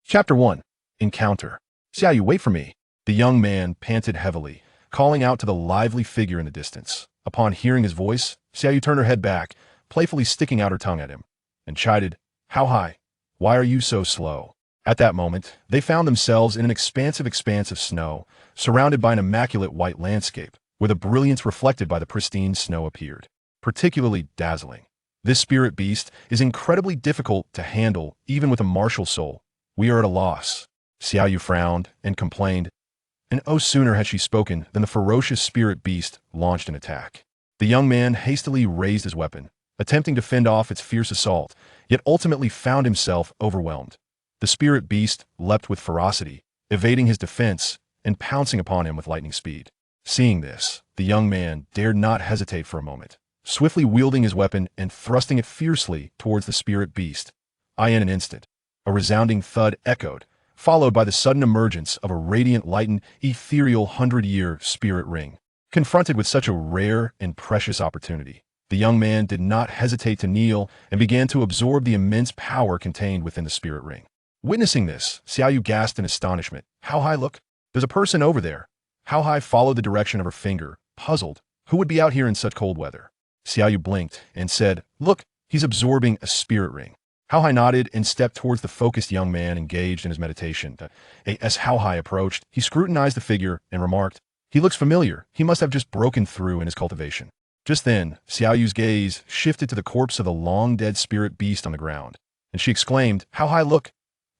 Chapter 1. Encounter. Xiaoyu, wait for me. The young man panted heavily, calling out to the lively figure in the distance. Upon hearing his voice, Xiaoyu turned her head back, playfully sticking out her tongue at him, and chided, "How high? Why are you so slow?" At that moment, they found themselves in an expansive expanse of snow, surrounded by an immaculate white landscape, where the brilliance reflected by the pristine snow appeared particularly dazzling. This spirit beast is incredibly difficult to handle, even with a martial soul. We are at a loss. Xiaoyu frowned and complained, and no sooner had she spoken than the ferocious spirit beast launched an attack. The young man hastily raised his weapon, attempting to fend off its fierce assault, yet ultimately found himself overwhelmed. The spirit beast leapt with ferocity, evading his defense and pouncing upon him with lightning speed. Seeing this, the young man dared not hesitate for a moment, swiftly wielding his weapon and thrusting it fiercely towards the spirit beast. In an instant, a resounding thud echoed, followed by the sudden emergence of a radiant, lightened, ethereal 100-year spirit ring. Confronted with such a rare and precious opportunity, the young man did not hesitate to kneel and began to absorb the immense power contained within the spirit ring. Witnessing this, Xiaoyu gasped in astonishment. "How high? Look! There's a person over there." How High followed the direction of her finger, puzzled. Who would be out here in such cold weather? Xiaoyu blinked and said, "Look, he's absorbing a spirit ring." How High nodded and stepped towards the focused young man engaged in his meditation. As How High approached, he scrutinized the figure and remarked, "He looks familiar. He must have just broken through in his cultivation." Just then, Xiaoyu's gaze shifted to the corpse of the long-dead spirit beast on the ground, and she exclaimed, "How High, look!"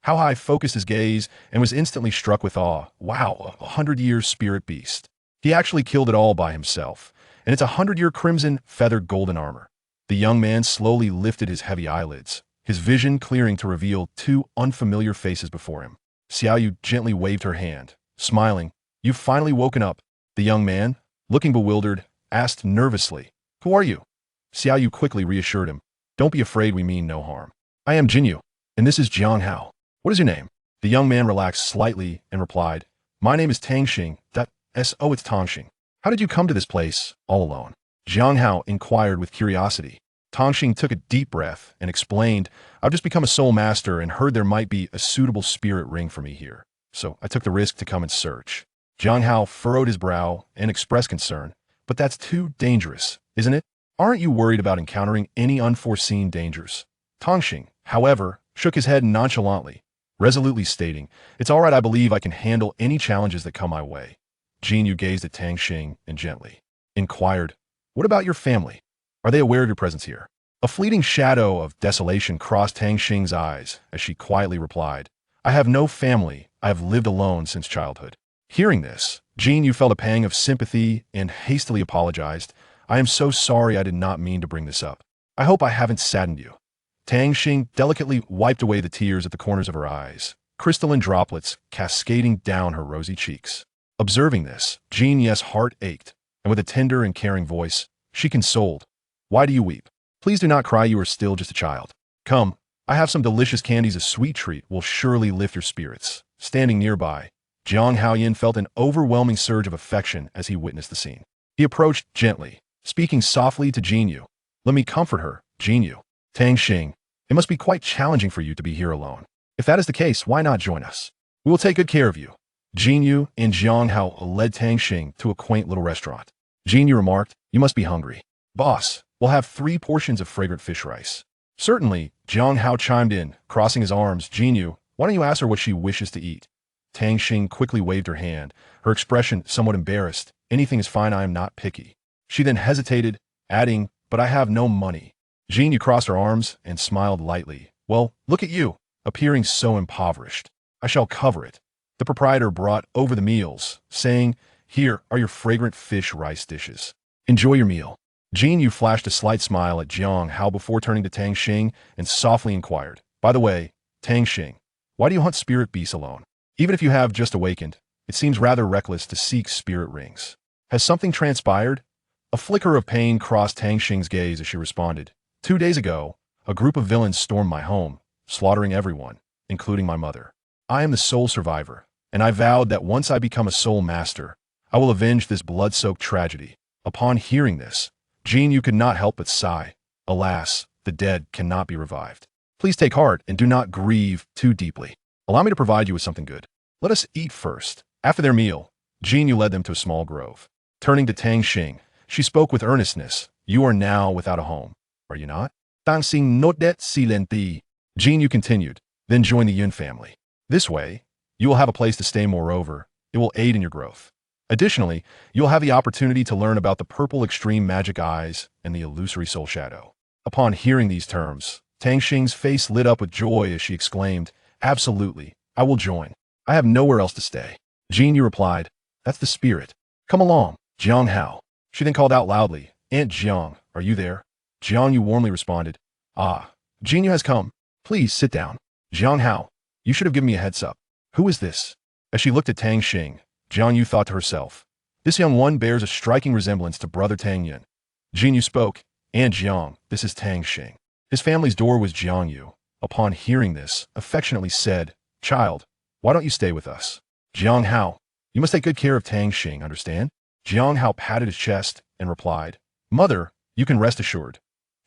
How High focused his gaze and was instantly struck with awe. Wow, a 100-year spirit beast. He actually killed it all by himself, and it's a 100-year crimson feathered golden armor. The young man slowly lifted his heavy eyelids, his vision clearing to reveal two unfamiliar faces before him. Xiaoyu gently waved her hand, smiling. "You've finally woken up." The young man, looking bewildered, asked nervously, "Who are you?" Xiaoyu quickly reassured him, "Don't be afraid, we mean no harm. I am Jinyu, and this is Jiang Hao. What is your name?" The young man relaxed slightly and replied, "My name is Tang Xing. It's Tang Xing. How did you come to this place, all alone?" Jiang Hao inquired with curiosity. Tang Xing took a deep breath and explained, "I've just become a soul master and heard there might be a suitable spirit ring for me here, so I took the risk to come and search." Jiang Hao furrowed his brow and expressed concern, "But that's too dangerous, isn't it? Aren't you worried about encountering any unforeseen dangers?" Tang Xing, however, shook his head nonchalantly, resolutely stating, "It's all right, I believe I can handle any challenges that come my way." Jinyu gazed at Tang Xing and gently inquired, "What about your family? Are they aware of your presence here?" A fleeting shadow of desolation crossed Tang Xing's eyes as she quietly replied, "I have no family. I have lived alone since childhood." Hearing this, Jinyu felt a pang of sympathy and hastily apologized. "I am so sorry, I did not mean to bring this up. I hope I haven't saddened you." Tang Xing delicately wiped away the tears at the corners of her eyes, crystalline droplets cascading down her rosy cheeks. Observing this, Jinyu's heart ached, and with a tender and caring voice, she consoled, "Why do you weep? Please do not cry, you are still just a child. Come, I have some delicious candies, a sweet treat will surely lift your spirits." Standing nearby, Jiang Haoyan felt an overwhelming surge of affection as he witnessed the scene. He approached gently, speaking softly to Jinyu. "Let me comfort her, Jinyu." Tang Xing, "It must be quite challenging for you to be here alone. If that is the case, why not join us? We will take good care of you." Jinyu and Jiang Hao led Tang Xing to a quaint little restaurant. Jinyu remarked, "You must be hungry. Boss, we'll have 3 portions of fragrant fish rice." "Certainly," Jiang Hao chimed in, crossing his arms. "Jinyu, why don't you ask her what she wishes to eat?" Tang Xing quickly waved her hand, her expression somewhat embarrassed. "Anything is fine, I am not picky." She then hesitated, adding, "But I have no money." Jinyu crossed her arms and smiled lightly. "Well, look at you, appearing so impoverished. I shall cover it." The proprietor brought over the meals, saying, "Here are your fragrant fish rice dishes. Enjoy your meal." Jinyu flashed a slight smile at Jiang Hao before turning to Tang Xing and softly inquired, "By the way, Tang Xing, why do you hunt spirit beasts alone? Even if you have just awakened, it seems rather reckless to seek spirit rings. Has something transpired?" A flicker of pain crossed Tang Xing's gaze as she responded, 2 days ago, a group of villains stormed my home, slaughtering everyone, including my mother. I am the sole survivor, and I vowed that once I become a soul master, I will avenge this blood-soaked tragedy." Upon hearing this, Jinyu could not help but sigh. Alas, the dead cannot be revived. Please take heart and do not grieve too deeply. Allow me to provide you with something good. Let us eat first. After their meal, Jin Yu led them to a small grove. Turning to Tang Xing, she spoke with earnestness. You are now without a home, are you not? Tang Xing nodet silenti. Jin Yu continued, then join the Yun family. This way, you will have a place to stay. Moreover, it will aid in your growth. Additionally, you'll have the opportunity to learn about the purple extreme magic eyes and the illusory soul shadow. Upon hearing these terms, Tang Xing's face lit up with joy as she exclaimed, absolutely, I will join. I have nowhere else to stay. Jin Yu replied, that's the spirit. Come along, Jiang Hao. She then called out loudly, Aunt Jiang, are you there? Jiang Yu warmly responded, ah, Jin Yu has come. Please sit down. Jiang Hao, you should have given me a heads up. Who is this? As she looked at Tang Xing, Jiang Yu thought to herself, this young one bears a striking resemblance to brother Tang Yun. Jin Yu spoke, Aunt Jiang, this is Tang Xing. His family's door was Jiang Yu. Upon hearing this, affectionately said, child, why don't you stay with us? Jiang Hao, you must take good care of Tang Xing, understand? Jiang Hao patted his chest and replied, mother, you can rest assured.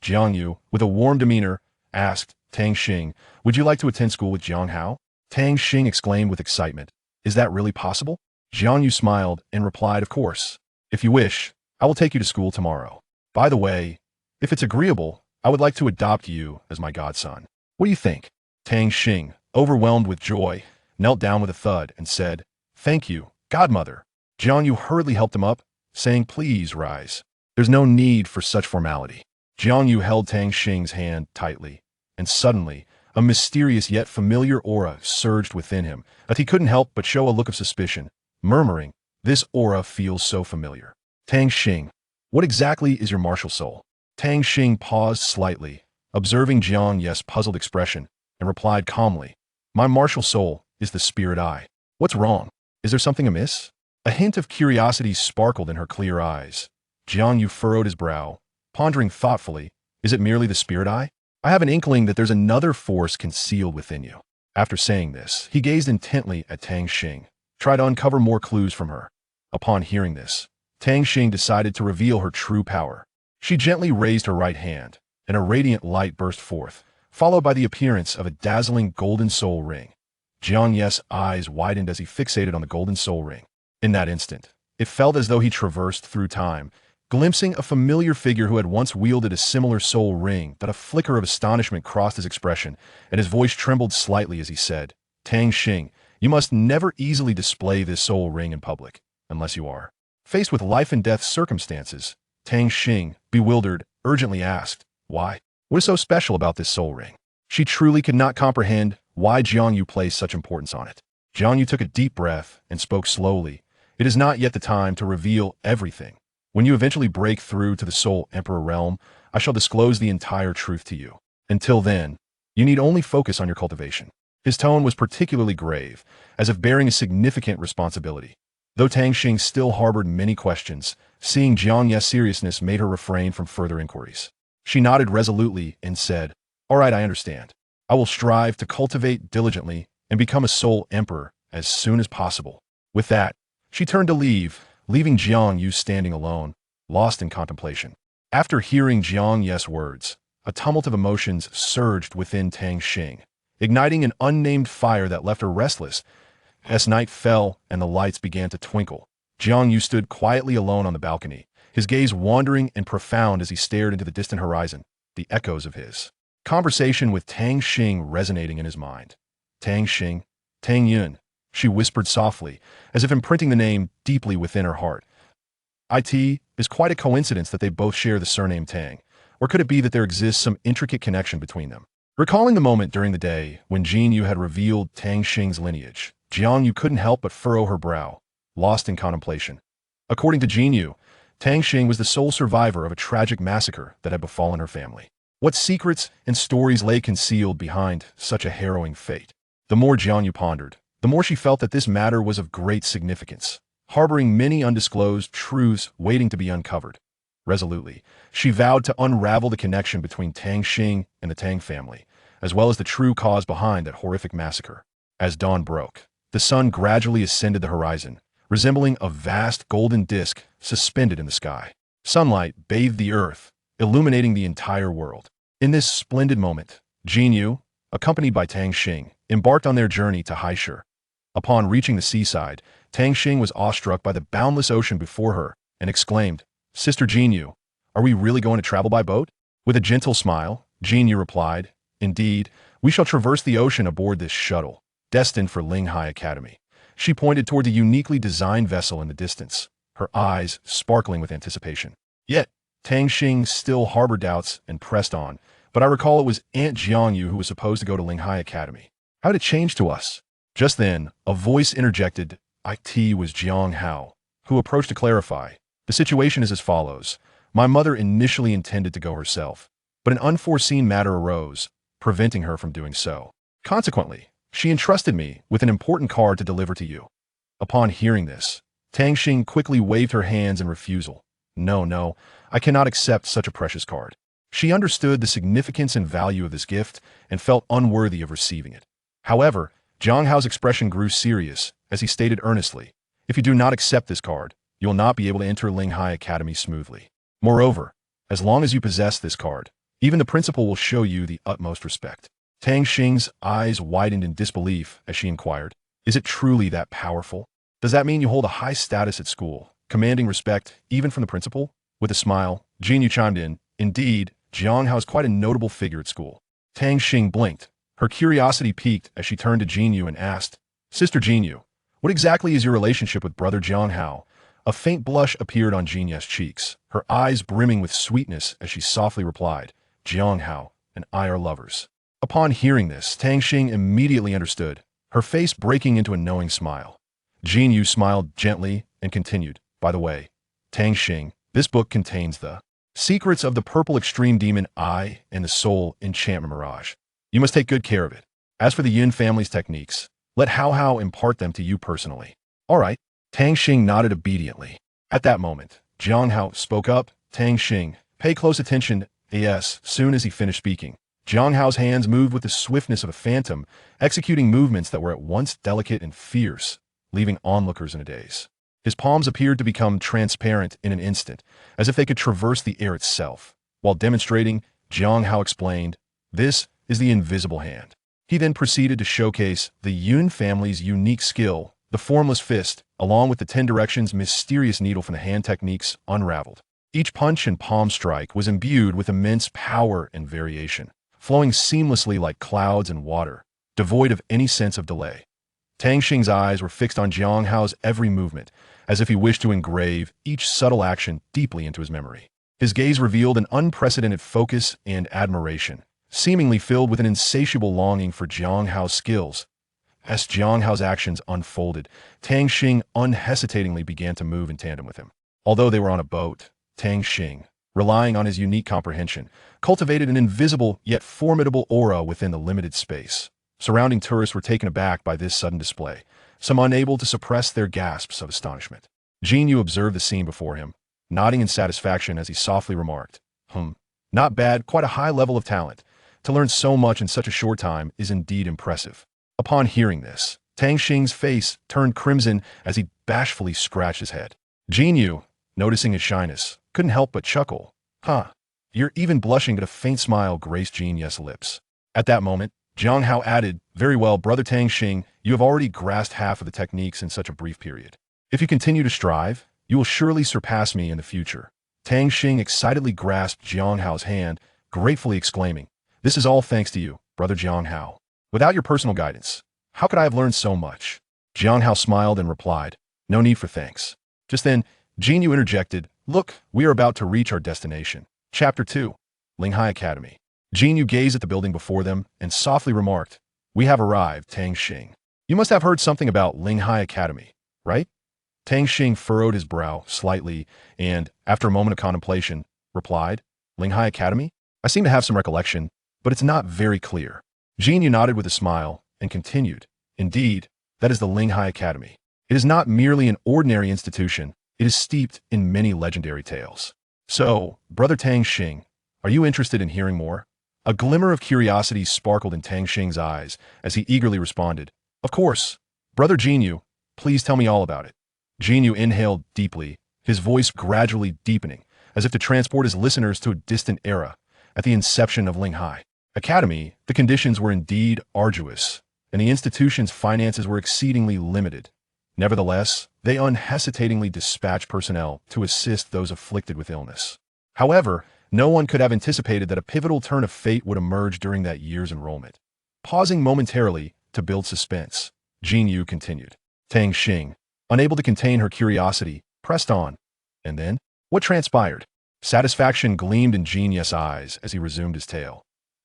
Jiang Yu, with a warm demeanor, asked, Tang Xing, would you like to attend school with Jiang Hao? Tang Xing exclaimed with excitement, is that really possible? Jiang Yu smiled and replied, of course. If you wish, I will take you to school tomorrow. By the way, if it's agreeable, I would like to adopt you as my godson. What do you think? Tang Xing, overwhelmed with joy, knelt down with a thud and said, thank you, godmother. Jiang Yu hurriedly helped him up, saying, please rise. There's no need for such formality. Jiang Yu held Tang Xing's hand tightly, and suddenly, a mysterious yet familiar aura surged within him that he couldn't help but show a look of suspicion, murmuring, this aura feels so familiar. Tang Xing, what exactly is your martial soul? Tang Xing paused slightly, observing Jiang Yu's puzzled expression, and replied calmly, my martial soul is the spirit eye. What's wrong? Is there something amiss? A hint of curiosity sparkled in her clear eyes. Jiang Yu furrowed his brow, pondering thoughtfully, is it merely the spirit eye? I have an inkling that there's another force concealed within you. After saying this, he gazed intently at Tang Xing, tried to uncover more clues from her. Upon hearing this, Tang Xing decided to reveal her true power. She gently raised her right hand, and a radiant light burst forth, followed by the appearance of a dazzling golden soul ring. Jiang Yu's eyes widened as he fixated on the golden soul ring. In that instant, it felt as though he traversed through time, glimpsing a familiar figure who had once wielded a similar soul ring. That a flicker of astonishment crossed his expression, and his voice trembled slightly as he said, Tang Xing, you must never easily display this soul ring in public, unless you are faced with life and death circumstances. Tang Xing, bewildered, urgently asked, why? What is so special about this soul ring? She truly could not comprehend why Jiang Yu placed such importance on it. Jiang Yu took a deep breath and spoke slowly. It is not yet the time to reveal everything. When you eventually break through to the Soul Emperor realm, I shall disclose the entire truth to you. Until then, you need only focus on your cultivation. His tone was particularly grave, as if bearing a significant responsibility. Though Tang Xing still harbored many questions, seeing Jiang Yu's seriousness made her refrain from further inquiries. She nodded resolutely and said, all right, I understand. I will strive to cultivate diligently and become a Soul Emperor as soon as possible. With that, she turned to leave, leaving Jiang Yu standing alone, lost in contemplation. After hearing Jiang Yu's words, a tumult of emotions surged within Tang Xing, igniting an unnamed fire that left her restless. As night fell and the lights began to twinkle, Jiang Yu stood quietly alone on the balcony, his gaze wandering and profound as he stared into the distant horizon, the echoes of his conversation with Tang Xing resonating in his mind. Tang Xing, Tang Yun, she whispered softly, as if imprinting the name deeply within her heart. It is quite a coincidence that they both share the surname Tang, or could it be that there exists some intricate connection between them? Recalling the moment during the day when Jin Yu had revealed Tang Xing's lineage, Jiang Yu couldn't help but furrow her brow, lost in contemplation. According to Jin Yu, Tang Xing was the sole survivor of a tragic massacre that had befallen her family. What secrets and stories lay concealed behind such a harrowing fate? The more Jiang Yu pondered, the more she felt that this matter was of great significance, harboring many undisclosed truths waiting to be uncovered. Resolutely, she vowed to unravel the connection between Tang Xing and the Tang family, as well as the true cause behind that horrific massacre. As dawn broke, the sun gradually ascended the horizon, resembling a vast golden disk suspended in the sky. Sunlight bathed the earth, illuminating the entire world. In this splendid moment, Jin Yu, accompanied by Tang Xing, embarked on their journey to Haishur. Upon reaching the seaside, Tang Xing was awestruck by the boundless ocean before her and exclaimed, "Sister Jinyu, are we really going to travel by boat?" With a gentle smile, Jinyu replied, "Indeed, we shall traverse the ocean aboard this shuttle, destined for Linghai Academy." She pointed toward a uniquely designed vessel in the distance, her eyes sparkling with anticipation. Yet, Tang Xing still harbored doubts and pressed on, "But I recall it was Aunt Jiangyu who was supposed to go to Linghai Academy. How did it change to us?" Just then, a voice interjected. It was Jiang Hao, who approached to clarify. "The situation is as follows. My mother initially intended to go herself, but an unforeseen matter arose, preventing her from doing so. Consequently, she entrusted me with an important card to deliver to you." Upon hearing this, Tang Xing quickly waved her hands in refusal. No, I cannot accept such a precious card." She understood the significance and value of this gift and felt unworthy of receiving it. However, Jiang Hao's expression grew serious as he stated earnestly, "If you do not accept this card, you will not be able to enter Linghai Academy smoothly. Moreover, as long as you possess this card, even the principal will show you the utmost respect." Tang Xing's eyes widened in disbelief as she inquired, "Is it truly that powerful? Does that mean you hold a high status at school, commanding respect even from the principal?" With a smile, Jinyu chimed in, "Indeed, Jiang Hao is quite a notable figure at school." Tang Xing blinked. Her curiosity piqued as she turned to Jinyu and asked, "Sister Jinyu, what exactly is your relationship with brother Jiang Hao?" A faint blush appeared on Jinyu's cheeks, her eyes brimming with sweetness as she softly replied, "Jiang Hao and I are lovers." Upon hearing this, Tang Xing immediately understood, her face breaking into a knowing smile. Jinyu smiled gently and continued, "By the way, Tang Xing, this book contains the secrets of the purple extreme demon eye and the soul enchantment mirage. You must take good care of it. As for the Yin family's techniques, let Hao Hao impart them to you personally." "All right." Tang Xing nodded obediently. At that moment, Jiang Hao spoke up, "Tang Xing, pay close attention." Yes, soon as he finished speaking, Jiang Hao's hands moved with the swiftness of a phantom, executing movements that were at once delicate and fierce, leaving onlookers in a daze. His palms appeared to become transparent in an instant, as if they could traverse the air itself. While demonstrating, Jiang Hao explained, "This is the invisible hand." He then proceeded to showcase the Yun family's unique skill, the formless fist, along with the 10 directions mysterious needle from the hand techniques unraveled. Each punch and palm strike was imbued with immense power and variation, flowing seamlessly like clouds and water, devoid of any sense of delay. Tang Xing's eyes were fixed on Jiang Hao's every movement, as if he wished to engrave each subtle action deeply into his memory. His gaze revealed an unprecedented focus and admiration, seemingly filled with an insatiable longing for Jiang Hao's skills. As Jiang Hao's actions unfolded, Tang Xing unhesitatingly began to move in tandem with him. Although they were on a boat, Tang Xing, relying on his unique comprehension, cultivated an invisible yet formidable aura within the limited space. Surrounding tourists were taken aback by this sudden display, some unable to suppress their gasps of astonishment. Jinyu observed the scene before him, nodding in satisfaction as he softly remarked, "Not bad, quite a high level of talent. To learn so much in such a short time is indeed impressive." Upon hearing this, Tang Xing's face turned crimson as he bashfully scratched his head. Jinyu, noticing his shyness, couldn't help but chuckle. You're even blushing," but a faint smile graced Jinyu's lips. At that moment, Jiang Hao added, "Very well, brother Tang Xing, you have already grasped half of the techniques in such a brief period. If you continue to strive, you will surely surpass me in the future." Tang Xing excitedly grasped Jiang Hao's hand, gratefully exclaiming, "This is all thanks to you, brother Jiang Hao. Without your personal guidance, how could I have learned so much?" Jiang Hao smiled and replied, "No need for thanks." Just then, Jinyu interjected, "Look, we are about to reach our destination." Chapter 2, Linghai Academy. Jinyu gazed at the building before them and softly remarked, "We have arrived, Tang Xing. You must have heard something about Linghai Academy, right?" Tang Xing furrowed his brow slightly and, after a moment of contemplation, replied, "Linghai Academy? I seem to have some recollection, but it's not very clear." Jinyu nodded with a smile and continued, "Indeed, that is the Linghai Academy. It is not merely an ordinary institution, it is steeped in many legendary tales. So, brother Tang Xing, are you interested in hearing more?" A glimmer of curiosity sparkled in Tang Xing's eyes as he eagerly responded, "Of course. Brother Jinyu, please tell me all about it." Jinyu inhaled deeply, his voice gradually deepening, as if to transport his listeners to a distant era. At the inception of Linghai Academy, the conditions were indeed arduous. and the institution's finances were exceedingly limited. Nevertheless, they unhesitatingly dispatched personnel to assist those afflicted with illness. However, no one could have anticipated that a pivotal turn of fate would emerge during that year's enrollment. Pausing momentarily to build suspense, Jinyu continued. Tang Xing, unable to contain her curiosity, pressed on. And then, what transpired? Satisfaction gleamed in Jinyu's eyes as he resumed his tale.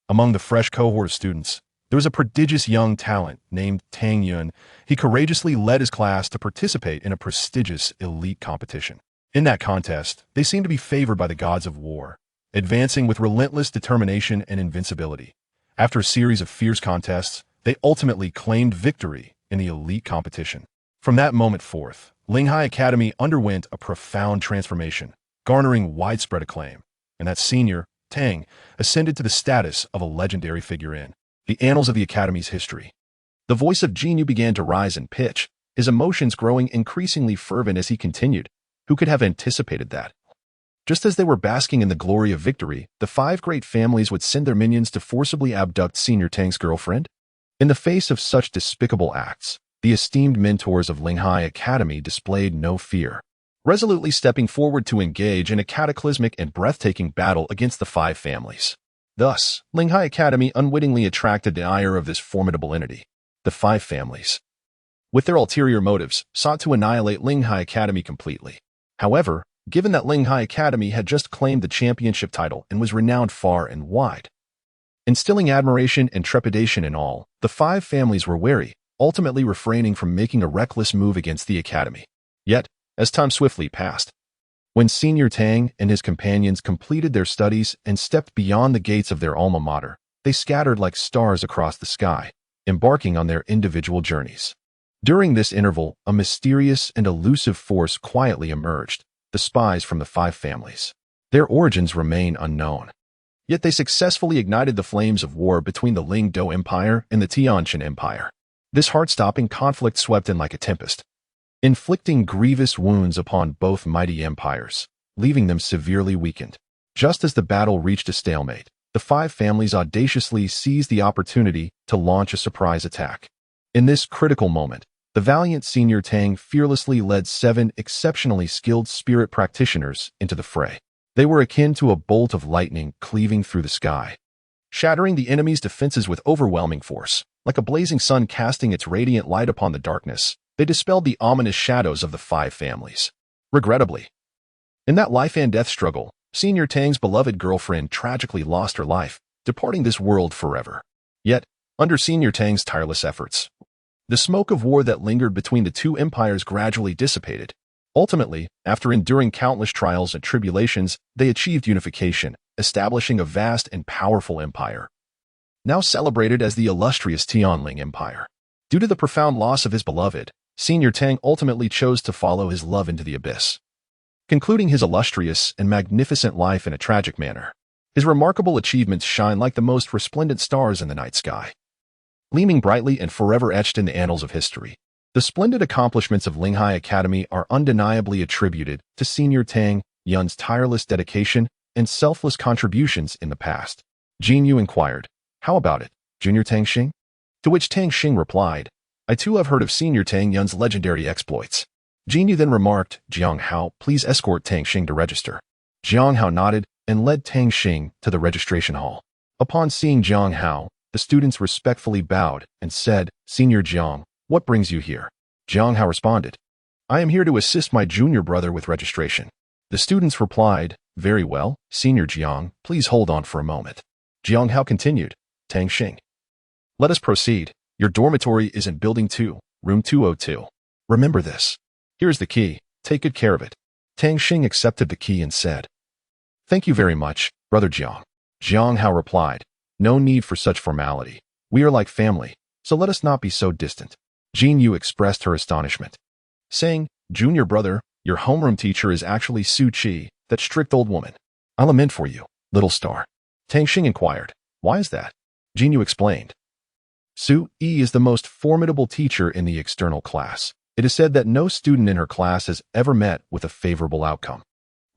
Among the fresh cohort of students, there was a prodigious young talent named Tang Yun. He courageously led his class to participate in a prestigious elite competition. In that contest, they seemed to be favored by the gods of war, advancing with relentless determination and invincibility. After a series of fierce contests, they ultimately claimed victory in the elite competition. From that moment forth, Linghai Academy underwent a profound transformation, garnering widespread acclaim, and that senior, Tang, ascended to the status of a legendary figure in the annals of the Academy's history. The voice of Jinyu began to rise in pitch, his emotions growing increasingly fervent as he continued. Who could have anticipated that? Just as they were basking in the glory of victory, the 5 great families would send their minions to forcibly abduct Senior Tang's girlfriend? In the face of such despicable acts, the esteemed mentors of Linghai Academy displayed no fear, resolutely stepping forward to engage in a cataclysmic and breathtaking battle against the 5 families. Thus, Linghai Academy unwittingly attracted the ire of this formidable entity, the 5 families. With their ulterior motives, sought to annihilate Linghai Academy completely. However, given that Linghai Academy had just claimed the championship title and was renowned far and wide, instilling admiration and trepidation in all, the 5 families were wary, ultimately refraining from making a reckless move against the Academy. Yet, as time swiftly passed, when Senior Tang and his companions completed their studies and stepped beyond the gates of their alma mater, they scattered like stars across the sky, embarking on their individual journeys. During this interval, a mysterious and elusive force quietly emerged, the spies from the 5 families. Their origins remain unknown. Yet they successfully ignited the flames of war between the Ling-Do Empire and the Tianqian Empire. This heart-stopping conflict swept in like a tempest, inflicting grievous wounds upon both mighty empires, leaving them severely weakened. Just as the battle reached a stalemate, the 5 families audaciously seized the opportunity to launch a surprise attack. In this critical moment, the valiant Senior Tang fearlessly led 7 exceptionally skilled spirit practitioners into the fray. They were akin to a bolt of lightning cleaving through the sky, shattering the enemy's defenses with overwhelming force. Like a blazing sun casting its radiant light upon the darkness, they dispelled the ominous shadows of the 5 families. Regrettably, in that life and death struggle, Senior Tang's beloved girlfriend tragically lost her life, departing this world forever. Yet, under Senior Tang's tireless efforts, the smoke of war that lingered between the 2 empires gradually dissipated. Ultimately, after enduring countless trials and tribulations, they achieved unification, establishing a vast and powerful empire, now celebrated as the illustrious Tianling Empire. Due to the profound loss of his beloved, Senior Tang ultimately chose to follow his love into the abyss, concluding his illustrious and magnificent life in a tragic manner. His remarkable achievements shine like the most resplendent stars in the night sky, gleaming brightly and forever etched in the annals of history. The splendid accomplishments of Linghai Academy are undeniably attributed to Senior Tang Yun's tireless dedication and selfless contributions in the past. Jinyu inquired, "How about it, Junior Tang Xing?" To which Tang Xing replied, "I too have heard of Senior Tang Yun's legendary exploits." Jinyu then remarked, "Jiang Hao, please escort Tang Xing to register." Jiang Hao nodded and led Tang Xing to the registration hall. Upon seeing Jiang Hao, the students respectfully bowed and said, "Senior Jiang, what brings you here?" Jiang Hao responded, "I am here to assist my junior brother with registration." The students replied, "Very well, Senior Jiang, please hold on for a moment." Jiang Hao continued, "Tang Xing, let us proceed. Your dormitory is in Building 2, Room 202. Remember this. Here's the key. Take good care of it." Tang Xing accepted the key and said, "Thank you very much, Brother Jiang." Jiang Hao replied, "No need for such formality. We are like family, so let us not be so distant." Jinyu expressed her astonishment, saying, "Junior brother, your homeroom teacher is actually Su Qi, that strict old woman. I lament for you, little star." Tang Xing inquired, "Why is that?" Jinyu explained, "Su Yi is the most formidable teacher in the external class. It is said that no student in her class has ever met with a favorable outcome.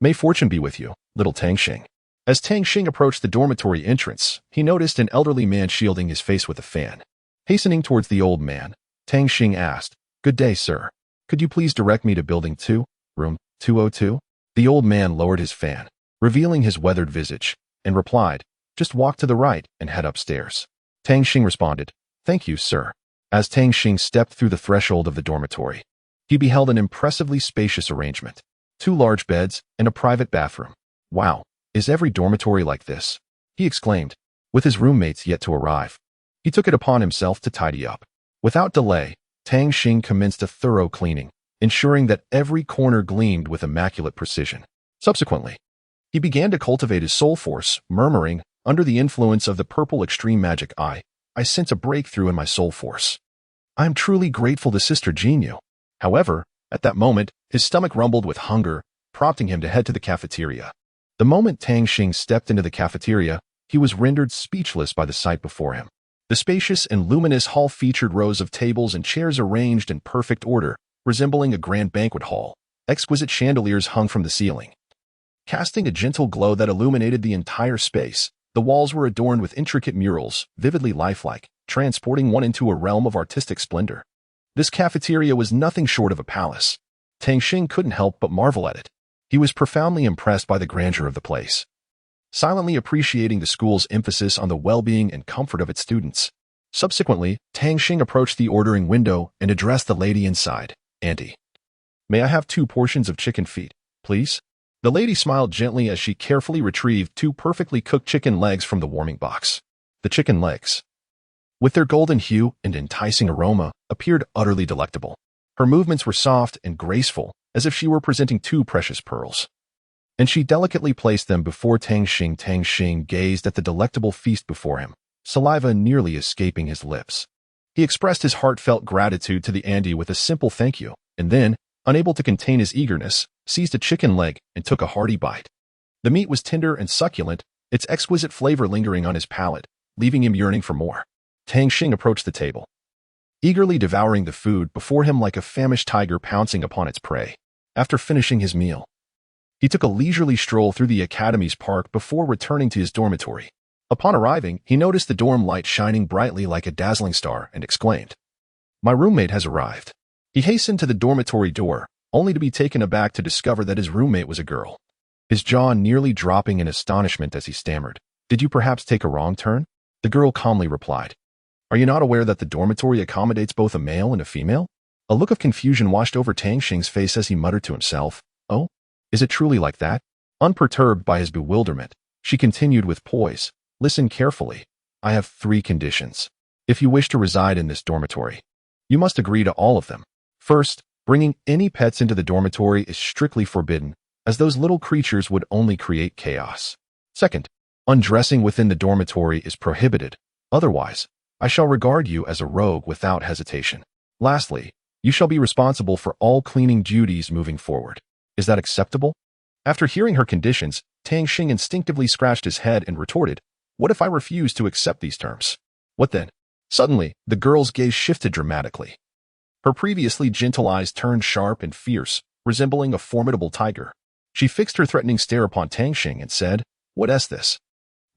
May fortune be with you, little Tang Xing." As Tang Xing approached the dormitory entrance, he noticed an elderly man shielding his face with a fan. Hastening towards the old man, Tang Xing asked, "Good day, sir. Could you please direct me to Building 2, Room 202? The old man lowered his fan, revealing his weathered visage, and replied, "Just walk to the right and head upstairs." Tang Xing responded, "Thank you, sir." As Tang Xing stepped through the threshold of the dormitory, he beheld an impressively spacious arrangement. 2 large beds and a private bathroom. "Wow, is every dormitory like this?" he exclaimed, with his roommates yet to arrive. He took it upon himself to tidy up. Without delay, Tang Xing commenced a thorough cleaning, ensuring that every corner gleamed with immaculate precision. Subsequently, he began to cultivate his soul force, murmuring, under the influence of the purple extreme magic I sense a breakthrough in my soul force. I am truly grateful to Sister Jinyu. However, at that moment, his stomach rumbled with hunger, prompting him to head to the cafeteria. The moment Tang Xing stepped into the cafeteria, he was rendered speechless by the sight before him. The spacious and luminous hall featured rows of tables and chairs arranged in perfect order, resembling a grand banquet hall. Exquisite chandeliers hung from the ceiling, casting a gentle glow that illuminated the entire space. The walls were adorned with intricate murals, vividly lifelike, transporting one into a realm of artistic splendor. This cafeteria was nothing short of a palace. Tang Xing couldn't help but marvel at it. He was profoundly impressed by the grandeur of the place, silently appreciating the school's emphasis on the well-being and comfort of its students. Subsequently, Tang Xing approached the ordering window and addressed the lady inside. "Auntie, may I have 2 portions of chicken feet, please?" The lady smiled gently as she carefully retrieved 2 perfectly cooked chicken legs from the warming box. The chicken legs, with their golden hue and enticing aroma, appeared utterly delectable. Her movements were soft and graceful, as if she were presenting 2 precious pearls, and she delicately placed them before Tang Xing. Tang Xing gazed at the delectable feast before him, saliva nearly escaping his lips. He expressed his heartfelt gratitude to the auntie with a simple thank you, and then, unable to contain his eagerness, seized a chicken leg and took a hearty bite. The meat was tender and succulent, its exquisite flavor lingering on his palate, leaving him yearning for more. Tang Xing approached the table, eagerly devouring the food before him like a famished tiger pouncing upon its prey. After finishing his meal, he took a leisurely stroll through the academy's park before returning to his dormitory. Upon arriving, he noticed the dorm light shining brightly like a dazzling star and exclaimed, "My roommate has arrived." He hastened to the dormitory door, only to be taken aback to discover that his roommate was a girl, his jaw nearly dropping in astonishment as he stammered, "Did you perhaps take a wrong turn?" The girl calmly replied, "Are you not aware that the dormitory accommodates both a male and a female?" A look of confusion washed over Tang Xing's face as he muttered to himself, "Oh, is it truly like that?" Unperturbed by his bewilderment, she continued with poise, "Listen carefully. I have 3 conditions. If you wish to reside in this dormitory, you must agree to all of them. First, bringing any pets into the dormitory is strictly forbidden, as those little creatures would only create chaos. Second, undressing within the dormitory is prohibited. Otherwise, I shall regard you as a rogue without hesitation. Lastly, you shall be responsible for all cleaning duties moving forward. Is that acceptable?" After hearing her conditions, Tang Xing instinctively scratched his head and retorted, "What if I refuse to accept these terms? What then?" Suddenly, the girl's gaze shifted dramatically. Her previously gentle eyes turned sharp and fierce, resembling a formidable tiger. She fixed her threatening stare upon Tang Xing and said, "What is this?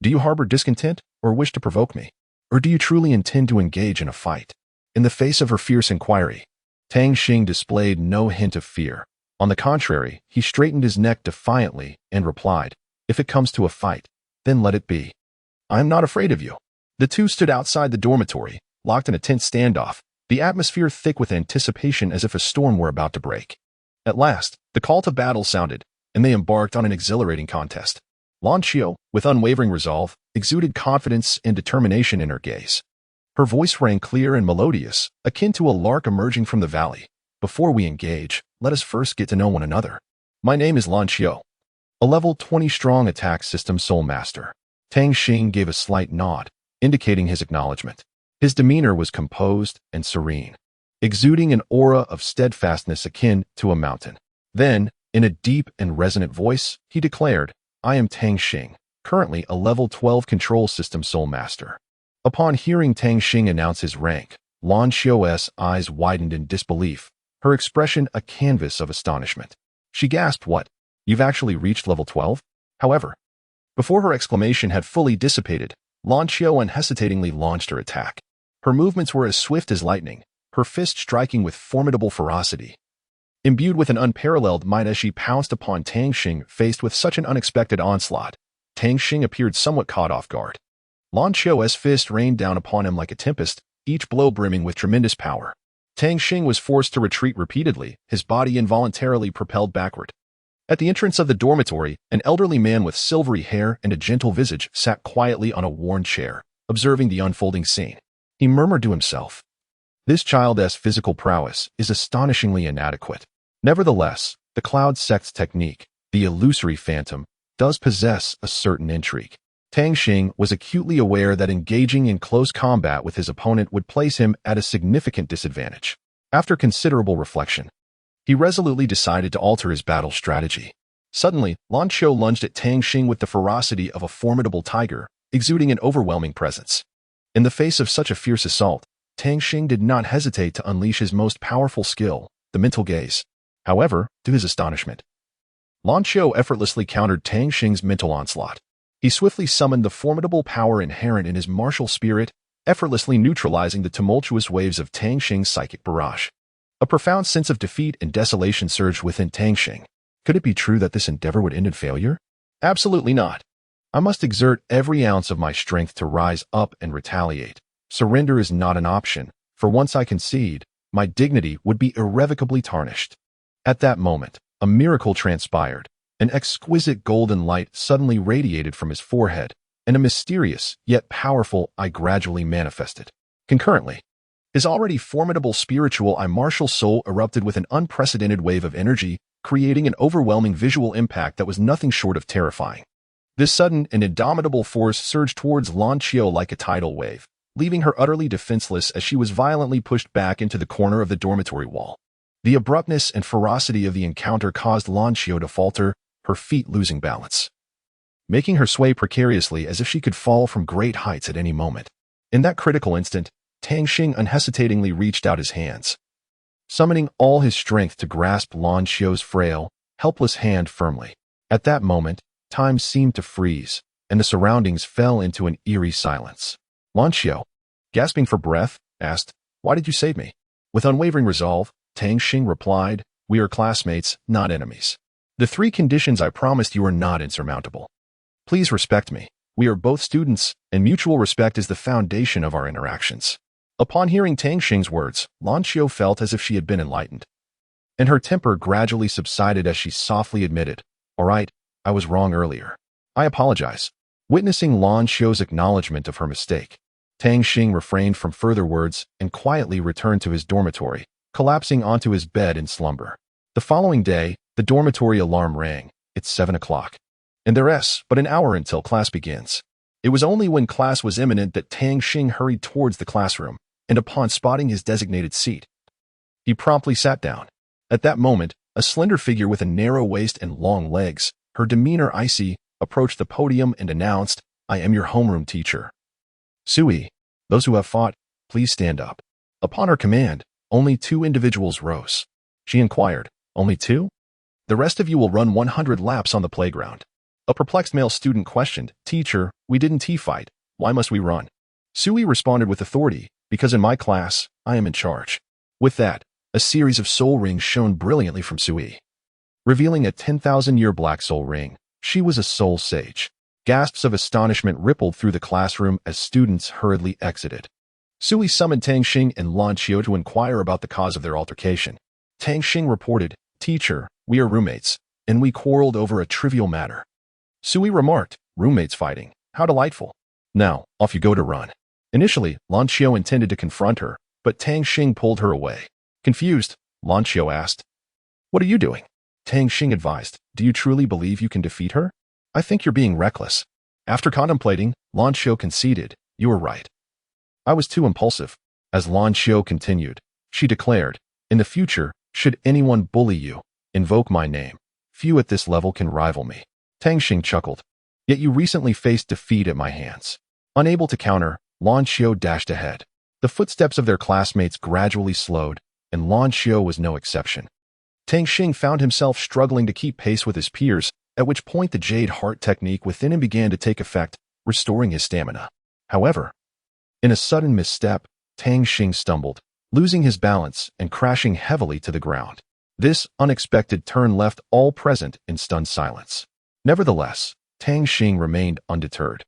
Do you harbor discontent or wish to provoke me? Or do you truly intend to engage in a fight?" In the face of her fierce inquiry, Tang Xing displayed no hint of fear. On the contrary, he straightened his neck defiantly and replied, "If it comes to a fight, then let it be. I am not afraid of you." The two stood outside the dormitory, locked in a tense standoff, the atmosphere thick with anticipation as if a storm were about to break. At last, the call to battle sounded, and they embarked on an exhilarating contest. Lan Qiu, with unwavering resolve, exuded confidence and determination in her gaze. Her voice rang clear and melodious, akin to a lark emerging from the valley. "Before we engage, let us first get to know one another. My name is Lan Qiu, a level 20 strong attack system soul master." Tang Xing gave a slight nod, indicating his acknowledgement. His demeanor was composed and serene, exuding an aura of steadfastness akin to a mountain. Then, in a deep and resonant voice, he declared, "I am Tang Xing, currently a level 12 control system soul master." Upon hearing Tang Xing announce his rank, Lan Qiu's eyes widened in disbelief, her expression a canvas of astonishment. She gasped, "What? You've actually reached level 12? However, before her exclamation had fully dissipated, Lan Qiu unhesitatingly launched her attack. Her movements were as swift as lightning, her fist striking with formidable ferocity. Imbued with an unparalleled might as she pounced upon Tang Xing, faced with such an unexpected onslaught, Tang Xing appeared somewhat caught off guard. Lan Qiu's fist rained down upon him like a tempest, each blow brimming with tremendous power. Tang Xing was forced to retreat repeatedly, his body involuntarily propelled backward. At the entrance of the dormitory, an elderly man with silvery hair and a gentle visage sat quietly on a worn chair, observing the unfolding scene. He murmured to himself, "This child's physical prowess is astonishingly inadequate. Nevertheless, the Cloud Sect's technique, the illusory phantom, does possess a certain intrigue." Tang Xing was acutely aware that engaging in close combat with his opponent would place him at a significant disadvantage. After considerable reflection, he resolutely decided to alter his battle strategy. Suddenly, Lan Qiu lunged at Tang Xing with the ferocity of a formidable tiger, exuding an overwhelming presence. In the face of such a fierce assault, Tang Xing did not hesitate to unleash his most powerful skill, the mental gaze. However, to his astonishment, Lan Qiu effortlessly countered Tang Xing's mental onslaught. He swiftly summoned the formidable power inherent in his martial spirit, effortlessly neutralizing the tumultuous waves of Tang Xing's psychic barrage. A profound sense of defeat and desolation surged within Tang Xing. Could it be true that this endeavor would end in failure? Absolutely not. I must exert every ounce of my strength to rise up and retaliate. Surrender is not an option, for once I concede, my dignity would be irrevocably tarnished. At that moment, a miracle transpired. An exquisite golden light suddenly radiated from his forehead, and a mysterious, yet powerful eye gradually manifested. Concurrently, his already formidable spiritual eye martial soul erupted with an unprecedented wave of energy, creating an overwhelming visual impact that was nothing short of terrifying. This sudden and indomitable force surged towards Lan Qiu like a tidal wave, leaving her utterly defenseless as she was violently pushed back into the corner of the dormitory wall. The abruptness and ferocity of the encounter caused Lan Qiu to falter, her feet losing balance, making her sway precariously as if she could fall from great heights at any moment. In that critical instant, Tang Xing unhesitatingly reached out his hands, summoning all his strength to grasp Lan Qiu's frail, helpless hand firmly. At that moment, time seemed to freeze, and the surroundings fell into an eerie silence. Lan Qiu, gasping for breath, asked, "Why did you save me?" With unwavering resolve, Tang Xing replied, "We are classmates, not enemies. The 3 conditions I promised you are not insurmountable. Please respect me. We are both students, and mutual respect is the foundation of our interactions." Upon hearing Tang Xing's words, Lan Qiu felt as if she had been enlightened, and her temper gradually subsided as she softly admitted, "All right, I was wrong earlier. I apologize." Witnessing Lan Qiu's acknowledgement of her mistake, Tang Xing refrained from further words and quietly returned to his dormitory, collapsing onto his bed in slumber. The following day, the dormitory alarm rang. It's 7 o'clock. And there's but an hour until class begins. It was only when class was imminent that Tang Xing hurried towards the classroom, and upon spotting his designated seat, he promptly sat down. At that moment, a slender figure with a narrow waist and long legs, her demeanor icy, approached the podium and announced, "I am your homeroom teacher. Sui, those who have fought, please stand up." Upon her command, only 2 individuals rose. She inquired, "Only 2? The rest of you will run 100 laps on the playground." A perplexed male student questioned, "Teacher, we didn't fight. Why must we run?" Sui responded with authority, "Because in my class, I am in charge." With that, a series of soul rings shone brilliantly from Sui, revealing a 10,000-year black soul ring. She was a soul sage. Gasps of astonishment rippled through the classroom as students hurriedly exited. Sui summoned Tang Xing and Lan Qiu to inquire about the cause of their altercation. Tang Xing reported, "Teacher, we are roommates, and we quarreled over a trivial matter." Sui remarked, "Roommates fighting, how delightful. Now, off you go to run." Initially, Lan Qiu intended to confront her, but Tang Xing pulled her away. Confused, Lan Qiu asked, "What are you doing?" Tang Xing advised, "Do you truly believe you can defeat her? I think you're being reckless." After contemplating, Lan Qiu conceded, "You were right. I was too impulsive." As Lan Qiu continued, she declared, "In the future, should anyone bully you, invoke my name. Few at this level can rival me." Tang Xing chuckled, "Yet you recently faced defeat at my hands." Unable to counter, Lan Qiu dashed ahead. The footsteps of their classmates gradually slowed, and Lan Qiu was no exception. Tang Xing found himself struggling to keep pace with his peers, at which point the Jade Heart technique within him began to take effect, restoring his stamina. However, in a sudden misstep, Tang Xing stumbled, losing his balance and crashing heavily to the ground. This unexpected turn left all present in stunned silence. Nevertheless, Tang Xing remained undeterred,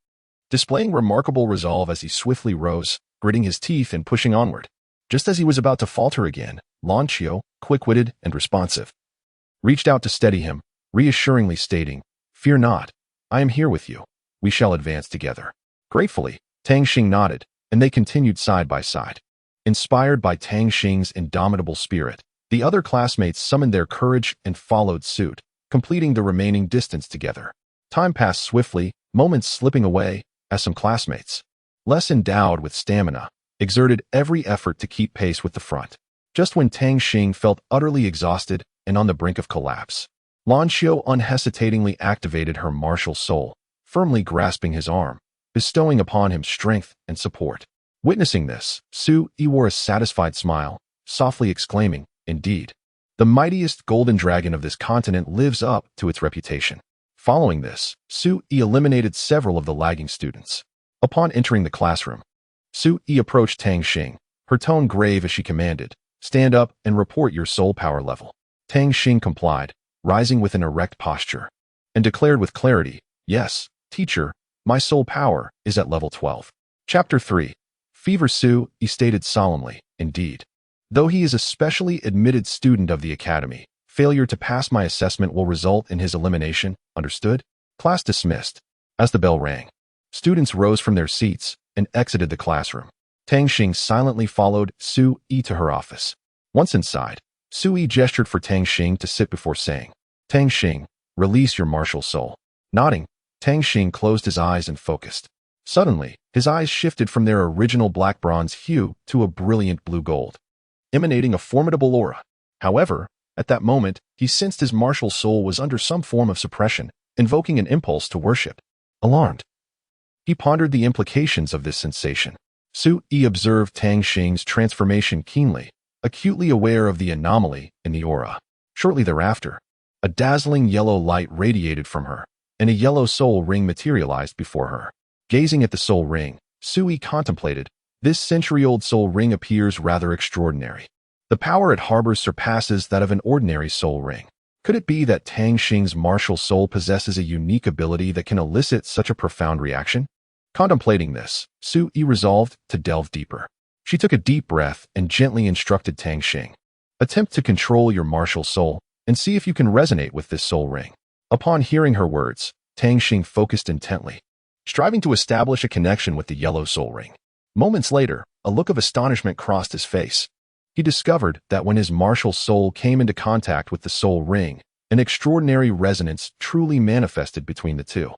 displaying remarkable resolve as he swiftly rose, gritting his teeth and pushing onward. Just as he was about to falter again, Lan Qiu, quick-witted and responsive, reached out to steady him, reassuringly stating, "Fear not, I am here with you. We shall advance together." Gratefully, Tang Xing nodded, and they continued side by side. Inspired by Tang Xing's indomitable spirit, the other classmates summoned their courage and followed suit, completing the remaining distance together. Time passed swiftly, moments slipping away, as some classmates, less endowed with stamina, exerted every effort to keep pace with the front. Just when Tang Xing felt utterly exhausted and on the brink of collapse, Lan Qiu unhesitatingly activated her martial soul, firmly grasping his arm, bestowing upon him strength and support. Witnessing this, Su Yi wore a satisfied smile, softly exclaiming, "Indeed, the mightiest golden dragon of this continent lives up to its reputation." Following this, Su Yi eliminated several of the lagging students. Upon entering the classroom, Su Yi approached Tang Xing, her tone grave as she commanded, "Stand up and report your soul power level." Tang Xing complied, rising with an erect posture, and declared with clarity, "Yes, teacher, my soul power is at level 12. Chapter 3. Fever. Su Yi stated solemnly, "Indeed. Though he is a specially admitted student of the academy, failure to pass my assessment will result in his elimination. Understood?" Class dismissed. As the bell rang, students rose from their seats and exited the classroom. Tang Xing silently followed Su Yi to her office. Once inside, Su Yi gestured for Tang Xing to sit before saying, "Tang Xing, release your martial soul." Nodding, Tang Xing closed his eyes and focused. Suddenly, his eyes shifted from their original black bronze hue to a brilliant blue gold, emanating a formidable aura. However, at that moment, he sensed his martial soul was under some form of suppression, invoking an impulse to worship. Alarmed, he pondered the implications of this sensation. Su Yi observed Tang Xing's transformation keenly, acutely aware of the anomaly in the aura. Shortly thereafter, a dazzling yellow light radiated from her, and a yellow soul ring materialized before her. Gazing at the soul ring, Su Yi contemplated, "This century-old soul ring appears rather extraordinary. The power it harbors surpasses that of an ordinary soul ring. Could it be that Tang Xing's martial soul possesses a unique ability that can elicit such a profound reaction?" Contemplating this, Su Yi resolved to delve deeper. She took a deep breath and gently instructed Tang Xing, "Attempt to control your martial soul and see if you can resonate with this soul ring." Upon hearing her words, Tang Xing focused intently, striving to establish a connection with the yellow soul ring. Moments later, a look of astonishment crossed his face. He discovered that when his martial soul came into contact with the soul ring, an extraordinary resonance truly manifested between the two.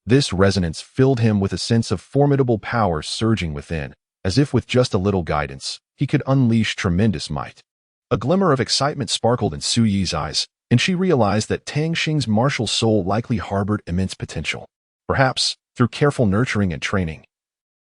This resonance filled him with a sense of formidable power surging within, as if with just a little guidance, he could unleash tremendous might. A glimmer of excitement sparkled in Su Yi's eyes, and she realized that Tang Xing's martial soul likely harbored immense potential. Perhaps, through careful nurturing and training,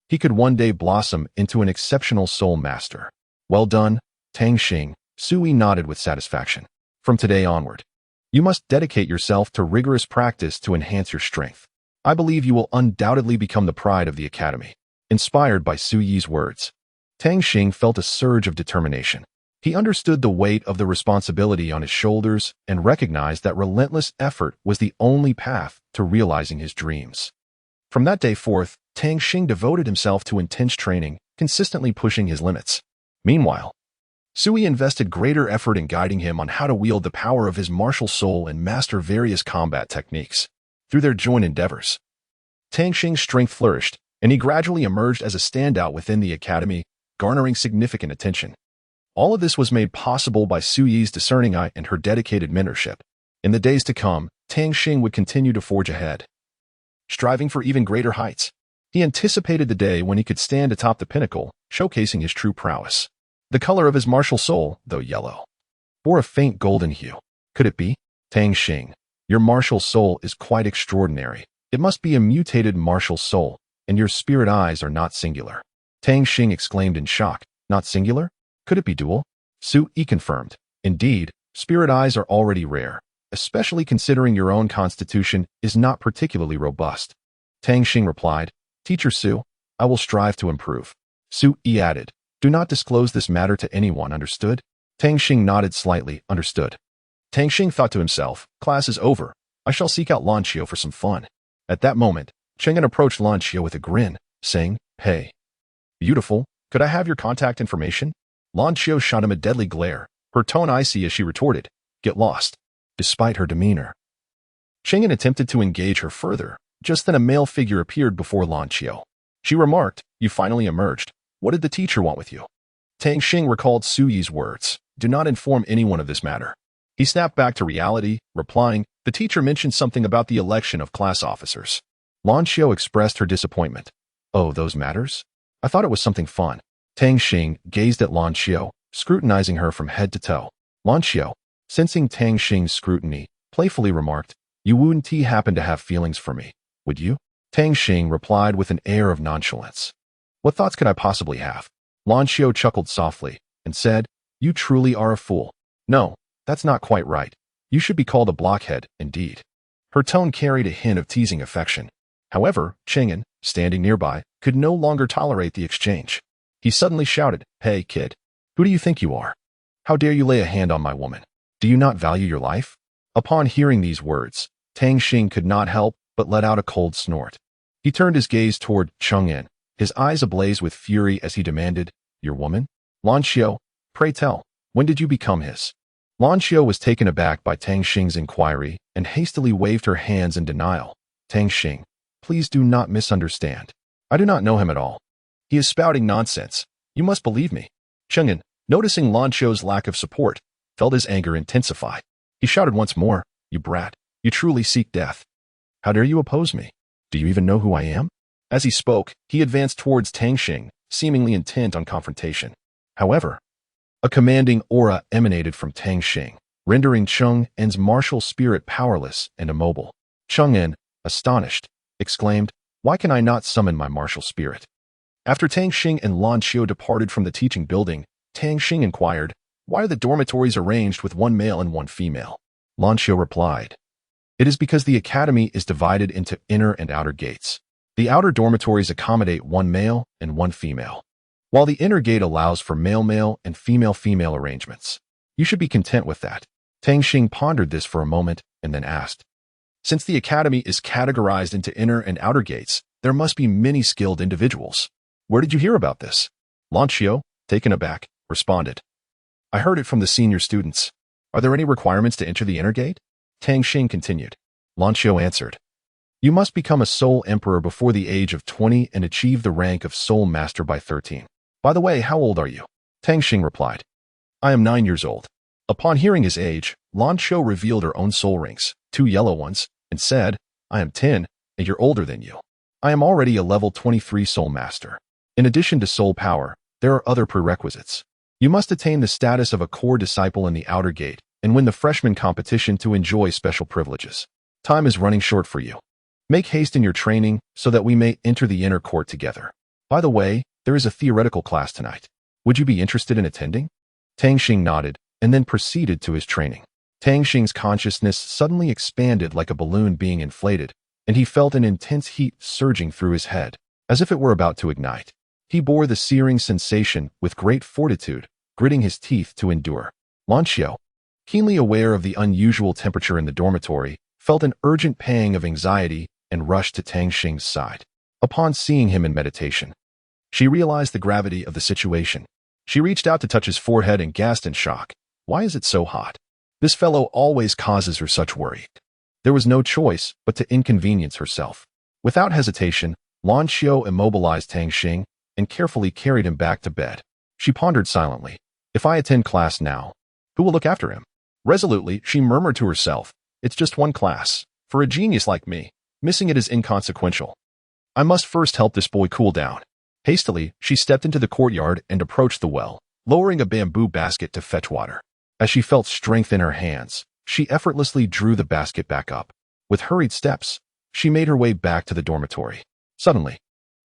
he could one day blossom into an exceptional soul master. "Well done, Tang Xing," Su Yi nodded with satisfaction. "From today onward, you must dedicate yourself to rigorous practice to enhance your strength. I believe you will undoubtedly become the pride of the academy." Inspired by Su Yi's words, Tang Xing felt a surge of determination. He understood the weight of the responsibility on his shoulders and recognized that relentless effort was the only path to realizing his dreams. From that day forth, Tang Xing devoted himself to intense training, consistently pushing his limits. Meanwhile, Su Yi invested greater effort in guiding him on how to wield the power of his martial soul and master various combat techniques. Through their joint endeavors, Tang Xing's strength flourished, and he gradually emerged as a standout within the academy, garnering significant attention. All of this was made possible by Su Yi's discerning eye and her dedicated mentorship. In the days to come, Tang Xing would continue to forge ahead, striving for even greater heights. He anticipated the day when he could stand atop the pinnacle, showcasing his true prowess. The color of his martial soul, though yellow, bore a faint golden hue. Could it be? "Tang Xing, your martial soul is quite extraordinary. It must be a mutated martial soul, and your spirit eyes are not singular." Tang Xing exclaimed in shock. "Not singular? Could it be dual?" Su Yi confirmed. "Indeed, spirit eyes are already rare, especially considering your own constitution is not particularly robust." Tang Xing replied, "Teacher Su, I will strive to improve." Su Yi added, Do not disclose this matter to anyone, understood? Tang Xing nodded slightly, understood. Tang Xing thought to himself, class is over. I shall seek out Lan Qiu for some fun. At that moment, Cheng'an approached Lan Qiu with a grin, saying, hey. Beautiful, could I have your contact information? Lan Qiu shot him a deadly glare, her tone icy as she retorted, get lost. Despite her demeanor, Cheng'an attempted to engage her further. Just then a male figure appeared before Lan Qiu. She remarked, you finally emerged. What did the teacher want with you? Tang Xing recalled Su Yi's words, do not inform anyone of this matter. He snapped back to reality, replying, the teacher mentioned something about the election of class officers. Lan Qiu expressed her disappointment. Oh, those matters? I thought it was something fun. Tang Xing gazed at Lan Qiu, scrutinizing her from head to toe. Lan Qiu, sensing Tang Xing's scrutiny, playfully remarked, you wouldn't happen to have feelings for me, would you? Tang Xing replied with an air of nonchalance. What thoughts could I possibly have? Lan Qiu chuckled softly and said, you truly are a fool. No, that's not quite right. You should be called a blockhead, indeed. Her tone carried a hint of teasing affection. However, Cheng'an, standing nearby, could no longer tolerate the exchange. He suddenly shouted, hey, kid. Who do you think you are? How dare you lay a hand on my woman? Do you not value your life? Upon hearing these words, Tang Xing could not help but let out a cold snort. He turned his gaze toward Cheng'an, his eyes ablaze with fury as he demanded, your woman? Lan Qiu, pray tell, when did you become his? Lan Qiu was taken aback by Tang Xing's inquiry and hastily waved her hands in denial. Tang Xing, please do not misunderstand. I do not know him at all. He is spouting nonsense. You must believe me. Cheng'an, noticing Lan Qiu's lack of support, felt his anger intensify. He shouted once more, you brat, you truly seek death. How dare you oppose me? Do you even know who I am? As he spoke, he advanced towards Tang Xing, seemingly intent on confrontation. However, a commanding aura emanated from Tang Xing, rendering Cheng'an's martial spirit powerless and immobile. Cheng'an, astonished, exclaimed, why can I not summon my martial spirit? After Tang Xing and Lan Qiu departed from the teaching building, Tang Xing inquired, why are the dormitories arranged with one male and one female? Lan Qiu replied, it is because the academy is divided into inner and outer gates. The outer dormitories accommodate one male and one female, while the inner gate allows for male-male and female-female arrangements. You should be content with that. Tang Xing pondered this for a moment and then asked, since the academy is categorized into inner and outer gates, there must be many skilled individuals. Where did you hear about this? Lan Qiu, taken aback, responded, I heard it from the senior students. Are there any requirements to enter the inner gate? Tang Xing continued. Lan Qiu answered, you must become a soul emperor before the age of 20 and achieve the rank of soul master by 13. By the way, how old are you? Tang Xing replied, I am 9 years old. Upon hearing his age, Lan Qiu revealed her own soul rings, 2 yellow ones, and said, I am 10, and you're older than you. I am already a level 23 soul master. In addition to soul power, there are other prerequisites. You must attain the status of a core disciple in the outer gate and win the freshman competition to enjoy special privileges. Time is running short for you. Make haste in your training so that we may enter the inner court together. By the way, there is a theoretical class tonight. Would you be interested in attending? Tang Xing nodded and then proceeded to his training. Tang Xing's consciousness suddenly expanded like a balloon being inflated, and he felt an intense heat surging through his head, as if it were about to ignite. He bore the searing sensation with great fortitude, gritting his teeth to endure. Lan Qiu, keenly aware of the unusual temperature in the dormitory, felt an urgent pang of anxiety and rushed to Tang Xing's side. Upon seeing him in meditation, she realized the gravity of the situation. She reached out to touch his forehead and gasped in shock. Why is it so hot? This fellow always causes her such worry. There was no choice but to inconvenience herself. Without hesitation, Lan Qiu immobilized Tang Xing and carefully carried him back to bed. She pondered silently. If I attend class now, who will look after him? Resolutely, she murmured to herself, it's just one class. For a genius like me, missing it is inconsequential. I must first help this boy cool down. Hastily, she stepped into the courtyard and approached the well, lowering a bamboo basket to fetch water. As she felt strength in her hands, she effortlessly drew the basket back up. With hurried steps, she made her way back to the dormitory. Suddenly,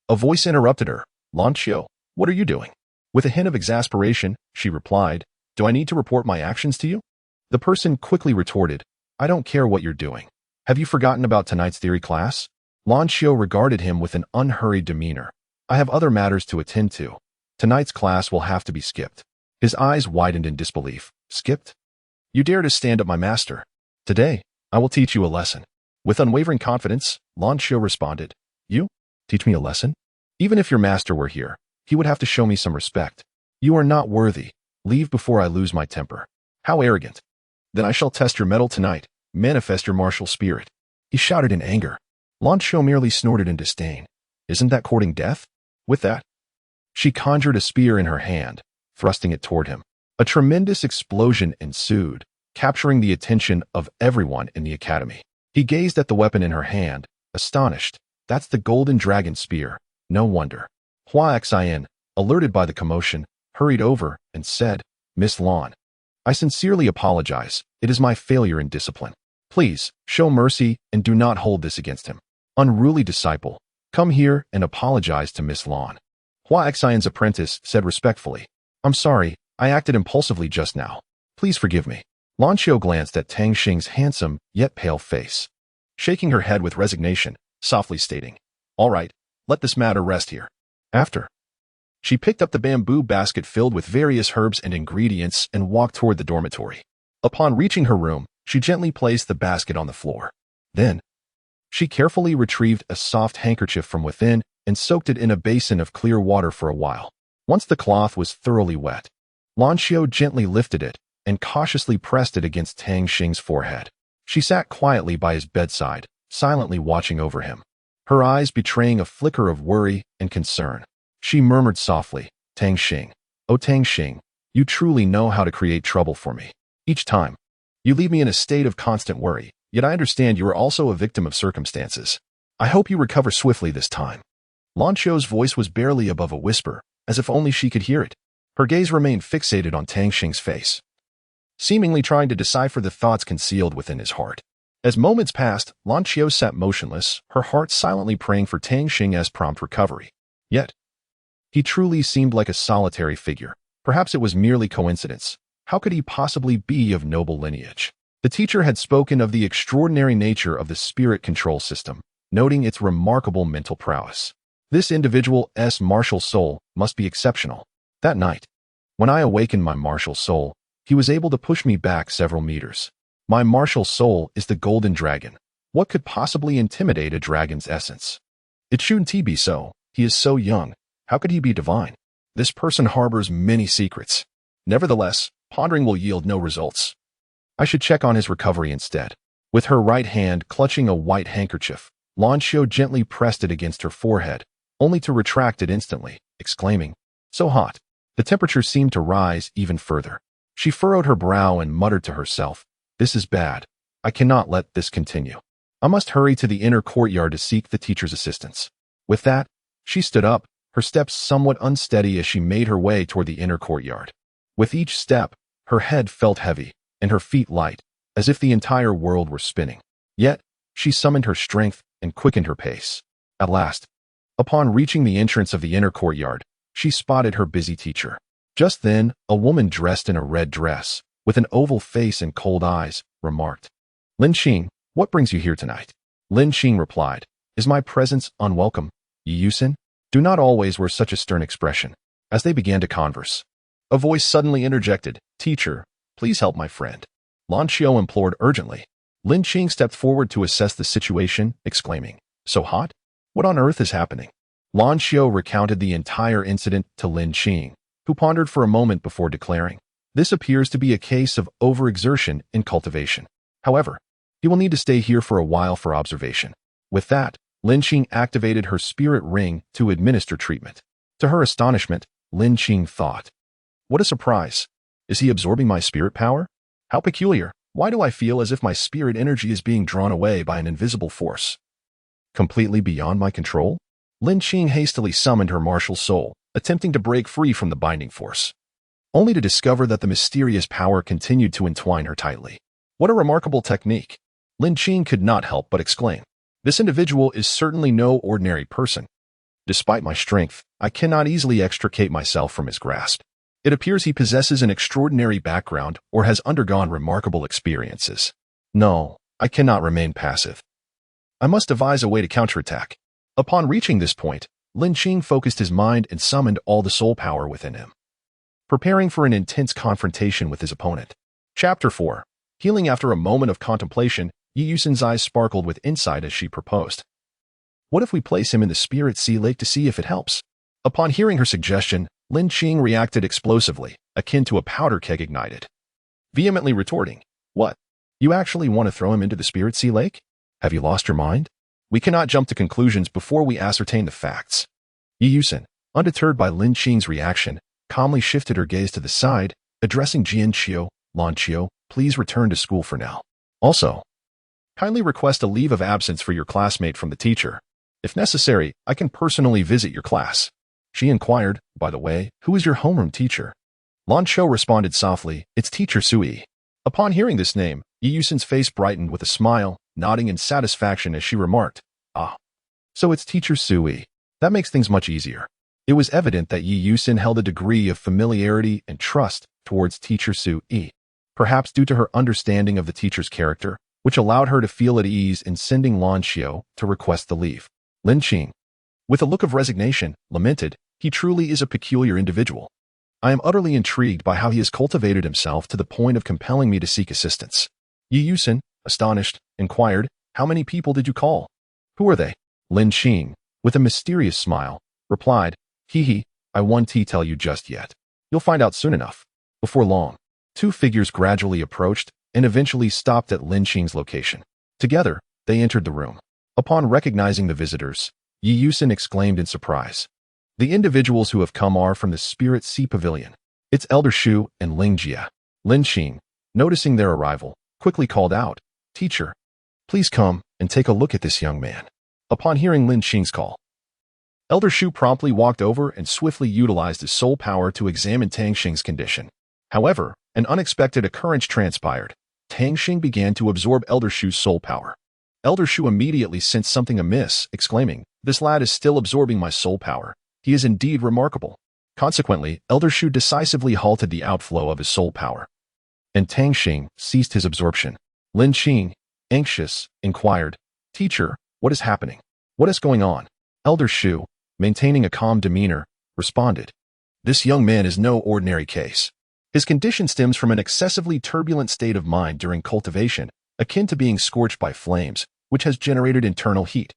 a voice interrupted her. Lan Qiu, what are you doing? With a hint of exasperation, she replied, do I need to report my actions to you? The person quickly retorted, I don't care what you're doing. Have you forgotten about tonight's theory class? Lan Qiu regarded him with an unhurried demeanor. I have other matters to attend to. Tonight's class will have to be skipped. His eyes widened in disbelief. Skipped? You dare to stand up, my master. Today, I will teach you a lesson. With unwavering confidence, Lan Xiu responded. You? Teach me a lesson? Even if your master were here, he would have to show me some respect. You are not worthy. Leave before I lose my temper. How arrogant. Then I shall test your mettle tonight. Manifest your martial spirit. He shouted in anger. Lan Xiu merely snorted in disdain. Isn't that courting death? With that, she conjured a spear in her hand, thrusting it toward him. A tremendous explosion ensued, capturing the attention of everyone in the academy. He gazed at the weapon in her hand, astonished. That's the golden dragon spear. No wonder. Hua Xian, alerted by the commotion, hurried over and said, Miss Lan, I sincerely apologize. It is my failure in discipline. Please, show mercy and do not hold this against him. Unruly disciple, come here and apologize to Miss Lan. Hua Xian's apprentice said respectfully, I'm sorry, I acted impulsively just now. Please forgive me. Lan Xiu glanced at Tang Xing's handsome yet pale face, shaking her head with resignation, softly stating, All right, let this matter rest here. After, she picked up the bamboo basket filled with various herbs and ingredients and walked toward the dormitory. Upon reaching her room, she gently placed the basket on the floor. Then, she carefully retrieved a soft handkerchief from within and soaked it in a basin of clear water for a while. Once the cloth was thoroughly wet, Lan Xiu gently lifted it and cautiously pressed it against Tang Xing's forehead. She sat quietly by his bedside, silently watching over him, her eyes betraying a flicker of worry and concern. She murmured softly, Tang Xing, oh Tang Xing, you truly know how to create trouble for me. Each time, you leave me in a state of constant worry, yet I understand you are also a victim of circumstances. I hope you recover swiftly this time. Lan Xiu's voice was barely above a whisper, as if only she could hear it. Her gaze remained fixated on Tang Xing's face, seemingly trying to decipher the thoughts concealed within his heart. As moments passed, Lan Xiu sat motionless, her heart silently praying for Tang Xing's prompt recovery. Yet, he truly seemed like a solitary figure. Perhaps it was merely coincidence. How could he possibly be of noble lineage? The teacher had spoken of the extraordinary nature of the spirit control system, noting its remarkable mental prowess. This individual's martial soul must be exceptional. That night, when I awakened my martial soul, he was able to push me back several meters. My martial soul is the golden dragon. What could possibly intimidate a dragon's essence? It shouldn't be so. He is so young. How could he be divine? This person harbors many secrets. Nevertheless, pondering will yield no results. I should check on his recovery instead. With her right hand clutching a white handkerchief, Lan Xiu gently pressed it against her forehead, only to retract it instantly, exclaiming, So hot. The temperature seemed to rise even further. She furrowed her brow and muttered to herself, This is bad. I cannot let this continue. I must hurry to the inner courtyard to seek the teacher's assistance. With that, she stood up, her steps somewhat unsteady as she made her way toward the inner courtyard. With each step, her head felt heavy, and her feet light, as if the entire world were spinning. Yet, she summoned her strength and quickened her pace. At last, upon reaching the entrance of the inner courtyard, she spotted her busy teacher. Just then, a woman dressed in a red dress, with an oval face and cold eyes, remarked, Lin Xing, what brings you here tonight? Lin Xing replied, Is my presence unwelcome, Yi Yusin? Do not always wear such a stern expression. As they began to converse, a voice suddenly interjected, Teacher, please help my friend. Lan Xiu implored urgently. Lin Xing stepped forward to assess the situation, exclaiming, So hot? What on earth is happening? Lan Xiu recounted the entire incident to Lin Xing, who pondered for a moment before declaring, This appears to be a case of overexertion in cultivation. However, he will need to stay here for a while for observation. With that, Lin Xing activated her spirit ring to administer treatment. To her astonishment, Lin Xing thought, What a surprise. Is he absorbing my spirit power? How peculiar. Why do I feel as if my spirit energy is being drawn away by an invisible force? Completely beyond my control? Lin Xing hastily summoned her martial soul, attempting to break free from the binding force, only to discover that the mysterious power continued to entwine her tightly. What a remarkable technique. Lin Xing could not help but exclaim, This individual is certainly no ordinary person. Despite my strength, I cannot easily extricate myself from his grasp. It appears he possesses an extraordinary background or has undergone remarkable experiences. No, I cannot remain passive. I must devise a way to counterattack. Upon reaching this point, Lin Qing focused his mind and summoned all the soul power within him, preparing for an intense confrontation with his opponent. Chapter 4. Healing. After a moment of contemplation, Yi Yusin's eyes sparkled with insight as she proposed. What if we place him in the Spirit Sea Lake to see if it helps? Upon hearing her suggestion, Lin Qing reacted explosively, akin to a powder keg ignited, vehemently retorting, "What? You actually want to throw him into the Spirit Sea Lake? Have you lost your mind? We cannot jump to conclusions before we ascertain the facts." Yi Yusin, undeterred by Lin Qing's reaction, calmly shifted her gaze to the side, addressing Jian Qiu. "Lan Qiu, please return to school for now. Also, kindly request a leave of absence for your classmate from the teacher. If necessary, I can personally visit your class." She inquired, "By the way, who is your homeroom teacher?" Lan Qiu responded softly, "It's Teacher Sui." Upon hearing this name, Yi Yusin's face brightened with a smile, nodding in satisfaction as she remarked, "Ah, so it's Teacher Sui. That makes things much easier." It was evident that Yi Yusin held a degree of familiarity and trust towards Teacher Sui, perhaps due to her understanding of the teacher's character, which allowed her to feel at ease in sending Lan Qiu to request the leave. Lin Qing, with a look of resignation, lamented, "He truly is a peculiar individual. I am utterly intrigued by how he has cultivated himself to the point of compelling me to seek assistance." Yi Yusin, astonished, inquired, "How many people did you call? Who are they?" Lin Qing, with a mysterious smile, replied, "Hee, I won't tell you just yet. You'll find out soon enough." Before long, two figures gradually approached and eventually stopped at Lin Qing's location. Together, they entered the room. Upon recognizing the visitors, Yi Yusin exclaimed in surprise, "The individuals who have come are from the Spirit Sea Pavilion. It's Elder Shu and Ling Jia." Lin Qing, noticing their arrival, quickly called out, "Teacher, please come and take a look at this young man." Upon hearing Lin Qing's call, Elder Shu promptly walked over and swiftly utilized his soul power to examine Tang Xing's condition. However, an unexpected occurrence transpired. Tang Xing began to absorb Elder Shu's soul power. Elder Shu immediately sensed something amiss, exclaiming, "This lad is still absorbing my soul power. He is indeed remarkable." Consequently, Elder Shu decisively halted the outflow of his soul power, and Tang Xing ceased his absorption. Lin Qing, anxious, inquired, "Teacher, what is happening? What is going on?" Elder Shu, maintaining a calm demeanor, responded, "This young man is no ordinary case. His condition stems from an excessively turbulent state of mind during cultivation, akin to being scorched by flames, which has generated internal heat,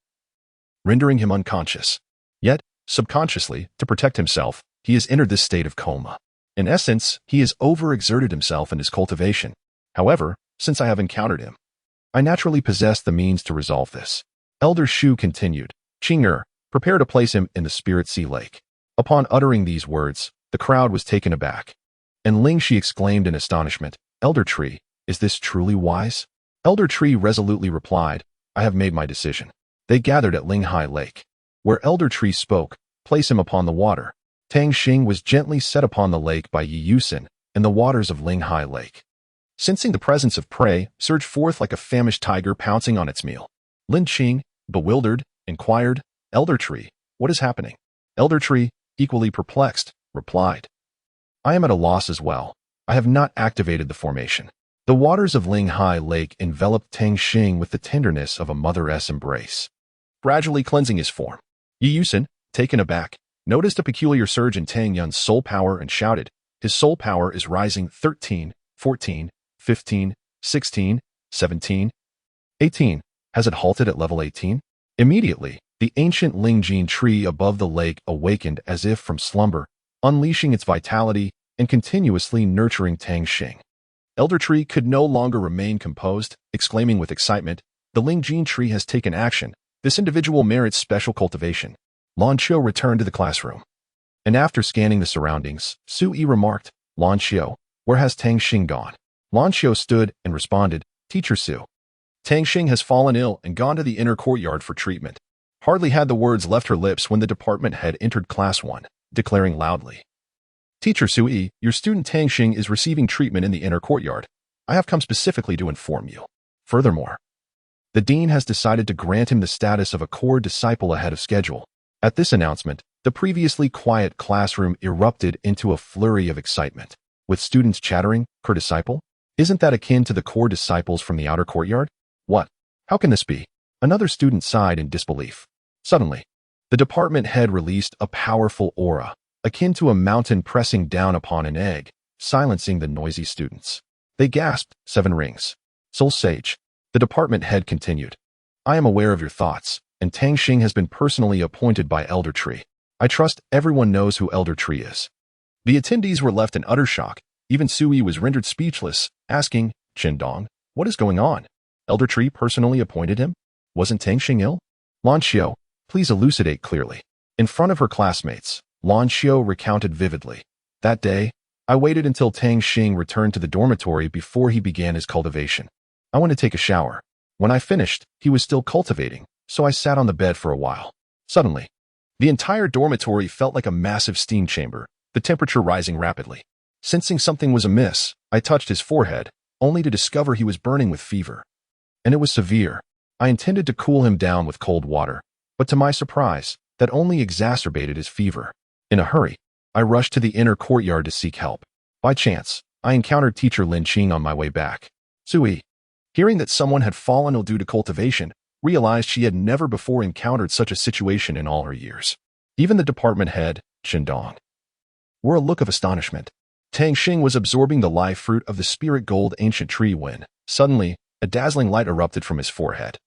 rendering him unconscious. Yet, subconsciously, to protect himself, he has entered this state of coma. In essence, he has overexerted himself in his cultivation. However, since I have encountered him, I naturally possess the means to resolve this." Elder Shu continued, "Qing'er, prepare to place him in the Spirit Sea Lake." Upon uttering these words, the crowd was taken aback, and Ling Shi exclaimed in astonishment, "Elder Tree, is this truly wise?" Elder Tree resolutely replied, "I have made my decision." They gathered at Linghai Lake, where Elder Tree spoke, "Place him upon the water." Tang Xing was gently set upon the lake by Yi Yusin, and the waters of Linghai Lake, sensing the presence of prey, surged forth like a famished tiger pouncing on its meal. Lin Qing, bewildered, inquired, "Elder Tree, what is happening?" Elder Tree, equally perplexed, replied, "I am at a loss as well. I have not activated the formation." The waters of Linghai Lake enveloped Tang Xing with the tenderness of a mother's embrace, gradually cleansing his form. Yi Yusin, taken aback, noticed a peculiar surge in Tang Yun's soul power and shouted, "His soul power is rising 13, 14, 15, 16, 17, 18. Has it halted at level 18? Immediately, the ancient Lingjin tree above the lake awakened as if from slumber, unleashing its vitality and continuously nurturing Tang Xing. Elder Tree could no longer remain composed, exclaiming with excitement, "The Lingjin tree has taken action. This individual merits special cultivation." Lan Qiu returned to the classroom, and after scanning the surroundings, Sui remarked, "Lan Qiu, where has Tang Xing gone?" Lan Qiu stood and responded, "Teacher Su, Tang Xing has fallen ill and gone to the inner courtyard for treatment." Hardly had the words left her lips when the department head entered class 1, declaring loudly, "Teacher Sui, your student Tang Xing is receiving treatment in the inner courtyard. I have come specifically to inform you. Furthermore, the dean has decided to grant him the status of a core disciple ahead of schedule." At this announcement, the previously quiet classroom erupted into a flurry of excitement, with students chattering, "Core disciple? Isn't that akin to the core disciples from the outer courtyard? What? How can this be?" Another student sighed in disbelief. Suddenly, The department head released a powerful aura, akin to a mountain pressing down upon an egg, silencing the noisy students. They gasped, 7 rings. Soul Sage. The department head continued. I am aware of your thoughts, and Tang Xing has been personally appointed by Elder Tree. I trust everyone knows who Elder Tree is. The attendees were left in utter shock. Even Sui was rendered speechless, asking, Qindong, what is going on? Elder Tree personally appointed him? Wasn't Tang Xing ill? Lan Xiu, please elucidate clearly. In front of her classmates, Lan Xiu recounted vividly. That day, I waited until Tang Xing returned to the dormitory before he began his cultivation. I went to take a shower. When I finished, he was still cultivating, so I sat on the bed for a while. Suddenly, the entire dormitory felt like a massive steam chamber, the temperature rising rapidly. Sensing something was amiss, I touched his forehead, only to discover he was burning with fever. And it was severe. I intended to cool him down with cold water, but to my surprise, that only exacerbated his fever. In a hurry, I rushed to the inner courtyard to seek help. By chance, I encountered teacher Lin Qing on my way back. Sui, hearing that someone had fallen ill due to cultivation, realized she had never before encountered such a situation in all her years. Even the department head, Qindong, wore a look of astonishment. Tang Xing was absorbing the life fruit of the spirit gold ancient tree when, suddenly, a dazzling light erupted from his forehead.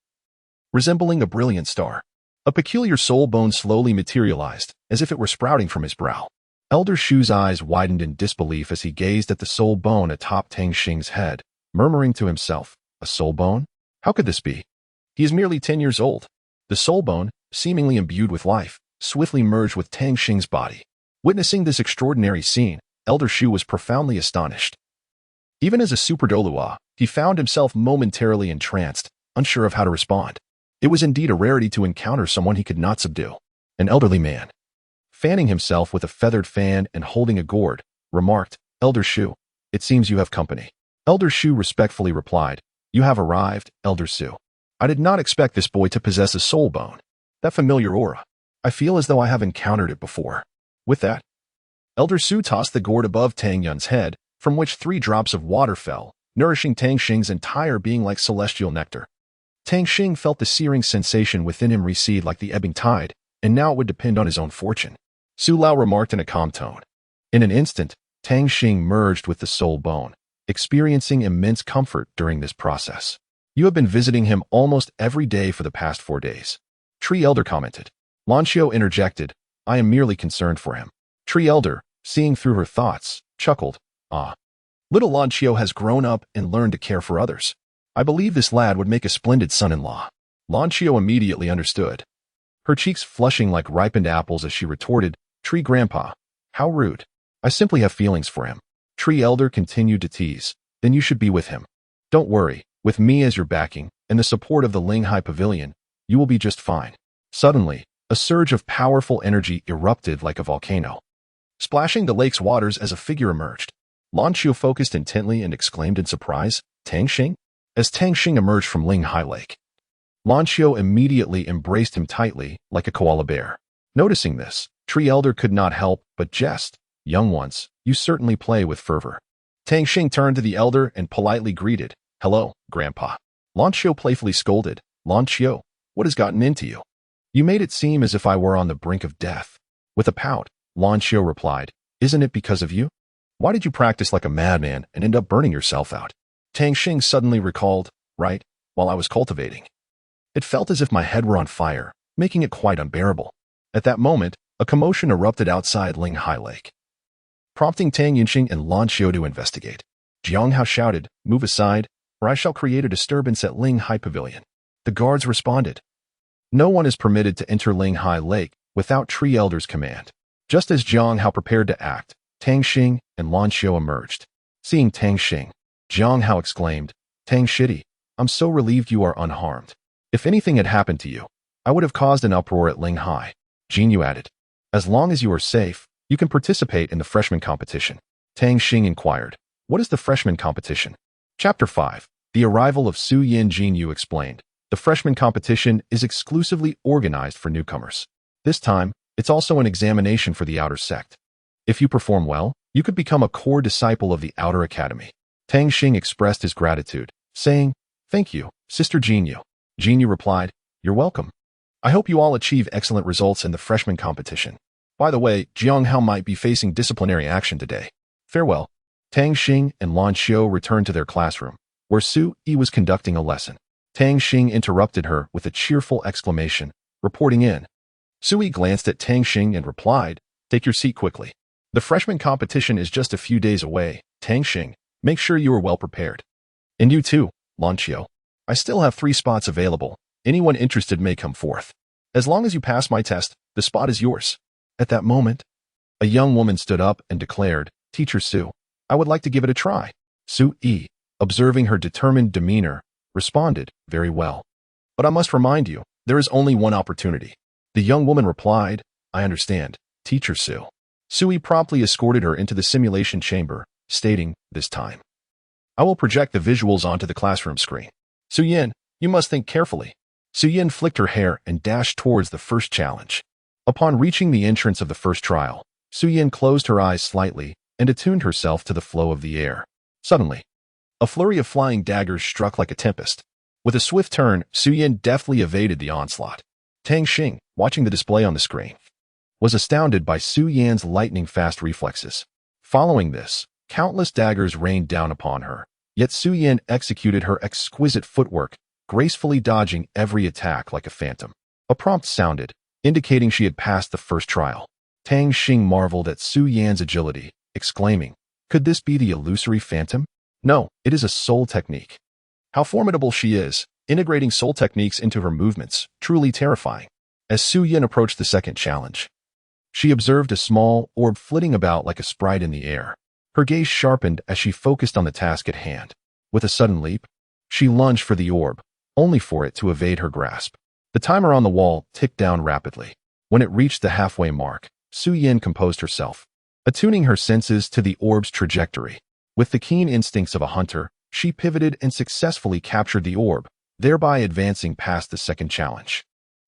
Resembling a brilliant star, a peculiar soul bone slowly materialized, as if it were sprouting from his brow. Elder Shu's eyes widened in disbelief as he gazed at the soul bone atop Tang Xing's head, murmuring to himself, a soul bone? How could this be? He is merely 10 years old. The soul bone, seemingly imbued with life, swiftly merged with Tang Xing's body. Witnessing this extraordinary scene, Elder Shu was profoundly astonished. Even as a super Douluo, he found himself momentarily entranced, unsure of how to respond. It was indeed a rarity to encounter someone he could not subdue. An elderly man, fanning himself with a feathered fan and holding a gourd, remarked, Elder Shu, it seems you have company. Elder Shu respectfully replied, You have arrived, Elder Su. I did not expect this boy to possess a soul bone. That familiar aura. I feel as though I have encountered it before. With that, Elder Su tossed the gourd above Tang Yun's head, from which 3 drops of water fell, nourishing Tang Xing's entire being like celestial nectar. Tang Xing felt the searing sensation within him recede like the ebbing tide, and now it would depend on his own fortune. Su Lao remarked in a calm tone. In an instant, Tang Xing merged with the soul bone, experiencing immense comfort during this process. You have been visiting him almost every day for the past 4 days. Tree Elder commented. Lan Xiu interjected, I am merely concerned for him. Tree Elder, seeing through her thoughts, chuckled, Ah. Little Lan Xiu has grown up and learned to care for others. I believe this lad would make a splendid son-in-law. Lan Xiu immediately understood, her cheeks flushing like ripened apples as she retorted, Tree Grandpa, how rude. I simply have feelings for him. Tree Elder continued to tease, then you should be with him. Don't worry, with me as your backing, and the support of the Linghai Pavilion, you will be just fine. Suddenly, a surge of powerful energy erupted like a volcano, splashing the lake's waters as a figure emerged. Lan Xiu focused intently and exclaimed in surprise, Tang Xing? As Tang Xing emerged from Linghai Lake, Lan Xiu immediately embraced him tightly, like a koala bear. Noticing this, Tree Elder could not help but jest, Young ones, you certainly play with fervor. Tang Xing turned to the elder and politely greeted, Hello, Grandpa. Lan Xiu playfully scolded, Lan Xiu, what has gotten into you? You made it seem as if I were on the brink of death. With a pout, Lan Xiu replied, Isn't it because of you? Why did you practice like a madman and end up burning yourself out? Tang Xing suddenly recalled, Right, while I was cultivating. It felt as if my head were on fire, making it quite unbearable. At that moment, a commotion erupted outside Linghai Lake, prompting Tang Yunxing and Lan Xiu to investigate. Jiang Hao shouted, Move aside, or I shall create a disturbance at Linghai Pavilion. The guards responded, No one is permitted to enter Linghai Lake without Tree Elder's command. Just as Jiang Hao prepared to act, Tang Xing and Lan Xiu emerged. Seeing Tang Xing, Jiang Hao exclaimed, Tang Shitty, I'm so relieved you are unharmed. If anything had happened to you, I would have caused an uproar at Linghai. Jin Yu added, As long as you are safe, you can participate in the freshman competition. Tang Xing inquired, What is the freshman competition? Chapter 5. The arrival of Su Yin. Jin Yu explained, The freshman competition is exclusively organized for newcomers. This time, it's also an examination for the outer sect. If you perform well, you could become a core disciple of the outer academy. Tang Xing expressed his gratitude, saying, Thank you, Sister Jin Yu. Jin Yu replied, You're welcome. I hope you all achieve excellent results in the freshman competition. By the way, Jiang Hao might be facing disciplinary action today. Farewell. Tang Xing and Lan Xiu returned to their classroom, where Su Yi was conducting a lesson. Tang Xing interrupted her with a cheerful exclamation, reporting in. Su Yi glanced at Tang Xing and replied, "Take your seat quickly. The freshman competition is just a few days away. Tang Xing, make sure you are well prepared. And you too, Lan Xiu. I still have 3 spots available. Anyone interested may come forth. As long as you pass my test, the spot is yours." At that moment, a young woman stood up and declared, "Teacher Su, I would like to give it a try." Su Yi, observing her determined demeanor, responded, "Very well. But I must remind you, there is only one opportunity." The young woman replied, "I understand, Teacher Su." Su Yi promptly escorted her into the simulation chamber, stating, "This time, I will project the visuals onto the classroom screen. Su Yin, you must think carefully." Su Yin flicked her hair and dashed towards the first challenge. Upon reaching the entrance of the first trial, Su Yin closed her eyes slightly and attuned herself to the flow of the air. Suddenly, a flurry of flying daggers struck like a tempest. With a swift turn, Su Yin deftly evaded the onslaught. Tang Xing, watching the display on the screen, was astounded by Su Yan's lightning-fast reflexes. Following this, countless daggers rained down upon her, yet Su Yin executed her exquisite footwork, gracefully dodging every attack like a phantom. A prompt sounded, indicating she had passed the first trial. Tang Xing marveled at Su Yan's agility, exclaiming, "Could this be the illusory phantom? No, it is a soul technique. How formidable she is, integrating soul techniques into her movements, truly terrifying." As Su Yin approached the second challenge, she observed a small orb flitting about like a sprite in the air. Her gaze sharpened as she focused on the task at hand. With a sudden leap, she lunged for the orb, only for it to evade her grasp. The timer on the wall ticked down rapidly. When it reached the halfway mark, Su Yin composed herself, attuning her senses to the orb's trajectory. With the keen instincts of a hunter, she pivoted and successfully captured the orb, thereby advancing past the second challenge.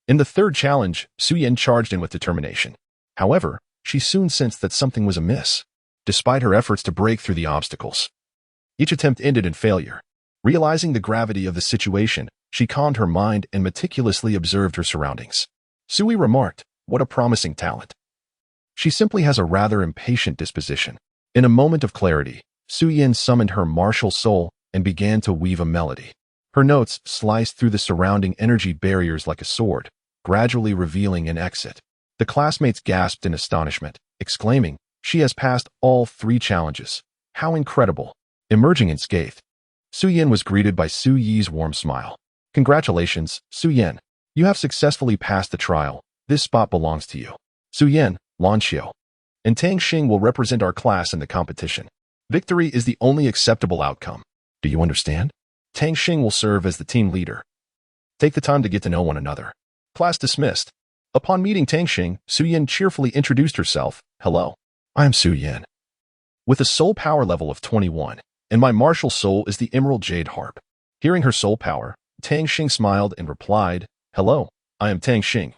In the third challenge, Su Yin charged in with determination. However, she soon sensed that something was amiss. Despite her efforts to break through the obstacles, each attempt ended in failure. Realizing the gravity of the situation, she calmed her mind and meticulously observed her surroundings. Su Yi remarked, "What a promising talent. She simply has a rather impatient disposition." In a moment of clarity, Su Yin summoned her martial soul and began to weave a melody. Her notes sliced through the surrounding energy barriers like a sword, gradually revealing an exit. The classmates gasped in astonishment, exclaiming, "She has passed all 3 challenges. How incredible!" Emerging unscathed, Su Yin was greeted by Su Yi's warm smile. "Congratulations, Su Yin. You have successfully passed the trial. This spot belongs to you. Su Yin, Lan Xiu, and Tang Xing will represent our class in the competition. Victory is the only acceptable outcome. Do you understand? Tang Xing will serve as the team leader. Take the time to get to know one another." Class dismissed. Upon meeting Tang Xing, Su Yin cheerfully introduced herself. "Hello, I am Su Yin, with a soul power level of 21, and my martial soul is the Emerald Jade Harp." Hearing her soul power, Tang Xing smiled and replied, "Hello, I am Tang Xing.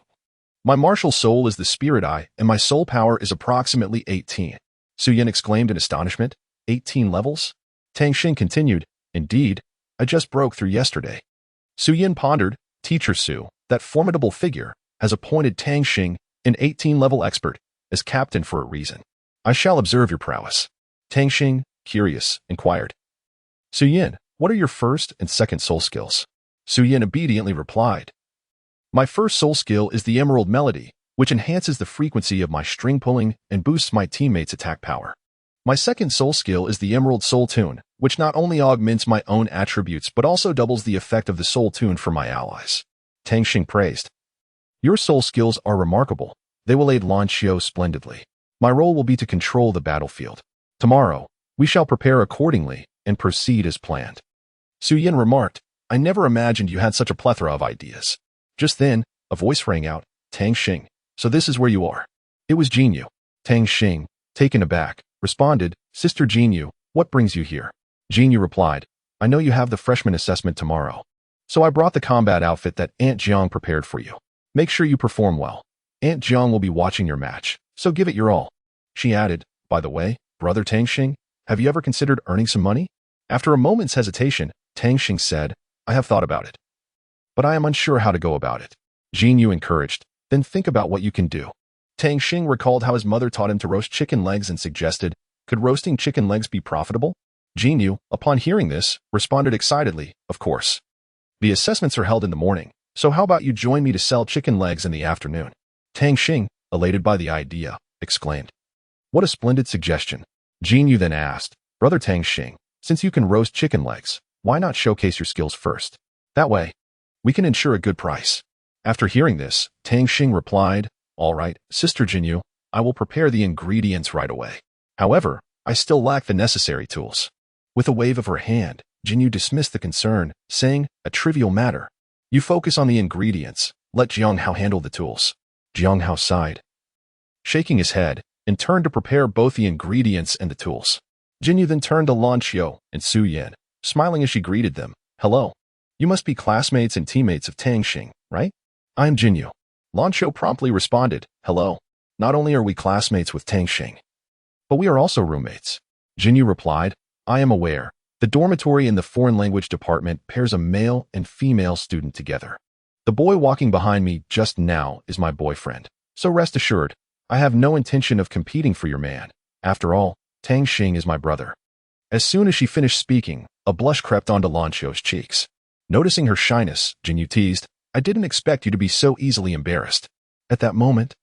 My martial soul is the Spirit Eye, and my soul power is approximately 18. Su Yin exclaimed in astonishment. 18 levels? Tang Xing continued, "Indeed, I just broke through yesterday." Su Yin pondered. Teacher Su, that formidable figure, has appointed Tang Xing, an 18-level expert, as captain for a reason. I shall observe your prowess. Tang Xing, curious, inquired, "Su Yin, what are your first and second soul skills?" Su Yin obediently replied, "My first soul skill is the Emerald Melody, which enhances the frequency of my string pulling and boosts my teammates' attack power. My second soul skill is the Emerald Soul Tune, which not only augments my own attributes but also doubles the effect of the soul tune for my allies." Tang Xing praised, "Your soul skills are remarkable. They will aid Lan Xiu splendidly. My role will be to control the battlefield. Tomorrow, we shall prepare accordingly and proceed as planned." Su Yin remarked, "I never imagined you had such a plethora of ideas." Just then, a voice rang out, "Tang Xing, so this is where you are." It was Jinyu. Tang Xing, taken aback, responded, "Sister Jinyu, what brings you here?" Jinyu replied, "I know you have the freshman assessment tomorrow, so I brought the combat outfit that Aunt Jiang prepared for you. Make sure you perform well. Aunt Jiang will be watching your match, so give it your all." She added, "By the way, brother Tang Xing, have you ever considered earning some money?" After a moment's hesitation, Tang Xing said, "I have thought about it, but I am unsure how to go about it. Yu encouraged. Then think about what you can do. Tang Xing recalled how his mother taught him to roast chicken legs and suggested, could roasting chicken legs be profitable? Yu, upon hearing this, responded excitedly, of course. The assessments are held in the morning, so how about you join me to sell chicken legs in the afternoon? Tang Xing, elated by the idea, exclaimed. What a splendid suggestion. Yu then asked, Brother Tang Xing, since you can roast chicken legs, why not showcase your skills first? That way, we can ensure a good price. After hearing this, Tang Xing replied, All right, Sister Yu, I will prepare the ingredients right away. However, I still lack the necessary tools. With a wave of her hand, Yu dismissed the concern, saying, a trivial matter. You focus on the ingredients, let Jianghao handle the tools. Jianghao sighed, shaking his head, and turned to prepare both the ingredients and the tools. Yu then turned to Lan Qiu and Su Yan, smiling as she greeted them. Hello. You must be classmates and teammates of Tang Xing, right? I'm Yu. Lan Qiu promptly responded, Hello. Not only are we classmates with Tang Xing, but we are also roommates. Yu replied, I am aware. The dormitory in the foreign language department pairs a male and female student together. The boy walking behind me just now is my boyfriend. So rest assured, I have no intention of competing for your man. After all, Tang Xing is my brother. As soon as she finished speaking, a blush crept onto Lan Qiu's cheeks. Noticing her shyness, Yu teased, I didn't expect you to be so easily embarrassed. At that moment,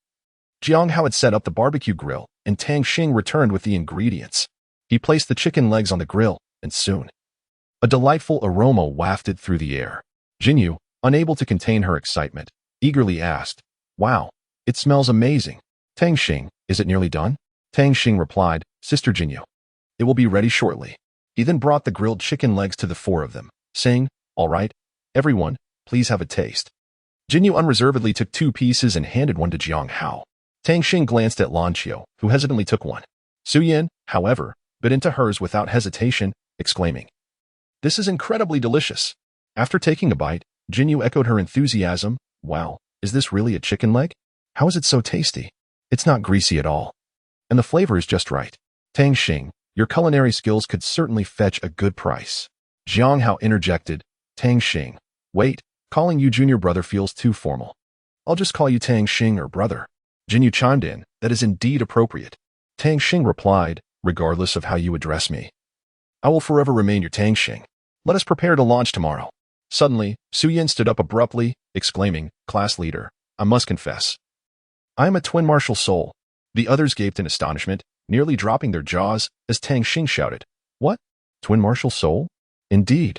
Jianghao had set up the barbecue grill, and Tang Xing returned with the ingredients. He placed the chicken legs on the grill, and soon, a delightful aroma wafted through the air. Yu, unable to contain her excitement, eagerly asked, Wow, it smells amazing. Tang Xing, is it nearly done? Tang Xing replied, Sister Yu, it will be ready shortly. He then brought the grilled chicken legs to the four of them, saying, All right, everyone, please have a taste. Yu unreservedly took 2 pieces and handed one to Jianghao. Tang Xing glanced at Lan Qiu, who hesitantly took one. Su Yan, however, bit into hers without hesitation, exclaiming, This is incredibly delicious. After taking a bite, Yu echoed her enthusiasm, Wow, is this really a chicken leg? How is it so tasty? It's not greasy at all. And the flavor is just right. Tang Xing, your culinary skills could certainly fetch a good price. Jianghao interjected, Tang Xing, wait, calling you junior brother feels too formal. I'll just call you Tang Xing or brother. Yu chimed in, that is indeed appropriate. Tang Xing replied, regardless of how you address me, I will forever remain your Tang Xing. Let us prepare to launch tomorrow. Suddenly, Su Yan stood up abruptly, exclaiming, Class leader, I must confess, I am a twin martial soul. The others gaped in astonishment, nearly dropping their jaws, as Tang Xing shouted, What? Twin martial soul? Indeed.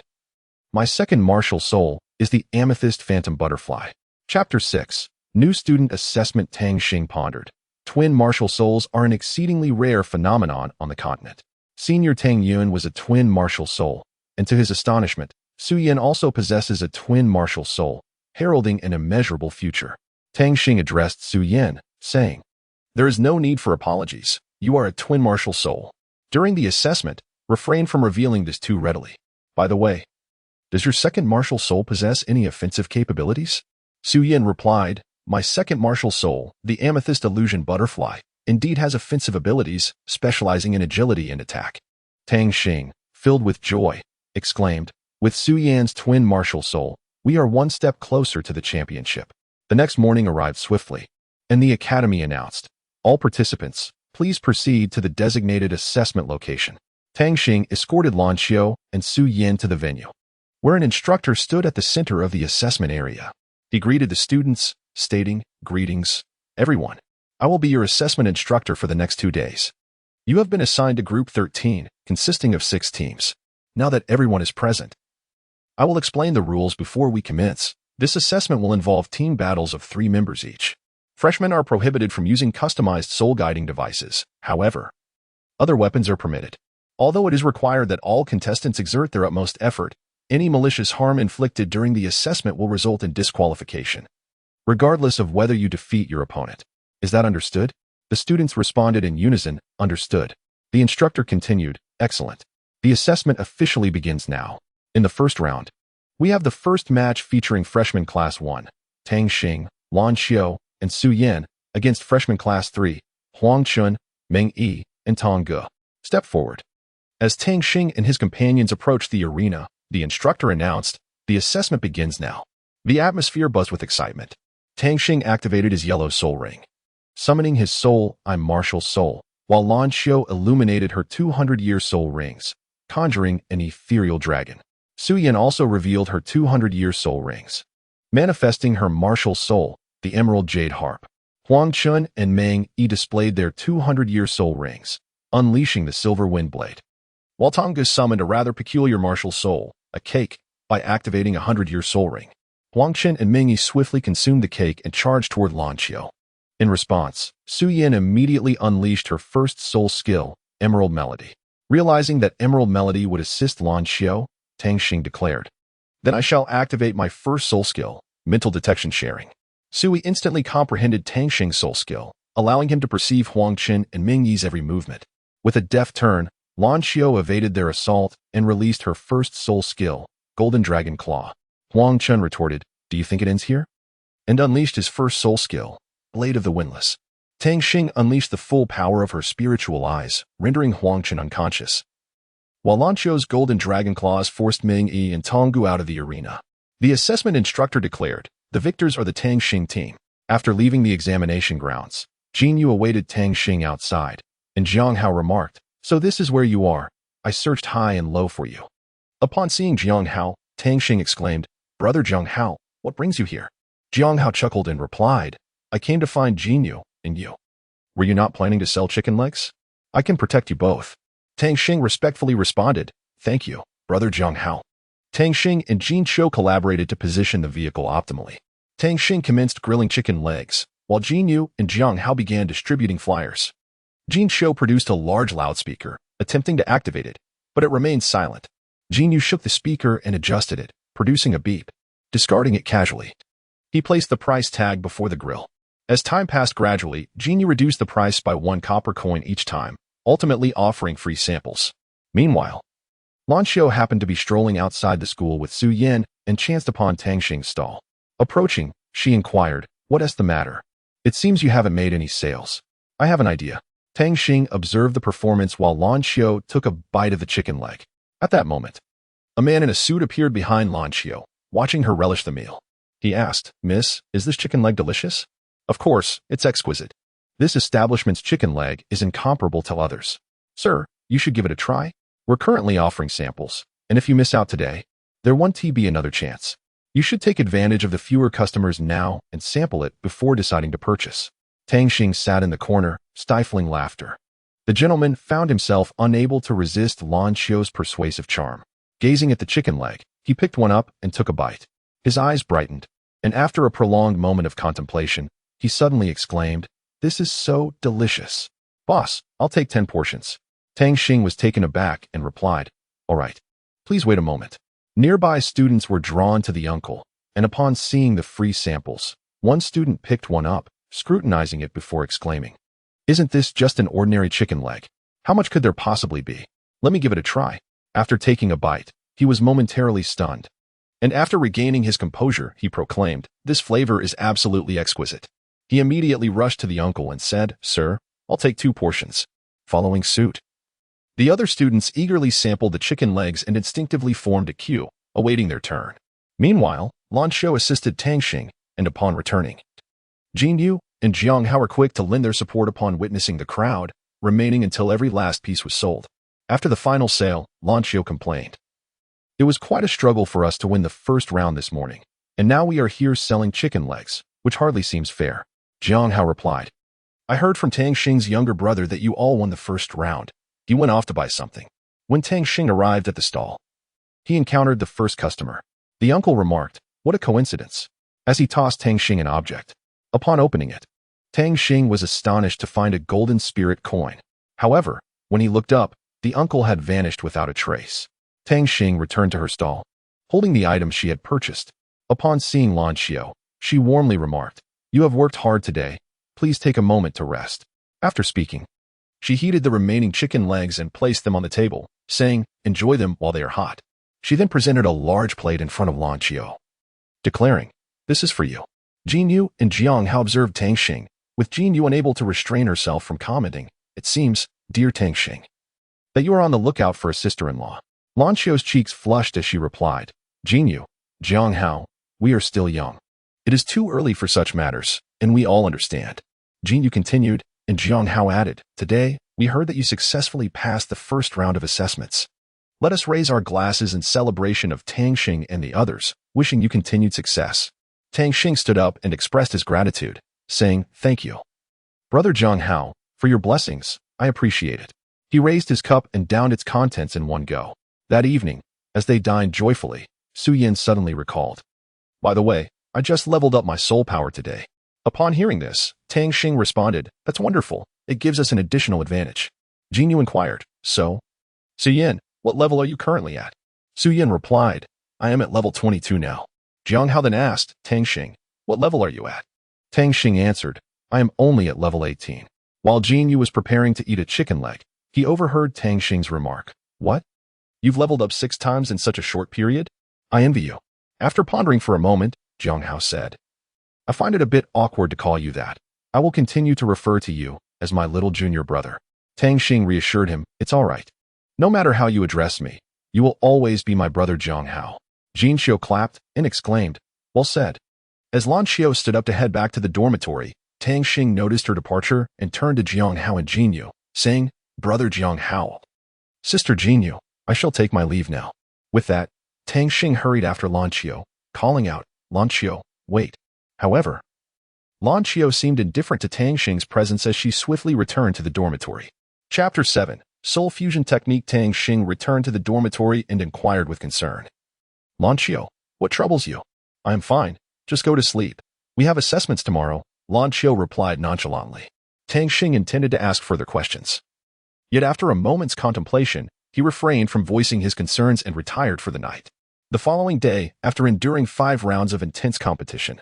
My second martial soul is the amethyst phantom butterfly. Chapter 6. New Student Assessment. Tang Xing pondered. Twin martial souls are an exceedingly rare phenomenon on the continent. Senior Tang Yun was a twin martial soul, and to his astonishment, Su Yan also possesses a twin martial soul, heralding an immeasurable future. Tang Xing addressed Su Yan, saying, There is no need for apologies. You are a twin martial soul. During the assessment, refrain from revealing this too readily. By the way, does your second martial soul possess any offensive capabilities? Su Yan replied, My second martial soul, the amethyst illusion butterfly, indeed has offensive abilities, specializing in agility and attack. Tang Xing, filled with joy, exclaimed, With Su Yan's twin martial soul, we are one step closer to the championship. The next morning arrived swiftly, and the academy announced, All participants, please proceed to the designated assessment location. Tang Xing escorted Lan Qiu and Su Yan to the venue, where an instructor stood at the center of the assessment area. He greeted the students, stating, Greetings, everyone. I will be your assessment instructor for the next 2 days. You have been assigned to Group 13, consisting of 6 teams. Now that everyone is present, I will explain the rules before we commence. This assessment will involve team battles of 3 members each. Freshmen are prohibited from using customized soul-guiding devices. However, other weapons are permitted. Although it is required that all contestants exert their utmost effort, any malicious harm inflicted during the assessment will result in disqualification, regardless of whether you defeat your opponent. Is that understood? The students responded in unison, Understood. The instructor continued, Excellent. The assessment officially begins now. In the first round, we have the first match featuring freshman class 1, Tang Xing, Lan Qiu, and Su Yan, against freshman class 3, Huang Chun, Meng Yi, and Tong Ge. Step forward. As Tang Xing and his companions approached the arena, the instructor announced, The assessment begins now. The atmosphere buzzed with excitement. Tang Xing activated his yellow soul ring. Summoning his soul, I'm martial soul, while Lan Xiu illuminated her 200-year soul rings, conjuring an ethereal dragon. Su Yan also revealed her 200-year soul rings, manifesting her martial soul, the emerald jade harp. Huang Chun and Meng Yi displayed their 200-year soul rings, unleashing the silver wind blade. While Tang Xing summoned a rather peculiar martial soul, a cake, by activating a 100-year soul ring. Huang Chun and Meng Yi swiftly consumed the cake and charged toward Lan Xiu. In response, Su Yan immediately unleashed her first soul skill, Emerald Melody. Realizing that Emerald Melody would assist Lan Xiu, Tang Xing declared, "Then I shall activate my first soul skill, Mental Detection Sharing." Sui instantly comprehended Tang Xing's soul skill, allowing him to perceive Huang Chun and Meng Yi's every movement. With a deft turn, Lan Xiu evaded their assault and released her first soul skill, Golden Dragon Claw. Huang Chun retorted, "Do you think it ends here?" and unleashed his first soul skill, Blade of the Windless. Tang Xing unleashed the full power of her spiritual eyes, rendering Huang Chun unconscious, while Lan Xiu's Golden Dragon Claws forced Meng Yi and Tang Gu out of the arena. The assessment instructor declared, "The victors are the Tang Xing team." After leaving the examination grounds, Jin Yu awaited Tang Xing outside, and Jiang Hao remarked, "So this is where you are. I searched high and low for you." Upon seeing Jiang Hao, Tang Xing exclaimed, "Brother Jiang Hao, what brings you here?" Jiang Hao chuckled and replied, "I came to find Jin Yu and you. Were you not planning to sell chicken legs? I can protect you both." Tang Xing respectfully responded, "Thank you, Brother Jiang Hao." Tang Xing and Jin Shou collaborated to position the vehicle optimally. Tang Xing commenced grilling chicken legs, while Jin Yu and Jiang Hao began distributing flyers. Jin Shou produced a large loudspeaker, attempting to activate it, but it remained silent. Jin Yu shook the speaker and adjusted it, producing a beep. Discarding it casually, he placed the price tag before the grill. As time passed gradually, Jin Yu reduced the price by 1 copper coin each time, ultimately offering free samples. Meanwhile, Lan Xiu happened to be strolling outside the school with Su Yan and chanced upon Tang Xing's stall. Approaching, she inquired, "What's the matter? It seems you haven't made any sales." "I have an idea." Tang Xing observed the performance while Lan Xiu took a bite of the chicken leg. At that moment, a man in a suit appeared behind Lan Xiu, watching her relish the meal. He asked, "Miss, is this chicken leg delicious?" "Of course, it's exquisite. This establishment's chicken leg is incomparable to others. Sir, you should give it a try. We're currently offering samples, and if you miss out today, there won't be another chance. You should take advantage of the fewer customers now and sample it before deciding to purchase." Tang Xing sat in the corner, stifling laughter. The gentleman found himself unable to resist Lan Xiu's persuasive charm. Gazing at the chicken leg, he picked one up and took a bite. His eyes brightened, and after a prolonged moment of contemplation, he suddenly exclaimed, "This is so delicious. Boss, I'll take 10 portions. Tang Xing was taken aback and replied, "All right. Please wait a moment." Nearby students were drawn to the uncle, and upon seeing the free samples, one student picked one up, scrutinizing it before exclaiming, "Isn't this just an ordinary chicken leg? How much could there possibly be? Let me give it a try." After taking a bite, he was momentarily stunned, and after regaining his composure, he proclaimed, "This flavor is absolutely exquisite." He immediately rushed to the uncle and said, "Sir, I'll take 2 portions." Following suit, the other students eagerly sampled the chicken legs and instinctively formed a queue, awaiting their turn. Meanwhile, Lan Xiu assisted Tang Xing, and upon returning, Jin Yu and Jiang Hao were quick to lend their support upon witnessing the crowd, remaining until every last piece was sold. After the final sale, Lan Xiu complained, "It was quite a struggle for us to win the first round this morning, and now we are here selling chicken legs, which hardly seems fair." Jiang Hao replied, "I heard from Tang Xing's younger brother that you all won the first round. He went off to buy something." When Tang Xing arrived at the stall, he encountered the first customer. The uncle remarked, "What a coincidence," as he tossed Tang Xing an object. Upon opening it, Tang Xing was astonished to find a golden spirit coin. However, when he looked up, the uncle had vanished without a trace. Tang Xing returned to her stall, holding the item she had purchased. Upon seeing Lan Xiu, she warmly remarked, "You have worked hard today. Please take a moment to rest." After speaking, she heated the remaining chicken legs and placed them on the table, saying, "Enjoy them while they are hot." She then presented a large plate in front of Lan Xiu, declaring, "This is for you." Jin Yu and Jiang Hao observed Tang Xing, with Jin Yu unable to restrain herself from commenting, "It seems, dear Tang Xing, that you are on the lookout for a sister-in-law." Lan Xiu's cheeks flushed as she replied, "Jin Yu, Jiang Hao, we are still young. It is too early for such matters, and we all understand. Jin Yu continued, and Jiang Hao added, today, we heard that you successfully passed the first round of assessments. Let us raise our glasses in celebration of Tang Xing and the others, wishing you continued success. Tang Xing stood up and expressed his gratitude, saying, thank you. Brother Jiang Hao, for your blessings, I appreciate it. He raised his cup and downed its contents in one go. That evening, as they dined joyfully, Su Yin suddenly recalled, by the way, I just leveled up my soul power today. Upon hearing this, Tang Xing responded, that's wonderful. It gives us an additional advantage. Jin Yu inquired, so? Su Yin, what level are you currently at? Su Yin replied, I am at level 22 now. Jiang Hao then asked, Tang Xing, what level are you at? Tang Xing answered, I am only at level 18. While Jin Yu was preparing to eat a chicken leg, he overheard Tang Xing's remark, what? You've leveled up 6 times in such a short period? I envy you. After pondering for a moment, Jiang Hao said, I find it a bit awkward to call you that. I will continue to refer to you as my little junior brother. Tang Xing reassured him, it's all right. No matter how you address me, you will always be my brother Jiang Hao. Jin Xiu clapped and exclaimed, well said. As Lan Xiu stood up to head back to the dormitory, Tang Xing noticed her departure and turned to Jiang Hao and Jin Yu, saying, Brother Jiang Hao. Sister Jin Yu, I shall take my leave now. With that, Tang Xing hurried after Lan Xiu, calling out, Lan Xiu, wait. However, Lan Xiu seemed indifferent to Tang Xing's presence as she swiftly returned to the dormitory. Chapter 7, Soul Fusion Technique. Tang Xing returned to the dormitory and inquired with concern. Lan Xiu, what troubles you? I am fine. Just go to sleep. We have assessments tomorrow, Lan Xiu replied nonchalantly. Tang Xing intended to ask further questions. Yet after a moment's contemplation, he refrained from voicing his concerns and retired for the night. The following day, after enduring 5 rounds of intense competition,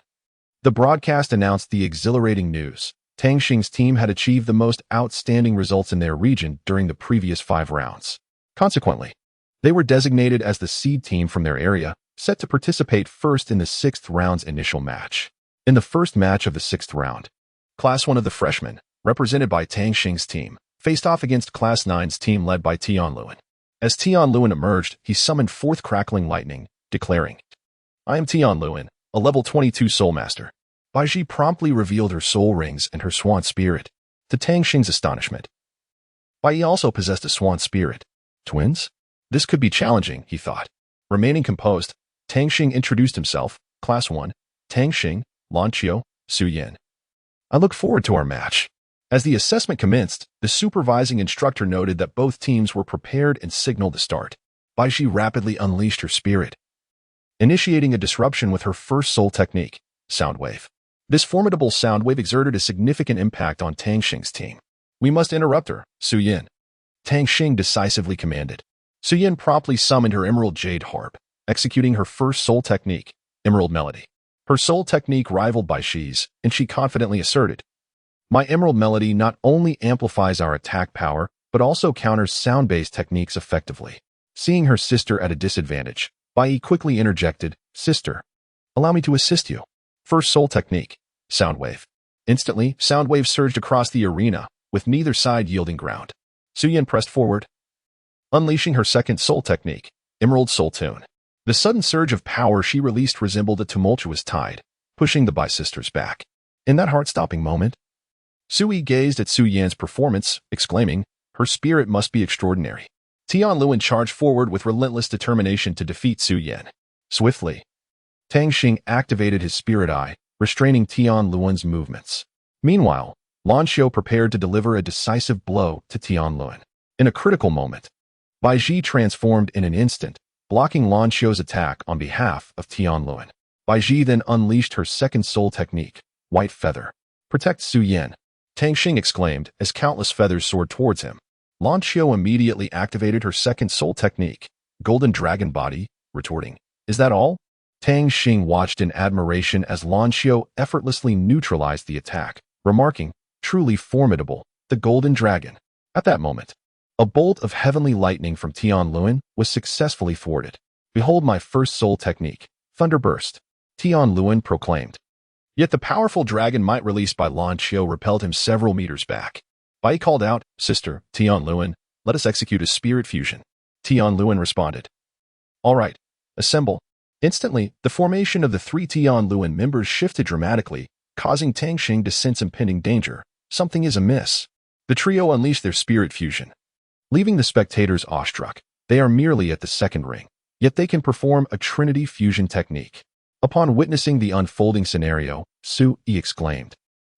the broadcast announced the exhilarating news. Tang Xing's team had achieved the most outstanding results in their region during the previous 5 rounds. Consequently, they were designated as the seed team from their area, set to participate first in the 6th round's initial match. In the first match of the 6th round, Class 1 of the freshmen, represented by Tang Xing's team, faced off against Class 9's team led by Tianluan. As Tianluan emerged, he summoned forth crackling lightning, declaring, I am Tianluan, a level 22 soul master. Bai Ji promptly revealed her soul rings and her swan spirit. To Tang Xing's astonishment, Bai Yi also possessed a swan spirit. Twins? This could be challenging, he thought. Remaining composed, Tang Xing introduced himself, Class 1, Tang Xing, Lan Qiu, Su Yin. I look forward to our match. As the assessment commenced, the supervising instructor noted that both teams were prepared and signaled the start. Bai Ji rapidly unleashed her spirit, initiating a disruption with her first soul technique, sound wave. This formidable sound wave exerted a significant impact on Tang Xing's team. We must interrupt her, Su Yin. Tang Xing decisively commanded. Su Yin promptly summoned her emerald jade harp, executing her first soul technique, emerald melody. Her soul technique rivaled Bai Shi's, and she confidently asserted, my emerald melody not only amplifies our attack power, but also counters sound-based techniques effectively. Seeing her sister at a disadvantage, Bai Yi quickly interjected, sister, allow me to assist you. First soul technique, sound wave. Instantly, sound wave surged across the arena, with neither side yielding ground. Su Yin pressed forward, unleashing her second soul technique, emerald soul tune. The sudden surge of power she released resembled a tumultuous tide, pushing the Bai sisters back. In that heart-stopping moment, Su Yi gazed at Su Yan's performance, exclaiming, her spirit must be extraordinary. Tianluan charged forward with relentless determination to defeat Su Yan. Swiftly, Tang Xing activated his spirit eye, restraining Tianluan's movements. Meanwhile, Lan Xiu prepared to deliver a decisive blow to Tianluan. In a critical moment, Bai Ji transformed in an instant, blocking Lan Xiu's attack on behalf of Tianluan. Bai Ji then unleashed her second soul technique, white feather. Protect Su Yan, Tang Xing exclaimed as countless feathers soared towards him. Lan Xiu immediately activated her second soul technique, golden dragon body, retorting, is that all? Tang Xing watched in admiration as Lan Xiu effortlessly neutralized the attack, remarking, truly formidable, the golden dragon. At that moment, a bolt of heavenly lightning from Tianluan was successfully thwarted. Behold my first soul technique, Thunderburst, Tianluan proclaimed. Yet the powerful dragon might released by Lan Xiu repelled him several meters back. Bai called out, sister, Tianluan, let us execute a spirit fusion. Tianluan responded, all right, assemble. Instantly, the formation of the three Tianluan members shifted dramatically, causing Tang Xing to sense impending danger. Something is amiss. The trio unleashed their spirit fusion. Leaving the spectators awestruck, they are merely at the second ring, yet they can perform a trinity fusion technique. Upon witnessing the unfolding scenario, Su Yi exclaimed,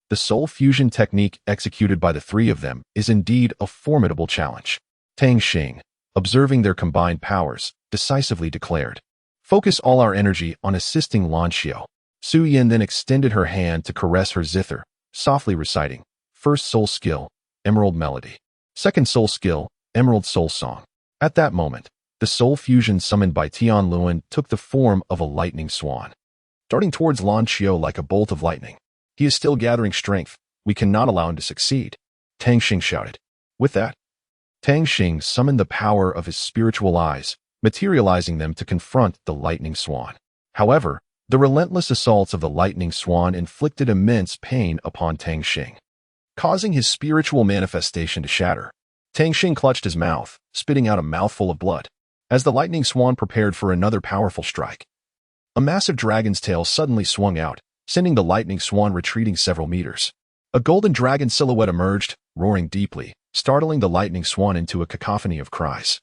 "The soul fusion technique executed by the three of them is indeed a formidable challenge." Tang Xing, observing their combined powers, decisively declared, "Focus all our energy on assisting Lan Xiao." Su Yin then extended her hand to caress her zither, softly reciting, "First soul skill, Emerald Melody. Second soul skill, Emerald Soul Song." At that moment, the soul fusion summoned by Tianluan took the form of a lightning swan, darting towards Lan Xiao like a bolt of lightning. "He is still gathering strength. We cannot allow him to succeed," Tang Xing shouted. With that, Tang Xing summoned the power of his spiritual eyes, materializing them to confront the lightning swan. However, the relentless assaults of the lightning swan inflicted immense pain upon Tang Xing, causing his spiritual manifestation to shatter. Tang Xing clutched his mouth, spitting out a mouthful of blood, as the lightning swan prepared for another powerful strike. A massive dragon's tail suddenly swung out, sending the lightning swan retreating several meters. A golden dragon silhouette emerged, roaring deeply, startling the lightning swan into a cacophony of cries.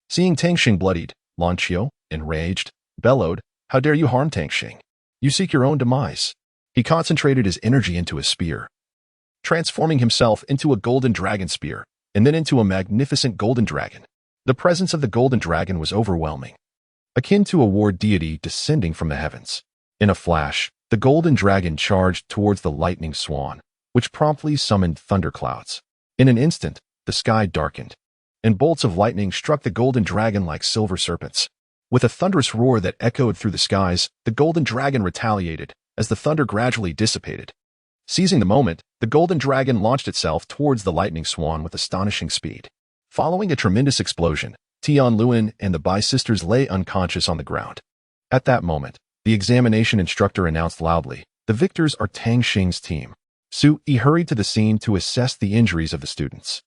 Seeing Tang Xing bloodied, Lan Xiao, enraged, bellowed, "How dare you harm Tang Xing? You seek your own demise." He concentrated his energy into his spear, transforming himself into a golden dragon spear, and then into a magnificent golden dragon. The presence of the golden dragon was overwhelming, akin to a war deity descending from the heavens. In a flash, the golden dragon charged towards the lightning swan, which promptly summoned thunderclouds. In an instant, the sky darkened, and bolts of lightning struck the golden dragon like silver serpents. With a thunderous roar that echoed through the skies, the golden dragon retaliated as the thunder gradually dissipated. Seizing the moment, the golden dragon launched itself towards the lightning swan with astonishing speed. Following a tremendous explosion, Tianluan and the Bai sisters lay unconscious on the ground. At that moment, the examination instructor announced loudly, "The victors are Tang Xing's team." Su Yi hurried to the scene to assess the injuries of the students.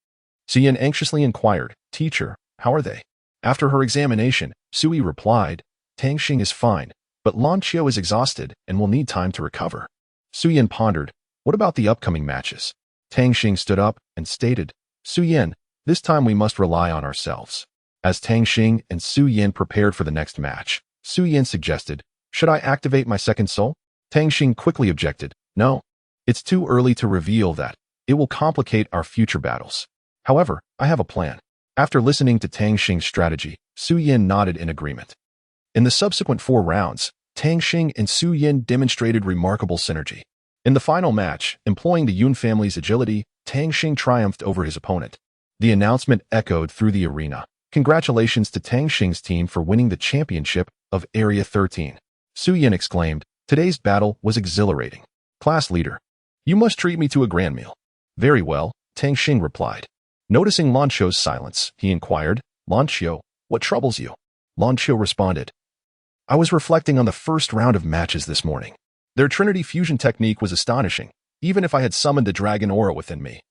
Su Yin anxiously inquired, "Teacher, how are they?" After her examination, Su Yi replied, "Tang Xing is fine, but Lan Xiao is exhausted and will need time to recover." Su Yin pondered, "What about the upcoming matches?" Tang Xing stood up and stated, "Su Yin, this time we must rely on ourselves." As Tang Xing and Su Yin prepared for the next match, Su Yin suggested, "Should I activate my second soul?" Tang Xing quickly objected, "No. It's too early to reveal that. It will complicate our future battles. However, I have a plan." After listening to Tang Xing's strategy, Su Yin nodded in agreement. In the subsequent 4 rounds, Tang Xing and Su Yin demonstrated remarkable synergy. In the final match, employing the Yun family's agility, Tang Xing triumphed over his opponent. The announcement echoed through the arena. "Congratulations to Tang Xing's team for winning the championship of Area 13. Su Yin exclaimed, "Today's battle was exhilarating. Class leader, you must treat me to a grand meal." "Very well," Tang Xing replied. Noticing Lan Xiao's silence, he inquired, "Lan Xiao, what troubles you?" Lan Xiao responded, "I was reflecting on the first round of matches this morning. Their Trinity fusion technique was astonishing. Even if I had summoned the dragon aura within me,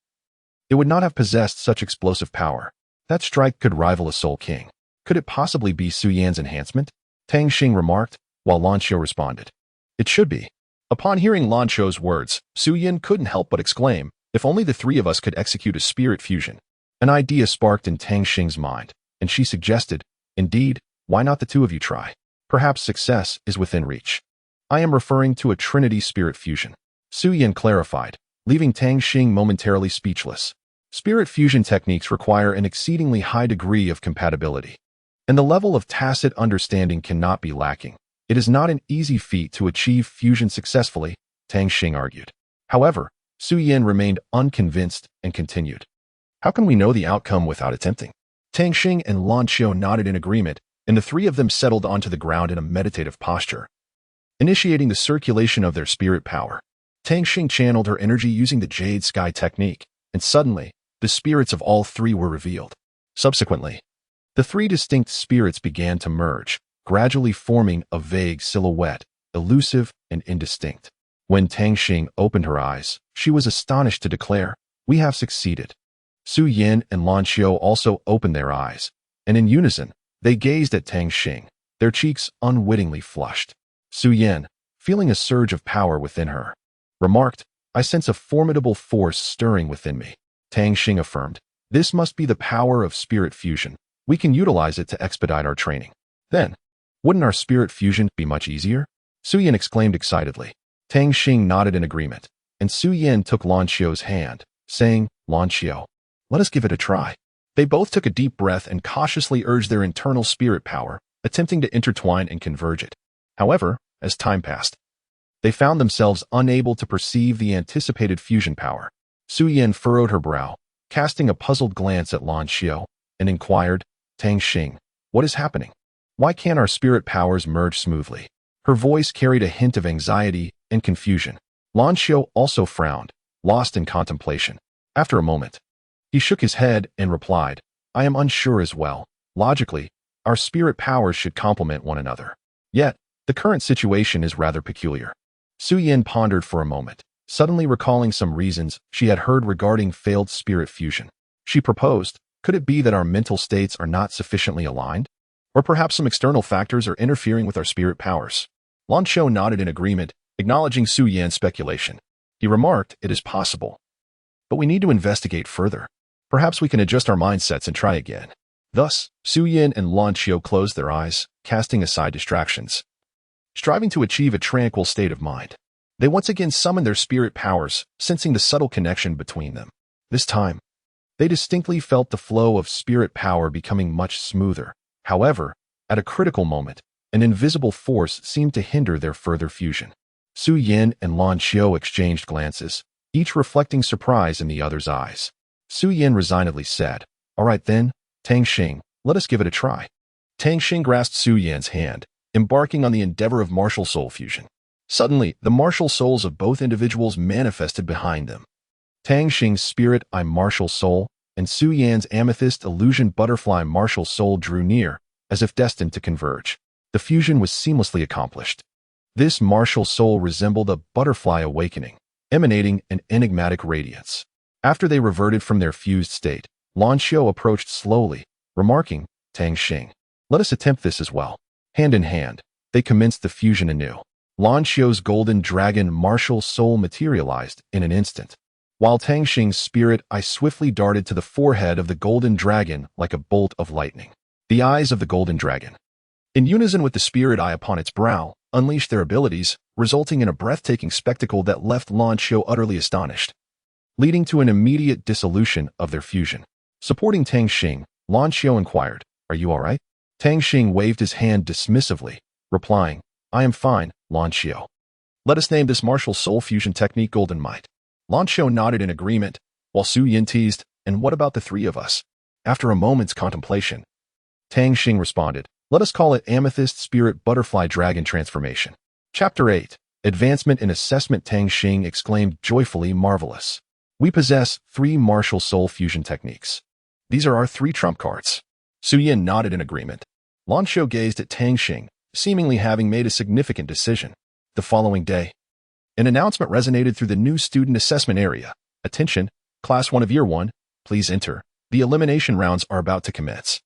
it would not have possessed such explosive power. That strike could rival a Soul King. Could it possibly be Su Yan's enhancement?" Tang Xing remarked, while Lan Xiao responded, "It should be." Upon hearing Lan Xiao's words, Su Yan couldn't help but exclaim, "If only the 3 of us could execute a spirit fusion." An idea sparked in Tang Xing's mind, and she suggested, "Indeed, why not the 2 of you try? Perhaps success is within reach." "I am referring to a Trinity spirit fusion," Su Yan clarified, leaving Tang Xing momentarily speechless. Spirit fusion techniques require an exceedingly high degree of compatibility, and the level of tacit understanding cannot be lacking. It is not an easy feat to achieve fusion successfully, Tang Xing argued. However, Su Yan remained unconvinced and continued, "How can we know the outcome without attempting?" Tang Xing and Lan Xiao nodded in agreement, and the 3 of them settled onto the ground in a meditative posture, initiating the circulation of their spirit power. Tang Xing channeled her energy using the Jade Sky technique, and suddenly, the spirits of all 3 were revealed. Subsequently, the 3 distinct spirits began to merge, gradually forming a vague silhouette, elusive and indistinct. When Tang Xing opened her eyes, she was astonished to declare, "We have succeeded." Su Yin and Lan Xiao also opened their eyes, and in unison, they gazed at Tang Xing, Their cheeks unwittingly flushed. Su Yan, feeling a surge of power within her, remarked, I sense a formidable force stirring within me. Tang Xing affirmed, this must be the power of spirit fusion. We can utilize it to expedite our training. Then, wouldn't our spirit fusion be much easier? Su Yan exclaimed excitedly. Tang Xing nodded in agreement, and Su Yan took Lan Xiu's hand, saying, Lan Xiu, let us give it a try. They both took a deep breath and cautiously urged their internal spirit power, attempting to intertwine and converge it. However, as time passed, they found themselves unable to perceive the anticipated fusion power. Su Yan furrowed her brow, casting a puzzled glance at Lan Xiu, and inquired, Tang Xing, what is happening? Why can't our spirit powers merge smoothly? Her voice carried a hint of anxiety and confusion. Lan Xiu also frowned, lost in contemplation. After a moment, he shook his head and replied, I am unsure as well. Logically, our spirit powers should complement one another. Yet, the current situation is rather peculiar. Su Yan pondered for a moment, suddenly recalling some reasons she had heard regarding failed spirit fusion. She proposed, could it be that our mental states are not sufficiently aligned? Or perhaps some external factors are interfering with our spirit powers? Lan Xiu nodded in agreement, acknowledging Su Yan's speculation. He remarked, it is possible. But we need to investigate further. Perhaps we can adjust our mindsets and try again. Thus, Su Yan and Lan Xiu closed their eyes, casting aside distractions, striving to achieve a tranquil state of mind. They once again summoned their spirit powers, sensing the subtle connection between them. This time, they distinctly felt the flow of spirit power becoming much smoother. However, at a critical moment, an invisible force seemed to hinder their further fusion. Su Yan and Lan Xiu exchanged glances, each reflecting surprise in the other's eyes. Su Yan resignedly said, all right then, Tang Xing, let us give it a try. Tang Xing grasped Su Yan's hand, embarking on the endeavor of martial soul fusion. Suddenly, the martial souls of both individuals manifested behind them. Tang Xing's spirit eye martial soul and Su Yan's amethyst illusion butterfly martial soul drew near, as if destined to converge. The fusion was seamlessly accomplished. This martial soul resembled a butterfly awakening, emanating an enigmatic radiance. After they reverted from their fused state, Lan Xiu approached slowly, remarking, Tang Xing, let us attempt this as well. Hand in hand, they commenced the fusion anew. Lan Xiu's golden dragon martial soul materialized in an instant, while Tang Xing's spirit eye swiftly darted to the forehead of the golden dragon like a bolt of lightning. The eyes of the golden dragon, in unison with the spirit eye upon its brow, unleashed their abilities, resulting in a breathtaking spectacle that left Lan Xiu utterly astonished, leading to an immediate dissolution of their fusion. Supporting Tang Xing, Lan Xiu inquired, are you all right? Tang Xing waved his hand dismissively, replying, I am fine, Lan Xiu. Let us name this martial soul fusion technique Golden Might. Lan Xiu nodded in agreement, while Su Yan teased, and what about the three of us? After a moment's contemplation, Tang Xing responded, let us call it Amethyst Spirit Butterfly Dragon Transformation. Chapter 8. Advancement in Assessment. Tang Xing exclaimed joyfully, marvelous. We possess 3 martial soul fusion techniques. These are our 3 trump cards. Su Yan nodded in agreement. Lan Xiu gazed at Tang Xing, seemingly having made a significant decision. The following day, an announcement resonated through the new student assessment area. Attention, Class 1 of Year 1, please enter. The elimination rounds are about to commence.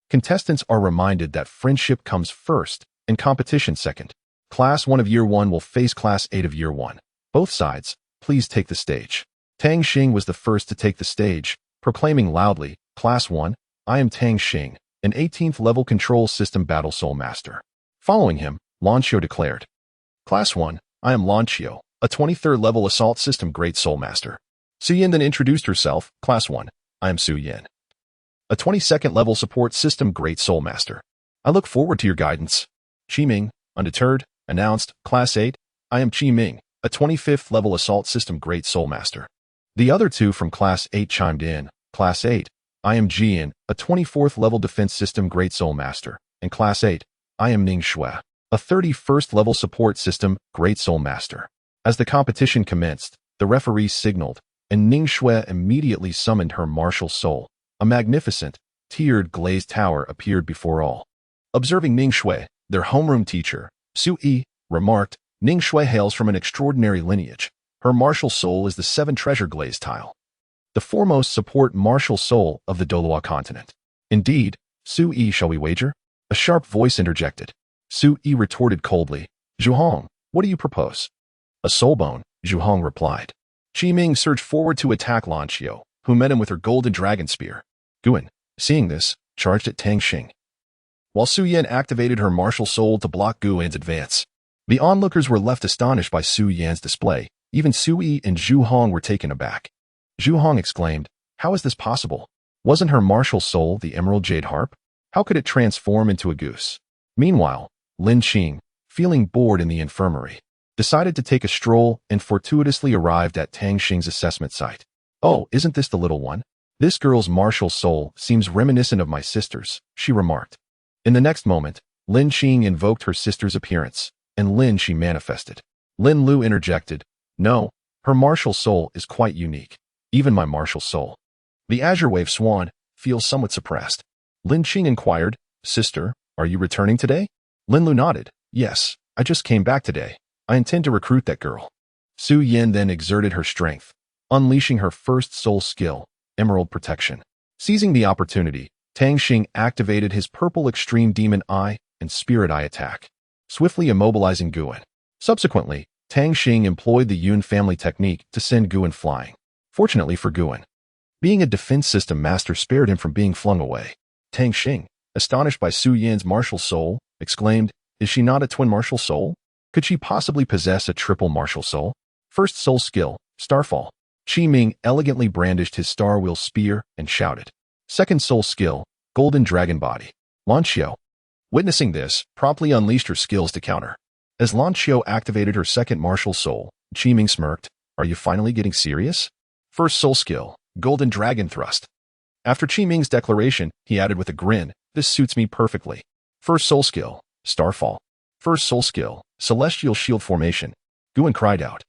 Contestants are reminded that friendship comes first and competition second. Class 1 of Year 1 will face Class 8 of Year 1. Both sides, please take the stage. Tang Xing was the first to take the stage, proclaiming loudly, Class 1, I am Tang Xing, an 18th level control system battle soul master. Following him, Lan Xiu declared, Class 1, I am Lan Xiu, a 23rd level assault system great soul master. Su Yan then introduced herself, Class 1, I am Su Yan, a 22nd level support system great soul master. I look forward to your guidance. Qi Ming, undeterred, announced, Class 8, I am Qi Ming, a 25th level assault system great soul master. The other 2 from Class 8 chimed in, Class 8, I am Jian, a 24th level defense system great soul master, and Class 8, I am Ning Shui, a 31st level support system great soul master. As the competition commenced, the referee signaled, and Ning Shui immediately summoned her martial soul. A magnificent, tiered glazed tower appeared before all. Observing Ning Shui, their homeroom teacher, Su Yi, remarked, Ning Shui hails from an extraordinary lineage. Her martial soul is the 7 treasure glazed tile, the foremost support martial soul of the Douluo continent. Indeed, Su Yi, shall we wager? A sharp voice interjected. Su Yi retorted coldly. Zhu Hong, what do you propose? A soul bone, Zhu Hong replied. Qi Ming surged forward to attack Lan Xiao, who met him with her golden dragon spear. Guan, seeing this, charged at Tang Xing, while Su Yan activated her martial soul to block Guan's advance. The onlookers were left astonished by Su Yan's display. Even Su Yi and Zhu Hong were taken aback. Zhu Hong exclaimed, how is this possible? Wasn't her martial soul the emerald jade harp? How could it transform into a goose? Meanwhile, Lin Qing, feeling bored in the infirmary, decided to take a stroll and fortuitously arrived at Tang Xing's assessment site. Oh, isn't this the little one? This girl's martial soul seems reminiscent of my sister's, she remarked. In the next moment, Lin Qing invoked her sister's appearance, and Lin she manifested. Lin Lu interjected, no, her martial soul is quite unique. Even my martial soul, the Azure Wave Swan, feels somewhat suppressed. Lin Qing inquired, sister, are you returning today? Lin Lu nodded, yes, I just came back today. I intend to recruit that girl. Su Yan then exerted her strength, unleashing her first soul skill, Emerald Protection. Seizing the opportunity, Tang Xing activated his purple Extreme Demon Eye and Spirit Eye attack, swiftly immobilizing Guan. Subsequently, Tang Xing employed the Yun family technique to send Guan flying. Fortunately for Guan, being a defense system master spared him from being flung away. Tang Xing, astonished by Su Yan's martial soul, exclaimed, is she not a twin martial soul? Could she possibly possess a triple martial soul? First soul skill, Starfall. Qi Ming elegantly brandished his Star Wheel spear and shouted. Second soul skill, Golden Dragon Body. Lan Xiao, witnessing this, promptly unleashed her skills to counter. As Lan Xiao activated her second martial soul, Qi Ming smirked, are you finally getting serious? First soul skill, Golden Dragon Thrust. After Qi Ming's declaration, he added with a grin, this suits me perfectly. First soul skill, Starfall. First soul skill, Celestial Shield Formation. Guan cried out.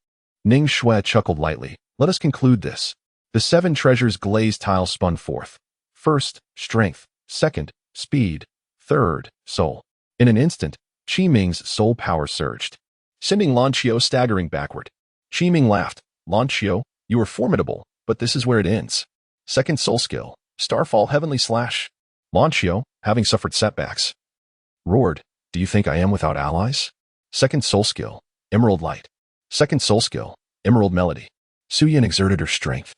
Ning Shui chuckled lightly, let us conclude this. The 7 treasures glazed tile spun forth. First, strength. Second, speed. Third, soul. In an instant, Qi Ming's soul power surged, sending Lan Xiao staggering backward. Qi Ming laughed. Lan Xiao, you are formidable, but this is where it ends. Second soul skill, Starfall Heavenly Slash. Lan Xiao, having suffered setbacks, roared, do you think I am without allies? Second soul skill, Emerald Light. Second soul skill, Emerald Melody. Su Yan exerted her strength,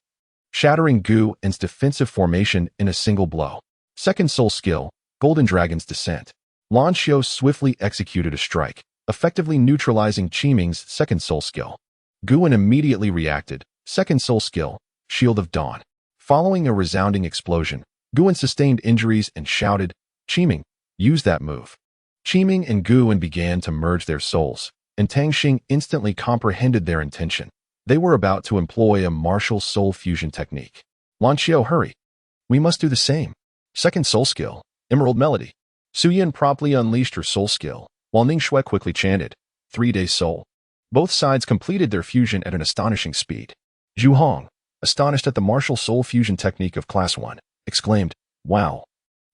shattering Guan's defensive formation in a single blow. Second soul skill, Golden Dragon's Descent. Lan Xiao swiftly executed a strike, effectively neutralizing Qi Ming's second soul skill. Guan immediately reacted. Second soul skill, Shield of Dawn. Following a resounding explosion, Guan sustained injuries and shouted, Qi Ming, use that move. Qi Ming and Guan began to merge their souls, and Tang Xing instantly comprehended their intention. They were about to employ a martial soul fusion technique. Lan Xiao, hurry. We must do the same. Second soul skill, Emerald Melody. Su Yan promptly unleashed her soul skill, while Ning Shui quickly chanted, 3-day soul. Both sides completed their fusion at an astonishing speed. Zhu Hong, astonished at the martial soul fusion technique of Class 1, exclaimed, wow.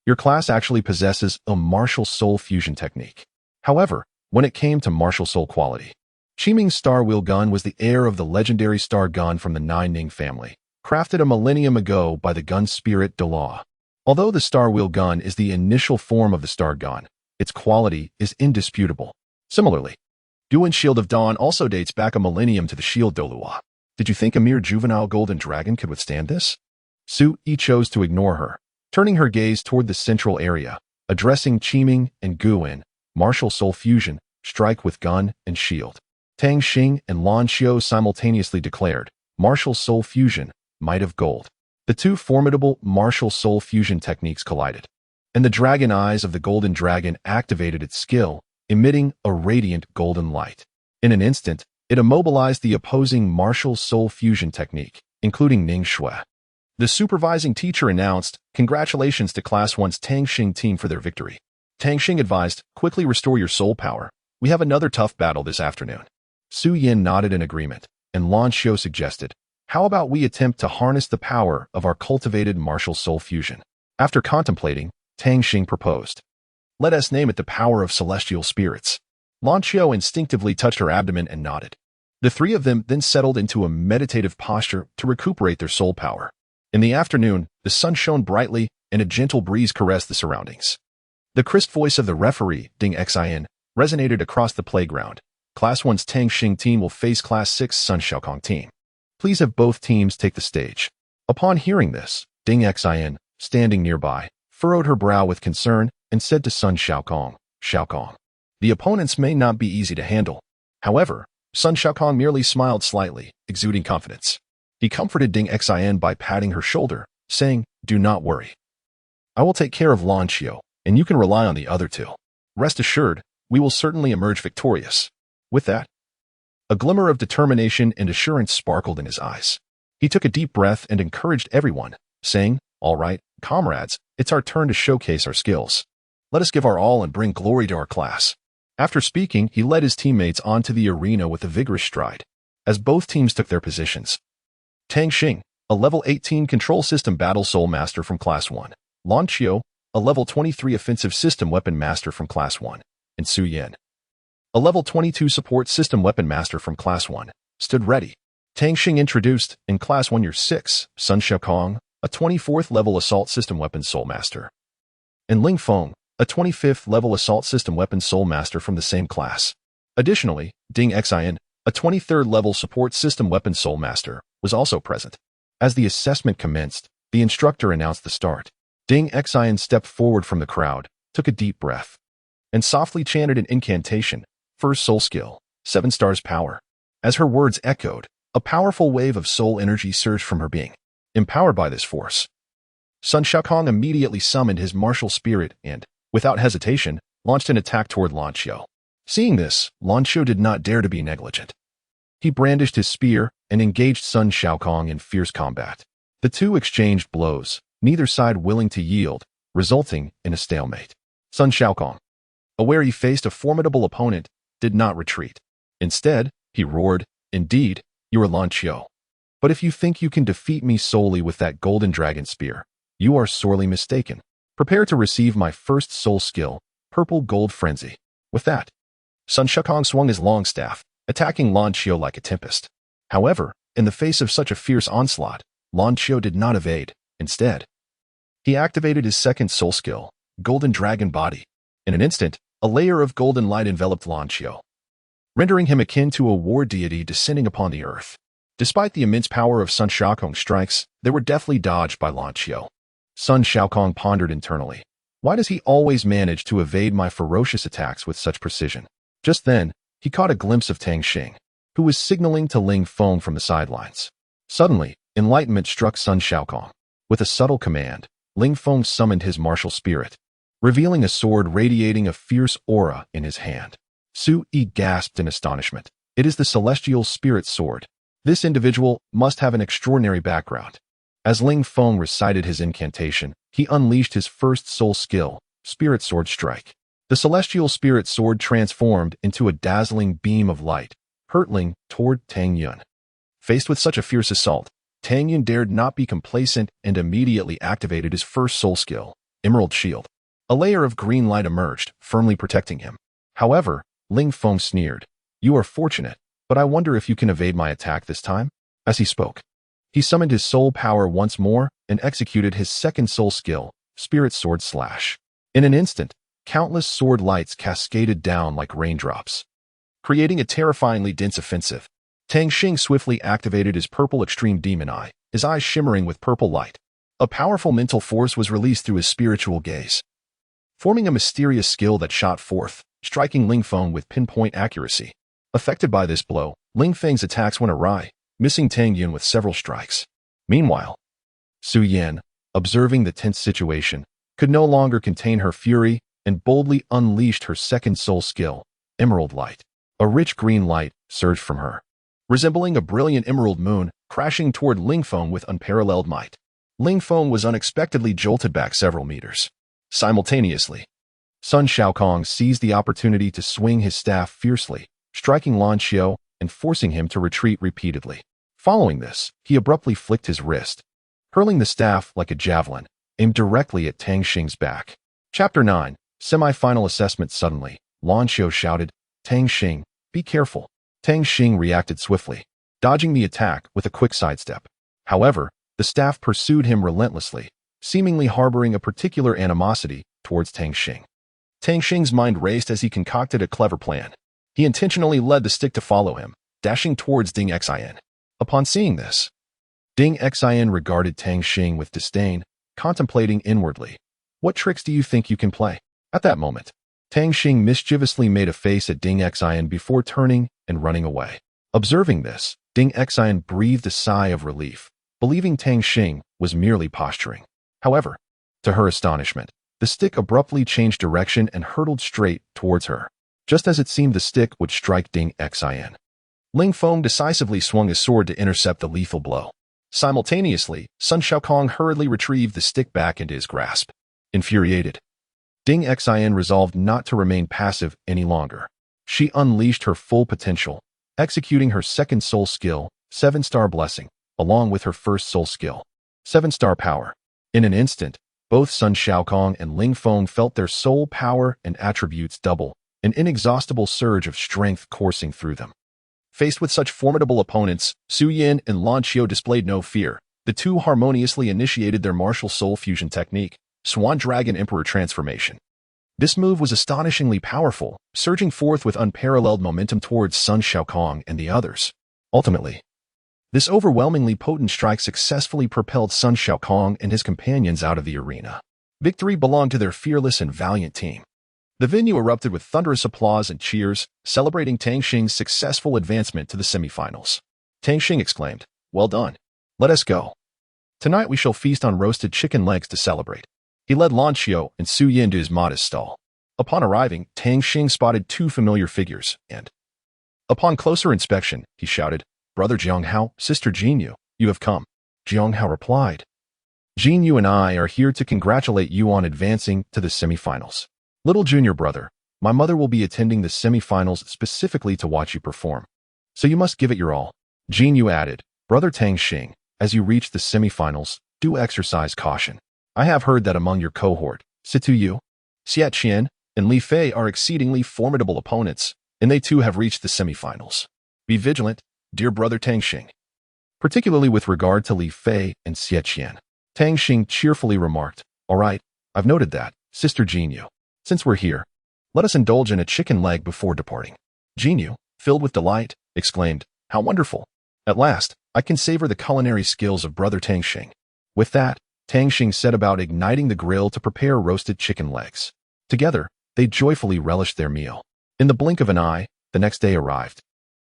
Your class actually possesses a martial soul fusion technique. However, when it came to martial soul quality, Qi Ming's Star Wheel Gun was the heir of the legendary Star Gun from the Nine Ning family, crafted a millennium ago by the gun spirit Douluo. Although the Star Wheel Gun is the initial form of the Star Gun, its quality is indisputable. Similarly, Guan's Shield of Dawn also dates back a millennium to the Shield Douluo. Did you think a mere juvenile golden dragon could withstand this? Su Yi chose to ignore her, turning her gaze toward the central area, addressing Qi Ming and Guan, martial soul fusion, strike with gun and shield. Tang Xing and Lan Xiao simultaneously declared, martial soul fusion, might of gold. The two formidable martial soul fusion techniques collided, and the dragon eyes of the golden dragon activated its skill, emitting a radiant golden light. In an instant, it immobilized the opposing martial soul fusion technique, including Ning Shui. The supervising teacher announced, congratulations to Class 1's Tang Xing team for their victory. Tang Xing advised, quickly restore your soul power. We have another tough battle this afternoon. Su Yan nodded in agreement, and Lan Xiao suggested, how about we attempt to harness the power of our cultivated martial soul fusion? After contemplating, Tang Xing proposed, let us name it the power of celestial spirits. Lan Xiao instinctively touched her abdomen and nodded. The three of them then settled into a meditative posture to recuperate their soul power. In the afternoon, the sun shone brightly and a gentle breeze caressed the surroundings. The crisp voice of the referee, Ding Xin, resonated across the playground. Class 1's Tang Xing team will face Class 6's Sun Xiaokong team. Please have both teams take the stage. Upon hearing this, Ding Xing, standing nearby, furrowed her brow with concern and said to Sun Xiaokong, "Xiaokong, the opponents may not be easy to handle." However, Sun Xiaokong merely smiled slightly, exuding confidence. He comforted Ding Xing by patting her shoulder, saying, "Do not worry. I will take care of Lan Qiu, and you can rely on the other two. Rest assured, we will certainly emerge victorious." With that, a glimmer of determination and assurance sparkled in his eyes. He took a deep breath and encouraged everyone, saying, "All right, comrades, it's our turn to showcase our skills. Let us give our all and bring glory to our class." After speaking, he led his teammates onto the arena with a vigorous stride. As both teams took their positions, Tang Xing, a level 18 control system battle soul master from Class 1, Lan Qiu, a level 23 offensive system weapon master from Class 1, and Su Yan, a level 22 support system weapon master from Class 1, stood ready. Tang Xing introduced, in Class 1 Year 6, Sun Xiaokong, a 24th level assault system weapon soul master, and Ling Feng, a 25th level assault system weapon soul master from the same class. Additionally, Ding Xing, a 23rd level support system weapon soul master, was also present. As the assessment commenced, the instructor announced the start. Ding Xing stepped forward from the crowd, took a deep breath, and softly chanted an incantation, "First soul skill, 7 stars power." As her words echoed, a powerful wave of soul energy surged from her being. Empowered by this force, Sun Xiaokong immediately summoned his martial spirit and, without hesitation, launched an attack toward Lan Qiu. Seeing this, Lan Qiu did not dare to be negligent. He brandished his spear and engaged Sun Xiaokong in fierce combat. The two exchanged blows, neither side willing to yield, resulting in a stalemate. Sun Xiaokong, aware he faced a formidable opponent, did not retreat. Instead, he roared, "Indeed, you are Lan Qiu. But if you think you can defeat me solely with that golden dragon spear, you are sorely mistaken. Prepare to receive my first soul skill, Purple Gold Frenzy." With that, Sun Xiaokong swung his long staff, attacking Lan Qiu like a tempest. However, in the face of such a fierce onslaught, Lan Qiu did not evade. Instead, he activated his second soul skill, Golden Dragon Body. In an instant, a layer of golden light enveloped Lan Qiu, rendering him akin to a war deity descending upon the earth. Despite the immense power of Sun Xiaokong's strikes, they were deftly dodged by Lan Qiu. Sun Xiaokong pondered internally. Why does he always manage to evade my ferocious attacks with such precision? Just then, he caught a glimpse of Tang Xing, who was signaling to Ling Feng from the sidelines. Suddenly, enlightenment struck Sun Xiaokong. With a subtle command, Ling Feng summoned his martial spirit, revealing a sword radiating a fierce aura in his hand. Su Yi gasped in astonishment. "It is the celestial spirit sword. This individual must have an extraordinary background." As Ling Feng recited his incantation, he unleashed his first soul skill, Spirit Sword Strike. The celestial spirit sword transformed into a dazzling beam of light, hurtling toward Tang Yun. Faced with such a fierce assault, Tang Yun dared not be complacent and immediately activated his first soul skill, Emerald Shield. A layer of green light emerged, firmly protecting him. However, Ling Feng sneered, "You are fortunate, but I wonder if you can evade my attack this time?" As he spoke, he summoned his soul power once more and executed his second soul skill, Spirit Sword Slash. In an instant, countless sword lights cascaded down like raindrops, creating a terrifyingly dense offensive. Tang Xing swiftly activated his purple extreme demon eye, his eyes shimmering with purple light. A powerful mental force was released through his spiritual gaze, forming a mysterious skill that shot forth, striking Ling Feng with pinpoint accuracy. Affected by this blow, Ling Feng's attacks went awry, missing Tang Yun with several strikes. Meanwhile, Su Yan, observing the tense situation, could no longer contain her fury and boldly unleashed her second soul skill, Emerald Light. A rich green light surged from her, resembling a brilliant emerald moon, crashing toward Ling Feng with unparalleled might. Ling Feng was unexpectedly jolted back several meters. Simultaneously, Sun Xiaokong seized the opportunity to swing his staff fiercely, striking Lan Qiu and forcing him to retreat repeatedly. Following this, he abruptly flicked his wrist, hurling the staff like a javelin, aimed directly at Tang Xing's back. Chapter 9, Semi-Final Assessment. Suddenly, Lan Qiu shouted, "Tang Xing, be careful." Tang Xing reacted swiftly, dodging the attack with a quick sidestep. However, the staff pursued him relentlessly, seemingly harboring a particular animosity towards Tang Xing. Tang Xing's mind raced as he concocted a clever plan. He intentionally led the stick to follow him, dashing towards Ding Xing. Upon seeing this, Ding Xing regarded Tang Xing with disdain, contemplating inwardly. What tricks do you think you can play? At that moment, Tang Xing mischievously made a face at Ding Xing before turning and running away. Observing this, Ding Xing breathed a sigh of relief, believing Tang Xing was merely posturing. However, to her astonishment, the stick abruptly changed direction and hurtled straight towards her, just as it seemed the stick would strike Ding Xing. Ling Feng decisively swung his sword to intercept the lethal blow. Simultaneously, Sun Shaokong hurriedly retrieved the stick back into his grasp. Infuriated, Ding Xing resolved not to remain passive any longer. She unleashed her full potential, executing her second soul skill, 7-star blessing, along with her first soul skill, 7-star power. In an instant, both Sun Shaokong and Ling Feng felt their soul power and attributes double, an inexhaustible surge of strength coursing through them. Faced with such formidable opponents, Su Yin and Lan Qiu displayed no fear. The two harmoniously initiated their martial soul fusion technique, Swan Dragon Emperor Transformation. This move was astonishingly powerful, surging forth with unparalleled momentum towards Sun Shaokong and the others. Ultimately, this overwhelmingly potent strike successfully propelled Sun Shaokong and his companions out of the arena. Victory belonged to their fearless and valiant team. The venue erupted with thunderous applause and cheers, celebrating Tang Xing's successful advancement to the semifinals. Tang Xing exclaimed, "Well done. Let us go. Tonight we shall feast on roasted chicken legs to celebrate." He led Lan Qiu and Su Yin to his modest stall. Upon arriving, Tang Xing spotted two familiar figures, and upon closer inspection, he shouted, "Brother Jianghao, Sister Jinyu, you have come." Jianghao replied, "Jinyu and I are here to congratulate you on advancing to the semifinals. Little junior brother, my mother will be attending the semifinals specifically to watch you perform. So you must give it your all." Jinyu added, "Brother Tang Xing, as you reach the semifinals, do exercise caution. I have heard that among your cohort, Situ Yu, Xia Qian, and Li Fei are exceedingly formidable opponents, and they too have reached the semifinals. Be vigilant, dear brother Tang Xing." Particularly with regard to Li Fei and Xia Qian, Tang Xing cheerfully remarked, "All right, I've noted that, Sister Jinyu. Since we're here, let us indulge in a chicken leg before departing." Jinyu, filled with delight, exclaimed, "How wonderful! At last, I can savor the culinary skills of brother Tang Xing." With that, Tang Xing set about igniting the grill to prepare roasted chicken legs. Together, they joyfully relished their meal. In the blink of an eye, the next day arrived,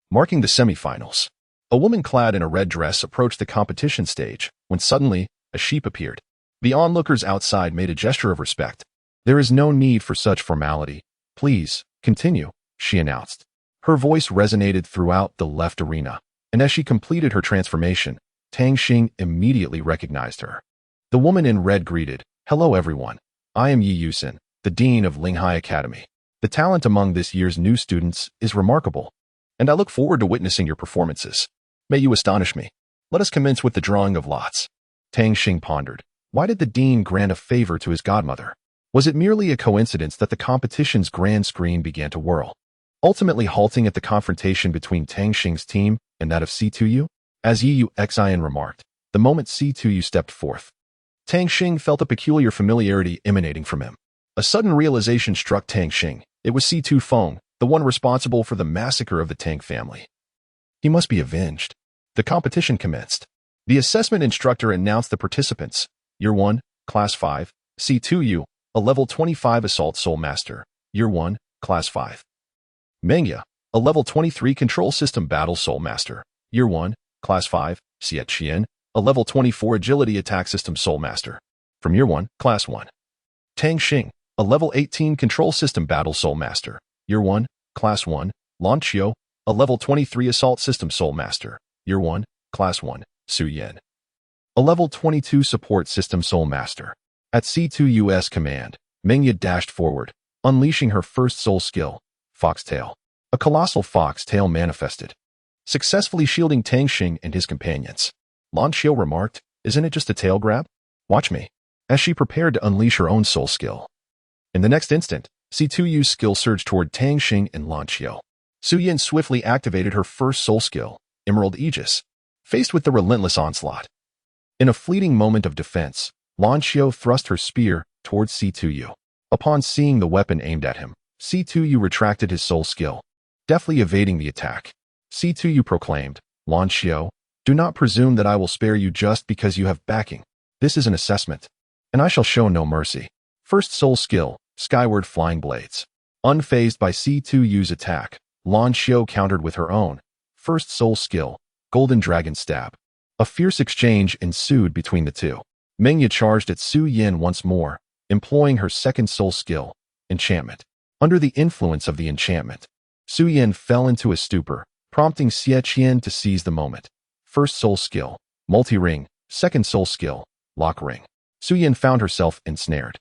marking the semifinals. A woman clad in a red dress approached the competition stage, when suddenly, a sheep appeared. The onlookers outside made a gesture of respect. "There is no need for such formality. Please, continue," she announced. Her voice resonated throughout the left arena, and as she completed her transformation, Tang Xing immediately recognized her. The woman in red greeted, "Hello everyone. I am Yi Yusin, the Dean of Linghai Academy. The talent among this year's new students is remarkable, and I look forward to witnessing your performances. May you astonish me. Let us commence with the drawing of lots." Tang Xing pondered. Why did the dean grant a favor to his godmother? Was it merely a coincidence that the competition's grand screen began to whirl, ultimately halting at the confrontation between Tang Xing's team and that of C2U? As Yi Yuxian remarked, the moment C2U stepped forth, Tang Xing felt a peculiar familiarity emanating from him. A sudden realization struck Tang Xing. It was C2 Feng, the one responsible for the massacre of the Tang family. He must be avenged. The competition commenced. The assessment instructor announced the participants. Year 1, Class 5, C2U, a Level 25 Assault Soul Master. Year 1, Class 5. Mengya, a Level 23 Control System Battle Soul Master. Year 1, Class 5, Xia Qian, a Level 24 Agility Attack System Soul Master. From Year 1, Class 1. Tang Xing, a Level 18 Control System Battle Soul Master. Year 1, Class 1. Lan Qiu, a Level 23 Assault System Soul Master. Year 1, Class 1. Su Yin, a Level 22 Support System Soul Master. At C2U's command, Mengya dashed forward, unleashing her first soul skill, Foxtail. A colossal foxtail manifested, successfully shielding Tang Xing and his companions. Lan Qiu remarked, "Isn't it just a tail grab? Watch me," as she prepared to unleash her own soul skill. In the next instant, C2U's skill surged toward Tang Xing and Lan Qiu. Su Yin swiftly activated her first soul skill, Emerald Aegis, faced with the relentless onslaught. In a fleeting moment of defense, Lan Qiu thrust her spear towards C2U. Upon seeing the weapon aimed at him, C2U retracted his soul skill, deftly evading the attack. C2U proclaimed, "Lan Xiao, do not presume that I will spare you just because you have backing. This is an assessment, and I shall show no mercy." First soul skill, skyward flying blades. Unfazed by C2U's attack, Lan Xiao countered with her own first soul skill, golden dragon stab. A fierce exchange ensued between the two. Mengya charged at Su Yin once more, employing her second soul skill, enchantment. Under the influence of the enchantment, Su Yin fell into a stupor, prompting Xie Qian to seize the moment. First soul skill, multi-ring. Second soul skill, lock ring. Su Yin found herself ensnared.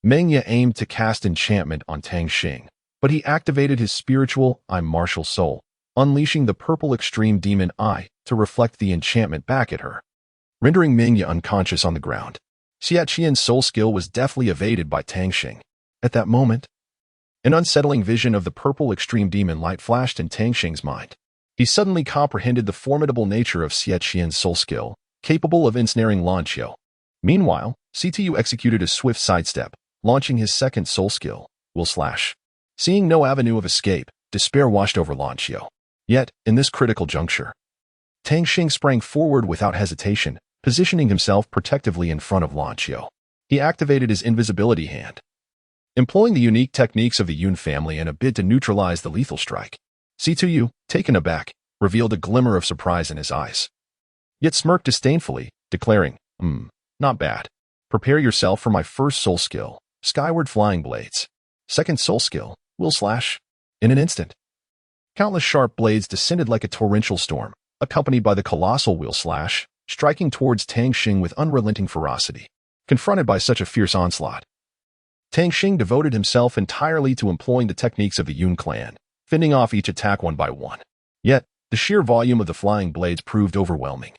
Mengya aimed to cast enchantment on Tang Xing, but he activated his spiritual I martial soul, unleashing the purple extreme demon eye to reflect the enchantment back at her, rendering Mengya unconscious on the ground. Xie Qian's soul skill was deftly evaded by Tang Xing. At that moment, an unsettling vision of the purple extreme demon light flashed in Tang Xing's mind. He suddenly comprehended the formidable nature of Xie Qian's soul skill, capable of ensnaring Lan Xiao. Meanwhile, CTU executed a swift sidestep, launching his second soul skill, will slash. Seeing no avenue of escape, despair washed over Lan Xiao. Yet, in this critical juncture, Tang Xing sprang forward without hesitation, positioning himself protectively in front of Lan Xiao. He activated his invisibility hand, employing the unique techniques of the Yun family in a bid to neutralize the lethal strike. C2U, taken aback, revealed a glimmer of surprise in his eyes, yet smirked disdainfully, declaring, not bad. Prepare yourself for my first soul skill, skyward flying blades. Second soul skill, will slash. In an instant, countless sharp blades descended like a torrential storm, accompanied by the colossal will slash, striking towards Tang Xing with unrelenting ferocity. Confronted by such a fierce onslaught, Tang Xing devoted himself entirely to employing the techniques of the Yun clan, fending off each attack one by one. Yet, the sheer volume of the flying blades proved overwhelming.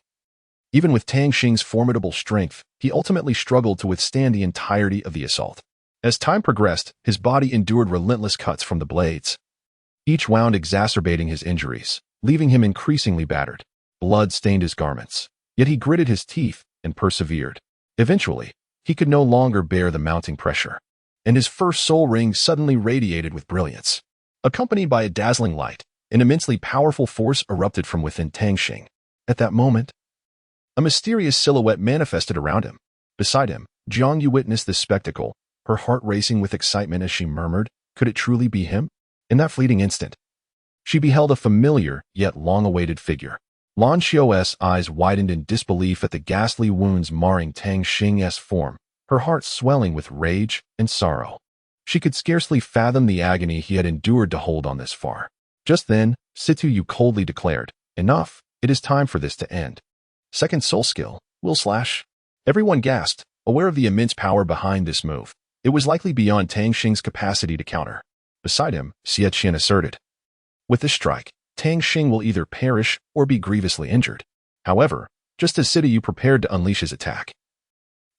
Even with Tang Xing's formidable strength, he ultimately struggled to withstand the entirety of the assault. As time progressed, his body endured relentless cuts from the blades, each wound exacerbating his injuries, leaving him increasingly battered. Blood stained his garments, yet he gritted his teeth and persevered. Eventually, he could no longer bear the mounting pressure, and his first soul ring suddenly radiated with brilliance. Accompanied by a dazzling light, an immensely powerful force erupted from within Tang Xing. At that moment, a mysterious silhouette manifested around him. Beside him, Jiang Yu witnessed this spectacle, her heart racing with excitement as she murmured, could it truly be him? In that fleeting instant, she beheld a familiar yet long-awaited figure. Lan Xiao's eyes widened in disbelief at the ghastly wounds marring Tang Xing's form, her heart swelling with rage and sorrow. She could scarcely fathom the agony he had endured to hold on this far. Just then, Situ coldly declared, "Enough, it is time for this to end." Second soul skill, will slash. Everyone gasped, aware of the immense power behind this move. It was likely beyond Tang Xing's capacity to counter. Beside him, Xie Qian asserted, "With this strike, Tang Xing will either perish or be grievously injured." However, just as Situ prepared to unleash his attack,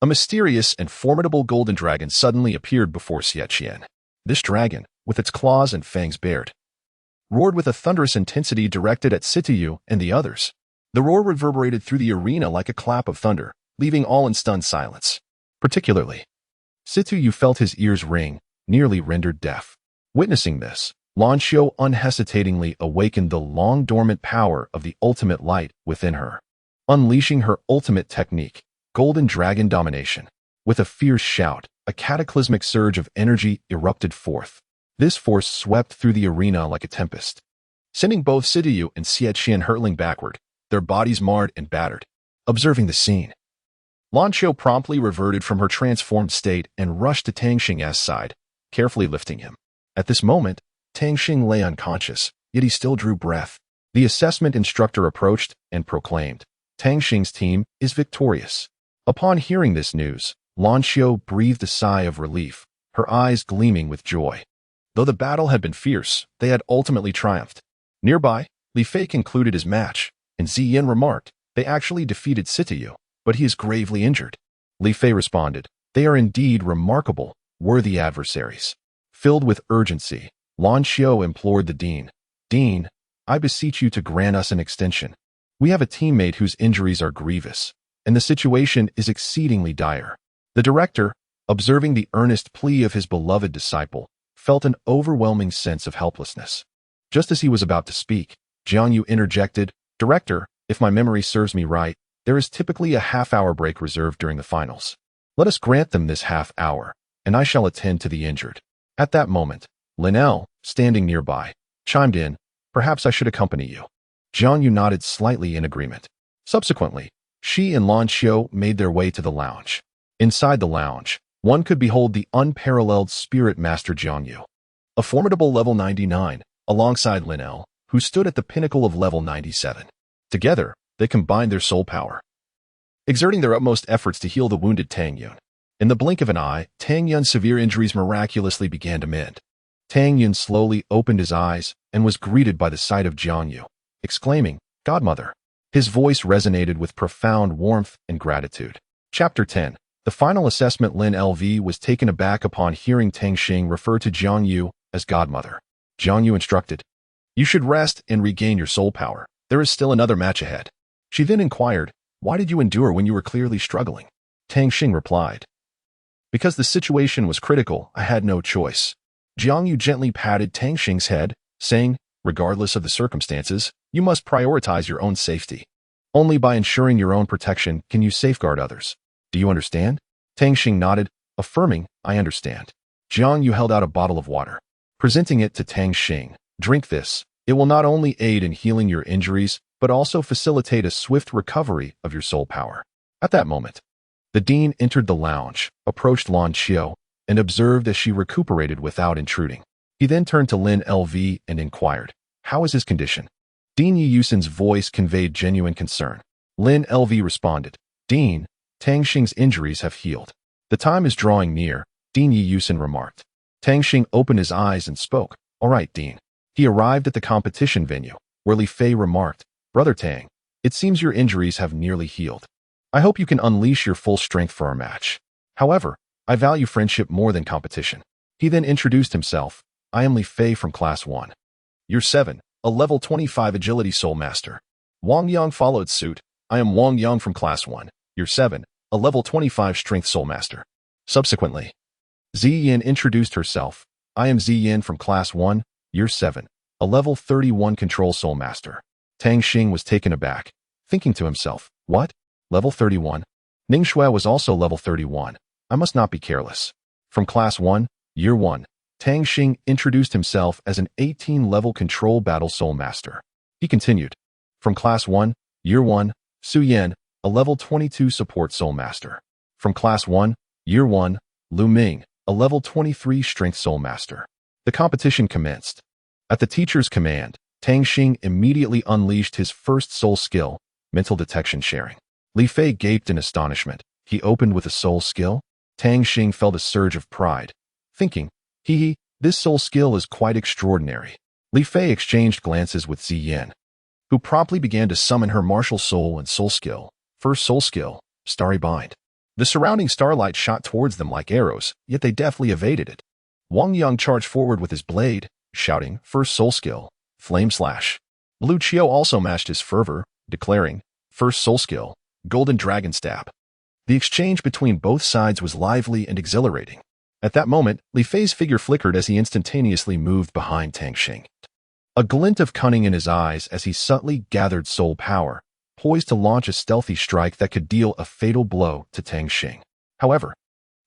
a mysterious and formidable golden dragon suddenly appeared before Xie Qian. This dragon, with its claws and fangs bared, roared with a thunderous intensity directed at Situ and the others. The roar reverberated through the arena like a clap of thunder, leaving all in stunned silence. Particularly, Situ felt his ears ring, nearly rendered deaf. Witnessing this, Lan Xiao unhesitatingly awakened the long-dormant power of the ultimate light within her, unleashing her ultimate technique, Golden Dragon Domination. With a fierce shout, a cataclysmic surge of energy erupted forth. This force swept through the arena like a tempest, sending both Situ and Xie Qian hurtling backward, their bodies marred and battered. Observing the scene, Lan Xiao promptly reverted from her transformed state and rushed to Tang Xing's side, carefully lifting him. At this moment, Tang Xing lay unconscious, yet he still drew breath. The assessment instructor approached and proclaimed, "Tang Xing's team is victorious." Upon hearing this news, Lan Xiao breathed a sigh of relief, her eyes gleaming with joy. Though the battle had been fierce, they had ultimately triumphed. Nearby, Li Fei concluded his match, and Ziyin remarked, "They actually defeated Situ, but he is gravely injured." Li Fei responded, "They are indeed remarkable, worthy adversaries." Filled with urgency, Lan Xiao implored the dean, "Dean, I beseech you to grant us an extension. We have a teammate whose injuries are grievous, and the situation is exceedingly dire." The director, observing the earnest plea of his beloved disciple, felt an overwhelming sense of helplessness. Just as he was about to speak, Jiang Yu interjected, "Director, if my memory serves me right, there is typically a half-hour break reserved during the finals. Let us grant them this half hour, and I shall attend to the injured." At that moment, Linnell, standing nearby, chimed in, "Perhaps I should accompany you." Jiang Yu nodded slightly in agreement. Subsequently, she and Lan Xiu made their way to the lounge. Inside the lounge, one could behold the unparalleled spirit master Jiang Yu, a formidable level 99, alongside Linnell, who stood at the pinnacle of level 97. Together, they combined their soul power, exerting their utmost efforts to heal the wounded Tang Yun. In the blink of an eye, Tang Yun's severe injuries miraculously began to mend. Tang Yun slowly opened his eyes and was greeted by the sight of Jiang Yu, exclaiming, "Godmother." His voice resonated with profound warmth and gratitude. Chapter 10. The final assessment. Lin LV was taken aback upon hearing Tang Xing refer to Jiang Yu as Godmother. Jiang Yu instructed, "You should rest and regain your soul power. There is still another match ahead." She then inquired, "Why did you endure when you were clearly struggling?" Tang Xing replied, "Because the situation was critical, I had no choice." Jiang Yu gently patted Tang Xing's head, saying, "Regardless of the circumstances, you must prioritize your own safety. Only by ensuring your own protection can you safeguard others. Do you understand?" Tang Xing nodded, affirming, "I understand." Jiang Yu held out a bottle of water, presenting it to Tang Xing. "Drink this. It will not only aid in healing your injuries, but also facilitate a swift recovery of your soul power." At that moment, the dean entered the lounge, approached Lan Xiu, and observed as she recuperated without intruding. He then turned to Lin LV and inquired, "How is his condition?" Dean Yi Yusin's voice conveyed genuine concern. Lin LV responded, "Dean, Tang Xing's injuries have healed. The time is drawing near," Dean Yi Yusin remarked. Tang Xing opened his eyes and spoke, "All right, Dean." He arrived at the competition venue, where Li Fei remarked, "Brother Tang, it seems your injuries have nearly healed. I hope you can unleash your full strength for our match. However, I value friendship more than competition." He then introduced himself, "I am Li Fei from Class 1. Year 7, a level 25 Agility Soul Master." Wang Yang followed suit, "I am Wang Yang from Class 1. Year 7, a level 25 Strength Soul Master." Subsequently, Ziyin introduced herself, "I am Ziyin from Class 1, Year 7, a level 31 Control Soul Master." Tang Xing was taken aback, thinking to himself, "What? Level 31? Ning Shui was also level 31. I must not be careless." From Class 1, Year 1, Tang Xing introduced himself as an 18-level Control Battle Soul Master. He continued, "From Class 1, Year 1, Su Yan, a level 22 Support Soul Master. From Class 1, Year 1, Lu Ming, a level 23 Strength Soul Master." The competition commenced. At the teacher's command, Tang Xing immediately unleashed his first soul skill, Mental Detection Sharing. Li Fei gaped in astonishment. He opened with a soul skill? Tang Xing felt a surge of pride, thinking, this soul skill is quite extraordinary." Li Fei exchanged glances with Ziyin, who promptly began to summon her martial soul and soul skill. First soul skill, Starry Bind. The surrounding starlight shot towards them like arrows, yet they deftly evaded it. Wang Yang charged forward with his blade, shouting, "First soul skill, Flame Slash." Lu Qiu also matched his fervor, declaring, "First soul skill, Golden Dragon Stab." The exchange between both sides was lively and exhilarating. At that moment, Li Fei's figure flickered as he instantaneously moved behind Tang Xing. A glint of cunning in his eyes as he subtly gathered soul power, poised to launch a stealthy strike that could deal a fatal blow to Tang Xing. However,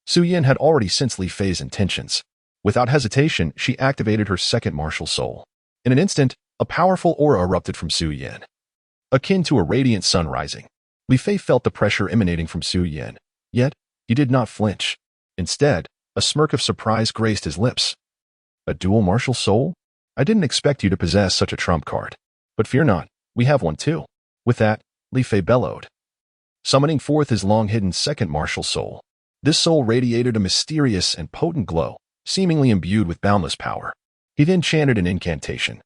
Su Yin had already sensed Li Fei's intentions. Without hesitation, she activated her second martial soul. In an instant, a powerful aura erupted from Su Yin, akin to a radiant sun rising. Li Fei felt the pressure emanating from Su Yin, yet he did not flinch. Instead, a smirk of surprise graced his lips. "A dual martial soul? I didn't expect you to possess such a trump card. But fear not, we have one too." With that, Li Fei bellowed, summoning forth his long-hidden second martial soul. This soul radiated a mysterious and potent glow, seemingly imbued with boundless power. He then chanted an incantation,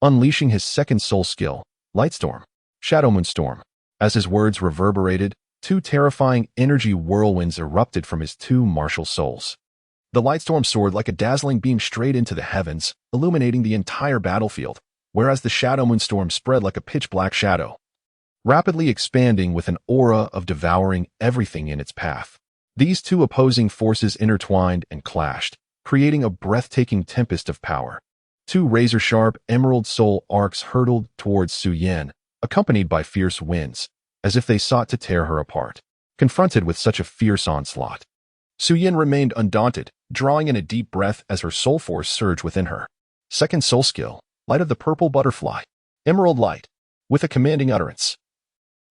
unleashing his second soul skill, Lightstorm, Shadow Moonstorm. As his words reverberated, two terrifying energy whirlwinds erupted from his two martial souls. The Lightstorm soared like a dazzling beam straight into the heavens, illuminating the entire battlefield, whereas the Shadow Moonstorm spread like a pitch-black shadow, rapidly expanding with an aura of devouring everything in its path. These two opposing forces intertwined and clashed, creating a breathtaking tempest of power. Two razor-sharp emerald soul arcs hurtled towards Su Yan, accompanied by fierce winds, as if they sought to tear her apart. Confronted with such a fierce onslaught, Su Yan remained undaunted, drawing in a deep breath as her soul force surged within her. Second soul skill, Light of the Purple Butterfly. Emerald light. With a commanding utterance,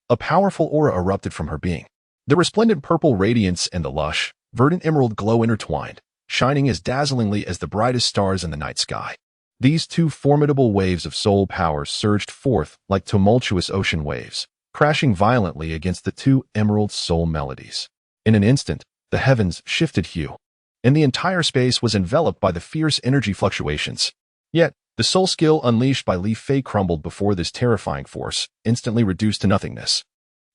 a powerful aura erupted from her being. The resplendent purple radiance and the lush, verdant emerald glow intertwined, shining as dazzlingly as the brightest stars in the night sky. These two formidable waves of soul power surged forth like tumultuous ocean waves, crashing violently against the two emerald soul melodies. In an instant, the heavens shifted hue, and the entire space was enveloped by the fierce energy fluctuations. Yet, the soul skill unleashed by Li Fei crumbled before this terrifying force, instantly reduced to nothingness.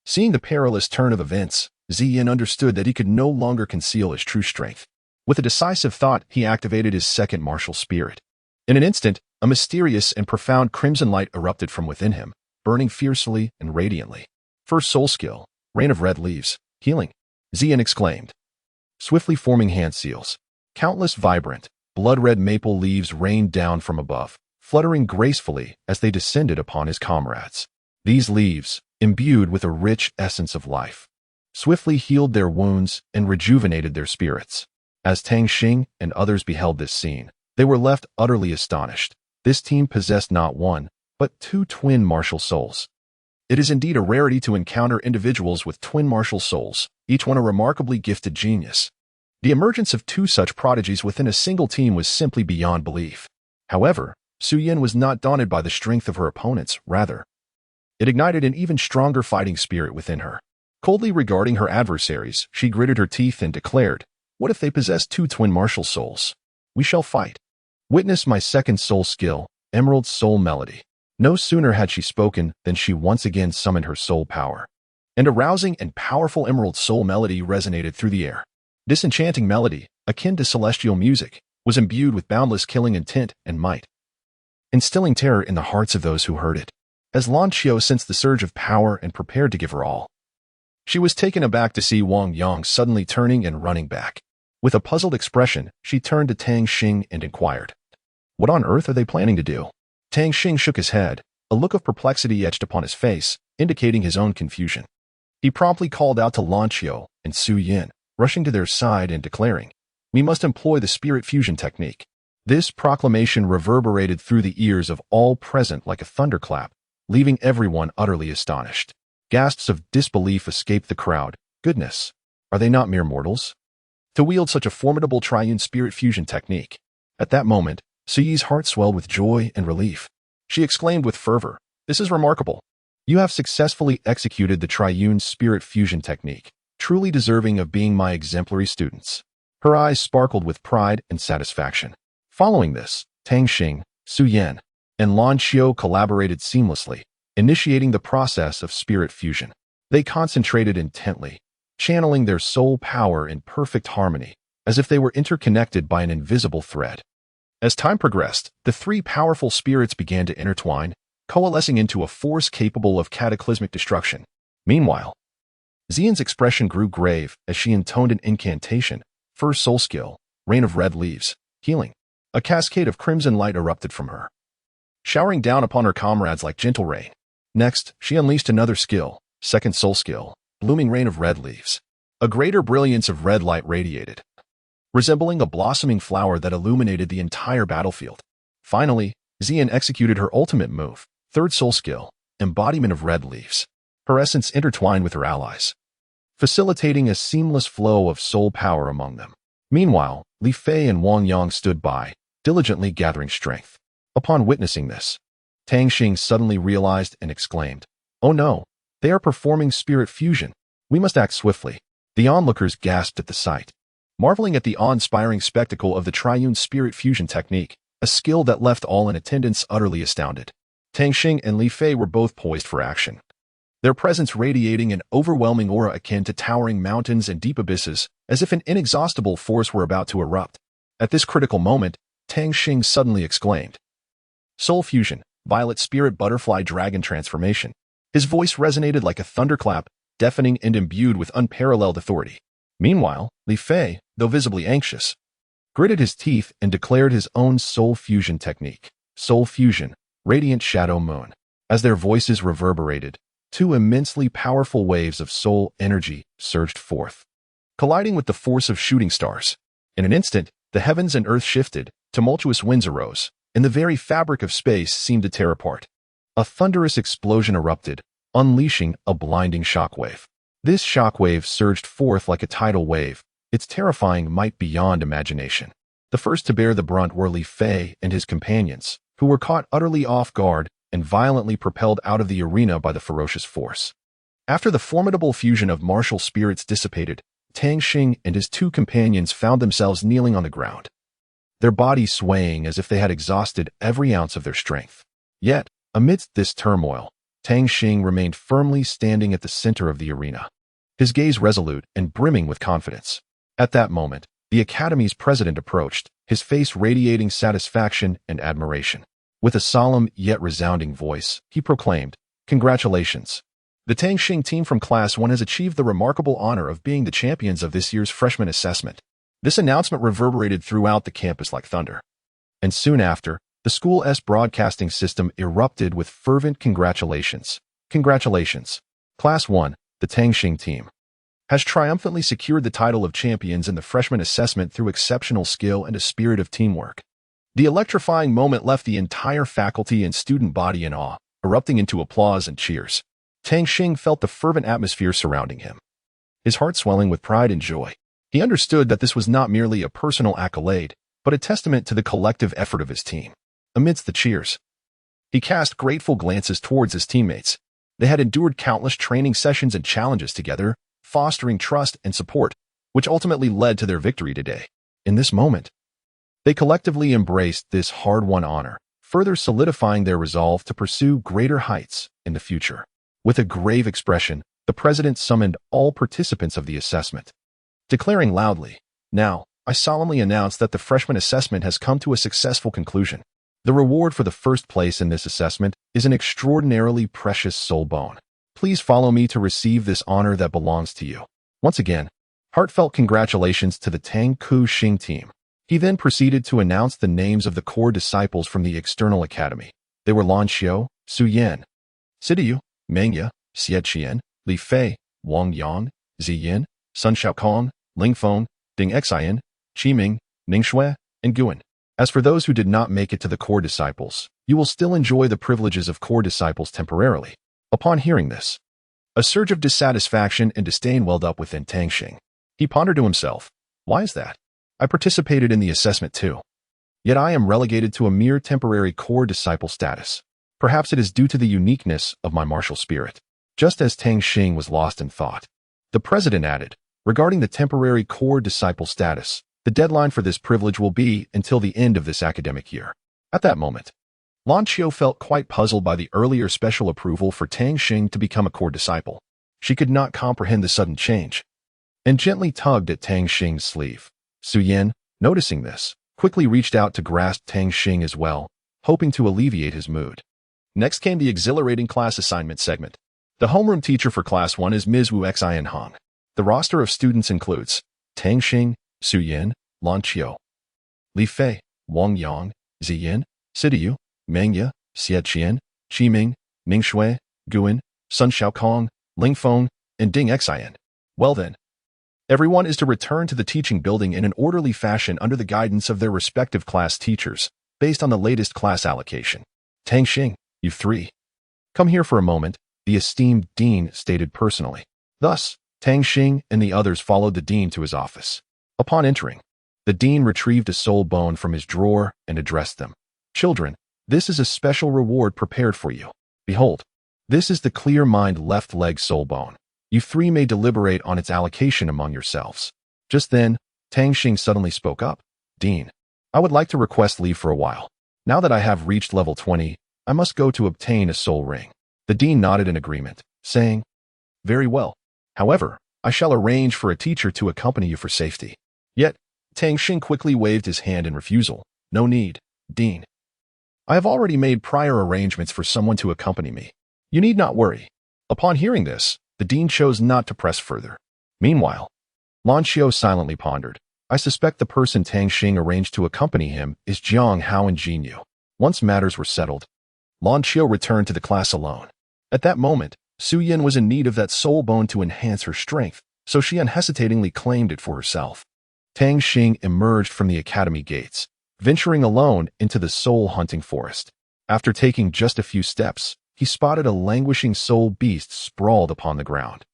Seeing the perilous turn of events, Ziyin understood that he could no longer conceal his true strength. With a decisive thought, he activated his second martial spirit. In an instant, a mysterious and profound crimson light erupted from within him, burning fiercely and radiantly. First soul skill, Rain of Red Leaves, Healing, Ziyin exclaimed. Swiftly forming hand seals, countless vibrant, blood-red maple leaves rained down from above, fluttering gracefully as they descended upon his comrades. These leaves, imbued with a rich essence of life, swiftly healed their wounds and rejuvenated their spirits. As Tang Xing and others beheld this scene, they were left utterly astonished. This team possessed not one, but two twin martial souls. It is indeed a rarity to encounter individuals with twin martial souls, each one a remarkably gifted genius. The emergence of two such prodigies within a single team was simply beyond belief. However, Su Yan was not daunted by the strength of her opponents, rather, it ignited an even stronger fighting spirit within her. Coldly regarding her adversaries, she gritted her teeth and declared, "What if they possess two twin martial souls? We shall fight." Witness my second soul skill, Emerald Soul Melody. No sooner had she spoken than she once again summoned her soul power, and a rousing and powerful Emerald Soul Melody resonated through the air. This enchanting melody, akin to celestial music, was imbued with boundless killing intent and might, instilling terror in the hearts of those who heard it. As Lan Qiu sensed the surge of power and prepared to give her all, she was taken aback to see Wang Yang suddenly turning and running back. With a puzzled expression, she turned to Tang Xing and inquired, "What on earth are they planning to do?" Tang Xing shook his head, a look of perplexity etched upon his face, indicating his own confusion. He promptly called out to Lan Qiu and Su Yan, rushing to their side and declaring, "We must employ the spirit fusion technique." This proclamation reverberated through the ears of all present like a thunderclap, leaving everyone utterly astonished. Gasps of disbelief escaped the crowd. Goodness, are they not mere mortals to wield such a formidable triune spirit fusion technique? At that moment, Su Yi's heart swelled with joy and relief. She exclaimed with fervor, "This is remarkable. You have successfully executed the triune spirit fusion technique, truly deserving of being my exemplary students." Her eyes sparkled with pride and satisfaction. Following this, Tang Xing, Su Yan, and Lan Qiu collaborated seamlessly, initiating the process of spirit fusion. They concentrated intently, channeling their soul power in perfect harmony, as if they were interconnected by an invisible thread. As time progressed, the three powerful spirits began to intertwine, coalescing into a force capable of cataclysmic destruction. Meanwhile, Ziyin's expression grew grave as she intoned an incantation. First soul skill, Rain of Red Leaves, Healing. A cascade of crimson light erupted from her, showering down upon her comrades like gentle rain. Next, she unleashed another skill, second soul skill, Blooming Rain of Red Leaves. A greater brilliance of red light radiated, resembling a blossoming flower that illuminated the entire battlefield. Finally, Ziyin executed her ultimate move, third soul skill, Embodiment of Red Leaves. Her essence intertwined with her allies, facilitating a seamless flow of soul power among them. Meanwhile, Li Fei and Wang Yang stood by, diligently gathering strength. Upon witnessing this, Tang Xing suddenly realized and exclaimed, "Oh no, they are performing spirit fusion. We must act swiftly." The onlookers gasped at the sight, marveling at the awe-inspiring spectacle of the triune spirit fusion technique, a skill that left all in attendance utterly astounded. Tang Xing and Li Fei were both poised for action, their presence radiating an overwhelming aura akin to towering mountains and deep abysses, as if an inexhaustible force were about to erupt. At this critical moment, Tang Xing suddenly exclaimed, "Soul Fusion, Violet Spirit Butterfly Dragon Transformation." His voice resonated like a thunderclap, deafening and imbued with unparalleled authority. Meanwhile, Li Fei, though visibly anxious, gritted his teeth and declared his own soul fusion technique. Soul fusion, radiant shadow moon. As their voices reverberated, two immensely powerful waves of soul energy surged forth, colliding with the force of shooting stars. In an instant, the heavens and earth shifted, tumultuous winds arose, and the very fabric of space seemed to tear apart. A thunderous explosion erupted, unleashing a blinding shockwave. This shockwave surged forth like a tidal wave, its terrifying might beyond imagination. The first to bear the brunt were Li Fei and his companions, who were caught utterly off guard and violently propelled out of the arena by the ferocious force. After the formidable fusion of martial spirits dissipated, Tang Xing and his two companions found themselves kneeling on the ground, their bodies swaying as if they had exhausted every ounce of their strength. Yet, amidst this turmoil, Tang Xing remained firmly standing at the center of the arena, his gaze resolute and brimming with confidence. At that moment, the Academy's president approached, his face radiating satisfaction and admiration. With a solemn yet resounding voice, he proclaimed, "Congratulations! The Tang Xing team from Class 1 has achieved the remarkable honor of being the champions of this year's freshman assessment." This announcement reverberated throughout the campus like thunder. And soon after, the school's broadcasting system erupted with fervent congratulations. Congratulations! Class 1, the Tang Xing team, has triumphantly secured the title of champions in the freshman assessment through exceptional skill and a spirit of teamwork. The electrifying moment left the entire faculty and student body in awe, erupting into applause and cheers. Tang Xing felt the fervent atmosphere surrounding him, his heart swelling with pride and joy. He understood that this was not merely a personal accolade, but a testament to the collective effort of his team. Amidst the cheers, he cast grateful glances towards his teammates. They had endured countless training sessions and challenges together, fostering trust and support, which ultimately led to their victory today. In this moment, they collectively embraced this hard-won honor, further solidifying their resolve to pursue greater heights in the future. With a grave expression, the president summoned all participants of the assessment, declaring loudly, "Now, I solemnly announce that the freshman assessment has come to a successful conclusion. The reward for the first place in this assessment is an extraordinarily precious soul bone. Please follow me to receive this honor that belongs to you." Once again, heartfelt congratulations to the Tang Xing team. He then proceeded to announce the names of the core disciples from the external academy. They were Lan Xiu, Su Yan, Sidiu, Mengya, Xie Qian, Li Fei, Wang Yang, Ziyin, Sun Xiaokong, Ling Feng, Ding Xian, Qiming, Ning Shui, and Guan. As for those who did not make it to the core disciples, you will still enjoy the privileges of core disciples temporarily. Upon hearing this, a surge of dissatisfaction and disdain welled up within Tang Xing. He pondered to himself, "Why is that? I participated in the assessment too. Yet I am relegated to a mere temporary core disciple status. Perhaps it is due to the uniqueness of my martial spirit." Just as Tang Xing was lost in thought, the president added, "Regarding the temporary core disciple status, the deadline for this privilege will be until the end of this academic year." At that moment, Lan Qiu felt quite puzzled by the earlier special approval for Tang Xing to become a core disciple. She could not comprehend the sudden change, and gently tugged at Tang Xing's sleeve. Su Yan, noticing this, quickly reached out to grasp Tang Xing as well, hoping to alleviate his mood. Next came the exhilarating class assignment segment. The homeroom teacher for Class 1 is Ms. Wu Xian Hong. The roster of students includes Tang Xing, Su Yan, Lan Qiu, Li Fei, Wang Yang, Ziyin, Sidiu, Mengya, Xie Qian, Qiming, Ning Shui, Guan, Sun Xiaokong, Ling Feng, and Ding Xian. Well then, everyone is to return to the teaching building in an orderly fashion under the guidance of their respective class teachers, based on the latest class allocation. Tang Xing, you three, come here for a moment, the esteemed dean stated personally. Thus, Tang Xing and the others followed the dean to his office. Upon entering, the dean retrieved a soul bone from his drawer and addressed them. "Children, this is a special reward prepared for you. Behold, this is the clear mind left leg soul bone. You three may deliberate on its allocation among yourselves." Just then, Tang Xing suddenly spoke up. "Dean, I would like to request leave for a while. Now that I have reached level 20, I must go to obtain a soul ring." The dean nodded in agreement, saying, "Very well. However, I shall arrange for a teacher to accompany you for safety." Yet, Tang Xing quickly waved his hand in refusal. "No need, Dean. I have already made prior arrangements for someone to accompany me. You need not worry." Upon hearing this, the dean chose not to press further. Meanwhile, Lan Xiao silently pondered. I suspect the person Tang Xing arranged to accompany him is Jiang Hao and Jin Yu. Once matters were settled, Lan Xiao returned to the class alone. At that moment, Su Yin was in need of that soul bone to enhance her strength, so she unhesitatingly claimed it for herself. Tang Xing emerged from the academy gates, venturing alone into the soul-hunting forest. After taking just a few steps, he spotted a languishing soul beast sprawled upon the ground.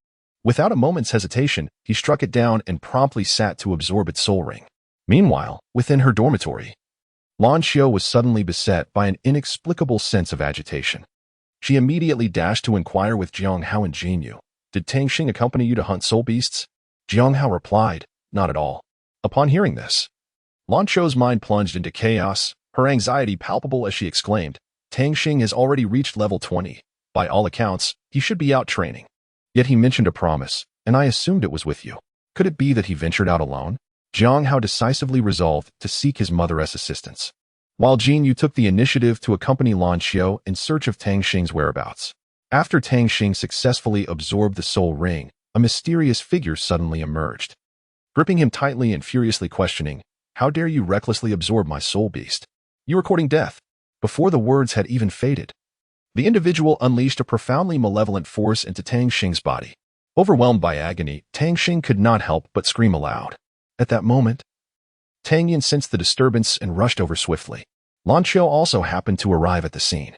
Without a moment's hesitation, he struck it down and promptly sat to absorb its soul ring. Meanwhile, within her dormitory, Lan Xiao was suddenly beset by an inexplicable sense of agitation. She immediately dashed to inquire with Jiang Hao and Jin Yu. Did Tang Xing accompany you to hunt soul beasts? Jiang Hao replied, not at all. Upon hearing this, Lan Xiao's mind plunged into chaos, her anxiety palpable as she exclaimed, Tang Xing has already reached level 20. By all accounts, he should be out training. Yet he mentioned a promise, and I assumed it was with you. Could it be that he ventured out alone? Jiang Hao decisively resolved to seek his mother's assistance, while Jin Yu took the initiative to accompany Lan Xiao in search of Tang Xing's whereabouts. After Tang Xing successfully absorbed the soul ring, a mysterious figure suddenly emerged, gripping him tightly and furiously questioning, how dare you recklessly absorb my soul beast? You are courting death. Before the words had even faded, the individual unleashed a profoundly malevolent force into Tang Xing's body. Overwhelmed by agony, Tang Xing could not help but scream aloud. At that moment, Tang Yin sensed the disturbance and rushed over swiftly. Lan Xiao also happened to arrive at the scene.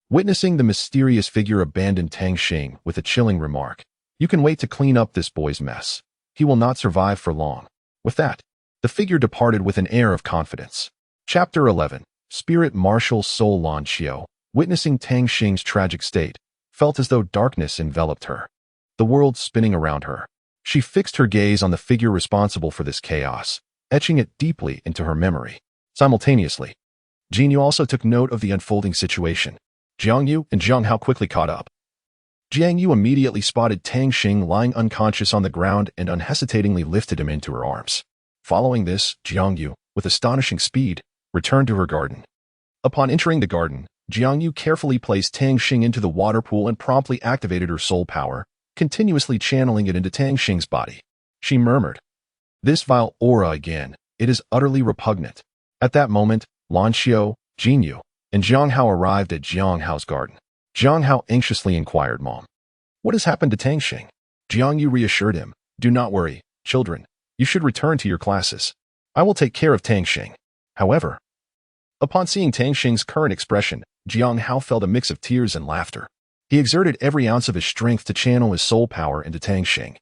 Witnessing the mysterious figure abandon Tang Xing with a chilling remark, you can wait to clean up this boy's mess. He will not survive for long. With that, the figure departed with an air of confidence. Chapter 11. Spirit Martial Soul. Lan Xiao, witnessing Tang Xing's tragic state, felt as though darkness enveloped her, the world spinning around her. She fixed her gaze on the figure responsible for this chaos, etching it deeply into her memory. Simultaneously, Jin Yu also took note of the unfolding situation. Jiang Yu and Jiang Hao quickly caught up. Jiang Yu immediately spotted Tang Xing lying unconscious on the ground and unhesitatingly lifted him into her arms. Following this, Jiang Yu, with astonishing speed, returned to her garden. Upon entering the garden, Jiang Yu carefully placed Tang Xing into the water pool and promptly activated her soul power, continuously channeling it into Tang Xing's body. She murmured, this vile aura again, it is utterly repugnant. At that moment, Lan Xiao, Jin Yu, and Jiang Hao arrived at Jiang Hao's garden. Jiang Hao anxiously inquired, Mom, what has happened to Tang Xing? Jiang Yu reassured him, do not worry, children, you should return to your classes. I will take care of Tang Xing. However, upon seeing Tang Xing's current expression, Jiang Hao felt a mix of tears and laughter. He exerted every ounce of his strength to channel his soul power into Tang Xing.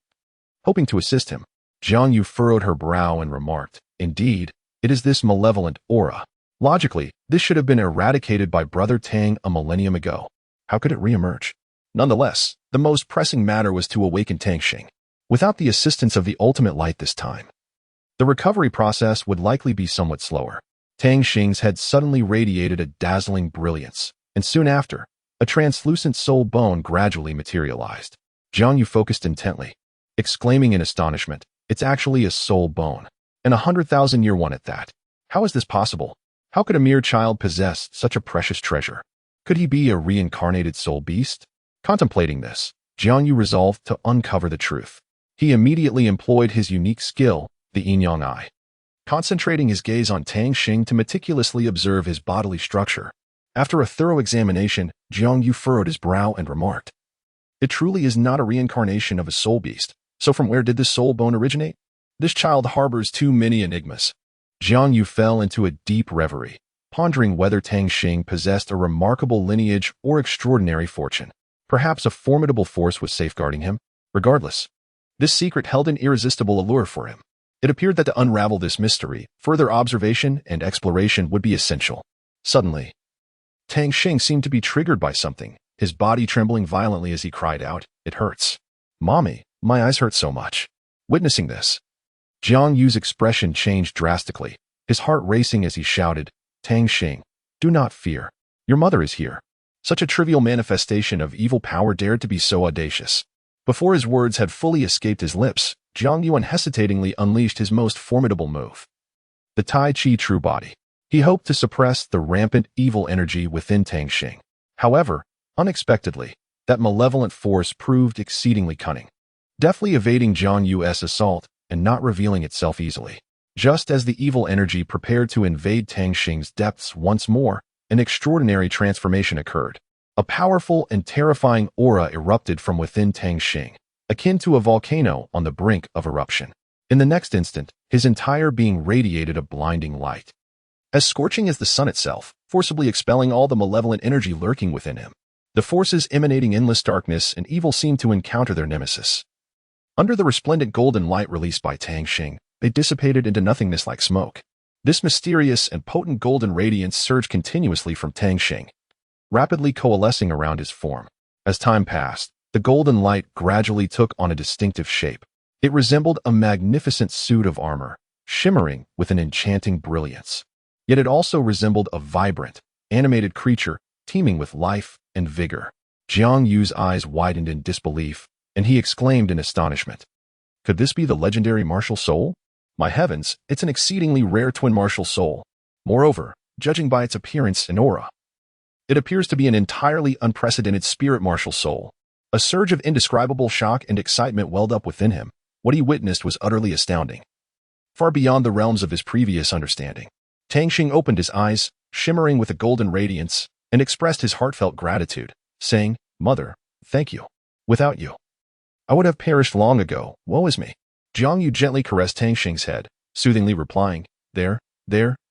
Hoping to assist him, Jiang Yu furrowed her brow and remarked, indeed, it is this malevolent aura. Logically, this should have been eradicated by Brother Tang a millennium ago. How could it reemerge? Nonetheless, the most pressing matter was to awaken Tang Xing. Without the assistance of the ultimate light this time, the recovery process would likely be somewhat slower. Tang Xing's head suddenly radiated a dazzling brilliance, and soon after, a translucent soul bone gradually materialized. Jiang Yu focused intently, exclaiming in astonishment, it's actually a soul bone, and 100,000-year one at that. How is this possible? How could a mere child possess such a precious treasure? Could he be a reincarnated soul beast? Contemplating this, Jiang Yu resolved to uncover the truth. He immediately employed his unique skill, the yin-yang eye, concentrating his gaze on Tang Xing to meticulously observe his bodily structure. After a thorough examination, Jiang Yu furrowed his brow and remarked, it truly is not a reincarnation of a soul beast. So from where did this soul bone originate? This child harbors too many enigmas. Jiang Yu fell into a deep reverie, pondering whether Tang Xing possessed a remarkable lineage or extraordinary fortune. Perhaps a formidable force was safeguarding him. Regardless, this secret held an irresistible allure for him. It appeared that to unravel this mystery, further observation and exploration would be essential. Suddenly, Tang Xing seemed to be triggered by something, his body trembling violently as he cried out, it hurts. Mommy, my eyes hurt so much. Witnessing this, Jiang Yu's expression changed drastically, his heart racing as he shouted, Tang Xing, do not fear. Your mother is here. Such a trivial manifestation of evil power dared to be so audacious. Before his words had fully escaped his lips, Jiang Yu unhesitatingly unleashed his most formidable move, the Tai Chi True Body. He hoped to suppress the rampant evil energy within Tang Xing. However, unexpectedly, that malevolent force proved exceedingly cunning. Deftly evading Jiang Yu's assault, and not revealing itself easily. Just as the evil energy prepared to invade Tang Xing's depths once more, an extraordinary transformation occurred. A powerful and terrifying aura erupted from within Tang Xing, akin to a volcano on the brink of eruption. In the next instant, his entire being radiated a blinding light, as scorching as the sun itself, forcibly expelling all the malevolent energy lurking within him. The forces emanating endless darkness and evil seemed to encounter their nemesis. Under the resplendent golden light released by Tang Xing, they dissipated into nothingness like smoke. This mysterious and potent golden radiance surged continuously from Tang Xing, rapidly coalescing around his form. As time passed, the golden light gradually took on a distinctive shape. It resembled a magnificent suit of armor, shimmering with an enchanting brilliance. Yet it also resembled a vibrant, animated creature teeming with life and vigor. Jiang Yu's eyes widened in disbelief, and he exclaimed in astonishment, "Could this be the legendary martial soul? My heavens, it's an exceedingly rare twin martial soul. Moreover, judging by its appearance and aura, it appears to be an entirely unprecedented spirit martial soul." A surge of indescribable shock and excitement welled up within him. What he witnessed was utterly astounding, far beyond the realms of his previous understanding. Tang Xing opened his eyes, shimmering with a golden radiance, and expressed his heartfelt gratitude, saying, "Mother, thank you. Without you, I would have perished long ago. Woe is me." Jiang Yu gently caressed Tang Xing's head, soothingly replying, There,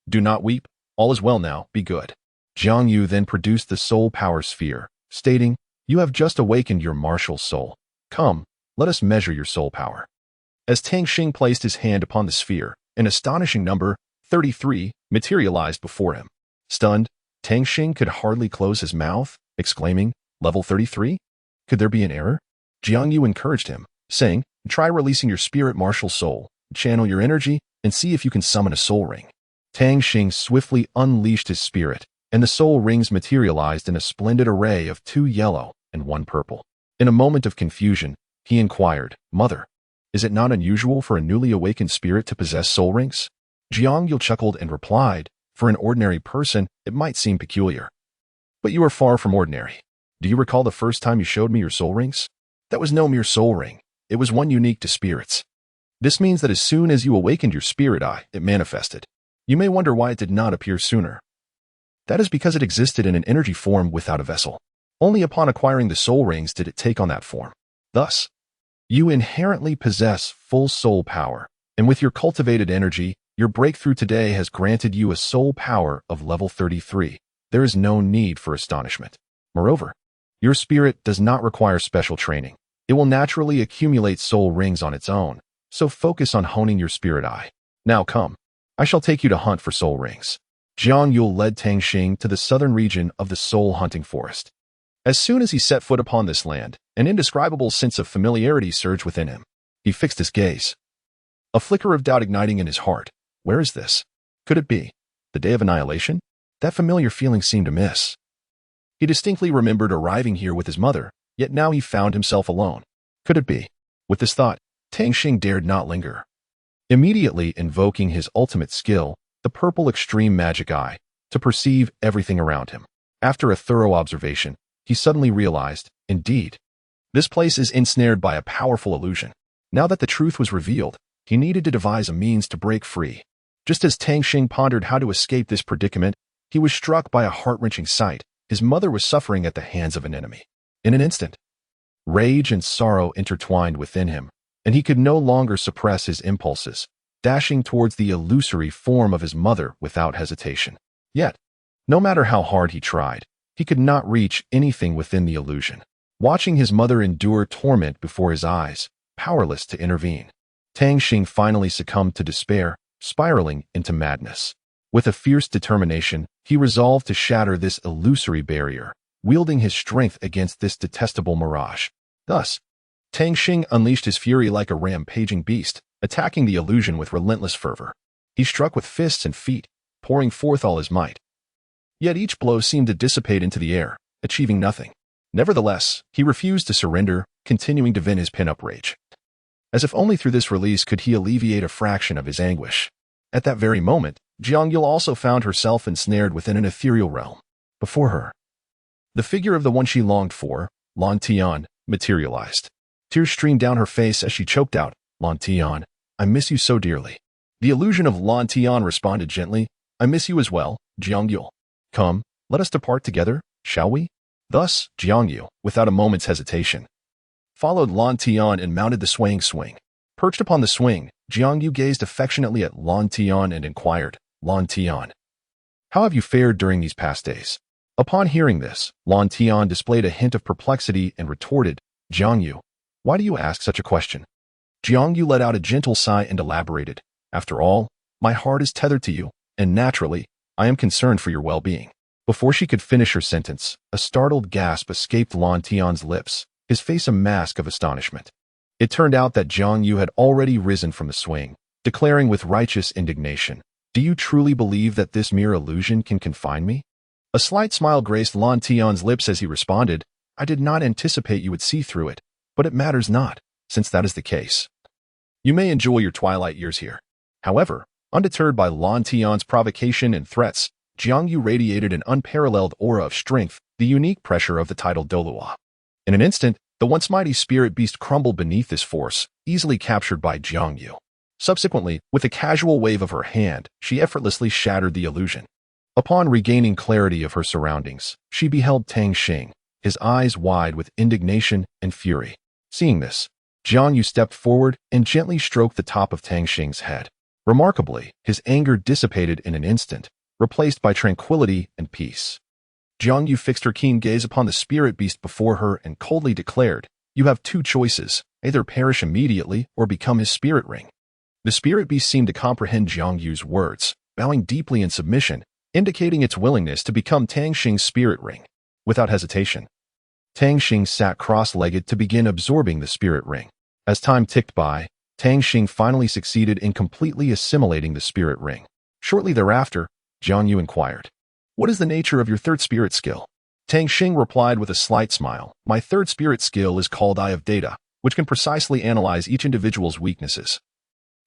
do not weep. All is well now, be good." Jiang Yu then produced the soul power sphere, stating, "You have just awakened your martial soul. Come, let us measure your soul power." As Tang Xing placed his hand upon the sphere, an astonishing number, 33, materialized before him. Stunned, Tang Xing could hardly close his mouth, exclaiming, "Level 33? Could there be an error?" Jiang Yu encouraged him, saying, "Try releasing your spirit martial soul, channel your energy, and see if you can summon a soul ring." Tang Xing swiftly unleashed his spirit, and the soul rings materialized in a splendid array of 2 yellow and 1 purple. In a moment of confusion, he inquired, "Mother, is it not unusual for a newly awakened spirit to possess soul rings?" Jiang Yu chuckled and replied, "For an ordinary person, it might seem peculiar. But you are far from ordinary. Do you recall the first time you showed me your soul rings? That was no mere soul ring. It was one unique to spirits. This means that as soon as you awakened your spirit eye, it manifested. You may wonder why it did not appear sooner. That is because it existed in an energy form without a vessel. Only upon acquiring the soul rings did it take on that form. Thus, you inherently possess full soul power, and with your cultivated energy, your breakthrough today has granted you a soul power of level 33. There is no need for astonishment. Moreover, your spirit does not require special training. It will naturally accumulate soul rings on its own, so focus on honing your spirit eye. Now come, I shall take you to hunt for soul rings." Jiang Yu led Tang Xing to the southern region of the soul hunting forest. As soon as he set foot upon this land, an indescribable sense of familiarity surged within him. He fixed his gaze, a flicker of doubt igniting in his heart. Where is this? Could it be the day of annihilation? That familiar feeling seemed amiss. He distinctly remembered arriving here with his mother, yet now he found himself alone. Could it be? With this thought, Tang Xing dared not linger. Immediately invoking his ultimate skill, the purple extreme magic eye, to perceive everything around him. After a thorough observation, he suddenly realized, indeed, this place is ensnared by a powerful illusion. Now that the truth was revealed, he needed to devise a means to break free. Just as Tang Xing pondered how to escape this predicament, he was struck by a heart-wrenching sight. His mother was suffering at the hands of an enemy. In an instant, rage and sorrow intertwined within him, and he could no longer suppress his impulses, dashing towards the illusory form of his mother without hesitation. Yet, no matter how hard he tried, he could not reach anything within the illusion. Watching his mother endure torment before his eyes, powerless to intervene, Tang Xing finally succumbed to despair, spiraling into madness. With a fierce determination, he resolved to shatter this illusory barrier, wielding his strength against this detestable mirage. Thus, Tang Xing unleashed his fury like a rampaging beast, attacking the illusion with relentless fervor. He struck with fists and feet, pouring forth all his might. Yet each blow seemed to dissipate into the air, achieving nothing. Nevertheless, he refused to surrender, continuing to vent his pent-up rage. As if only through this release could he alleviate a fraction of his anguish. At that very moment, Jiang Yu also found herself ensnared within an ethereal realm. Before her, the figure of the one she longed for, Lan Tian, materialized. Tears streamed down her face as she choked out, "Lan Tian, I miss you so dearly. The illusion of Lan Tian responded gently, I miss you as well, Jiangyu. Come, let us depart together, shall we? Thus, Jiangyu, without a moment's hesitation, followed Lan Tian and mounted the swaying swing. Perched upon the swing, Jiangyu gazed affectionately at Lan Tian and inquired, Lan Tian, how have you fared during these past days? Upon hearing this, Lan Tian displayed a hint of perplexity and retorted, Jiangyu, why do you ask such a question? Jiangyu let out a gentle sigh and elaborated, after all, my heart is tethered to you, and naturally, I am concerned for your well-being. Before she could finish her sentence, a startled gasp escaped Lan Tian's lips, his face a mask of astonishment. It turned out that Jiangyu had already risen from the swing, declaring with righteous indignation, do you truly believe that this mere illusion can confine me? A slight smile graced Lan Tian's lips as he responded, I did not anticipate you would see through it, but it matters not, since that is the case. You may enjoy your twilight years here. However, undeterred by Lan Tian's provocation and threats, Jiangyu radiated an unparalleled aura of strength, the unique pressure of the title Douluo. In an instant, the once mighty spirit beast crumbled beneath this force, easily captured by Jiangyu. Subsequently, with a casual wave of her hand, she effortlessly shattered the illusion. Upon regaining clarity of her surroundings, she beheld Tang Xing, his eyes wide with indignation and fury. Seeing this, Jiangyu stepped forward and gently stroked the top of Tang Xing's head. Remarkably, his anger dissipated in an instant, replaced by tranquility and peace. Jiangyu fixed her keen gaze upon the spirit beast before her and coldly declared, you have two choices, either perish immediately or become his spirit ring. The spirit beast seemed to comprehend Jiangyu's words, bowing deeply in submission, indicating its willingness to become Tang Xing's spirit ring. Without hesitation, Tang Xing sat cross-legged to begin absorbing the spirit ring. As time ticked by, Tang Xing finally succeeded in completely assimilating the spirit ring. Shortly thereafter, Jiangyu inquired, what is the nature of your third spirit skill? Tang Xing replied with a slight smile, my third spirit skill is called Eye of Data, which can precisely analyze each individual's weaknesses,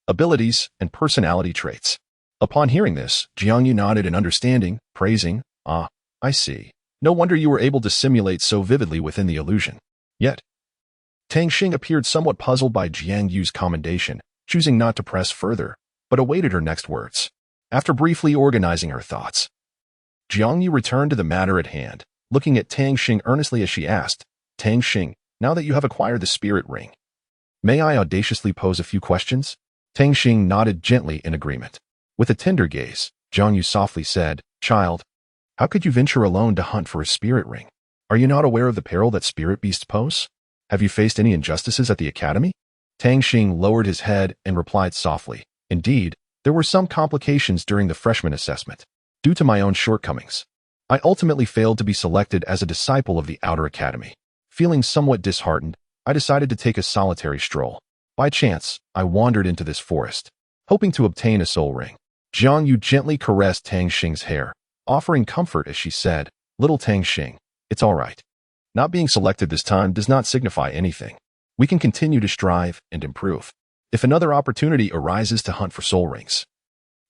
abilities, and personality traits. Upon hearing this, Jiangyu nodded in understanding, praising, I see. No wonder you were able to simulate so vividly within the illusion. Yet, Tang Xing appeared somewhat puzzled by Jiangyu's commendation, choosing not to press further, but awaited her next words. After briefly organizing her thoughts, Jiangyu returned to the matter at hand, looking at Tang Xing earnestly as she asked, Tang Xing, now that you have acquired the spirit ring, may I audaciously pose a few questions? Tang Xing nodded gently in agreement. With a tender gaze, Jiangyu softly said, child, how could you venture alone to hunt for a spirit ring? Are you not aware of the peril that spirit beasts pose? Have you faced any injustices at the academy? Tang Xing lowered his head and replied softly, indeed, there were some complications during the freshman assessment. Due to my own shortcomings, I ultimately failed to be selected as a disciple of the Outer Academy. Feeling somewhat disheartened, I decided to take a solitary stroll. By chance, I wandered into this forest, hoping to obtain a soul ring. Jiangyu gently caressed Tang Xing's hair, offering comfort as she said, little Tang Xing, it's all right. Not being selected this time does not signify anything. We can continue to strive and improve. If another opportunity arises to hunt for soul rings,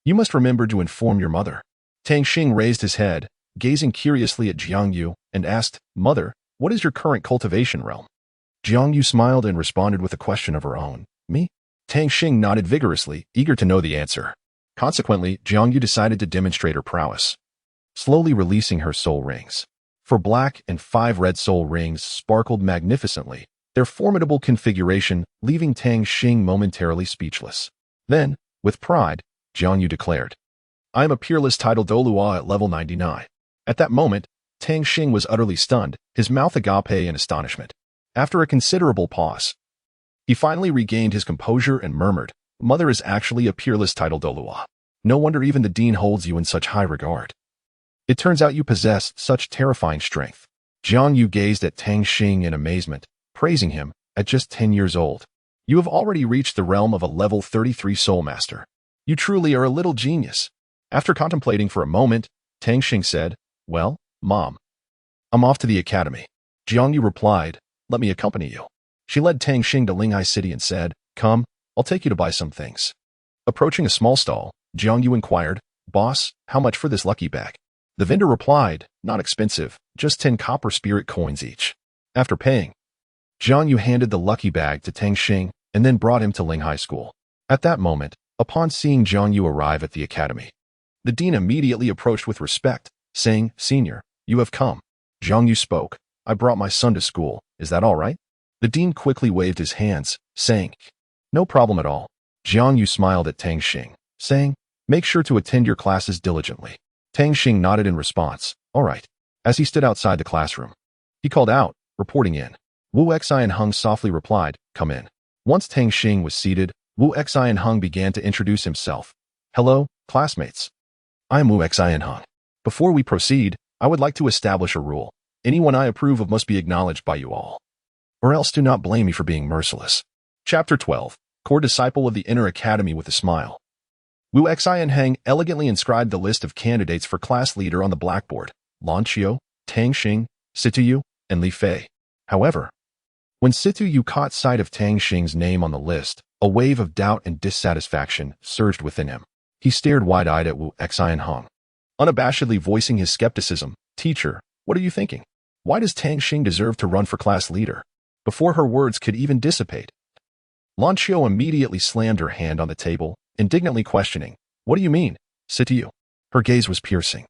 you must remember to inform your mother. Tang Xing raised his head, gazing curiously at Jiangyu, and asked, Mother, what is your current cultivation realm? Jiangyu smiled and responded with a question of her own. Me? Tang Xing nodded vigorously, eager to know the answer. Consequently, Jiangyu decided to demonstrate her prowess, slowly releasing her soul rings. 4 black and 5 red soul rings sparkled magnificently, their formidable configuration leaving Tang Xing momentarily speechless. Then, with pride, Jiangyu declared, I am a peerless title Douluo at level 99. At that moment, Tang Xing was utterly stunned, his mouth agape in astonishment. After a considerable pause, he finally regained his composure and murmured, Mother is actually a peerless title Douluo. No wonder even the dean holds you in such high regard. It turns out you possess such terrifying strength. Jiangyu gazed at Tang Xing in amazement, praising him, at just 10 years old. You have already reached the realm of a level 33 soul master. You truly are a little genius. After contemplating for a moment, Tang Xing said, Well, Mom, I'm off to the academy. Jiangyu replied, Let me accompany you. She led Tang Xing to Linghai City and said, Come, I'll take you to buy some things. Approaching a small stall, Jiangyu inquired, Boss, how much for this lucky bag? The vendor replied, Not expensive, just 10 copper spirit coins each. After paying, Jiangyu handed the lucky bag to Tang Xing and then brought him to Linghai School. At that moment, upon seeing Zhang Yu arrive at the academy, the dean immediately approached with respect, saying, "Senior, you have come." Zhang Yu spoke, "I brought my son to school. Is that all right?" The dean quickly waved his hands, saying, "No problem at all." Zhang Yu smiled at Tang Xing, saying, "Make sure to attend your classes diligently." Tang Xing nodded in response, "All right." As he stood outside the classroom, he called out, reporting in. Wu Xi and Hung softly replied, "Come in." Once Tang Xing was seated, Wu Xi and Hung began to introduce himself. "Hello, classmates. I am Wu Xi and Hung. Before we proceed, I would like to establish a rule. Anyone I approve of must be acknowledged by you all, or else do not blame me for being merciless." Chapter 12. Core Disciple of the Inner Academy with a Smile. Wu Xi and Hang elegantly inscribed the list of candidates for class leader on the blackboard: Lan Qiu, Tang Xing, Situyu, and Li Fei. However, when Situyu caught sight of Tang Xing's name on the list, a wave of doubt and dissatisfaction surged within him. He stared wide-eyed at Wu Xi and Hung, unabashedly voicing his skepticism. "Teacher, what are you thinking? Why does Tang Xing deserve to run for class leader?" Before her words could even dissipate, Lan Qiu immediately slammed her hand on the table, indignantly questioning, "What do you mean, Situyu?" Her gaze was piercing,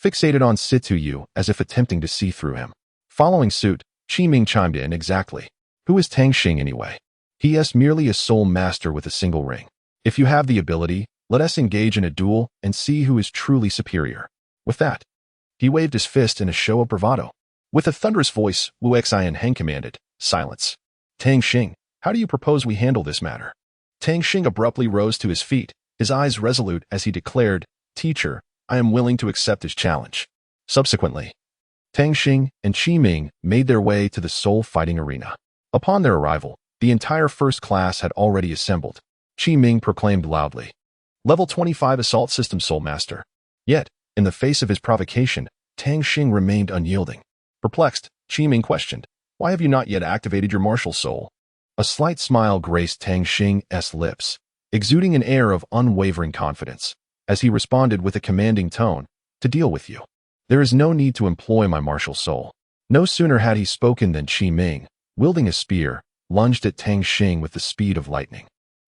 fixated on Situyu as if attempting to see through him. Following suit, Qi Ming chimed in, "Exactly. Who is Tang Xing anyway? He is merely a soul master with a single ring. If you have the ability, let us engage in a duel and see who is truly superior." With that, he waved his fist in a show of bravado. With a thunderous voice, Wu Xi and Heng commanded, "Silence. Tang Xing, how do you propose we handle this matter?" Tang Xing abruptly rose to his feet, his eyes resolute as he declared, "Teacher, I am willing to accept his challenge." Subsequently, Tang Xing and Qi Ming made their way to the soul fighting arena. Upon their arrival, the entire first class had already assembled. Qi Ming proclaimed loudly, "Level 25 Assault System Soul Master." Yet, in the face of his provocation, Tang Xing remained unyielding. Perplexed, Qi Ming questioned, "Why have you not yet activated your martial soul?" A slight smile graced Tang Xing's lips, exuding an air of unwavering confidence, as he responded with a commanding tone, "To deal with you, there is no need to employ my martial soul." No sooner had he spoken than Qi Ming, wielding a spear, lunged at Tang Xing with the speed of lightning.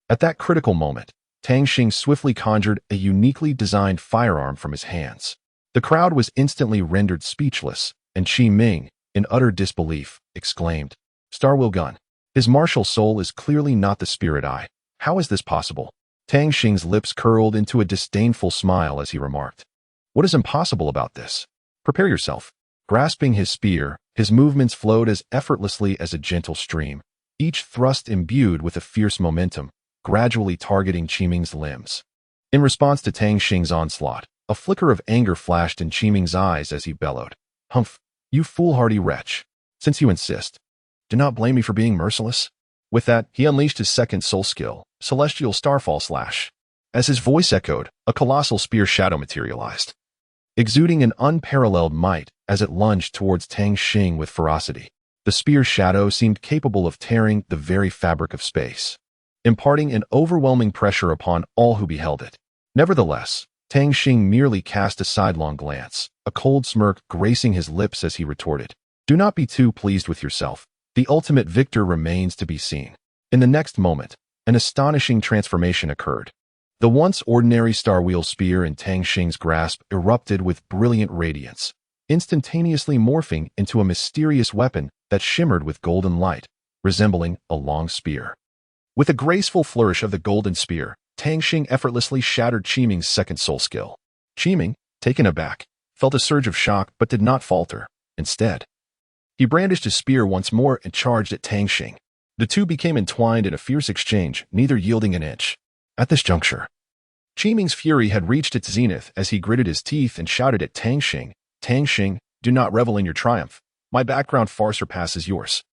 At that critical moment, Tang Xing swiftly conjured a uniquely designed firearm from his hands. The crowd was instantly rendered speechless, and Qi Ming, in utter disbelief, exclaimed, "Star Will Gun. His martial soul is clearly not the spirit eye. How is this possible?" Tang Xing's lips curled into a disdainful smile as he remarked, "What is impossible about this? Prepare yourself." Grasping his spear, his movements flowed as effortlessly as a gentle stream, each thrust imbued with a fierce momentum, gradually targeting Qi Ming's limbs. In response to Tang Xing's onslaught, a flicker of anger flashed in Qi Ming's eyes as he bellowed, "Humph, you foolhardy wretch. Since you insist, do not blame me for being merciless." With that, he unleashed his second soul skill, Celestial Starfall Slash. As his voice echoed, a colossal spear shadow materialized, exuding an unparalleled might as it lunged towards Tang Xing with ferocity. The spear shadow seemed capable of tearing the very fabric of space, imparting an overwhelming pressure upon all who beheld it. Nevertheless, Tang Xing merely cast a sidelong glance, a cold smirk gracing his lips as he retorted, "Do not be too pleased with yourself. The ultimate victor remains to be seen." In the next moment, an astonishing transformation occurred. The once ordinary Star Wheel spear in Tang Xing's grasp erupted with brilliant radiance, instantaneously morphing into a mysterious weapon that shimmered with golden light, resembling a long spear. With a graceful flourish of the golden spear, Tang Xing effortlessly shattered Qi Ming's second soul skill. Qi Ming, taken aback, felt a surge of shock but did not falter. Instead, he brandished his spear once more and charged at Tang Xing. The two became entwined in a fierce exchange, neither yielding an inch. At this juncture, Qi Ming's fury had reached its zenith as he gritted his teeth and shouted at Tang Xing, "Tang Xing, do not revel in your triumph. My background far surpasses yours.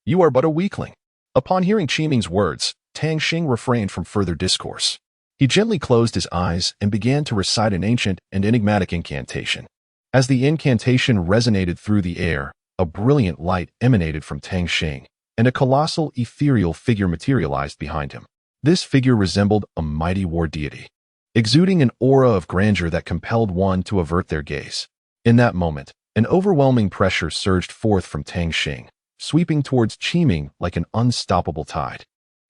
You are but a weakling." Upon hearing Qi Ming's words, Tang Xing refrained from further discourse. He gently closed his eyes and began to recite an ancient and enigmatic incantation. As the incantation resonated through the air, a brilliant light emanated from Tang Xing, and a colossal ethereal figure materialized behind him. This figure resembled a mighty war deity, exuding an aura of grandeur that compelled one to avert their gaze. In that moment, an overwhelming pressure surged forth from Tang Xing, sweeping towards Qi Ming like an unstoppable tide.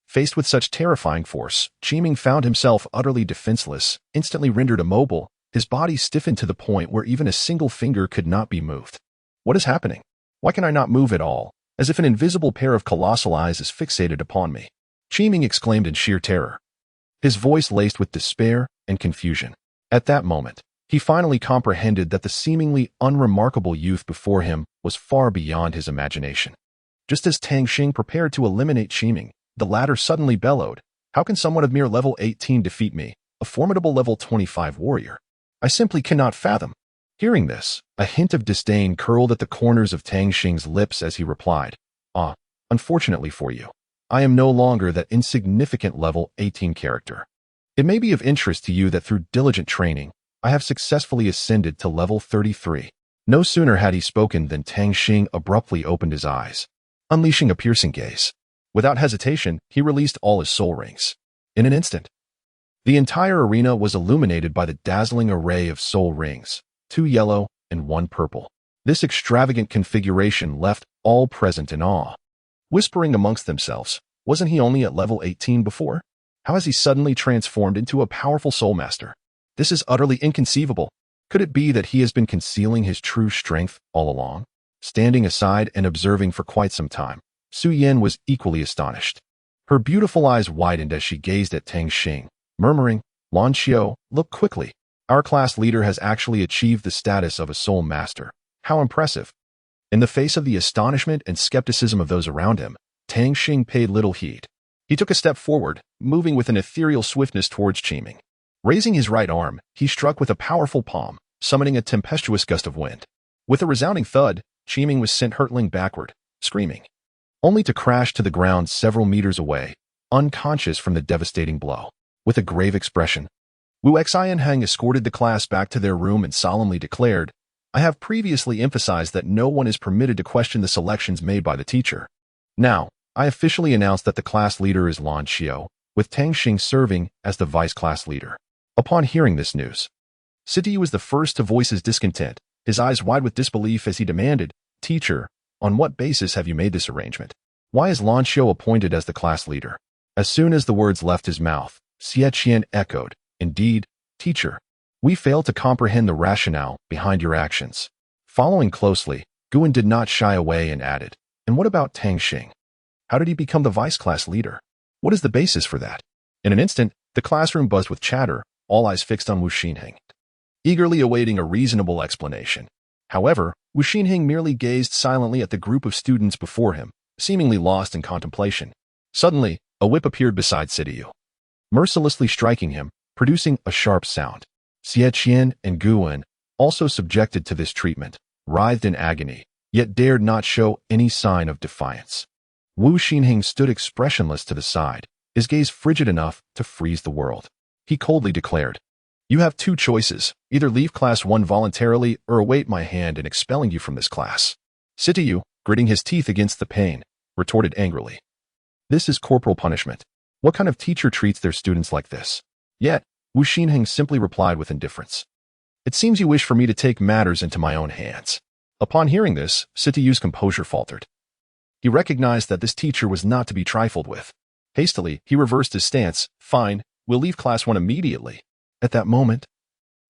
Faced with such terrifying force, Qiming found himself utterly defenseless, instantly rendered immobile. His body stiffened to the point where even a single finger could not be moved. What is happening? Why can I not move at all? As if an invisible pair of colossal eyes is fixated upon me. Qiming exclaimed in sheer terror, his voice laced with despair and confusion. At that moment, he finally comprehended that the seemingly unremarkable youth before him was far beyond his imagination. Just as Tang Xing prepared to eliminate Qiming, the latter suddenly bellowed, "How can someone of mere level 18 defeat me, a formidable level 25 warrior? I simply cannot fathom." Hearing this, a hint of disdain curled at the corners of Tang Xing's lips as he replied, "Unfortunately for you, I am no longer that insignificant level 18 character. It may be of interest to you that through diligent training, I have successfully ascended to level 33. No sooner had he spoken than Tang Xing abruptly opened his eyes, unleashing a piercing gaze. Without hesitation, he released all his soul rings. In an instant, the entire arena was illuminated by the dazzling array of soul rings, 2 yellow and 1 purple. This extravagant configuration left all present in awe. Whispering amongst themselves, wasn't he only at level 18 before? How has he suddenly transformed into a powerful soul master? This is utterly inconceivable. Could it be that he has been concealing his true strength all along? Standing aside and observing for quite some time, Su Yan was equally astonished. Her beautiful eyes widened as she gazed at Tang Xing, murmuring, "Lan Xiao, look quickly. Our class leader has actually achieved the status of a soul master. How impressive." In the face of the astonishment and skepticism of those around him, Tang Xing paid little heed. He took a step forward, moving with an ethereal swiftness towards Qiming. Raising his right arm, he struck with a powerful palm, summoning a tempestuous gust of wind. With a resounding thud, Qiming was sent hurtling backward, screaming, only to crash to the ground several meters away, unconscious from the devastating blow. With a grave expression, Wu Xianheng escorted the class back to their room and solemnly declared, "I have previously emphasized that no one is permitted to question the selections made by the teacher. Now, I officially announce that the class leader is Lan Xiao, with Tang Xing serving as the vice class leader." Upon hearing this news, Sitiyu was the first to voice his discontent, his eyes wide with disbelief as he demanded, "Teacher, on what basis have you made this arrangement? Why is Lan Xiao appointed as the class leader?" As soon as the words left his mouth, Xie Qian echoed, "Indeed, teacher. We fail to comprehend the rationale behind your actions." Following closely, Guan did not shy away and added, "And what about Tang Xing? How did he become the vice class leader? What is the basis for that?" In an instant, the classroom buzzed with chatter, all eyes fixed on Wu Xinheng, eagerly awaiting a reasonable explanation. However, Wu Xinheng merely gazed silently at the group of students before him, seemingly lost in contemplation. Suddenly, a whip appeared beside Sitiyu, mercilessly striking him, producing a sharp sound. Xie Qian and Guan, also subjected to this treatment, writhed in agony, yet dared not show any sign of defiance. Wu Xinheng stood expressionless to the side, his gaze frigid enough to freeze the world. He coldly declared, "You have 2 choices, either leave class 1 voluntarily or await my hand in expelling you from this class." Sitiyu, gritting his teeth against the pain, retorted angrily, "This is corporal punishment. What kind of teacher treats their students like this?" Yet, Wu Xinheng simply replied with indifference, "It seems you wish for me to take matters into my own hands." Upon hearing this, Sitiyu's composure faltered. He recognized that this teacher was not to be trifled with. Hastily, he reversed his stance. "Fine, we'll leave class 1 immediately." At that moment,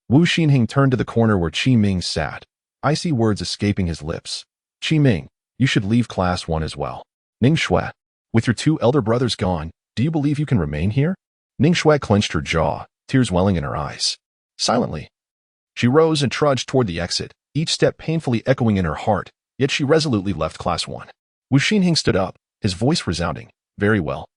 Wu Xinheng turned to the corner where Qiming sat, icy words escaping his lips. "Qiming, you should leave class 1 as well. Ning Shui, with your 2 elder brothers gone, do you believe you can remain here?" Ning Shui clenched her jaw, tears welling in her eyes. Silently, she rose and trudged toward the exit, each step painfully echoing in her heart, yet she resolutely left class 1. Wu Xinheng stood up, his voice resounding, "Very well.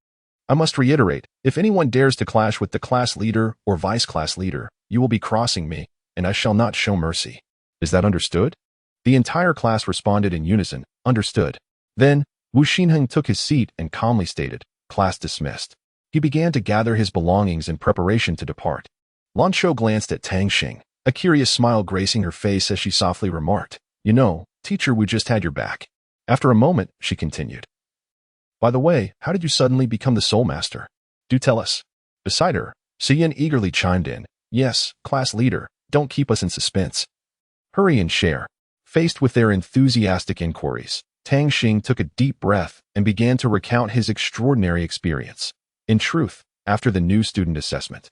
I must reiterate, if anyone dares to clash with the class leader or vice class leader, you will be crossing me, and I shall not show mercy. Is that understood?" The entire class responded in unison, "Understood." Then, Wu Xinheng took his seat and calmly stated, "Class dismissed." He began to gather his belongings in preparation to depart. Lan Xiao glanced at Tang Xing, a curious smile gracing her face as she softly remarked, "You know, teacher, we just had your back." After a moment, she continued, "By the way, how did you suddenly become the soul master? Do tell us." Beside her, Xian eagerly chimed in, "Yes, class leader, don't keep us in suspense. Hurry and share." Faced with their enthusiastic inquiries, Tang Xing took a deep breath and began to recount his extraordinary experience. In truth, after the new student assessment,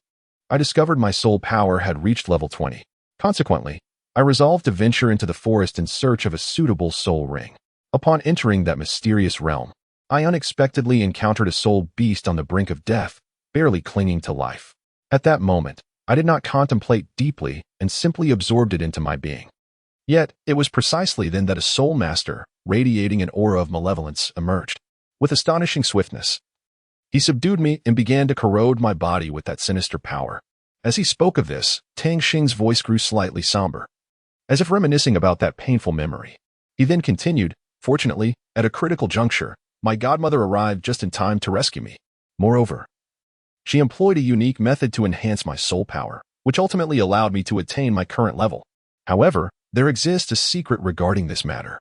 I discovered my soul power had reached level 20. Consequently, I resolved to venture into the forest in search of a suitable soul ring. Upon entering that mysterious realm, I unexpectedly encountered a soul beast on the brink of death, barely clinging to life. At that moment, I did not contemplate deeply and simply absorbed it into my being. Yet, it was precisely then that a soul master, radiating an aura of malevolence, emerged. With astonishing swiftness, he subdued me and began to corrode my body with that sinister power. As he spoke of this, Tang Xing's voice grew slightly somber, as if reminiscing about that painful memory. He then continued, "Fortunately, at a critical juncture, my godmother arrived just in time to rescue me. Moreover, she employed a unique method to enhance my soul power, which ultimately allowed me to attain my current level. However, there exists a secret regarding this matter,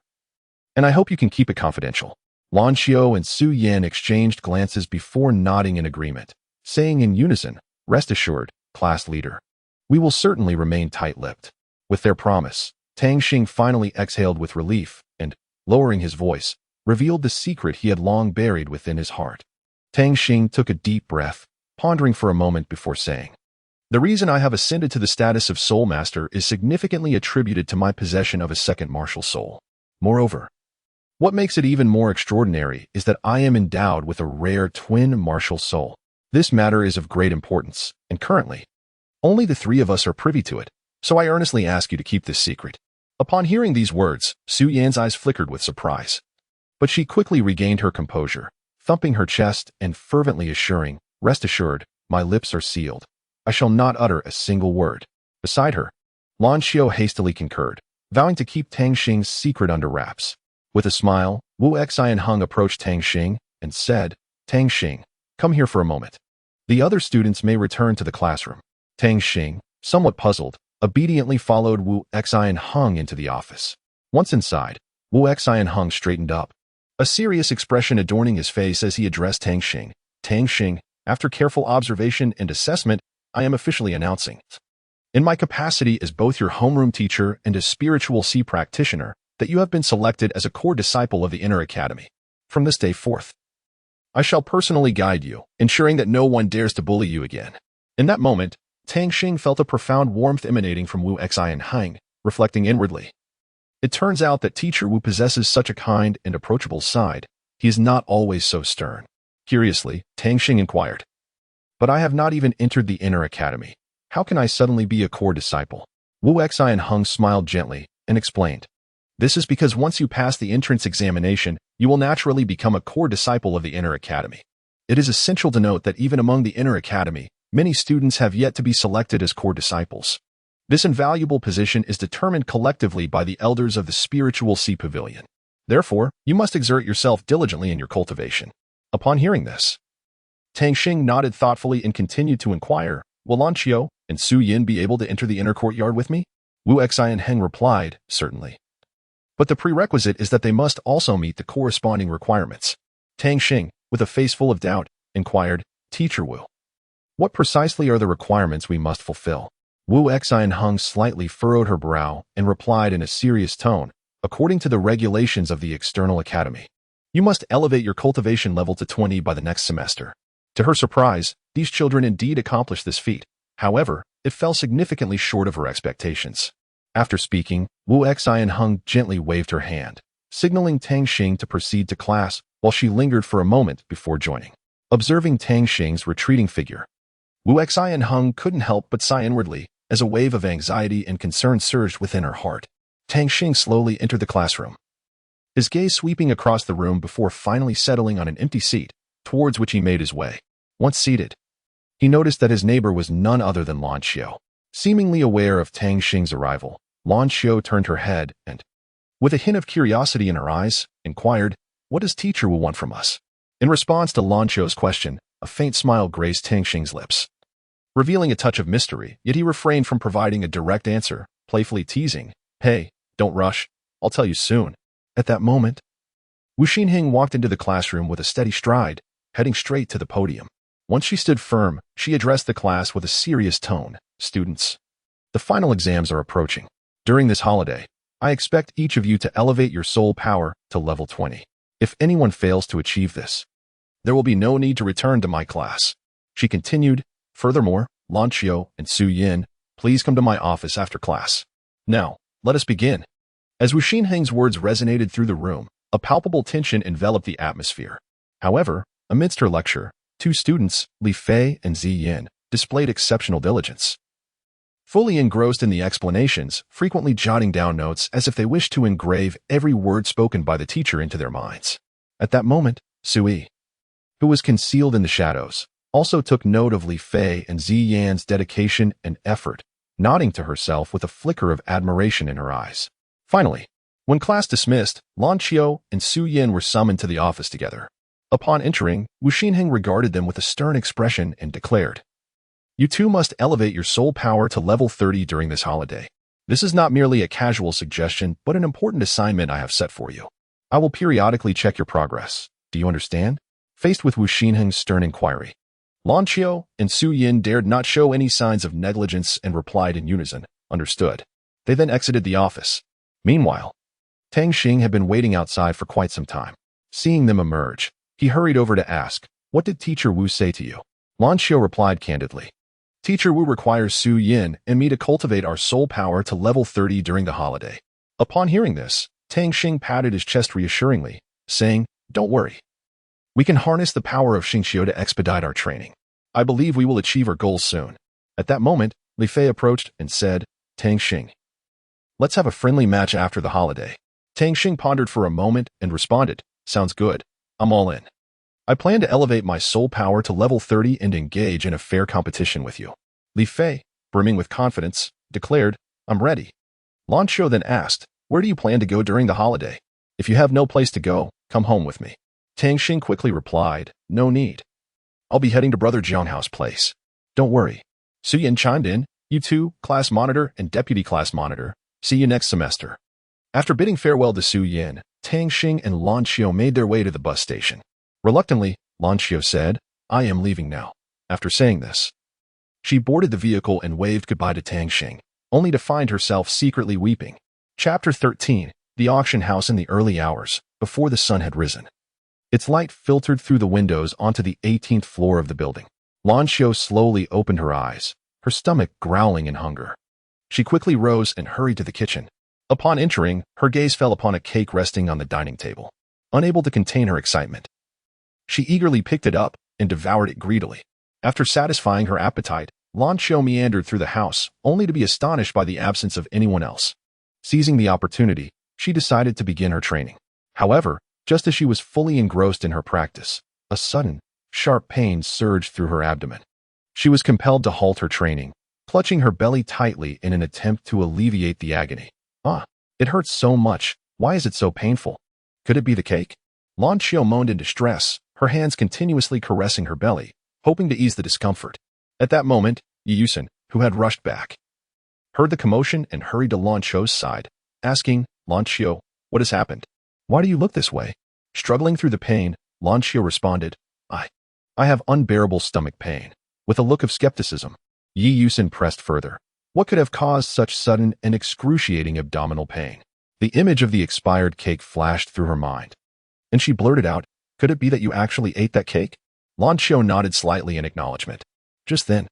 and I hope you can keep it confidential." Lan Xiao and Su Yan exchanged glances before nodding in agreement, saying in unison, "Rest assured, class leader. We will certainly remain tight-lipped." With their promise, Tang Xing finally exhaled with relief and, lowering his voice, revealed the secret he had long buried within his heart. Tang Xing took a deep breath, pondering for a moment before saying, "The reason I have ascended to the status of Soul Master is significantly attributed to my possession of a second martial soul. Moreover, what makes it even more extraordinary is that I am endowed with a rare twin martial soul. This matter is of great importance, and currently, only the three of us are privy to it, so I earnestly ask you to keep this secret." Upon hearing these words, Su Yan's eyes flickered with surprise. But she quickly regained her composure, thumping her chest and fervently assuring, "Rest assured, my lips are sealed. I shall not utter a single word." Beside her, Lan Xiao hastily concurred, vowing to keep Tang Xing's secret under wraps. With a smile, Wu Xi and Hung approached Tang Xing and said, "Tang Xing, come here for a moment. The other students may return to the classroom." Tang Xing, somewhat puzzled, obediently followed Wu Xi and Hung into the office. Once inside, Wu Xi and Hung straightened up, a serious expression adorning his face as he addressed Tang Xing. "Tang Xing, after careful observation and assessment, I am officially announcing, in my capacity as both your homeroom teacher and as spiritual sea practitioner, that you have been selected as a core disciple of the Inner Academy. From this day forth, I shall personally guide you, ensuring that no one dares to bully you again." In that moment, Tang Xing felt a profound warmth emanating from Wu Xi and Hung, reflecting inwardly. It turns out that Teacher Wu possesses such a kind and approachable side. He is not always so stern. Curiously, Tang Xing inquired, "But I have not even entered the Inner Academy. How can I suddenly be a core disciple?" Wu Xi and Hung smiled gently and explained, "This is because once you pass the entrance examination, you will naturally become a core disciple of the Inner Academy. It is essential to note that even among the Inner Academy, many students have yet to be selected as core disciples. This invaluable position is determined collectively by the elders of the Spiritual Sea Pavilion. Therefore, you must exert yourself diligently in your cultivation." Upon hearing this, Tang Xing nodded thoughtfully and continued to inquire, "Will Lan Xiao and Su Yan be able to enter the inner courtyard with me?" Wu Xi and Heng replied, "Certainly. But the prerequisite is that they must also meet the corresponding requirements." Tang Xing, with a face full of doubt, inquired, "Teacher Wu, what precisely are the requirements we must fulfill?" Wu Xi and Hung slightly furrowed her brow and replied in a serious tone, "According to the regulations of the External Academy, you must elevate your cultivation level to 20 by the next semester." To her surprise, these children indeed accomplished this feat. However, it fell significantly short of her expectations. After speaking, Wu Xi and Hung gently waved her hand, signaling Tang Xing to proceed to class while she lingered for a moment before joining. Observing Tang Xing's retreating figure, Wu Xi and Hung couldn't help but sigh inwardly as a wave of anxiety and concern surged within her heart. Tang Xing slowly entered the classroom, his gaze sweeping across the room before finally settling on an empty seat, towards which he made his way. Once seated, he noticed that his neighbor was none other than Lan Xiao. Seemingly aware of Tang Xing's arrival, Lan Xiao turned her head and, with a hint of curiosity in her eyes, inquired, "What does Teacher Wu want from us?" In response to Lan Xiao's question, a faint smile graced Tang Xing's lips, revealing a touch of mystery, yet he refrained from providing a direct answer, playfully teasing, "Hey, don't rush, I'll tell you soon." At that moment, Wu Xinheng walked into the classroom with a steady stride, heading straight to the podium. Once she stood firm, she addressed the class with a serious tone, "Students, the final exams are approaching. During this holiday, I expect each of you to elevate your soul power to level 20. If anyone fails to achieve this, there will be no need to return to my class. She continued, furthermore, Lan Xiao and Su Yin, please come to my office after class. Now, let us begin. As Wu Xinheng's words resonated through the room, a palpable tension enveloped the atmosphere. However, amidst her lecture, two students, Li Fei and Zi Yin, displayed exceptional diligence. Fully engrossed in the explanations, frequently jotting down notes as if they wished to engrave every word spoken by the teacher into their minds. At that moment, Sui, who was concealed in the shadows, also took note of Li Fei and Zi Yan's dedication and effort, nodding to herself with a flicker of admiration in her eyes. Finally, when class dismissed, Lan Xiao and Su Yin were summoned to the office together. Upon entering, Wu Xinheng regarded them with a stern expression and declared, "You two must elevate your soul power to level 30 during this holiday. This is not merely a casual suggestion, but an important assignment I have set for you. I will periodically check your progress. Do you understand?" Faced with Wu Xinheng's stern inquiry, Lan Xiao and Su Yin dared not show any signs of negligence and replied in unison, "Understood." They then exited the office. Meanwhile, Tang Xing had been waiting outside for quite some time. Seeing them emerge, he hurried over to ask, "What did Teacher Wu say to you?" Lan Xiao replied candidly, "Teacher Wu requires Su Yin and me to cultivate our soul power to level 30 during the holiday." Upon hearing this, Tang Xing patted his chest reassuringly, saying, "Don't worry. We can harness the power of Xingqiu to expedite our training. I believe we will achieve our goals soon." At that moment, Li Fei approached and said, "Tang Xing, let's have a friendly match after the holiday." Tang Xing pondered for a moment and responded, "Sounds good. I'm all in. I plan to elevate my soul power to level 30 and engage in a fair competition with you." Li Fei, brimming with confidence, declared, "I'm ready." Lan Xiao then asked, "Where do you plan to go during the holiday? If you have no place to go, come home with me." Tang Xing quickly replied, "No need. I'll be heading to Brother Jianghao's place." "Don't worry." Su Yin chimed in, "You two, class monitor and deputy class monitor, see you next semester." After bidding farewell to Su Yin, Tang Xing and Lan Xiao made their way to the bus station. Reluctantly, Lan Xiao said, "I am leaving now." After saying this, she boarded the vehicle and waved goodbye to Tang Xing, only to find herself secretly weeping. Chapter 13, The Auction House in the Early Hours, before the sun had risen. Its light filtered through the windows onto the 18th floor of the building. Lan Xiao slowly opened her eyes, her stomach growling in hunger. She quickly rose and hurried to the kitchen. Upon entering, her gaze fell upon a cake resting on the dining table. Unable to contain her excitement, she eagerly picked it up and devoured it greedily. After satisfying her appetite, Lan Xiao meandered through the house, only to be astonished by the absence of anyone else. Seizing the opportunity, she decided to begin her training. However, just as she was fully engrossed in her practice, a sudden, sharp pain surged through her abdomen. She was compelled to halt her training, clutching her belly tightly in an attempt to alleviate the agony. "Ah, it hurts so much. Why is it so painful? Could it be the cake?" Lan Xiao moaned in distress, her hands continuously caressing her belly, hoping to ease the discomfort. At that moment, Yusun, who had rushed back, heard the commotion and hurried to Lan Xiao's side, asking, "Lan Xiao, what has happened? Why do you look this way?" Struggling through the pain, Lan Xiao responded, I have unbearable stomach pain." With a look of skepticism, Yi Yusin pressed further. What could have caused such sudden and excruciating abdominal pain? The image of the expired cake flashed through her mind, and she blurted out, "Could it be that you actually ate that cake?" Lan Xiao nodded slightly in acknowledgement. Just then,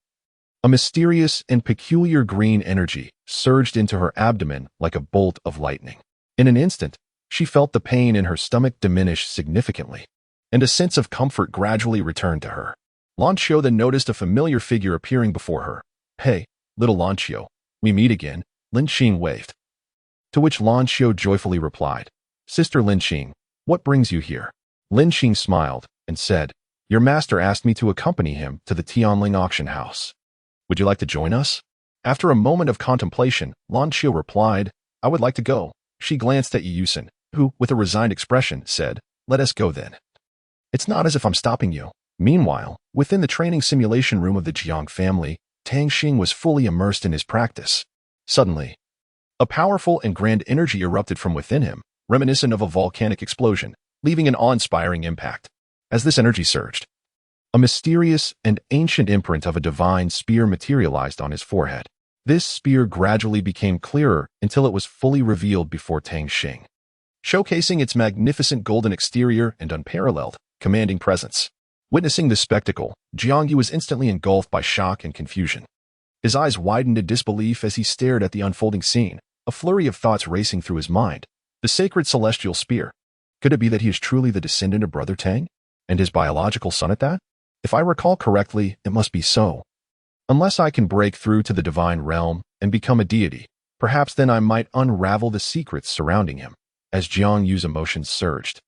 a mysterious and peculiar green energy surged into her abdomen like a bolt of lightning. In an instant, she felt the pain in her stomach diminish significantly, and a sense of comfort gradually returned to her. Lan Xiao then noticed a familiar figure appearing before her. "Hey, little Lan Xiao, we meet again," Lin Xing waved. To which Lan Xiao joyfully replied, "Sister Lin Xing, what brings you here?" Lin Xing smiled and said, "Your master asked me to accompany him to the Tianling auction house. Would you like to join us?" After a moment of contemplation, Lan Xiao replied, "I would like to go." She glanced at Yi Yusin, who, with a resigned expression, said, "Let us go then. It's not as if I'm stopping you." Meanwhile, within the training simulation room of the Jiang family, Tang Xing was fully immersed in his practice. Suddenly, a powerful and grand energy erupted from within him, reminiscent of a volcanic explosion, leaving an awe-inspiring impact. As this energy surged, a mysterious and ancient imprint of a divine spear materialized on his forehead. This spear gradually became clearer until it was fully revealed before Tang Xing, showcasing its magnificent golden exterior and unparalleled, commanding presence. Witnessing this spectacle, Jiangyu was instantly engulfed by shock and confusion. His eyes widened in disbelief as he stared at the unfolding scene, a flurry of thoughts racing through his mind. The sacred celestial spear. Could it be that he is truly the descendant of Brother Tang? And his biological son at that? If I recall correctly, it must be so. Unless I can break through to the divine realm and become a deity, perhaps then I might unravel the secrets surrounding him. As Jiangyu's emotions surged,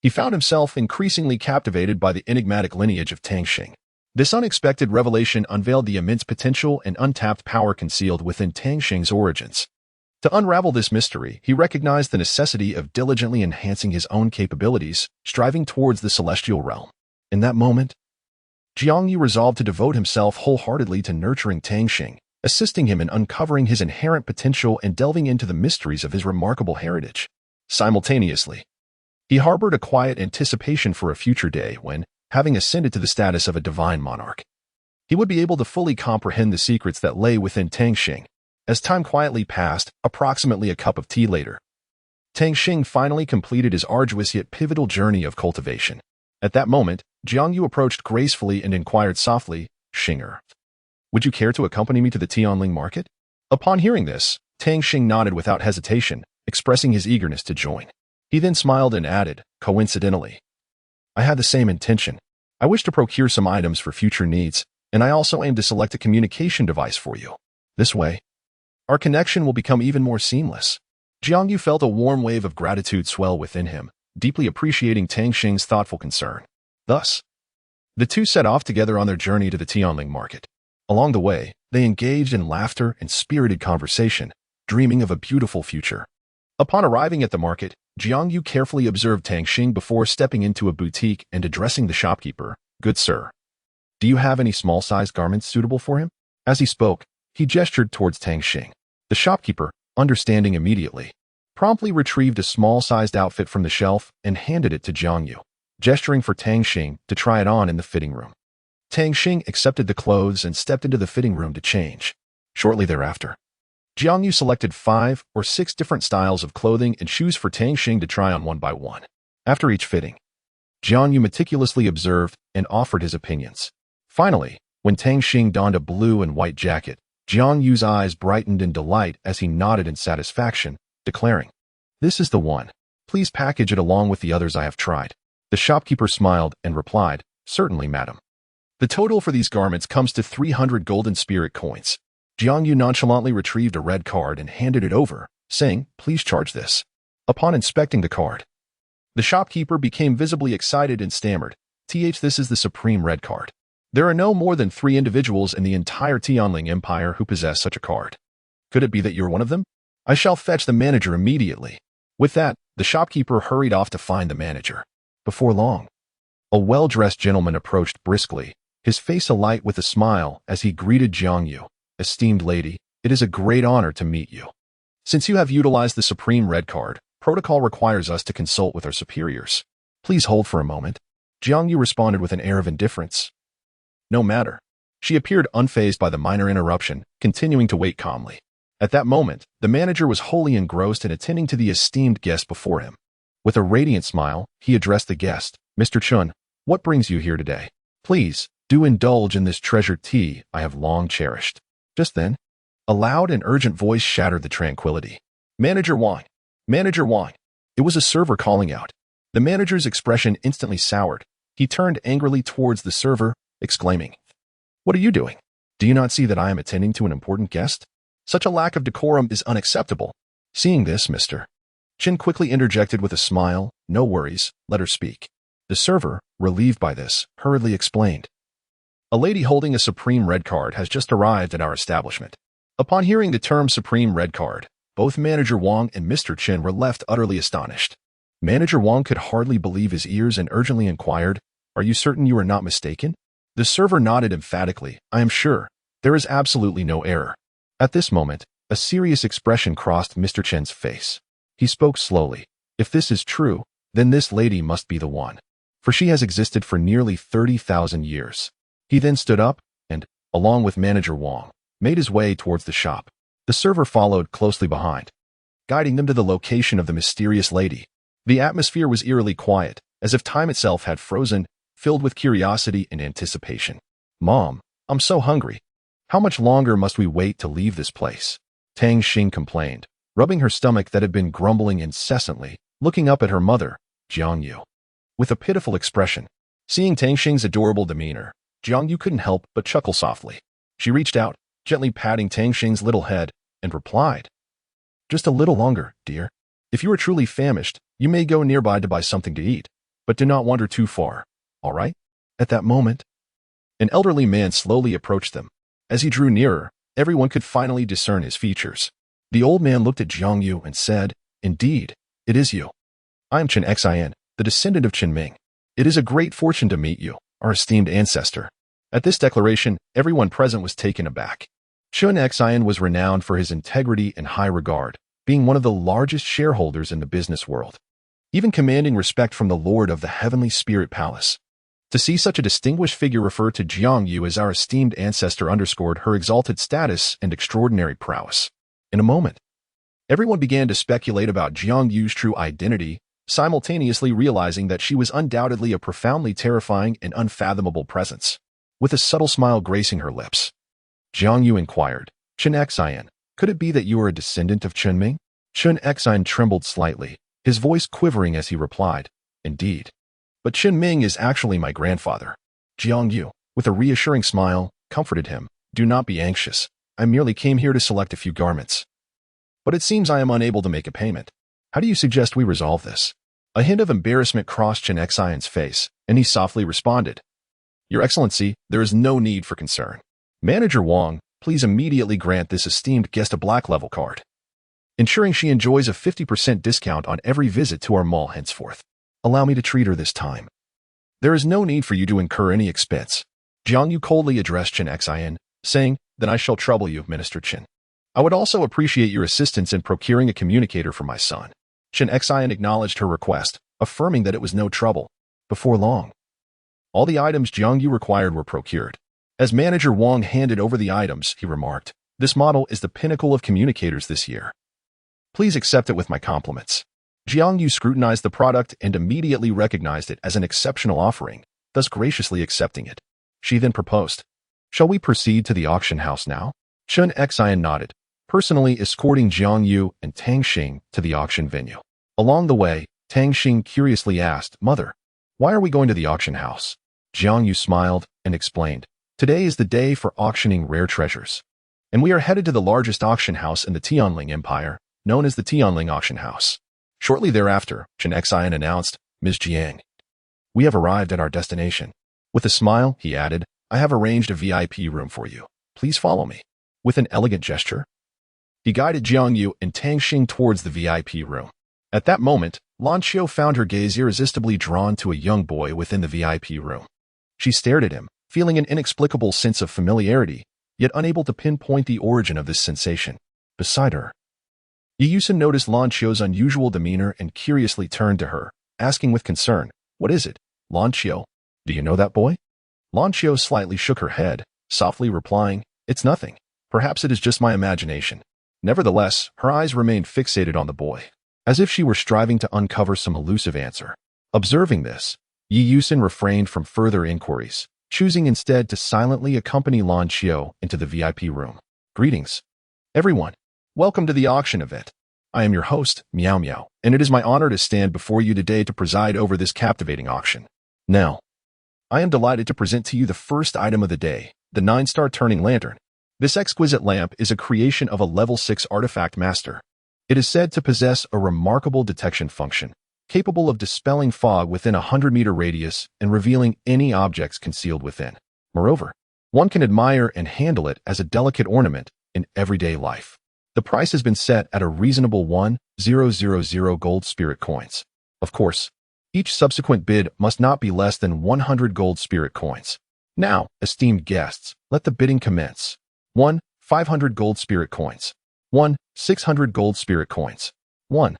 he found himself increasingly captivated by the enigmatic lineage of Tang Xing. This unexpected revelation unveiled the immense potential and untapped power concealed within Tang Xing's origins. To unravel this mystery, he recognized the necessity of diligently enhancing his own capabilities, striving towards the celestial realm. In that moment, Jiangyu resolved to devote himself wholeheartedly to nurturing Tang Xing, assisting him in uncovering his inherent potential and delving into the mysteries of his remarkable heritage. Simultaneously, he harbored a quiet anticipation for a future day when, having ascended to the status of a divine monarch, he would be able to fully comprehend the secrets that lay within Tang Xing. As time quietly passed, approximately a cup of tea later, Tang Xing finally completed his arduous yet pivotal journey of cultivation. At that moment, Jiangyu approached gracefully and inquired softly, "Xinger, would you care to accompany me to the Tianling market?" Upon hearing this, Tang Xing nodded without hesitation, expressing his eagerness to join. He then smiled and added, "Coincidentally, I had the same intention. I wish to procure some items for future needs, and I also aim to select a communication device for you. This way, our connection will become even more seamless." Jiangyu felt a warm wave of gratitude swell within him, deeply appreciating Tang Xing's thoughtful concern. Thus, the two set off together on their journey to the Tianling market. Along the way, they engaged in laughter and spirited conversation, dreaming of a beautiful future. Upon arriving at the market, Jiangyu carefully observed Tang Xing before stepping into a boutique and addressing the shopkeeper. "Good sir, do you have any small-sized garments suitable for him?" As he spoke, he gestured towards Tang Xing. The shopkeeper, understanding immediately, promptly retrieved a small-sized outfit from the shelf and handed it to Jiangyu, gesturing for Tang Xing to try it on in the fitting room. Tang Xing accepted the clothes and stepped into the fitting room to change. Shortly thereafter, Jiangyu selected 5 or 6 different styles of clothing and shoes for Tang Xing to try on one by one. After each fitting, Jiangyu meticulously observed and offered his opinions. Finally, when Tang Xing donned a blue and white jacket, Jiangyu's eyes brightened in delight as he nodded in satisfaction, declaring, "This is the one. Please package it along with the others I have tried." The shopkeeper smiled and replied, "Certainly, madam." The total for these garments comes to 300 golden spirit coins. Jiangyu nonchalantly retrieved a red card and handed it over, saying, "Please charge this." Upon inspecting the card, the shopkeeper became visibly excited and stammered, This is the supreme red card. There are no more than 3 individuals in the entire Tianling Empire who possess such a card. Could it be that you're one of them? I shall fetch the manager immediately." With that, the shopkeeper hurried off to find the manager. Before long, a well-dressed gentleman approached briskly, his face alight with a smile as he greeted Jiangyu. "Esteemed lady, it is a great honor to meet you. Since you have utilized the supreme red card, protocol requires us to consult with our superiors. Please hold for a moment." Jiangyu responded with an air of indifference. "No matter." She appeared unfazed by the minor interruption, continuing to wait calmly. At that moment, the manager was wholly engrossed in attending to the esteemed guest before him. With a radiant smile, he addressed the guest, "Mr. Chun, what brings you here today? Please, do indulge in this treasured tea I have long cherished." Just then, a loud and urgent voice shattered the tranquility. "Manager Wang! Manager Wang!" It was a server calling out. The manager's expression instantly soured. He turned angrily towards the server, exclaiming, "What are you doing? Do you not see that I am attending to an important guest? Such a lack of decorum is unacceptable." Seeing this, Mr. Chen quickly interjected with a smile, "No worries, let her speak." The server, relieved by this, hurriedly explained, "A lady holding a supreme red card has just arrived at our establishment." Upon hearing the term supreme red card, both Manager Wang and Mr. Chen were left utterly astonished. Manager Wang could hardly believe his ears and urgently inquired, "Are you certain you are not mistaken?" The server nodded emphatically, "I am sure. There is absolutely no error." At this moment, a serious expression crossed Mr. Chen's face. He spoke slowly. "If this is true, then this lady must be the one, for she has existed for nearly 30,000 years. He then stood up and, along with Manager Wang, made his way towards the shop. The server followed closely behind, guiding them to the location of the mysterious lady. The atmosphere was eerily quiet, as if time itself had frozen, filled with curiosity and anticipation. "Mom, I'm so hungry. How much longer must we wait to leave this place?" Tang Xing complained, rubbing her stomach that had been grumbling incessantly, looking up at her mother, Jiangyu, with a pitiful expression. Seeing Tang Xing's adorable demeanor, Jiangyu couldn't help but chuckle softly. She reached out, gently patting Tang Xing's little head, and replied, "Just a little longer, dear. If you are truly famished, you may go nearby to buy something to eat, but do not wander too far, all right?" At that moment, an elderly man slowly approached them. As he drew nearer, everyone could finally discern his features. The old man looked at Jiangyu and said, "Indeed, it is you. I am Chen Xing, the descendant of Chen Ming. It is a great fortune to meet you, our esteemed ancestor." At this declaration, everyone present was taken aback. Chen Xing was renowned for his integrity and high regard, being one of the largest shareholders in the business world, even commanding respect from the Lord of the Heavenly Spirit Palace. To see such a distinguished figure refer to Jiangyu as our esteemed ancestor underscored her exalted status and extraordinary prowess. In a moment, everyone began to speculate about Jiangyu's true identity, simultaneously realizing that she was undoubtedly a profoundly terrifying and unfathomable presence. With a subtle smile gracing her lips, Jiangyu inquired, "Chen Xing, could it be that you are a descendant of Chen Ming?" Chen Xing trembled slightly, his voice quivering as he replied, "Indeed. But Chen Ming is actually my grandfather." Jiangyu, with a reassuring smile, comforted him, "Do not be anxious. I merely came here to select a few garments. But it seems I am unable to make a payment. How do you suggest we resolve this?" A hint of embarrassment crossed Chen Xing's face, and he softly responded, "Your Excellency, there is no need for concern. Manager Wang, please immediately grant this esteemed guest a black level card, ensuring she enjoys a 50% discount on every visit to our mall henceforth. Allow me to treat her this time. There is no need for you to incur any expense." Jiangyu coldly addressed Chen Xing, saying, "Then I shall trouble you, Minister Chen. I would also appreciate your assistance in procuring a communicator for my son." Chen Xing acknowledged her request, affirming that it was no trouble. Before long, all the items Jiangyu required were procured. As Manager Wang handed over the items, he remarked, "This model is the pinnacle of communicators this year. Please accept it with my compliments." Jiangyu scrutinized the product and immediately recognized it as an exceptional offering, thus graciously accepting it. She then proposed, "Shall we proceed to the auction house now?" Chen Xing nodded, personally escorting Jiangyu and Tang Xing to the auction venue. Along the way, Tang Xing curiously asked, "Mother, why are we going to the auction house?" Jiangyu smiled and explained, "Today is the day for auctioning rare treasures, and we are headed to the largest auction house in the Tianling Empire, known as the Tianling Auction House." Shortly thereafter, Chen Xing announced, "Ms. Jiang, we have arrived at our destination." With a smile, he added, "I have arranged a VIP room for you. Please follow me." With an elegant gesture, he guided Jiangyu and Tang Xing towards the VIP room. At that moment, Lan Xiu found her gaze irresistibly drawn to a young boy within the VIP room. She stared at him, feeling an inexplicable sense of familiarity, yet unable to pinpoint the origin of this sensation. Beside her, Yiyusen noticed Lan Xiu's unusual demeanor and curiously turned to her, asking with concern, "What is it, Lan Xiu? Do you know that boy?" Lan Xiu slightly shook her head, softly replying, "It's nothing. Perhaps it is just my imagination." Nevertheless, her eyes remained fixated on the boy, as if she were striving to uncover some elusive answer. Observing this, Yiyusen refrained from further inquiries, choosing instead to silently accompany Lan Xiu into the VIP room. "Greetings, everyone. Welcome to the auction event. I am your host, Meow Meow, and it is my honor to stand before you today to preside over this captivating auction. Now, I am delighted to present to you the first item of the day, the 9-star turning lantern. This exquisite lamp is a creation of a level 6 artifact master. It is said to possess a remarkable detection function, capable of dispelling fog within a 100-meter radius and revealing any objects concealed within. Moreover, one can admire and handle it as a delicate ornament in everyday life. The price has been set at a reasonable 1,000 gold spirit coins. Of course, each subsequent bid must not be less than 100 gold spirit coins. Now, esteemed guests, let the bidding commence. 1. 500 gold spirit coins. 1. 600 gold spirit coins. 1.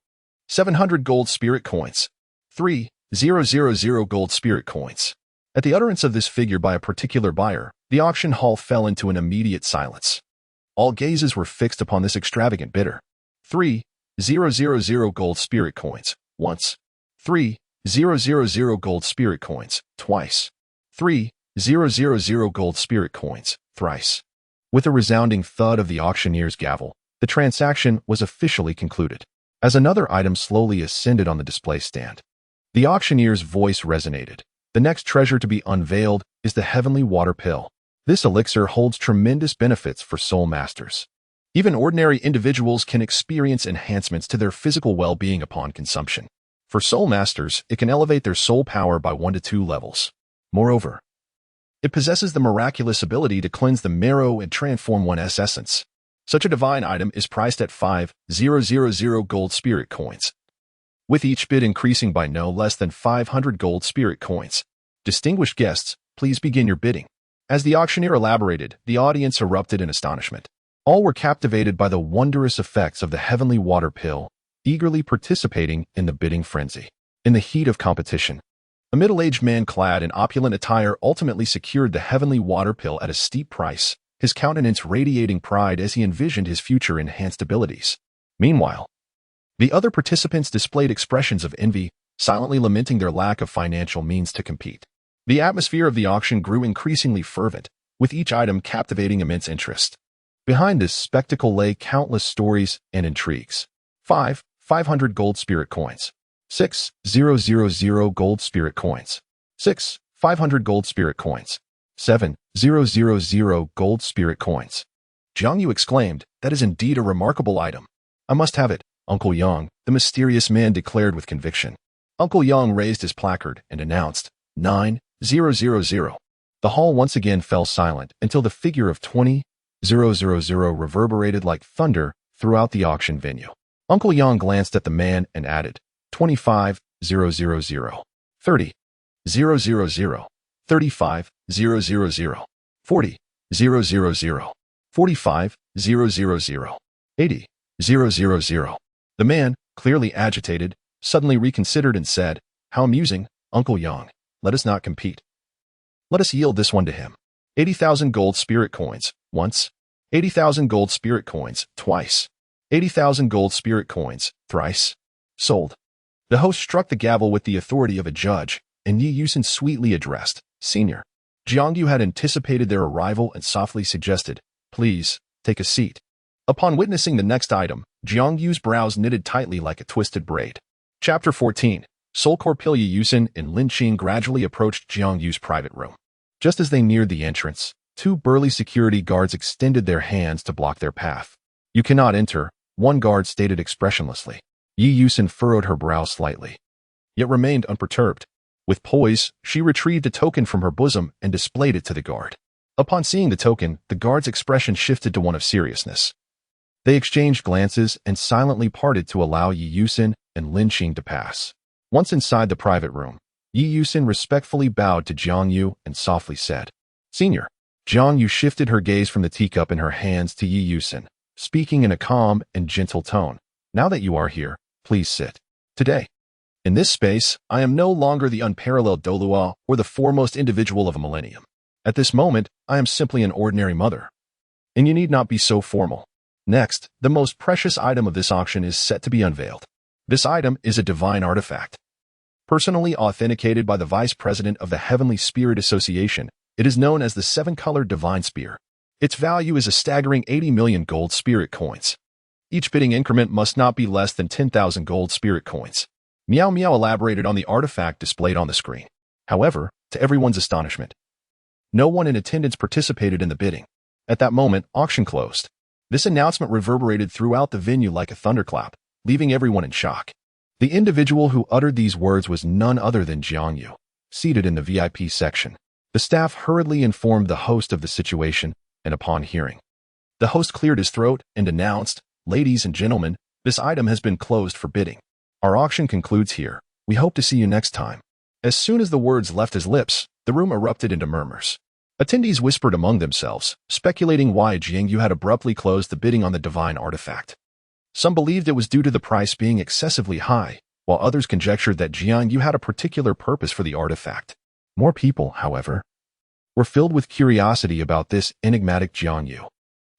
700 gold spirit coins. 3,000 gold spirit coins. At the utterance of this figure by a particular buyer, the auction hall fell into an immediate silence. All gazes were fixed upon this extravagant bidder. 3,000 gold spirit coins, once. 3,000 gold spirit coins, twice. 3,000 gold spirit coins, thrice. With a resounding thud of the auctioneer's gavel, the transaction was officially concluded. As another item slowly ascended on the display stand, the auctioneer's voice resonated. The next treasure to be unveiled is the heavenly water pill. This elixir holds tremendous benefits for soul masters. Even ordinary individuals can experience enhancements to their physical well-being upon consumption. For soul masters, it can elevate their soul power by 1 to 2 levels. Moreover, it possesses the miraculous ability to cleanse the marrow and transform one's essence. Such a divine item is priced at 5,000 gold spirit coins, with each bid increasing by no less than 500 gold spirit coins. Distinguished guests, please begin your bidding. As the auctioneer elaborated, the audience erupted in astonishment. All were captivated by the wondrous effects of the heavenly water pill, eagerly participating in the bidding frenzy. In the heat of competition, a middle-aged man clad in opulent attire ultimately secured the heavenly water pill at a steep price, his countenance radiating pride as he envisioned his future enhanced abilities. Meanwhile, the other participants displayed expressions of envy, silently lamenting their lack of financial means to compete. The atmosphere of the auction grew increasingly fervent, with each item captivating immense interest. Behind this spectacle lay countless stories and intrigues. 500 gold spirit coins. 6,000 gold spirit coins. 500 gold spirit coins. 7,000 gold spirit coins. Jiang Yu exclaimed, "That is indeed a remarkable item. I must have it, Uncle Yang," the mysterious man declared with conviction. Uncle Yang raised his placard and announced, 9,000. The hall once again fell silent until the figure of 20,000 reverberated like thunder throughout the auction venue. Uncle Yang glanced at the man and added, 25,000, 30,000, 35,000, 40,000, 45,000, 80,000. The man, clearly agitated, suddenly reconsidered and said, "How amusing, Uncle Yang. Let us not compete. Let us yield this one to him. 80,000 gold spirit coins, once. 80,000 gold spirit coins, twice. 80,000 gold spirit coins, thrice. Sold." The host struck the gavel with the authority of a judge, and Yi Yusin sweetly addressed, "Senior." Jiang Yu had anticipated their arrival and softly suggested, "Please, take a seat." Upon witnessing the next item, Jiang Yu's brows knitted tightly like a twisted braid. Chapter 14. Soul Corpil. Yi Yusin and Lin Qing gradually approached Jiang Yu's private room. Just as they neared the entrance, 2 burly security guards extended their hands to block their path. "You cannot enter," one guard stated expressionlessly. Yi Yusin furrowed her brow slightly, yet remained unperturbed. With poise, she retrieved a token from her bosom and displayed it to the guard. Upon seeing the token, the guard's expression shifted to one of seriousness. They exchanged glances and silently parted to allow Yi Yusin and Lin Qing to pass. Once inside the private room, Yi Yusin respectfully bowed to Jiang Yu and softly said, "Senior." Jiang Yu shifted her gaze from the teacup in her hands to Yi Yusin, speaking in a calm and gentle tone. "Now that you are here, please sit. Today, in this space, I am no longer the unparalleled Douluo or the foremost individual of a millennium. At this moment, I am simply an ordinary mother. And you need not be so formal. Next, the most precious item of this auction is set to be unveiled. This item is a divine artifact. Personally authenticated by the Vice President of the Heavenly Spirit Association, it is known as the 7-colored Divine Spear. Its value is a staggering 80 million gold spirit coins. Each bidding increment must not be less than 10,000 gold spirit coins." Miao Miao elaborated on the artifact displayed on the screen. However, to everyone's astonishment, no one in attendance participated in the bidding. At that moment, auction closed. This announcement reverberated throughout the venue like a thunderclap, leaving everyone in shock. The individual who uttered these words was none other than Jiang Yu. Seated in the VIP section, the staff hurriedly informed the host of the situation, and upon hearing, the host cleared his throat and announced, "Ladies and gentlemen, this item has been closed for bidding. Our auction concludes here. We hope to see you next time." As soon as the words left his lips, the room erupted into murmurs. Attendees whispered among themselves, speculating why Jiang Yu had abruptly closed the bidding on the divine artifact. Some believed it was due to the price being excessively high, while others conjectured that Jiang Yu had a particular purpose for the artifact. More people, however, were filled with curiosity about this enigmatic Jiang Yu.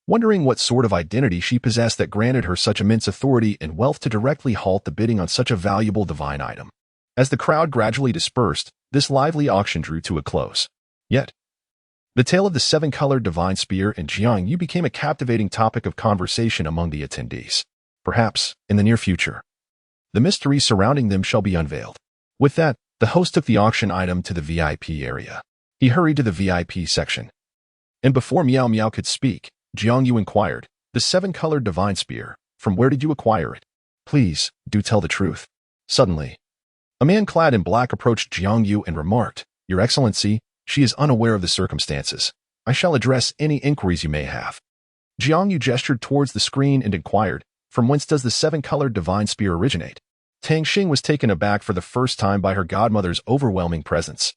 wondering what sort of identity she possessed that granted her such immense authority and wealth to directly halt the bidding on such a valuable divine item. As the crowd gradually dispersed, this lively auction drew to a close. Yet, the tale of the seven-colored divine spear and Jiang Yu became a captivating topic of conversation among the attendees. Perhaps, in the near future, the mystery surrounding them shall be unveiled. With that, the host took the auction item to the VIP area. He hurried to the VIP section. And before Miao Miao could speak, Jiang Yu inquired, "The seven-colored divine spear, from where did you acquire it? Please, do tell the truth." Suddenly, a man clad in black approached Jiang Yu and remarked, "Your Excellency, she is unaware of the circumstances. I shall address any inquiries you may have." Jiang Yu gestured towards the screen and inquired, "From whence does the seven-colored divine spear originate?" Tang Xing was taken aback for the first time by her godmother's overwhelming presence,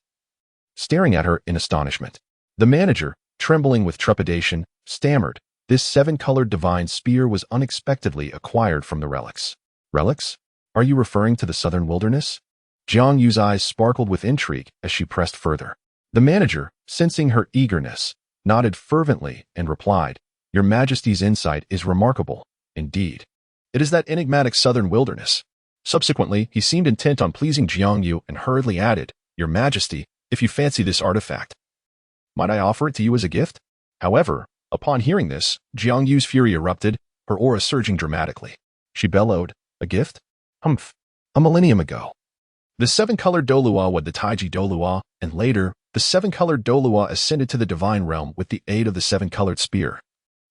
staring at her in astonishment. The manager, trembling with trepidation, stammered, "This seven-colored divine spear was unexpectedly acquired from the relics." "Relics? Are you referring to the southern wilderness?" Jiang Yu's eyes sparkled with intrigue as she pressed further. The manager, sensing her eagerness, nodded fervently and replied, "Your Majesty's insight is remarkable, indeed. It is that enigmatic southern wilderness." Subsequently, he seemed intent on pleasing Jiang Yu and hurriedly added, "Your Majesty, if you fancy this artifact, might I offer it to you as a gift?" However, upon hearing this, Jiang Yu's fury erupted, her aura surging dramatically. She bellowed, "A gift? Humph. A millennium ago, the seven-colored Douluo was the Taiji Douluo, and later, the seven-colored Douluo ascended to the divine realm with the aid of the seven-colored spear.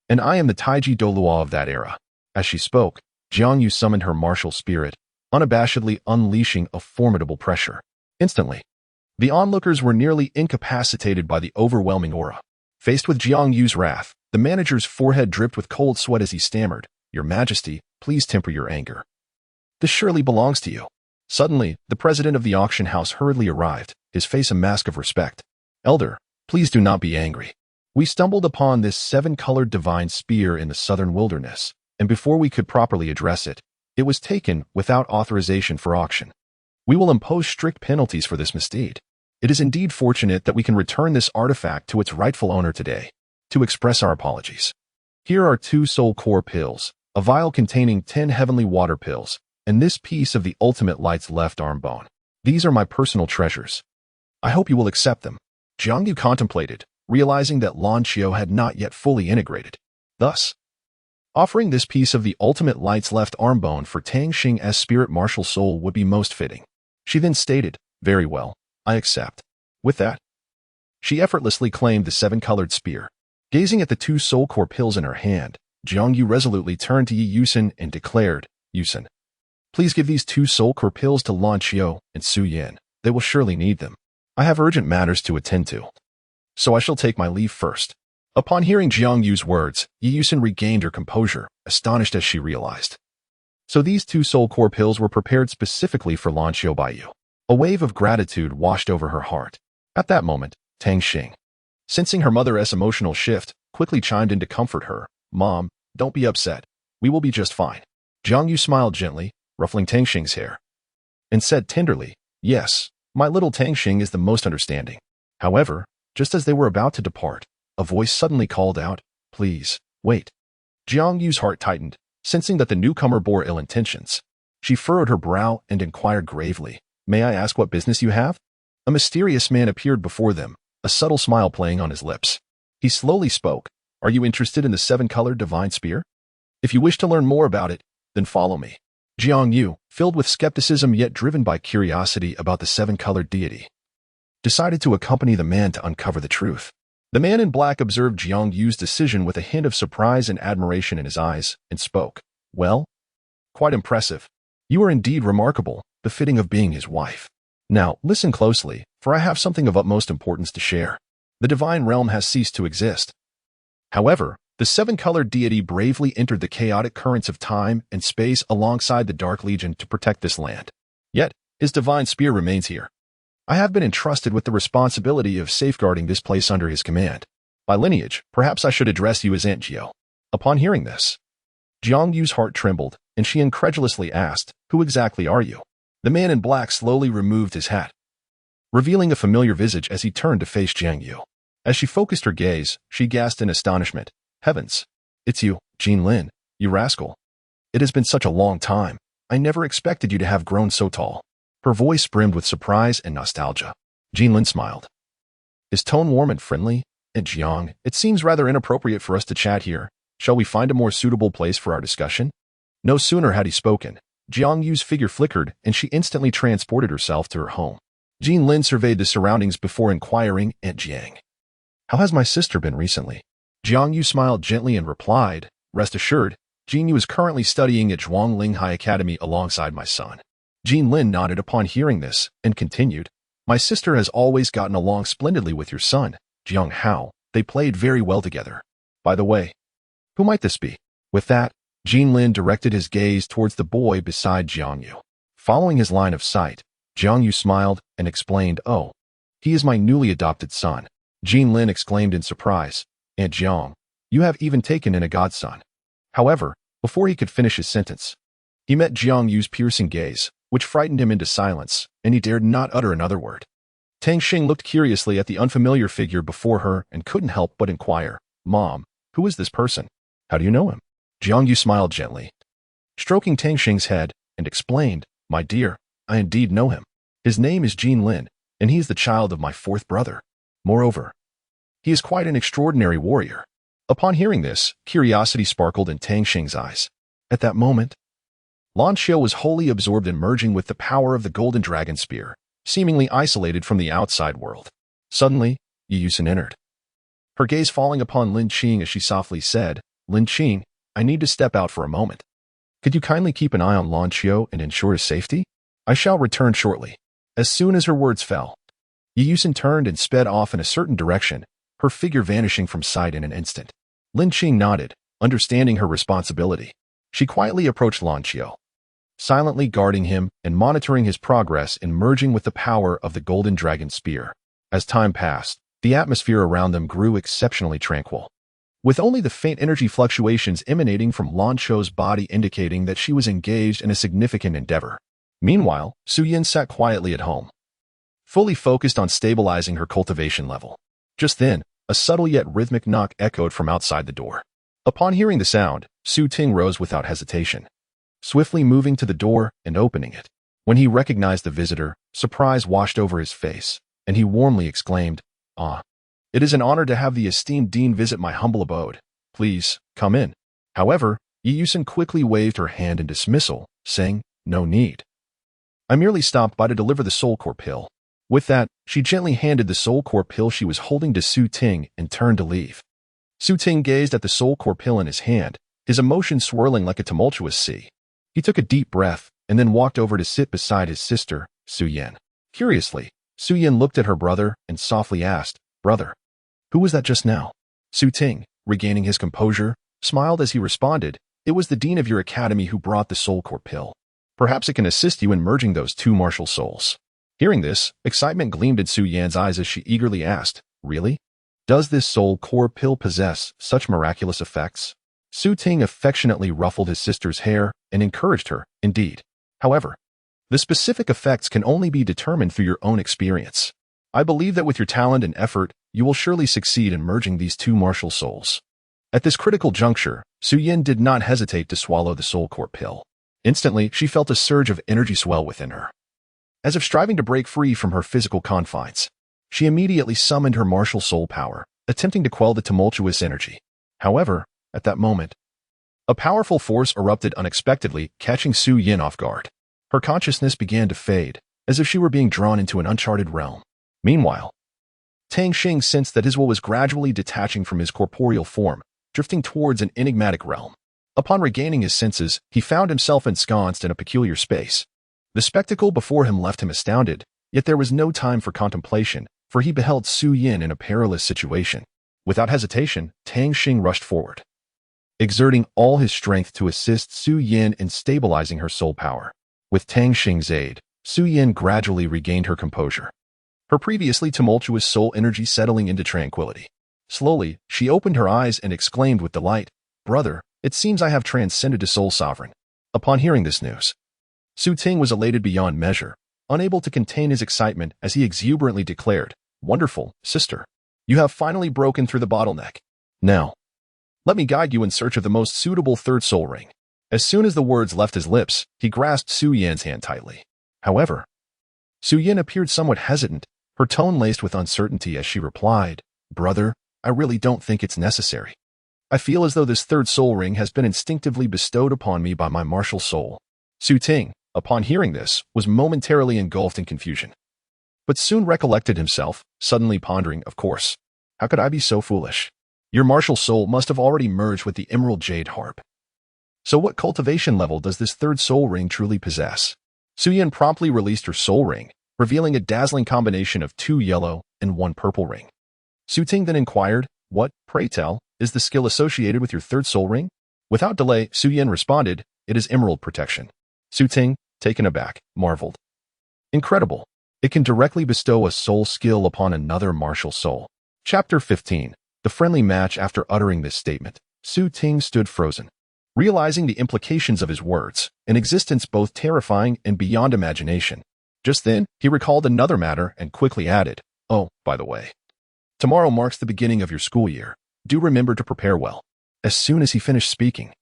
And I am the Taiji Douluo of that era." As she spoke, Jiang Yu summoned her martial spirit, unabashedly unleashing a formidable pressure. Instantly, the onlookers were nearly incapacitated by the overwhelming aura. Faced with Jiang Yu's wrath, the manager's forehead dripped with cold sweat as he stammered, "Your Majesty, please temper your anger. This surely belongs to you." Suddenly, the president of the auction house hurriedly arrived, his face a mask of respect. "Elder, please do not be angry. We stumbled upon this seven-colored divine spear in the southern wilderness, and before we could properly address it, it was taken without authorization for auction. We will impose strict penalties for this misdeed. It is indeed fortunate that we can return this artifact to its rightful owner today. To express our apologies, here are 2 soul core pills, a vial containing 10 heavenly water pills, and this piece of the ultimate light's left arm bone. These are my personal treasures. I hope you will accept them." Jiang Yu contemplated, realizing that Lan Qiu had not yet fully integrated. Thus, offering this piece of the ultimate light's left arm bone for Tang Xing's spirit martial soul would be most fitting. She then stated, "Very well, I accept." With that, she effortlessly claimed the seven-colored spear. Gazing at the 2 soul core pills in her hand, Jiang Yu resolutely turned to Yi Yusen and declared, "Yusen, please give these 2 soul core pills to Lan Qiu and Su Yan. They will surely need them. I have urgent matters to attend to, so I shall take my leave first." Upon hearing Jiang Yu's words, Yi Yusen regained her composure, astonished as she realized. So these 2 soul core pills were prepared specifically for Lan Qiu by you. A wave of gratitude washed over her heart. At that moment, Tang Xing, sensing her mother's emotional shift, quickly chimed in to comfort her. "Mom, don't be upset. We will be just fine." Jiang Yu smiled gently, ruffling Tang Xing's hair, and said tenderly, "Yes, my little Tang Xing is the most understanding." However, just as they were about to depart, a voice suddenly called out, "Please, wait." Jiang Yu's heart tightened, sensing that the newcomer bore ill intentions. She furrowed her brow and inquired gravely, "May I ask what business you have?" A mysterious man appeared before them, a subtle smile playing on his lips. He slowly spoke, "Are you interested in the seven-colored divine spear? If you wish to learn more about it, then follow me." Jiang Yu, filled with skepticism yet driven by curiosity about the seven-colored deity, decided to accompany the man to uncover the truth. The man in black observed Jiang Yu's decision with a hint of surprise and admiration in his eyes, and spoke, "Well, quite impressive. You are indeed remarkable, befitting of being his wife. Now, listen closely, for I have something of utmost importance to share. The divine realm has ceased to exist. However, the seven-colored deity bravely entered the chaotic currents of time and space alongside the Dark Legion to protect this land. Yet, his divine spear remains here. I have been entrusted with the responsibility of safeguarding this place under his command. By lineage, perhaps I should address you as Aunt Jiao." Upon hearing this, Jiang Yu's heart trembled, and she incredulously asked, "Who exactly are you?" The man in black slowly removed his hat, revealing a familiar visage as he turned to face Jiang Yu. As she focused her gaze, she gasped in astonishment, "Heavens! It's you, Jean Lin, you rascal. It has been such a long time. I never expected you to have grown so tall. Her voice brimmed with surprise and nostalgia. Jean Lin smiled. His tone warm and friendly. And Jiang, it seems rather inappropriate for us to chat here. Shall we find a more suitable place for our discussion? No sooner had he spoken, Jiang Yu's figure flickered and she instantly transported herself to her home. Jean Lin surveyed the surroundings before inquiring, Aunt Jiang, how has my sister been recently? Jiang Yu smiled gently and replied, rest assured, Jean Yu is currently studying at Zhuangling High Academy alongside my son. Jean Lin nodded upon hearing this and continued, my sister has always gotten along splendidly with your son, Jiang Hao. They played very well together. By the way, who might this be? With that, Jean Lin directed his gaze towards the boy beside Jiang Yu. Following his line of sight, Jiang Yu smiled and explained, oh, he is my newly adopted son. Jean Lin exclaimed in surprise, Aunt Jiang, you have even taken in a godson. However, before he could finish his sentence, he met Jiang Yu's piercing gaze, which frightened him into silence, and he dared not utter another word. Tang Xing looked curiously at the unfamiliar figure before her and couldn't help but inquire, Mom, who is this person? How do you know him? Jiang Yu smiled gently, stroking Tang Xing's head, and explained, my dear, I indeed know him. His name is Jean Lin, and he is the child of my fourth brother. Moreover, he is quite an extraordinary warrior. Upon hearing this, curiosity sparkled in Tang Xing's eyes. At that moment, Lan Xiao was wholly absorbed in merging with the power of the golden dragon spear, seemingly isolated from the outside world. Suddenly, Yi Yusin entered, her gaze falling upon Lin Qing as she softly said, Lin Qing, I need to step out for a moment. Could you kindly keep an eye on Lan Xiao and ensure his safety? I shall return shortly. As soon as her words fell, Yi Yusin turned and sped off in a certain direction, her figure vanishing from sight in an instant. Lin Qing nodded, understanding her responsibility. She quietly approached Lan Xiao, silently guarding him and monitoring his progress in merging with the power of the golden dragon spear. As time passed, the atmosphere around them grew exceptionally tranquil, with only the faint energy fluctuations emanating from Lan Xiao's body indicating that she was engaged in a significant endeavor. Meanwhile, Su Yin sat quietly at home, fully focused on stabilizing her cultivation level. Just then, a subtle yet rhythmic knock echoed from outside the door. Upon hearing the sound, Su Ting rose without hesitation, swiftly moving to the door and opening it. When he recognized the visitor, surprise washed over his face, and he warmly exclaimed, Ah, it is an honor to have the esteemed dean visit my humble abode. Please, come in. However, Yi Yusin quickly waved her hand in dismissal, saying, no need. I merely stopped by to deliver the soul core pill. With that, she gently handed the soul core pill she was holding to Su Ting and turned to leave. Su Ting gazed at the soul core pill in his hand, his emotions swirling like a tumultuous sea. He took a deep breath and then walked over to sit beside his sister, Su Yin. Curiously, Su Yin looked at her brother and softly asked, Brother, who was that just now? Su Ting, regaining his composure, smiled as he responded, It was the dean of your academy who brought the soul core pill. Perhaps it can assist you in merging those two martial souls. Hearing this, excitement gleamed in Su Yan's eyes as she eagerly asked, Really? Does this soul core pill possess such miraculous effects? Su Ting affectionately ruffled his sister's hair and encouraged her, indeed. However, the specific effects can only be determined through your own experience. I believe that with your talent and effort, you will surely succeed in merging these two martial souls. At this critical juncture, Su Yin did not hesitate to swallow the soul core pill. Instantly, she felt a surge of energy swell within her. As if striving to break free from her physical confines, she immediately summoned her martial soul power, attempting to quell the tumultuous energy. However, at that moment, a powerful force erupted unexpectedly, catching Su Yin off guard. Her consciousness began to fade, as if she were being drawn into an uncharted realm. Meanwhile, Tang Xing sensed that his will was gradually detaching from his corporeal form, drifting towards an enigmatic realm. Upon regaining his senses, he found himself ensconced in a peculiar space. The spectacle before him left him astounded, yet there was no time for contemplation, for he beheld Su Yin in a perilous situation. Without hesitation, Tang Xing rushed forward, exerting all his strength to assist Su Yin in stabilizing her soul power. With Tang Xing's aid, Su Yin gradually regained her composure, her previously tumultuous soul energy settling into tranquility. Slowly, she opened her eyes and exclaimed with delight, Brother, it seems I have transcended to Soul Sovereign. Upon hearing this news, Su Ting was elated beyond measure, unable to contain his excitement as he exuberantly declared, Wonderful, sister. You have finally broken through the bottleneck. Now, Let me guide you in search of the most suitable third soul ring. As soon as the words left his lips, he grasped Su Yan's hand tightly. However, Su Yan appeared somewhat hesitant, her tone laced with uncertainty as she replied, "Brother, I really don't think it's necessary. I feel as though this third soul ring has been instinctively bestowed upon me by my martial soul." Su Ting, upon hearing this, was momentarily engulfed in confusion, but soon recollected himself, suddenly pondering, "Of course. How could I be so foolish? Your martial soul must have already merged with the emerald jade harp. So what cultivation level does this third soul ring truly possess?" Su Yan promptly released her soul ring, revealing a dazzling combination of 2 yellow and 1 purple ring. Su Ting then inquired, "What, pray tell, is the skill associated with your third soul ring?" Without delay, Su Yan responded, "It is emerald protection." Su Ting, taken aback, marveled, "Incredible. It can directly bestow a soul skill upon another martial soul." Chapter 15. The friendly match. After uttering this statement, Su Ting stood frozen, realizing the implications of his words, an existence both terrifying and beyond imagination. Just then, he recalled another matter and quickly added, "Oh, by the way, tomorrow marks the beginning of your school year. Do remember to prepare well." As soon as he finished speaking,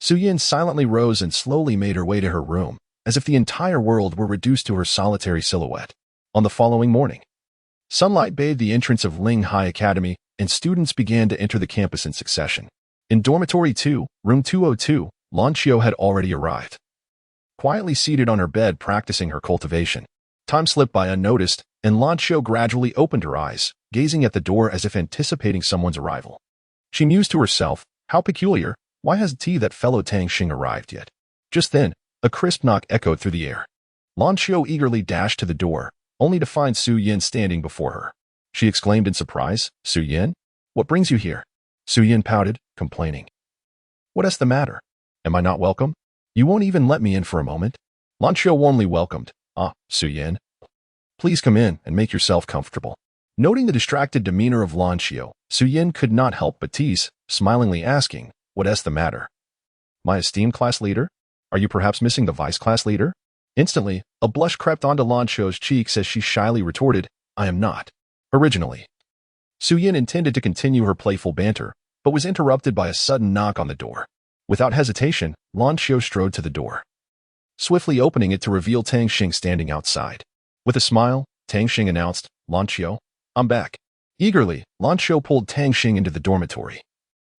Su Yan silently rose and slowly made her way to her room, as if the entire world were reduced to her solitary silhouette. On the following morning, sunlight bathed the entrance of Ling High Academy, and students began to enter the campus in succession. In Dormitory 2, Room 202, Lan Xiao had already arrived. Quietly seated on her bed practicing her cultivation, time slipped by unnoticed, and Lan Xiao gradually opened her eyes, gazing at the door as if anticipating someone's arrival. She mused to herself, "How peculiar, why hasn't that fellow Tang Xing arrived yet?" Just then, a crisp knock echoed through the air. Lan Xiao eagerly dashed to the door, only to find Su Yan standing before her. She exclaimed in surprise, "Su Yan? What brings you here?" Su Yan pouted, complaining, "What is the matter? Am I not welcome? You won't even let me in for a moment." Lan Xiao warmly welcomed, "Ah, Su Yan. Please come in and make yourself comfortable." Noting the distracted demeanor of Lan Xiao, Su Yan could not help but tease, smilingly asking, "What is the matter? My esteemed class leader? Are you perhaps missing the vice class leader?" Instantly, a blush crept onto Lan Xiao's cheeks as she shyly retorted, "I am not." Originally, Su Yan intended to continue her playful banter, but was interrupted by a sudden knock on the door. Without hesitation, Lan Xiao strode to the door, swiftly opening it to reveal Tang Xing standing outside. With a smile, Tang Xing announced, "Lan Xiao, I'm back." Eagerly, Lan Xiao pulled Tang Xing into the dormitory,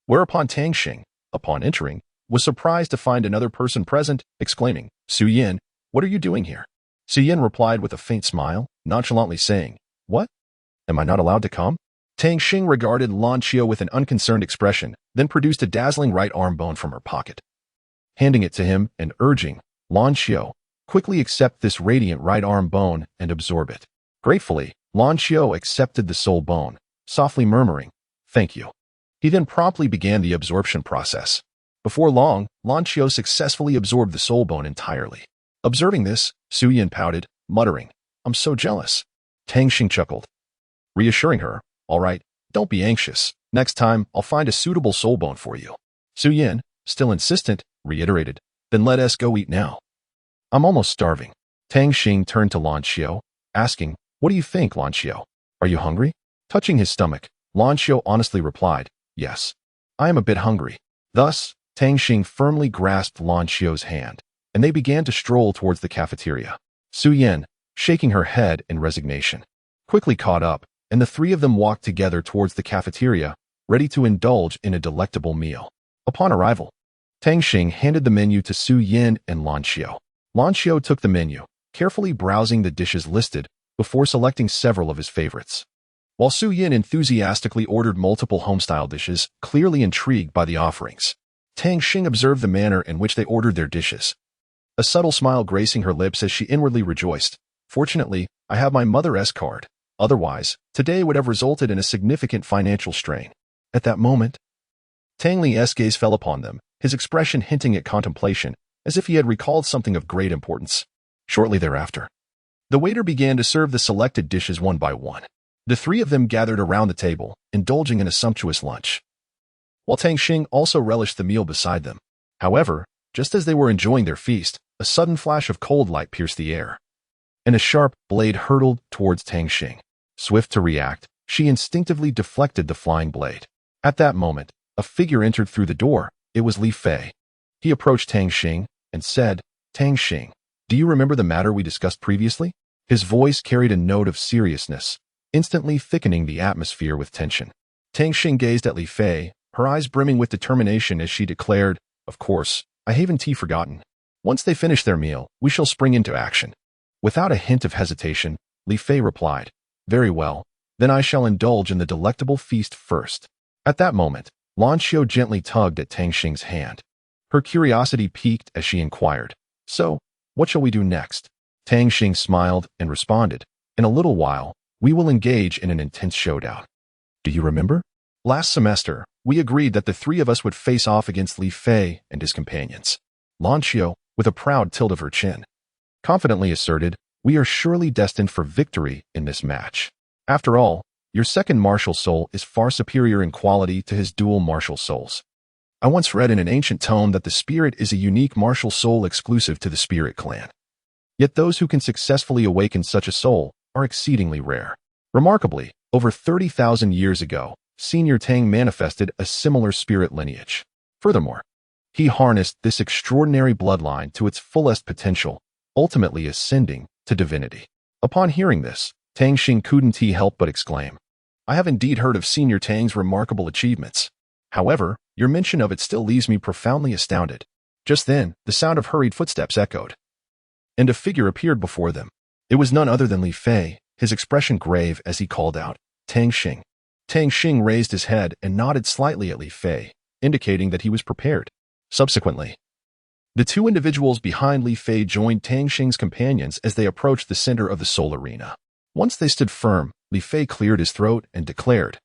whereupon Tang Xing, upon entering, was surprised to find another person present, exclaiming, "Su Yan, what are you doing here?" Su Yan replied with a faint smile, nonchalantly saying, "What? Am I not allowed to come?" Tang Xing regarded Lan Xiao with an unconcerned expression, then produced a dazzling right arm bone from her pocket, handing it to him and urging, "Lan Xiao, quickly accept this radiant right arm bone and absorb it." Gratefully, Lan Xiao accepted the soul bone, softly murmuring, "Thank you." He then promptly began the absorption process. Before long, Lan Xiao successfully absorbed the soul bone entirely. Observing this, Su Yan pouted, muttering, "I'm so jealous." Tang Xing chuckled, reassuring her, "All right, don't be anxious. Next time, I'll find a suitable soul bone for you." Su Yan, still insistent, reiterated, "Then let us go eat now. I'm almost starving." Tang Xing turned to Lan Xiao, asking, "What do you think, Lan Xiao? Are you hungry?" Touching his stomach, Lan Xiao honestly replied, "Yes, I am a bit hungry." Thus, Tang Xing firmly grasped Lan Xiao's hand, and they began to stroll towards the cafeteria. Su Yan, shaking her head in resignation, quickly caught up, and the three of them walked together towards the cafeteria, ready to indulge in a delectable meal. Upon arrival, Tang Xing handed the menu to Su Yan and Lan Xiao. Lan Xiao took the menu, carefully browsing the dishes listed before selecting several of his favorites, while Su Yan enthusiastically ordered multiple home-style dishes, clearly intrigued by the offerings. Tang Xing observed the manner in which they ordered their dishes, a subtle smile gracing her lips as she inwardly rejoiced, "Fortunately, I have my mother-esque card. Otherwise, today would have resulted in a significant financial strain." At that moment, Tang Li's gaze fell upon them, his expression hinting at contemplation, as if he had recalled something of great importance. Shortly thereafter, the waiter began to serve the selected dishes one by one. The three of them gathered around the table, indulging in a sumptuous lunch, while Tang Xing also relished the meal beside them. However, just as they were enjoying their feast, a sudden flash of cold light pierced the air, and a sharp blade hurtled towards Tang Xing. Swift to react, she instinctively deflected the flying blade. At that moment, a figure entered through the door. It was Li Fei. He approached Tang Xing and said, "Tang Xing, do you remember the matter we discussed previously?" His voice carried a note of seriousness, instantly thickening the atmosphere with tension. Tang Xing gazed at Li Fei, her eyes brimming with determination as she declared, "Of course, I haven't forgotten. Once they finish their meal, we shall spring into action." Without a hint of hesitation, Li Fei replied, "Very well, then I shall indulge in the delectable feast first." At that moment, Lan Xiu gently tugged at Tang Xing's hand. Her curiosity piqued as she inquired, "So, what shall we do next?" Tang Xing smiled and responded, "In a little while, we will engage in an intense showdown. Do you remember? Last semester, we agreed that the three of us would face off against Li Fei and his companions." Lan Xiu, with a proud tilt of her chin, confidently asserted, "We are surely destined for victory in this match. After all, your second martial soul is far superior in quality to his dual martial souls. I once read in an ancient tome that the spirit is a unique martial soul exclusive to the spirit clan. Yet those who can successfully awaken such a soul are exceedingly rare. Remarkably, over 30,000 years ago, Senior Tang manifested a similar spirit lineage. Furthermore, he harnessed this extraordinary bloodline to its fullest potential, ultimately ascending to divinity." Upon hearing this, Tang Xing couldn't help but exclaim, "I have indeed heard of Senior Tang's remarkable achievements. However, your mention of it still leaves me profoundly astounded." Just then, the sound of hurried footsteps echoed, and a figure appeared before them. It was none other than Li Fei, his expression grave as he called out, "Tang Xing." Tang Xing raised his head and nodded slightly at Li Fei, indicating that he was prepared. Subsequently, the two individuals behind Li Fei joined Tang Xing's companions as they approached the center of the Soul Arena. Once they stood firm, Li Fei cleared his throat and declared,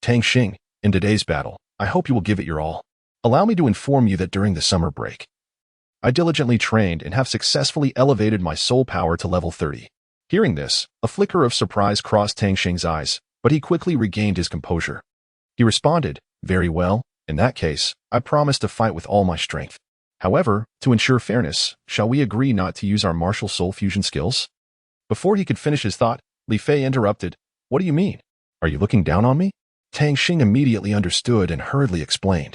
"Tang Xing, in today's battle, I hope you will give it your all. Allow me to inform you that during the summer break, I diligently trained and have successfully elevated my soul power to level 30. Hearing this, a flicker of surprise crossed Tang Xing's eyes, but he quickly regained his composure. He responded, "Very well, in that case, I promise to fight with all my strength. However, to ensure fairness, shall we agree not to use our martial soul fusion skills?" Before he could finish his thought, Li Fei interrupted, "What do you mean? Are you looking down on me?" Tang Xing immediately understood and hurriedly explained,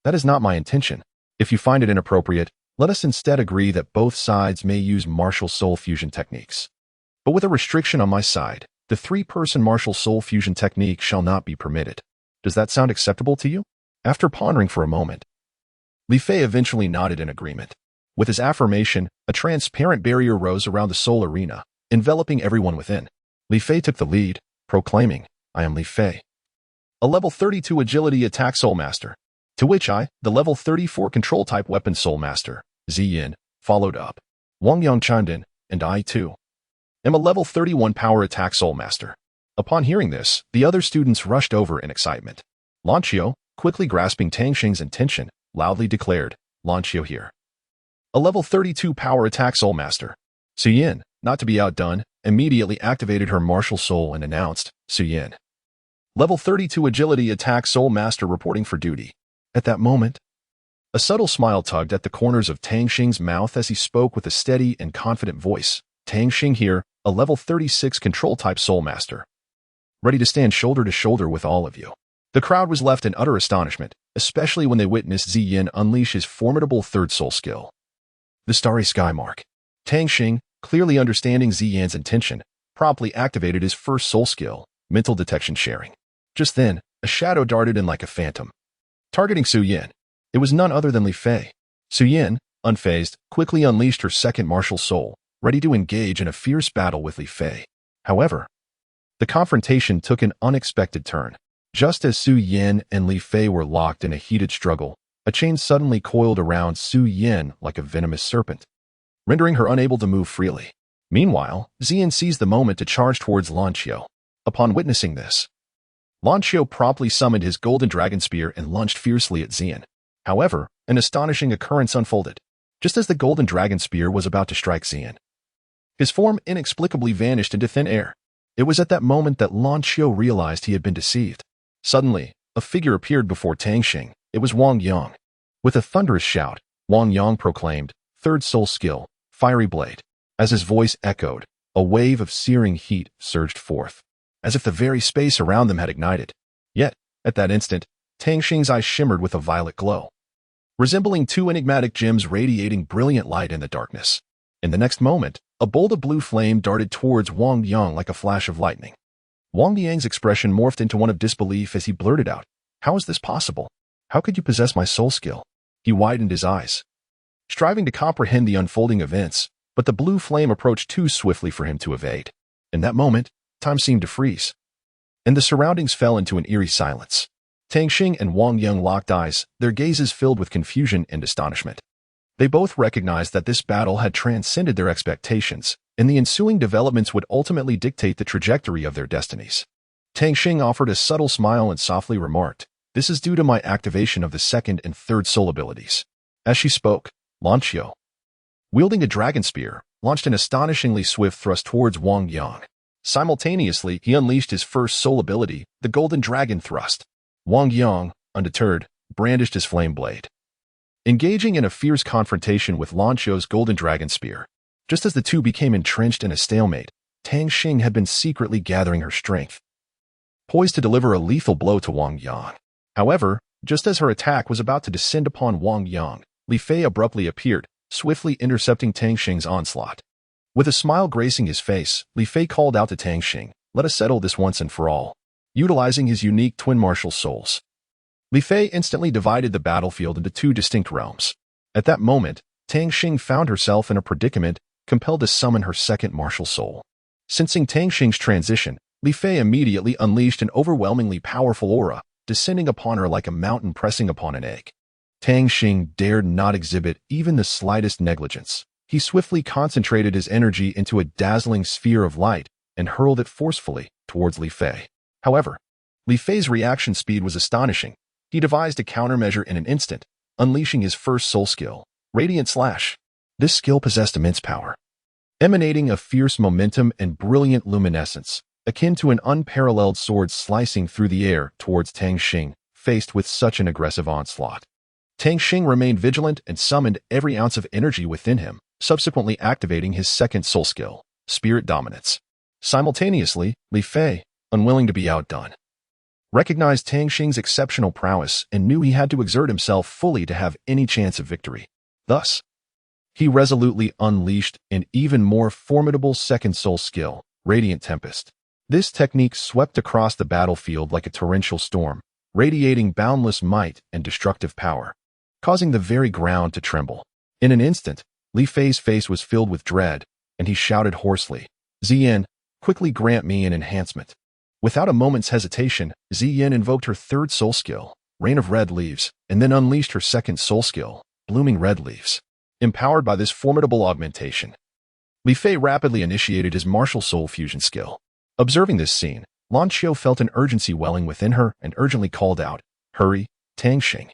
"That is not my intention. If you find it inappropriate, let us instead agree that both sides may use martial soul fusion techniques. But with a restriction on my side, the three-person martial soul fusion technique shall not be permitted. Does that sound acceptable to you?" After pondering for a moment, Li Fei eventually nodded in agreement. With his affirmation, a transparent barrier rose around the Soul Arena, enveloping everyone within. Li Fei took the lead, proclaiming, "I am Li Fei, a level 32 agility attack soul master." To which I, the level 34 control type weapon soul master, Ziyin, followed up. "Wang Yangchandan, and I too, am a level 31 power attack soul master." Upon hearing this, the other students rushed over in excitement. Lan Xiu, quickly grasping Tang Xing's intention, loudly declared, "Lan Xiu here, a level 32 power attack soul master." Suyin, not to be outdone, immediately activated her martial soul and announced, "Suyin, level 32 agility attack soul master reporting for duty." At that moment, a subtle smile tugged at the corners of Tang Xing's mouth as he spoke with a steady and confident voice. "Tang Xing here, a level 36 control type soul master, ready to stand shoulder to shoulder with all of you." The crowd was left in utter astonishment, especially when they witnessed Ziyin unleash his formidable third soul skill, the Starry Sky Mark. Tang Xing, clearly understanding Ziyin's intention, promptly activated his first soul skill, mental detection sharing. Just then, a shadow darted in like a phantom, targeting Suyin. It was none other than Li Fei. Suyin, unfazed, quickly unleashed her second martial soul, ready to engage in a fierce battle with Li Fei. However, the confrontation took an unexpected turn. Just as Su Yin and Li Fei were locked in a heated struggle, a chain suddenly coiled around Su Yin like a venomous serpent, rendering her unable to move freely. Meanwhile, Ziyin seized the moment to charge towards Lan Xiu. Upon witnessing this, Lan Xiu promptly summoned his golden dragon spear and lunged fiercely at Ziyin. However, an astonishing occurrence unfolded. Just as the golden dragon spear was about to strike Ziyin, his form inexplicably vanished into thin air. It was at that moment that Lan Xiu realized he had been deceived. Suddenly, a figure appeared before Tang Xing. It was Wang Yang. With a thunderous shout, Wang Yang proclaimed, "Third soul skill, Fiery Blade." As his voice echoed, a wave of searing heat surged forth, as if the very space around them had ignited. Yet, at that instant, Tang Xing's eyes shimmered with a violet glow, resembling two enigmatic gems radiating brilliant light in the darkness. In the next moment, a bolt of blue flame darted towards Wang Yang like a flash of lightning. Wang Yang's expression morphed into one of disbelief as he blurted out, "How is this possible? How could you possess my soul skill?" He widened his eyes, striving to comprehend the unfolding events, but the blue flame approached too swiftly for him to evade. In that moment, time seemed to freeze, and the surroundings fell into an eerie silence. Tang Xing and Wang Yang locked eyes, their gazes filled with confusion and astonishment. They both recognized that this battle had transcended their expectations, and the ensuing developments would ultimately dictate the trajectory of their destinies. Tang Xing offered a subtle smile and softly remarked, "This is due to my activation of the second and third soul abilities." As she spoke, Lanqiu, wielding a dragon spear, launched an astonishingly swift thrust towards Wang Yang. Simultaneously, he unleashed his first soul ability, the Golden Dragon Thrust. Wang Yang, undeterred, brandished his flame blade, engaging in a fierce confrontation with Lanqiu's Golden Dragon Spear. Just as the two became entrenched in a stalemate, Tang Xing had been secretly gathering her strength, poised to deliver a lethal blow to Wang Yang. However, just as her attack was about to descend upon Wang Yang, Li Fei abruptly appeared, swiftly intercepting Tang Xing's onslaught. With a smile gracing his face, Li Fei called out to Tang Xing, "Let us settle this once and for all." Utilizing his unique twin martial souls, Li Fei instantly divided the battlefield into two distinct realms. At that moment, Tang Xing found herself in a predicament, compelled to summon her second martial soul. Sensing Tang Xing's transition, Li Fei immediately unleashed an overwhelmingly powerful aura, descending upon her like a mountain pressing upon an egg. Tang Xing dared not exhibit even the slightest negligence. He swiftly concentrated his energy into a dazzling sphere of light and hurled it forcefully towards Li Fei. However, Li Fei's reaction speed was astonishing. He devised a countermeasure in an instant, unleashing his first soul skill, Radiant Slash. This skill possessed immense power, emanating a fierce momentum and brilliant luminescence, akin to an unparalleled sword slicing through the air towards Tang Xing, faced with such an aggressive onslaught. Tang Xing remained vigilant and summoned every ounce of energy within him, subsequently activating his second soul skill, Spirit Dominance. Simultaneously, Li Fei, unwilling to be outdone, recognized Tang Xing's exceptional prowess and knew he had to exert himself fully to have any chance of victory. Thus, he resolutely unleashed an even more formidable second soul skill, Radiant Tempest. This technique swept across the battlefield like a torrential storm, radiating boundless might and destructive power, causing the very ground to tremble. In an instant, Li Fei's face was filled with dread, and he shouted hoarsely, "Ziyin, quickly grant me an enhancement." Without a moment's hesitation, Ziyin invoked her third soul skill, Rain of Red Leaves, and then unleashed her second soul skill, Blooming Red Leaves. Empowered by this formidable augmentation, Li Fei rapidly initiated his martial soul fusion skill. Observing this scene, Lanqiu felt an urgency welling within her and urgently called out, "Hurry, Tang Xing.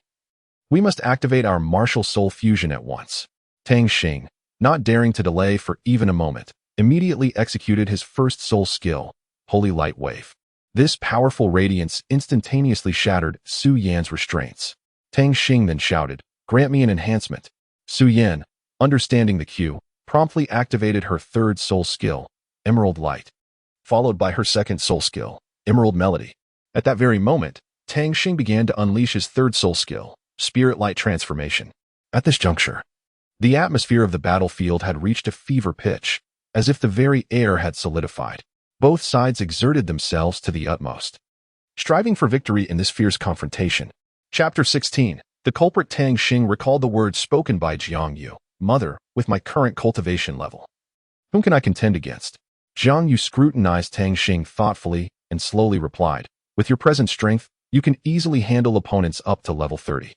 We must activate our martial soul fusion at once." Tang Xing, not daring to delay for even a moment, immediately executed his first soul skill, Holy Light Wave. This powerful radiance instantaneously shattered Su Yan's restraints. Tang Xing then shouted, "Grant me an enhancement." Su Yan, understanding the cue, promptly activated her third soul skill, Emerald Light, followed by her second soul skill, Emerald Melody. At that very moment, Tang Xing began to unleash his third soul skill, Spirit Light Transformation. At this juncture, the atmosphere of the battlefield had reached a fever pitch, as if the very air had solidified. Both sides exerted themselves to the utmost, striving for victory in this fierce confrontation. Chapter 16. The culprit. Tang Xing recalled the words spoken by Jiang Yu, "Mother, with my current cultivation level, whom can I contend against?" Jiang Yu scrutinized Tang Xing thoughtfully and slowly replied, "With your present strength, you can easily handle opponents up to level 30.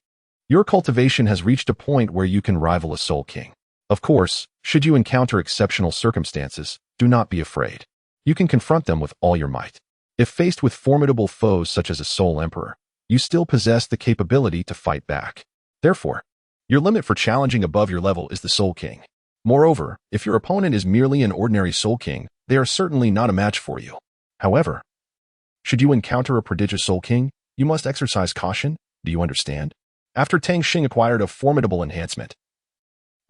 Your cultivation has reached a point where you can rival a Soul King. Of course, should you encounter exceptional circumstances, do not be afraid. You can confront them with all your might. If faced with formidable foes such as a Soul Emperor, you still possess the capability to fight back. Therefore, your limit for challenging above your level is the Soul King. Moreover, if your opponent is merely an ordinary Soul King, they are certainly not a match for you. However, should you encounter a prodigious Soul King, you must exercise caution. Do you understand?" After Tang Xing acquired a formidable enhancement,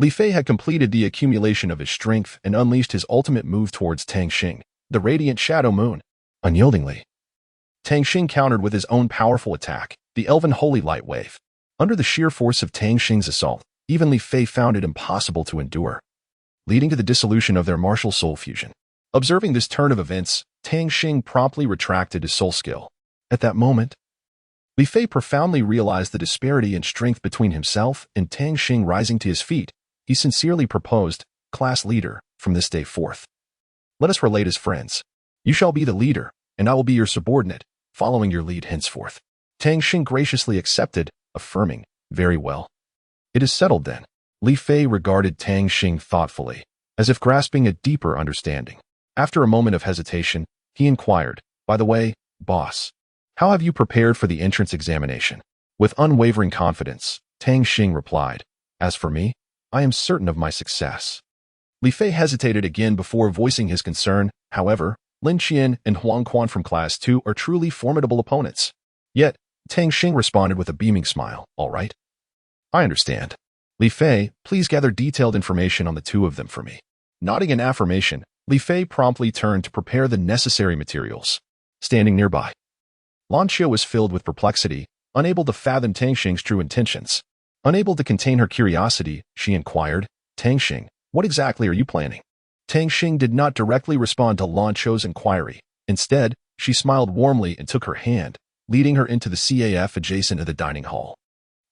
Li Fei had completed the accumulation of his strength and unleashed his ultimate move towards Tang Xing, the Radiant Shadow Moon. Unyieldingly, Tang Xing countered with his own powerful attack, the elven holy light wave. Under the sheer force of Tang Xing's assault, even Li Fei found it impossible to endure, leading to the dissolution of their martial soul fusion. Observing this turn of events, Tang Xing promptly retracted his soul skill. At that moment, Li Fei profoundly realized the disparity in strength between himself and Tang Xing. Rising to his feet, he sincerely proposed, "Class leader, from this day forth, let us relate as friends. You shall be the leader, and I will be your subordinate, following your lead henceforth." Tang Xing graciously accepted, affirming, "Very well. It is settled then." Li Fei regarded Tang Xing thoughtfully, as if grasping a deeper understanding. After a moment of hesitation, he inquired, "By the way, boss, how have you prepared for the entrance examination?" With unwavering confidence, Tang Xing replied, "As for me, I am certain of my success." Li Fei hesitated again before voicing his concern. However, Lin Qian and Huang Quan from Class 2 are truly formidable opponents. Yet, Tang Xing responded with a beaming smile, "All right. I understand. Li Fei, please gather detailed information on the two of them for me." Nodding in affirmation, Li Fei promptly turned to prepare the necessary materials. Standing nearby, Lan Qiu was filled with perplexity, unable to fathom Tang Xing's true intentions. Unable to contain her curiosity, she inquired, "Tang Xing, what exactly are you planning?" Tang Xing did not directly respond to Lan Qiu's inquiry. Instead, she smiled warmly and took her hand, leading her into the CAF adjacent to the dining hall.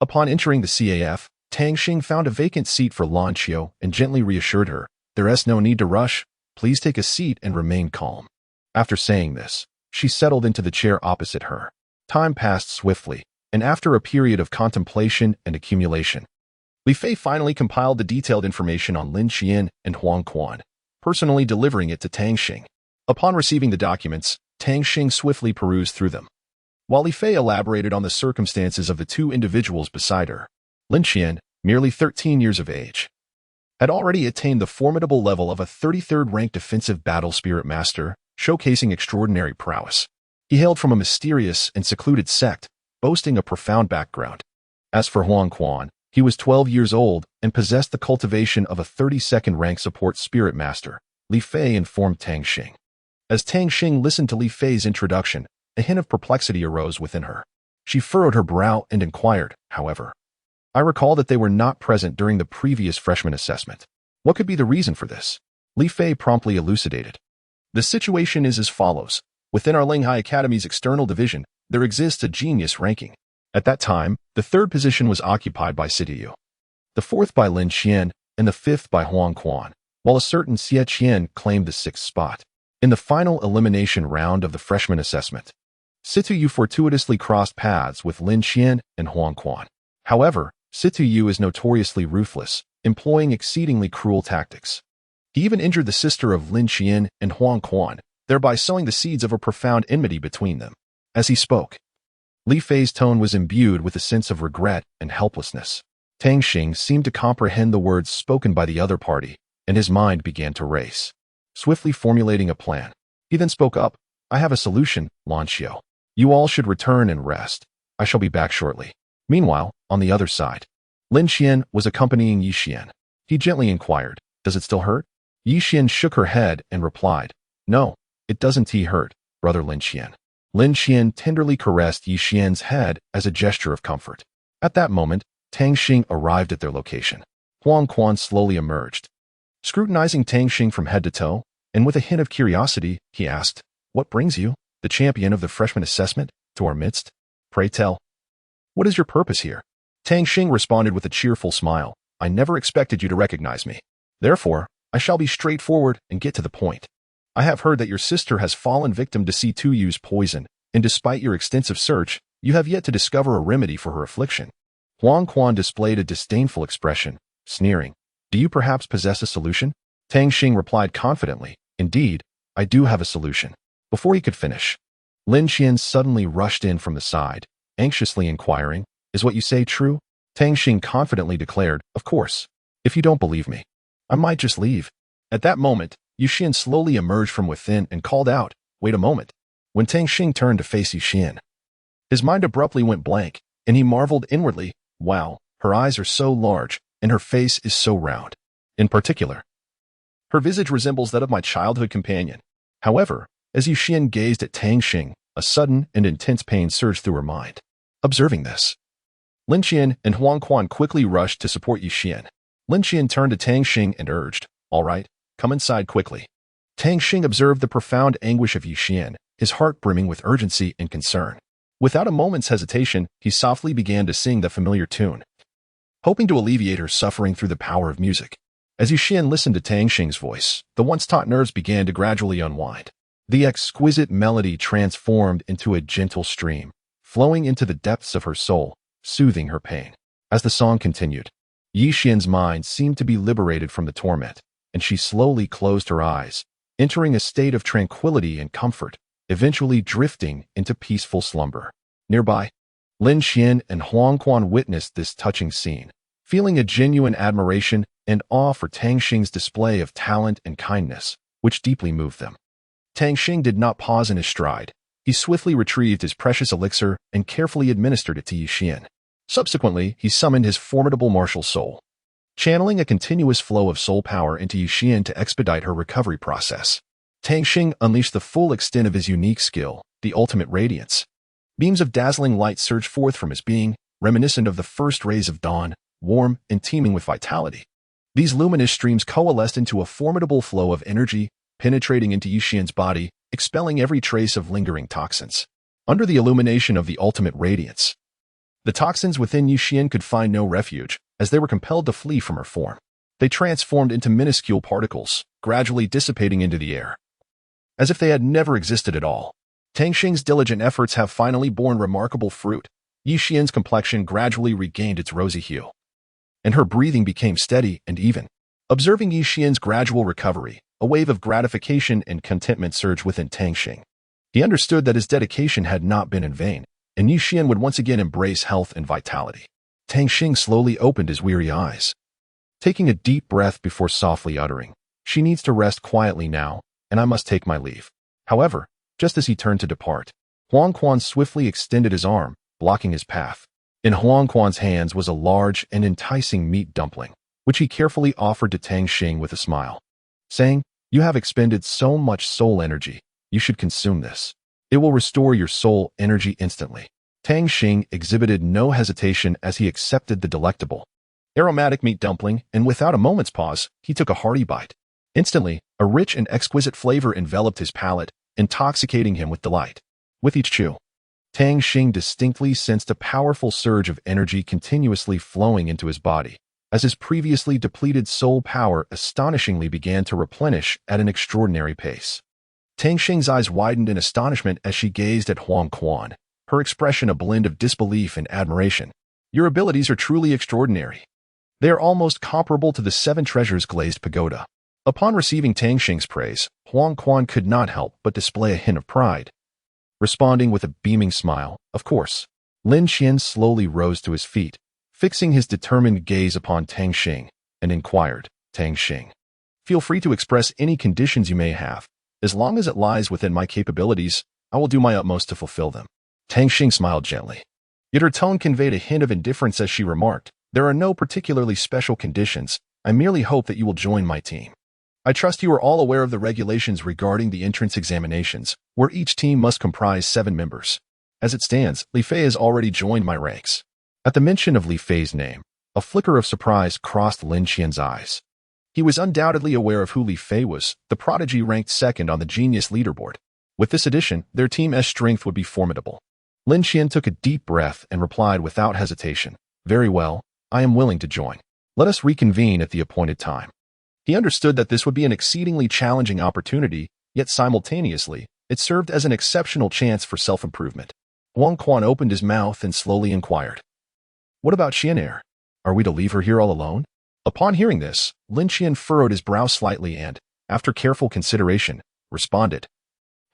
Upon entering the CAF, Tang Xing found a vacant seat for Lan Qiu and gently reassured her, "There is no need to rush. Please take a seat and remain calm." After saying this, she settled into the chair opposite her. Time passed swiftly, and after a period of contemplation and accumulation, Li Fei finally compiled the detailed information on Lin Qian and Huang Quan, personally delivering it to Tang Xing. Upon receiving the documents, Tang Xing swiftly perused through them, while Li Fei elaborated on the circumstances of the two individuals beside her. Lin Qian, merely 13 years of age, had already attained the formidable level of a 33rd ranked defensive battle spirit master, showcasing extraordinary prowess. He hailed from a mysterious and secluded sect, boasting a profound background. As for Huang Quan, he was 12 years old and possessed the cultivation of a 32nd rank support spirit master, Li Fei informed Tang Xing. As Tang Xing listened to Li Fei's introduction, a hint of perplexity arose within her. She furrowed her brow and inquired, however, "I recall that they were not present during the previous freshman assessment. What could be the reason for this?" Li Fei promptly elucidated. "The situation is as follows. Within our Linghai Academy's external division, there exists a genius ranking. At that time, the third position was occupied by Sidiyu, the fourth by Lin Qian, and the fifth by Huang Quan, while a certain Xie Qian claimed the sixth spot. In the final elimination round of the freshman assessment, Sidiyu fortuitously crossed paths with Lin Qian and Huang Quan. However, Sidiyu is notoriously ruthless, employing exceedingly cruel tactics. He even injured the sister of Lin Qian and Huang Quan, thereby sowing the seeds of a profound enmity between them." As he spoke, Li Fei's tone was imbued with a sense of regret and helplessness. Tang Xing seemed to comprehend the words spoken by the other party, and his mind began to race, swiftly formulating a plan. He then spoke up, "I have a solution, Lan Qiu. You all should return and rest. I shall be back shortly." Meanwhile, on the other side, Lin Qian was accompanying Yi Xian. He gently inquired, "Does it still hurt?" Yi Xian shook her head and replied, "No, it doesn't hurt, brother Lin Qian." Lin Qian tenderly caressed Yi Xian's head as a gesture of comfort. At that moment, Tang Xing arrived at their location. Huang Quan slowly emerged, scrutinizing Tang Xing from head to toe, and with a hint of curiosity, he asked, "What brings you, the champion of the freshman assessment, to our midst? Pray tell. What is your purpose here?" Tang Xing responded with a cheerful smile, "I never expected you to recognize me. Therefore, I shall be straightforward and get to the point. I have heard that your sister has fallen victim to C2U's poison, and despite your extensive search, you have yet to discover a remedy for her affliction." Huang Quan displayed a disdainful expression, sneering, "Do you perhaps possess a solution?" Tang Xing replied confidently, "Indeed, I do have a solution." Before he could finish, Lin Qian suddenly rushed in from the side, anxiously inquiring, "Is what you say true?" Tang Xing confidently declared, "Of course. If you don't believe me, I might just leave." At that moment, Yu Xian slowly emerged from within and called out, "Wait a moment." When Tang Xing turned to face Yu Xian, his mind abruptly went blank, and he marveled inwardly, "Wow, her eyes are so large, and her face is so round. In particular, her visage resembles that of my childhood companion." However, as Yu Xian gazed at Tang Xing, a sudden and intense pain surged through her mind. Observing this, Lin Qian and Huang Quan quickly rushed to support Yi Xian. Lin Qian turned to Tang Xing and urged, "All right, come inside quickly." Tang Xing observed the profound anguish of Yi Xian, his heart brimming with urgency and concern. Without a moment's hesitation, he softly began to sing the familiar tune, hoping to alleviate her suffering through the power of music. As Yi Xian listened to Tang Xing's voice, the once taut nerves began to gradually unwind. The exquisite melody transformed into a gentle stream, flowing into the depths of her soul, soothing her pain. As the song continued, Yi Xian's mind seemed to be liberated from the torment, and she slowly closed her eyes, entering a state of tranquility and comfort, eventually drifting into peaceful slumber. Nearby, Lin Qian and Huang Quan witnessed this touching scene, feeling a genuine admiration and awe for Tang Xing's display of talent and kindness, which deeply moved them. Tang Xing did not pause in his stride. He swiftly retrieved his precious elixir and carefully administered it to Yi Xian. Subsequently, he summoned his formidable martial soul, channeling a continuous flow of soul power into Yi Xian to expedite her recovery process. Tang Xing unleashed the full extent of his unique skill, the ultimate radiance. Beams of dazzling light surged forth from his being, reminiscent of the first rays of dawn, warm and teeming with vitality. These luminous streams coalesced into a formidable flow of energy, penetrating into Yi Xian's body, expelling every trace of lingering toxins. Under the illumination of the ultimate radiance, the toxins within Yi Xian could find no refuge, as they were compelled to flee from her form. They transformed into minuscule particles, gradually dissipating into the air, as if they had never existed at all. Tang Xing's diligent efforts have finally borne remarkable fruit. Yi Xian's complexion gradually regained its rosy hue, and her breathing became steady and even. Observing Yi Xian's gradual recovery, a wave of gratification and contentment surged within Tang Xing. He understood that his dedication had not been in vain, and Yi Xian would once again embrace health and vitality. Tang Xing slowly opened his weary eyes, taking a deep breath before softly uttering, "She needs to rest quietly now, and I must take my leave." However, just as he turned to depart, Huang Quan swiftly extended his arm, blocking his path. In Huang Quan's hands was a large and enticing meat dumpling, which he carefully offered to Tang Xing with a smile, saying, "You have expended so much soul energy, you should consume this. It will restore your soul energy instantly." Tang Xing exhibited no hesitation as he accepted the delectable, aromatic meat dumpling, and without a moment's pause, he took a hearty bite. Instantly, a rich and exquisite flavor enveloped his palate, intoxicating him with delight. With each chew, Tang Xing distinctly sensed a powerful surge of energy continuously flowing into his body, as his previously depleted soul power astonishingly began to replenish at an extraordinary pace. Tang Xing's eyes widened in astonishment as she gazed at Huang Quan, her expression a blend of disbelief and admiration. "Your abilities are truly extraordinary. They are almost comparable to the Seven Treasures glazed pagoda." Upon receiving Tang Xing's praise, Huang Quan could not help but display a hint of pride, responding with a beaming smile. "Of course." Lin Qian slowly rose to his feet, fixing his determined gaze upon Tang Xing, and inquired, "Tang Xing, feel free to express any conditions you may have. As long as it lies within my capabilities, I will do my utmost to fulfill them." Tang Xing smiled gently, yet her tone conveyed a hint of indifference as she remarked, "There are no particularly special conditions. I merely hope that you will join my team. I trust you are all aware of the regulations regarding the entrance examinations, where each team must comprise 7 members. As it stands, Li Fei has already joined my ranks." At the mention of Li Fei's name, a flicker of surprise crossed Lin Qian's eyes. He was undoubtedly aware of who Li Fei was, the prodigy ranked second on the genius leaderboard. With this addition, their team's strength would be formidable. Lin Qian took a deep breath and replied without hesitation, "Very well, I am willing to join. Let us reconvene at the appointed time." He understood that this would be an exceedingly challenging opportunity, yet simultaneously, it served as an exceptional chance for self-improvement. Huang Quan opened his mouth and slowly inquired, "What about Xianer? Are we to leave her here all alone?" Upon hearing this, Lin Qian furrowed his brow slightly and, after careful consideration, responded,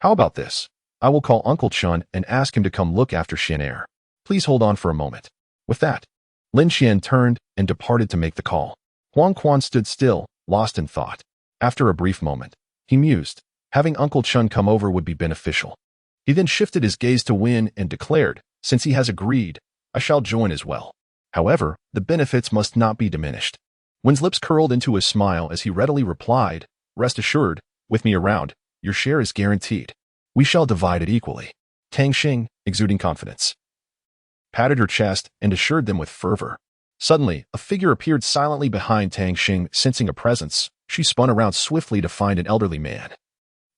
"How about this? I will call Uncle Chun and ask him to come look after Xianer. Please hold on for a moment." With that, Lin Qian turned and departed to make the call. Huang Quan stood still, lost in thought. After a brief moment, he mused, having Uncle Chun come over would be beneficial. He then shifted his gaze to Win and declared, "Since he has agreed, I shall join as well. However, the benefits must not be diminished." Win's lips curled into a smile as he readily replied, "Rest assured, with me around, your share is guaranteed. We shall divide it equally." Tang Xing, exuding confidence, patted her chest, and assured them with fervor. Suddenly, a figure appeared silently behind Tang Xing. Sensing a presence, she spun around swiftly to find an elderly man.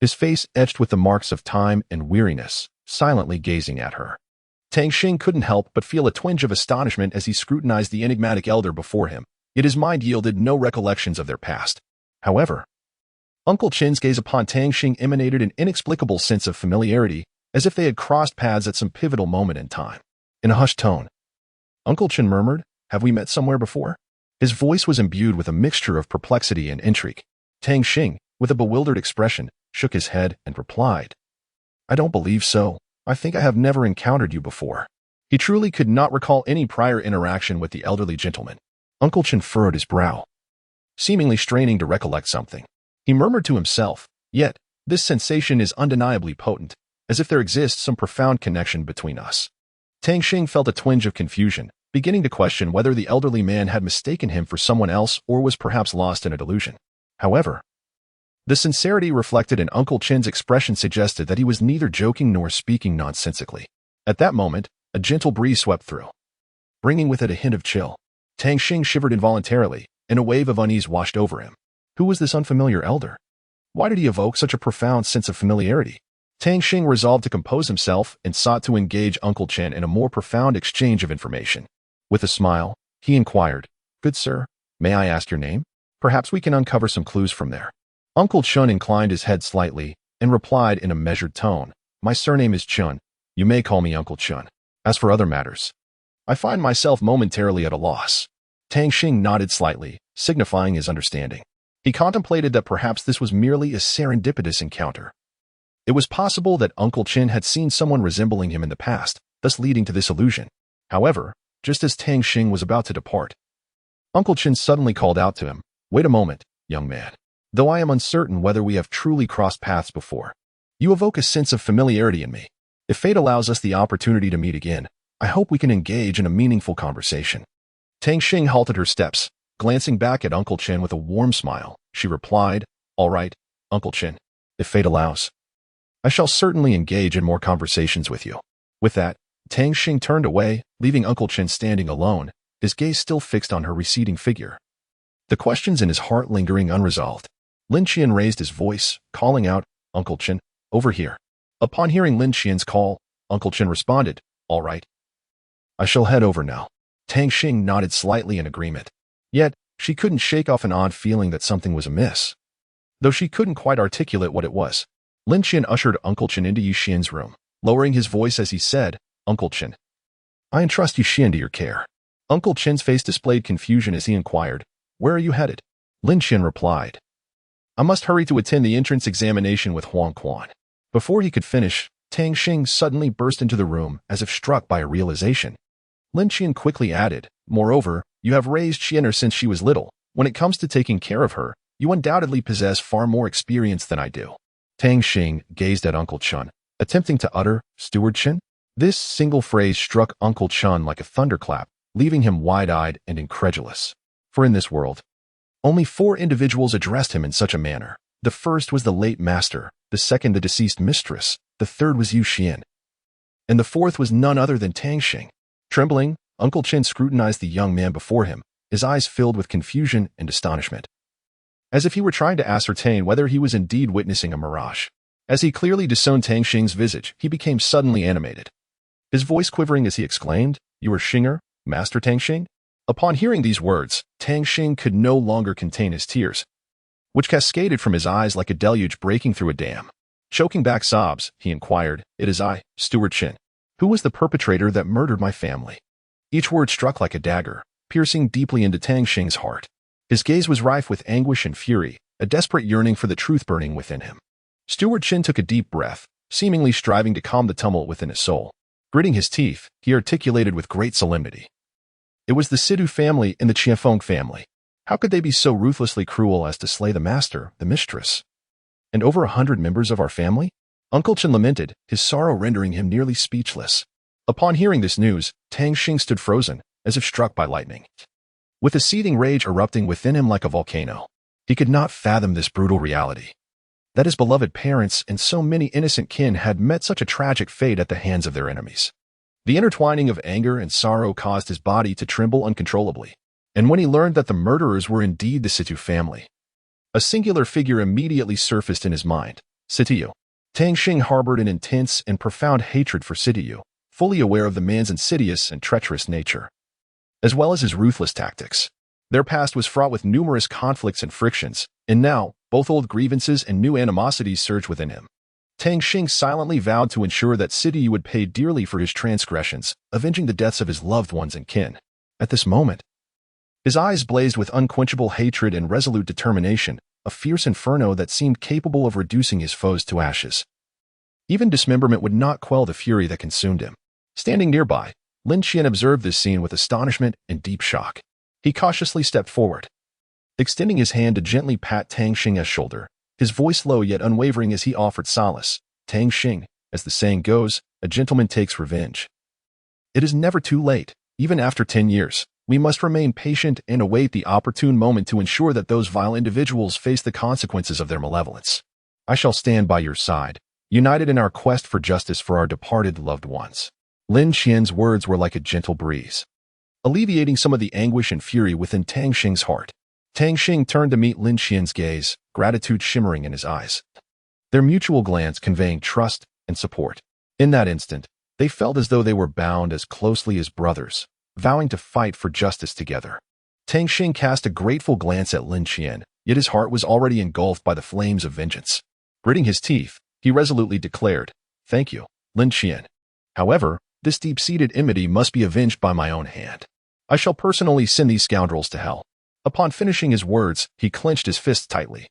His face etched with the marks of time and weariness, silently gazing at her. Tang Xing couldn't help but feel a twinge of astonishment as he scrutinized the enigmatic elder before him, yet his mind yielded no recollections of their past. However, Uncle Chin's gaze upon Tang Xing emanated an inexplicable sense of familiarity, as if they had crossed paths at some pivotal moment in time. In a hushed tone, Uncle Chin murmured, "Have we met somewhere before?" His voice was imbued with a mixture of perplexity and intrigue. Tang Xing, with a bewildered expression, shook his head and replied, "I don't believe so. I think I have never encountered you before." He truly could not recall any prior interaction with the elderly gentleman. Uncle Chin furrowed his brow, seemingly straining to recollect something. He murmured to himself, "Yet, this sensation is undeniably potent, as if there exists some profound connection between us." Tang Xing felt a twinge of confusion, beginning to question whether the elderly man had mistaken him for someone else or was perhaps lost in a delusion. However, the sincerity reflected in Uncle Chin's expression suggested that he was neither joking nor speaking nonsensically. At that moment, a gentle breeze swept through, bringing with it a hint of chill. Tang Xing shivered involuntarily, and a wave of unease washed over him. Who was this unfamiliar elder? Why did he evoke such a profound sense of familiarity? Tang Xing resolved to compose himself and sought to engage Uncle Chin in a more profound exchange of information. With a smile, he inquired, "Good sir, may I ask your name? Perhaps we can uncover some clues from there." Uncle Chun inclined his head slightly and replied in a measured tone, "My surname is Chun. You may call me Uncle Chun. As for other matters, I find myself momentarily at a loss." Tang Xing nodded slightly, signifying his understanding. He contemplated that perhaps this was merely a serendipitous encounter. It was possible that Uncle Chin had seen someone resembling him in the past, thus leading to this illusion. However, just as Tang Xing was about to depart, Uncle Chin suddenly called out to him, "Wait a moment, young man. Though I am uncertain whether we have truly crossed paths before, you evoke a sense of familiarity in me. If fate allows us the opportunity to meet again, I hope we can engage in a meaningful conversation." Tang Xing halted her steps. Glancing back at Uncle Chin with a warm smile, she replied, "All right, Uncle Chin. If fate allows, I shall certainly engage in more conversations with you." With that, Tang Xing turned away, leaving Uncle Chin standing alone, his gaze still fixed on her receding figure, the questions in his heart lingering unresolved. Lin Qian raised his voice, calling out, "Uncle Chin, over here." Upon hearing Lin Qian's call, Uncle Chin responded, "All right. I shall head over now." Tang Xing nodded slightly in agreement. Yet, she couldn't shake off an odd feeling that something was amiss. Though she couldn't quite articulate what it was, Lin Qian ushered Uncle Chin into Yu Xian's room, lowering his voice as he said, "Uncle Chin, I entrust Yu Xian to your care." Uncle Chin's face displayed confusion as he inquired, "Where are you headed?" Lin Qian replied, "I must hurry to attend the entrance examination with Huang Quan." Before he could finish, Tang Xing suddenly burst into the room as if struck by a realization. Lin Qian quickly added, "Moreover, you have raised Xian'er since she was little. When it comes to taking care of her, you undoubtedly possess far more experience than I do." Tang Xing gazed at Uncle Chun, attempting to utter, "Stewardship?" This single phrase struck Uncle Chun like a thunderclap, leaving him wide-eyed and incredulous. For in this world, only 4 individuals addressed him in such a manner. The first was the late master, the second the deceased mistress, the third was Yu Xian, and the fourth was none other than Tang Xing. Trembling, Uncle Chin scrutinized the young man before him, his eyes filled with confusion and astonishment, as if he were trying to ascertain whether he was indeed witnessing a mirage. As he clearly discerned Tang Xing's visage, he became suddenly animated, his voice quivering as he exclaimed, "You are Xinger, Master Tang Xing?" Upon hearing these words, Tang Xing could no longer contain his tears, which cascaded from his eyes like a deluge breaking through a dam. Choking back sobs, he inquired, "It is I, Steward Chin. Who was the perpetrator that murdered my family?" Each word struck like a dagger, piercing deeply into Tang Xing's heart. His gaze was rife with anguish and fury, a desperate yearning for the truth burning within him. Steward Chin took a deep breath, seemingly striving to calm the tumult within his soul. Gritting his teeth, he articulated with great solemnity, "It was the Sidu family and the Chiafeng family. How could they be so ruthlessly cruel as to slay the master, the mistress, and over 100 members of our family?" Uncle Chin lamented, his sorrow rendering him nearly speechless. Upon hearing this news, Tang Xing stood frozen, as if struck by lightning, with a seething rage erupting within him like a volcano. He could not fathom this brutal reality, that his beloved parents and so many innocent kin had met such a tragic fate at the hands of their enemies. The intertwining of anger and sorrow caused his body to tremble uncontrollably. And when he learned that the murderers were indeed the Situ family, a singular figure immediately surfaced in his mind: Situ. Tang Xing harbored an intense and profound hatred for Situ, fully aware of the man's insidious and treacherous nature, as well as his ruthless tactics. Their past was fraught with numerous conflicts and frictions, and now, both old grievances and new animosities surged within him. Tang Xing silently vowed to ensure that Situ would pay dearly for his transgressions, avenging the deaths of his loved ones and kin. At this moment, his eyes blazed with unquenchable hatred and resolute determination, a fierce inferno that seemed capable of reducing his foes to ashes. Even dismemberment would not quell the fury that consumed him. Standing nearby, Lin Qian observed this scene with astonishment and deep shock. He cautiously stepped forward, extending his hand to gently pat Tang Xing's shoulder, his voice low yet unwavering as he offered solace. Tang Xing, as the saying goes, a gentleman takes revenge. It is never too late. Even after 10 years, we must remain patient and await the opportune moment to ensure that those vile individuals face the consequences of their malevolence. I shall stand by your side, united in our quest for justice for our departed loved ones. Lin Qian's words were like a gentle breeze, alleviating some of the anguish and fury within Tang Xing's heart. Tang Xing turned to meet Lin Qian's gaze, gratitude shimmering in his eyes, their mutual glance conveying trust and support. In that instant, they felt as though they were bound as closely as brothers, vowing to fight for justice together. Tang Xing cast a grateful glance at Lin Qian, yet his heart was already engulfed by the flames of vengeance. Gritting his teeth, he resolutely declared, "Thank you, Lin Qian. However, this deep-seated enmity must be avenged by my own hand. I shall personally send these scoundrels to hell." Upon finishing his words, he clenched his fists tightly,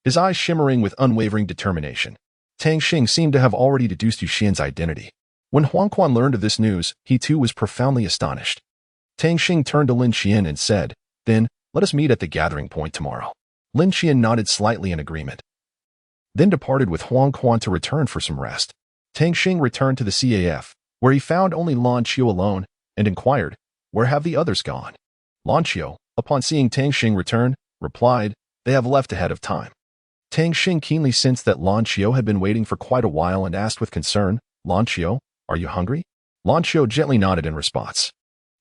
his eyes shimmering with unwavering determination. Tang Xing seemed to have already deduced Yu Xian's identity. When Huang Quan learned of this news, he too was profoundly astonished. Tang Xing turned to Lin Qian and said, "Then, let us meet at the gathering point tomorrow." Lin Qian nodded slightly in agreement, then departed with Huang Quan to return for some rest. Tang Xing returned to the CAF, where he found only Lan Qiu alone, and inquired, "Where have the others gone?" Lan Qiu, upon seeing Tang Xing return, replied, "They have left ahead of time." Tang Xing keenly sensed that Lan Qiu had been waiting for quite a while and asked with concern, "Lan Qiu, are you hungry?" Lan Qiu gently nodded in response.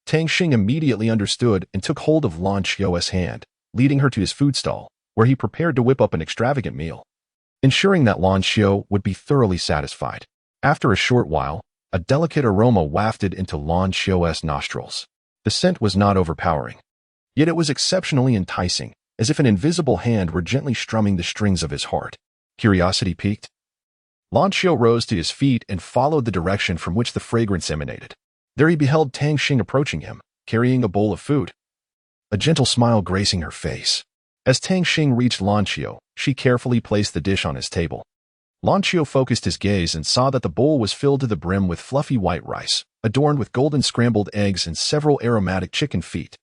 Tang Xing immediately understood and took hold of Lan Qiu's hand, leading her to his food stall, where he prepared to whip up an extravagant meal, ensuring that Lan Qiu would be thoroughly satisfied. After a short while, a delicate aroma wafted into Lan Qiu's nostrils. The scent was not overpowering, yet it was exceptionally enticing, as if an invisible hand were gently strumming the strings of his heart. Curiosity piqued, Lan Qiu rose to his feet and followed the direction from which the fragrance emanated. There he beheld Tang Xing approaching him, carrying a bowl of food, a gentle smile gracing her face. As Tang Xing reached Lan Qiu, she carefully placed the dish on his table. Lan Qiu focused his gaze and saw that the bowl was filled to the brim with fluffy white rice, adorned with golden scrambled eggs and several aromatic chicken feet.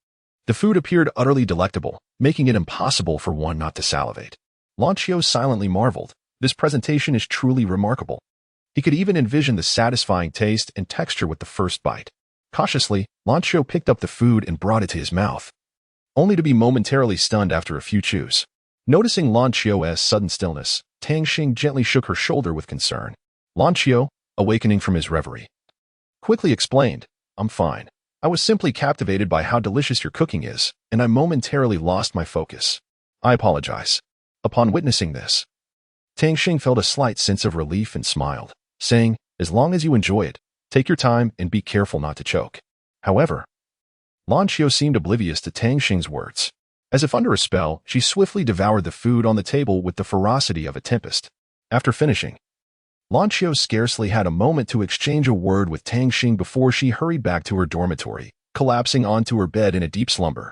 The food appeared utterly delectable, making it impossible for one not to salivate. Lan Qiu silently marveled. This presentation is truly remarkable. He could even envision the satisfying taste and texture with the first bite. Cautiously, Lan Qiu picked up the food and brought it to his mouth, only to be momentarily stunned after a few chews. Noticing Lan Qiu's sudden stillness, Tang Xing gently shook her shoulder with concern. Lan Qiu, awakening from his reverie, quickly explained, "I'm fine. I was simply captivated by how delicious your cooking is, and I momentarily lost my focus. I apologize." Upon witnessing this, Tang Xing felt a slight sense of relief and smiled, saying, "As long as you enjoy it, take your time and be careful not to choke." However, Lan Qiu seemed oblivious to Tang Xing's words. As if under a spell, she swiftly devoured the food on the table with the ferocity of a tempest. After finishing, Lan Qiu scarcely had a moment to exchange a word with Tang Xing before she hurried back to her dormitory, collapsing onto her bed in a deep slumber,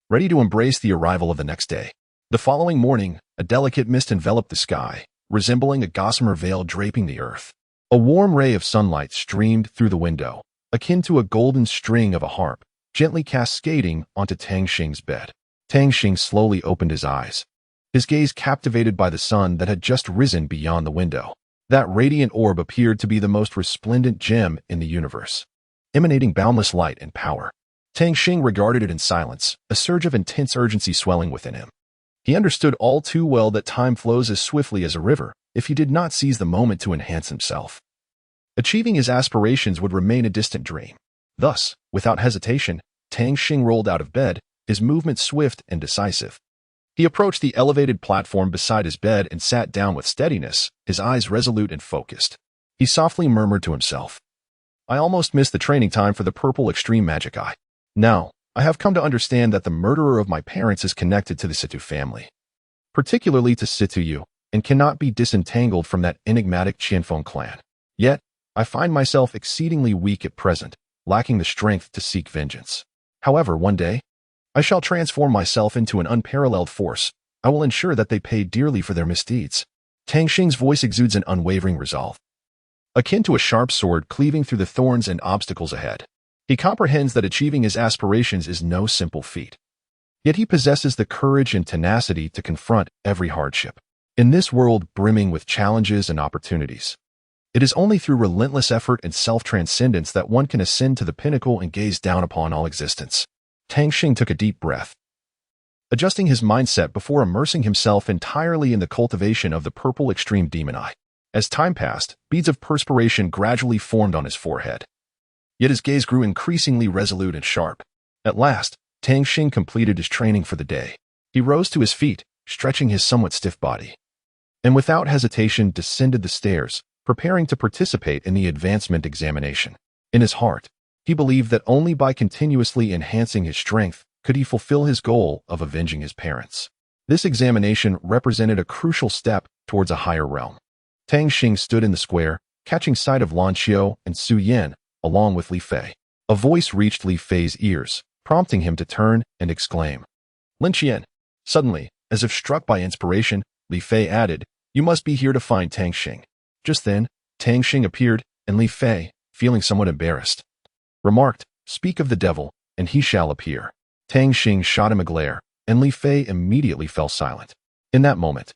ready to embrace the arrival of the next day. The following morning, a delicate mist enveloped the sky, resembling a gossamer veil draping the earth. A warm ray of sunlight streamed through the window, akin to a golden string of a harp, gently cascading onto Tang Xing's bed. Tang Xing slowly opened his eyes, his gaze captivated by the sun that had just risen beyond the window. That radiant orb appeared to be the most resplendent gem in the universe, emanating boundless light and power. Tang Xing regarded it in silence, a surge of intense urgency swelling within him. He understood all too well that time flows as swiftly as a river if he did not seize the moment to enhance himself. Achieving his aspirations would remain a distant dream. Thus, without hesitation, Tang Xing rolled out of bed, his movement swift and decisive. He approached the elevated platform beside his bed and sat down with steadiness, his eyes resolute and focused. He softly murmured to himself, "I almost missed the training time for the purple extreme magic eye. Now, I have come to understand that the murderer of my parents is connected to the Situ family, particularly to Situ Yu, and cannot be disentangled from that enigmatic Qianfeng clan. Yet, I find myself exceedingly weak at present, lacking the strength to seek vengeance. However, one day, I shall transform myself into an unparalleled force. I will ensure that they pay dearly for their misdeeds." Tang Xing's voice exudes an unwavering resolve, akin to a sharp sword cleaving through the thorns and obstacles ahead. He comprehends that achieving his aspirations is no simple feat. Yet he possesses the courage and tenacity to confront every hardship. In this world brimming with challenges and opportunities, it is only through relentless effort and self-transcendence that one can ascend to the pinnacle and gaze down upon all existence. Tang Xing took a deep breath, adjusting his mindset before immersing himself entirely in the cultivation of the purple extreme demon eye. As time passed, beads of perspiration gradually formed on his forehead. Yet his gaze grew increasingly resolute and sharp. At last, Tang Xing completed his training for the day. He rose to his feet, stretching his somewhat stiff body, and without hesitation descended the stairs, preparing to participate in the advancement examination. In his heart, he believed that only by continuously enhancing his strength could he fulfill his goal of avenging his parents. This examination represented a crucial step towards a higher realm. Tang Xing stood in the square, catching sight of Lan Qiu and Su Yan, along with Li Fei. A voice reached Li Fei's ears, prompting him to turn and exclaim, "Lin Qian." Suddenly, as if struck by inspiration, Li Fei added, "You must be here to find Tang Xing." Just then, Tang Xing appeared, and Li Fei, feeling somewhat embarrassed, remarked, "Speak of the devil, and he shall appear." Tang Xing shot him a glare, and Li Fei immediately fell silent. In that moment,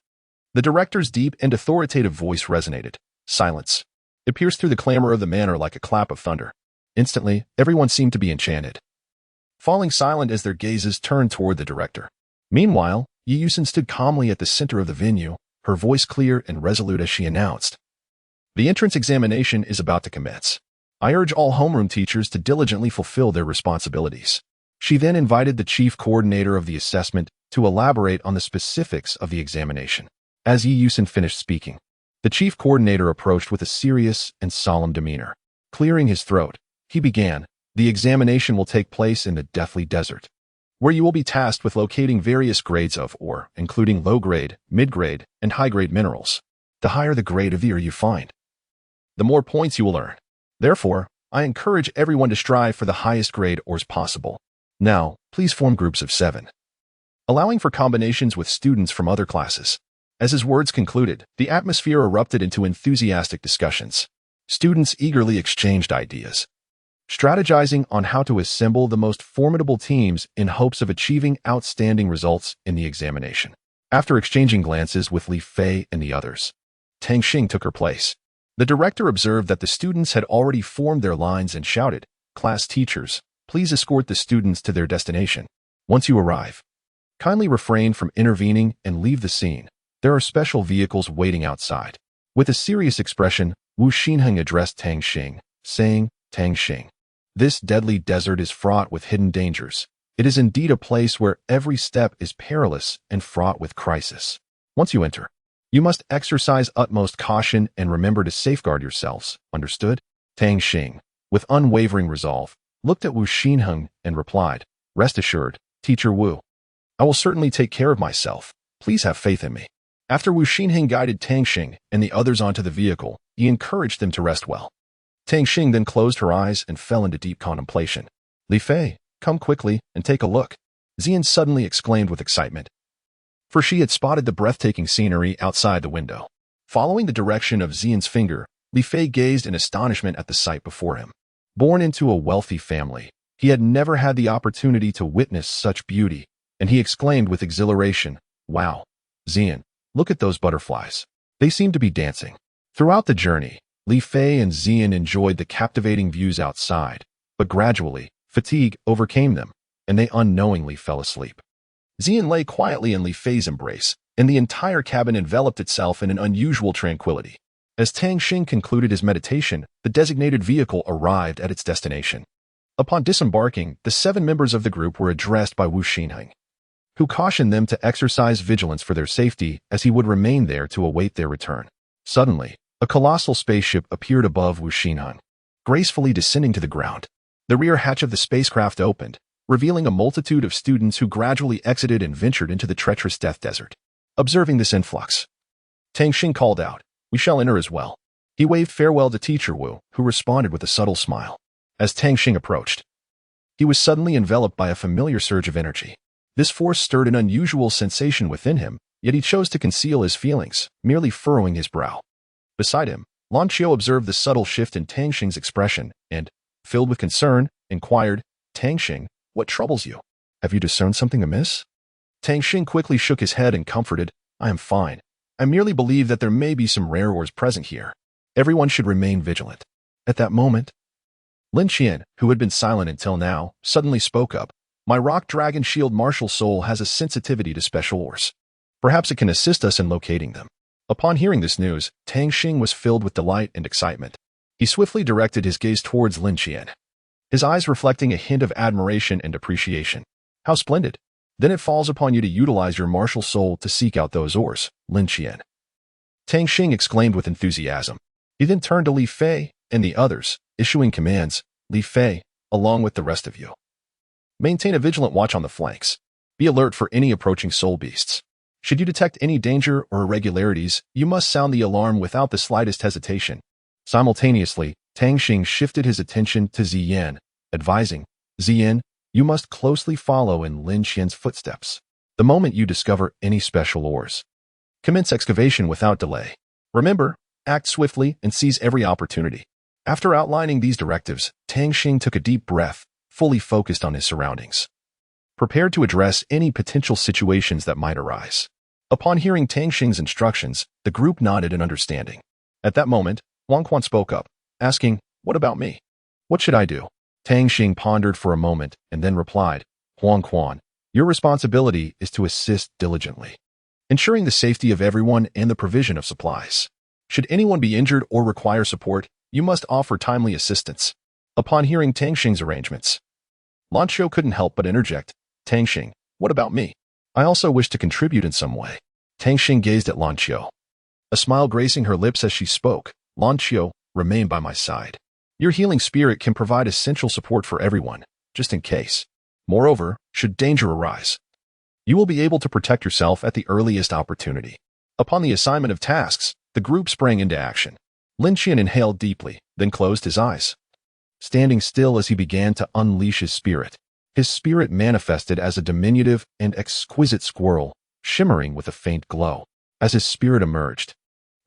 the director's deep and authoritative voice resonated. "Silence." It pierced through the clamor of the manor like a clap of thunder. Instantly, everyone seemed to be enchanted, falling silent as their gazes turned toward the director. Meanwhile, Yi Yusin stood calmly at the center of the venue, her voice clear and resolute as she announced, "The entrance examination is about to commence. I urge all homeroom teachers to diligently fulfill their responsibilities." She then invited the chief coordinator of the assessment to elaborate on the specifics of the examination. As Yi Yusin finished speaking, the chief coordinator approached with a serious and solemn demeanor. Clearing his throat, he began, "The examination will take place in the Deathly Desert, where you will be tasked with locating various grades of ore, including low-grade, mid-grade, and high-grade minerals. The higher the grade of the ore you find, the more points you will earn. Therefore, I encourage everyone to strive for the highest grade ores possible. Now, please form groups of 7, allowing for combinations with students from other classes." As his words concluded, the atmosphere erupted into enthusiastic discussions. Students eagerly exchanged ideas, strategizing on how to assemble the most formidable teams in hopes of achieving outstanding results in the examination. After exchanging glances with Li Fei and the others, Tang Xing took her place. The director observed that the students had already formed their lines and shouted, "Class teachers, please escort the students to their destination. Once you arrive, kindly refrain from intervening and leave the scene. There are special vehicles waiting outside." With a serious expression, Wu Xinheng addressed Tang Xing, saying, "Tang Xing, this deadly desert is fraught with hidden dangers. It is indeed a place where every step is perilous and fraught with crisis. Once you enter, you must exercise utmost caution and remember to safeguard yourselves. Understood?" Tang Xing, with unwavering resolve, looked at Wu Xinheng and replied, "Rest assured, Teacher Wu. I will certainly take care of myself. Please have faith in me." After Wu Xinheng guided Tang Xing and the others onto the vehicle, he encouraged them to rest well. Tang Xing then closed her eyes and fell into deep contemplation. "Li Fei, come quickly and take a look," Xian suddenly exclaimed with excitement, for she had spotted the breathtaking scenery outside the window. Following the direction of Xian's finger, Li Fei gazed in astonishment at the sight before him. Born into a wealthy family, he had never had the opportunity to witness such beauty, and he exclaimed with exhilaration, "Wow, Xian, look at those butterflies. They seem to be dancing." Throughout the journey, Li Fei and Xian enjoyed the captivating views outside, but gradually, fatigue overcame them, and they unknowingly fell asleep. Xian lay quietly in Li Fei's embrace, and the entire cabin enveloped itself in an unusual tranquility. As Tang Xing concluded his meditation, the designated vehicle arrived at its destination. Upon disembarking, the 7 members of the group were addressed by Wu Xinheng, who cautioned them to exercise vigilance for their safety as he would remain there to await their return. Suddenly, a colossal spaceship appeared above Wu Xinheng, gracefully descending to the ground. The rear hatch of the spacecraft opened, revealing a multitude of students who gradually exited and ventured into the treacherous death desert. Observing this influx, Tang Xing called out, "We shall enter as well." He waved farewell to Teacher Wu, who responded with a subtle smile. As Tang Xing approached, he was suddenly enveloped by a familiar surge of energy. This force stirred an unusual sensation within him, yet he chose to conceal his feelings, merely furrowing his brow. Beside him, Lan Qiu observed the subtle shift in Tang Xing's expression and, filled with concern, inquired, "Tang Xing, what troubles you? Have you discerned something amiss?" Tang Xing quickly shook his head and comforted, "I am fine. I merely believe that there may be some rare ores present here. Everyone should remain vigilant." At that moment, Lin Qian, who had been silent until now, suddenly spoke up. "My rock dragon shield martial soul has a sensitivity to special ores. Perhaps it can assist us in locating them." Upon hearing this news, Tang Xing was filled with delight and excitement. He swiftly directed his gaze towards Lin Qian, his eyes reflecting a hint of admiration and appreciation. "How splendid! Then it falls upon you to utilize your martial soul to seek out those ores, Lin Qian." Tang Xing exclaimed with enthusiasm. He then turned to Li Fei and the others, issuing commands. "Li Fei, along with the rest of you, maintain a vigilant watch on the flanks. Be alert for any approaching soul beasts. Should you detect any danger or irregularities, you must sound the alarm without the slightest hesitation." Simultaneously, Tang Xing shifted his attention to Ziyan, advising, "Ziyan, you must closely follow in Lin Qian's footsteps. The moment you discover any special ores, commence excavation without delay. Remember, act swiftly and seize every opportunity." After outlining these directives, Tang Xing took a deep breath, fully focused on his surroundings, prepared to address any potential situations that might arise. Upon hearing Tang Xing's instructions, the group nodded in understanding. At that moment, Huang Quan spoke up, asking, "What about me? What should I do?" Tang Xing pondered for a moment and then replied, "Huang Quan, your responsibility is to assist diligently, ensuring the safety of everyone and the provision of supplies. Should anyone be injured or require support, you must offer timely assistance." Upon hearing Tang Xing's arrangements, Lan Qiu couldn't help but interject, "Tang Xing, what about me? I also wish to contribute in some way." Tang Xing gazed at Lan Qiu, a smile gracing her lips as she spoke. "Lan Qiu, remain by my side. Your healing spirit can provide essential support for everyone, just in case. Moreover, should danger arise, you will be able to protect yourself at the earliest opportunity." Upon the assignment of tasks, the group sprang into action. Lin Qian inhaled deeply, then closed his eyes, standing still as he began to unleash his spirit. His spirit manifested as a diminutive and exquisite squirrel, shimmering with a faint glow. As his spirit emerged,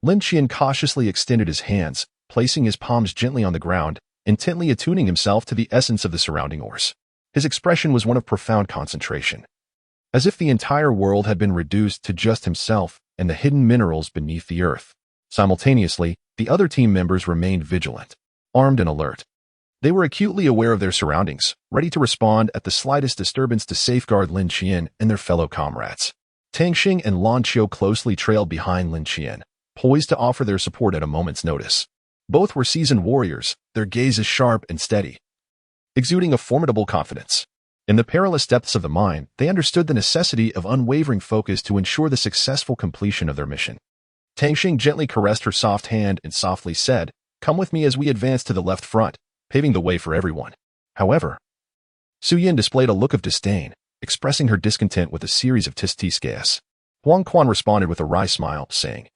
Lin Qian cautiously extended his hands, placing his palms gently on the ground, intently attuning himself to the essence of the surrounding ores. His expression was one of profound concentration, as if the entire world had been reduced to just himself and the hidden minerals beneath the earth. Simultaneously, the other team members remained vigilant, armed and alert. They were acutely aware of their surroundings, ready to respond at the slightest disturbance to safeguard Lin Qian and their fellow comrades. Tang Xing and Lan Qiu closely trailed behind Lin Qian, poised to offer their support at a moment's notice. Both were seasoned warriors, their gazes sharp and steady, exuding a formidable confidence. In the perilous depths of the mine, they understood the necessity of unwavering focus to ensure the successful completion of their mission. Tang Xing gently caressed her soft hand and softly said, "Come with me as we advance to the left front, paving the way for everyone." However, Su Yin displayed a look of disdain, expressing her discontent with a series of tistiscas. Huang Quan responded with a wry smile, saying,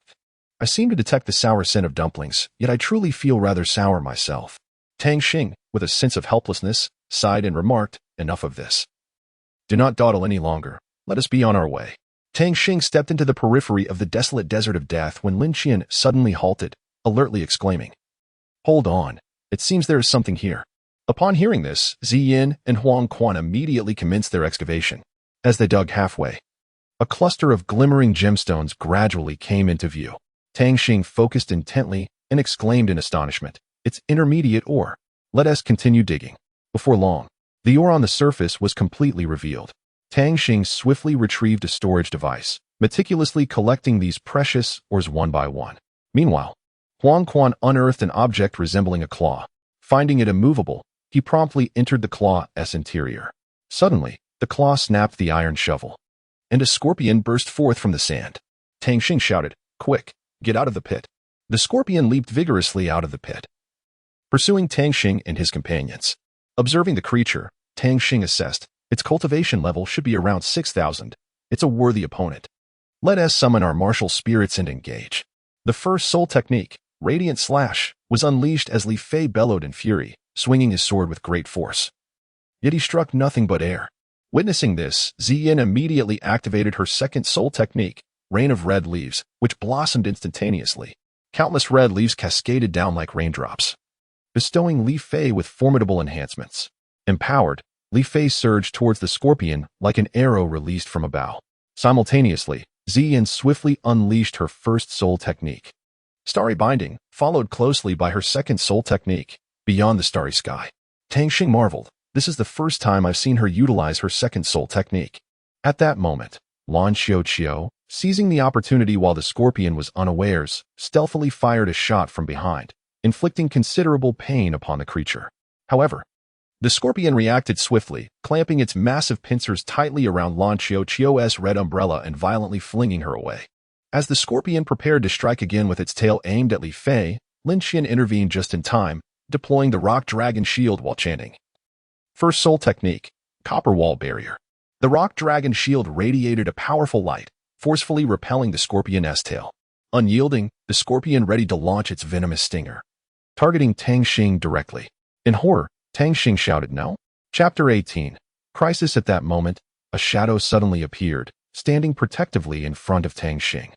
"I seem to detect the sour scent of dumplings, yet I truly feel rather sour myself." Tang Xing, with a sense of helplessness, sighed and remarked, "Enough of this. Do not dawdle any longer. Let us be on our way." Tang Xing stepped into the periphery of the desolate desert of death when Lin Qian suddenly halted, alertly exclaiming, "Hold on. It seems there is something here." Upon hearing this, Ziyin and Huang Quan immediately commenced their excavation. As they dug halfway, a cluster of glimmering gemstones gradually came into view. Tang Xing focused intently and exclaimed in astonishment, "It's intermediate ore. Let us continue digging." Before long, the ore on the surface was completely revealed. Tang Xing swiftly retrieved a storage device, meticulously collecting these precious ores one by one. Meanwhile, Huang Quan unearthed an object resembling a claw. Finding it immovable, he promptly entered the claw's interior. Suddenly, the claw snapped the iron shovel, and a scorpion burst forth from the sand. Tang Xing shouted, "Quick, get out of the pit." The scorpion leaped vigorously out of the pit, pursuing Tang Xing and his companions. Observing the creature, Tang Xing assessed, its cultivation level should be around 6,000. It's a worthy opponent. Let us summon our martial spirits and engage. The first soul technique, Radiant Slash, was unleashed as Li Fei bellowed in fury, swinging his sword with great force. Yet he struck nothing but air. Witnessing this, Ziyin immediately activated her second soul technique, Rain of Red Leaves, which blossomed instantaneously. Countless red leaves cascaded down like raindrops, bestowing Li Fei with formidable enhancements. Empowered, Li Fei surged towards the scorpion like an arrow released from a bow. Simultaneously, Ziyin swiftly unleashed her first soul technique, Starry Binding, followed closely by her second soul technique, Beyond the Starry Sky. Tang Xing marveled, this is the first time I've seen her utilize her second soul technique. At that moment, Lan Xiao, seizing the opportunity while the scorpion was unawares, stealthily fired a shot from behind, inflicting considerable pain upon the creature. However, the scorpion reacted swiftly, clamping its massive pincers tightly around Lan Xiao's red umbrella and violently flinging her away. As the scorpion prepared to strike again with its tail aimed at Li Fei, Lin Qian intervened just in time, deploying the Rock Dragon Shield while chanting. First soul technique, Copper Wall Barrier. The Rock Dragon Shield radiated a powerful light, forcefully repelling the scorpion's tail. Unyielding, the scorpion readied to launch its venomous stinger, targeting Tang Xing directly. In horror, Tang Xing shouted, "No!" Chapter 18. Crisis. At that moment, a shadow suddenly appeared, standing protectively in front of Tang Xing.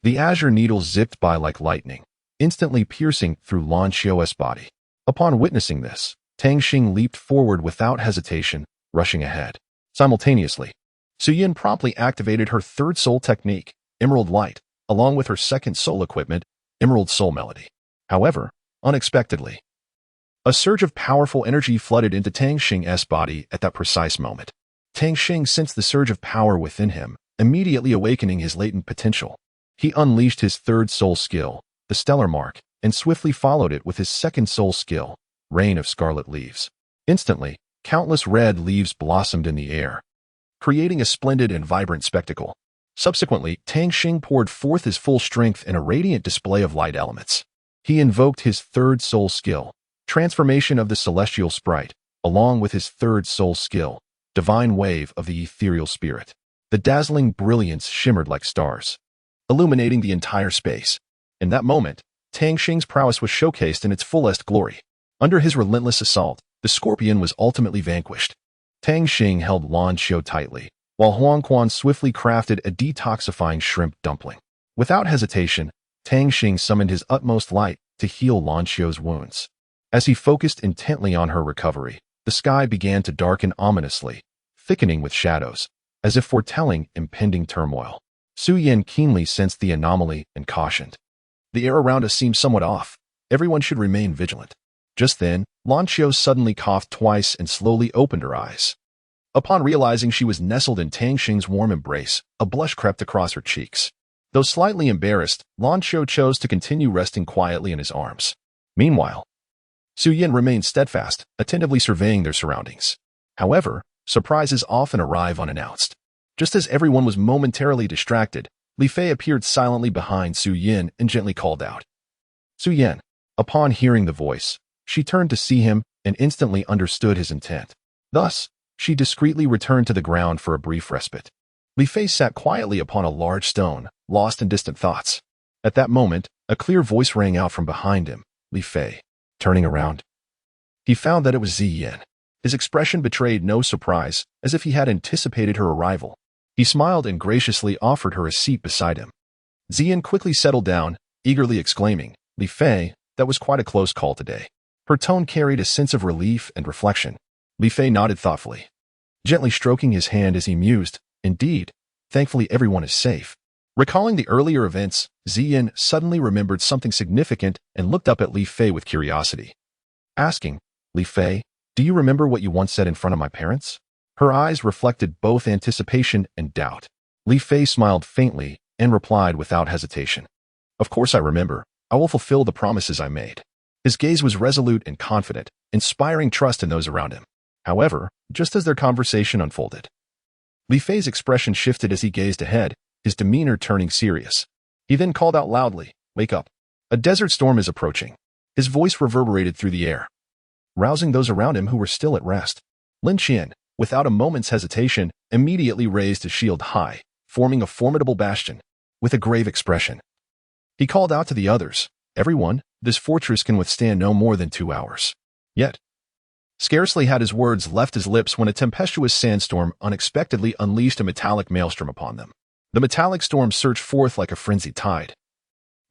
The azure needle zipped by like lightning, instantly piercing through Lan Xiao's body. Upon witnessing this, Tang Xing leaped forward without hesitation, rushing ahead. Simultaneously, Suyin promptly activated her third soul technique, Emerald Light, along with her second soul equipment, Emerald Soul Melody. However, unexpectedly, a surge of powerful energy flooded into Tang Xing's body at that precise moment. Tang Xing sensed the surge of power within him, immediately awakening his latent potential. He unleashed his third soul skill, the Stellar Mark, and swiftly followed it with his second soul skill, Rain of Scarlet Leaves. Instantly, countless red leaves blossomed in the air, creating a splendid and vibrant spectacle. Subsequently, Tang Xing poured forth his full strength in a radiant display of light elements. He invoked his third soul skill, Transformation of the Celestial Sprite, along with his third soul skill, Divine Wave of the Ethereal Spirit. The dazzling brilliance shimmered like stars, illuminating the entire space. In that moment, Tang Xing's prowess was showcased in its fullest glory. Under his relentless assault, the scorpion was ultimately vanquished. Tang Xing held Lan Xiao tightly, while Huang Quan swiftly crafted a detoxifying shrimp dumpling. Without hesitation, Tang Xing summoned his utmost light to heal Lan Xiao's wounds. As he focused intently on her recovery, the sky began to darken ominously, thickening with shadows, as if foretelling impending turmoil. Su Yin keenly sensed the anomaly and cautioned, "The air around us seems somewhat off. Everyone should remain vigilant." Just then, Lan Xiao suddenly coughed twice and slowly opened her eyes. Upon realizing she was nestled in Tang Xing's warm embrace, a blush crept across her cheeks. Though slightly embarrassed, Lan Xiao chose to continue resting quietly in his arms. Meanwhile, Su Yin remained steadfast, attentively surveying their surroundings. However, surprises often arrive unannounced. Just as everyone was momentarily distracted, Li Fei appeared silently behind Su Yin and gently called out, "Su Yin." Upon hearing the voice, she turned to see him and instantly understood his intent. Thus, she discreetly returned to the ground for a brief respite. Li Fei sat quietly upon a large stone, lost in distant thoughts. At that moment, a clear voice rang out from behind him, "Li Fei." Turning around, he found that it was Ziyin. His expression betrayed no surprise, as if he had anticipated her arrival. He smiled and graciously offered her a seat beside him. Ziyin quickly settled down, eagerly exclaiming, "Li Fei, that was quite a close call today." Her tone carried a sense of relief and reflection. Li Fei nodded thoughtfully, gently stroking his hand as he mused, "Indeed, thankfully everyone is safe." Recalling the earlier events, Ziyin suddenly remembered something significant and looked up at Li Fei with curiosity, asking, "Li Fei, do you remember what you once said in front of my parents?" Her eyes reflected both anticipation and doubt. Li Fei smiled faintly and replied without hesitation, "Of course I remember. I will fulfill the promises I made. His gaze was resolute and confident, inspiring trust in those around him. However, just as their conversation unfolded, Li Fei's expression shifted as he gazed ahead, his demeanor turning serious. He then called out loudly, "Wake up. A desert storm is approaching." His voice reverberated through the air, rousing those around him who were still at rest. Lin Qian, without a moment's hesitation, immediately raised his shield high, forming a formidable bastion. With a grave expression, he called out to the others, "Everyone, this fortress can withstand no more than 2 hours." Yet, scarcely had his words left his lips when a tempestuous sandstorm unexpectedly unleashed a metallic maelstrom upon them. The metallic storm surged forth like a frenzied tide,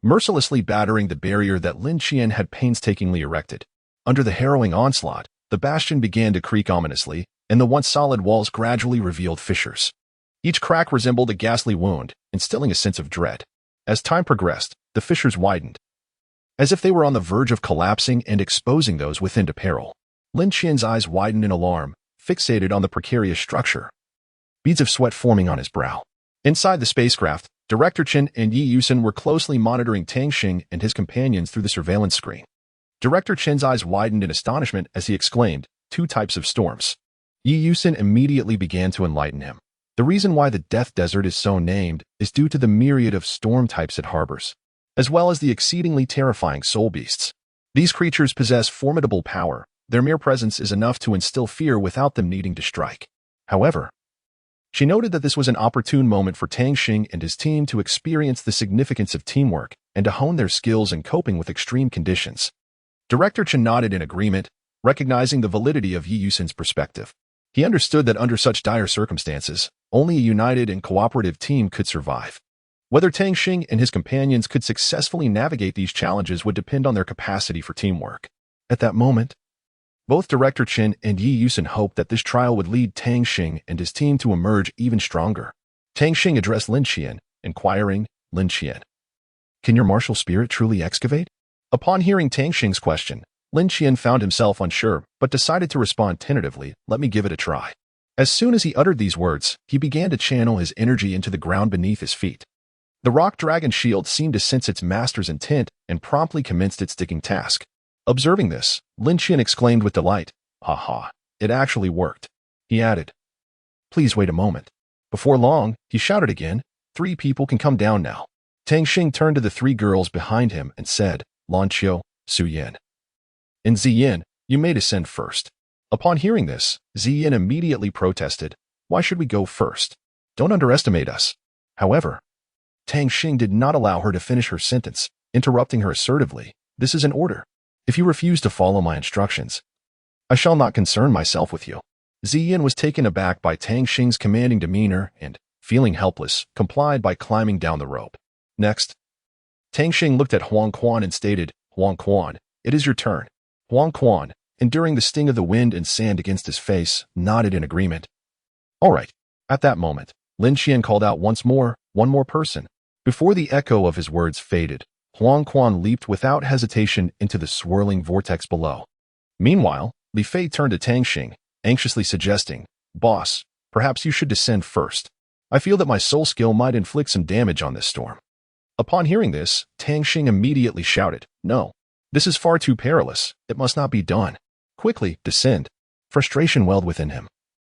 mercilessly battering the barrier that Lin Qian had painstakingly erected. Under the harrowing onslaught, the bastion began to creak ominously, and the once solid walls gradually revealed fissures. Each crack resembled a ghastly wound, instilling a sense of dread. As time progressed, the fissures widened, as if they were on the verge of collapsing and exposing those within to peril. Lin Qian's eyes widened in alarm, fixated on the precarious structure, beads of sweat forming on his brow. Inside the spacecraft, Director Chen and Yi Yusen were closely monitoring Tang Xing and his companions through the surveillance screen. Director Chen's eyes widened in astonishment as he exclaimed, "2 types of storms." Yi Yusen immediately began to enlighten him. The reason why the Death Desert is so named is due to the myriad of storm types it harbors, as well as the exceedingly terrifying soul beasts. These creatures possess formidable power. Their mere presence is enough to instill fear without them needing to strike. However, she noted that this was an opportune moment for Tang Xing and his team to experience the significance of teamwork and to hone their skills in coping with extreme conditions. Director Chen nodded in agreement, recognizing the validity of Yi Yusen's perspective. He understood that under such dire circumstances, only a united and cooperative team could survive. Whether Tang Xing and his companions could successfully navigate these challenges would depend on their capacity for teamwork. At that moment, both Director Chen and Yi Yusen hoped that this trial would lead Tang Xing and his team to emerge even stronger. Tang Xing addressed Lin Qian, inquiring, "Lin Qian, can your martial spirit truly excavate?" Upon hearing Tang Xing's question, Lin Qian found himself unsure, but decided to respond tentatively, "Let me give it a try." As soon as he uttered these words, he began to channel his energy into the ground beneath his feet. The rock dragon shield seemed to sense its master's intent and promptly commenced its digging task. Observing this, Lin Qian exclaimed with delight, "Ha! It actually worked." He added, "Please wait a moment." Before long, he shouted again, "3 people can come down now." Tang Xing turned to the 3 girls behind him and said, "Lan Qiu, Su Yan, and Ziyin, you may descend first." Upon hearing this, Ziyin immediately protested, "Why should we go first? Don't underestimate us." However, Tang Xing did not allow her to finish her sentence, interrupting her assertively, "This is an order. If you refuse to follow my instructions, I shall not concern myself with you." Ziyin was taken aback by Tang Xing's commanding demeanor and, feeling helpless, complied by climbing down the rope. Next, Tang Xing looked at Huang Quan and stated, "Huang Quan, it is your turn." Huang Quan, enduring the sting of the wind and sand against his face, nodded in agreement. "All right." At that moment, Lin Qian called out once more, "One more person." Before the echo of his words faded, Huang Quan leaped without hesitation into the swirling vortex below. Meanwhile, Li Fei turned to Tang Xing, anxiously suggesting, "Boss, perhaps you should descend first. I feel that my soul skill might inflict some damage on this storm." Upon hearing this, Tang Xing immediately shouted, "No, this is far too perilous. It must not be done. Quickly, descend." Frustration welled within him,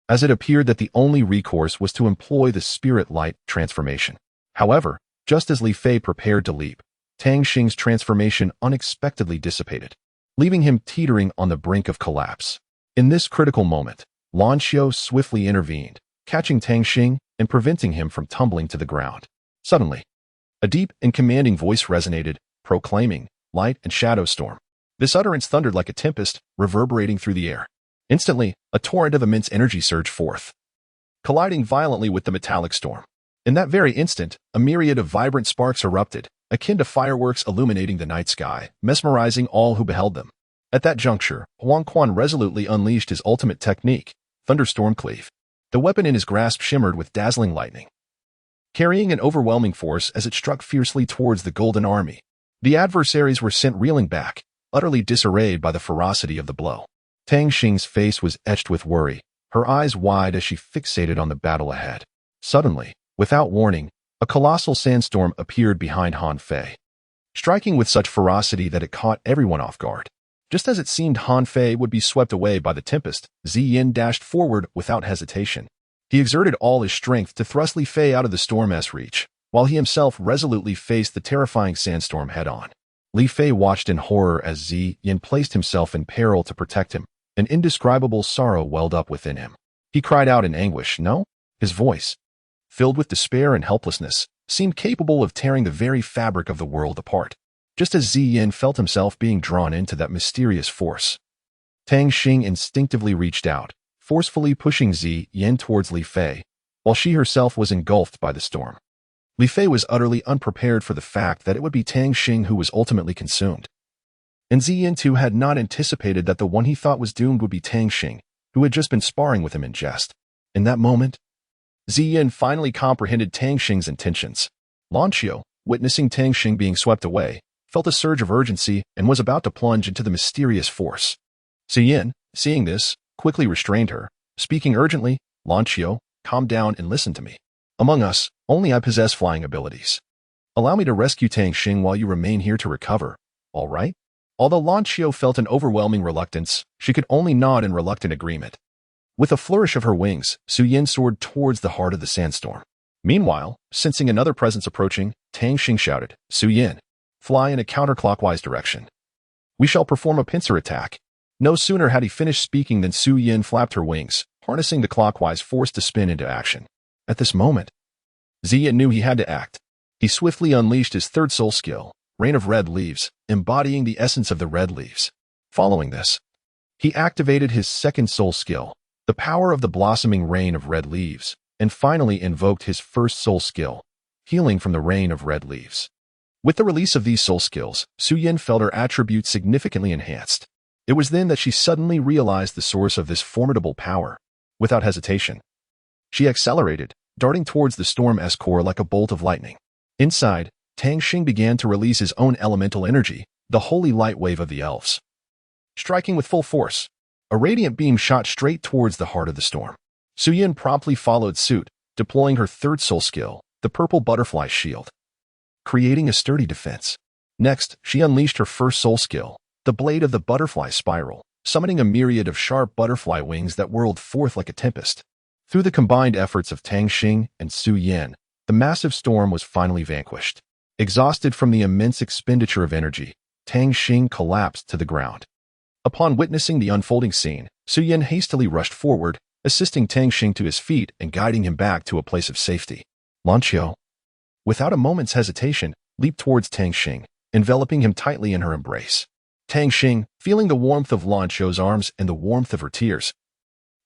as it appeared that the only recourse was to employ the spirit light transformation. However, just as Li Fei prepared to leap, Tang Xing's transformation unexpectedly dissipated, leaving him teetering on the brink of collapse. In this critical moment, Lan Qiu swiftly intervened, catching Tang Xing and preventing him from tumbling to the ground. Suddenly, a deep and commanding voice resonated, proclaiming, "Light and shadow storm." This utterance thundered like a tempest, reverberating through the air. Instantly, a torrent of immense energy surged forth, colliding violently with the metallic storm. In that very instant, a myriad of vibrant sparks erupted, akin to fireworks illuminating the night sky, mesmerizing all who beheld them. At that juncture, Huang Quan resolutely unleashed his ultimate technique, Thunderstorm Cleave. The weapon in his grasp shimmered with dazzling lightning, carrying an overwhelming force as it struck fiercely towards the Golden Army. The adversaries were sent reeling back, utterly disarrayed by the ferocity of the blow. Tang Xing's face was etched with worry, her eyes wide as she fixated on the battle ahead. Suddenly, without warning, a colossal sandstorm appeared behind Han Fei. striking with such ferocity that it caught everyone off guard. Just as it seemed Han Fei would be swept away by the tempest, Ziyin dashed forward without hesitation. He exerted all his strength to thrust Li Fei out of the storm's reach, while he himself resolutely faced the terrifying sandstorm head-on. Li Fei watched in horror as Ziyin placed himself in peril to protect him. An indescribable sorrow welled up within him. He cried out in anguish, no? His voice, filled with despair and helplessness, seemed capable of tearing the very fabric of the world apart. Just as Ziyin felt himself being drawn into that mysterious force, Tang Xing instinctively reached out, forcefully pushing Ziyin towards Li Fei, while she herself was engulfed by the storm. Li Fei was utterly unprepared for the fact that it would be Tang Xing who was ultimately consumed. And Ziyin too had not anticipated that the one he thought was doomed would be Tang Xing, who had just been sparring with him in jest. In that moment, Ziyin finally comprehended Tang Xing's intentions. Lan Qiu, witnessing Tang Xing being swept away, felt a surge of urgency and was about to plunge into the mysterious force. Ziyin, seeing this, quickly restrained her, speaking urgently, Lan Qiu, calm down and listen to me. Among us, only I possess flying abilities. Allow me to rescue Tang Xing while you remain here to recover, all right? Although Lan Qiu felt an overwhelming reluctance, she could only nod in reluctant agreement. With a flourish of her wings, Ziyin soared towards the heart of the sandstorm. Meanwhile, sensing another presence approaching, Tang Xing shouted, Ziyin, fly in a counterclockwise direction. We shall perform a pincer attack. No sooner had he finished speaking than Ziyin flapped her wings, harnessing the clockwise force to spin into action. At this moment, Ziyin knew he had to act. He swiftly unleashed his third soul skill, Rain of Red Leaves, embodying the essence of the red leaves. Following this, he activated his second soul skill, the power of the blossoming rain of red leaves, and finally invoked his first soul skill, healing from the rain of red leaves. With the release of these soul skills, Ziyin felt her attributes significantly enhanced. It was then that she suddenly realized the source of this formidable power. Without hesitation, she accelerated, darting towards the storm's core like a bolt of lightning. Inside, Tang Xing began to release his own elemental energy, the holy light wave of the elves. Striking with full force, a radiant beam shot straight towards the heart of the storm. Ziyin promptly followed suit, deploying her third soul skill, the purple butterfly shield, creating a sturdy defense. Next, she unleashed her first soul skill, the blade of the butterfly spiral, summoning a myriad of sharp butterfly wings that whirled forth like a tempest. Through the combined efforts of Tang Xing and Ziyin, the massive storm was finally vanquished. Exhausted from the immense expenditure of energy, Tang Xing collapsed to the ground. Upon witnessing the unfolding scene, Ziyin hastily rushed forward, assisting Tang Xing to his feet and guiding him back to a place of safety. Lan Qiu, without a moment's hesitation, leaped towards Tang Xing, enveloping him tightly in her embrace. Tang Xing, feeling the warmth of Lan Qiu's arms and the warmth of her tears,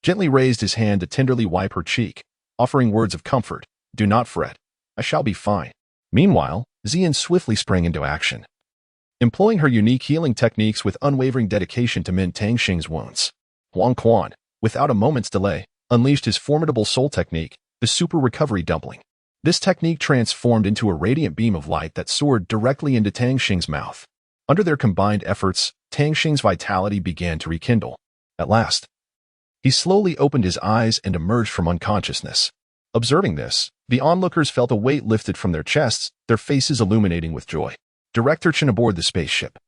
gently raised his hand to tenderly wipe her cheek, offering words of comfort. Do not fret. I shall be fine. Meanwhile, Ziyin swiftly sprang into action, employing her unique healing techniques with unwavering dedication to mend Tang Xing's wounds. Huang Quan, without a moment's delay, unleashed his formidable soul technique, the Super Recovery Dumpling. This technique transformed into a radiant beam of light that soared directly into Tang Xing's mouth. Under their combined efforts, Tang Xing's vitality began to rekindle. At last, he slowly opened his eyes and emerged from unconsciousness. Observing this, the onlookers felt a weight lifted from their chests, their faces illuminating with joy. Director Chen aboard the spaceship,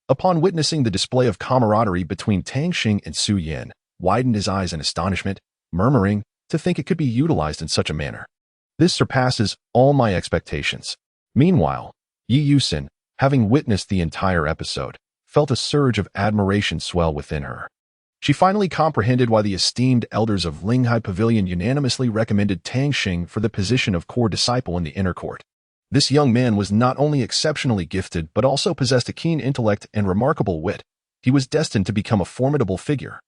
upon witnessing the display of camaraderie between Tang Xing and Ziyin, widened his eyes in astonishment, murmuring, to think it could be utilized in such a manner. This surpasses all my expectations. Meanwhile, Yi Yusin, having witnessed the entire episode, felt a surge of admiration swell within her. She finally comprehended why the esteemed elders of Linghai Pavilion unanimously recommended Tang Xing for the position of core disciple in the inner court. This young man was not only exceptionally gifted but also possessed a keen intellect and remarkable wit. He was destined to become a formidable figure,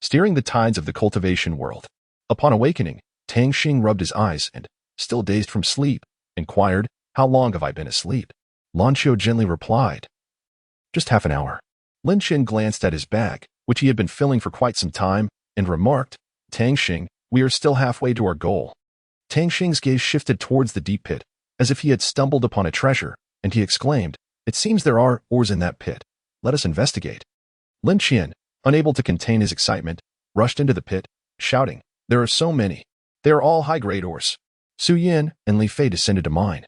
steering the tides of the cultivation world. Upon awakening, Tang Xing rubbed his eyes and, still dazed from sleep, inquired, "How long have I been asleep?" Lan Qiu gently replied, "Just half an hour." Lin Qin glanced at his bag, which he had been filling for quite some time, and remarked, "Tang Xing, we are still halfway to our goal." Tang Xing's gaze shifted towards the deep pit, as if he had stumbled upon a treasure, and he exclaimed, "It seems there are ores in that pit. Let us investigate." Lin Qin, unable to contain his excitement, rushed into the pit, shouting, "There are so many. They are all high-grade ores." Ziyin and Li Fei descended to mine.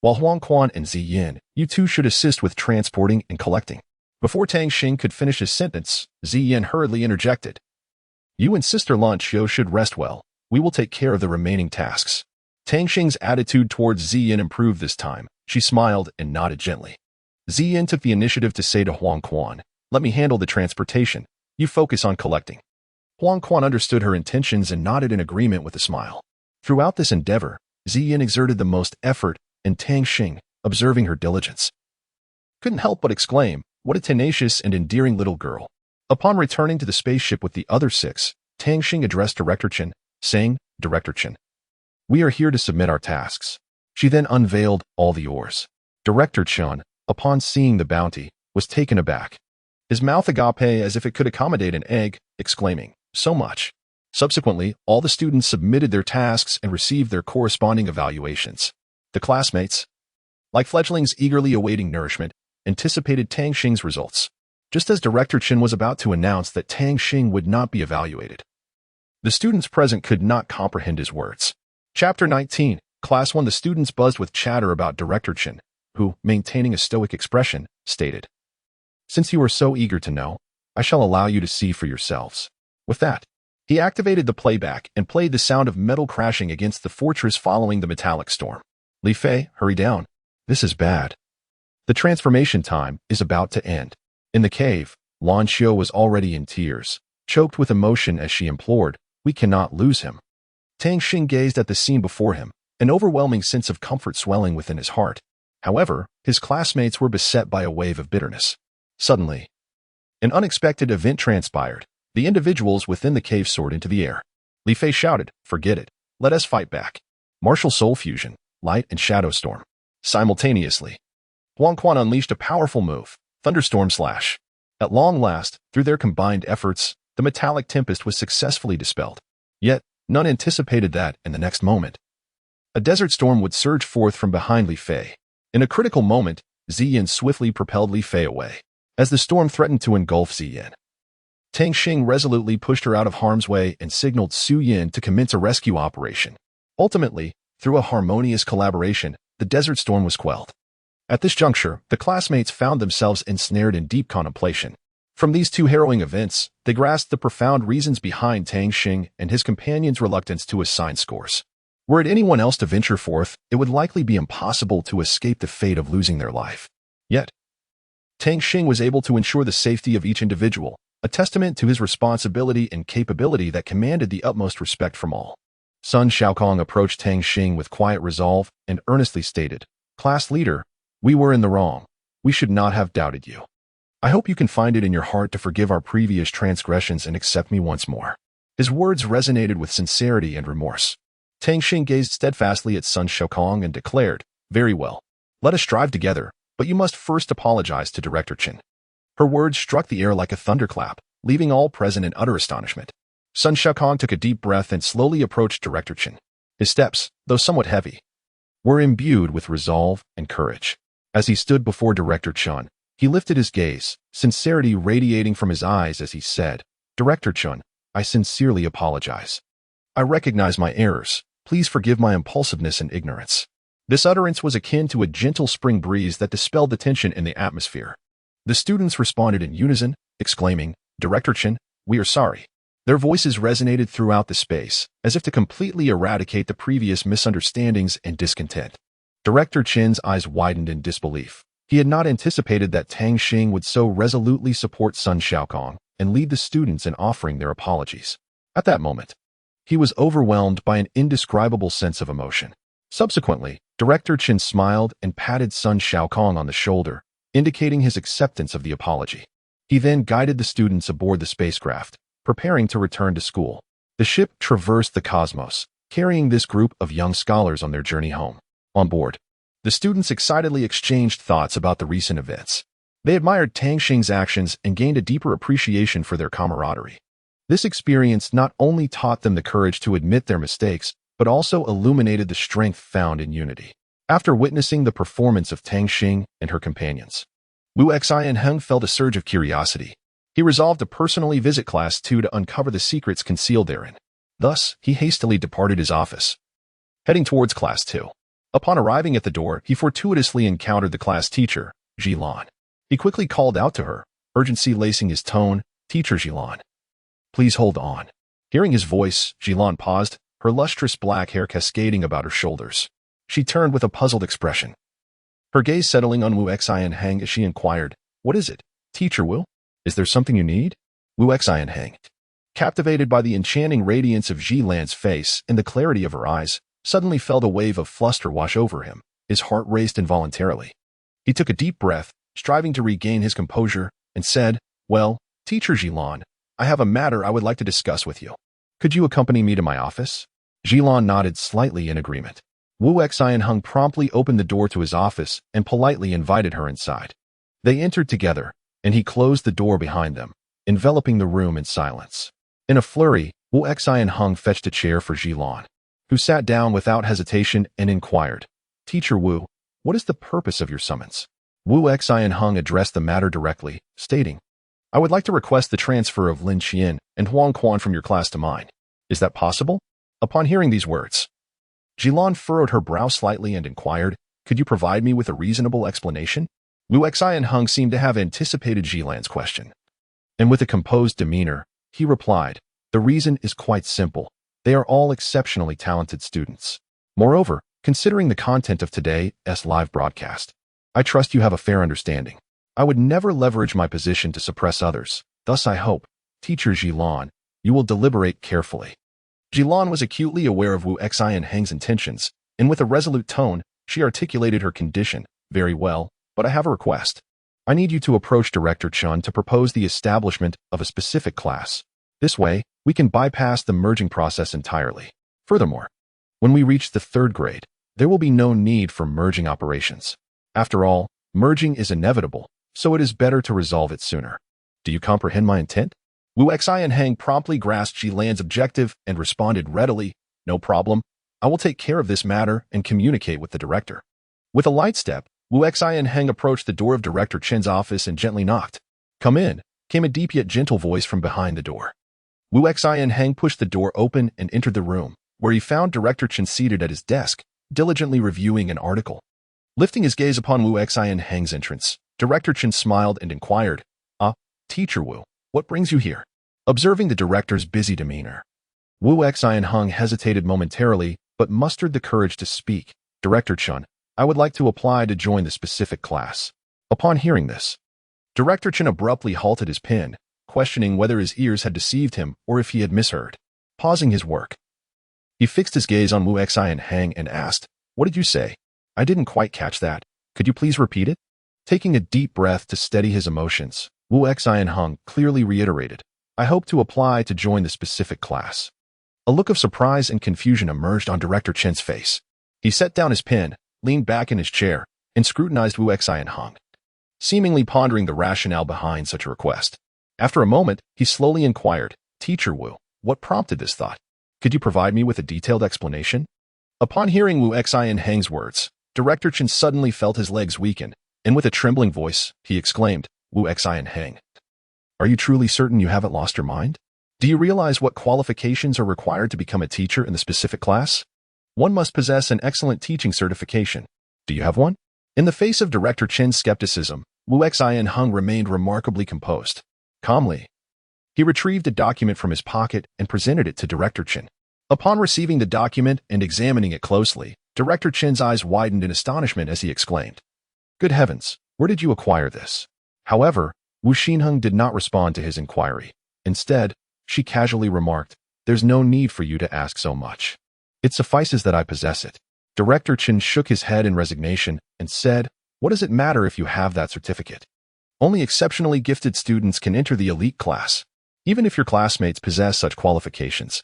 while Huang Quan and Ziyin, you two should assist with transporting and collecting. Before Tang Xing could finish his sentence, Ziyin hurriedly interjected. You and Sister Lan Qiu should rest well. We will take care of the remaining tasks. Tang Xing's attitude towards Ziyin improved this time. She smiled and nodded gently. Ziyin took the initiative to say to Huang Quan, let me handle the transportation. You focus on collecting. Huang Quan understood her intentions and nodded in agreement with a smile. Throughout this endeavor, Ziyin exerted the most effort, and Tang Xing, observing her diligence, couldn't help but exclaim, what a tenacious and endearing little girl. Upon returning to the spaceship with the other 6, Tang Xing addressed Director Chen, saying, Director Chen, we are here to submit our tasks. She then unveiled all the oars. Director Chen, upon seeing the bounty, was taken aback. His mouth agape as if it could accommodate an egg, exclaiming, so much. Subsequently, all the students submitted their tasks and received their corresponding evaluations. The classmates, like fledglings eagerly awaiting nourishment, anticipated Tang Xing's results, just as Director Chen was about to announce that Tang Xing would not be evaluated. The students present could not comprehend his words. Chapter 19, Class 1. The students buzzed with chatter about Director Chen, who, maintaining a stoic expression, stated, since you are so eager to know, I shall allow you to see for yourselves. With that, he activated the playback and played the sound of metal crashing against the fortress following the metallic storm. Li Fei, hurry down. This is bad. The transformation time is about to end. In the cave, Lan Qiu was already in tears, choked with emotion as she implored, we cannot lose him. Tang Xing gazed at the scene before him, an overwhelming sense of comfort swelling within his heart. However, his classmates were beset by a wave of bitterness. Suddenly, an unexpected event transpired. The individuals within the cave soared into the air. Li Fei shouted, forget it. Let us fight back. Martial soul fusion, light and shadow storm. Simultaneously, Huang Quan unleashed a powerful move, Thunderstorm Slash. At long last, through their combined efforts, the metallic tempest was successfully dispelled. Yet, none anticipated that, in the next moment, a desert storm would surge forth from behind Li Fei. In a critical moment, Ziyin swiftly propelled Li Fei away. As the storm threatened to engulf Ziyin, Tang Xing resolutely pushed her out of harm's way and signaled Su Yin to commence a rescue operation. Ultimately, through a harmonious collaboration, the desert storm was quelled. At this juncture, the classmates found themselves ensnared in deep contemplation. From these two harrowing events, they grasped the profound reasons behind Tang Xing and his companions' reluctance to assign scores. Were it anyone else to venture forth, it would likely be impossible to escape the fate of losing their life. Yet, Tang Xing was able to ensure the safety of each individual, a testament to his responsibility and capability that commanded the utmost respect from all. Sun Xiaokong approached Tang Xing with quiet resolve and earnestly stated, Class leader, we were in the wrong. We should not have doubted you. I hope you can find it in your heart to forgive our previous transgressions and accept me once more. His words resonated with sincerity and remorse. Tang Xing gazed steadfastly at Sun Xiaokong and declared, very well. Let us strive together, but you must first apologize to Director Chen. Her words struck the air like a thunderclap, leaving all present in utter astonishment. Sun Xiaokong took a deep breath and slowly approached Director Chen. His steps, though somewhat heavy, were imbued with resolve and courage. As he stood before Director Chen, he lifted his gaze, sincerity radiating from his eyes as he said, Director Chen, I sincerely apologize. I recognize my errors. Please forgive my impulsiveness and ignorance. This utterance was akin to a gentle spring breeze that dispelled the tension in the atmosphere. The students responded in unison, exclaiming, Director Chen, we are sorry. Their voices resonated throughout the space, as if to completely eradicate the previous misunderstandings and discontent. Director Chen's eyes widened in disbelief. He had not anticipated that Tang Xing would so resolutely support Sun Xiaokong and lead the students in offering their apologies. At that moment, he was overwhelmed by an indescribable sense of emotion. Subsequently, Director Chen smiled and patted Sun Xiaokong on the shoulder, indicating his acceptance of the apology. He then guided the students aboard the spacecraft, preparing to return to school. The ship traversed the cosmos, carrying this group of young scholars on their journey home. On board, the students excitedly exchanged thoughts about the recent events. They admired Tang Xing's actions and gained a deeper appreciation for their camaraderie. This experience not only taught them the courage to admit their mistakes, but also illuminated the strength found in unity. After witnessing the performance of Tang Xing and her companions, Wu Xi and Heng felt a surge of curiosity. He resolved to personally visit Class 2 to uncover the secrets concealed therein. Thus, he hastily departed his office, heading towards Class 2. Upon arriving at the door, he fortuitously encountered the class teacher, Jilan. He quickly called out to her, urgency lacing his tone, "Teacher Jilan, please hold on." Hearing his voice, Jilan paused, her lustrous black hair cascading about her shoulders. She turned with a puzzled expression, her gaze settling on Wu Xianheng as she inquired, "What is it, Teacher Wu? Is there something you need?" Wu Xianheng, captivated by the enchanting radiance of Jilan's face and the clarity of her eyes, suddenly felt a wave of fluster wash over him. His heart raced involuntarily. He took a deep breath, striving to regain his composure, and said, "Well, Teacher Jilan, I have a matter I would like to discuss with you. Could you accompany me to my office?" Jilan nodded slightly in agreement. Wu Xianheng promptly opened the door to his office and politely invited her inside. They entered together, and he closed the door behind them, enveloping the room in silence. In a flurry, Wu Xianheng fetched a chair for Jilan, who sat down without hesitation and inquired, "Teacher Wu, what is the purpose of your summons?" Wu Xianheng addressed the matter directly, stating, "I would like to request the transfer of Lin Qian and Huang Quan from your class to mine. Is that possible?" Upon hearing these words, Jilan furrowed her brow slightly and inquired, "Could you provide me with a reasonable explanation?" Wu Xianheng seemed to have anticipated Jilan's question, and with a composed demeanor, he replied, "The reason is quite simple. They are all exceptionally talented students. Moreover, considering the content of today's live broadcast, I trust you have a fair understanding. I would never leverage my position to suppress others. Thus I hope, Teacher Jilan, you will deliberate carefully." Jilan was acutely aware of Wu Xianheng's intentions, and with a resolute tone, she articulated her condition. "Very well, but I have a request. I need you to approach Director Chun to propose the establishment of a specific class. This way, we can bypass the merging process entirely. Furthermore, when we reach the 3rd grade, there will be no need for merging operations. After all, merging is inevitable, so it is better to resolve it sooner. Do you comprehend my intent?" Wu Xianheng promptly grasped Jilan's objective and responded readily, "No problem. I will take care of this matter and communicate with the director." With a light step, Wu Xianheng approached the door of Director Chen's office and gently knocked. "Come in," came a deep yet gentle voice from behind the door. Wu Xianheng pushed the door open and entered the room, where he found Director Chen seated at his desk, diligently reviewing an article. Lifting his gaze upon Wu Xianheng's entrance, Director Chen smiled and inquired, "Teacher Wu, what brings you here?" Observing the director's busy demeanor, Wu Xianheng hesitated momentarily, but mustered the courage to speak. "Director Chen, I would like to apply to join the specific class." Upon hearing this, Director Chen abruptly halted his pen, questioning whether his ears had deceived him or if he had misheard. Pausing his work, he fixed his gaze on Wu Xianheng and asked, "What did you say? I didn't quite catch that. Could you please repeat it?" Taking a deep breath to steady his emotions, Wu Xianheng clearly reiterated, "I hope to apply to join the specific class." A look of surprise and confusion emerged on Director Chen's face. He set down his pen, leaned back in his chair, and scrutinized Wu Xianheng, seemingly pondering the rationale behind such a request. After a moment, he slowly inquired, "Teacher Wu, what prompted this thought? Could you provide me with a detailed explanation?" Upon hearing Wu Xianheng's words, Director Chen suddenly felt his legs weaken, and with a trembling voice, he exclaimed, "Wu Xianheng, are you truly certain you haven't lost your mind? Do you realize what qualifications are required to become a teacher in the specific class? One must possess an excellent teaching certification. Do you have one?" In the face of Director Chen's skepticism, Wu Xianheng remained remarkably composed. Calmly, he retrieved a document from his pocket and presented it to Director Chen. Upon receiving the document and examining it closely, Director Chen's eyes widened in astonishment as he exclaimed, "Good heavens, where did you acquire this?" However, Wu Xinheng did not respond to his inquiry. Instead, she casually remarked, "There's no need for you to ask so much. It suffices that I possess it." Director Chen shook his head in resignation and said, "What does it matter if you have that certificate? Only exceptionally gifted students can enter the elite class. Even if your classmates possess such qualifications,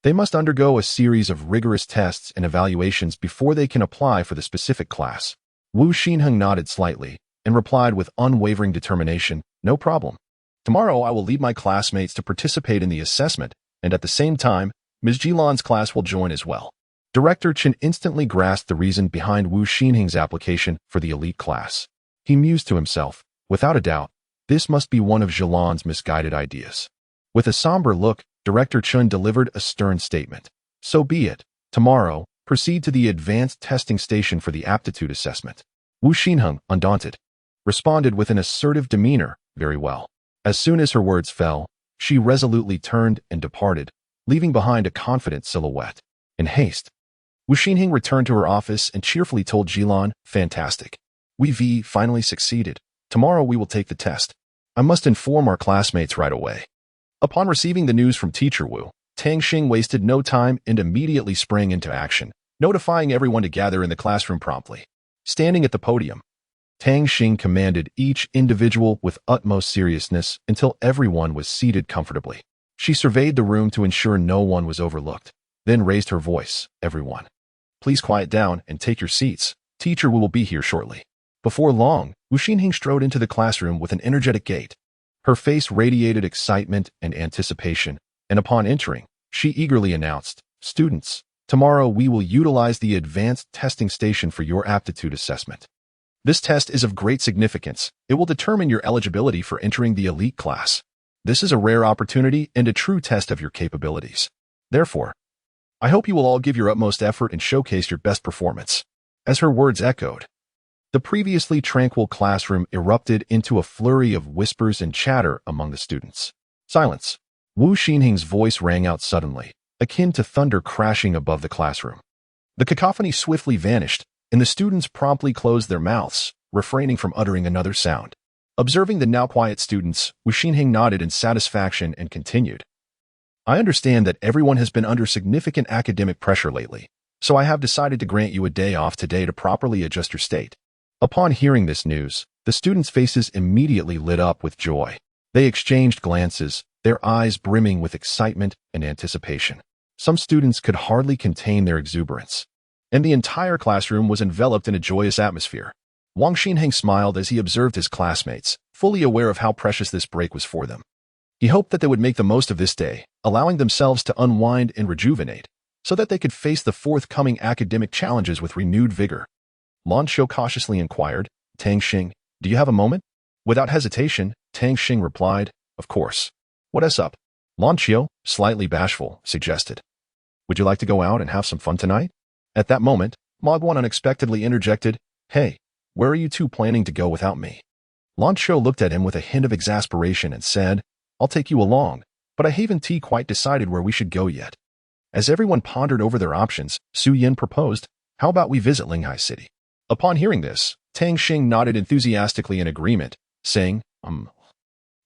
they must undergo a series of rigorous tests and evaluations before they can apply for the specific class." Wu Xinheng nodded slightly and replied with unwavering determination, "No problem. Tomorrow I will lead my classmates to participate in the assessment, and at the same time, Ms. Jilan's class will join as well." Director Chen instantly grasped the reason behind Wu Xinheng's application for the elite class. He mused to himself, "Without a doubt, this must be one of Jilan's misguided ideas." With a somber look, Director Chen delivered a stern statement. "So be it. Tomorrow, Proceed to the advanced testing station for the aptitude assessment. Wu Xinheng, undaunted, responded with an assertive demeanor. Very well. As soon as her words fell, she resolutely turned and departed, leaving behind a confident silhouette. In haste, Wu Xinheng returned to her office and cheerfully told Jilan, fantastic. We've finally succeeded. Tomorrow we will take the test. I must inform our classmates right away. Upon receiving the news from Teacher Wu, Tang Xing wasted no time and immediately sprang into action, notifying everyone to gather in the classroom promptly. Standing at the podium, Tang Xing commanded each individual with utmost seriousness until everyone was seated comfortably. She surveyed the room to ensure no one was overlooked, then raised her voice, everyone, please quiet down and take your seats. Teacher Wu will be here shortly. Before long, Wu Xinheng strode into the classroom with an energetic gait. Her face radiated excitement and anticipation, and upon entering, she eagerly announced, students, tomorrow we will utilize the advanced testing station for your aptitude assessment. This test is of great significance. It will determine your eligibility for entering the elite class. This is a rare opportunity and a true test of your capabilities. Therefore, I hope you will all give your utmost effort and showcase your best performance. As her words echoed, the previously tranquil classroom erupted into a flurry of whispers and chatter among the students. Silence. Wu Xinheng's voice rang out suddenly, akin to thunder crashing above the classroom. The cacophony swiftly vanished, and the students promptly closed their mouths, refraining from uttering another sound. Observing the now quiet students, Wu Xinheng nodded in satisfaction and continued. I understand that everyone has been under significant academic pressure lately, so I have decided to grant you a day off today to properly adjust your state. Upon hearing this news, the students' faces immediately lit up with joy. They exchanged glances, their eyes brimming with excitement and anticipation. Some students could hardly contain their exuberance, and the entire classroom was enveloped in a joyous atmosphere. Wang Xinheng smiled as he observed his classmates, fully aware of how precious this break was for them. He hoped that they would make the most of this day, allowing themselves to unwind and rejuvenate, so that they could face the forthcoming academic challenges with renewed vigor. Lan Xiu cautiously inquired, Tang Xing, do you have a moment? Without hesitation, Tang Xing replied, of course. What's up? Lan Xiu, slightly bashful, suggested. Would you like to go out and have some fun tonight? At that moment, Mogwan unexpectedly interjected, hey, where are you two planning to go without me? Lan Xiu looked at him with a hint of exasperation and said, I'll take you along, but I haven't quite decided where we should go yet. As everyone pondered over their options, Su Yin proposed, how about we visit Linghai City? Upon hearing this, Tang Xing nodded enthusiastically in agreement, saying,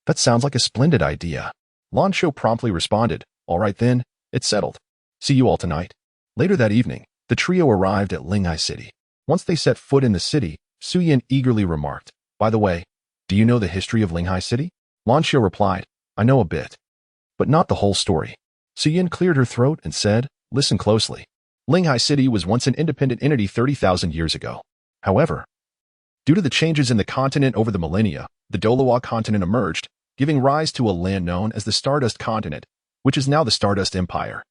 that sounds like a splendid idea. Lan Xiu promptly responded, all right then, it's settled. See you all tonight. Later that evening, the trio arrived at Linghai City. Once they set foot in the city, Su Yin eagerly remarked, by the way, do you know the history of Linghai City? Lan Xiu replied, I know a bit, but not the whole story. Su Yin cleared her throat and said, listen closely. Linghai City was once an independent entity 30,000 years ago. However, due to the changes in the continent over the millennia, the Douluo continent emerged, giving rise to a land known as the Stardust Continent, which is now the Stardust Empire.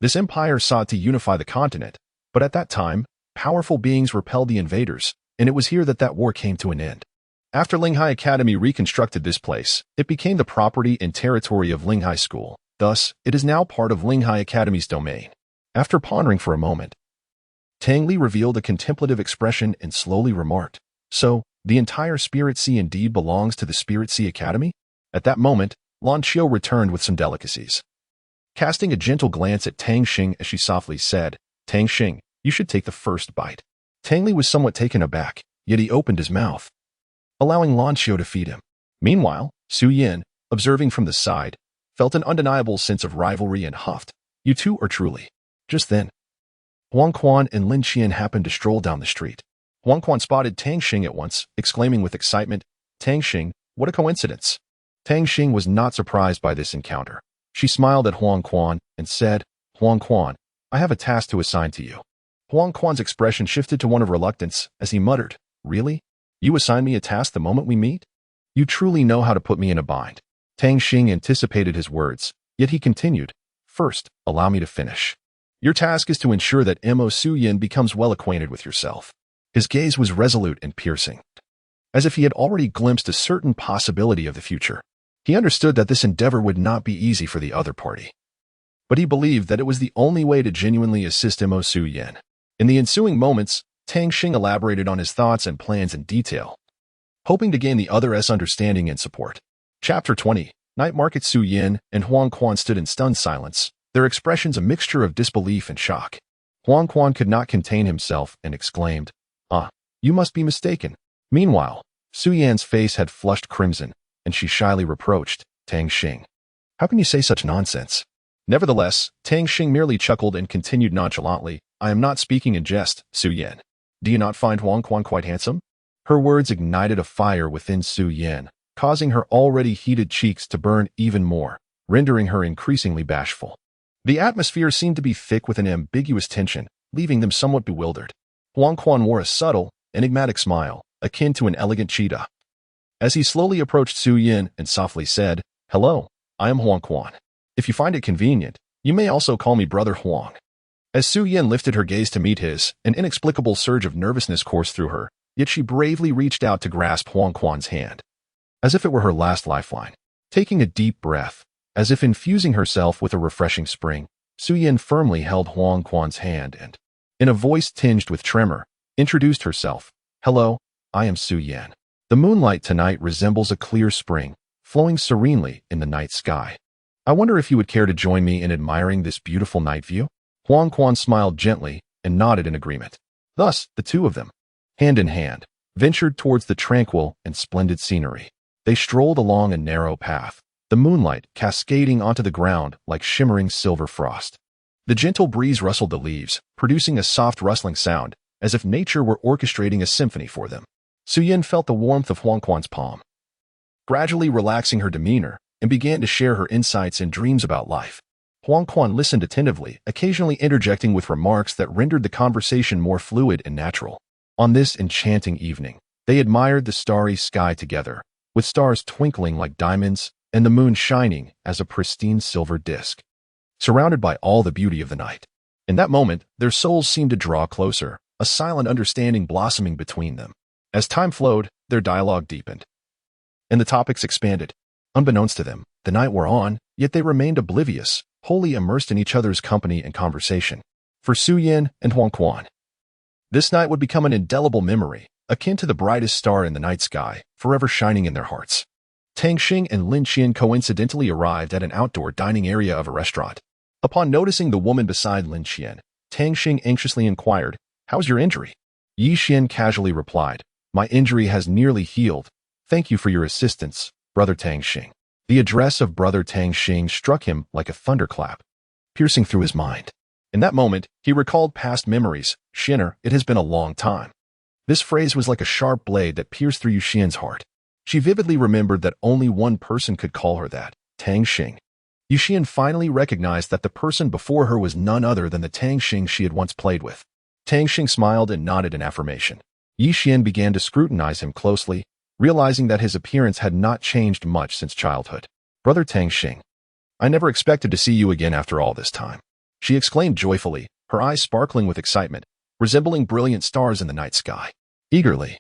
This empire sought to unify the continent, but at that time, powerful beings repelled the invaders, and it was here that war came to an end. After Linghai Academy reconstructed this place, it became the property and territory of Linghai School. Thus, it is now part of Linghai Academy's domain. After pondering for a moment, Tang Li revealed a contemplative expression and slowly remarked, so, the entire Spirit Sea indeed belongs to the Spirit Sea Academy? At that moment, Lan Xiu returned with some delicacies. Casting a gentle glance at Tang Xing as she softly said, Tang Xing, you should take the first bite. Tang Li was somewhat taken aback, yet he opened his mouth, allowing Lan Xiu to feed him. Meanwhile, Su Yin, observing from the side, felt an undeniable sense of rivalry and huffed, you two are truly. Just then, Huang Quan and Lin Qian happened to stroll down the street. Huang Quan spotted Tang Xing at once, exclaiming with excitement, Tang Xing, what a coincidence. Tang Xing was not surprised by this encounter. She smiled at Huang Quan and said, Huang Quan, I have a task to assign to you. Huang Quan's expression shifted to one of reluctance as he muttered, really? You assign me a task the moment we meet? You truly know how to put me in a bind. Tang Xing anticipated his words, yet he continued, first, allow me to finish. Your task is to ensure that Mo Su Yin becomes well acquainted with yourself. His gaze was resolute and piercing, as if he had already glimpsed a certain possibility of the future. He understood that this endeavor would not be easy for the other party, but he believed that it was the only way to genuinely assist Mo Su Yin. In the ensuing moments, Tang Xing elaborated on his thoughts and plans in detail, hoping to gain the other's understanding and support. Chapter 20. Night Market. Su Yin and Huang Quan stood in stunned silence, their expressions a mixture of disbelief and shock. Huang Quan could not contain himself and exclaimed, "Ah, you must be mistaken." Meanwhile, Su Yan's face had flushed crimson, and she shyly reproached Tang Xing. "How can you say such nonsense?" Nevertheless, Tang Xing merely chuckled and continued nonchalantly, "I am not speaking in jest, Su Yan. Do you not find Huang Quan quite handsome?" Her words ignited a fire within Su Yan, causing her already heated cheeks to burn even more, rendering her increasingly bashful. The atmosphere seemed to be thick with an ambiguous tension, leaving them somewhat bewildered. Huang Quan wore a subtle, enigmatic smile, akin to an elegant cheetah. As he slowly approached Su Yin and softly said, "Hello, I am Huang Quan. If you find it convenient, you may also call me Brother Huang." As Su Yin lifted her gaze to meet his, an inexplicable surge of nervousness coursed through her, yet she bravely reached out to grasp Huang Quan's hand, as if it were her last lifeline. Taking a deep breath, as if infusing herself with a refreshing spring, Su Yin firmly held Huang Quan's hand and, in a voice tinged with tremor, introduced herself. "Hello, I am Su Yin. The moonlight tonight resembles a clear spring, flowing serenely in the night sky. I wonder if you would care to join me in admiring this beautiful night view?" Huang Quan smiled gently and nodded in agreement. Thus, the two of them, hand in hand, ventured towards the tranquil and splendid scenery. They strolled along a narrow path, the moonlight cascading onto the ground like shimmering silver frost. The gentle breeze rustled the leaves, producing a soft rustling sound, as if nature were orchestrating a symphony for them. Su Yin felt the warmth of Huang Quan's palm, gradually relaxing her demeanor, and began to share her insights and dreams about life. Huang Quan listened attentively, occasionally interjecting with remarks that rendered the conversation more fluid and natural. On this enchanting evening, they admired the starry sky together, with stars twinkling like diamonds and the moon shining as a pristine silver disk, surrounded by all the beauty of the night. In that moment, their souls seemed to draw closer, a silent understanding blossoming between them. As time flowed, their dialogue deepened, and the topics expanded. Unbeknownst to them, the night wore on, yet they remained oblivious, wholly immersed in each other's company and conversation. For Su Yin and Huang Quan, this night would become an indelible memory, akin to the brightest star in the night sky, forever shining in their hearts. Tang Xing and Lin Qian coincidentally arrived at an outdoor dining area of a restaurant. Upon noticing the woman beside Lin Qian, Tang Xing anxiously inquired, "How's your injury?" Yi Xian casually replied, "My injury has nearly healed. Thank you for your assistance, Brother Tang Xing." The address of Brother Tang Xing struck him like a thunderclap, piercing through his mind. In that moment, he recalled past memories. "Xiner, it has been a long time." This phrase was like a sharp blade that pierced through Yu Xian's heart. She vividly remembered that only one person could call her that, Tang Xing. Yu Xian finally recognized that the person before her was none other than the Tang Xing she had once played with. Tang Xing smiled and nodded in affirmation. Yi Xian began to scrutinize him closely, realizing that his appearance had not changed much since childhood. "Brother Tang Xing, I never expected to see you again after all this time," she exclaimed joyfully, her eyes sparkling with excitement, resembling brilliant stars in the night sky. Eagerly,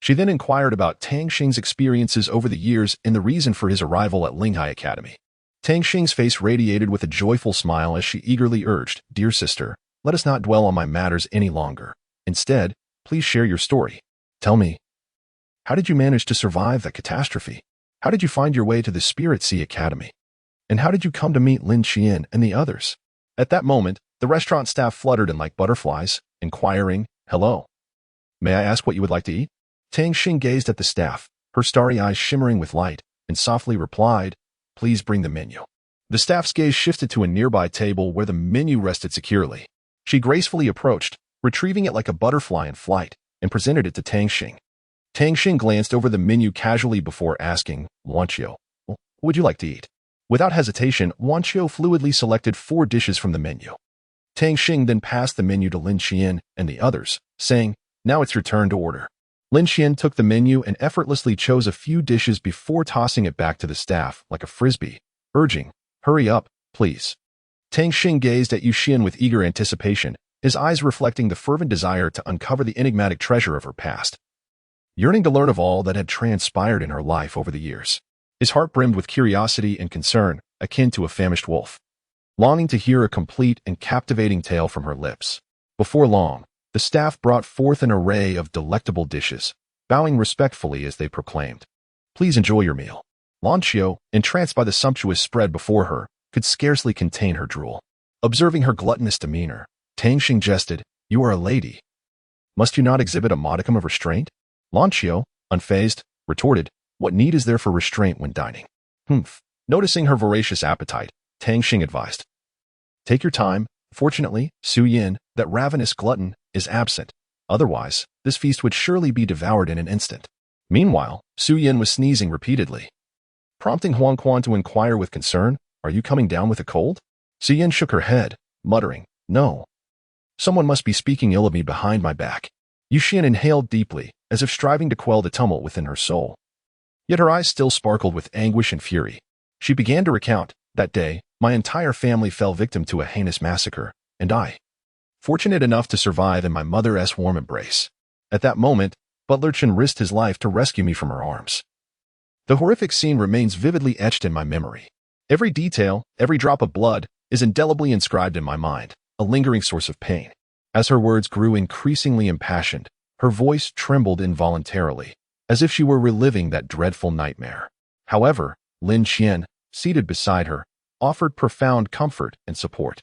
she then inquired about Tang Xing's experiences over the years and the reason for his arrival at Linghai Academy. Tang Xing's face radiated with a joyful smile as she eagerly urged, "Dear sister, let us not dwell on my matters any longer. Instead, please share your story. Tell me, how did you manage to survive that catastrophe? How did you find your way to the Spirit Sea Academy? And how did you come to meet Lin Qian and the others?" At that moment, the restaurant staff fluttered in like butterflies, inquiring, "Hello. May I ask what you would like to eat?" Tang Xing gazed at the staff, her starry eyes shimmering with light, and softly replied, "Please bring the menu." The staff's gaze shifted to a nearby table where the menu rested securely. She gracefully approached, retrieving it like a butterfly in flight, and presented it to Tang Xing. Tang Xing glanced over the menu casually before asking, "Wanqiu, what would you like to eat?" Without hesitation, Wanqiu fluidly selected 4 dishes from the menu. Tang Xing then passed the menu to Lin Qian and the others, saying, "Now it's your turn to order." Lin Qian took the menu and effortlessly chose a few dishes before tossing it back to the staff like a frisbee, urging, "Hurry up, please." Tang Xing gazed at Yu Xian with eager anticipation, his eyes reflecting the fervent desire to uncover the enigmatic treasure of her past. Yearning to learn of all that had transpired in her life over the years, his heart brimmed with curiosity and concern, akin to a famished wolf, longing to hear a complete and captivating tale from her lips. Before long, the staff brought forth an array of delectable dishes, bowing respectfully as they proclaimed, "Please enjoy your meal." Lan Xiao, entranced by the sumptuous spread before her, could scarcely contain her drool. Observing her gluttonous demeanor, Tang Xing jested, "You are a lady. Must you not exhibit a modicum of restraint?" Lan Xiao, unfazed, retorted, "What need is there for restraint when dining?" Humph. Noticing her voracious appetite, Tang Xing advised, "Take your time. Fortunately, Su Yin, that ravenous glutton, is absent. Otherwise, this feast would surely be devoured in an instant." Meanwhile, Su Yin was sneezing repeatedly. Prompting Huang Quan to inquire with concern, "Are you coming down with a cold?" Su Yin shook her head, muttering, "No. Someone must be speaking ill of me behind my back." Yu Xian inhaled deeply, as if striving to quell the tumult within her soul. Yet her eyes still sparkled with anguish and fury. She began to recount, "That day, my entire family fell victim to a heinous massacre, and I, fortunate enough to survive in my mother's warm embrace. At that moment, Butler Chen risked his life to rescue me from her arms." The horrific scene remains vividly etched in my memory. Every detail, every drop of blood, is indelibly inscribed in my mind, a lingering source of pain. As her words grew increasingly impassioned, her voice trembled involuntarily, as if she were reliving that dreadful nightmare. However, Lin Qian, seated beside her, offered profound comfort and support.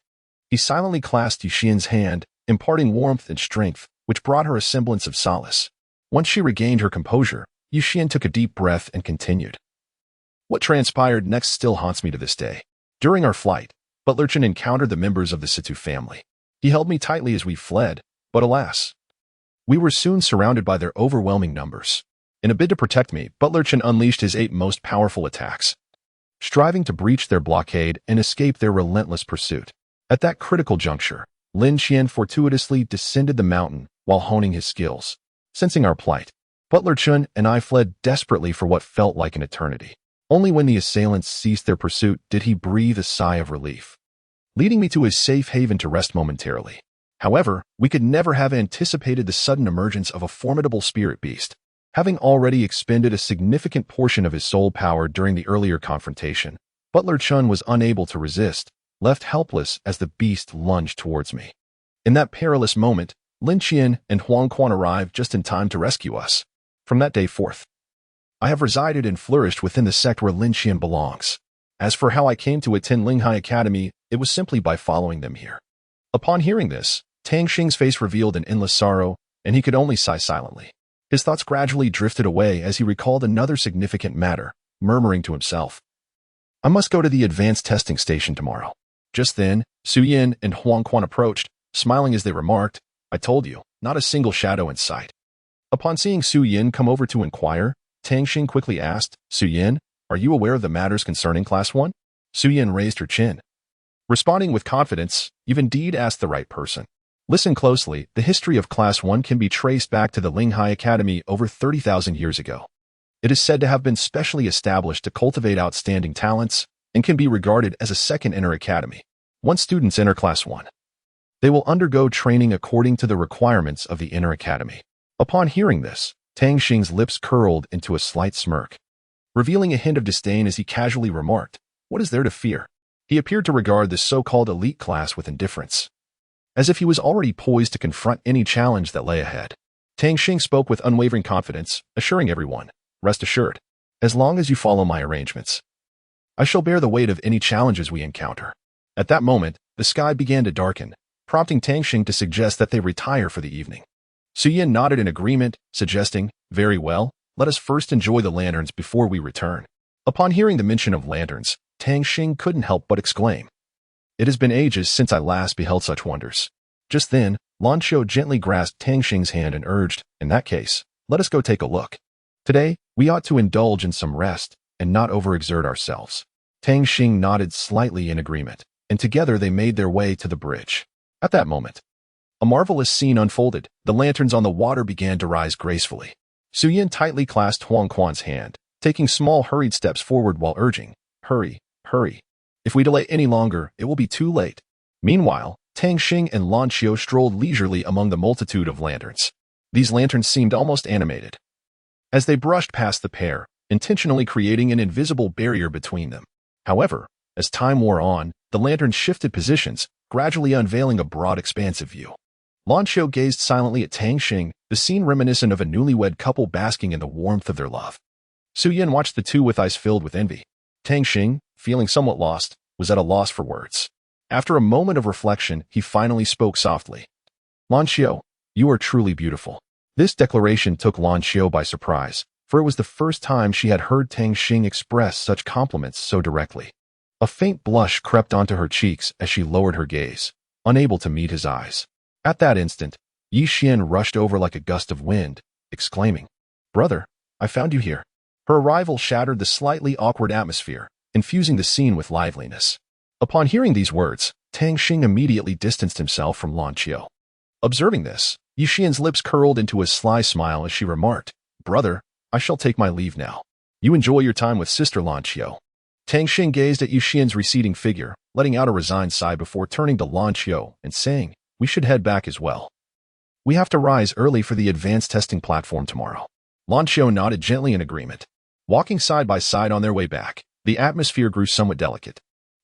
He silently clasped Yu Xian's hand, imparting warmth and strength, which brought her a semblance of solace. Once she regained her composure, Yu Xian took a deep breath and continued. "What transpired next still haunts me to this day. During our flight, Butler Chen encountered the members of the Situ family. He held me tightly as we fled, but alas, we were soon surrounded by their overwhelming numbers. In a bid to protect me, Butler Chen unleashed his 8 most powerful attacks, striving to breach their blockade and escape their relentless pursuit. At that critical juncture, Lin Qian fortuitously descended the mountain while honing his skills. Sensing our plight, Butler Chen and I fled desperately for what felt like an eternity. Only when the assailants ceased their pursuit did he breathe a sigh of relief, leading me to his safe haven to rest momentarily. However, we could never have anticipated the sudden emergence of a formidable spirit beast. Having already expended a significant portion of his soul power during the earlier confrontation, Butler Chen was unable to resist, left helpless as the beast lunged towards me. In that perilous moment, Lin Qian and Huang Quan arrived just in time to rescue us. From that day forth, I have resided and flourished within the sect where Lin Qian belongs. As for how I came to attend Linghai Academy, it was simply by following them here." Upon hearing this, Tang Xing's face revealed an endless sorrow, and he could only sigh silently. His thoughts gradually drifted away as he recalled another significant matter, murmuring to himself, "I must go to the advanced testing station tomorrow." Just then, Su Yin and Huang Quan approached, smiling as they remarked, "I told you, not a single shadow in sight." Upon seeing Su Yin come over to inquire, Tang Xing quickly asked, "Su Yin, are you aware of the matters concerning Class 1? Su Yin raised her chin. Responding with confidence, "You've indeed asked the right person. Listen closely, the history of Class 1 can be traced back to the Linghai Academy over 30,000 years ago. It is said to have been specially established to cultivate outstanding talents and can be regarded as a second inner academy. Once students enter Class 1, they will undergo training according to the requirements of the inner academy." Upon hearing this, Tang Xing's lips curled into a slight smirk, revealing a hint of disdain as he casually remarked, "What is there to fear?" He appeared to regard this so-called elite class with indifference, as if he was already poised to confront any challenge that lay ahead. Tang Xing spoke with unwavering confidence, assuring everyone, "Rest assured, as long as you follow my arrangements, I shall bear the weight of any challenges we encounter." At that moment, the sky began to darken, prompting Tang Xing to suggest that they retire for the evening. Su Yin nodded in agreement, suggesting, "Very well, let us first enjoy the lanterns before we return." Upon hearing the mention of lanterns, Tang Xing couldn't help but exclaim, "It has been ages since I last beheld such wonders." Just then, Lan Xiao gently grasped Tang Xing's hand and urged, "In that case, let us go take a look. Today, we ought to indulge in some rest and not overexert ourselves." Tang Xing nodded slightly in agreement, and together they made their way to the bridge. At that moment, a marvelous scene unfolded. The lanterns on the water began to rise gracefully. Su Yin tightly clasped Huang Quan's hand, taking small hurried steps forward while urging, "Hurry, hurry. If we delay any longer, it will be too late." Meanwhile, Tang Xing and Lan Xiao strolled leisurely among the multitude of lanterns. These lanterns seemed almost animated, as they brushed past the pair, intentionally creating an invisible barrier between them. However, as time wore on, the lanterns shifted positions, gradually unveiling a broad expansive view. Lan Xiao gazed silently at Tang Xing, the scene reminiscent of a newlywed couple basking in the warmth of their love. Su Yin watched the two with eyes filled with envy. Tang Xing, feeling somewhat lost, was at a loss for words. After a moment of reflection, he finally spoke softly. Lan Xiao, you are truly beautiful. This declaration took Lan Xiao by surprise, for it was the first time she had heard Tang Xing express such compliments so directly. A faint blush crept onto her cheeks as she lowered her gaze, unable to meet his eyes. At that instant, Yi Xian rushed over like a gust of wind, exclaiming, "Brother, I found you here." Her arrival shattered the slightly awkward atmosphere, infusing the scene with liveliness. Upon hearing these words, Tang Xing immediately distanced himself from Lan Xiao. Observing this, Yi Xian's lips curled into a sly smile as she remarked, "Brother, I shall take my leave now. You enjoy your time with Sister Lan Xiao." Tang Xing gazed at Yi Xian's receding figure, letting out a resigned sigh before turning to Lan Xiao and saying, "We should head back as well. We have to rise early for the advanced testing platform tomorrow." Lan Xiao nodded gently in agreement. Walking side by side on their way back, the atmosphere grew somewhat delicate.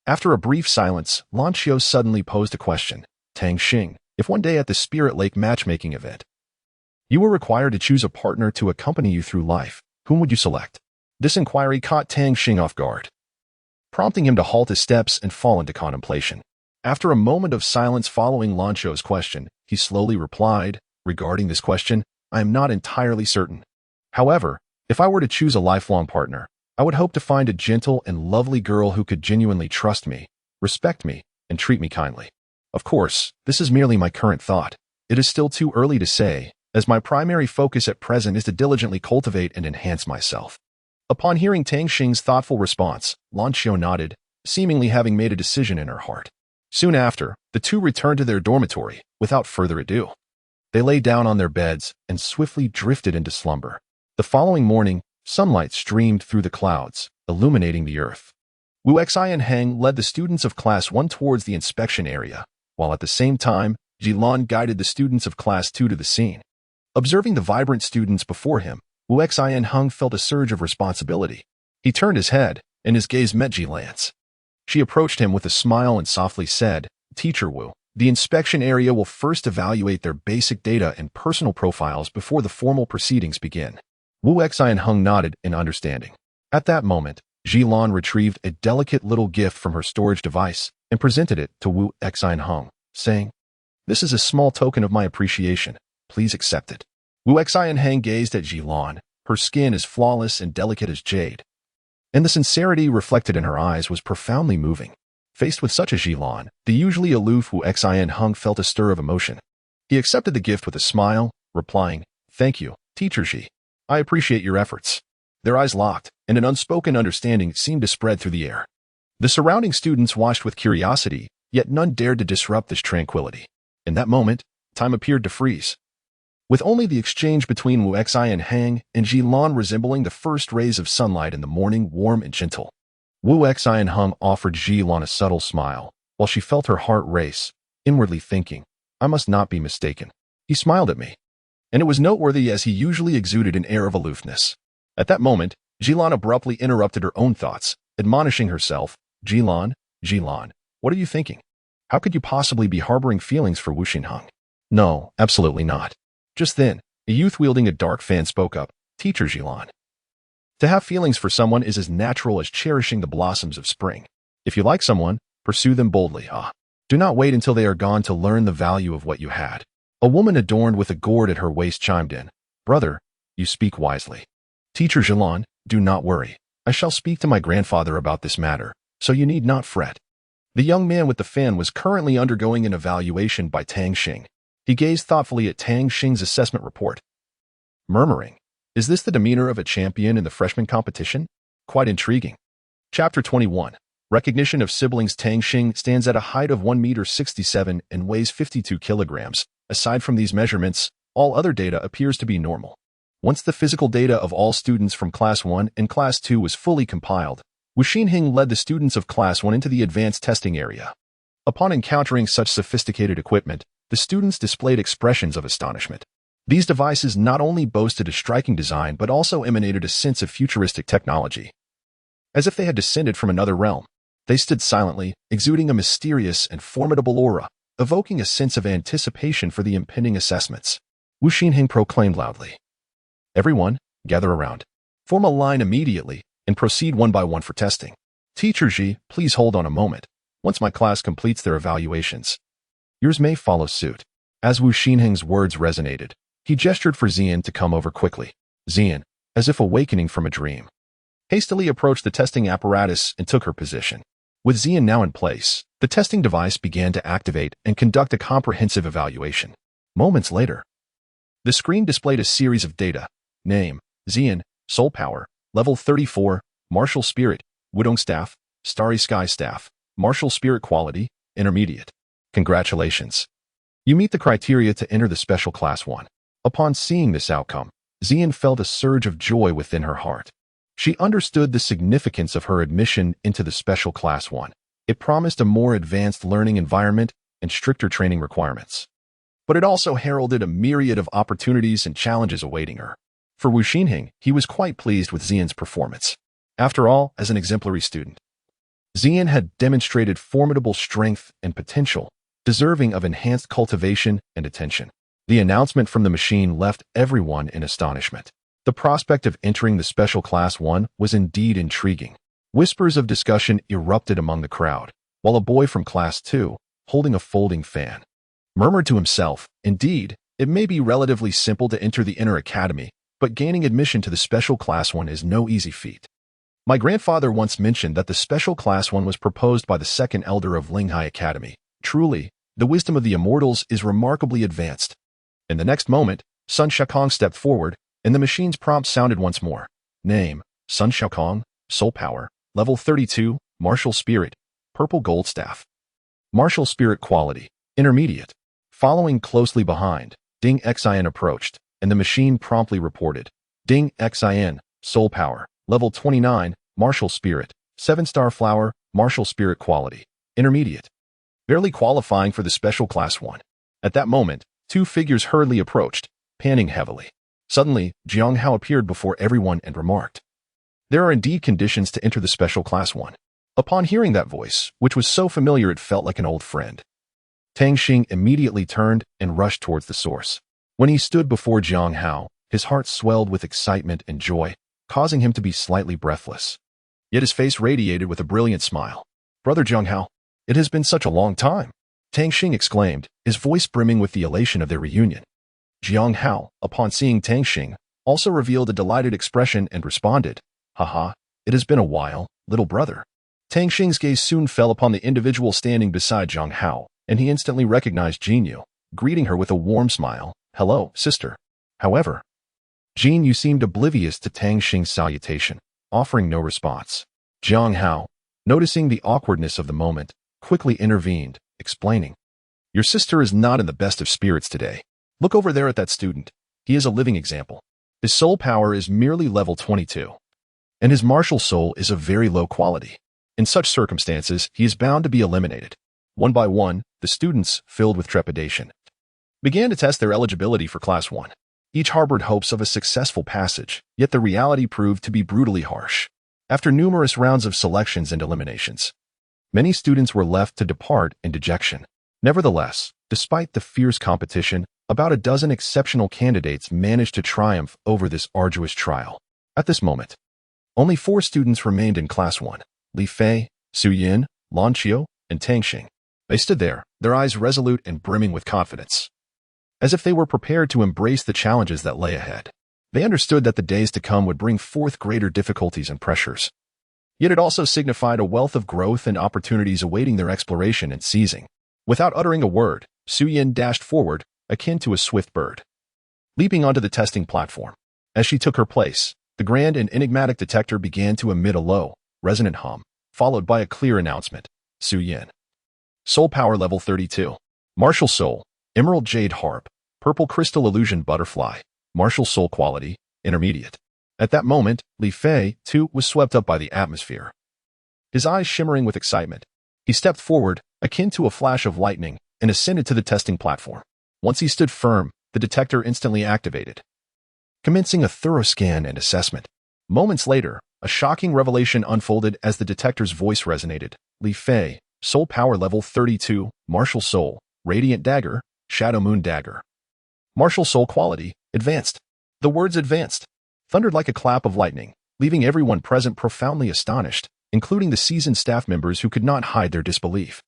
After a brief silence, Lan Xiao suddenly posed a question. "Tang Xing, if one day at the Spirit Lake matchmaking event, you were required to choose a partner to accompany you through life, whom would you select?" This inquiry caught Tang Xing off guard, prompting him to halt his steps and fall into contemplation. After a moment of silence following Lan Xiao's question, he slowly replied, "Regarding this question, I am not entirely certain. However, if I were to choose a lifelong partner, I would hope to find a gentle and lovely girl who could genuinely trust me, respect me, and treat me kindly. Of course, this is merely my current thought. It is still too early to say, as my primary focus at present is to diligently cultivate and enhance myself." Upon hearing Tang Xing's thoughtful response, Lan Xiao nodded, seemingly having made a decision in her heart. Soon after, the two returned to their dormitory, without further ado. They lay down on their beds and swiftly drifted into slumber. The following morning, sunlight streamed through the clouds, illuminating the earth. Wu Xi and Heng led the students of Class 1 towards the inspection area, while at the same time, Jilan guided the students of Class 2 to the scene. Observing the vibrant students before him, Wu Xi and Heng felt a surge of responsibility. He turned his head, and his gaze met Jilan's. She approached him with a smile and softly said, "Teacher Wu, the inspection area will first evaluate their basic data and personal profiles before the formal proceedings begin." Wu Xi and Heng nodded in understanding. At that moment, Jilan retrieved a delicate little gift from her storage device and presented it to Wu Xi and Heng, saying, "This is a small token of my appreciation. Please accept it." Wu Xi and Heng gazed at Jilan, her skin as flawless and delicate as jade, and the sincerity reflected in her eyes was profoundly moving. Faced with such a Jilan, the usually aloof Wu Xi and Heng felt a stir of emotion. He accepted the gift with a smile, replying, "Thank you, Teacher Ji. I appreciate your efforts." Their eyes locked, and an unspoken understanding seemed to spread through the air. The surrounding students watched with curiosity, yet none dared to disrupt this tranquility. In that moment, time appeared to freeze, with only the exchange between Wu Xi and Heng and Jilan resembling the first rays of sunlight in the morning, warm and gentle. Wu Xi and Heng offered Jilan a subtle smile, while she felt her heart race, inwardly thinking, "I must not be mistaken. He smiled at me." And it was noteworthy as he usually exuded an air of aloofness. At that moment, Jilan abruptly interrupted her own thoughts, admonishing herself, Jilan, what are you thinking? How could you possibly be harboring feelings for Wu Xinheng?" "No, absolutely not." Just then, a youth wielding a dark fan spoke up, "Teacher Jilan, to have feelings for someone is as natural as cherishing the blossoms of spring. If you like someone, pursue them boldly. Do not wait until they are gone to learn the value of what you had." A woman adorned with a gourd at her waist chimed in, "Brother, you speak wisely. Teacher Jilan, do not worry. I shall speak to my grandfather about this matter, so you need not fret." The young man with the fan was currently undergoing an evaluation by Tang Xing. He gazed thoughtfully at Tang Xing's assessment report, murmuring, "Is this the demeanor of a champion in the freshman competition? Quite intriguing." Chapter 21. Recognition of siblings. Tang Xing stands at a height of 1.67 meters and weighs 52 kilograms. Aside from these measurements, all other data appears to be normal. Once the physical data of all students from Class 1 and Class 2 was fully compiled, Wu Xinheng led the students of Class 1 into the advanced testing area. Upon encountering such sophisticated equipment, the students displayed expressions of astonishment. These devices not only boasted a striking design but also emanated a sense of futuristic technology. As if they had descended from another realm, they stood silently, exuding a mysterious and formidable aura. evoking a sense of anticipation for the impending assessments. Wu Xinheng proclaimed loudly. Everyone, gather around. Form a line immediately and proceed one by one for testing. Teacher Ji, please hold on a moment. Once my class completes their evaluations, yours may follow suit. As Wu Xinheng's words resonated, he gestured for Xian to come over quickly. Xian, as if awakening from a dream, hastily approached the testing apparatus and took her position. With Xian now in place, the testing device began to activate and conduct a comprehensive evaluation. Moments later, the screen displayed a series of data. Name, Xian, Soul Power, Level 34, Martial Spirit, Wudong Staff, Starry Sky Staff, Martial Spirit Quality, Intermediate. Congratulations. You meet the criteria to enter the Special Class 1. Upon seeing this outcome, Xian felt a surge of joy within her heart. She understood the significance of her admission into the Special Class 1. It promised a more advanced learning environment and stricter training requirements. But it also heralded a myriad of opportunities and challenges awaiting her. For Wu Xinheng, he was quite pleased with Xian's performance. After all, as an exemplary student, Xian had demonstrated formidable strength and potential, deserving of enhanced cultivation and attention. The announcement from the machine left everyone in astonishment. The prospect of entering the Special Class 1 was indeed intriguing. Whispers of discussion erupted among the crowd, while a boy from Class 2, holding a folding fan, murmured to himself, indeed, it may be relatively simple to enter the inner academy, but gaining admission to the Special Class 1 is no easy feat. My grandfather once mentioned that the Special Class 1 was proposed by the second elder of Linghai Academy. Truly, the wisdom of the immortals is remarkably advanced. In the next moment, Sun Xiaokong stepped forward, and the machine's prompt sounded once more. Name, Sun Xiaokong, Soul Power, Level 32, Martial Spirit, Purple Gold Staff. Martial Spirit Quality, Intermediate. Following closely behind, Ding Xin approached, and the machine promptly reported. Ding Xin, Soul Power, Level 29, Martial Spirit, 7-star Flower, Martial Spirit Quality, Intermediate. Barely qualifying for the Special Class 1. At that moment, two figures hurriedly approached, panting heavily. Suddenly, Jiang Hao appeared before everyone and remarked, there are indeed conditions to enter the Special Class 1. Upon hearing that voice, which was so familiar it felt like an old friend, Tang Xing immediately turned and rushed towards the source. When he stood before Jiang Hao, his heart swelled with excitement and joy, causing him to be slightly breathless. Yet his face radiated with a brilliant smile. Brother Jiang Hao, it has been such a long time, Tang Xing exclaimed, his voice brimming with the elation of their reunion. Jiang Hao, upon seeing Tang Xing, also revealed a delighted expression and responded, haha, it has been a while, little brother. Tang Xing's gaze soon fell upon the individual standing beside Jiang Hao, and he instantly recognized Jin Yu, greeting her with a warm smile. Hello, sister. However, Jin Yu seemed oblivious to Tang Xing's salutation, offering no response. Jiang Hao, noticing the awkwardness of the moment, quickly intervened, explaining, your sister is not in the best of spirits today. Look over there at that student. He is a living example. His soul power is merely level 22, and his martial soul is of very low quality. In such circumstances, he is bound to be eliminated. One by one, the students, filled with trepidation, began to test their eligibility for Class 1. Each harbored hopes of a successful passage, yet the reality proved to be brutally harsh. After numerous rounds of selections and eliminations, many students were left to depart in dejection. Nevertheless, despite the fierce competition, about a dozen exceptional candidates managed to triumph over this arduous trial. At this moment, only 4 students remained in Class 1, Li Fei, Su Yin, Lan Qiu, and Tang Xing. They stood there, their eyes resolute and brimming with confidence, as if they were prepared to embrace the challenges that lay ahead. They understood that the days to come would bring forth greater difficulties and pressures. Yet it also signified a wealth of growth and opportunities awaiting their exploration and seizing. Without uttering a word, Su Yin dashed forward, akin to a swift bird, leaping onto the testing platform. As she took her place, the grand and enigmatic detector began to emit a low, resonant hum, followed by a clear announcement. Su Yin. Soul Power Level 32. Martial Soul, Emerald Jade Harp, Purple Crystal Illusion Butterfly, Martial Soul Quality, Intermediate. At that moment, Li Fei, too, was swept up by the atmosphere. His eyes shimmering with excitement, he stepped forward, akin to a flash of lightning, and ascended to the testing platform. Once he stood firm, the detector instantly activated, commencing a thorough scan and assessment. Moments later, a shocking revelation unfolded as the detector's voice resonated. Li Fei, Soul Power Level 32, Martial Soul, radiant dagger, shadow moon dagger. Martial soul quality, advanced. The words advanced thundered like a clap of lightning, leaving everyone present profoundly astonished, including the seasoned staff members who could not hide their disbelief.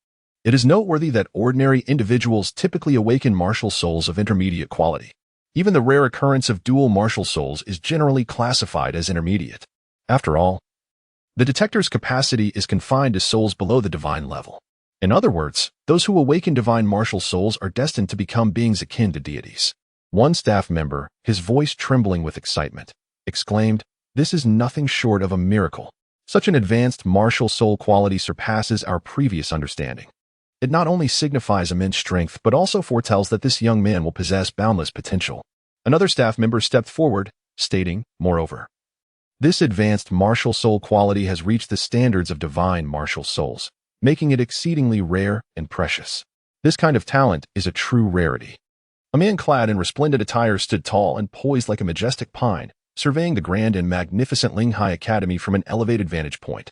It is noteworthy that ordinary individuals typically awaken martial souls of intermediate quality. Even the rare occurrence of dual martial souls is generally classified as intermediate. After all, the detector's capacity is confined to souls below the divine level. In other words, those who awaken divine martial souls are destined to become beings akin to deities. One staff member, his voice trembling with excitement, exclaimed, "This is nothing short of a miracle. Such an advanced martial soul quality surpasses our previous understanding. It not only signifies immense strength but also foretells that this young man will possess boundless potential." Another staff member stepped forward, stating, "Moreover, this advanced martial soul quality has reached the standards of divine martial souls, making it exceedingly rare and precious. This kind of talent is a true rarity." A man clad in resplendent attire stood tall and poised like a majestic pine, surveying the grand and magnificent Linghai Academy from an elevated vantage point.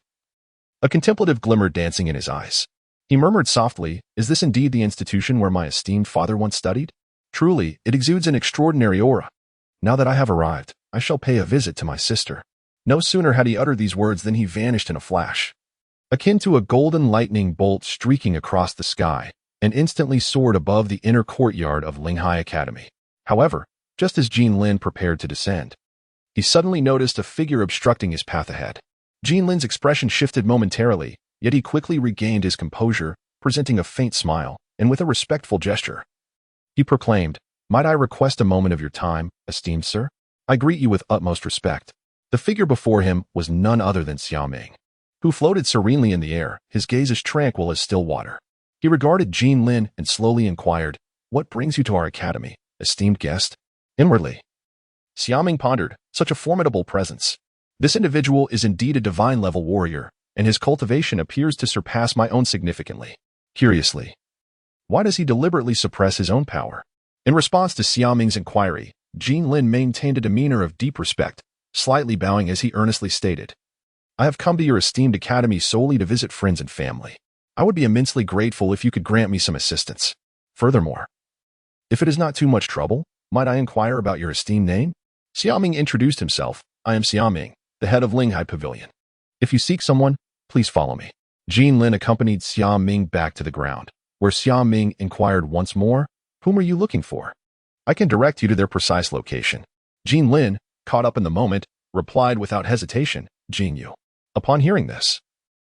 A contemplative glimmer dancing in his eyes. He murmured softly, "Is this indeed the institution where my esteemed father once studied? Truly, it exudes an extraordinary aura. Now that I have arrived, I shall pay a visit to my sister." No sooner had he uttered these words than he vanished in a flash, akin to a golden lightning bolt streaking across the sky, and instantly soared above the inner courtyard of Linghai Academy. However, just as Jean Lin prepared to descend, he suddenly noticed a figure obstructing his path ahead. Jean Lin's expression shifted momentarily, yet he quickly regained his composure, presenting a faint smile, and with a respectful gesture, he proclaimed, "Might I request a moment of your time, esteemed sir? I greet you with utmost respect." The figure before him was none other than Xiaoming, who floated serenely in the air, his gaze as tranquil as still water. He regarded Jean Lin and slowly inquired, "What brings you to our academy, esteemed guest?" Inwardly, Xiaoming pondered, such a formidable presence. This individual is indeed a divine-level warrior, and his cultivation appears to surpass my own significantly. Curiously, why does he deliberately suppress his own power? In response to Xiaoming's inquiry, Jean Lin maintained a demeanor of deep respect, slightly bowing as he earnestly stated, "I have come to your esteemed academy solely to visit friends and family. I would be immensely grateful if you could grant me some assistance. Furthermore, if it is not too much trouble, might I inquire about your esteemed name?" Xiaoming introduced himself. "I am Xiaoming, the head of Linghai Pavilion. If you seek someone, please follow me." Jean Lin accompanied Xiaoming back to the ground, where Xiaoming inquired once more, "Whom are you looking for? I can direct you to their precise location." Jean Lin, caught up in the moment, replied without hesitation, "Jing Yu." Upon hearing this,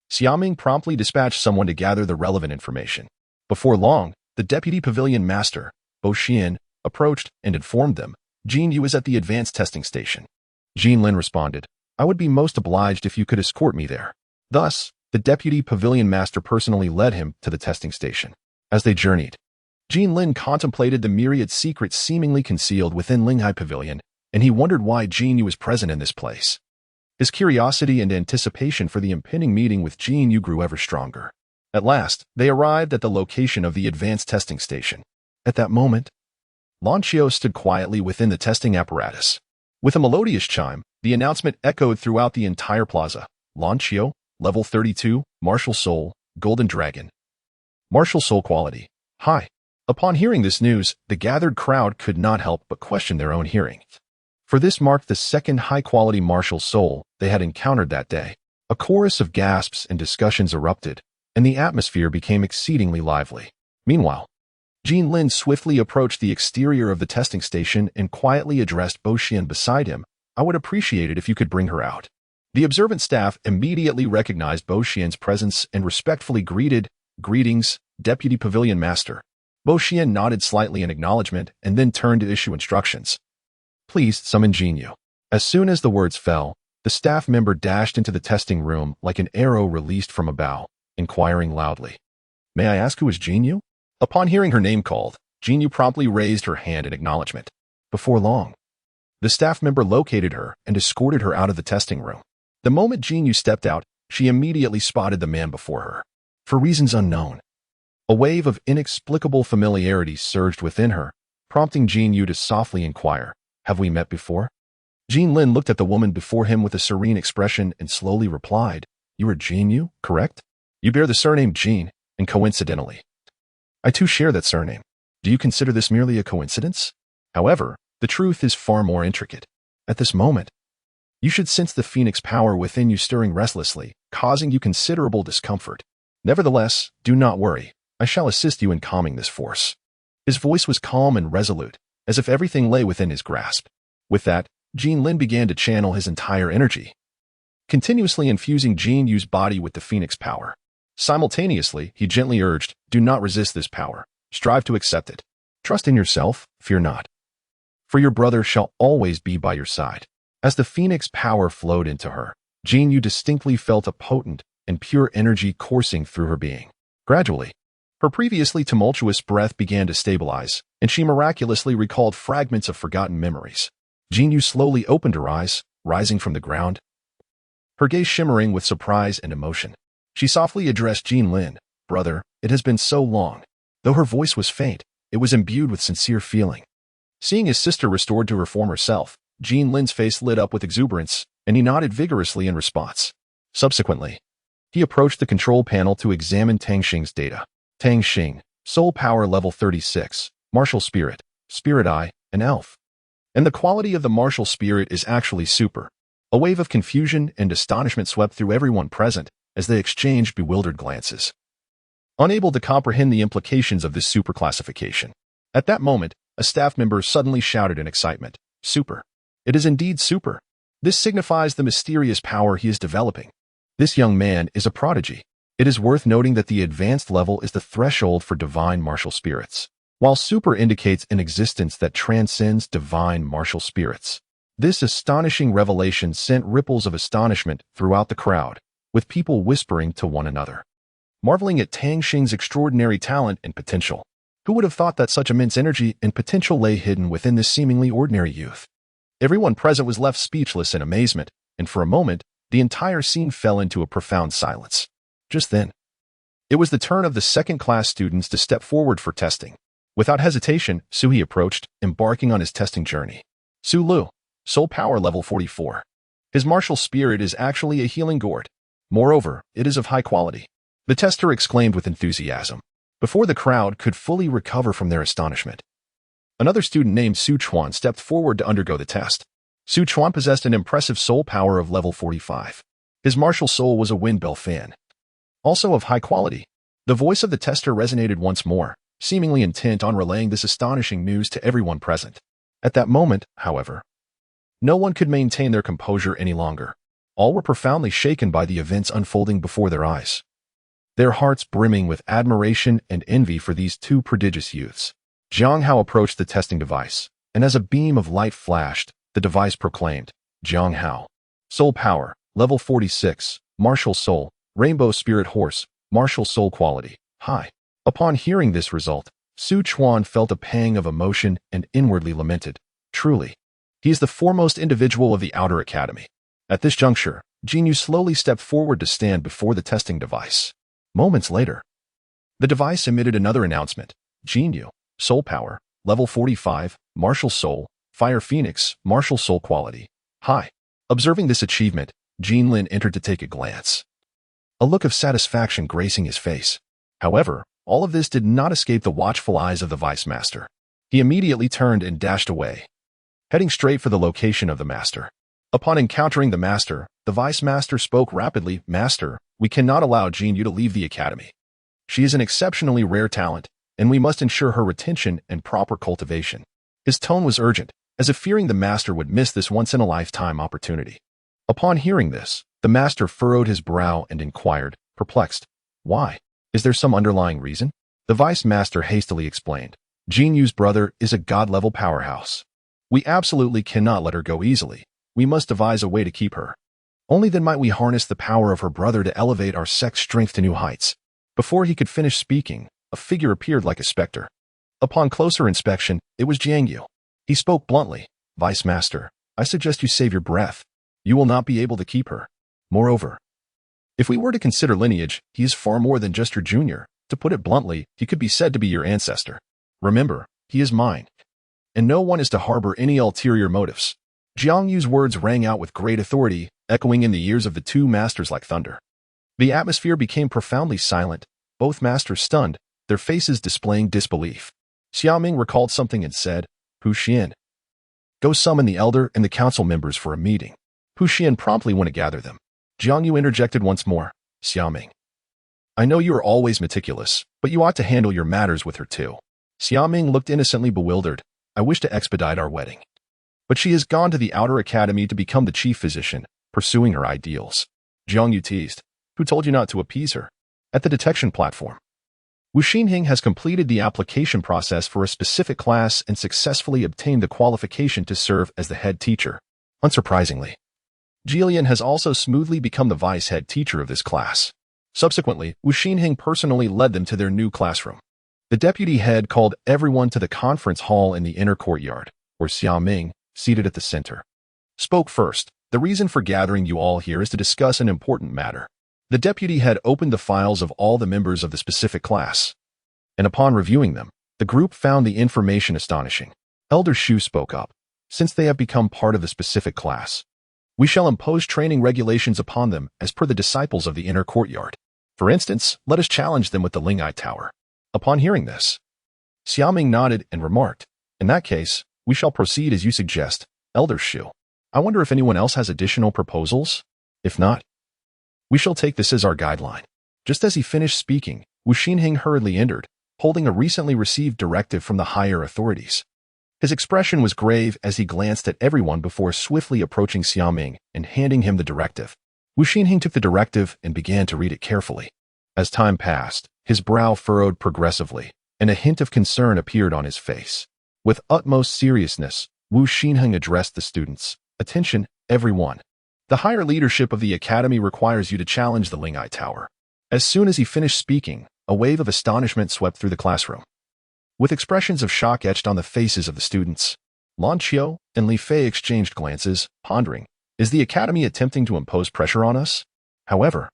Xiaoming promptly dispatched someone to gather the relevant information. Before long, the deputy pavilion master, Bo Xian, approached and informed them, "Jing Yu is at the advanced testing station." Jean Lin responded, "I would be most obliged if you could escort me there." Thus, the deputy pavilion master personally led him to the testing station. As they journeyed, Jean Lin contemplated the myriad secrets seemingly concealed within Linghai Pavilion, and he wondered why Jing Yu was present in this place. His curiosity and anticipation for the impending meeting with Jing Yu grew ever stronger. At last, they arrived at the location of the advanced testing station. At that moment, Lan Qiu stood quietly within the testing apparatus. With a melodious chime, the announcement echoed throughout the entire plaza. "Lan Qiu, level 32, martial soul, golden dragon. Martial soul quality, high." Upon hearing this news, the gathered crowd could not help but question their own hearing, for this marked the second high-quality martial soul they had encountered that day. A chorus of gasps and discussions erupted, and the atmosphere became exceedingly lively. Meanwhile, Jean Lin swiftly approached the exterior of the testing station and quietly addressed Bo Xian beside him, "I would appreciate it if you could bring her out." The observant staff immediately recognized Bo Xian's presence and respectfully greeted, "Greetings, Deputy Pavilion Master." Bo Xian nodded slightly in acknowledgement and then turned to issue instructions. "Please summon Jing Yu." As soon as the words fell, the staff member dashed into the testing room like an arrow released from a bow, inquiring loudly, "May I ask who is Jing Yu?" Upon hearing her name called, Jing Yu promptly raised her hand in acknowledgement. Before long, the staff member located her and escorted her out of the testing room. The moment Jing Yu stepped out, she immediately spotted the man before her. For reasons unknown, a wave of inexplicable familiarity surged within her, prompting Jing Yu to softly inquire, "Have we met before?" Jean Lin looked at the woman before him with a serene expression and slowly replied, "You are Jing Yu, correct? You bear the surname Jean, and coincidentally, I too share that surname. Do you consider this merely a coincidence? However, the truth is far more intricate. At this moment, you should sense the phoenix power within you stirring restlessly, causing you considerable discomfort. Nevertheless, do not worry. I shall assist you in calming this force. His voice was calm and resolute, as if everything lay within his grasp. With that, Jin Lin began to channel his entire energy, continuously infusing Jin Yu's body with the phoenix power. Simultaneously, he gently urged, do not resist this power. Strive to accept it. Trust in yourself, fear not. For your brother shall always be by your side. As the phoenix power flowed into her, Jin Yu distinctly felt a potent and pure energy coursing through her being. Gradually, her previously tumultuous breath began to stabilize, and she miraculously recalled fragments of forgotten memories. Jin Yu slowly opened her eyes, rising from the ground, her gaze shimmering with surprise and emotion. She softly addressed Jin Lin, brother, it has been so long. Though her voice was faint, it was imbued with sincere feeling. Seeing his sister restored to her former self, Jin Lin's face lit up with exuberance, and he nodded vigorously in response. Subsequently, he approached the control panel to examine Tang Xing's data. Tang Xing, Soul Power Level 36, Martial Spirit, Spirit Eye, and Elf. And the quality of the martial spirit is actually super. A wave of confusion and astonishment swept through everyone present as they exchanged bewildered glances, unable to comprehend the implications of this super classification. At that moment, a staff member suddenly shouted in excitement, super. It is indeed super. This signifies the mysterious power he is developing. This young man is a prodigy. It is worth noting that the advanced level is the threshold for divine martial spirits, while super indicates an existence that transcends divine martial spirits. This astonishing revelation sent ripples of astonishment throughout the crowd, with people whispering to one another, marveling at Tang Xing's extraordinary talent and potential. Who would have thought that such immense energy and potential lay hidden within this seemingly ordinary youth? Everyone present was left speechless in amazement, and for a moment, the entire scene fell into a profound silence. Just then, it was the turn of the second-class students to step forward for testing. Without hesitation, Suhi approached, embarking on his testing journey. Su Lu, Soul Power Level 44. His martial spirit is actually a healing gourd. Moreover, it is of high quality. The tester exclaimed with enthusiasm, before the crowd could fully recover from their astonishment. Another student named Su Chuan stepped forward to undergo the test. Su Chuan possessed an impressive soul power of level 45. His martial soul was a windbell fan, also of high quality. The voice of the tester resonated once more, seemingly intent on relaying this astonishing news to everyone present. At that moment, however, no one could maintain their composure any longer. All were profoundly shaken by the events unfolding before their eyes, their hearts brimming with admiration and envy for these two prodigious youths. Jiang Hao approached the testing device, and as a beam of light flashed, the device proclaimed, Jiang Hao, Soul Power, Level 46, Martial Soul, Rainbow Spirit Horse, Martial Soul Quality, High. Upon hearing this result, Su Chuan felt a pang of emotion and inwardly lamented, truly, he is the foremost individual of the Outer Academy. At this juncture, Jin Yu slowly stepped forward to stand before the testing device. Moments later, the device emitted another announcement, Jin Yu, Soul Power, Level 45, Martial Soul, Fire Phoenix, Martial Soul Quality, High. Observing this achievement, Jin Lin entered to take a glance, a look of satisfaction gracing his face. However, all of this did not escape the watchful eyes of the Vice Master. He immediately turned and dashed away, heading straight for the location of the Master. Upon encountering the Master, the Vice Master spoke rapidly, Master, we cannot allow Jin Yu to leave the Academy. She is an exceptionally rare talent, and we must ensure her retention and proper cultivation. His tone was urgent, as if fearing the Master would miss this once-in-a-lifetime opportunity. Upon hearing this, the Master furrowed his brow and inquired, perplexed, why? Is there some underlying reason? The Vice Master hastily explained, Jin Yu's brother is a god-level powerhouse. We absolutely cannot let her go easily. We must devise a way to keep her. Only then might we harness the power of her brother to elevate our sex strength to new heights. Before he could finish speaking, a figure appeared like a specter. Upon closer inspection, it was Jiang Yu. He spoke bluntly, Vice Master, I suggest you save your breath. You will not be able to keep her. Moreover, if we were to consider lineage, he is far more than just your junior. To put it bluntly, he could be said to be your ancestor. Remember, he is mine, and no one is to harbor any ulterior motives. Jiang Yu's words rang out with great authority, echoing in the ears of the two masters like thunder. The atmosphere became profoundly silent, both masters stunned, their faces displaying disbelief. Xiaoming recalled something and said, Hu Xian, go summon the elder and the council members for a meeting. Hu Xian promptly went to gather them. Jiang Yu interjected once more, Xiaoming, I know you are always meticulous, but you ought to handle your matters with her too. Xiaoming looked innocently bewildered. I wish to expedite our wedding. But she has gone to the outer academy to become the chief physician, pursuing her ideals. Jiang Yu teased. Who told you not to appease her? At the detection platform. Wu Xinheng has completed the application process for a specific class and successfully obtained the qualification to serve as the head teacher. Unsurprisingly, Jilian has also smoothly become the vice head teacher of this class. Subsequently, Wu Xinheng personally led them to their new classroom. The deputy head called everyone to the conference hall in the inner courtyard, where Xiaoming, seated at the center, spoke first. The reason for gathering you all here is to discuss an important matter. The deputy head opened the files of all the members of the specific class, and upon reviewing them, the group found the information astonishing. Elder Shu spoke up. Since they have become part of the specific class, we shall impose training regulations upon them as per the disciples of the inner courtyard. For instance, let us challenge them with the Linghai Tower. Upon hearing this, Xiaoming nodded and remarked, in that case, we shall proceed as you suggest, Elder Shu. I wonder if anyone else has additional proposals? If not, we shall take this as our guideline. Just as he finished speaking, Wu Xinheng hurriedly entered, holding a recently received directive from the higher authorities. His expression was grave as he glanced at everyone before swiftly approaching Xiaoming and handing him the directive. Wu Xinheng took the directive and began to read it carefully. As time passed, his brow furrowed progressively, and a hint of concern appeared on his face. With utmost seriousness, Wu Xinheng addressed the students. Attention, everyone. The higher leadership of the academy requires you to challenge the Linghai Tower. As soon as he finished speaking, a wave of astonishment swept through the classroom. With expressions of shock etched on the faces of the students, Lan Qiu and Li Fei exchanged glances, pondering, is the academy attempting to impose pressure on us? However,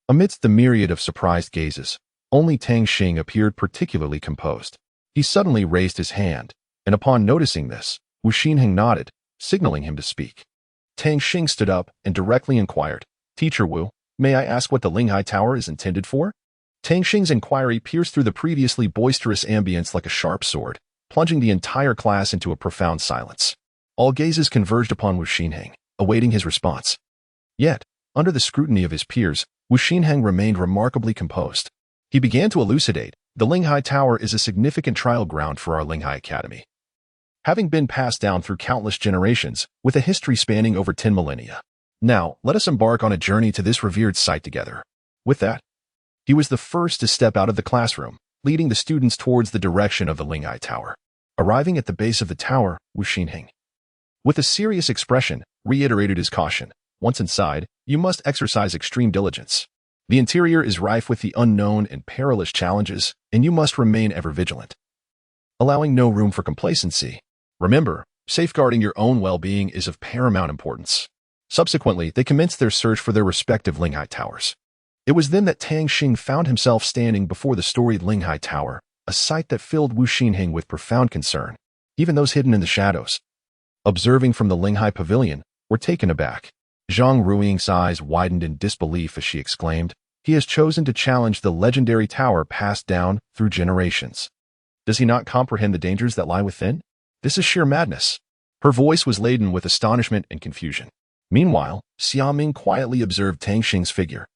amidst the myriad of surprised gazes, only Tang Xing appeared particularly composed. He suddenly raised his hand, and upon noticing this, Wu Xinheng nodded, signaling him to speak. Tang Xing stood up and directly inquired, Teacher Wu, may I ask what the Linghai Tower is intended for? Tang Xing's inquiry pierced through the previously boisterous ambience like a sharp sword, plunging the entire class into a profound silence. All gazes converged upon Wu Xinheng, awaiting his response. Yet, under the scrutiny of his peers, Wu Xinheng remained remarkably composed. He began to elucidate, the Linghai Tower is a significant trial ground for our Linghai Academy, having been passed down through countless generations, with a history spanning over 10 millennia. Now, let us embark on a journey to this revered site together. With that, he was the first to step out of the classroom, leading the students towards the direction of the Linghai Tower. Arriving at the base of the tower, Wu Xinheng, with a serious expression, reiterated his caution. Once inside, you must exercise extreme diligence. The interior is rife with the unknown and perilous challenges, and you must remain ever vigilant, allowing no room for complacency. Remember, safeguarding your own well-being is of paramount importance. Subsequently, they commenced their search for their respective Linghai Towers. It was then that Tang Xing found himself standing before the storied Linghai Tower, a sight that filled Wu Xinheng with profound concern. Even those hidden in the shadows, observing from the Linghai Pavilion, were taken aback. Zhang Ruiying's eyes widened in disbelief as she exclaimed, he has chosen to challenge the legendary tower passed down through generations. Does he not comprehend the dangers that lie within? This is sheer madness. Her voice was laden with astonishment and confusion. Meanwhile, Xiaoming quietly observed Tang Xing's figure,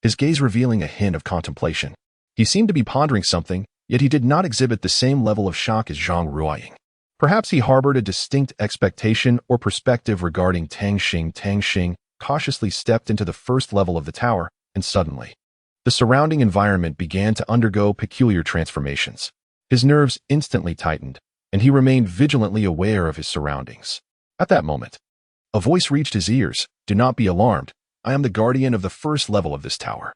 his gaze revealing a hint of contemplation. He seemed to be pondering something, yet he did not exhibit the same level of shock as Zhang Ruiying. Perhaps he harbored a distinct expectation or perspective regarding Tang Xing. Tang Xing cautiously stepped into the first level of the tower, and suddenly, the surrounding environment began to undergo peculiar transformations. His nerves instantly tightened, and he remained vigilantly aware of his surroundings. At that moment, a voice reached his ears, do not be alarmed, I am the guardian of the first level of this tower.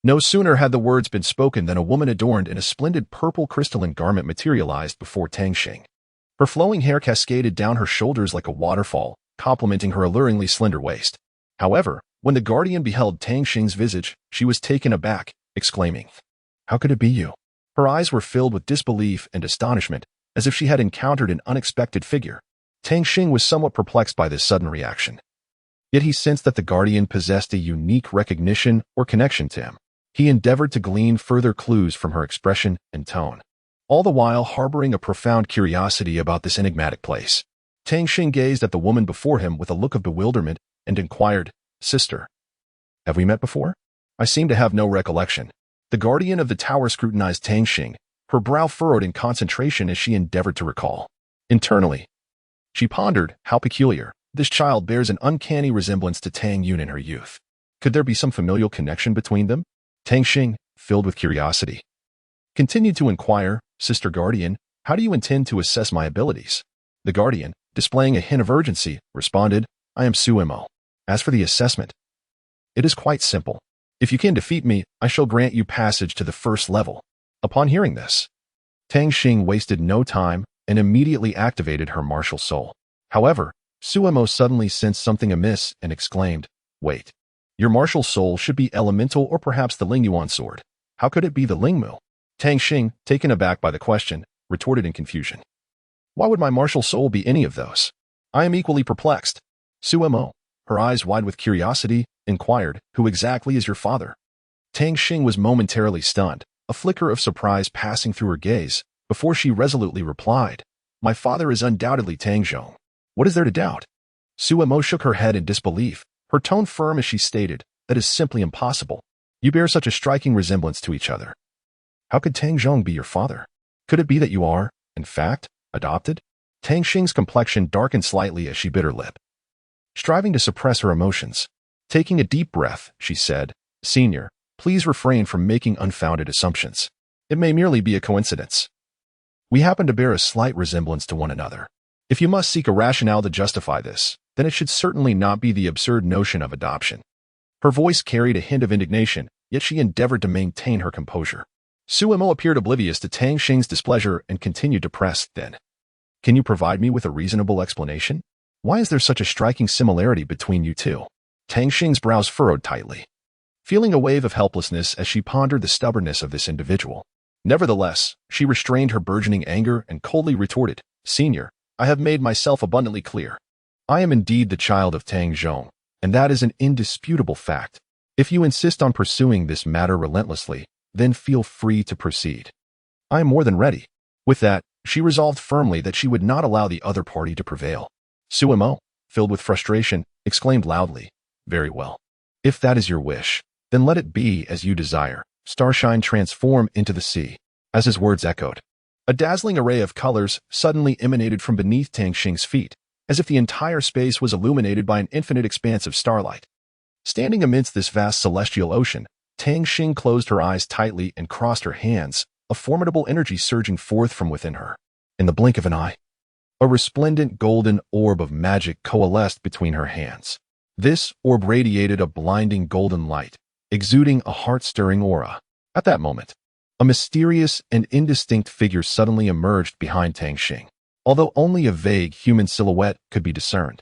No sooner had the words been spoken than a woman adorned in a splendid purple crystalline garment materialized before Tang Xing. Her flowing hair cascaded down her shoulders like a waterfall, complementing her alluringly slender waist. However, when the guardian beheld Tang Xing's visage, she was taken aback, exclaiming, how could it be you? Her eyes were filled with disbelief and astonishment, as if she had encountered an unexpected figure. Tang Xing was somewhat perplexed by this sudden reaction. Yet he sensed that the guardian possessed a unique recognition or connection to him. He endeavored to glean further clues from her expression and tone, all the while harboring a profound curiosity about this enigmatic place. Tang Xing gazed at the woman before him with a look of bewilderment and inquired, "Sister, have we met before? I seem to have no recollection." The guardian of the tower scrutinized Tang Xing, her brow furrowed in concentration as she endeavored to recall. Internally, she pondered, how peculiar. This child bears an uncanny resemblance to Tang Yun in her youth. Could there be some familial connection between them? Tang Xing, filled with curiosity, continued to inquire, "Sister Guardian, how do you intend to assess my abilities?" The guardian, displaying a hint of urgency, responded, "I am Suemo. As for the assessment, it is quite simple. If you can defeat me, I shall grant you passage to the first level." Upon hearing this, Tang Xing wasted no time and immediately activated her martial soul. However, Suemo suddenly sensed something amiss and exclaimed, "Wait. Your martial soul should be elemental or perhaps the Lingyuan sword. How could it be the Lingmu?" Tang Xing, taken aback by the question, retorted in confusion, "Why would my martial soul be any of those? I am equally perplexed." Suemo, her eyes wide with curiosity, inquired, "Who exactly is your father?" Tang Xing was momentarily stunned, a flicker of surprise passing through her gaze, before she resolutely replied, "My father is undoubtedly Tang Zhong. What is there to doubt?" Suemo shook her head in disbelief, her tone firm as she stated, "That is simply impossible. You bear such a striking resemblance to each other. How could Tang Zhong be your father? Could it be that you are, in fact, adopted?" Tang Xing's complexion darkened slightly as she bit her lip, striving to suppress her emotions. Taking a deep breath, she said, "Senior, please refrain from making unfounded assumptions. It may merely be a coincidence. We happen to bear a slight resemblance to one another. If you must seek a rationale to justify this, then it should certainly not be the absurd notion of adoption." Her voice carried a hint of indignation, yet she endeavored to maintain her composure. Suemo appeared oblivious to Tang Xing's displeasure and continued to press, "Then, can you provide me with a reasonable explanation? Why is there such a striking similarity between you two?" Tang Xing's brows furrowed tightly, feeling a wave of helplessness as she pondered the stubbornness of this individual. Nevertheless, she restrained her burgeoning anger and coldly retorted, "Senior, I have made myself abundantly clear. I am indeed the child of Tang Zhong, and that is an indisputable fact. If you insist on pursuing this matter relentlessly, then feel free to proceed. I am more than ready." With that, she resolved firmly that she would not allow the other party to prevail. Suemo, filled with frustration, exclaimed loudly, "Very well. If that is your wish, then let it be as you desire. Starshine, transform into the sea." As his words echoed, a dazzling array of colors suddenly emanated from beneath Tang Xing's feet, as if the entire space was illuminated by an infinite expanse of starlight. Standing amidst this vast celestial ocean, Tang Xing closed her eyes tightly and crossed her hands, a formidable energy surging forth from within her. In the blink of an eye, a resplendent golden orb of magic coalesced between her hands. This orb radiated a blinding golden light, exuding a heart-stirring aura. At that moment, a mysterious and indistinct figure suddenly emerged behind Tang Xing, although only a vague human silhouette could be discerned.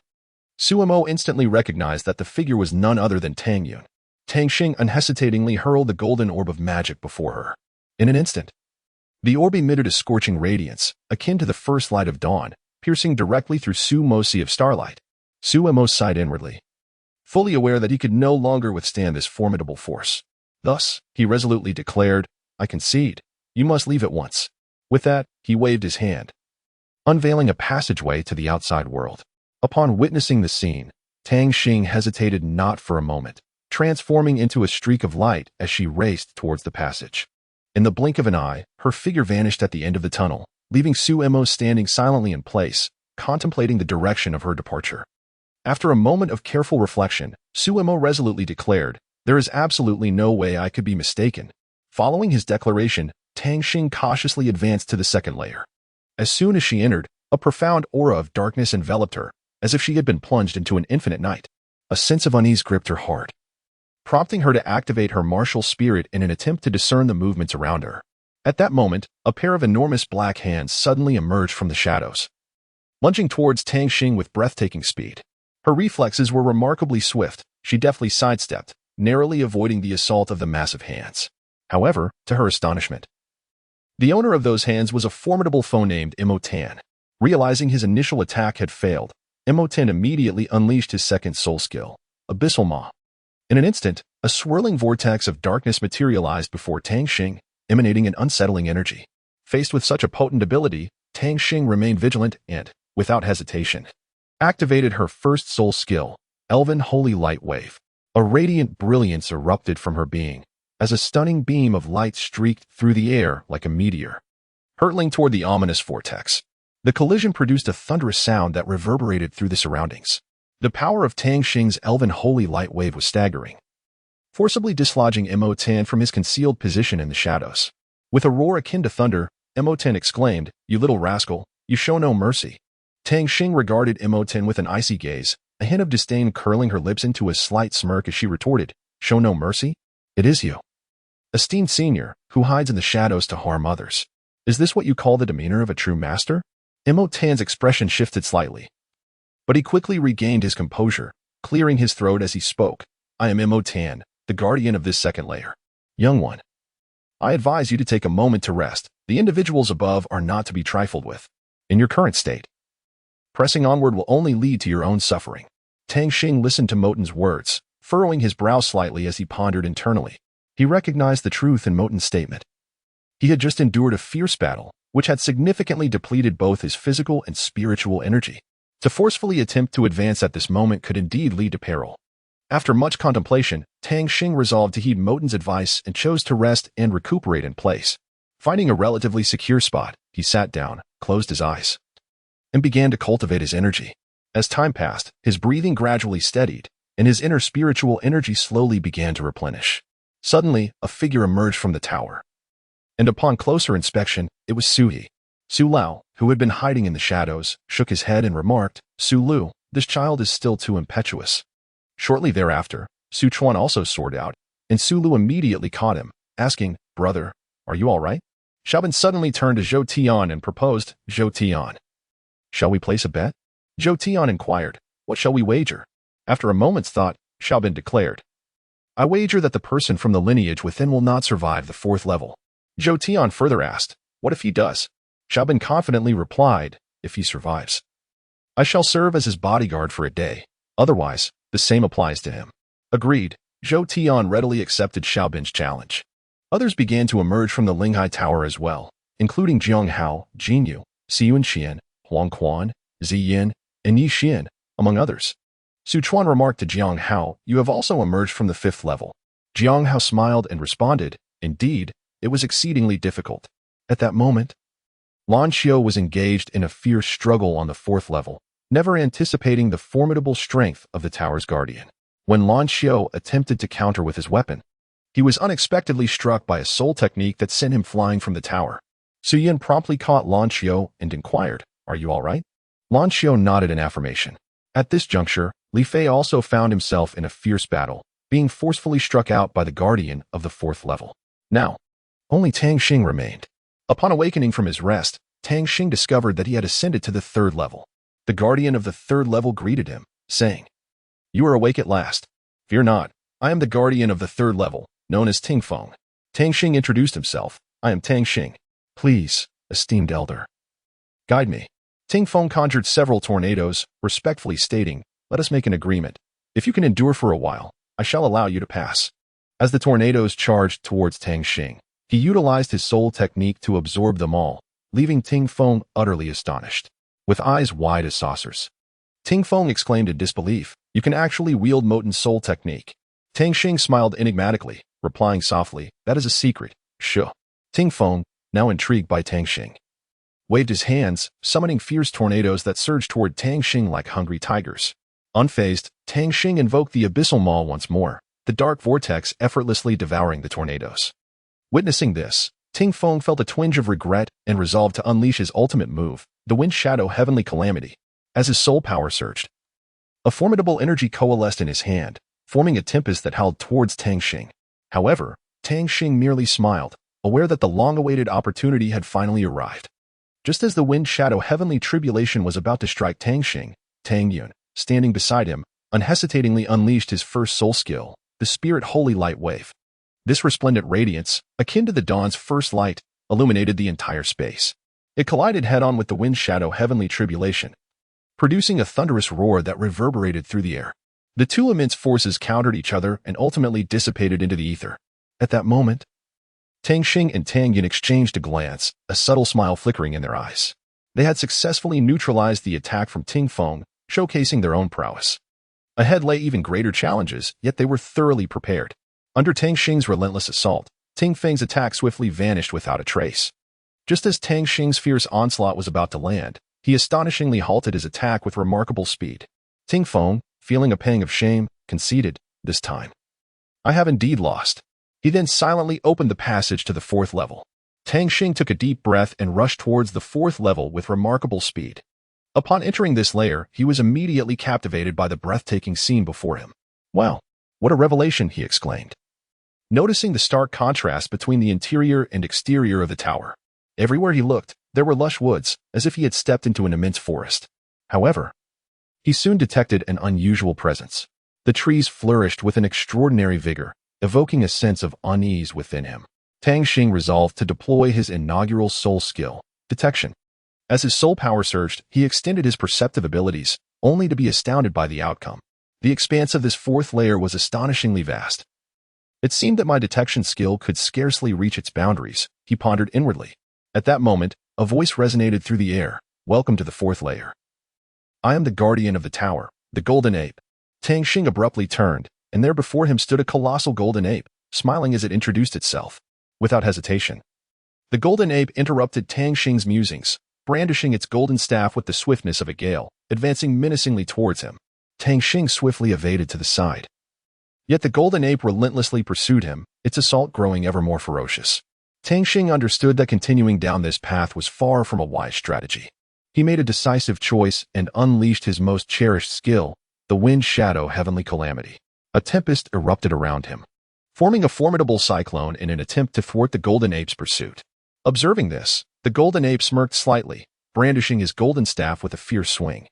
Suemo instantly recognized that the figure was none other than Tang Yun. Tang Xing unhesitatingly hurled the golden orb of magic before her. In an instant, the orb emitted a scorching radiance, akin to the first light of dawn, piercing directly through Suemo's sea of starlight. Suemo sighed inwardly, fully aware that he could no longer withstand this formidable force. Thus, he resolutely declared, "I concede. You must leave at once." With that, he waved his hand, unveiling a passageway to the outside world. Upon witnessing the scene, Tang Xing hesitated not for a moment, transforming into a streak of light as she raced towards the passage. In the blink of an eye, her figure vanished at the end of the tunnel, leaving Suemo standing silently in place, contemplating the direction of her departure. After a moment of careful reflection, Suemo resolutely declared, "There is absolutely no way I could be mistaken." Following his declaration, Tang Xing cautiously advanced to the second layer. As soon as she entered, a profound aura of darkness enveloped her, as if she had been plunged into an infinite night. A sense of unease gripped her heart, prompting her to activate her martial spirit in an attempt to discern the movements around her. At that moment, a pair of enormous black hands suddenly emerged from the shadows, lunging towards Tang Xing with breathtaking speed. Her reflexes were remarkably swift. She deftly sidestepped, narrowly avoiding the assault of the massive hands. However, to her astonishment, the owner of those hands was a formidable foe named Imotan. Realizing his initial attack had failed, Imotan immediately unleashed his second soul skill, Abyssal Maw. In an instant, A swirling vortex of darkness materialized before Tang Xing, emanating an unsettling energy. Faced with such a potent ability, Tang Xing remained vigilant and, without hesitation, activated her first soul skill, Elven Holy Light Wave. A radiant brilliance erupted from her being, as a stunning beam of light streaked through the air like a meteor, hurtling toward the ominous vortex. The collision produced a thunderous sound that reverberated through the surroundings. The power of Tang Xing's Elven Holy Light Wave was staggering, forcibly dislodging Emotan from his concealed position in the shadows. With a roar akin to thunder, Emotan exclaimed, "You little rascal, you show no mercy." Tang Xing regarded Emotan with an icy gaze, a hint of disdain curling her lips into a slight smirk as she retorted, "Show no mercy? It is you, esteemed senior, who hides in the shadows to harm others. Is this what you call the demeanor of a true master?" Emotan's expression shifted slightly, but he quickly regained his composure, clearing his throat as he spoke. "I am Emotan, the guardian of this second layer. Young one, I advise you to take a moment to rest. The individuals above are not to be trifled with. In your current state, pressing onward will only lead to your own suffering." Tang Xing listened to Moten's words, furrowing his brow slightly as he pondered internally. He recognized the truth in Moten's statement. He had just endured a fierce battle, which had significantly depleted both his physical and spiritual energy. To forcefully attempt to advance at this moment could indeed lead to peril. After much contemplation, Tang Xing resolved to heed Moten's advice and chose to rest and recuperate in place. Finding a relatively secure spot, he sat down, closed his eyes, and began to cultivate his energy. As time passed, his breathing gradually steadied, and his inner spiritual energy slowly began to replenish. Suddenly, a figure emerged from the tower, and upon closer inspection, it was Suhi. Su Lao, who had been hiding in the shadows, shook his head and remarked, "Su Lu, this child is still too impetuous." Shortly thereafter, Su Chuan also soared out, and Su Lu immediately caught him, asking, "Brother, are you all right?" Xiaobin suddenly turned to Zhou Tian and proposed, "Zhou Tian, shall we place a bet?" Zhou Tian inquired, "What shall we wager?" After a moment's thought, Xiaobin declared, "I wager that the person from the lineage within will not survive the 4th level." Zhou Tian further asked, "What if he does?" Xiaobin confidently replied, "If he survives, I shall serve as his bodyguard for a day. Otherwise, the same applies to him." Agreed, Zhou Tian readily accepted Xiaobin's challenge. Others began to emerge from the Linghai Tower as well, including Jiang Hao, Jin Yu, Xiyun Qian, Huang Quan, Ziyin, and Yi Xian, among others. Su Chuan remarked to Jiang Hao, "You have also emerged from the 5th level." Jiang Hao smiled and responded, "Indeed, it was exceedingly difficult." At that moment, Lan Xiu was engaged in a fierce struggle on the 4th level, never anticipating the formidable strength of the tower's guardian. When Lan Xiu attempted to counter with his weapon, he was unexpectedly struck by a soul technique that sent him flying from the tower. Su Yin promptly caught Lan Xiu and inquired, "Are you all right?" Lan Xiu nodded in affirmation. At this juncture, Li Fei also found himself in a fierce battle, being forcefully struck out by the guardian of the 4th level. Now, only Tang Xing remained. Upon awakening from his rest, Tang Xing discovered that he had ascended to the 3rd level. The guardian of the 3rd level greeted him, saying, "You are awake at last. Fear not, I am the guardian of the 3rd level, known as Ting Feng." Tang Xing introduced himself, "I am Tang Xing. Please, esteemed elder, guide me." Ting Feng conjured several tornadoes, respectfully stating, "Let us make an agreement. If you can endure for a while, I shall allow you to pass." As the tornadoes charged towards Tang Xing, he utilized his soul technique to absorb them all, leaving Ting Feng utterly astonished. With eyes wide as saucers, Ting Feng exclaimed in disbelief, "You can actually wield Moten's soul technique." Tang Xing smiled enigmatically, replying softly, "That is a secret. Sure." Ting Feng, now intrigued by Tang Xing, waved his hands, summoning fierce tornadoes that surged toward Tang Xing like hungry tigers. Unfazed, Tang Xing invoked the Abyssal Maw once more, the dark vortex effortlessly devouring the tornadoes. Witnessing this, Ting Feng felt a twinge of regret and resolved to unleash his ultimate move, the Wind Shadow Heavenly Calamity. As his soul power surged, a formidable energy coalesced in his hand, forming a tempest that howled towards Tang Xing. However, Tang Xing merely smiled, aware that the long-awaited opportunity had finally arrived. Just as the Wind Shadow Heavenly Tribulation was about to strike Tang Xing, Tang Yun, standing beside him, unhesitatingly unleashed his first soul skill, the Spirit Holy Light Wave. This resplendent radiance, akin to the dawn's first light, illuminated the entire space. It collided head-on with the Wind Shadow Heavenly Tribulation, producing a thunderous roar that reverberated through the air. The two immense forces countered each other and ultimately dissipated into the ether. At that moment, Tang Xing and Tang Yin exchanged a glance, a subtle smile flickering in their eyes. They had successfully neutralized the attack from Ting Feng, showcasing their own prowess. Ahead lay even greater challenges, yet they were thoroughly prepared. Under Tang Xing's relentless assault, Ting Feng's attack swiftly vanished without a trace. Just as Tang Xing's fierce onslaught was about to land, he astonishingly halted his attack with remarkable speed. Ting Feng, feeling a pang of shame, conceded, "This time, I have indeed lost." He then silently opened the passage to the fourth level. Tang Xing took a deep breath and rushed towards the fourth level with remarkable speed. Upon entering this layer, he was immediately captivated by the breathtaking scene before him. "Wow, what a revelation!" he exclaimed, noticing the stark contrast between the interior and exterior of the tower. Everywhere he looked, there were lush woods, as if he had stepped into an immense forest. However, he soon detected an unusual presence. The trees flourished with an extraordinary vigor, evoking a sense of unease within him. Tang Xing resolved to deploy his inaugural soul skill, detection. As his soul power surged, he extended his perceptive abilities, only to be astounded by the outcome. The expanse of this fourth layer was astonishingly vast. It seemed that my detection skill could scarcely reach its boundaries, he pondered inwardly. At that moment, a voice resonated through the air. "Welcome to the fourth layer. I am the guardian of the tower, the golden ape." Tang Xing abruptly turned, and there before him stood a colossal golden ape, smiling as it introduced itself. Without hesitation, the golden ape interrupted Tang Xing's musings, brandishing its golden staff with the swiftness of a gale, advancing menacingly towards him. Tang Xing swiftly evaded to the side. Yet the golden ape relentlessly pursued him, its assault growing ever more ferocious. Tang Xing understood that continuing down this path was far from a wise strategy. He made a decisive choice and unleashed his most cherished skill, the wind shadow heavenly calamity. A tempest erupted around him, forming a formidable cyclone in an attempt to thwart the golden ape's pursuit. Observing this, the golden ape smirked slightly, brandishing his golden staff with a fierce swing,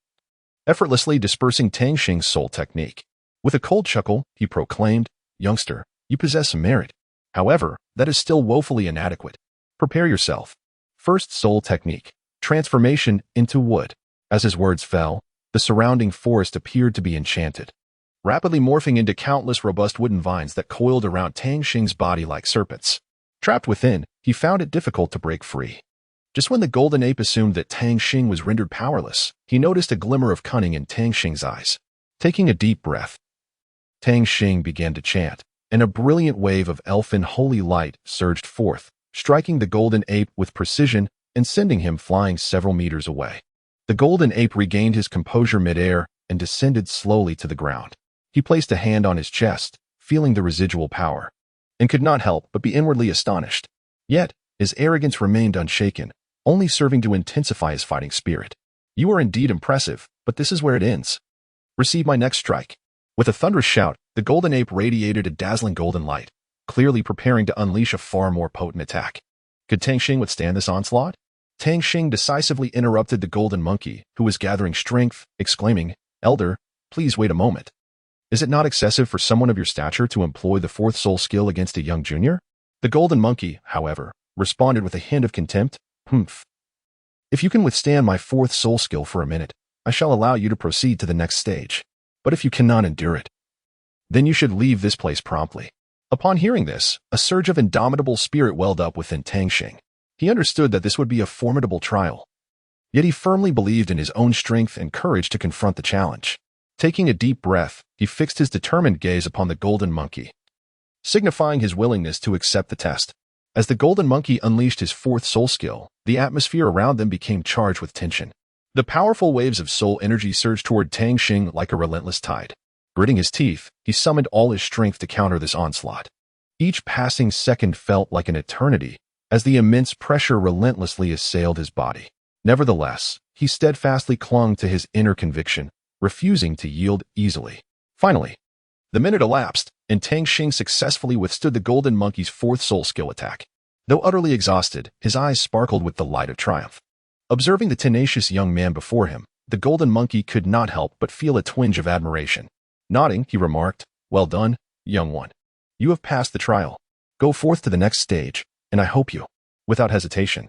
effortlessly dispersing Tang Xing's soul technique. With a cold chuckle, he proclaimed, "Youngster, you possess some merit. However, that is still woefully inadequate. Prepare yourself." First soul technique, transformation into wood. As his words fell, the surrounding forest appeared to be enchanted, rapidly morphing into countless robust wooden vines that coiled around Tang Xing's body like serpents. Trapped within, he found it difficult to break free. Just when the golden ape assumed that Tang Xing was rendered powerless, he noticed a glimmer of cunning in Tang Xing's eyes. Taking a deep breath, Tang Xing began to chant, and a brilliant wave of elfin holy light surged forth, striking the golden ape with precision and sending him flying several meters away. The golden ape regained his composure midair and descended slowly to the ground. He placed a hand on his chest, feeling the residual power, and could not help but be inwardly astonished. Yet, his arrogance remained unshaken, only serving to intensify his fighting spirit. "You are indeed impressive, but this is where it ends. Receive my next strike." With a thunderous shout, the golden ape radiated a dazzling golden light, clearly preparing to unleash a far more potent attack. Could Tang Xing withstand this onslaught? Tang Xing decisively interrupted the golden monkey, who was gathering strength, exclaiming, "Elder, please wait a moment. Is it not excessive for someone of your stature to employ the fourth soul skill against a young junior?" The golden monkey, however, responded with a hint of contempt, "Humph. If you can withstand my fourth soul skill for a minute, I shall allow you to proceed to the next stage. But if you cannot endure it, then you should leave this place promptly." Upon hearing this, a surge of indomitable spirit welled up within Tang Xing. He understood that this would be a formidable trial. Yet he firmly believed in his own strength and courage to confront the challenge. Taking a deep breath, he fixed his determined gaze upon the golden monkey, signifying his willingness to accept the test. As the golden monkey unleashed his fourth soul skill, the atmosphere around them became charged with tension. The powerful waves of soul energy surged toward Tang Xing like a relentless tide. Gritting his teeth, he summoned all his strength to counter this onslaught. Each passing second felt like an eternity, as the immense pressure relentlessly assailed his body. Nevertheless, he steadfastly clung to his inner conviction, refusing to yield easily. Finally, the minute elapsed, and Tang Xing successfully withstood the golden monkey's fourth soul skill attack. Though utterly exhausted, his eyes sparkled with the light of triumph. Observing the tenacious young man before him, the golden monkey could not help but feel a twinge of admiration. Nodding, he remarked, "Well done, young one. You have passed the trial. Go forth to the next stage, and I hope you." Without hesitation,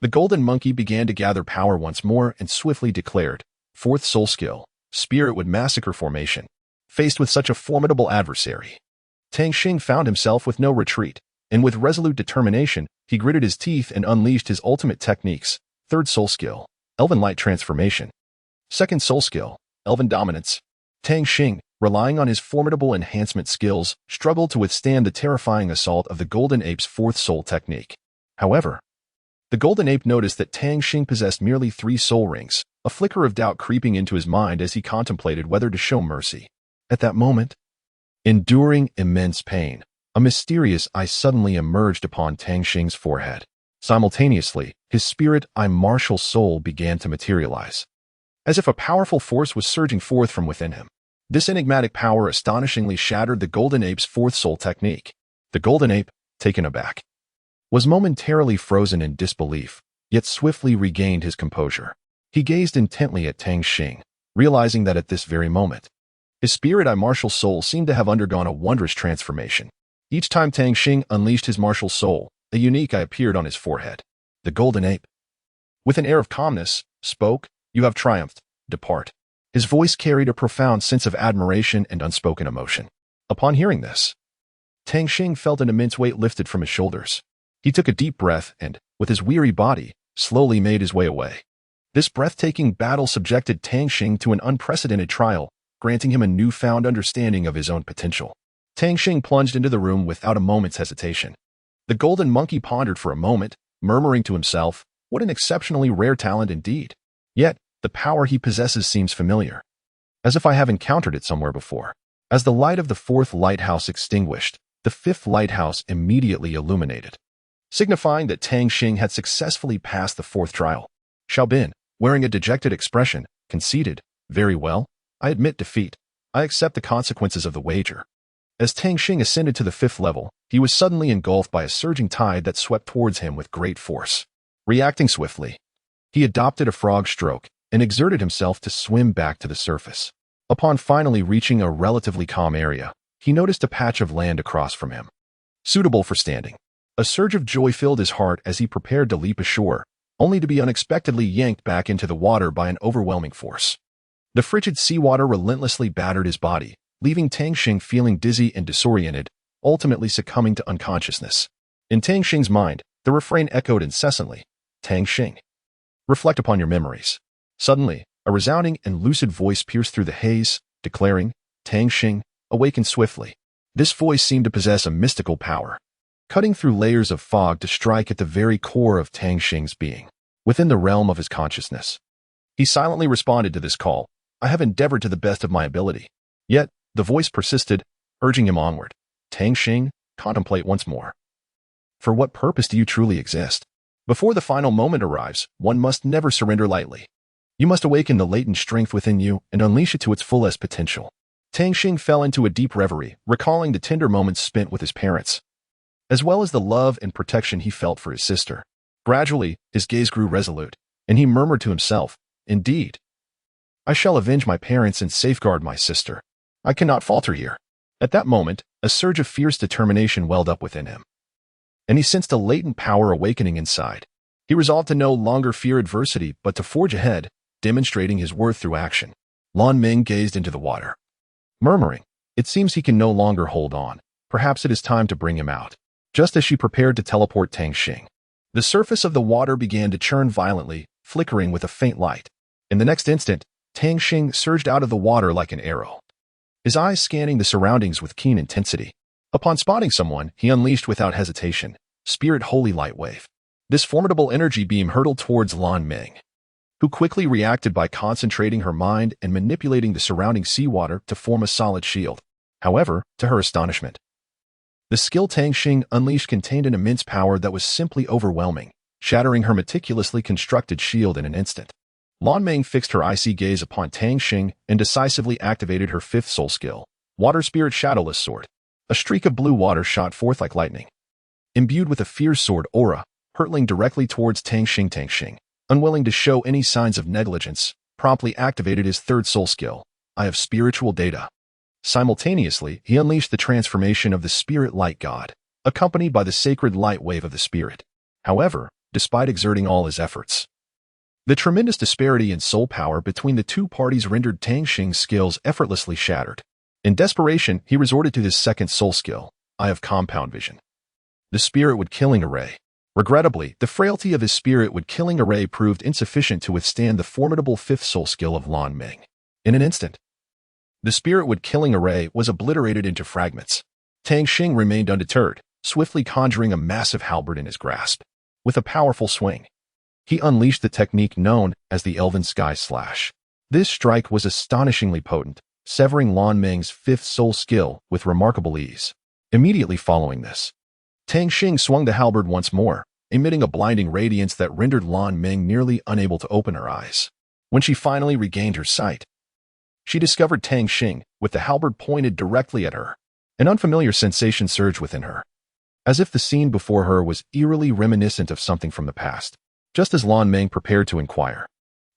the golden monkey began to gather power once more and swiftly declared, "Fourth soul skill, spirit would massacre formation." Faced with such a formidable adversary, Tang Xing found himself with no retreat, and with resolute determination, he gritted his teeth and unleashed his ultimate techniques. Third soul skill, Elven Light Transformation. Second soul skill, Elven Dominance. Tang Xing, relying on his formidable enhancement skills, struggled to withstand the terrifying assault of the Golden Ape's fourth soul technique. However, the Golden Ape noticed that Tang Xing possessed merely 3 soul rings, a flicker of doubt creeping into his mind as he contemplated whether to show mercy. At that moment, enduring immense pain, a mysterious eye suddenly emerged upon Tang Xing's forehead. Simultaneously, his spirit martial soul began to materialize, as if a powerful force was surging forth from within him. This enigmatic power astonishingly shattered the Golden Ape's fourth soul technique. The Golden Ape, taken aback, was momentarily frozen in disbelief, yet swiftly regained his composure. He gazed intently at Tang Xing, realizing that at this very moment, his spirit martial soul seemed to have undergone a wondrous transformation. Each time Tang Xing unleashed his martial soul, a unique eye appeared on his forehead. The Golden Ape, with an air of calmness, spoke, "You have triumphed. Depart." His voice carried a profound sense of admiration and unspoken emotion. Upon hearing this, Tang Xing felt an immense weight lifted from his shoulders. He took a deep breath and, with his weary body, slowly made his way away. This breathtaking battle subjected Tang Xing to an unprecedented trial, granting him a newfound understanding of his own potential. Tang Xing plunged into the room without a moment's hesitation. The golden monkey pondered for a moment, murmuring to himself, "What an exceptionally rare talent indeed. Yet, the power he possesses seems familiar, as if I have encountered it somewhere before." As the light of the fourth lighthouse extinguished, the fifth lighthouse immediately illuminated, signifying that Tang Xing had successfully passed the fourth trial. Xiaobin, wearing a dejected expression, conceded, "Very well. I admit defeat. I accept the consequences of the wager." As Tang Xing ascended to the fifth level, he was suddenly engulfed by a surging tide that swept towards him with great force. Reacting swiftly, he adopted a frog stroke and exerted himself to swim back to the surface. Upon finally reaching a relatively calm area, he noticed a patch of land across from him, suitable for standing. A surge of joy filled his heart as he prepared to leap ashore, only to be unexpectedly yanked back into the water by an overwhelming force. The frigid seawater relentlessly battered his body, leaving Tang Xing feeling dizzy and disoriented, ultimately succumbing to unconsciousness. In Tang Xing's mind, the refrain echoed incessantly, "Tang Xing, reflect upon your memories." Suddenly, a resounding and lucid voice pierced through the haze, declaring, "Tang Xing, awaken swiftly." This voice seemed to possess a mystical power, cutting through layers of fog to strike at the very core of Tang Xing's being, within the realm of his consciousness. He silently responded to this call, "I have endeavored to the best of my ability." Yet, the voice persisted, urging him onward. "Tang Xing, contemplate once more. For what purpose do you truly exist? Before the final moment arrives, one must never surrender lightly. You must awaken the latent strength within you and unleash it to its fullest potential." Tang Xing fell into a deep reverie, recalling the tender moments spent with his parents, as well as the love and protection he felt for his sister. Gradually, his gaze grew resolute, and he murmured to himself, "Indeed, I shall avenge my parents and safeguard my sister. I cannot falter here." At that moment, a surge of fierce determination welled up within him, and he sensed a latent power awakening inside. He resolved to no longer fear adversity, but to forge ahead, demonstrating his worth through action. Lan Ming gazed into the water, murmuring, "It seems he can no longer hold on. Perhaps it is time to bring him out." Just as she prepared to teleport Tang Xing, the surface of the water began to churn violently, flickering with a faint light. In the next instant, Tang Xing surged out of the water like an arrow, his eyes scanning the surroundings with keen intensity. Upon spotting someone, he unleashed without hesitation, Spirit Holy Light Wave. This formidable energy beam hurtled towards Lan Ming, who quickly reacted by concentrating her mind and manipulating the surrounding seawater to form a solid shield. However, to her astonishment, the skill Tang Xing unleashed contained an immense power that was simply overwhelming, shattering her meticulously constructed shield in an instant. Lan Ming fixed her icy gaze upon Tang Xing and decisively activated her fifth soul skill, Water Spirit Shadowless Sword. A streak of blue water shot forth like lightning, imbued with a fierce sword aura, hurtling directly towards Tang Xing. Tang Xing, unwilling to show any signs of negligence, promptly activated his third soul skill, Eye of Spiritual Data. Simultaneously, he unleashed the transformation of the Spirit Light God, accompanied by the sacred light wave of the Spirit. However, despite exerting all his efforts, the tremendous disparity in soul power between the two parties rendered Tang Xing's skills effortlessly shattered. In desperation, he resorted to his second soul skill, Eye of Compound Vision. The spirit-would-killing array. Regrettably, the frailty of his spirit-would-killing array proved insufficient to withstand the formidable fifth soul skill of Lan Ming. In an instant, the spirit-would-killing array was obliterated into fragments. Tang Xing remained undeterred, swiftly conjuring a massive halberd in his grasp. With a powerful swing, he unleashed the technique known as the Elven Sky Slash. This strike was astonishingly potent, severing Lan Ming's fifth soul skill with remarkable ease. Immediately following this, Tang Xing swung the halberd once more, emitting a blinding radiance that rendered Lan Ming nearly unable to open her eyes. When she finally regained her sight, she discovered Tang Xing with the halberd pointed directly at her. An unfamiliar sensation surged within her, as if the scene before her was eerily reminiscent of something from the past. Just as Lan Ming prepared to inquire,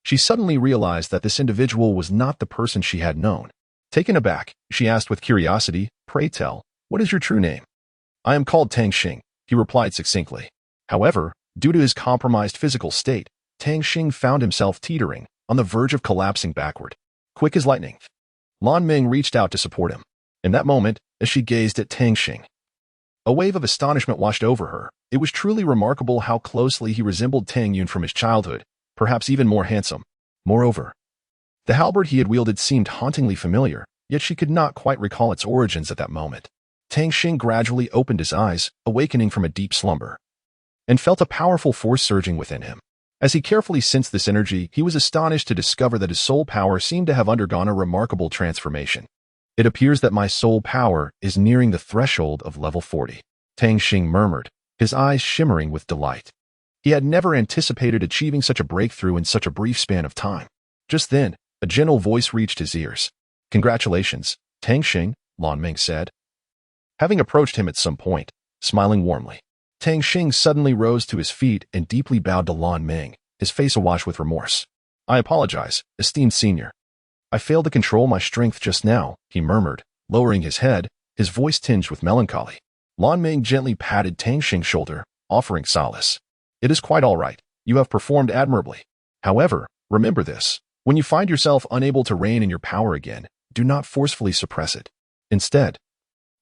she suddenly realized that this individual was not the person she had known. Taken aback, she asked with curiosity, "Pray tell, what is your true name?" "I am called Tang Xing," he replied succinctly. However, due to his compromised physical state, Tang Xing found himself teetering, on the verge of collapsing backward. Quick as lightning, Lan Ming reached out to support him. In that moment, as she gazed at Tang Xing, a wave of astonishment washed over her. It was truly remarkable how closely he resembled Tang Yun from his childhood, perhaps even more handsome. Moreover, the halberd he had wielded seemed hauntingly familiar, yet she could not quite recall its origins at that moment. Tang Xing gradually opened his eyes, awakening from a deep slumber, and felt a powerful force surging within him. As he carefully sensed this energy, he was astonished to discover that his soul power seemed to have undergone a remarkable transformation. "It appears that my soul power is nearing the threshold of level 40, Tang Xing murmured, his eyes shimmering with delight. He had never anticipated achieving such a breakthrough in such a brief span of time. Just then, a gentle voice reached his ears. "Congratulations, Tang Xing," Lan Ming said, having approached him at some point, smiling warmly. Tang Xing suddenly rose to his feet and deeply bowed to Lan Ming, his face awash with remorse. "I apologize, esteemed senior. I failed to control my strength just now," he murmured, lowering his head, his voice tinged with melancholy. Lan Ming gently patted Tang Xing's shoulder, offering solace. "It is quite all right. You have performed admirably. However, remember this. When you find yourself unable to reign in your power again, do not forcefully suppress it. Instead,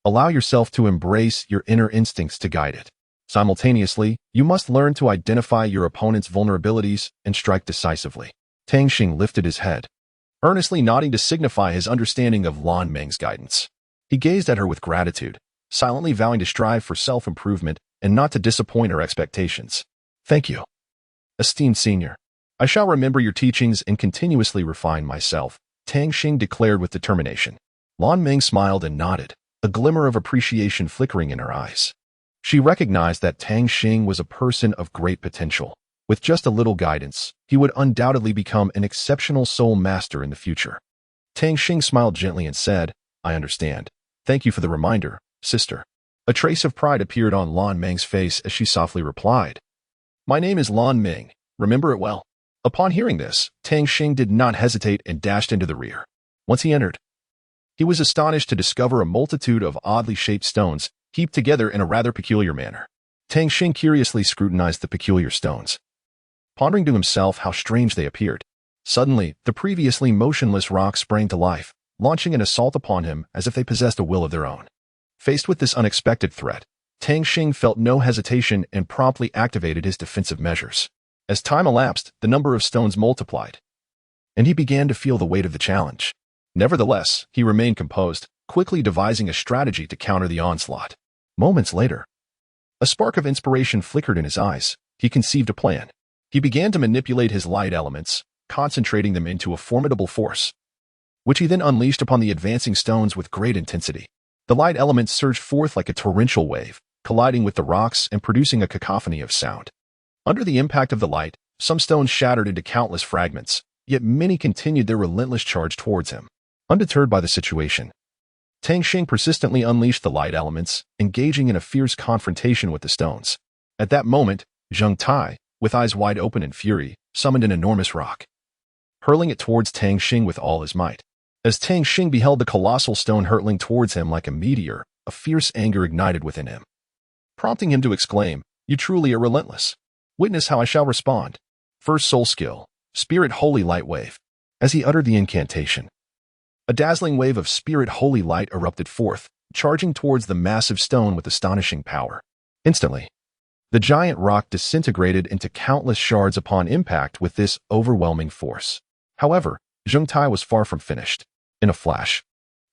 allow yourself to embrace your inner instincts to guide it. Simultaneously, you must learn to identify your opponent's vulnerabilities and strike decisively." Tang Xing lifted his head, earnestly nodding to signify his understanding of Lan Ming's guidance. He gazed at her with gratitude, silently vowing to strive for self-improvement and not to disappoint her expectations. "Thank you, esteemed senior. I shall remember your teachings and continuously refine myself," Tang Xing declared with determination. Lan Ming smiled and nodded, a glimmer of appreciation flickering in her eyes. She recognized that Tang Xing was a person of great potential. With just a little guidance, he would undoubtedly become an exceptional soul master in the future. Tang Xing smiled gently and said, "I understand. Thank you for the reminder, sister." A trace of pride appeared on Lan Ming's face as she softly replied, "My name is Lan Ming. Remember it well." Upon hearing this, Tang Xing did not hesitate and dashed into the rear. Once he entered, he was astonished to discover a multitude of oddly shaped stones heaped together in a rather peculiar manner. Tang Xing curiously scrutinized the peculiar stones, pondering to himself how strange they appeared. Suddenly, the previously motionless rocks sprang to life, launching an assault upon him as if they possessed a will of their own. Faced with this unexpected threat, Tang Xing felt no hesitation and promptly activated his defensive measures. As time elapsed, the number of stones multiplied, and he began to feel the weight of the challenge. Nevertheless, he remained composed, quickly devising a strategy to counter the onslaught. Moments later, a spark of inspiration flickered in his eyes. He conceived a plan. He began to manipulate his light elements, concentrating them into a formidable force, which he then unleashed upon the advancing stones with great intensity. The light elements surged forth like a torrential wave, colliding with the rocks and producing a cacophony of sound. Under the impact of the light, some stones shattered into countless fragments, yet many continued their relentless charge towards him. Undeterred by the situation, Tang Xing persistently unleashed the light elements, engaging in a fierce confrontation with the stones. At that moment, Zheng Tai, with eyes wide open in fury, summoned an enormous rock, hurling it towards Tang Xing with all his might. As Tang Xing beheld the colossal stone hurtling towards him like a meteor, a fierce anger ignited within him, prompting him to exclaim, "You truly are relentless. Witness how I shall respond." First soul skill, Spirit Holy Light Wave. As he uttered the incantation, A dazzling wave of spirit holy light erupted forth, charging towards the massive stone with astonishing power. Instantly, the giant rock disintegrated into countless shards upon impact with this overwhelming force. However, Zheng Tai was far from finished. In a flash,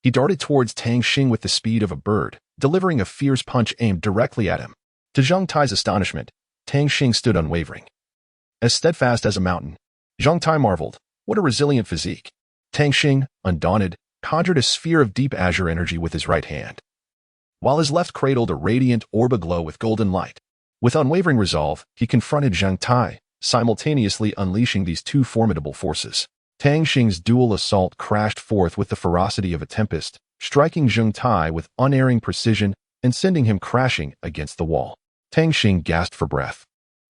he darted towards Tang Xing with the speed of a bird, delivering a fierce punch aimed directly at him. To Zheng Tai's astonishment, Tang Xing stood unwavering. As steadfast as a mountain, Zheng Tai marveled, what a resilient physique. Tang Xing, undaunted, conjured a sphere of deep azure energy with his right hand, while his left cradled a radiant orb aglow with golden light. With unwavering resolve, he confronted Zheng Tai, simultaneously unleashing these two formidable forces. Tang Xing's dual assault crashed forth with the ferocity of a tempest, striking Zheng Tai with unerring precision and sending him crashing against the wall. Tang Xing gasped for breath,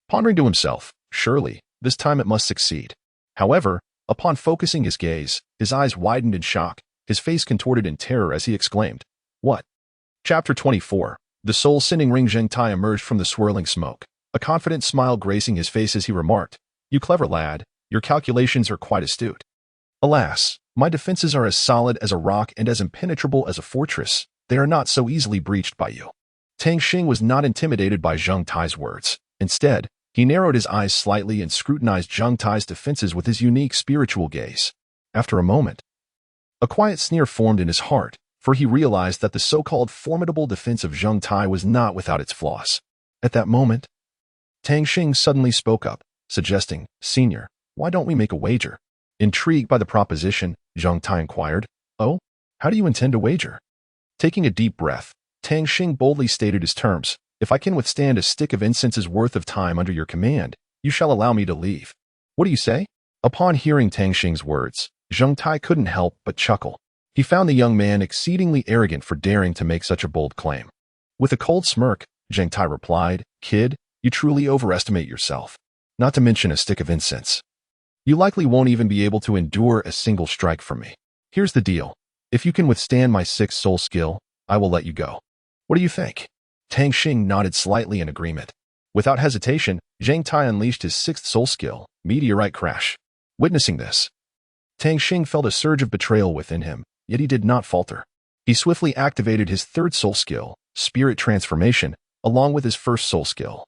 pondering to himself, surely, this time it must succeed. However, upon focusing his gaze, his eyes widened in shock, his face contorted in terror as he exclaimed, "What?" Chapter 24. The soul-sending ring. Zheng Tai emerged from the swirling smoke, a confident smile gracing his face as he remarked, "You clever lad, your calculations are quite astute. Alas, my defenses are as solid as a rock and as impenetrable as a fortress. They are not so easily breached by you." Tang Xing was not intimidated by Zheng Tai's words. Instead, he narrowed his eyes slightly and scrutinized Zheng Tai's defenses with his unique spiritual gaze. After a moment, a quiet sneer formed in his heart, for he realized that the so-called formidable defense of Zheng Tai was not without its flaws. At that moment, Tang Xing suddenly spoke up, suggesting, "Senior, why don't we make a wager?" Intrigued by the proposition, Zheng Tai inquired, "Oh, how do you intend to wager?" Taking a deep breath, Tang Xing boldly stated his terms, "If I can withstand a stick of incense's worth of time under your command, you shall allow me to leave. What do you say?" Upon hearing Tang Xing's words, Zheng Tai couldn't help but chuckle. He found the young man exceedingly arrogant for daring to make such a bold claim. With a cold smirk, Zheng Tai replied, "Kid, you truly overestimate yourself. Not to mention a stick of incense. You likely won't even be able to endure a single strike from me. Here's the deal. If you can withstand my sixth soul skill, I will let you go. What do you think?" Tang Xing nodded slightly in agreement. Without hesitation, Zheng Tai unleashed his sixth soul skill, Meteorite Crash. Witnessing this, Tang Xing felt a surge of betrayal within him, yet he did not falter. He swiftly activated his third soul skill, Spirit Transformation, along with his first soul skill,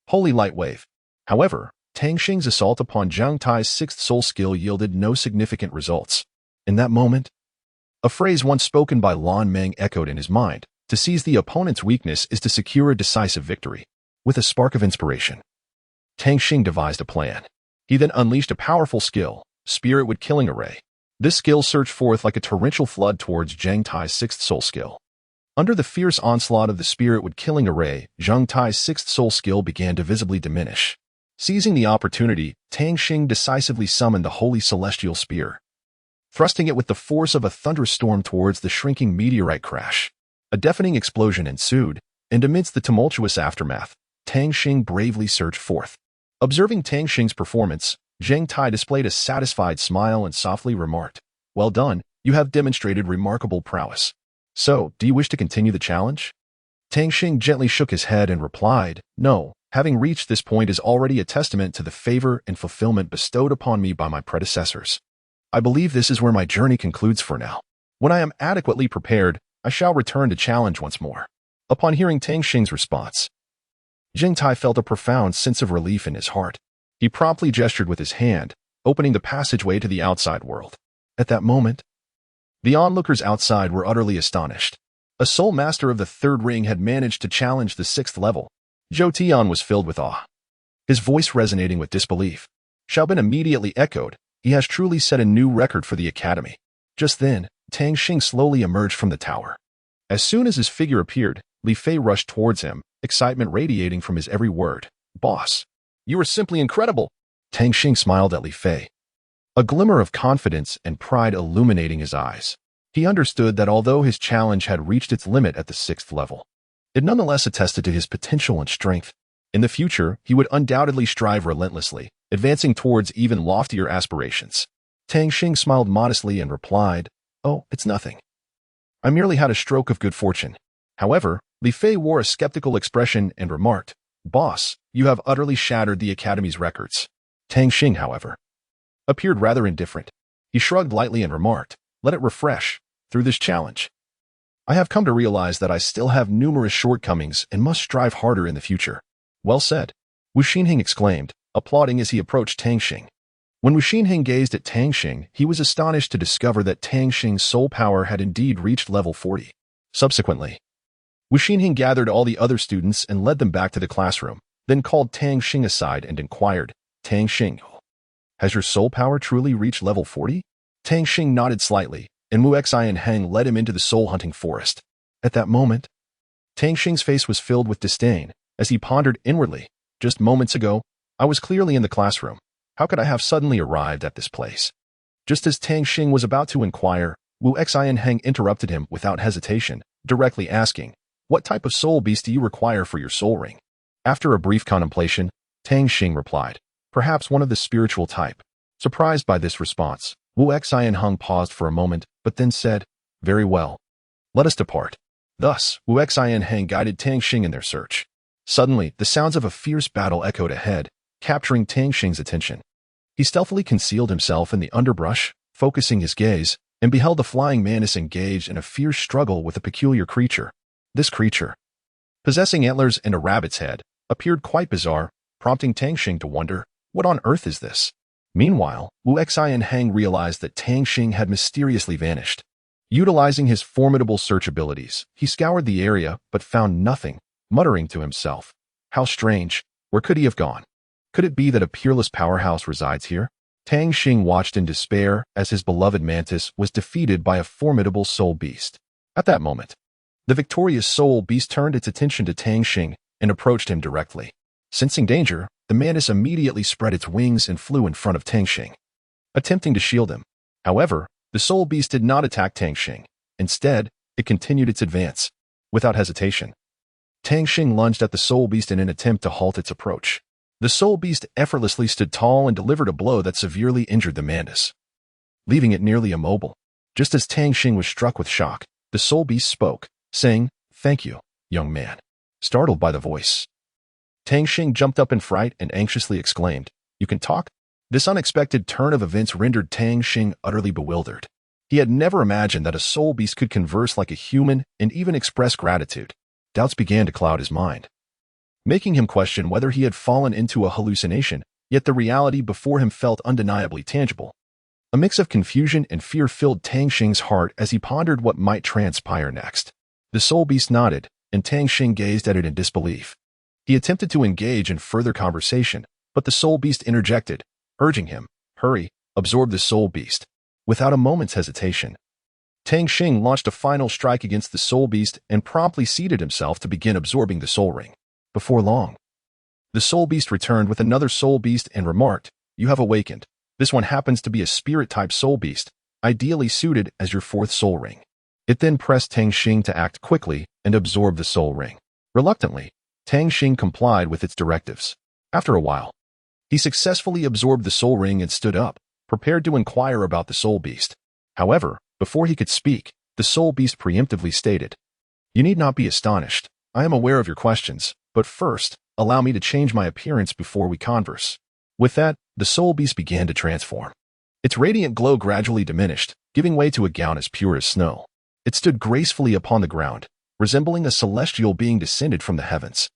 Holy Light Wave. However, Tang Xing's assault upon Zheng Tai's sixth soul skill yielded no significant results. In that moment, a phrase once spoken by Lan Meng echoed in his mind, "To seize the opponent's weakness is to secure a decisive victory." With a spark of inspiration, Tang Xing devised a plan. He then unleashed a powerful skill, Spirit Killing Array. This skill surged forth like a torrential flood towards Zheng Tai's sixth soul skill. Under the fierce onslaught of the Spirit Killing Array, Zheng Tai's sixth soul skill began to visibly diminish. Seizing the opportunity, Tang Xing decisively summoned the Holy Celestial Spear, thrusting it with the force of a thunderstorm towards the shrinking meteorite crash. A deafening explosion ensued, and amidst the tumultuous aftermath, Tang Xing bravely surged forth. Observing Tang Xing's performance, Zheng Tai displayed a satisfied smile and softly remarked, "Well done, you have demonstrated remarkable prowess. So, do you wish to continue the challenge?" Tang Xing gently shook his head and replied, "No, having reached this point is already a testament to the favor and fulfillment bestowed upon me by my predecessors. I believe this is where my journey concludes for now. When I am adequately prepared, I shall return to challenge once more." Upon hearing Tang Xing's response, Zheng Tai felt a profound sense of relief in his heart. He promptly gestured with his hand, opening the passageway to the outside world. At that moment, the onlookers outside were utterly astonished. A soul master of the third ring had managed to challenge the sixth level. Zhou Tian was filled with awe, his voice resonating with disbelief. Xiaobin immediately echoed, "He has truly set a new record for the academy." Just then, Tang Xing slowly emerged from the tower. As soon as his figure appeared, Li Fei rushed towards him, excitement radiating from his every word. "Boss, you are simply incredible." Tang Xing smiled at Li Fei, a glimmer of confidence and pride illuminating his eyes. He understood that although his challenge had reached its limit at the sixth level, it nonetheless attested to his potential and strength. In the future, he would undoubtedly strive relentlessly, advancing towards even loftier aspirations. Tang Xing smiled modestly and replied, "Oh, it's nothing. I merely had a stroke of good fortune." However, Li Fei wore a skeptical expression and remarked, "Boss, you have utterly shattered the Academy's records." Tang Xing, however, appeared rather indifferent. He shrugged lightly and remarked, let it refresh. Through this challenge, I have come to realize that I still have numerous shortcomings and must strive harder in the future. Well said, Wu Xinheng exclaimed, applauding as he approached Tang Xing. When Wu Xinheng gazed at Tang Xing, he was astonished to discover that Tang Xing's soul power had indeed reached level 40. Subsequently, Wu Xinheng gathered all the other students and led them back to the classroom, then called Tang Xing aside and inquired, Tang Xing, has your soul power truly reached level 40? Tang Xing nodded slightly, and Wu Xianheng led him into the soul-hunting forest. At that moment, Tang Xing's face was filled with disdain as he pondered inwardly, just moments ago, I was clearly in the classroom. How could I have suddenly arrived at this place? Just as Tang Xing was about to inquire, Wu Xianheng interrupted him without hesitation, directly asking, what type of soul beast do you require for your soul ring? After a brief contemplation, Tang Xing replied, perhaps one of the spiritual type. Surprised by this response, Wu Xianheng paused for a moment, but then said, very well. Let us depart. Thus, Wu Xianheng guided Tang Xing in their search. Suddenly, the sounds of a fierce battle echoed ahead, capturing Tang Xing's attention. He stealthily concealed himself in the underbrush, focusing his gaze, and beheld the flying mantis engaged in a fierce struggle with a peculiar creature. This creature, possessing antlers and a rabbit's head, appeared quite bizarre, prompting Tang Xing to wonder, what on earth is this? Meanwhile, Wu Xianheng realized that Tang Xing had mysteriously vanished. Utilizing his formidable search abilities, he scoured the area but found nothing, muttering to himself, how strange, where could he have gone? Could it be that a peerless powerhouse resides here? Tang Xing watched in despair as his beloved mantis was defeated by a formidable soul beast. At that moment, the victorious soul beast turned its attention to Tang Xing and approached him directly. Sensing danger, the mantis immediately spread its wings and flew in front of Tang Xing, attempting to shield him. However, the soul beast did not attack Tang Xing. Instead, it continued its advance. Without hesitation, Tang Xing lunged at the soul beast in an attempt to halt its approach. The soul beast effortlessly stood tall and delivered a blow that severely injured the mantis, leaving it nearly immobile. Just as Tang Xing was struck with shock, the soul beast spoke, saying, thank you, young man. Startled by the voice, Tang Xing jumped up in fright and anxiously exclaimed, you can talk? This unexpected turn of events rendered Tang Xing utterly bewildered. He had never imagined that a soul beast could converse like a human and even express gratitude. Doubts began to cloud his mind, making him question whether he had fallen into a hallucination, yet the reality before him felt undeniably tangible. A mix of confusion and fear filled Tang Xing's heart as he pondered what might transpire next. The soul beast nodded, and Tang Xing gazed at it in disbelief. He attempted to engage in further conversation, but the soul beast interjected, urging him, hurry, absorb the soul beast. Without a moment's hesitation, Tang Xing launched a final strike against the soul beast and promptly seated himself to begin absorbing the soul ring. Before long, the soul beast returned with another soul beast and remarked, you have awakened. This one happens to be a spirit-type soul beast, ideally suited as your fourth soul ring. It then pressed Tang Xing to act quickly and absorb the soul ring. Reluctantly, Tang Xing complied with its directives. After a while, he successfully absorbed the soul ring and stood up, prepared to inquire about the soul beast. However, before he could speak, the soul beast preemptively stated, you need not be astonished. I am aware of your questions, but first, allow me to change my appearance before we converse. With that, the soul beast began to transform. Its radiant glow gradually diminished, giving way to a gown as pure as snow. It stood gracefully upon the ground, resembling a celestial being descended from the heavens.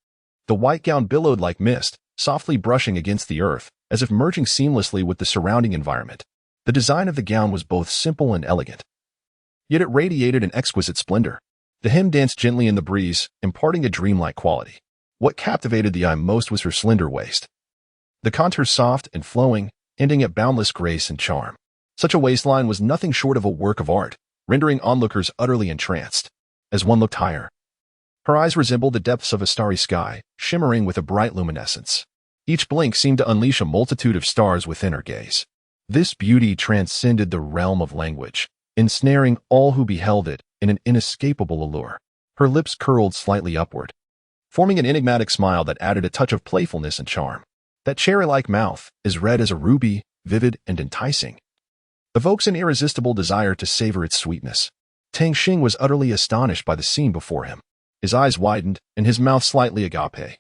The white gown billowed like mist, softly brushing against the earth, as if merging seamlessly with the surrounding environment. The design of the gown was both simple and elegant, yet it radiated an exquisite splendor. The hem danced gently in the breeze, imparting a dreamlike quality. What captivated the eye most was her slender waist, the contours soft and flowing, ending at boundless grace and charm. Such a waistline was nothing short of a work of art, rendering onlookers utterly entranced. As one looked higher, her eyes resembled the depths of a starry sky, shimmering with a bright luminescence. Each blink seemed to unleash a multitude of stars within her gaze. This beauty transcended the realm of language, ensnaring all who beheld it in an inescapable allure. Her lips curled slightly upward, forming an enigmatic smile that added a touch of playfulness and charm. That cherry-like mouth, as red as a ruby, vivid and enticing, evokes an irresistible desire to savor its sweetness. Tang Xing was utterly astonished by the scene before him. His eyes widened, and his mouth slightly agape.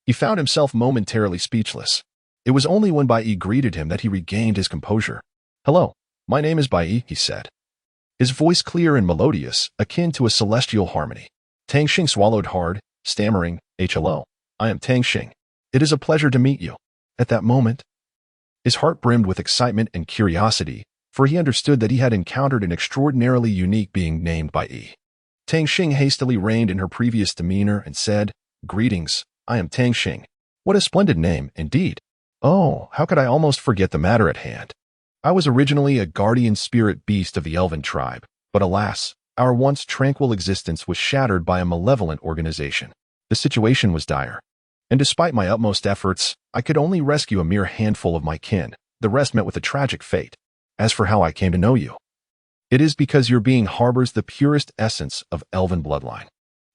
He found himself momentarily speechless. It was only when Bai Yi greeted him that he regained his composure. Hello, my name is Bai Yi, he said. his voice clear and melodious, akin to a celestial harmony. Tang Xing swallowed hard, stammering, "Hello. I am Tang Xing. It is a pleasure to meet you." At that moment, his heart brimmed with excitement and curiosity, for he understood that he had encountered an extraordinarily unique being named by E. Tang Xing hastily reined in her previous demeanor and said, "Greetings, I am Tang Xing. What a splendid name, indeed. Oh, how could I almost forget the matter at hand? I was originally a guardian spirit beast of the elven tribe, but alas, our once tranquil existence was shattered by a malevolent organization. The situation was dire, and despite my utmost efforts, I could only rescue a mere handful of my kin. The rest met with a tragic fate. As for how I came to know you, it is because your being harbors the purest essence of elven bloodline.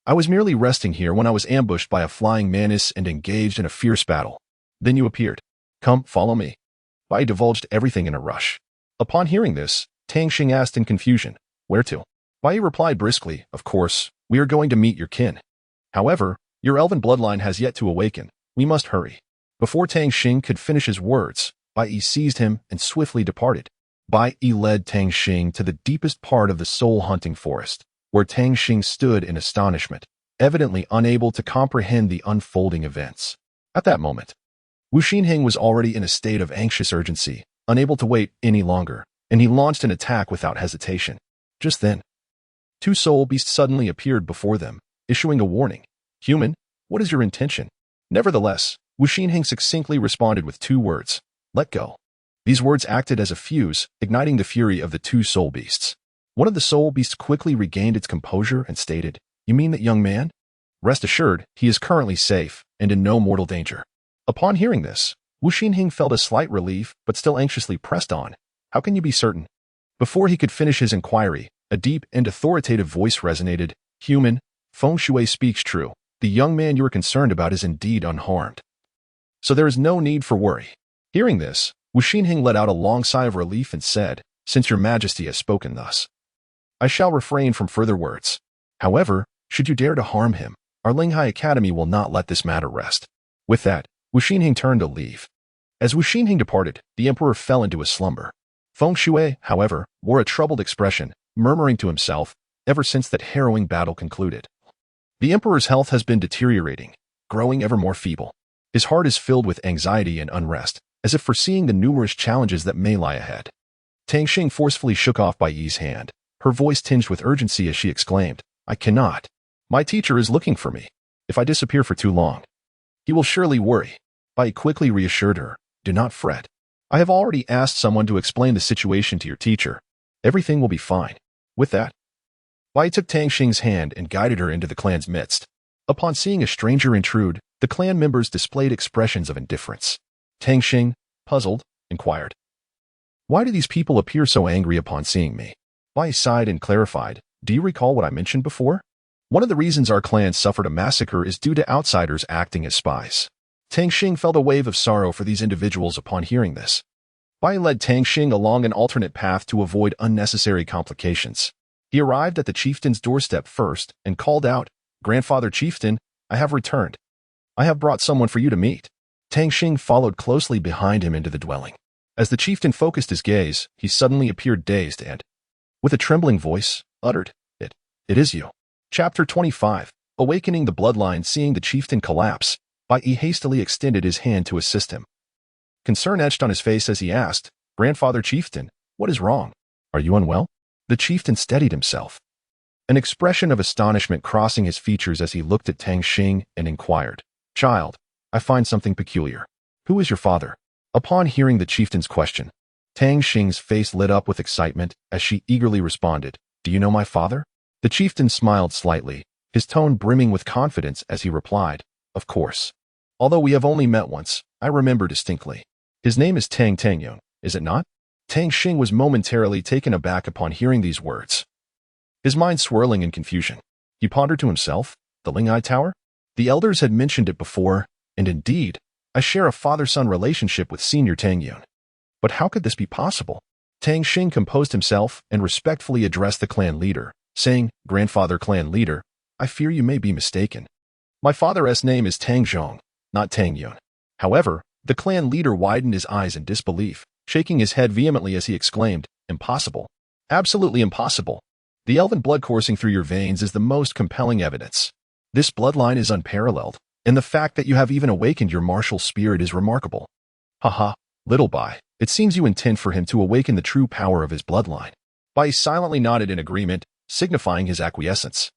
I was merely resting here when I was ambushed by a flying menace and engaged in a fierce battle. Then you appeared. Come, follow me." Bai divulged everything in a rush. Upon hearing this, Tang Xing asked in confusion, "Where to?" Bai replied briskly, "Of course, we are going to meet your kin. However, your elven bloodline has yet to awaken. We must hurry." Before Tang Xing could finish his words, Bai seized him and swiftly departed. Bai led Tang Xing to the deepest part of the soul-hunting forest, where Tang Xing stood in astonishment, evidently unable to comprehend the unfolding events. At that moment, Wu Xinheng was already in a state of anxious urgency, unable to wait any longer, and he launched an attack without hesitation. Just then, two soul beasts suddenly appeared before them, issuing a warning. "Human, what is your intention?" Nevertheless, Wu Xinheng succinctly responded with two words, "Let go." These words acted as a fuse, igniting the fury of the two soul beasts. One of the soul beasts quickly regained its composure and stated, "You mean that young man? Rest assured, he is currently safe and in no mortal danger." Upon hearing this, Wu Xinheng felt a slight relief but still anxiously pressed on. "How can you be certain?" Before he could finish his inquiry, a deep and authoritative voice resonated, "Human, Feng Shui speaks true. The young man you are concerned about is indeed unharmed. So there is no need for worry." Hearing this, Wu Xinheng let out a long sigh of relief and said, "Since your majesty has spoken thus, I shall refrain from further words. However, should you dare to harm him, our Linghai Academy will not let this matter rest." With that, Wu Xinheng turned to leave. As Wu Xinheng departed, the emperor fell into a slumber. Feng Shui, however, wore a troubled expression, murmuring to himself, "Ever since that harrowing battle concluded, the emperor's health has been deteriorating, growing ever more feeble. His heart is filled with anxiety and unrest, as if foreseeing the numerous challenges that may lie ahead." Tang Xing forcefully shook off Bai Yi's hand, her voice tinged with urgency as she exclaimed, "I cannot. My teacher is looking for me. If I disappear for too long, he will surely worry." Bai quickly reassured her, "Do not fret. I have already asked someone to explain the situation to your teacher. Everything will be fine." With that, Bai took Tang Xing's hand and guided her into the clan's midst. Upon seeing a stranger intrude, the clan members displayed expressions of indifference. Tang Xing, puzzled, inquired, "Why do these people appear so angry upon seeing me?" Bai sighed and clarified, "Do you recall what I mentioned before? One of the reasons our clan suffered a massacre is due to outsiders acting as spies." Tang Xing felt a wave of sorrow for these individuals upon hearing this. Bai led Tang Xing along an alternate path to avoid unnecessary complications. He arrived at the chieftain's doorstep first and called out, "Grandfather Chieftain, I have returned. I have brought someone for you to meet." Tang Xing followed closely behind him into the dwelling. As the chieftain focused his gaze, he suddenly appeared dazed and, with a trembling voice, uttered, It is you." Chapter 25, Awakening the Bloodline. Seeing the chieftain collapse, Bai Yi hastily extended his hand to assist him. Concern etched on his face as he asked, "Grandfather Chieftain, what is wrong? Are you unwell?" The chieftain steadied himself, an expression of astonishment crossing his features as he looked at Tang Xing and inquired, "Child, I find something peculiar. Who is your father?" Upon hearing the chieftain's question, Tang Xing's face lit up with excitement as she eagerly responded, "Do you know my father?" The chieftain smiled slightly, his tone brimming with confidence as he replied, "Of course. Although we have only met once, I remember distinctly. His name is Tang Tangyun, is it not?" Tang Xing was momentarily taken aback upon hearing these words, his mind swirling in confusion. He pondered to himself, the Linghai Tower? The elders had mentioned it before, and indeed, I share a father-son relationship with Senior Tangyun. But how could this be possible? Tang Xing composed himself and respectfully addressed the clan leader, saying, "Grandfather clan leader, I fear you may be mistaken. My father's name is Tang Zhong, not Tang Yun." However, the clan leader widened his eyes in disbelief, shaking his head vehemently as he exclaimed, "Impossible. Absolutely impossible. The elven blood coursing through your veins is the most compelling evidence. This bloodline is unparalleled, and the fact that you have even awakened your martial spirit is remarkable. Haha, little Bai, it seems you intend for him to awaken the true power of his bloodline. Bai silently nodded in agreement, signifying his acquiescence.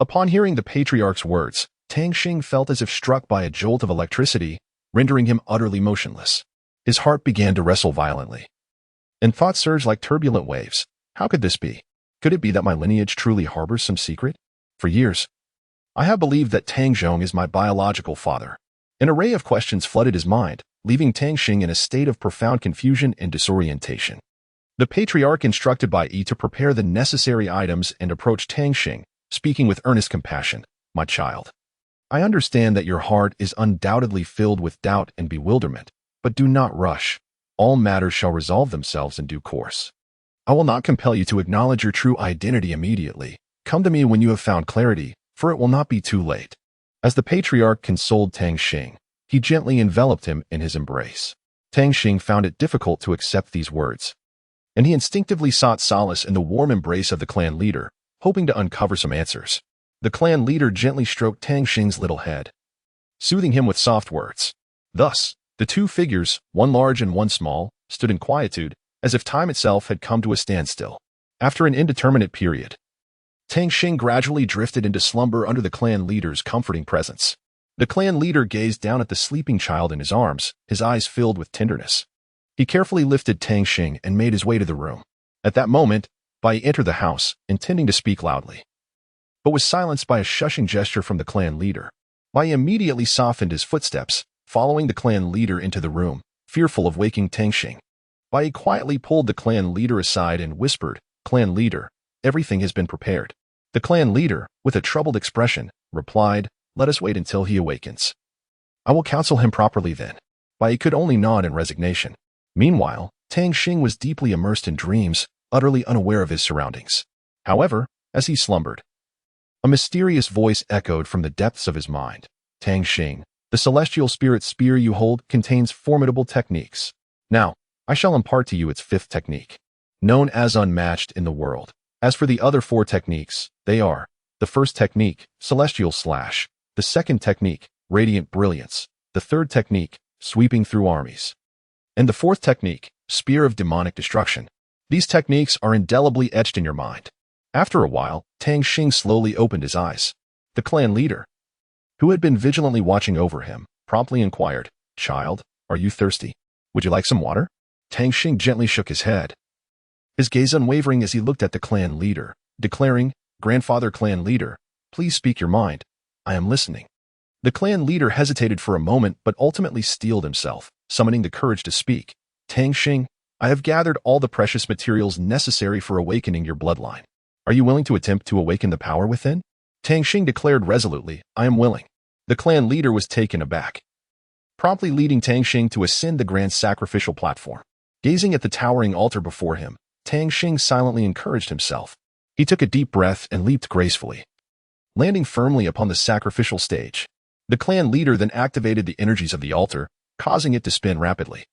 Upon hearing the patriarch's words, Tang Xing felt as if struck by a jolt of electricity, rendering him utterly motionless. His heart began to wrestle violently, and thoughts surged like turbulent waves. How could this be? Could it be that my lineage truly harbors some secret? For years, I have believed that Tang Xing is my biological father. An array of questions flooded his mind, leaving Tang Xing in a state of profound confusion and disorientation. The patriarch instructed Bai Yi to prepare the necessary items and approached Tang Xing, speaking with earnest compassion. My child, I understand that your heart is undoubtedly filled with doubt and bewilderment, but do not rush. All matters shall resolve themselves in due course. I will not compel you to acknowledge your true identity immediately. Come to me when you have found clarity, for it will not be too late. As the patriarch consoled Tang Xing, he gently enveloped him in his embrace. Tang Xing found it difficult to accept these words, and he instinctively sought solace in the warm embrace of the clan leader, hoping to uncover some answers. The clan leader gently stroked Tang Xing's little head, soothing him with soft words. Thus, the two figures, one large and one small, stood in quietude, as if time itself had come to a standstill. After an indeterminate period, Tang Xing gradually drifted into slumber under the clan leader's comforting presence. The clan leader gazed down at the sleeping child in his arms, his eyes filled with tenderness. He carefully lifted Tang Xing and made his way to the room. At that moment, Bai entered the house, intending to speak loudly, but was silenced by a shushing gesture from the clan leader. Bai immediately softened his footsteps, following the clan leader into the room, fearful of waking Tang Xing. Bai quietly pulled the clan leader aside and whispered, Clan leader, everything has been prepared. The clan leader, with a troubled expression, replied, Let us wait until he awakens. I will counsel him properly then. Bai could only nod in resignation. Meanwhile, Tang Xing was deeply immersed in dreams, utterly unaware of his surroundings. However, as he slumbered, a mysterious voice echoed from the depths of his mind. Tang Xing, the celestial spirit spear you hold contains formidable techniques. Now, I shall impart to you its fifth technique, known as unmatched in the world. As for the other four techniques, they are: the first technique, celestial slash; the second technique, radiant brilliance; the third technique, sweeping through armies; and the fourth technique, spear of demonic destruction. These techniques are indelibly etched in your mind. After a while, Tang Xing slowly opened his eyes. The clan leader, who had been vigilantly watching over him, promptly inquired, Child, are you thirsty? Would you like some water? Tang Xing gently shook his head, his gaze unwavering as he looked at the clan leader, declaring, Grandfather clan leader, please speak your mind. I am listening. The clan leader hesitated for a moment but ultimately steeled himself, summoning the courage to speak. Tang Xing, I have gathered all the precious materials necessary for awakening your bloodline. Are you willing to attempt to awaken the power within? Tang Xing declared resolutely, I am willing. The clan leader was taken aback, promptly leading Tang Xing to ascend the grand sacrificial platform. Gazing at the towering altar before him, Tang Xing silently encouraged himself. He took a deep breath and leaped gracefully, landing firmly upon the sacrificial stage. The clan leader then activated the energies of the altar, causing it to spin rapidly.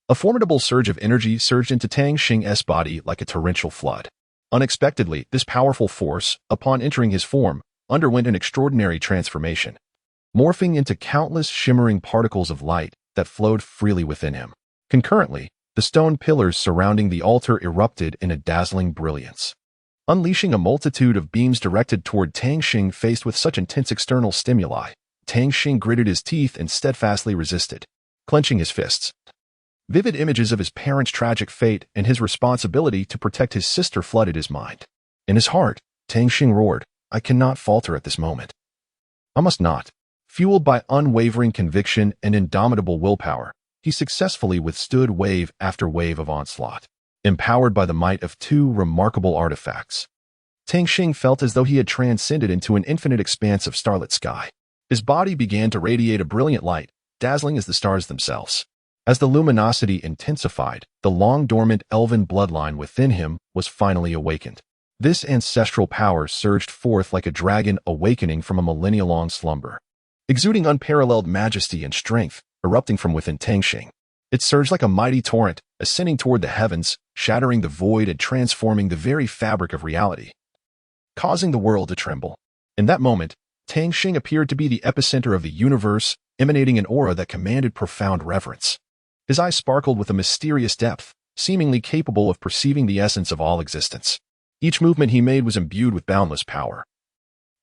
A formidable surge of energy surged into Tang Xing's body like a torrential flood. Unexpectedly, this powerful force, upon entering his form, underwent an extraordinary transformation, morphing into countless shimmering particles of light that flowed freely within him. Concurrently, the stone pillars surrounding the altar erupted in a dazzling brilliance, unleashing a multitude of beams directed toward Tang Xing. Faced with such intense external stimuli, Tang Xing gritted his teeth and steadfastly resisted, clenching his fists. Vivid images of his parents' tragic fate and his responsibility to protect his sister flooded his mind. In his heart, Tang Xing roared, I cannot falter at this moment. I must not. Fueled by unwavering conviction and indomitable willpower, he successfully withstood wave after wave of onslaught. Empowered by the might of two remarkable artifacts, Tang Xing felt as though he had transcended into an infinite expanse of starlit sky. His body began to radiate a brilliant light, dazzling as the stars themselves. As the luminosity intensified, the long-dormant elven bloodline within him was finally awakened. This ancestral power surged forth like a dragon awakening from a millennia-long slumber, exuding unparalleled majesty and strength, erupting from within Tang Xing. It surged like a mighty torrent, ascending toward the heavens, shattering the void and transforming the very fabric of reality, causing the world to tremble. In that moment, Tang Xing appeared to be the epicenter of the universe, emanating an aura that commanded profound reverence. His eyes sparkled with a mysterious depth, seemingly capable of perceiving the essence of all existence. Each movement he made was imbued with boundless power,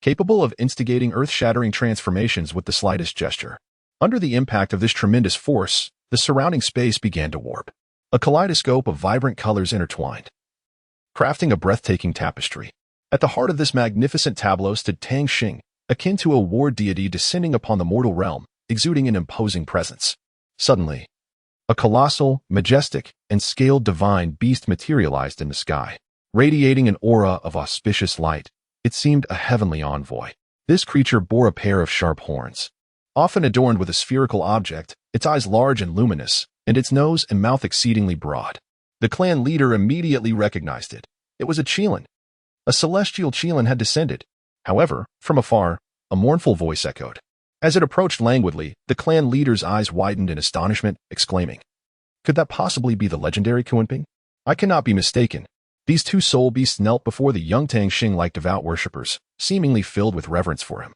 capable of instigating earth-shattering transformations with the slightest gesture. Under the impact of this tremendous force, the surrounding space began to warp. A kaleidoscope of vibrant colors intertwined, crafting a breathtaking tapestry. At the heart of this magnificent tableau stood Tang Xing, akin to a war deity descending upon the mortal realm, exuding an imposing presence. Suddenly, a colossal, majestic, and scaled divine beast materialized in the sky. Radiating an aura of auspicious light, it seemed a heavenly envoy. This creature bore a pair of sharp horns, often adorned with a spherical object, its eyes large and luminous, and its nose and mouth exceedingly broad. The clan leader immediately recognized it. It was a Qilin. A celestial Qilin had descended. However, from afar, a mournful voice echoed. As it approached languidly, the clan leader's eyes widened in astonishment, exclaiming, "Could that possibly be the legendary Kunping? I cannot be mistaken." These two soul beasts knelt before the young Tang Xing like devout worshippers, seemingly filled with reverence for him.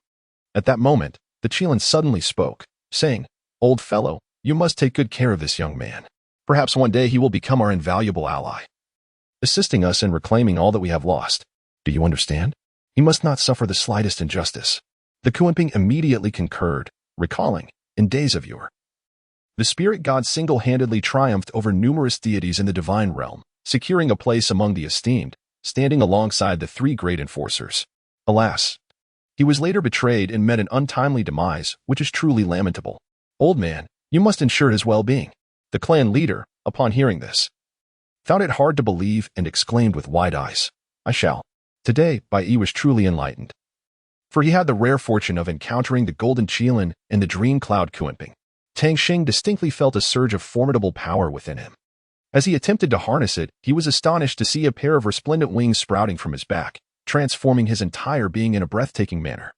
At that moment, the Qilin suddenly spoke, saying, "Old fellow, you must take good care of this young man. Perhaps one day he will become our invaluable ally, assisting us in reclaiming all that we have lost. Do you understand? He must not suffer the slightest injustice." The Kunping immediately concurred, recalling, "In days of yore, the spirit god single-handedly triumphed over numerous deities in the divine realm, securing a place among the esteemed, standing alongside the three great enforcers. Alas, he was later betrayed and met an untimely demise, which is truly lamentable. Old man, you must ensure his well-being." The clan leader, upon hearing this, found it hard to believe and exclaimed with wide eyes, "I shall." Today, Bai Yi was truly enlightened, for he had the rare fortune of encountering the golden Qilin and the dream cloud Kunping. Tang Xing distinctly felt a surge of formidable power within him. As he attempted to harness it, he was astonished to see a pair of resplendent wings sprouting from his back, transforming his entire being in a breathtaking manner.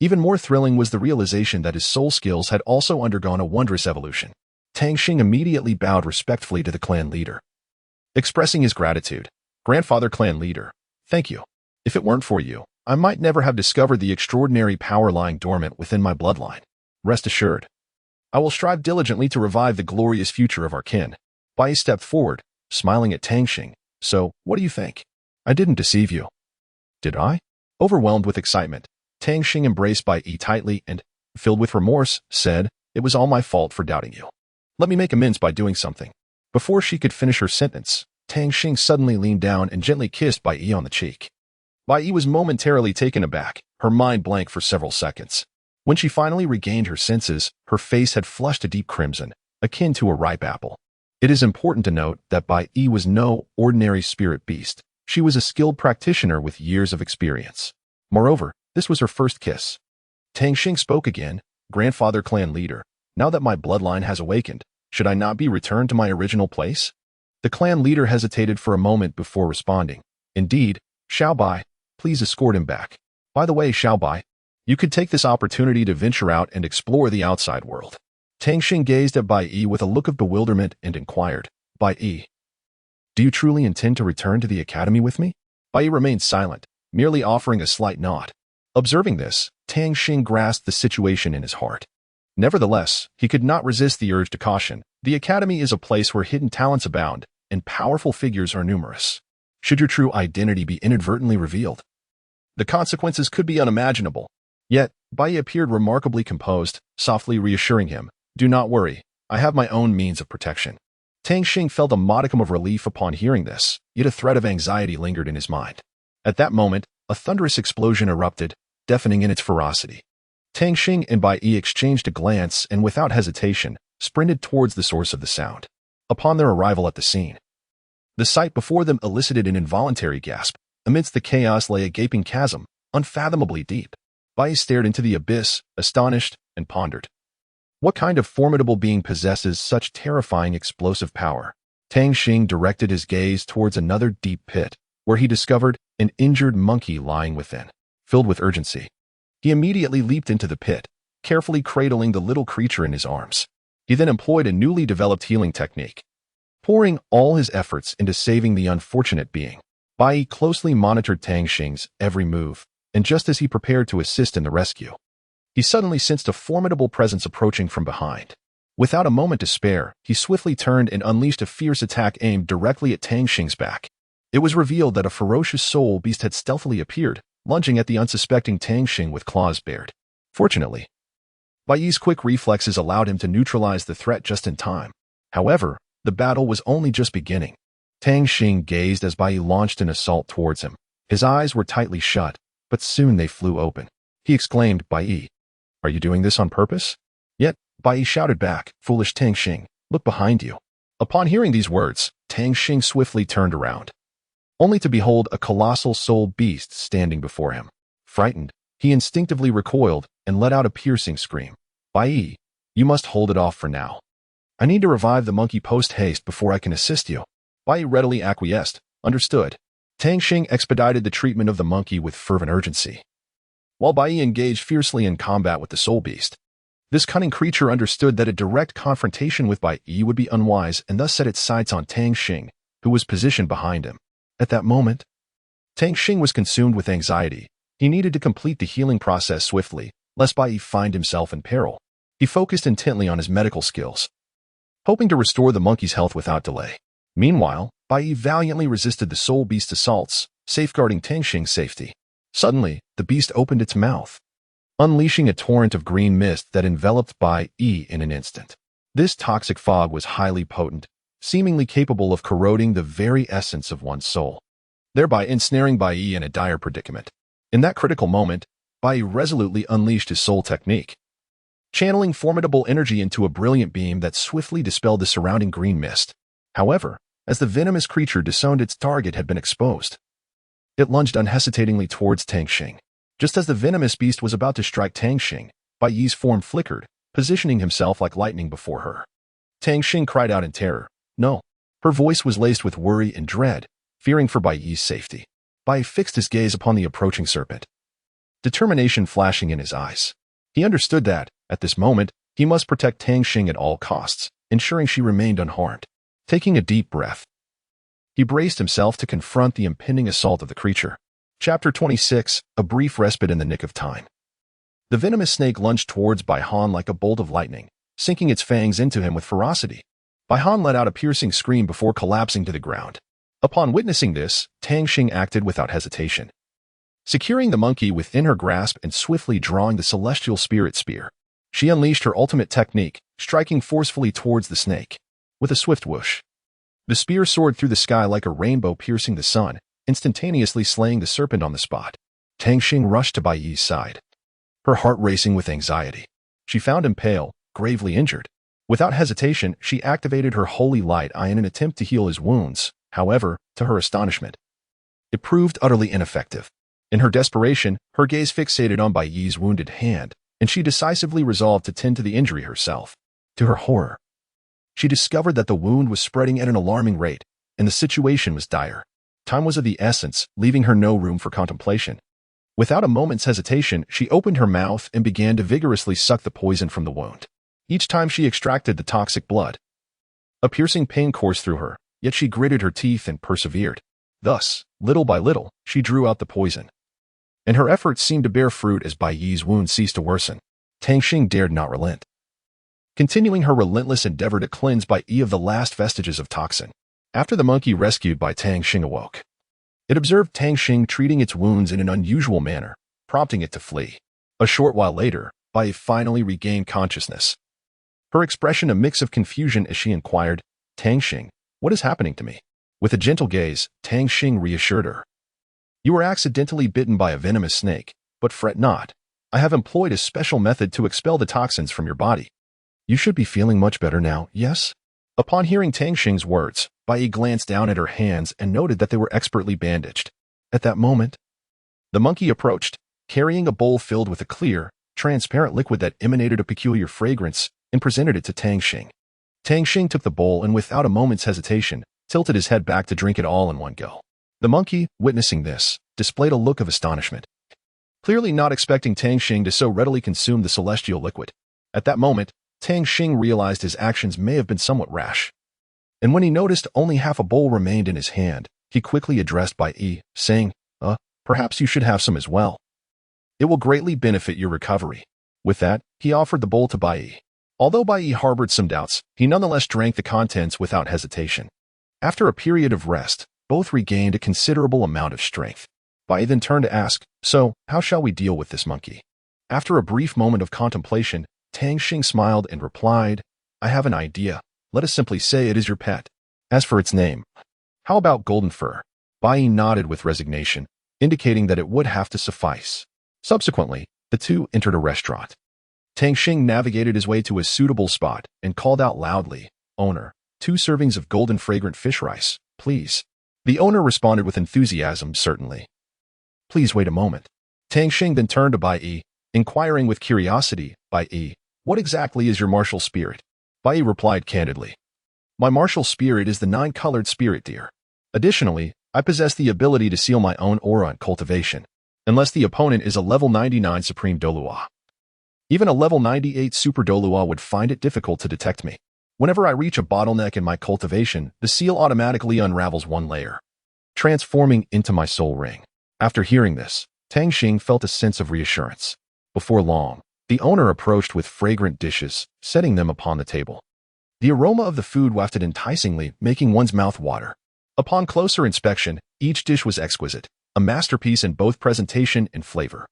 Even more thrilling was the realization that his soul skills had also undergone a wondrous evolution. Tang Xing immediately bowed respectfully to the clan leader, expressing his gratitude. "Grandfather clan leader, thank you. If it weren't for you, I might never have discovered the extraordinary power lying dormant within my bloodline. Rest assured, I will strive diligently to revive the glorious future of our kin." Bai stepped forward, smiling at Tang Xing. "So, what do you think? I didn't deceive you, did I?" Overwhelmed with excitement, Tang Xing embraced Bai Yi tightly and, filled with remorse, said, "It was all my fault for doubting you. Let me make amends by doing something." Before she could finish her sentence, Tang Xing suddenly leaned down and gently kissed Bai Yi on the cheek. Bai Yi was momentarily taken aback, her mind blank for several seconds. When she finally regained her senses, her face had flushed a deep crimson, akin to a ripe apple. It is important to note that Bai Yi was no ordinary spirit beast. She was a skilled practitioner with years of experience. Moreover, this was her first kiss. Tang Xing spoke again, "Grandfather clan leader, now that my bloodline has awakened, should I not be returned to my original place?" The clan leader hesitated for a moment before responding. "Indeed, Xiao Bai, please escort him back. By the way, Xiao Bai, you could take this opportunity to venture out and explore the outside world." Tang Xing gazed at Bai Yi with a look of bewilderment and inquired, "Bai Yi, do you truly intend to return to the academy with me?" Bai Yi remained silent, merely offering a slight nod. Observing this, Tang Xing grasped the situation in his heart. Nevertheless, he could not resist the urge to caution. The academy is a place where hidden talents abound, and powerful figures are numerous. Should your true identity be inadvertently revealed, the consequences could be unimaginable. Yet, Bai Yi appeared remarkably composed, softly reassuring him, "Do not worry, I have my own means of protection." Tang Xing felt a modicum of relief upon hearing this, yet a thread of anxiety lingered in his mind. At that moment, a thunderous explosion erupted, deafening in its ferocity. Tang Xing and Bai Yi exchanged a glance and without hesitation, sprinted towards the source of the sound. Upon their arrival at the scene, the sight before them elicited an involuntary gasp. Amidst the chaos lay a gaping chasm, unfathomably deep. Bai Yi stared into the abyss, astonished, and pondered. What kind of formidable being possesses such terrifying explosive power? Tang Xing directed his gaze towards another deep pit, where he discovered an injured monkey lying within. Filled with urgency, he immediately leaped into the pit, carefully cradling the little creature in his arms. He then employed a newly developed healing technique, pouring all his efforts into saving the unfortunate being. Bai Yi closely monitored Tang Xing's every move, and just as he prepared to assist in the rescue, he suddenly sensed a formidable presence approaching from behind. Without a moment to spare, he swiftly turned and unleashed a fierce attack aimed directly at Tang Xing's back. It was revealed that a ferocious soul beast had stealthily appeared, lunging at the unsuspecting Tang Xing with claws bared. Fortunately, Bai Yi's quick reflexes allowed him to neutralize the threat just in time. However, the battle was only just beginning. Tang Xing gazed as Bai Yi launched an assault towards him. His eyes were tightly shut, but soon they flew open. He exclaimed, "Bai Yi, are you doing this on purpose?" Yet, Bai Yi shouted back, "Foolish Tang Xing, look behind you." Upon hearing these words, Tang Xing swiftly turned around, only to behold a colossal soul beast standing before him. Frightened, he instinctively recoiled and let out a piercing scream. "Bai Yi, you must hold it off for now. I need to revive the monkey post-haste before I can assist you." Bai Yi readily acquiesced. Understood. Tang Xing expedited the treatment of the monkey with fervent urgency, while Bai Yi engaged fiercely in combat with the soul beast. This cunning creature understood that a direct confrontation with Bai Yi would be unwise and thus set its sights on Tang Xing, who was positioned behind him. At that moment, Tang Xing was consumed with anxiety. He needed to complete the healing process swiftly, lest Bai Yi find himself in peril. He focused intently on his medical skills, hoping to restore the monkey's health without delay. Meanwhile, Bai Yi valiantly resisted the soul beast's assaults, safeguarding Tang Xing's safety. Suddenly, the beast opened its mouth, unleashing a torrent of green mist that enveloped Bai Yi in an instant. This toxic fog was highly potent, seemingly capable of corroding the very essence of one's soul, thereby ensnaring Bai Yi in a dire predicament. In that critical moment, Bai Yi resolutely unleashed his soul technique, channeling formidable energy into a brilliant beam that swiftly dispelled the surrounding green mist. However, as the venomous creature discerned its target had been exposed, it lunged unhesitatingly towards Tang Xing. Just as the venomous beast was about to strike Tang Xing, Bai Yi's form flickered, positioning himself like lightning before her. Tang Xing cried out in terror. No. Her voice was laced with worry and dread, fearing for Bai Yi's safety. Bai Yi fixed his gaze upon the approaching serpent, determination flashing in his eyes. He understood that, at this moment, he must protect Tang Xing at all costs, ensuring she remained unharmed. Taking a deep breath, he braced himself to confront the impending assault of the creature. Chapter 26, A Brief Respite in the Nick of Time. The venomous snake lunged towards Bai Han like a bolt of lightning, sinking its fangs into him with ferocity. Bai Han let out a piercing scream before collapsing to the ground. Upon witnessing this, Tang Xing acted without hesitation, securing the monkey within her grasp and swiftly drawing the celestial spirit spear. She unleashed her ultimate technique, striking forcefully towards the snake. With a swift whoosh, the spear soared through the sky like a rainbow piercing the sun, instantaneously slaying the serpent on the spot. Tang Xing rushed to Bai Yi's side, her heart racing with anxiety. She found him pale, gravely injured. Without hesitation, she activated her holy light eye in an attempt to heal his wounds. However, to her astonishment, it proved utterly ineffective. In her desperation, her gaze fixated on Bai Yi's wounded hand, and she decisively resolved to tend to the injury herself. To her horror, she discovered that the wound was spreading at an alarming rate, and the situation was dire. Time was of the essence, leaving her no room for contemplation. Without a moment's hesitation, she opened her mouth and began to vigorously suck the poison from the wound. Each time she extracted the toxic blood, a piercing pain coursed through her, yet she gritted her teeth and persevered. Thus, little by little, she drew out the poison, and her efforts seemed to bear fruit as Bai Yi's wound ceased to worsen. Tang Xing dared not relent, continuing her relentless endeavor to cleanse Bai Yi of the last vestiges of toxin. After the monkey rescued by Tang Xing awoke, it observed Tang Xing treating its wounds in an unusual manner, prompting it to flee. A short while later, Bai Yi finally regained consciousness, her expression a mix of confusion as she inquired, "Tang Xing, what is happening to me?" With a gentle gaze, Tang Xing reassured her. "You were accidentally bitten by a venomous snake, but fret not. I have employed a special method to expel the toxins from your body. You should be feeling much better now, yes?" Upon hearing Tang Xing's words, Bai Yi glanced down at her hands and noted that they were expertly bandaged. At that moment, the monkey approached, carrying a bowl filled with a clear, transparent liquid that emanated a peculiar fragrance, and presented it to Tang Xing. Tang Xing took the bowl and without a moment's hesitation, tilted his head back to drink it all in one go. The monkey, witnessing this, displayed a look of astonishment, clearly not expecting Tang Xing to so readily consume the celestial liquid. At that moment, Tang Xing realized his actions may have been somewhat rash. And when he noticed only half a bowl remained in his hand, he quickly addressed Bai Yi, saying, perhaps you should have some as well. It will greatly benefit your recovery. With that, he offered the bowl to Bai Yi. Although Bai Yi harbored some doubts, he nonetheless drank the contents without hesitation. After a period of rest, both regained a considerable amount of strength. Bai Yi then turned to ask, so, how shall we deal with this monkey? After a brief moment of contemplation, Tang Xing smiled and replied, I have an idea. Let us simply say it is your pet. As for its name, how about Golden Fur? Bai Yi nodded with resignation, indicating that it would have to suffice. Subsequently, the two entered a restaurant. Tang Xing navigated his way to a suitable spot and called out loudly, Owner, 2 servings of golden fragrant fish rice, please. The owner responded with enthusiasm, certainly. Please wait a moment. Tang Xing then turned to Bai Yi, inquiring with curiosity, Bai Yi, what exactly is your martial spirit? Bai Yi replied candidly. My martial spirit is the 9-colored spirit deer. Additionally, I possess the ability to seal my own aura and cultivation, unless the opponent is a level 99 Supreme Douluo. Even a level 98 Super Douluo would find it difficult to detect me. Whenever I reach a bottleneck in my cultivation, the seal automatically unravels 1 layer, transforming into my soul ring. After hearing this, Tang Xing felt a sense of reassurance. Before long, the owner approached with fragrant dishes, setting them upon the table. The aroma of the food wafted enticingly, making one's mouth water. Upon closer inspection, each dish was exquisite, a masterpiece in both presentation and flavor.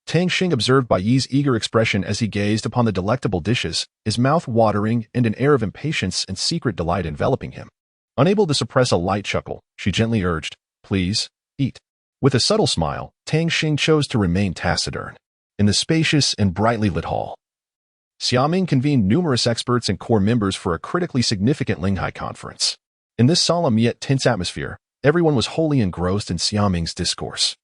Tang Xing observed Bai Yi's eager expression as he gazed upon the delectable dishes, his mouth watering and an air of impatience and secret delight enveloping him. Unable to suppress a light chuckle, she gently urged, Please, eat. With a subtle smile, Tang Xing chose to remain taciturn. In the spacious and brightly lit hall, Xiaoming convened numerous experts and core members for a critically significant Linghai conference. In this solemn yet tense atmosphere, everyone was wholly engrossed in Xiaoming's discourse.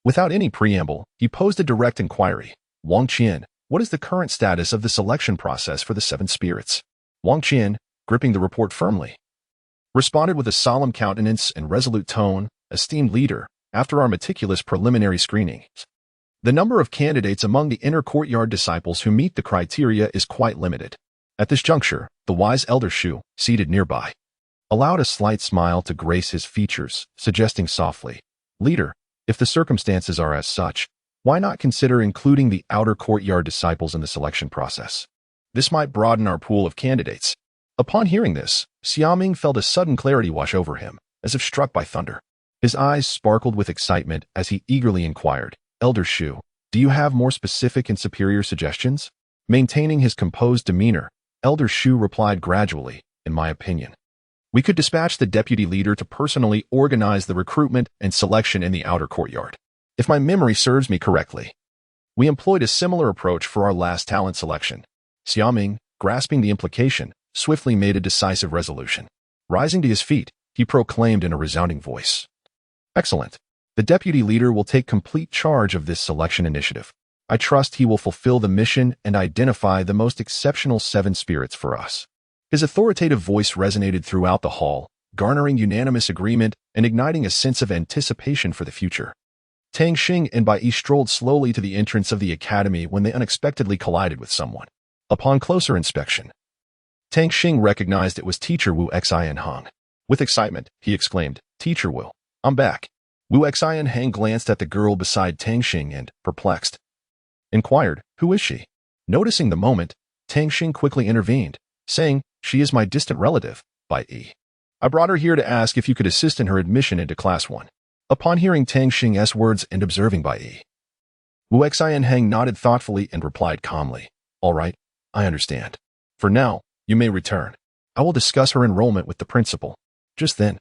Without any preamble, he posed a direct inquiry. Wang Qian, what is the current status of the selection process for the 7 spirits? Wang Qian, gripping the report firmly, responded with a solemn countenance and resolute tone, Esteemed leader, after our meticulous preliminary screening, the number of candidates among the inner courtyard disciples who meet the criteria is quite limited. At this juncture, the wise elder Shu, seated nearby, allowed a slight smile to grace his features, suggesting softly, Leader, if the circumstances are as such, why not consider including the outer courtyard disciples in the selection process? This might broaden our pool of candidates. Upon hearing this, Xiaoming felt a sudden clarity wash over him, as if struck by thunder. His eyes sparkled with excitement as he eagerly inquired, Elder Shu, do you have more specific and superior suggestions? Maintaining his composed demeanor, Elder Shu replied gradually, in my opinion, we could dispatch the deputy leader to personally organize the recruitment and selection in the outer courtyard. If my memory serves me correctly, we employed a similar approach for our last talent selection. Xiaoming, grasping the implication, swiftly made a decisive resolution. Rising to his feet, he proclaimed in a resounding voice, Excellent. The deputy leader will take complete charge of this selection initiative. I trust he will fulfill the mission and identify the most exceptional 7 spirits for us. His authoritative voice resonated throughout the hall, garnering unanimous agreement and igniting a sense of anticipation for the future. Tang Xing and Bai Yi strolled slowly to the entrance of the academy when they unexpectedly collided with someone. Upon closer inspection, Tang Xing recognized it was teacher Wu Xianheng. With excitement, he exclaimed, Teacher Wu, I'm back. Wu Xianheng glanced at the girl beside Tang Xing and, perplexed, inquired, Who is she? Noticing the moment, Tang Xing quickly intervened, saying, She is my distant relative, Bai Yi. I brought her here to ask if you could assist in her admission into Class 1. Upon hearing Tang Xing's words and observing Bai Yi, Wu Xianheng nodded thoughtfully and replied calmly, All right, I understand. For now, you may return. I will discuss her enrollment with the principal. Just then,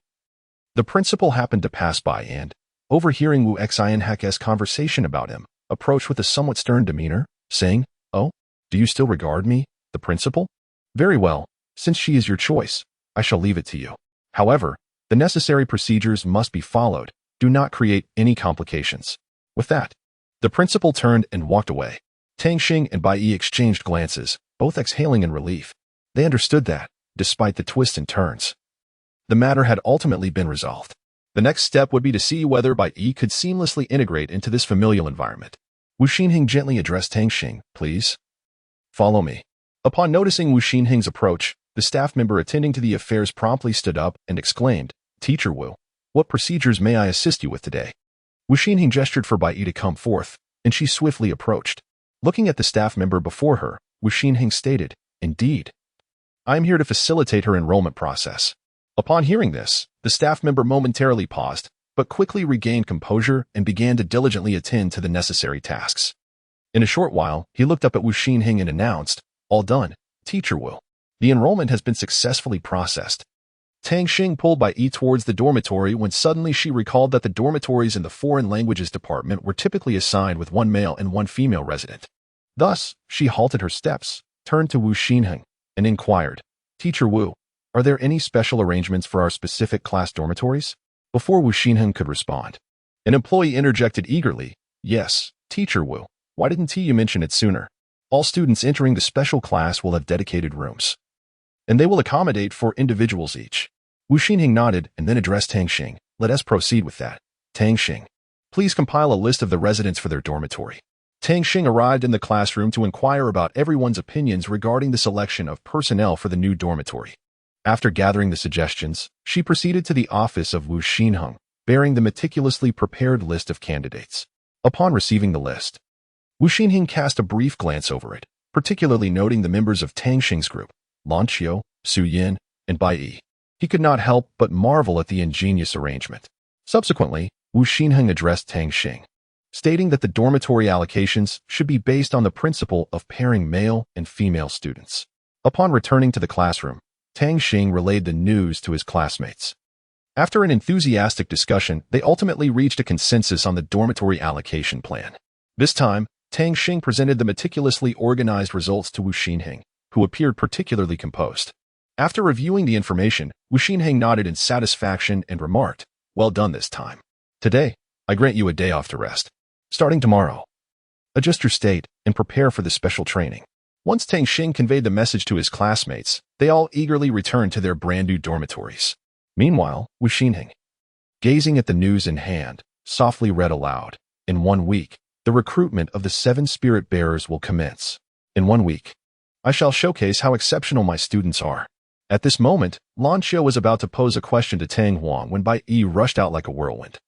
the principal happened to pass by and, overhearing Wu Xianheng's conversation about him, approached with a somewhat stern demeanor, saying, Oh, do you still regard me, the principal? Very well, since she is your choice, I shall leave it to you. However, the necessary procedures must be followed. Do not create any complications. With that, the principal turned and walked away. Tang Xing and Bai Yi exchanged glances, both exhaling in relief. They understood that, despite the twists and turns, the matter had ultimately been resolved. The next step would be to see whether Bai Yi could seamlessly integrate into this familial environment. Wu Xinheng gently addressed Tang Xing, Please follow me. Upon noticing Wu Xinheng's approach, The staff member attending to the affairs promptly stood up and exclaimed, "Teacher Wu, what procedures may I assist you with today?" Wu Xinheng gestured for Bai Yi to come forth, and she swiftly approached. Looking at the staff member before her, Wu Xinheng stated, "Indeed. I am here to facilitate her enrollment process." Upon hearing this, the staff member momentarily paused, but quickly regained composure and began to diligently attend to the necessary tasks. In a short while, he looked up at Wu Xinheng and announced, "All done, Teacher Wu. The enrollment has been successfully processed." Tang Xing pulled Bai Yi towards the dormitory when suddenly she recalled that the dormitories in the foreign languages department were typically assigned with one male and one female resident. Thus, she halted her steps, turned to Wu Xinheng, and inquired, "Teacher Wu, are there any special arrangements for our specific class dormitories?" Before Wu Xinheng could respond, an employee interjected eagerly, "Yes, Teacher Wu. Why didn't you mention it sooner? All students entering the special class will have dedicated rooms, and they will accommodate 4 individuals each." Wu Xinheng nodded and then addressed Tang Xing. "Let us proceed with that. Tang Xing, please compile a list of the residents for their dormitory." Tang Xing arrived in the classroom to inquire about everyone's opinions regarding the selection of personnel for the new dormitory. After gathering the suggestions, she proceeded to the office of Wu Xinheng, bearing the meticulously prepared list of candidates. Upon receiving the list, Wu Xinheng cast a brief glance over it, particularly noting the members of Tang Xing's group, Lan Qiu, Su Yin, and Bai Yi. He could not help but marvel at the ingenious arrangement. Subsequently, Wu Xinheng addressed Tang Xing, stating that the dormitory allocations should be based on the principle of pairing male and female students. Upon returning to the classroom, Tang Xing relayed the news to his classmates. After an enthusiastic discussion, they ultimately reached a consensus on the dormitory allocation plan. This time, Tang Xing presented the meticulously organized results to Wu Xinheng, who appeared particularly composed. After reviewing the information, Wu Xinheng nodded in satisfaction and remarked, "Well done this time. Today, I grant you a day off to rest. Starting tomorrow, adjust your state and prepare for the special training." Once Tang Xing conveyed the message to his classmates, they all eagerly returned to their brand-new dormitories. Meanwhile, Wu Xinheng, gazing at the news in hand, softly read aloud, "In 1 week, the recruitment of the 7 spirit bearers will commence. In 1 week, I shall showcase how exceptional my students are." At this moment, Lan Qiu was about to pose a question to Tang Huang when Bai Yi rushed out like a whirlwind,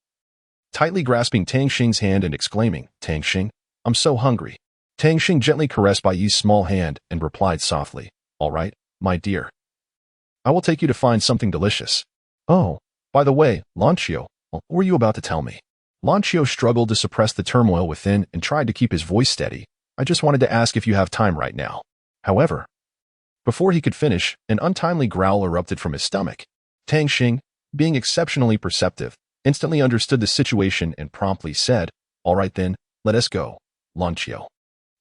tightly grasping Tang Xing's hand and exclaiming, "Tang Xing, I'm so hungry." Tang Xing gently caressed Bai Yi's small hand and replied softly, "All right, my dear. I will take you to find something delicious." "Oh, by the way, Lan Qiu, what were you about to tell me?" Lan Qiu struggled to suppress the turmoil within and tried to keep his voice steady. "I just wanted to ask if you have time right now." However, before he could finish, an untimely growl erupted from his stomach. Tang Xing, being exceptionally perceptive, instantly understood the situation and promptly said, "All right then, let us go, Lan Qiu.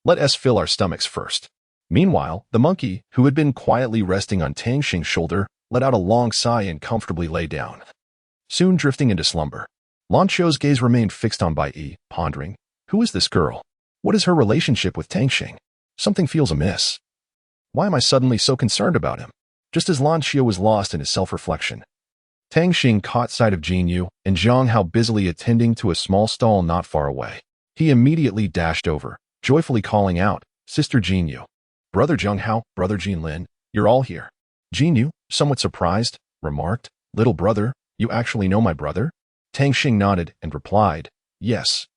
Let us fill our stomachs first." Meanwhile, the monkey, who had been quietly resting on Tang Xing's shoulder, let out a long sigh and comfortably lay down, soon drifting into slumber. Lan Qiu's gaze remained fixed on Bai Yi, pondering, "Who is this girl? What is her relationship with Tang Xing? Something feels amiss. Why am I suddenly so concerned about him?" Just as Lan Qiu was lost in his self-reflection, Tang Xing caught sight of Jin Yu and Zhang Hao busily attending to a small stall not far away. He immediately dashed over, joyfully calling out, "Sister Jin Yu, Brother Zhang Hao, Brother Jin Lin, you're all here." Jin Yu, somewhat surprised, remarked, "Little brother, you actually know my brother?" Tang Xing nodded and replied, "Yes.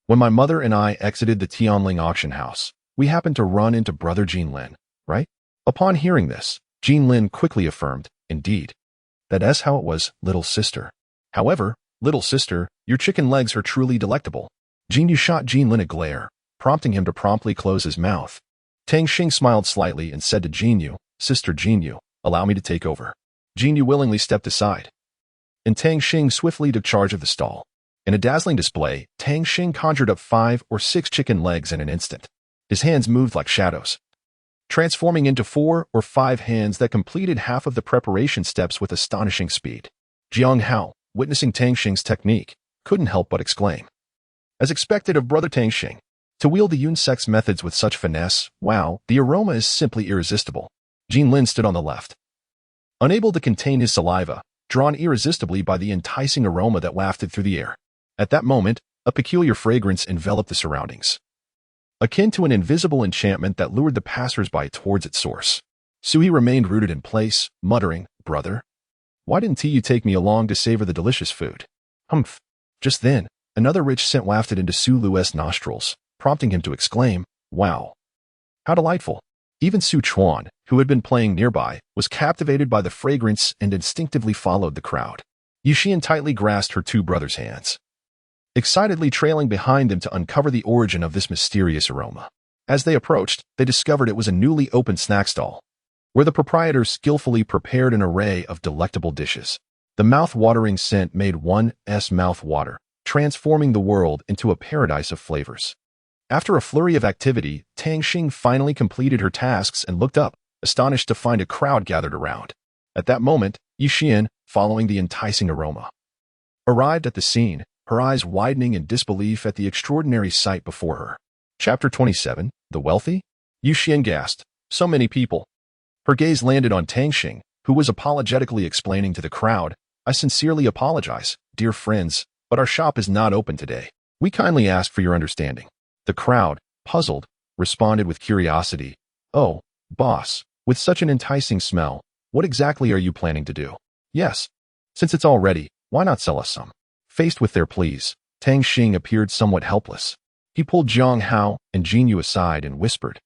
When my mother and I exited the Tianling auction house, we happened to run into Brother Jin Lin, right?" Upon hearing this, Jin Lin quickly affirmed, "Indeed. That's how it was, little sister. However, little sister, your chicken legs are truly delectable." Jin Yu shot Jin Lin a glare, prompting him to promptly close his mouth. Tang Xing smiled slightly and said to Jin Yu, "Sister Jin Yu, allow me to take over." Jin Yu willingly stepped aside, and Tang Xing swiftly took charge of the stall. In a dazzling display, Tang Xing conjured up 5 or 6 chicken legs in an instant. His hands moved like shadows, transforming into 4 or 5 hands that completed half of the preparation steps with astonishing speed. Jiang Hao, witnessing Tang Xing's technique, couldn't help but exclaim, as expected of Brother Tang Xing, to wield the unisex methods with such finesse, wow, the aroma is simply irresistible. Jin Lin stood on the left, unable to contain his saliva, drawn irresistibly by the enticing aroma that wafted through the air. At that moment, a peculiar fragrance enveloped the surroundings, akin to an invisible enchantment that lured the passers-by towards its source. Sui remained rooted in place, muttering, "Brother, why didn't you take me along to savor the delicious food?" Humph. Just then, another rich scent wafted into Su Lu's nostrils, prompting him to exclaim, "Wow! How delightful!" Even Su Chuan, who had been playing nearby, was captivated by the fragrance and instinctively followed the crowd. Yuxian tightly grasped her two brothers' hands, excitedly trailing behind them to uncover the origin of this mysterious aroma. As they approached, they discovered it was a newly opened snack stall, where the proprietors skillfully prepared an array of delectable dishes. The mouth-watering scent made one's mouth water, transforming the world into a paradise of flavors. After a flurry of activity, Tang Xing finally completed her tasks and looked up, astonished to find a crowd gathered around. At that moment, Yuxian, following the enticing aroma, arrived at the scene, her eyes widening in disbelief at the extraordinary sight before her. Chapter 27, The Wealthy? Yuxian gasped. So many people. Her gaze landed on Tang Xing, who was apologetically explaining to the crowd, "I sincerely apologize, dear friends, but our shop is not open today. We kindly ask for your understanding." The crowd, puzzled, responded with curiosity, "Oh, boss, with such an enticing smell, what exactly are you planning to do?" "Yes. Since it's all ready, why not sell us some?" Faced with their pleas, Tang Xing appeared somewhat helpless. He pulled Jiang Hao and Jin Yu aside and whispered,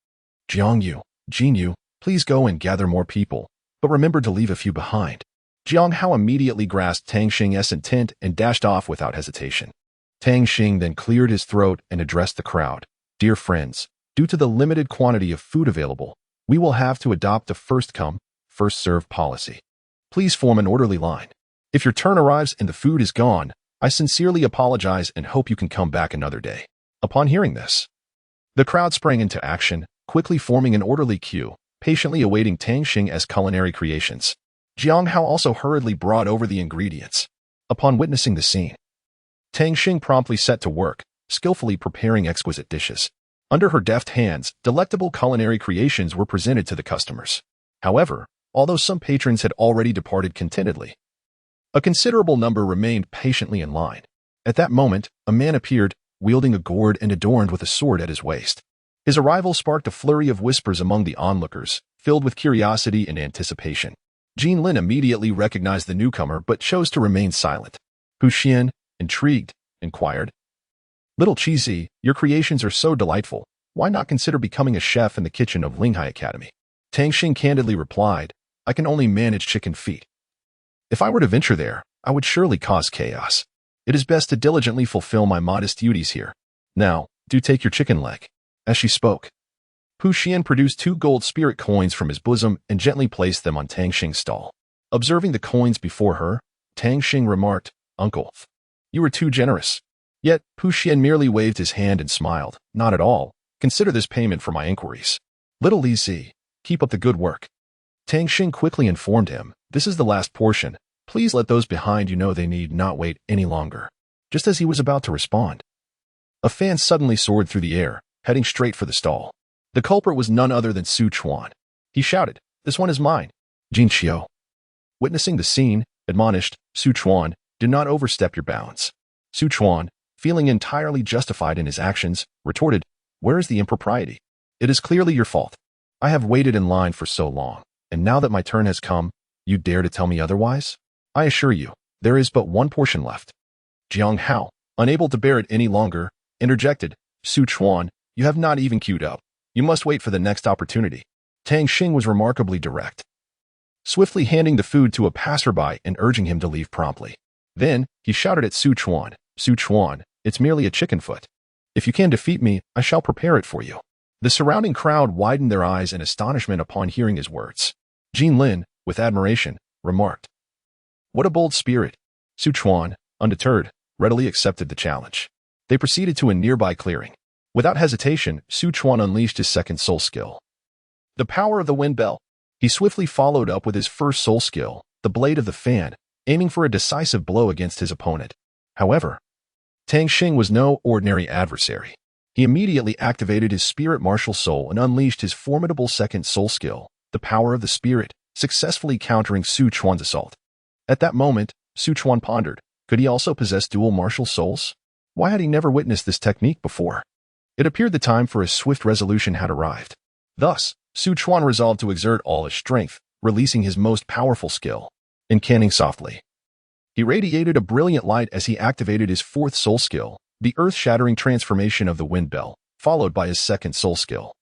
"Jiang Yu, Jin Yu, please go and gather more people, but remember to leave a few behind." Jiang Hao immediately grasped Tang Xing's intent and dashed off without hesitation. Tang Xing then cleared his throat and addressed the crowd. "Dear friends, due to the limited quantity of food available, we will have to adopt a first-come, first-served policy. Please form an orderly line. If your turn arrives and the food is gone, I sincerely apologize and hope you can come back another day." Upon hearing this, the crowd sprang into action, quickly forming an orderly queue, patiently awaiting Tang Xing's culinary creations. Jiang Hao also hurriedly brought over the ingredients. Upon witnessing the scene, Tang Xing promptly set to work, skillfully preparing exquisite dishes. Under her deft hands, delectable culinary creations were presented to the customers. However, although some patrons had already departed contentedly, a considerable number remained patiently in line. At that moment, a man appeared, wielding a gourd and adorned with a sword at his waist. His arrival sparked a flurry of whispers among the onlookers, filled with curiosity and anticipation. Jin Lin immediately recognized the newcomer but chose to remain silent. Hu Xian, intrigued, inquired, "Little Cheesy, your creations are so delightful. Why not consider becoming a chef in the kitchen of Linghai Academy?" Tang Xing candidly replied, "I can only manage chicken feet. If I were to venture there, I would surely cause chaos. It is best to diligently fulfill my modest duties here. Now, do take your chicken leg." As she spoke, Hu Xian produced 2 gold spirit coins from his bosom and gently placed them on Tang Xing's stall. Observing the coins before her, Tang Xing remarked, "Uncle, you were too generous." Yet, Hu Xian merely waved his hand and smiled, "Not at all. Consider this payment for my inquiries." "Little Li Zi, keep up the good work." Tang Xing quickly informed him, "This is the last portion. Please let those behind you know they need not wait any longer." Just as he was about to respond, a fan suddenly soared through the air, heading straight for the stall. The culprit was none other than Su Chuan. He shouted, "This one is mine." Jin Xiao, witnessing the scene, admonished, "Su Chuan, do not overstep your bounds." Su Chuan, feeling entirely justified in his actions, retorted, "Where is the impropriety? It is clearly your fault. I have waited in line for so long, and now that my turn has come, you dare to tell me otherwise? I assure you, there is but one portion left." Jiang Hao, unable to bear it any longer, interjected, "Su Chuan, you have not even queued up. You must wait for the next opportunity." Tang Xing was remarkably direct, swiftly handing the food to a passerby and urging him to leave promptly. Then, he shouted at Su Chuan, "Su Chuan, it's merely a chicken foot. If you can defeat me, I shall prepare it for you." The surrounding crowd widened their eyes in astonishment upon hearing his words. Jin Lin, with admiration, remarked, "What a bold spirit." Su Chuan, undeterred, readily accepted the challenge. They proceeded to a nearby clearing. Without hesitation, Su Chuan unleashed his second soul skill, the power of the wind bell. He swiftly followed up with his first soul skill, the blade of the fan, aiming for a decisive blow against his opponent. However, Tang Xing was no ordinary adversary. He immediately activated his spirit martial soul and unleashed his formidable second soul skill, the power of the spirit, successfully countering Su Chuan's assault. At that moment, Su Chuan pondered, could he also possess dual martial souls? Why had he never witnessed this technique before? It appeared the time for a swift resolution had arrived. Thus, Su Chuan resolved to exert all his strength, releasing his most powerful skill, incanting softly. He radiated a brilliant light as he activated his fourth soul skill, the earth-shattering transformation of the wind bell, followed by his second soul skill,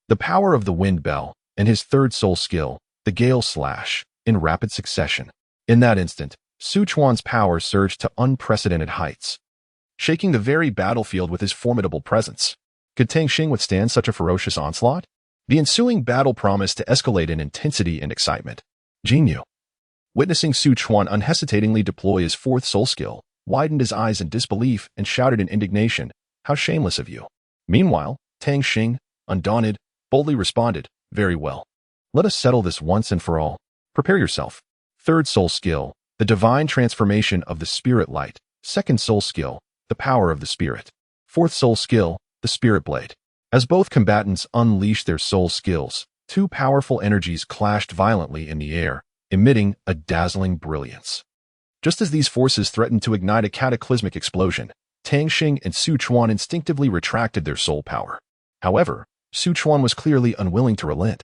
the power of the wind bell, and his third soul skill, the gale slash, in rapid succession. In that instant, Su Chuan's power surged to unprecedented heights, shaking the very battlefield with his formidable presence. Could Tang Xing withstand such a ferocious onslaught? The ensuing battle promised to escalate in intensity and excitement. Jin Yu, witnessing Su Chuan unhesitatingly deploy his fourth soul skill, widened his eyes in disbelief and shouted in indignation, "How shameless of you!" Meanwhile, Tang Xing, undaunted, boldly responded, "Very well. Let us settle this once and for all. Prepare yourself. Third soul skill, the divine transformation of the spirit light. Second soul skill, the power of the spirit. Fourth soul skill, the spirit blade." As both combatants unleashed their soul skills, two powerful energies clashed violently in the air, emitting a dazzling brilliance. Just as these forces threatened to ignite a cataclysmic explosion, Tang Xing and Su Chuan instinctively retracted their soul power. However, Su Chuan was clearly unwilling to relent,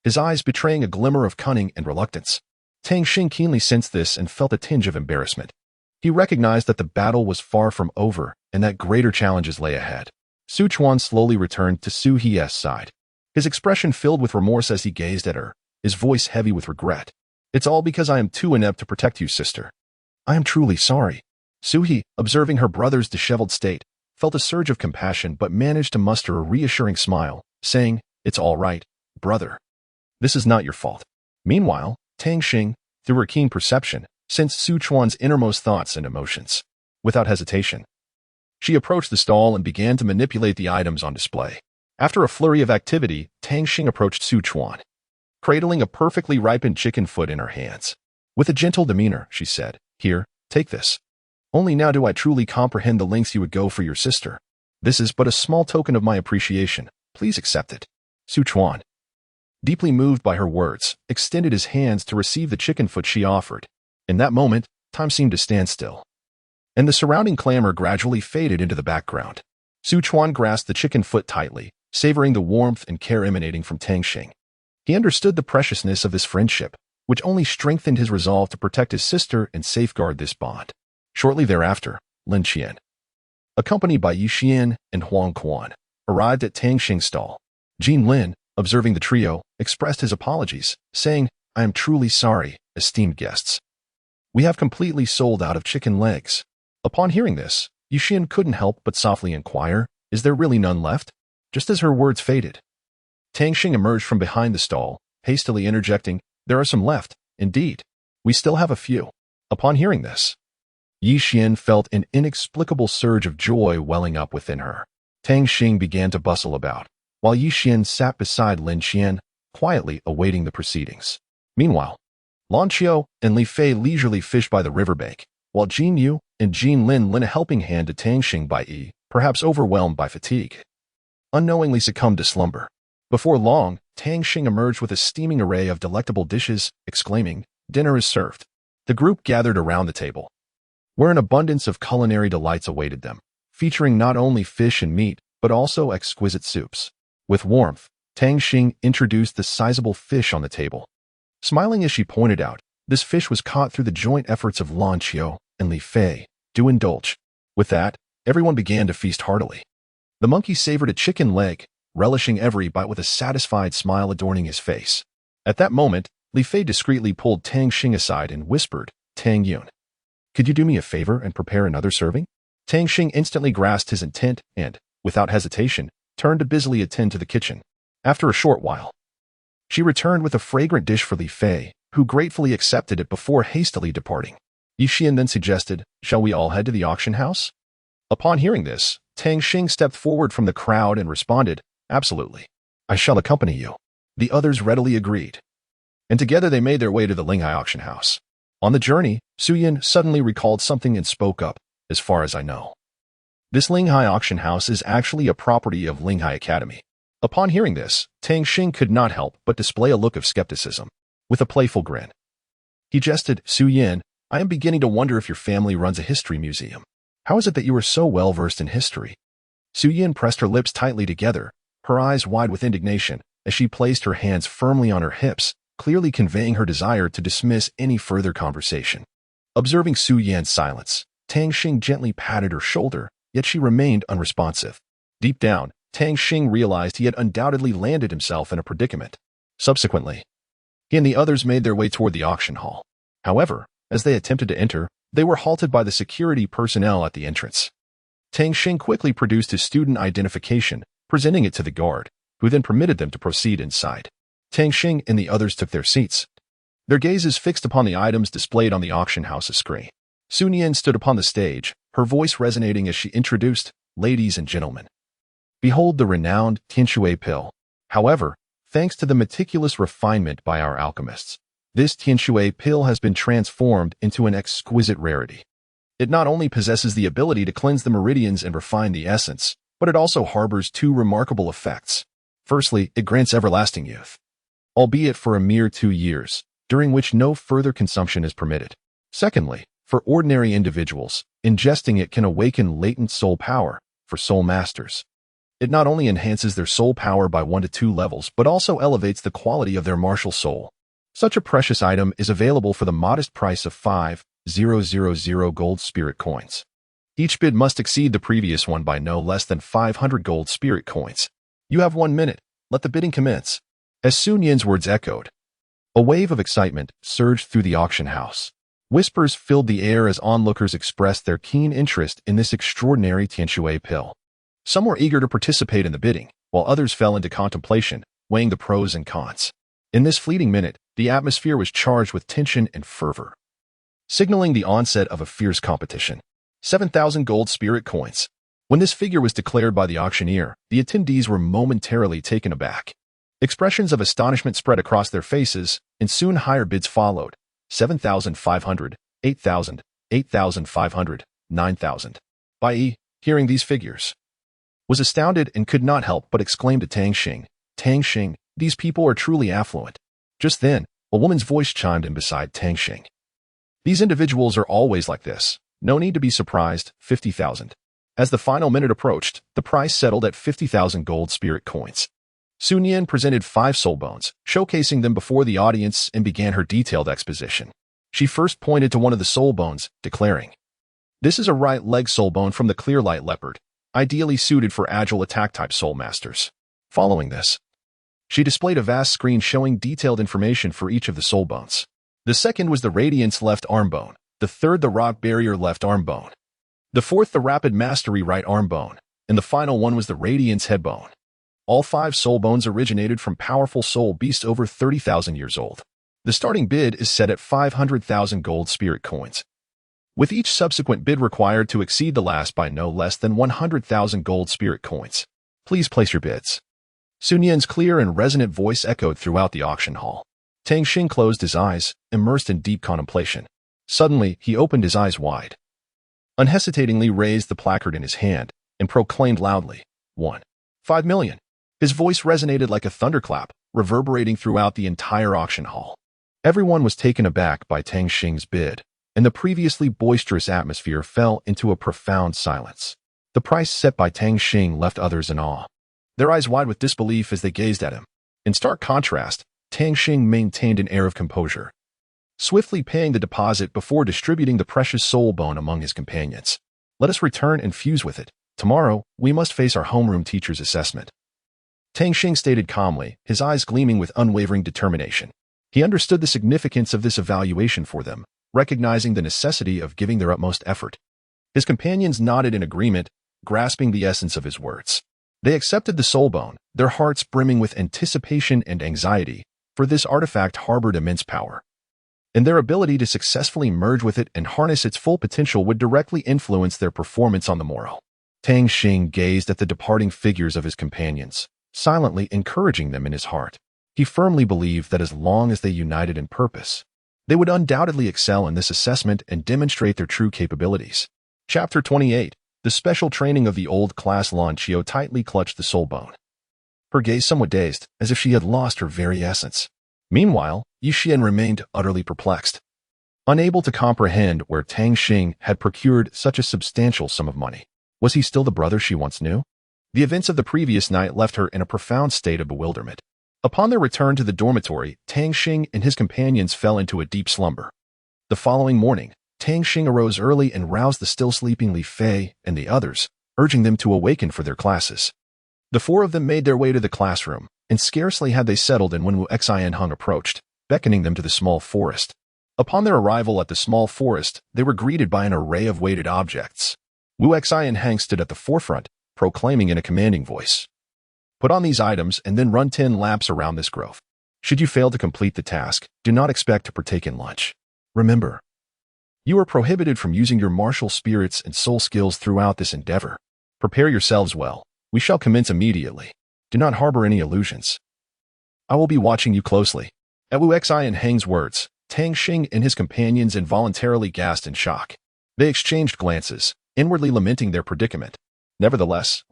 his eyes betraying a glimmer of cunning and reluctance. Tang Xing keenly sensed this and felt a tinge of embarrassment. He recognized that the battle was far from over and that greater challenges lay ahead. Su Chuan slowly returned to Su He's side, his expression filled with remorse as he gazed at her, his voice heavy with regret. "It's all because I am too inept to protect you, sister. I am truly sorry." Su He, observing her brother's disheveled state, felt a surge of compassion but managed to muster a reassuring smile, saying, "It's all right, brother. This is not your fault." Meanwhile, Tang Xing, through her keen perception, sensed Su Chuan's innermost thoughts and emotions. Without hesitation, she approached the stall and began to manipulate the items on display. After a flurry of activity, Tang Xing approached Su Chuan, cradling a perfectly ripened chicken foot in her hands. With a gentle demeanor, she said, "Here, take this. Only now do I truly comprehend the lengths you would go for your sister. This is but a small token of my appreciation. Please accept it." Su Chuan, deeply moved by her words, extended his hands to receive the chicken foot she offered. In that moment, time seemed to stand still, and the surrounding clamor gradually faded into the background. Su Chuan grasped the chicken foot tightly, savoring the warmth and care emanating from Tang Xing. He understood the preciousness of this friendship, which only strengthened his resolve to protect his sister and safeguard this bond. Shortly thereafter, Lin Qian, accompanied by Yi Xian and Huang Quan, arrived at Tang Xing's stall. Jin Lin, observing the trio, expressed his apologies, saying, "I am truly sorry, esteemed guests. We have completely sold out of chicken legs." Upon hearing this, Yi Xian couldn't help but softly inquire, "Is there really none left?" Just as her words faded, Tang Xing emerged from behind the stall, hastily interjecting, "There are some left, indeed. We still have a few." Upon hearing this, Yi Xian felt an inexplicable surge of joy welling up within her. Tang Xing began to bustle about, while Yi Xian sat beside Lin Qian, quietly awaiting the proceedings. Meanwhile, Lan Qiu and Li Fei leisurely fished by the riverbank, while Jin Yu and Jin Lin lent a helping hand to Tang Xing by Yi, perhaps overwhelmed by fatigue, unknowingly succumbed to slumber. Before long, Tang Xing emerged with a steaming array of delectable dishes, exclaiming, "Dinner is served." The group gathered around the table, where an abundance of culinary delights awaited them, featuring not only fish and meat, but also exquisite soups. With warmth, Tang Xing introduced the sizable fish on the table. Smiling as she pointed out, this fish was caught through the joint efforts of Lan Qiu and Li Fei. Do indulge. With that, everyone began to feast heartily. The monkey savored a chicken leg, relishing every bite with a satisfied smile adorning his face. At that moment, Li Fei discreetly pulled Tang Xing aside and whispered, "Tang Yun, could you do me a favor and prepare another serving?" Tang Xing instantly grasped his intent and, without hesitation, turned to busily attend to the kitchen. After a short while, she returned with a fragrant dish for Li Fei, who gratefully accepted it before hastily departing. Yi Xian then suggested, "Shall we all head to the auction house?" Upon hearing this, Tang Xing stepped forward from the crowd and responded, "Absolutely. I shall accompany you." The others readily agreed, and together they made their way to the Linghai auction house. On the journey, Su Yin suddenly recalled something and spoke up, "As far as I know, this Linghai auction house is actually a property of Linghai Academy." Upon hearing this, Tang Xing could not help but display a look of skepticism. With a playful grin, he jested, "Su Yin, I am beginning to wonder if your family runs a history museum. How is it that you are so well versed in history?" Su Yin pressed her lips tightly together, her eyes wide with indignation, as she placed her hands firmly on her hips, clearly conveying her desire to dismiss any further conversation. Observing Su Yan's silence, Tang Xing gently patted her shoulder, yet she remained unresponsive. Deep down, Tang Xing realized he had undoubtedly landed himself in a predicament. Subsequently, he and the others made their way toward the auction hall. However, as they attempted to enter, they were halted by the security personnel at the entrance. Tang Xing quickly produced his student identification, presenting it to the guard, who then permitted them to proceed inside. Tang Xing and the others took their seats, their gazes fixed upon the items displayed on the auction house's screen. Sun Yan stood upon the stage, her voice resonating as she introduced, "Ladies and gentlemen, behold the renowned Tianshui pill. However, thanks to the meticulous refinement by our alchemists, this Tianshui pill has been transformed into an exquisite rarity. It not only possesses the ability to cleanse the meridians and refine the essence, but it also harbors two remarkable effects. Firstly, it grants everlasting youth, albeit for a mere 2 years, during which no further consumption is permitted. Secondly, for ordinary individuals, ingesting it can awaken latent soul power for soul masters. It not only enhances their soul power by 1 to 2 levels, but also elevates the quality of their martial soul. Such a precious item is available for the modest price of 5,000 gold spirit coins. Each bid must exceed the previous one by no less than 500 gold spirit coins. You have 1 minute. Let the bidding commence." As Sun Yan's words echoed, a wave of excitement surged through the auction house. Whispers filled the air as onlookers expressed their keen interest in this extraordinary Tianshui pill. Some were eager to participate in the bidding, while others fell into contemplation, weighing the pros and cons. In this fleeting minute, the atmosphere was charged with tension and fervor, signaling the onset of a fierce competition. 7,000 gold spirit coins. When this figure was declared by the auctioneer, the attendees were momentarily taken aback. Expressions of astonishment spread across their faces, and soon higher bids followed. 7,500, 8,000, 8,500, 9,000. Bai, hearing these figures, was astounded and could not help but exclaim to Tang Xing, "Tang Xing, these people are truly affluent." Just then, a woman's voice chimed in beside Tang Xing. "These individuals are always like this. No need to be surprised." 50,000. As the final minute approached, the price settled at 50,000 gold spirit coins. Sun Yan presented 5 soul bones, showcasing them before the audience, and began her detailed exposition. She first pointed to one of the soul bones, declaring, "This is a right leg soul bone from the Clearlight Leopard, ideally suited for agile attack-type soul masters." Following this, she displayed a vast screen showing detailed information for each of the soul bones. The second was the Radiance left arm bone, the third the Rock Barrier left arm bone, the fourth the Rapid Mastery right arm bone, and the final one was the Radiance head bone. All 5 soul bones originated from powerful soul beasts over 30,000 years old. The starting bid is set at 500,000 gold spirit coins, with each subsequent bid required to exceed the last by no less than 100,000 gold spirit coins. Please place your bids. Sun Yan's clear and resonant voice echoed throughout the auction hall. Tang Xing closed his eyes, immersed in deep contemplation. Suddenly, he opened his eyes wide, unhesitatingly raised the placard in his hand, and proclaimed loudly, 5 million. His voice resonated like a thunderclap, reverberating throughout the entire auction hall. Everyone was taken aback by Tang Xing's bid, and the previously boisterous atmosphere fell into a profound silence. The price set by Tang Xing left others in awe, their eyes wide with disbelief as they gazed at him. In stark contrast, Tang Xing maintained an air of composure, swiftly paying the deposit before distributing the precious soul bone among his companions. "Let us return and fuse with it. Tomorrow, we must face our homeroom teacher's assessment." Tang Xing stated calmly, his eyes gleaming with unwavering determination. He understood the significance of this evaluation for them, recognizing the necessity of giving their utmost effort. His companions nodded in agreement, grasping the essence of his words. They accepted the soul bone, their hearts brimming with anticipation and anxiety, for this artifact harbored immense power, and their ability to successfully merge with it and harness its full potential would directly influence their performance on the morrow. Tang Xing gazed at the departing figures of his companions, silently encouraging them in his heart. He firmly believed that as long as they united in purpose, they would undoubtedly excel in this assessment and demonstrate their true capabilities. Chapter 28. The special training of the old class. Lan Qiu tightly clutched the soul bone, her gaze somewhat dazed, as if she had lost her very essence. Meanwhile, Yixian remained utterly perplexed, unable to comprehend where Tang Xing had procured such a substantial sum of money. Was he still the brother she once knew? The events of the previous night left her in a profound state of bewilderment. Upon their return to the dormitory, Tang Xing and his companions fell into a deep slumber. The following morning, Tang Xing arose early and roused the still sleeping Li Fei and the others, urging them to awaken for their classes. The four of them made their way to the classroom, and scarcely had they settled in when Wu Xianheng approached, beckoning them to the small forest. Upon their arrival at the small forest, they were greeted by an array of weighted objects. Wu Xianheng stood at the forefront, proclaiming in a commanding voice, "Put on these items and then run 10 laps around this grove. Should you fail to complete the task, do not expect to partake in lunch. Remember, you are prohibited from using your martial spirits and soul skills throughout this endeavor. Prepare yourselves well. We shall commence immediately. Do not harbor any illusions. I will be watching you closely." At Wu Xianheng's words, Tang Xing and his companions involuntarily gasped in shock. They exchanged glances, inwardly lamenting their predicament. Nevertheless,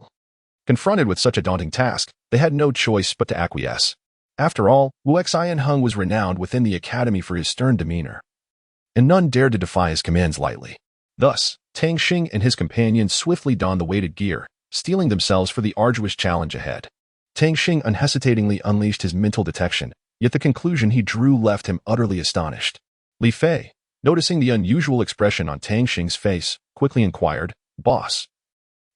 confronted with such a daunting task, they had no choice but to acquiesce. After all, Wu Xianheng was renowned within the academy for his stern demeanor, and none dared to defy his commands lightly. Thus, Tang Xing and his companions swiftly donned the weighted gear, steeling themselves for the arduous challenge ahead. Tang Xing unhesitatingly unleashed his mental detection, yet the conclusion he drew left him utterly astonished. Li Fei, noticing the unusual expression on Tang Xing's face, quickly inquired, "Boss,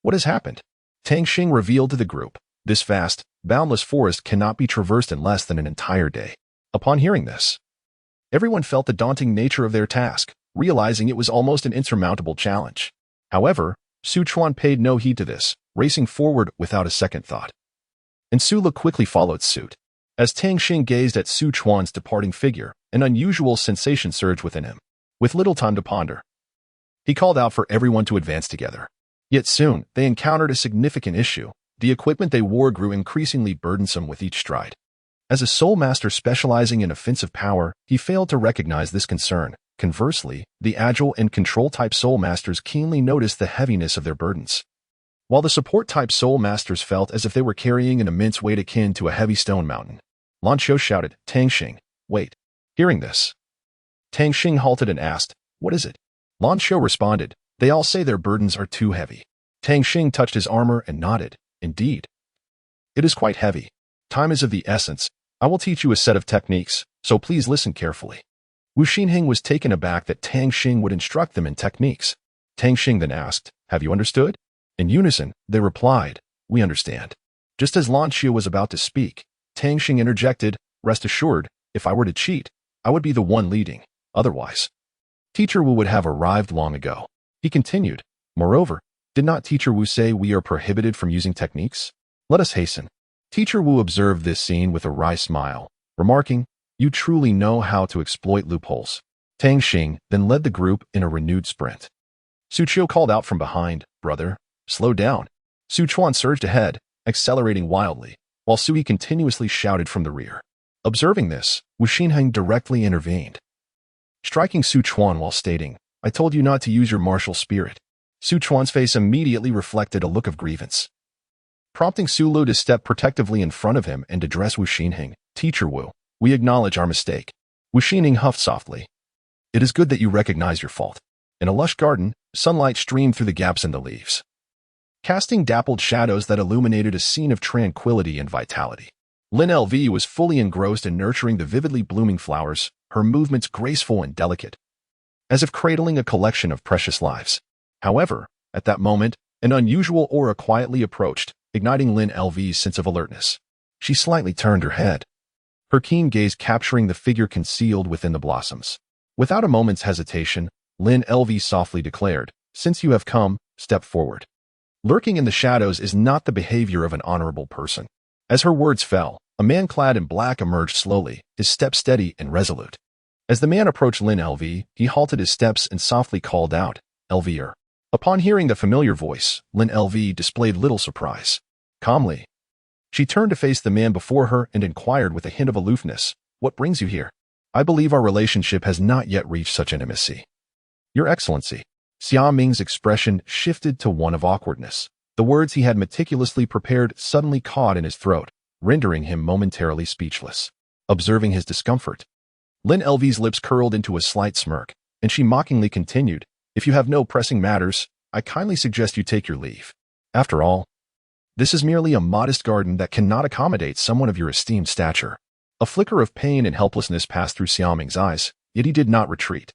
what has happened?" Tang Xing revealed to the group, "This vast, boundless forest cannot be traversed in less than an entire day." Upon hearing this, everyone felt the daunting nature of their task, realizing it was almost an insurmountable challenge. However, Su Chuan paid no heed to this, racing forward without a second thought. And Su Le quickly followed suit. As Tang Xing gazed at Su Chuan's departing figure, an unusual sensation surged within him. With little time to ponder, he called out for everyone to advance together. Yet soon, they encountered a significant issue. The equipment they wore grew increasingly burdensome with each stride. As a soul master specializing in offensive power, he failed to recognize this concern. Conversely, the agile and control-type soul masters keenly noticed the heaviness of their burdens, while the support-type soul masters felt as if they were carrying an immense weight akin to a heavy stone mountain. Lan Qiu shouted, "Tang Xing, wait." Hearing this, Tang Xing halted and asked, "What is it?" Lan Qiu responded, "They all say their burdens are too heavy." Tang Xing touched his armor and nodded, "Indeed, it is quite heavy. Time is of the essence. I will teach you a set of techniques, so please listen carefully." Wu Xinheng was taken aback that Tang Xing would instruct them in techniques. Tang Xing then asked, "Have you understood?" In unison, they replied, "We understand." Just as Lan Qiu was about to speak, Tang Xing interjected, "Rest assured, if I were to cheat, I would be the one leading. Otherwise, Teacher Wu would have arrived long ago." He continued, "Moreover, did not Teacher Wu say we are prohibited from using techniques? Let us hasten." Teacher Wu observed this scene with a wry smile, remarking, "You truly know how to exploit loopholes." Tang Xing then led the group in a renewed sprint. Su Qiu called out from behind, "Brother, slow down." Su Chuan surged ahead, accelerating wildly, while Sui continuously shouted from the rear. Observing this, Wu Xinheng directly intervened, striking Su Chuan while stating, "I told you not to use your martial spirit." Su Chuan's face immediately reflected a look of grievance, prompting Su Lu to step protectively in front of him and address Wu Xinheng, "Teacher Wu, we acknowledge our mistake." Wu Xinheng huffed softly, "It is good that you recognize your fault." In a lush garden, sunlight streamed through the gaps in the leaves, casting dappled shadows that illuminated a scene of tranquility and vitality. Lin LV was fully engrossed in nurturing the vividly blooming flowers, her movements graceful and delicate, as if cradling a collection of precious lives. However, at that moment, an unusual aura quietly approached, igniting Lin LV's sense of alertness. She slightly turned her head, her keen gaze capturing the figure concealed within the blossoms. Without a moment's hesitation, Lin LV softly declared, "Since you have come, step forward. Lurking in the shadows is not the behavior of an honorable person." As her words fell, a man clad in black emerged slowly, his step steady and resolute. As the man approached Lin LV, he halted his steps and softly called out, "LVer." Upon hearing the familiar voice, Lin LV displayed little surprise. Calmly, she turned to face the man before her and inquired with a hint of aloofness, "What brings you here?" "I believe our relationship has not yet reached such intimacy." "Your Excellency." Xia Ming's expression shifted to one of awkwardness. The words he had meticulously prepared suddenly caught in his throat, rendering him momentarily speechless. Observing his discomfort, Lin LV's lips curled into a slight smirk, and she mockingly continued, "If you have no pressing matters, I kindly suggest you take your leave. After all, This is merely a modest garden that cannot accommodate someone of your esteemed stature. A flicker of pain and helplessness passed through Xiaoming's eyes, yet he did not retreat.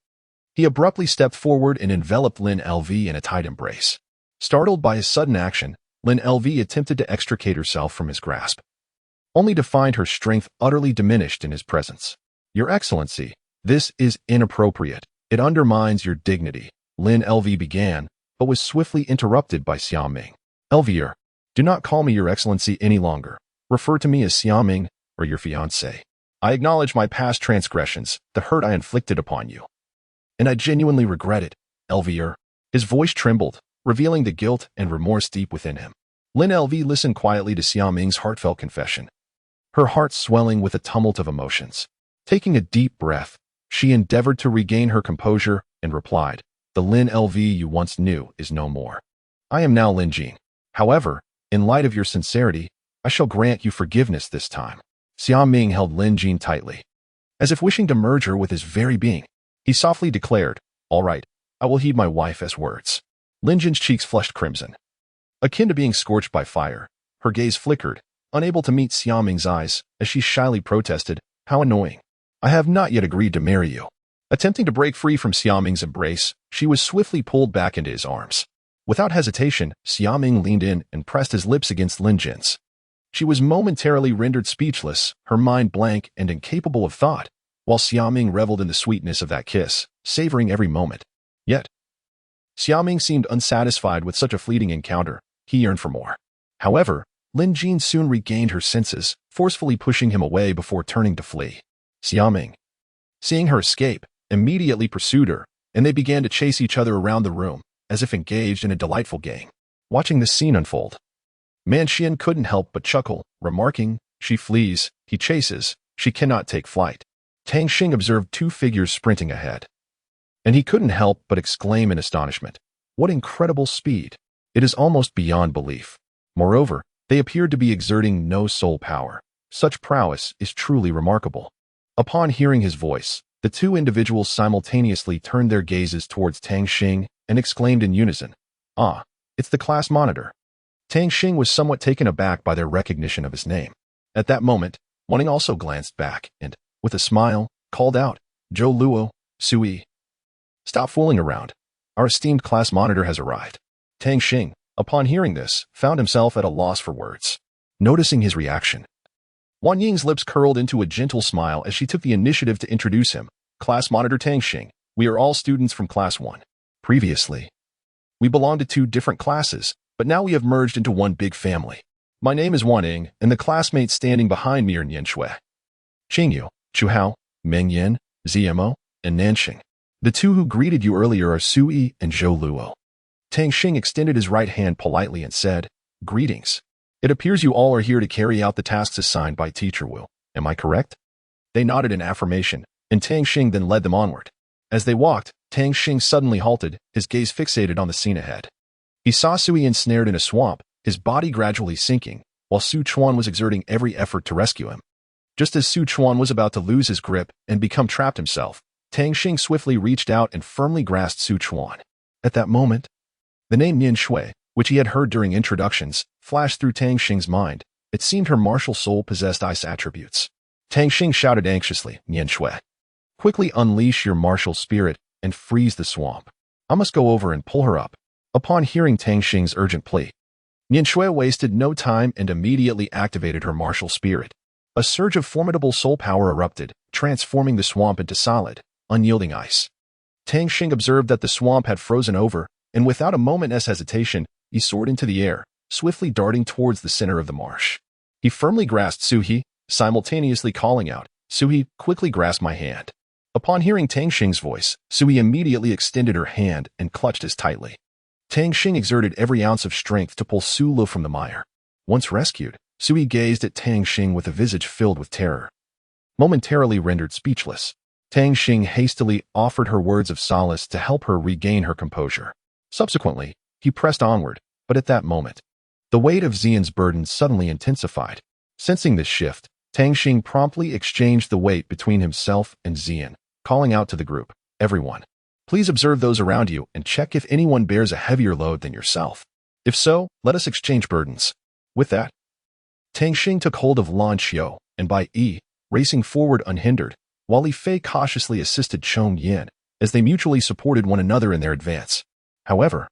He abruptly stepped forward and enveloped Lin LV in a tight embrace. Startled by his sudden action, Lin LV attempted to extricate herself from his grasp, only to find her strength utterly diminished in his presence. Your Excellency, this is inappropriate. It undermines your dignity, Lin LV began, but was swiftly interrupted by Xiaoming. LVer, do not call me Your Excellency any longer. Refer to me as Xiaoming or your fiancé. I acknowledge my past transgressions, the hurt I inflicted upon you. And I genuinely regret it, LVer. His voice trembled, revealing the guilt and remorse deep within him. Lin LV listened quietly to Xiaoming's heartfelt confession, her heart swelling with a tumult of emotions. Taking a deep breath, she endeavored to regain her composure and replied, the Lin LV you once knew is no more. I am now Lin Jing. However, in light of your sincerity, I shall grant you forgiveness this time. Xiaoming held Lin Jing tightly, as if wishing to merge her with his very being. He softly declared, all right, I will heed my wife's words. Lin Jing's cheeks flushed crimson, akin to being scorched by fire. Her gaze flickered, unable to meet Xiaoming's eyes, as she shyly protested, how annoying. I have not yet agreed to marry you. Attempting to break free from Xiaoming's embrace, she was swiftly pulled back into his arms. Without hesitation, Xiaoming leaned in and pressed his lips against Lin Jing's. She was momentarily rendered speechless, her mind blank and incapable of thought, while Xiaoming reveled in the sweetness of that kiss, savoring every moment. Yet, Xiaoming seemed unsatisfied with such a fleeting encounter. He yearned for more. However, Lin Jing soon regained her senses, forcefully pushing him away before turning to flee. Xiaoming, seeing her escape, immediately pursued her, and they began to chase each other around the room, as if engaged in a delightful game. Watching this scene unfold, Man Xian couldn't help but chuckle, remarking, she flees, he chases, she cannot take flight. Tang Xing observed two figures sprinting ahead, and he couldn't help but exclaim in astonishment, what incredible speed! It is almost beyond belief. Moreover, they appeared to be exerting no soul power. Such prowess is truly remarkable. Upon hearing his voice, the two individuals simultaneously turned their gazes towards Tang Xing and exclaimed in unison, ah, it's the class monitor. Tang Xing was somewhat taken aback by their recognition of his name. At that moment, Wanning also glanced back and, with a smile, called out, Douluo, Sui. Stop fooling around. Our esteemed class monitor has arrived. Tang Xing, upon hearing this, found himself at a loss for words. Noticing his reaction, Wan Ying's lips curled into a gentle smile as she took the initiative to introduce him. Class monitor Tang Xing, we are all students from Class 1. Previously, we belonged to two different classes, but now we have merged into one big family. My name is Wan Ying, and the classmates standing behind me are Nian Shui, Qingyu, Chuhao, Meng Yin, Zmo, and Nanxing. The two who greeted you earlier are Sui and Douluo. Tang Xing extended his right hand politely and said, greetings. It appears you all are here to carry out the tasks assigned by Teacher Wu. Am I correct? They nodded in affirmation, and Tang Xing then led them onward. As they walked, Tang Xing suddenly halted, his gaze fixated on the scene ahead. He saw Sui ensnared in a swamp, his body gradually sinking, while Su Chuan was exerting every effort to rescue him. Just as Su Chuan was about to lose his grip and become trapped himself, Tang Xing swiftly reached out and firmly grasped Su Chuan. At that moment, the name Nian Shui, which he had heard during introductions, flashed through Tang Xing's mind. It seemed her martial soul possessed ice attributes. Tang Xing shouted anxiously, Nian Shui, quickly unleash your martial spirit and freeze the swamp. I must go over and pull her up. Upon hearing Tang Xing's urgent plea, Nian Shui wasted no time and immediately activated her martial spirit. A surge of formidable soul power erupted, transforming the swamp into solid, unyielding ice. Tang Xing observed that the swamp had frozen over, and without a moment's hesitation, he soared into the air, swiftly darting towards the center of the marsh. He firmly grasped Suhi, simultaneously calling out, Suhi, quickly grasp my hand. Upon hearing Tang Xing's voice, Suhi immediately extended her hand and clutched as tightly. Tang Xing exerted every ounce of strength to pull Su Lo from the mire. Once rescued, Suhi gazed at Tang Xing with a visage filled with terror. Momentarily rendered speechless, Tang Xing hastily offered her words of solace to help her regain her composure. Subsequently, he pressed onward, but at that moment, the weight of Xian's burden suddenly intensified. Sensing this shift, Tang Xing promptly exchanged the weight between himself and Xian, calling out to the group, everyone, please observe those around you and check if anyone bears a heavier load than yourself. If so, let us exchange burdens. With that, Tang Xing took hold of Lan Xiu, and by racing forward unhindered, while Li Fei cautiously assisted Chong Yin as they mutually supported one another in their advance. However,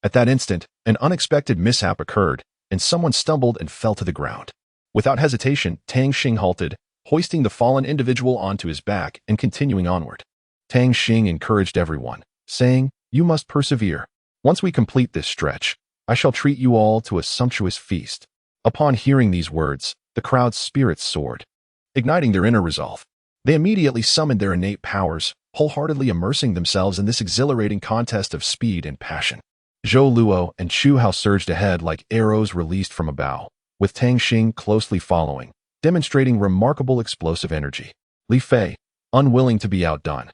at that instant, an unexpected mishap occurred, and someone stumbled and fell to the ground. Without hesitation, Tang Xing halted, hoisting the fallen individual onto his back and continuing onward. Tang Xing encouraged everyone, saying, "You must persevere. Once we complete this stretch, I shall treat you all to a sumptuous feast." Upon hearing these words, the crowd's spirits soared. Igniting their inner resolve, they immediately summoned their innate powers, wholeheartedly immersing themselves in this exhilarating contest of speed and passion. Douluo and Chu Hao surged ahead like arrows released from a bow, with Tang Xing closely following, demonstrating remarkable explosive energy. Li Fei, unwilling to be outdone,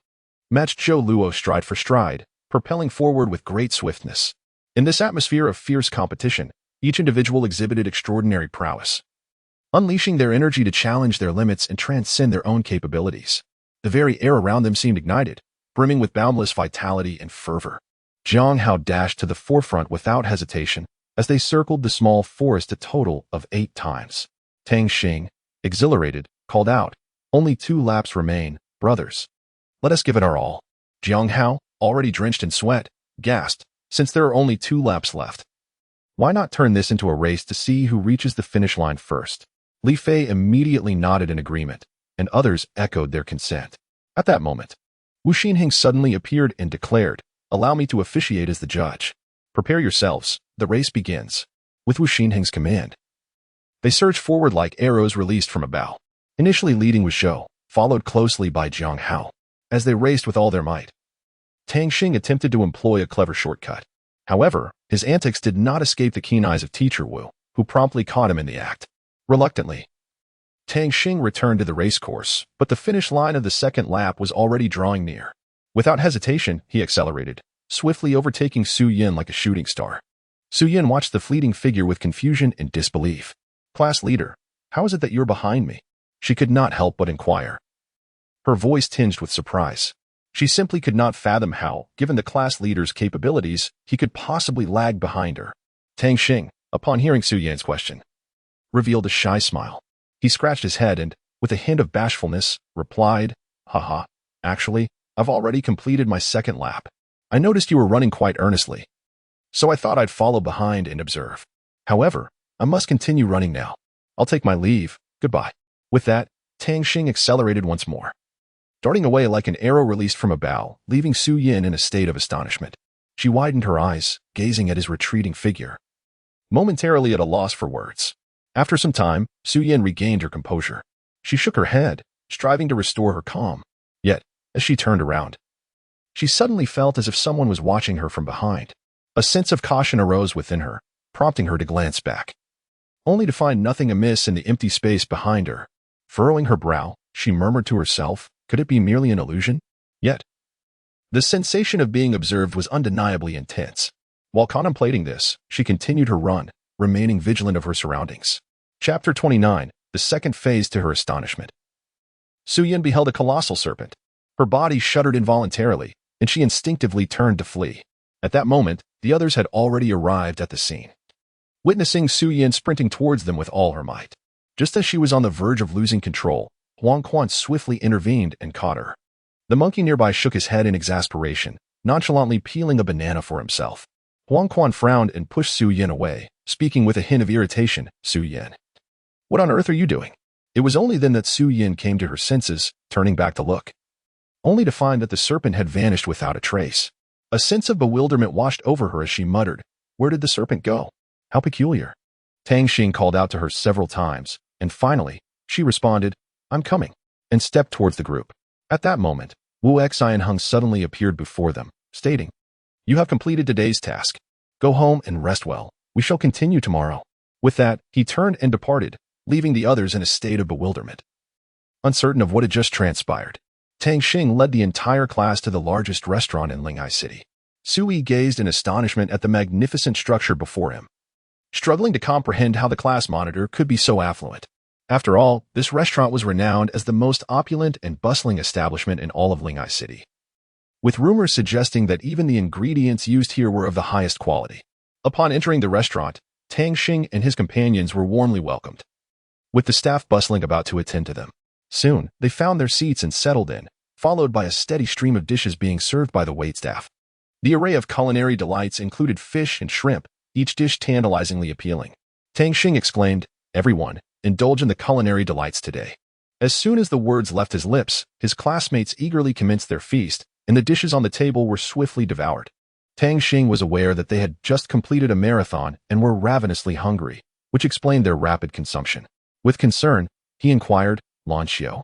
matched Douluo stride for stride, propelling forward with great swiftness. In this atmosphere of fierce competition, each individual exhibited extraordinary prowess, unleashing their energy to challenge their limits and transcend their own capabilities. The very air around them seemed ignited, brimming with boundless vitality and fervor. Jiang Hao dashed to the forefront without hesitation as they circled the small forest a total of 8 times. Tang Xing, exhilarated, called out, "Only 2 laps remain, brothers. Let us give it our all." Jiang Hao, already drenched in sweat, gasped, "Since there are only 2 laps left, why not turn this into a race to see who reaches the finish line first?" Li Fei immediately nodded in agreement, and others echoed their consent. At that moment, Wu Xinheng suddenly appeared and declared, "Allow me to officiate as the judge. Prepare yourselves, the race begins." With Wu Xinheng's command, they surged forward like arrows released from a bow. Initially leading was Zhou, followed closely by Jiang Hao. As they raced with all their might, Tang Xing attempted to employ a clever shortcut. However, his antics did not escape the keen eyes of Teacher Wu, who promptly caught him in the act. Reluctantly, Tang Xing returned to the racecourse, but the finish line of the second lap was already drawing near. Without hesitation, he accelerated, swiftly overtaking Su Yin like a shooting star. Su Yin watched the fleeting figure with confusion and disbelief. "Class leader, how is it that you're behind me?" She could not help but inquire, her voice tinged with surprise. She simply could not fathom how, given the class leader's capabilities, he could possibly lag behind her. Tang Xing, upon hearing Su Yin's question, revealed a shy smile. He scratched his head and, with a hint of bashfulness, replied, "Haha, actually, I've already completed my second lap. I noticed you were running quite earnestly, so I thought I'd follow behind and observe. However, I must continue running now. I'll take my leave. Goodbye." With that, Tang Xing accelerated once more, darting away like an arrow released from a bow, leaving Su Yin in a state of astonishment. She widened her eyes, gazing at his retreating figure, momentarily at a loss for words. After some time, Su Yin regained her composure. She shook her head, striving to restore her calm. Yet, as she turned around, she suddenly felt as if someone was watching her from behind. A sense of caution arose within her, prompting her to glance back, only to find nothing amiss in the empty space behind her. Furrowing her brow, she murmured to herself, could it be merely an illusion? Yet, the sensation of being observed was undeniably intense. While contemplating this, she continued her run, remaining vigilant of her surroundings. Chapter 29, the second phase. To her astonishment, Su Yin beheld a colossal serpent. Her body shuddered involuntarily, and she instinctively turned to flee. At that moment, the others had already arrived at the scene, witnessing Su Yin sprinting towards them with all her might. Just as she was on the verge of losing control, Huang Quan swiftly intervened and caught her. The monkey nearby shook his head in exasperation, nonchalantly peeling a banana for himself. Huang Quan frowned and pushed Su Yin away, speaking with a hint of irritation. "Su Yin, what on earth are you doing?" It was only then that Su Yin came to her senses, turning back to look, only to find that the serpent had vanished without a trace. A sense of bewilderment washed over her as she muttered, "Where did the serpent go? How peculiar." Tang Xing called out to her several times, and finally, she responded, "I'm coming," and stepped towards the group. At that moment, Wu Xianheng suddenly appeared before them, stating, "You have completed today's task. Go home and rest well. We shall continue tomorrow." With that, he turned and departed, leaving the others in a state of bewilderment. Uncertain of what had just transpired, Tang Xing led the entire class to the largest restaurant in Linghai City. Sui gazed in astonishment at the magnificent structure before him, struggling to comprehend how the class monitor could be so affluent. After all, this restaurant was renowned as the most opulent and bustling establishment in all of Linghai City, with rumors suggesting that even the ingredients used here were of the highest quality. Upon entering the restaurant, Tang Xing and his companions were warmly welcomed, with the staff bustling about to attend to them. Soon, they found their seats and settled in, followed by a steady stream of dishes being served by the waitstaff. The array of culinary delights included fish and shrimp, each dish tantalizingly appealing. Tang Xing exclaimed, "Everyone, indulge in the culinary delights today." As soon as the words left his lips, his classmates eagerly commenced their feast, and the dishes on the table were swiftly devoured. Tang Xing was aware that they had just completed a marathon and were ravenously hungry, which explained their rapid consumption. With concern, he inquired, "Lan Xiao,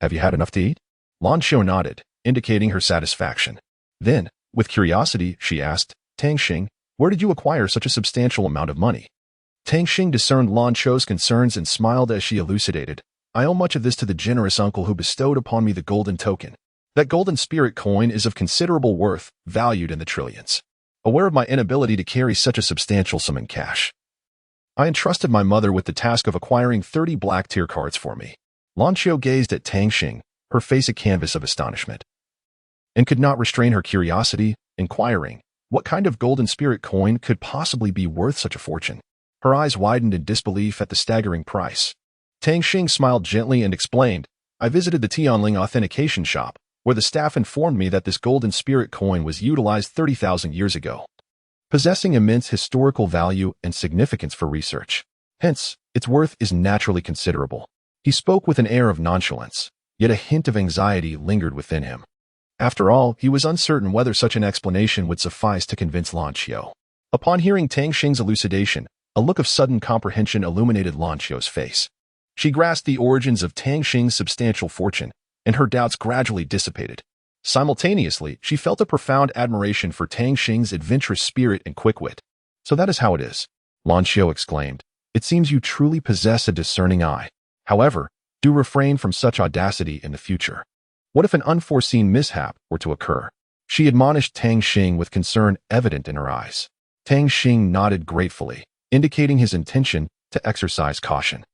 have you had enough to eat?" Lan Xiao nodded, indicating her satisfaction. Then, with curiosity, she asked, "Tang Xing, where did you acquire such a substantial amount of money?" Tang Xing discerned Lan Xiao's concerns and smiled as she elucidated, "I owe much of this to the generous uncle who bestowed upon me the golden token. That golden spirit coin is of considerable worth, valued in the trillions. Aware of my inability to carry such a substantial sum in cash, I entrusted my mother with the task of acquiring 30 black tier cards for me." Lan Xiao gazed at Tang Xing, her face a canvas of astonishment, and could not restrain her curiosity, inquiring, what kind of golden spirit coin could possibly be worth such a fortune? Her eyes widened in disbelief at the staggering price. Tang Xing smiled gently and explained, "I visited the Tianling authentication shop, where the staff informed me that this golden spirit coin was utilized 30,000 years ago, possessing immense historical value and significance for research. Hence, its worth is naturally considerable." He spoke with an air of nonchalance, yet a hint of anxiety lingered within him. After all, he was uncertain whether such an explanation would suffice to convince Lan Xiao. Upon hearing Tang Xing's elucidation, a look of sudden comprehension illuminated Lan Xiao's face. She grasped the origins of Tang Xing's substantial fortune, and her doubts gradually dissipated. Simultaneously, she felt a profound admiration for Tang Xing's adventurous spirit and quick wit. "So that is how it is," Lan Xiao exclaimed. "It seems you truly possess a discerning eye. However, do refrain from such audacity in the future. What if an unforeseen mishap were to occur?" She admonished Tang Xing with concern evident in her eyes. Tang Xing nodded gratefully, indicating his intention to exercise caution.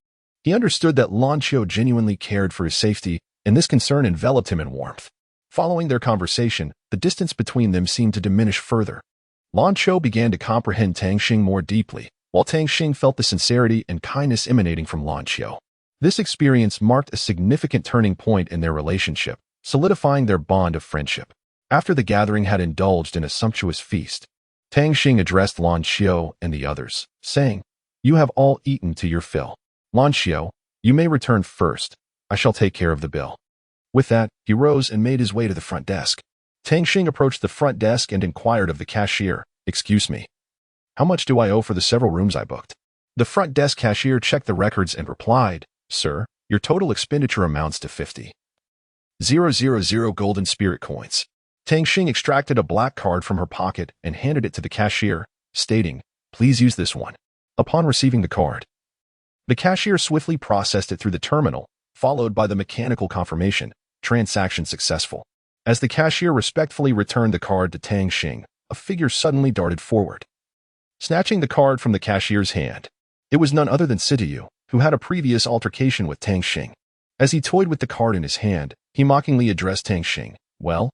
He understood that Lan Xiao genuinely cared for his safety, and this concern enveloped him in warmth. Following their conversation, the distance between them seemed to diminish further. Lan Xiao began to comprehend Tang Xing more deeply, while Tang Xing felt the sincerity and kindness emanating from Lan Xiao. This experience marked a significant turning point in their relationship, solidifying their bond of friendship. After the gathering had indulged in a sumptuous feast, Tang Xing addressed Lan Xiao and the others, saying, "You have all eaten to your fill. Lan Xiao, you may return first. I shall take care of the bill." With that, he rose and made his way to the front desk. Tang Xing approached the front desk and inquired of the cashier, "Excuse me, how much do I owe for the several rooms I booked?" The front desk cashier checked the records and replied, "Sir, your total expenditure amounts to 50,000 golden spirit coins." Tang Xing extracted a black card from her pocket and handed it to the cashier, stating, "Please use this one." Upon receiving the card, the cashier swiftly processed it through the terminal, followed by the mechanical confirmation, "Transaction successful." As the cashier respectfully returned the card to Tang Xing, a figure suddenly darted forward, snatching the card from the cashier's hand. It was none other than Sidiyu, who had a previous altercation with Tang Xing. As he toyed with the card in his hand, he mockingly addressed Tang Xing, Well,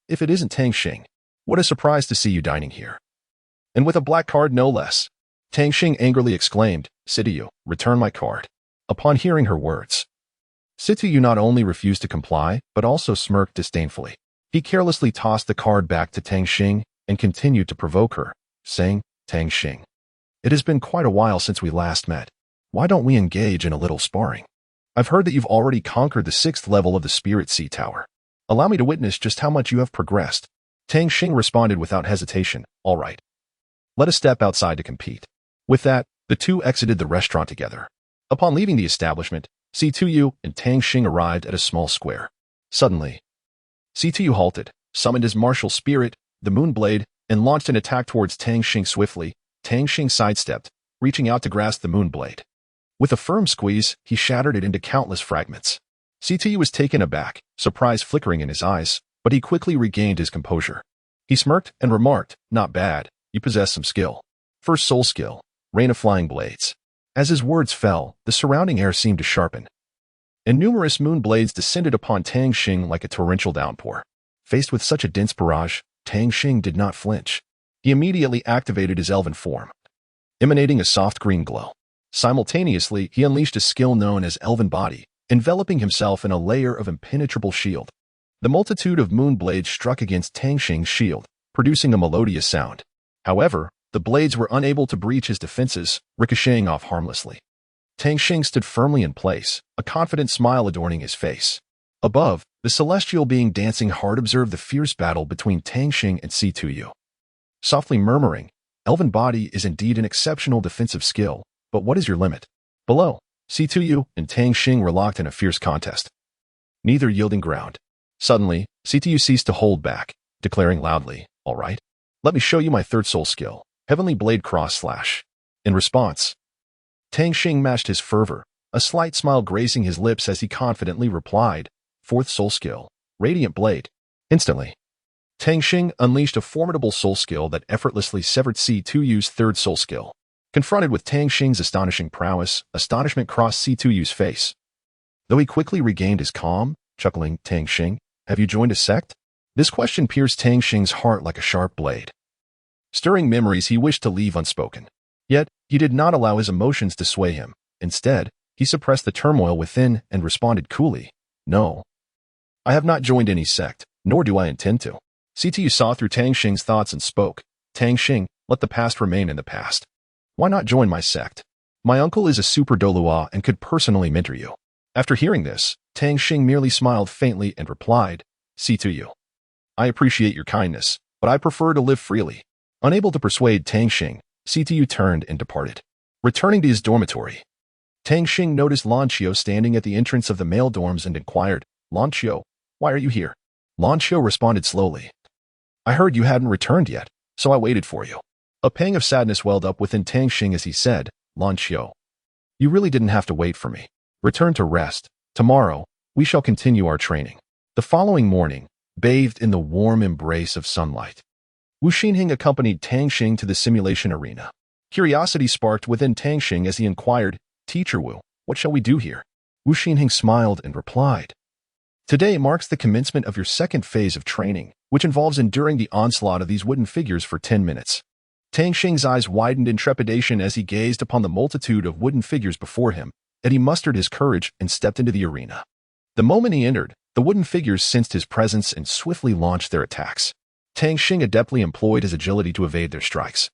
if it isn't Tang Xing, what a surprise to see you dining here. And with a black card no less." Tang Xing angrily exclaimed, "Sidiyu, return my card." Upon hearing her words, Sidiyu not only refused to comply, but also smirked disdainfully. He carelessly tossed the card back to Tang Xing and continued to provoke her, saying, "Tang Xing, it has been quite a while since we last met. Why don't we engage in a little sparring? I've heard that you've already conquered the 6th level of the Spirit Sea Tower. Allow me to witness just how much you have progressed." Tang Xing responded without hesitation, "All right. Let us step outside to compete." With that, the two exited the restaurant together. Upon leaving the establishment, Sidiyu and Tang Xing arrived at a small square. Suddenly, Sidiyu halted, summoned his martial spirit, the Moonblade, and launched an attack towards Tang Xing swiftly. Tang Xing sidestepped, reaching out to grasp the Moonblade. With a firm squeeze, he shattered it into countless fragments. Sidiyu was taken aback, surprise flickering in his eyes, but he quickly regained his composure. He smirked and remarked, "Not bad, you possess some skill. First soul skill, Rain of Flying Blades." As his words fell, the surrounding air seemed to sharpen, and numerous moon blades descended upon Tang Xing like a torrential downpour. Faced with such a dense barrage, Tang Xing did not flinch. He immediately activated his elven form, emanating a soft green glow. Simultaneously, he unleashed a skill known as Elven Body, enveloping himself in a layer of impenetrable shield. The multitude of moon blades struck against Tang Xing's shield, producing a melodious sound. However, the blades were unable to breach his defenses, ricocheting off harmlessly. Tang Xing stood firmly in place, a confident smile adorning his face. Above, the celestial being dancing hard observed the fierce battle between Tang Xing and C2U. Softly murmuring, Elven Body is indeed an exceptional defensive skill, but what is your limit? Below, C2U and Tang Xing were locked in a fierce contest, neither yielding ground. Suddenly, C2U ceased to hold back, declaring loudly, "All right, let me show you my third soul skill, Heavenly Blade Cross Slash." In response, Tang Xing matched his fervor, a slight smile gracing his lips as he confidently replied, "Fourth soul skill, Radiant Blade." Instantly, Tang Xing unleashed a formidable soul skill that effortlessly severed C2U's third soul skill. Confronted with Tang Xing's astonishing prowess, astonishment crossed C2U's face. Though he quickly regained his calm, chuckling, "Tang Xing, have you joined a sect?" This question pierced Tang Xing's heart like a sharp blade. Stirring memories he wished to leave unspoken. Yet, he did not allow his emotions to sway him. Instead, he suppressed the turmoil within and responded coolly, "No. I have not joined any sect, nor do I intend to." C2U saw through Tang Xing's thoughts and spoke, "Tang Xing, let the past remain in the past. Why not join my sect? My uncle is a super Douluo and could personally mentor you." After hearing this, Tang Xing merely smiled faintly and replied, "C2U, I appreciate your kindness, but I prefer to live freely." Unable to persuade Tang Xing, C2U turned and departed. Returning to his dormitory, Tang Xing noticed Lan Qiu standing at the entrance of the male dorms and inquired, "Lan Qiu, why are you here?" Lan Qiu responded slowly, "I heard you hadn't returned yet, so I waited for you." A pang of sadness welled up within Tang Xing as he said, "Lan Qiu, you really didn't have to wait for me. Return to rest. Tomorrow, we shall continue our training." The following morning, bathed in the warm embrace of sunlight, Wu Xinheng accompanied Tang Xing to the simulation arena. Curiosity sparked within Tang Xing as he inquired, "Teacher Wu, what shall we do here?" Wu Xinheng smiled and replied, "Today marks the commencement of your second phase of training, which involves enduring the onslaught of these wooden figures for 10 minutes. Tang Xing's eyes widened in trepidation as he gazed upon the multitude of wooden figures before him, and he mustered his courage and stepped into the arena. The moment he entered, the wooden figures sensed his presence and swiftly launched their attacks. Tang Xing adeptly employed his agility to evade their strikes,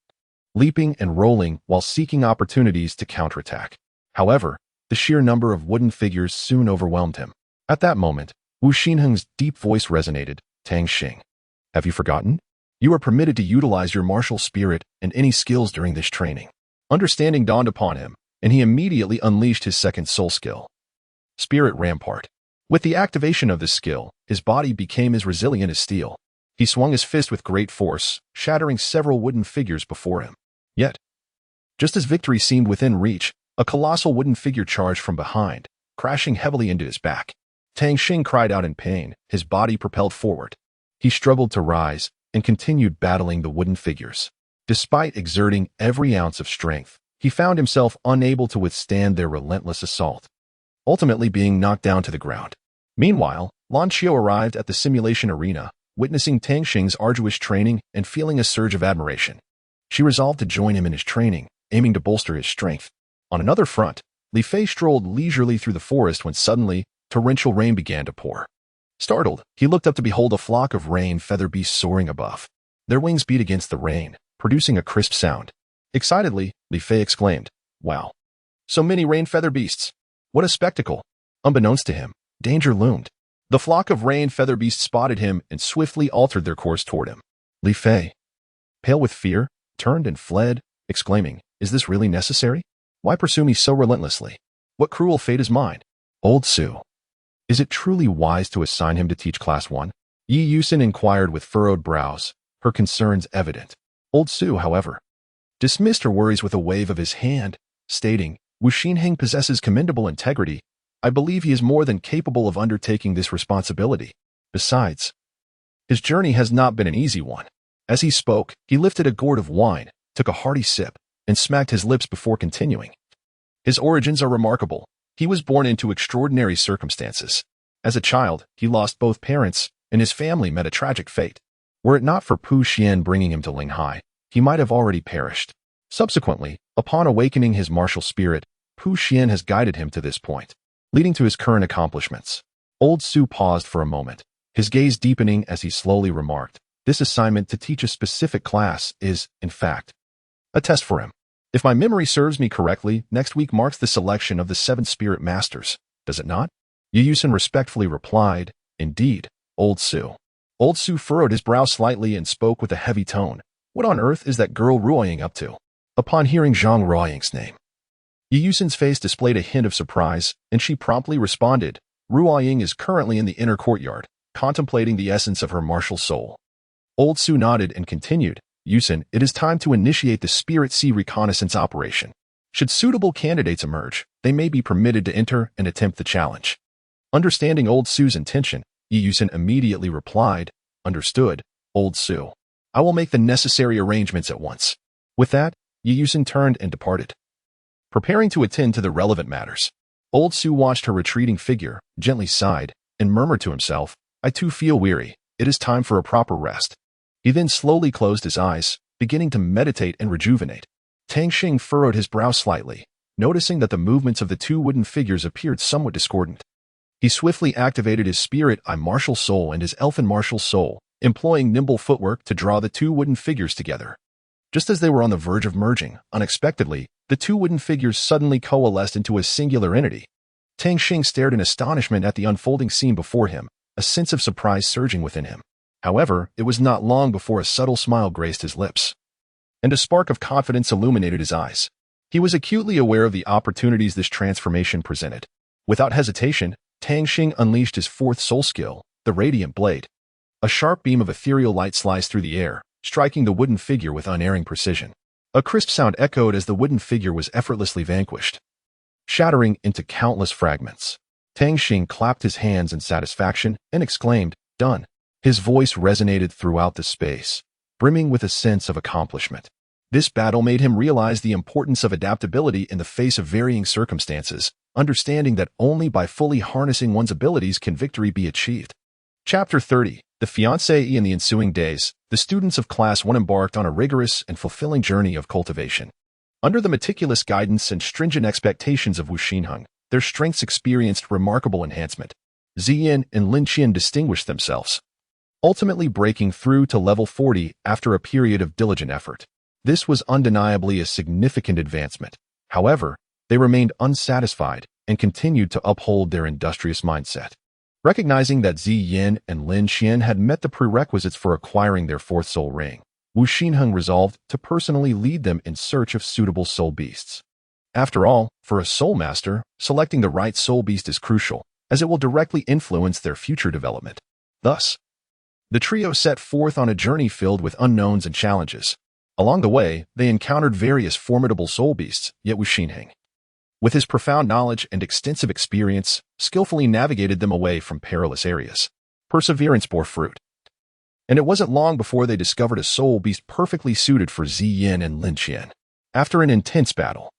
leaping and rolling while seeking opportunities to counterattack. However, the sheer number of wooden figures soon overwhelmed him. At that moment, Wu Xinheng's deep voice resonated, "Tang Xing, have you forgotten? You are permitted to utilize your martial spirit and any skills during this training." Understanding dawned upon him, and he immediately unleashed his second soul skill, Spirit Rampart. With the activation of this skill, his body became as resilient as steel. He swung his fist with great force, shattering several wooden figures before him. Yet, just as victory seemed within reach, a colossal wooden figure charged from behind, crashing heavily into his back. Tang Xing cried out in pain, his body propelled forward. He struggled to rise and continued battling the wooden figures. Despite exerting every ounce of strength, he found himself unable to withstand their relentless assault, ultimately being knocked down to the ground. Meanwhile, Lan Qiu arrived at the simulation arena, witnessing Tang Xing's arduous training and feeling a surge of admiration. She resolved to join him in his training, aiming to bolster his strength. On another front, Li Fei strolled leisurely through the forest when suddenly, torrential rain began to pour. Startled, he looked up to behold a flock of rain feather beasts soaring above. Their wings beat against the rain, producing a crisp sound. Excitedly, Li Fei exclaimed, "Wow! So many rain feather beasts! What a spectacle!" Unbeknownst to him, danger loomed. The flock of rain feather beasts spotted him and swiftly altered their course toward him. Li Fei, pale with fear, turned and fled, exclaiming, "Is this really necessary? Why pursue me so relentlessly? What cruel fate is mine? Old Su, is it truly wise to assign him to teach Class 1? Yi Yusin inquired with furrowed brows, her concerns evident. Old Su, however, dismissed her worries with a wave of his hand, stating, "Wu Xinheng possesses commendable integrity. I believe he is more than capable of undertaking this responsibility. Besides, his journey has not been an easy one." As he spoke, he lifted a gourd of wine, took a hearty sip, and smacked his lips before continuing. His origins are remarkable. He was born into extraordinary circumstances. As a child, he lost both parents, and his family met a tragic fate. Were it not for Pu Xian bringing him to Linghai, he might have already perished. Subsequently, upon awakening his martial spirit, Pu Xian has guided him to this point, leading to his current accomplishments. Old Su paused for a moment, his gaze deepening as he slowly remarked, "This assignment to teach a specific class is, in fact, a test for him. If my memory serves me correctly, next week marks the selection of the 7 spirit masters, does it not?" Yu Yusen respectfully replied, "Indeed, Old Su." Old Su furrowed his brow slightly and spoke with a heavy tone. "What on earth is that girl Ruoying up to?" Upon hearing Zhang Ruoying's name, Yu Yusen's face displayed a hint of surprise, and she promptly responded, "Ruoying is currently in the inner courtyard, contemplating the essence of her martial soul." Old Su nodded and continued, "Yusen, it is time to initiate the Spirit Sea reconnaissance operation. Should suitable candidates emerge, they may be permitted to enter and attempt the challenge." Understanding Old Su's intention, Yu Yusen immediately replied, "Understood, Old Su. I will make the necessary arrangements at once." With that, Yu Yusen turned and departed. Preparing to attend to the relevant matters, Old Su watched her retreating figure, gently sighed, and murmured to himself, "I too feel weary. It is time for a proper rest." He then slowly closed his eyes, beginning to meditate and rejuvenate. Tang Xing furrowed his brow slightly, noticing that the movements of the 2 wooden figures appeared somewhat discordant. He swiftly activated his Spirit Eye martial soul and his Elfin martial soul, employing nimble footwork to draw the 2 wooden figures together. Just as they were on the verge of merging, unexpectedly, the 2 wooden figures suddenly coalesced into a singular entity. Tang Xing stared in astonishment at the unfolding scene before him, a sense of surprise surging within him. However, it was not long before a subtle smile graced his lips, and a spark of confidence illuminated his eyes. He was acutely aware of the opportunities this transformation presented. Without hesitation, Tang Xing unleashed his 4th soul skill, the Radiant Blade. A sharp beam of ethereal light sliced through the air, striking the wooden figure with unerring precision. A crisp sound echoed as the wooden figure was effortlessly vanquished, shattering into countless fragments. Tang Xing clapped his hands in satisfaction and exclaimed, "Done." His voice resonated throughout the space, brimming with a sense of accomplishment. This battle made him realize the importance of adaptability in the face of varying circumstances, understanding that only by fully harnessing one's abilities can victory be achieved. Chapter 30. The fiancé. In the ensuing days, the students of Class 1 embarked on a rigorous and fulfilling journey of cultivation. Under the meticulous guidance and stringent expectations of Wu Xinheng, their strengths experienced remarkable enhancement. Ziyin and Lin Qian distinguished themselves, ultimately breaking through to level 40 after a period of diligent effort. This was undeniably a significant advancement. However, they remained unsatisfied and continued to uphold their industrious mindset. Recognizing that Ziyin and Lin Qian had met the prerequisites for acquiring their 4th soul ring, Wu Xinheng resolved to personally lead them in search of suitable soul beasts. After all, for a soul master, selecting the right soul beast is crucial, as it will directly influence their future development. Thus, the trio set forth on a journey filled with unknowns and challenges. Along the way, they encountered various formidable soul beasts, yet Wu Xinheng, with his profound knowledge and extensive experience, skillfully navigated them away from perilous areas. Perseverance bore fruit, and it wasn't long before they discovered a soul beast perfectly suited for Ziyin and Lin Qian. After an intense battle,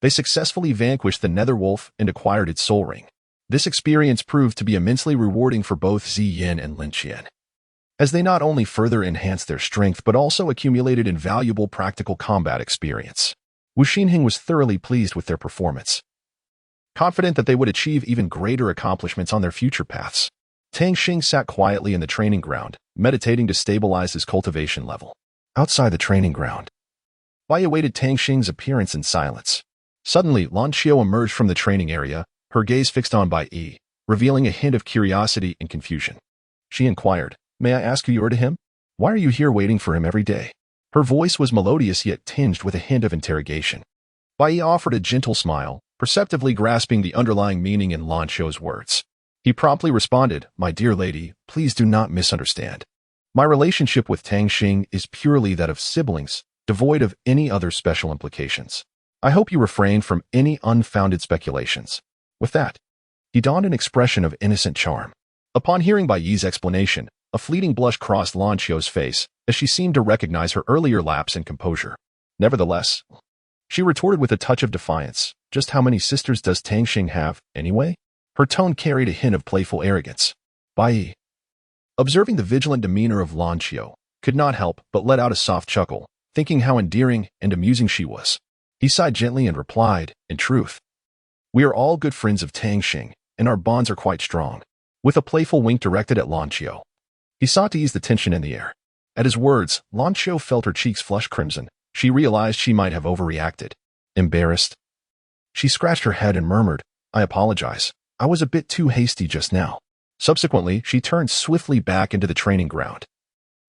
they successfully vanquished the Netherwolf and acquired its soul ring. This experience proved to be immensely rewarding for both Ziyin and Lin Qian, as they not only further enhanced their strength but also accumulated invaluable practical combat experience. Wu Xinheng was thoroughly pleased with their performance, confident that they would achieve even greater accomplishments on their future paths. Tang Xing sat quietly in the training ground, meditating to stabilize his cultivation level. Outside the training ground, Bai awaited Tang Xing's appearance in silence. Suddenly, Lan Qiu emerged from the training area, her gaze fixed on Bai Yi, revealing a hint of curiosity and confusion. She inquired, "May I ask who you are to him? Why are you here waiting for him every day?" Her voice was melodious yet tinged with a hint of interrogation. Bai Yi offered a gentle smile, perceptively grasping the underlying meaning in Lan Qiu's words. He promptly responded, "My dear lady, please do not misunderstand. My relationship with Tang Xing is purely that of siblings, devoid of any other special implications. I hope you refrain from any unfounded speculations." With that, he donned an expression of innocent charm. Upon hearing Bai Yi's explanation, a fleeting blush crossed Lan Qiu's face, as she seemed to recognize her earlier lapse in composure. Nevertheless, she retorted with a touch of defiance, "Just how many sisters does Tang Xing have, anyway?" Her tone carried a hint of playful arrogance. Bai Yi, observing the vigilant demeanor of Lan Qiu, could not help but let out a soft chuckle, thinking how endearing and amusing she was. He sighed gently and replied, "In truth, we are all good friends of Tang Xing, and our bonds are quite strong." With a playful wink directed at Lan Qiu, he sought to ease the tension in the air. At his words, Lan Qiu felt her cheeks flush crimson. She realized she might have overreacted. Embarrassed, she scratched her head and murmured, "I apologize. I was a bit too hasty just now." Subsequently, she turned swiftly back into the training ground,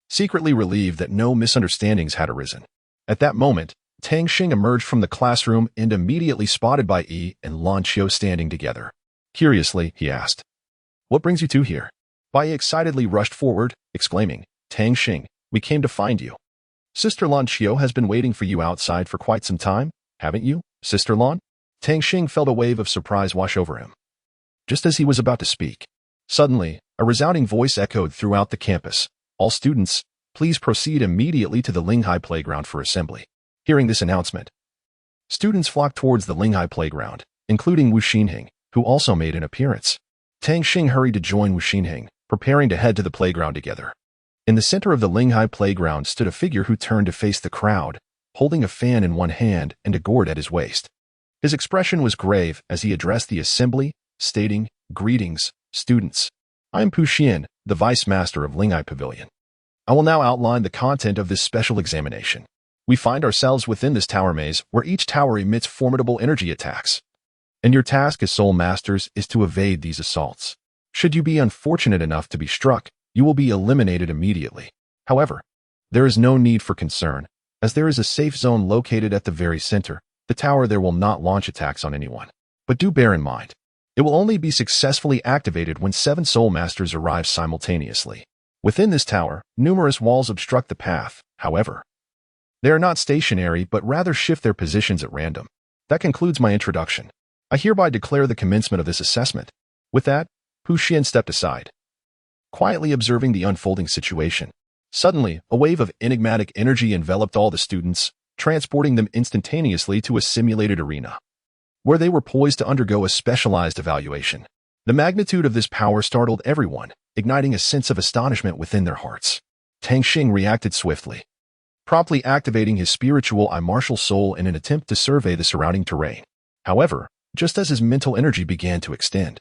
secretly relieved that no misunderstandings had arisen. At that moment, Tang Xing emerged from the classroom and immediately spotted Bai Yi and Lan Qiu standing together. Curiously, he asked, "What brings you two here?" Bai Yi excitedly rushed forward, exclaiming, "Tang Xing, we came to find you. Sister Lan Qiu has been waiting for you outside for quite some time, haven't you, Sister Lan?" Tang Xing felt a wave of surprise wash over him. Just as he was about to speak, suddenly, a resounding voice echoed throughout the campus. "All students, please proceed immediately to the Linghai playground for assembly." Hearing this announcement, students flocked towards the Linghai playground, including Wu Xinheng, who also made an appearance. Tang Xing hurried to join Wu Xinheng, preparing to head to the playground together. In the center of the Linghai playground stood a figure who turned to face the crowd, holding a fan in one hand and a gourd at his waist. His expression was grave as he addressed the assembly, stating, "Greetings, students. I am Pu Xian, the Vice Master of Linghai Pavilion. I will now outline the content of this special examination. We find ourselves within this tower maze where each tower emits formidable energy attacks, and your task as Soul Masters is to evade these assaults. Should you be unfortunate enough to be struck, you will be eliminated immediately. However, there is no need for concern, as there is a safe zone located at the very center. The tower there will not launch attacks on anyone. But do bear in mind, it will only be successfully activated when 7 Soul Masters arrive simultaneously. Within this tower, numerous walls obstruct the path. However, they are not stationary but rather shift their positions at random. That concludes my introduction. I hereby declare the commencement of this assessment." With that, Pu Xian stepped aside, quietly observing the unfolding situation. Suddenly, a wave of enigmatic energy enveloped all the students, transporting them instantaneously to a simulated arena, where they were poised to undergo a specialized evaluation. The magnitude of this power startled everyone, igniting a sense of astonishment within their hearts. Tang Xing reacted swiftly, promptly activating his spiritual martial soul in an attempt to survey the surrounding terrain. However, just as his mental energy began to extend,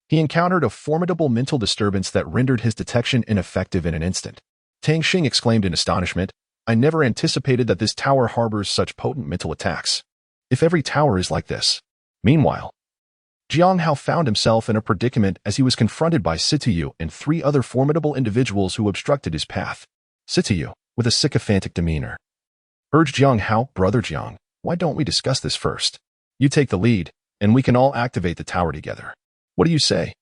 he encountered a formidable mental disturbance that rendered his detection ineffective in an instant. Tang Xing exclaimed in astonishment, "I never anticipated that this tower harbors such potent mental attacks. If every tower is like this." Meanwhile, Jiang Hao found himself in a predicament as he was confronted by Sitiyu and 3 other formidable individuals who obstructed his path. Sitiyu, with a sycophantic demeanor, urged Jiang Hao, "Brother Jiang, why don't we discuss this first? You take the lead, and we can all activate the tower together. What do you say?"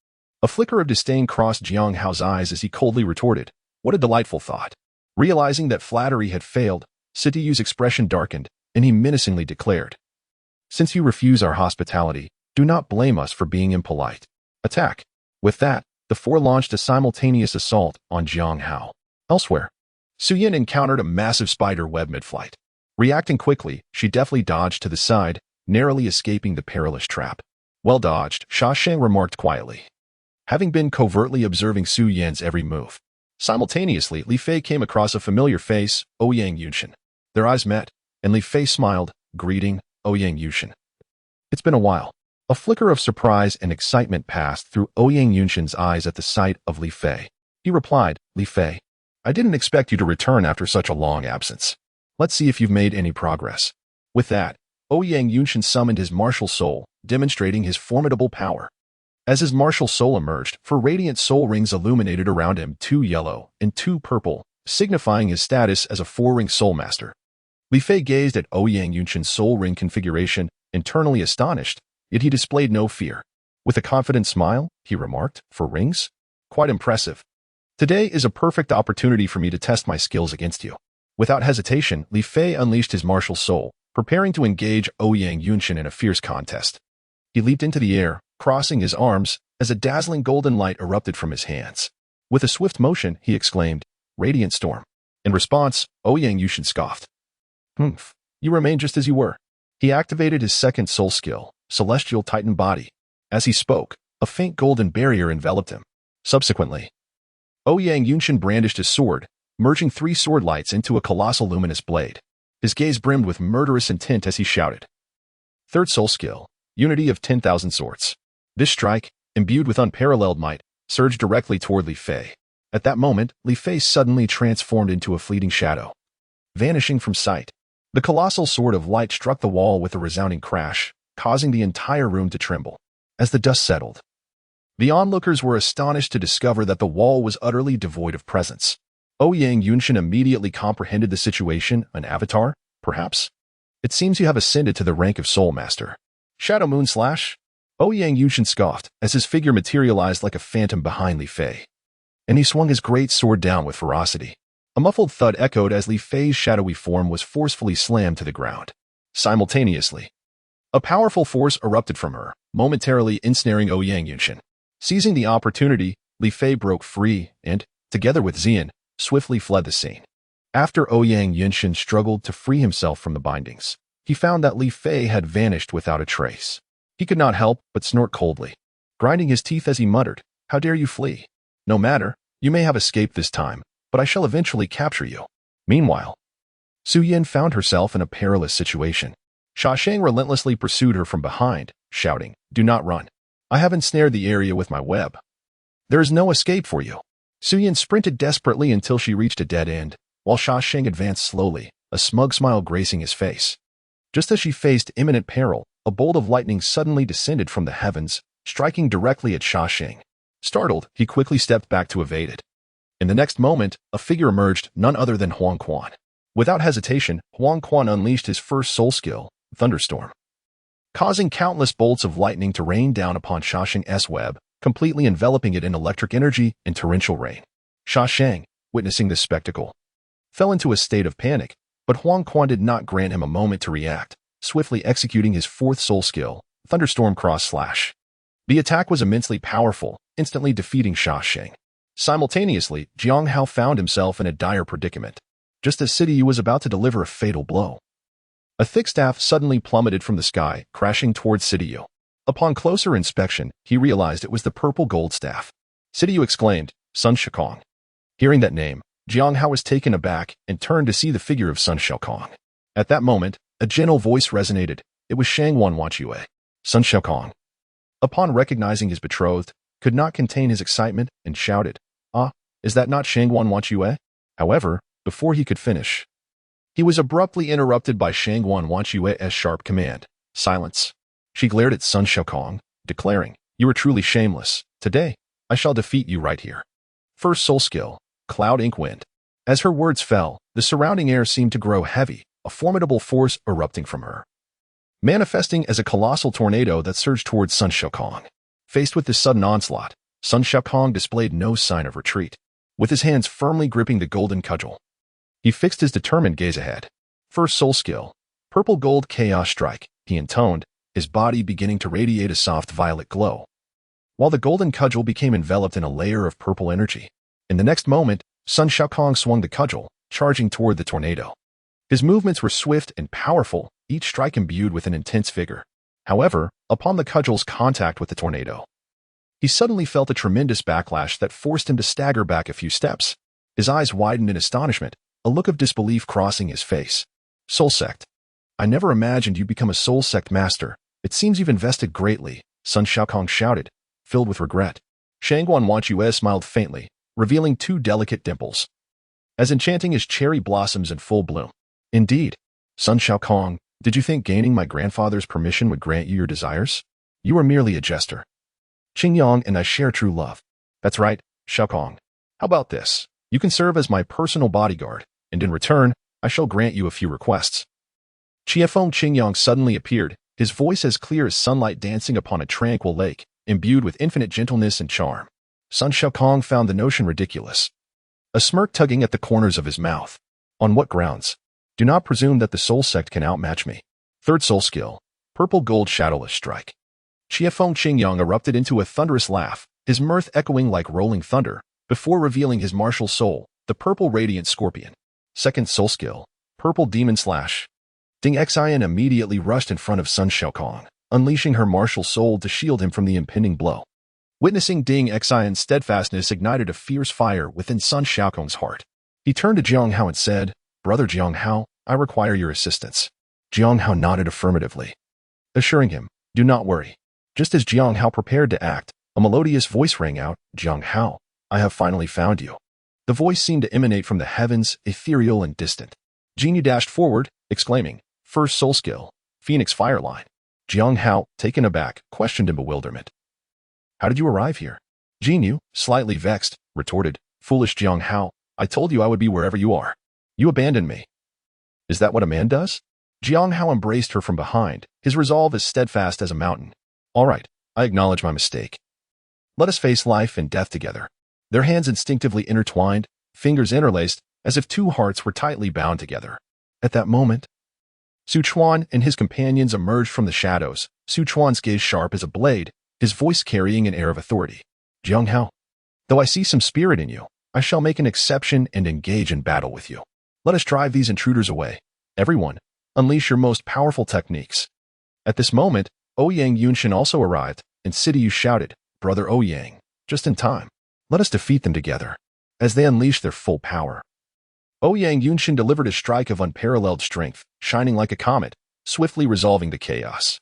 A flicker of disdain crossed Jiang Hao's eyes as he coldly retorted, "What a delightful thought." Realizing that flattery had failed, Sitiyu's expression darkened, and he menacingly declared, "Since you refuse our hospitality, do not blame us for being impolite. Attack." With that, the 4 launched a simultaneous assault on Jiang Hao. Elsewhere, Su Yin encountered a massive spider web mid-flight. Reacting quickly, she deftly dodged to the side, narrowly escaping the perilous trap. "Well dodged," Sha Shang remarked quietly, having been covertly observing Su Yin's every move. Simultaneously, Li Fei came across a familiar face, Ouyang Yunshin. Their eyes met, and Li Fei smiled, greeting, "Ouyang Yunshin. It's been a while." A flicker of surprise and excitement passed through Ouyang Yunshin's eyes at the sight of Li Fei. He replied, "Li Fei, I didn't expect you to return after such a long absence. Let's see if you've made any progress." With that, Ouyang Yunshin summoned his martial soul, demonstrating his formidable power. As his martial soul emerged, 4 radiant soul rings illuminated around him, 2 yellow and 2 purple, signifying his status as a 4-ring soul master. Li Fei gazed at Ouyang Yunshin's soul ring configuration, internally astonished, yet he displayed no fear. With a confident smile, he remarked, "4 rings? Quite impressive. Today is a perfect opportunity for me to test my skills against you." Without hesitation, Li Fei unleashed his martial soul, preparing to engage Ouyang Yunshin in a fierce contest. He leaped into the air, crossing his arms, as a dazzling golden light erupted from his hands. With a swift motion, he exclaimed, "Radiant Storm." In response, Ouyang Yunshin scoffed. "Humph, you remain just as you were." He activated his second soul skill, Celestial Titan Body. As he spoke, a faint golden barrier enveloped him. Subsequently, Ouyang Yunshin brandished his sword, merging three sword lights into a colossal luminous blade. His gaze brimmed with murderous intent as he shouted. Third soul skill, unity of 10,000 swords. This strike, imbued with unparalleled might, surged directly toward Li Fei. At that moment, Li Fei suddenly transformed into a fleeting shadow, vanishing from sight. The colossal sword of light struck the wall with a resounding crash, causing the entire room to tremble. As the dust settled, the onlookers were astonished to discover that the wall was utterly devoid of presence. Ouyang Yunshin immediately comprehended the situation. An avatar, perhaps? It seems you have ascended to the rank of Soul Master. Shadow Moon Slash? Ouyang Yunshin scoffed as his figure materialized like a phantom behind Li Fei, and he swung his great sword down with ferocity. A muffled thud echoed as Li Fei's shadowy form was forcefully slammed to the ground. Simultaneously, a powerful force erupted from her, momentarily ensnaring Ouyang Yunshin. Seizing the opportunity, Li Fei broke free and, together with Xian, swiftly fled the scene. After Ouyang Yunshin struggled to free himself from the bindings, he found that Li Fei had vanished without a trace. He could not help but snort coldly, grinding his teeth as he muttered, "How dare you flee? No matter, you may have escaped this time, but I shall eventually capture you." Meanwhile, Su Yin found herself in a perilous situation. Sha Shang relentlessly pursued her from behind, shouting, "Do not run. I have ensnared the area with my web. There is no escape for you." Su Yin sprinted desperately until she reached a dead end, while Sha Shang advanced slowly, a smug smile gracing his face. Just as she faced imminent peril, a bolt of lightning suddenly descended from the heavens, striking directly at Sha Shang. Startled, he quickly stepped back to evade it. In the next moment, a figure emerged, none other than Huang Quan. Without hesitation, Huang Quan unleashed his first soul skill, Thunderstorm, causing countless bolts of lightning to rain down upon Sha Shang's web, completely enveloping it in electric energy and torrential rain. Sha Shang, witnessing this spectacle, fell into a state of panic, but Huang Quan did not grant him a moment to react, swiftly executing his fourth soul skill, Thunderstorm Cross Slash. The attack was immensely powerful, instantly defeating Sha Shang. Simultaneously, Jiang Hao found himself in a dire predicament. Just as Sidiyu was about to deliver a fatal blow, a thick staff suddenly plummeted from the sky, crashing towards Sidiyu. Upon closer inspection, he realized it was the purple gold staff. Sidiyu exclaimed, "Sun Shakong." Hearing that name, Jiang Hao was taken aback and turned to see the figure of Sun Shakong. At that moment, a gentle voice resonated. It was Shang Wan Wanchue. Sun Shakong, upon recognizing his betrothed, could not contain his excitement and shouted, "Ah, is that not Shang Wan Wanchue?" However, before he could finish, he was abruptly interrupted by Shang Wan Wanchue's sharp command, "Silence." She glared at Sun Shakong, declaring, "You are truly shameless. Today, I shall defeat you right here." First soul skill, Cloud Ink Wind. As her words fell, the surrounding air seemed to grow heavy, a formidable force erupting from her, manifesting as a colossal tornado that surged towards Sun Shakong. Faced with this sudden onslaught, Sun Shakong displayed no sign of retreat. With his hands firmly gripping the golden cudgel, he fixed his determined gaze ahead. First soul skill, Purple Gold Chaos Strike, he intoned, his body beginning to radiate a soft violet glow, while the golden cudgel became enveloped in a layer of purple energy. In the next moment, Sun Shakong swung the cudgel, charging toward the tornado. His movements were swift and powerful, each strike imbued with an intense vigor. However, upon the cudgel's contact with the tornado, he suddenly felt a tremendous backlash that forced him to stagger back a few steps. His eyes widened in astonishment, a look of disbelief crossing his face. "Soul Sect. I never imagined you'd become a Soul Sect master. It seems you've invested greatly," Sun Shakong shouted, filled with regret. Shang Wan Wanchue smiled faintly, revealing two delicate dimples, as enchanting as cherry blossoms in full bloom. "Indeed. Sun Shakong, did you think gaining my grandfather's permission would grant you your desires? You are merely a jester. Qingyang and I share true love." "That's right, Shakong. How about this? You can serve as my personal bodyguard, and in return, I shall grant you a few requests." Chiafeng Qingyang suddenly appeared, his voice as clear as sunlight dancing upon a tranquil lake, imbued with infinite gentleness and charm. Sun Shakong found the notion ridiculous, a smirk tugging at the corners of his mouth. "On what grounds? Do not presume that the Soul Sect can outmatch me." Third soul skill, Purple Gold Shadowless Strike. Chiafeng Qingyang erupted into a thunderous laugh, his mirth echoing like rolling thunder, before revealing his martial soul, the Purple Radiant Scorpion. Second soul skill, Purple Demon Slash. Ding Xian immediately rushed in front of Sun Shakong, unleashing her martial soul to shield him from the impending blow. Witnessing Ding Xian's steadfastness ignited a fierce fire within Sun Shakong's heart. He turned to Jiang Hao and said, "Brother Jiang Hao, I require your assistance." Jiang Hao nodded affirmatively, assuring him, "Do not worry." Just as Jiang Hao prepared to act, a melodious voice rang out, "Jiang Hao, I have finally found you." The voice seemed to emanate from the heavens, ethereal and distant. Jinyu dashed forward, exclaiming, "First soul skill, Phoenix Fireline." Jiang Hao, taken aback, questioned in bewilderment, "How did you arrive here?" Jinyu, slightly vexed, retorted, "Foolish Jiang Hao, I told you I would be wherever you are. You abandoned me." "Is that what a man does?" Jiang Hao embraced her from behind, his resolve as steadfast as a mountain. "All right, I acknowledge my mistake. Let us face life and death together." Their hands instinctively intertwined, fingers interlaced, as if two hearts were tightly bound together. At that moment, Su Chuan and his companions emerged from the shadows, Su Chuan's gaze sharp as a blade, his voice carrying an air of authority. "Jiang Hao, though I see some spirit in you, I shall make an exception and engage in battle with you. Let us drive these intruders away. Everyone, unleash your most powerful techniques." At this moment, Ouyang Yunshin also arrived, and Sidiyu shouted, "Brother Ouyang, just in time. Let us defeat them together." As they unleashed their full power, Ouyang Yunshin delivered a strike of unparalleled strength, shining like a comet, swiftly resolving the chaos.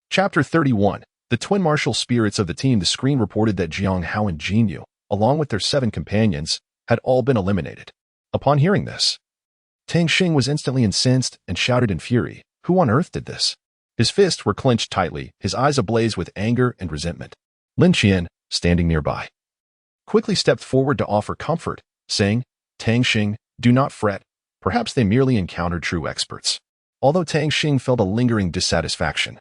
Chapter 31. The twin martial spirits of the team. The screen reported that Jiang Hao and Jinyu, along with their 7 companions, had all been eliminated. Upon hearing this, Tang Xing was instantly incensed and shouted in fury, "Who on earth did this?" His fists were clenched tightly, his eyes ablaze with anger and resentment. Lin Qian, standing nearby, quickly stepped forward to offer comfort, saying, "Tang Xing, do not fret. Perhaps they merely encountered true experts." Although Tang Xing felt a lingering dissatisfaction,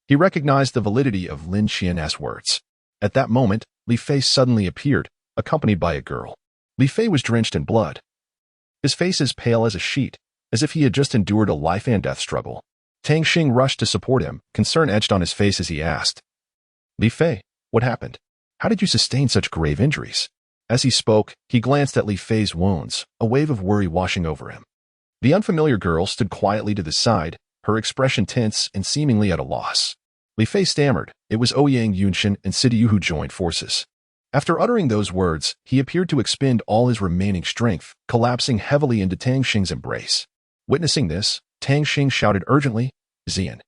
he recognized the validity of Lin Qian's words. At that moment, Li Fei suddenly appeared, accompanied by a girl. Li Fei was drenched in blood, his face as pale as a sheet, as if he had just endured a life-and-death struggle. Tang Xing rushed to support him, concern etched on his face as he asked, "Li Fei, what happened? How did you sustain such grave injuries?" As he spoke, he glanced at Li Fei's wounds, a wave of worry washing over him. The unfamiliar girl stood quietly to the side, her expression tense and seemingly at a loss. Li Fei stammered. It was Ouyang Yunshin and Sidiyu who joined forces. After uttering those words, he appeared to expend all his remaining strength, collapsing heavily into Tang Xing's embrace. Witnessing this, Tang Xing shouted urgently, "Xian,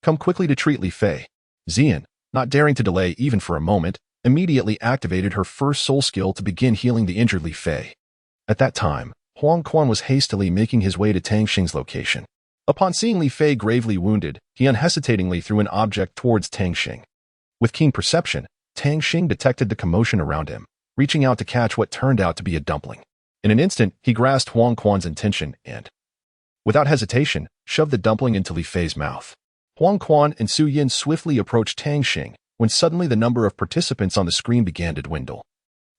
come quickly to treat Li Fei." Xian, not daring to delay even for a moment, immediately activated her first soul skill to begin healing the injured Li Fei. At that time, Huang Quan was hastily making his way to Tang Xing's location. Upon seeing Li Fei gravely wounded, he unhesitatingly threw an object towards Tang Xing. With keen perception, Tang Xing detected the commotion around him, reaching out to catch what turned out to be a dumpling. In an instant, he grasped Huang Quan's intention and, without hesitation, shoved the dumpling into Li Fei's mouth. Huang Quan and Su Yin swiftly approached Tang Xing, when suddenly the number of participants on the screen began to dwindle,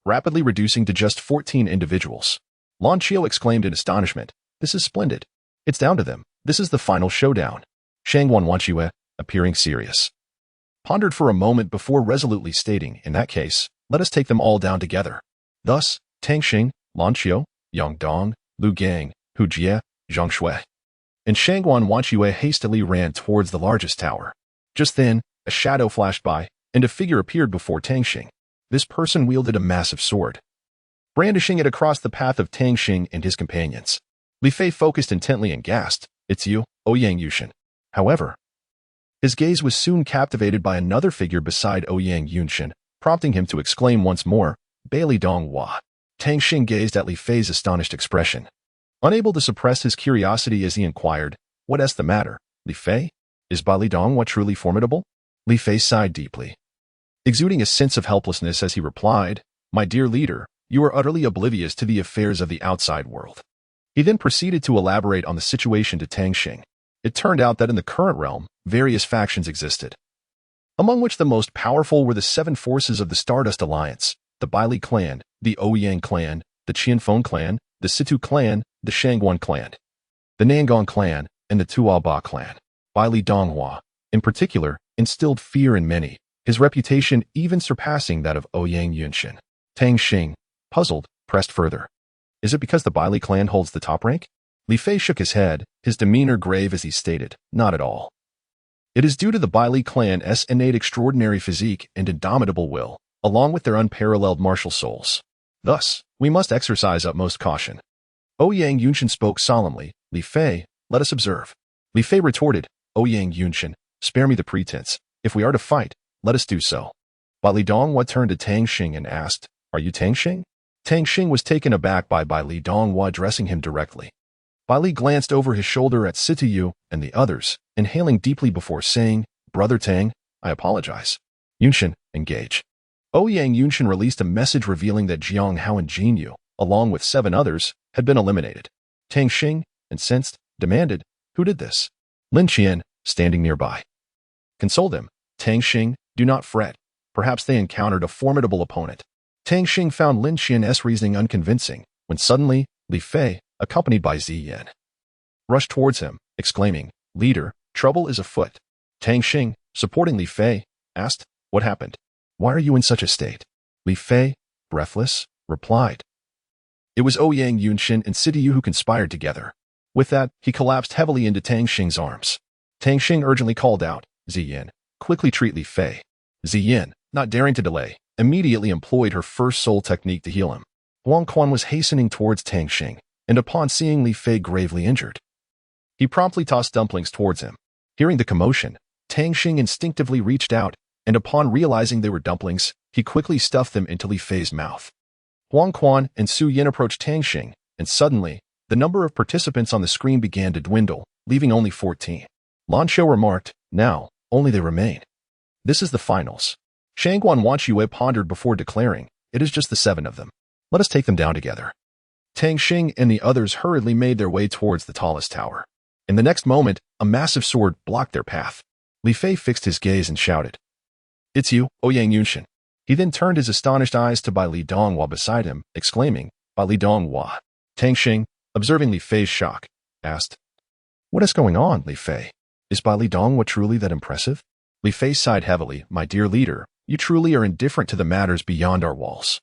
rapidly reducing to just 14 individuals. Lan Qiu exclaimed in astonishment, "This is splendid. It's down to them. This is the final showdown." Shangguan Wanqiue, appearing serious, pondered for a moment before resolutely stating, "In that case, let us take them all down together." Thus, Tang Xing, Lan Qiu, Yang Dong, Lu Gang, Hu Jie, Zhang Shui, and Shangguan Wanqiue hastily ran towards the largest tower. Just then, a shadow flashed by, and a figure appeared before Tang Xing. This person wielded a massive sword, brandishing it across the path of Tang Xing and his companions. Li Fei focused intently and gasped, "It's you, Ouyang Yunshin." However, his gaze was soon captivated by another figure beside Ouyang Yunshin, prompting him to exclaim once more, "Bailey Dong Hua." Tang Xing gazed at Li Fei's astonished expression, unable to suppress his curiosity as he inquired, "What is the matter, Li Fei? Is Bailey Dong Hua truly formidable?" Li Fei sighed deeply, exuding a sense of helplessness as he replied, "My dear leader, you are utterly oblivious to the affairs of the outside world." He then proceeded to elaborate on the situation to Tang Xing. It turned out that in the current realm, various factions existed, among which the most powerful were the 7 forces of the Stardust Alliance, the Bailey clan, the Ouyang clan, the Qianfeng clan, the Situ clan, the Shangguan clan, the Nangong clan, and the Tuaba clan. Bailey Dong Hua, in particular, instilled fear in many, his reputation even surpassing that of Ouyang Yunshin. Tang Xing, puzzled, pressed further, "Is it because the Bailey clan holds the top rank?" Li Fei shook his head, his demeanor grave as he stated, "Not at all. It is due to the Bailey clan's innate extraordinary physique and indomitable will, along with their unparalleled martial souls. Thus, we must exercise utmost caution." Ouyang Yunshin spoke solemnly. Li Fei, let us observe. Li Fei retorted, Ouyang Yunshin, spare me the pretense. If we are to fight, let us do so. Bai Li Donghua turned to Tang Xing and asked, are you Tang Xing? Tang Xing was taken aback by Bai Li Donghua addressing him directly. Bai Li glanced over his shoulder at Sitiyu and the others, inhaling deeply before saying, Brother Tang, I apologize. Yunshin, engage. Ouyang Yunshin released a message revealing that Jiang Hao and Jinyu, along with 7 others, had been eliminated. Tang Xing, incensed, demanded, who did this? Lin Qian, standing nearby. Console them. Tang Xing, do not fret. Perhaps they encountered a formidable opponent. Tang Xing found Lin Qian's reasoning unconvincing, when suddenly, Li Fei, accompanied by Ziyan, rushed towards him, exclaiming, Leader, trouble is afoot. Tang Xing, supporting Li Fei, asked, what happened? Why are you in such a state? Li Fei, breathless, replied. It was Ouyang Yunshin and Sitiyu who conspired together. With that, he collapsed heavily into Tang Xing's arms. Tang Xing urgently called out, Ziyan, quickly treat Li Fei. Ziyan, not daring to delay, immediately employed her first soul technique to heal him. Huang Quan was hastening towards Tang Xing, and upon seeing Li Fei gravely injured, he promptly tossed dumplings towards him. Hearing the commotion, Tang Xing instinctively reached out, and upon realizing they were dumplings, he quickly stuffed them into Li Fei's mouth. Huang Quan and Su Yin approached Tang Xing, and suddenly, the number of participants on the screen began to dwindle, leaving only 14. Lan Qiu remarked, now, only they remain. This is the finals. Shangguan Wanqiyue pondered before declaring, it is just the 7 of them. Let us take them down together. Tang Xing and the others hurriedly made their way towards the tallest tower. In the next moment, a massive sword blocked their path. Li Fei fixed his gaze and shouted, it's you, Ouyang Yunshin. He then turned his astonished eyes to Bai Li Donghua beside him, exclaiming, Bai Li Donghua. Tang Xing, observing Li Fei's shock, asked, what is going on, Li Fei? Is Bai Li Donghua truly that impressive? Li Fei sighed heavily, my dear leader, you truly are indifferent to the matters beyond our walls.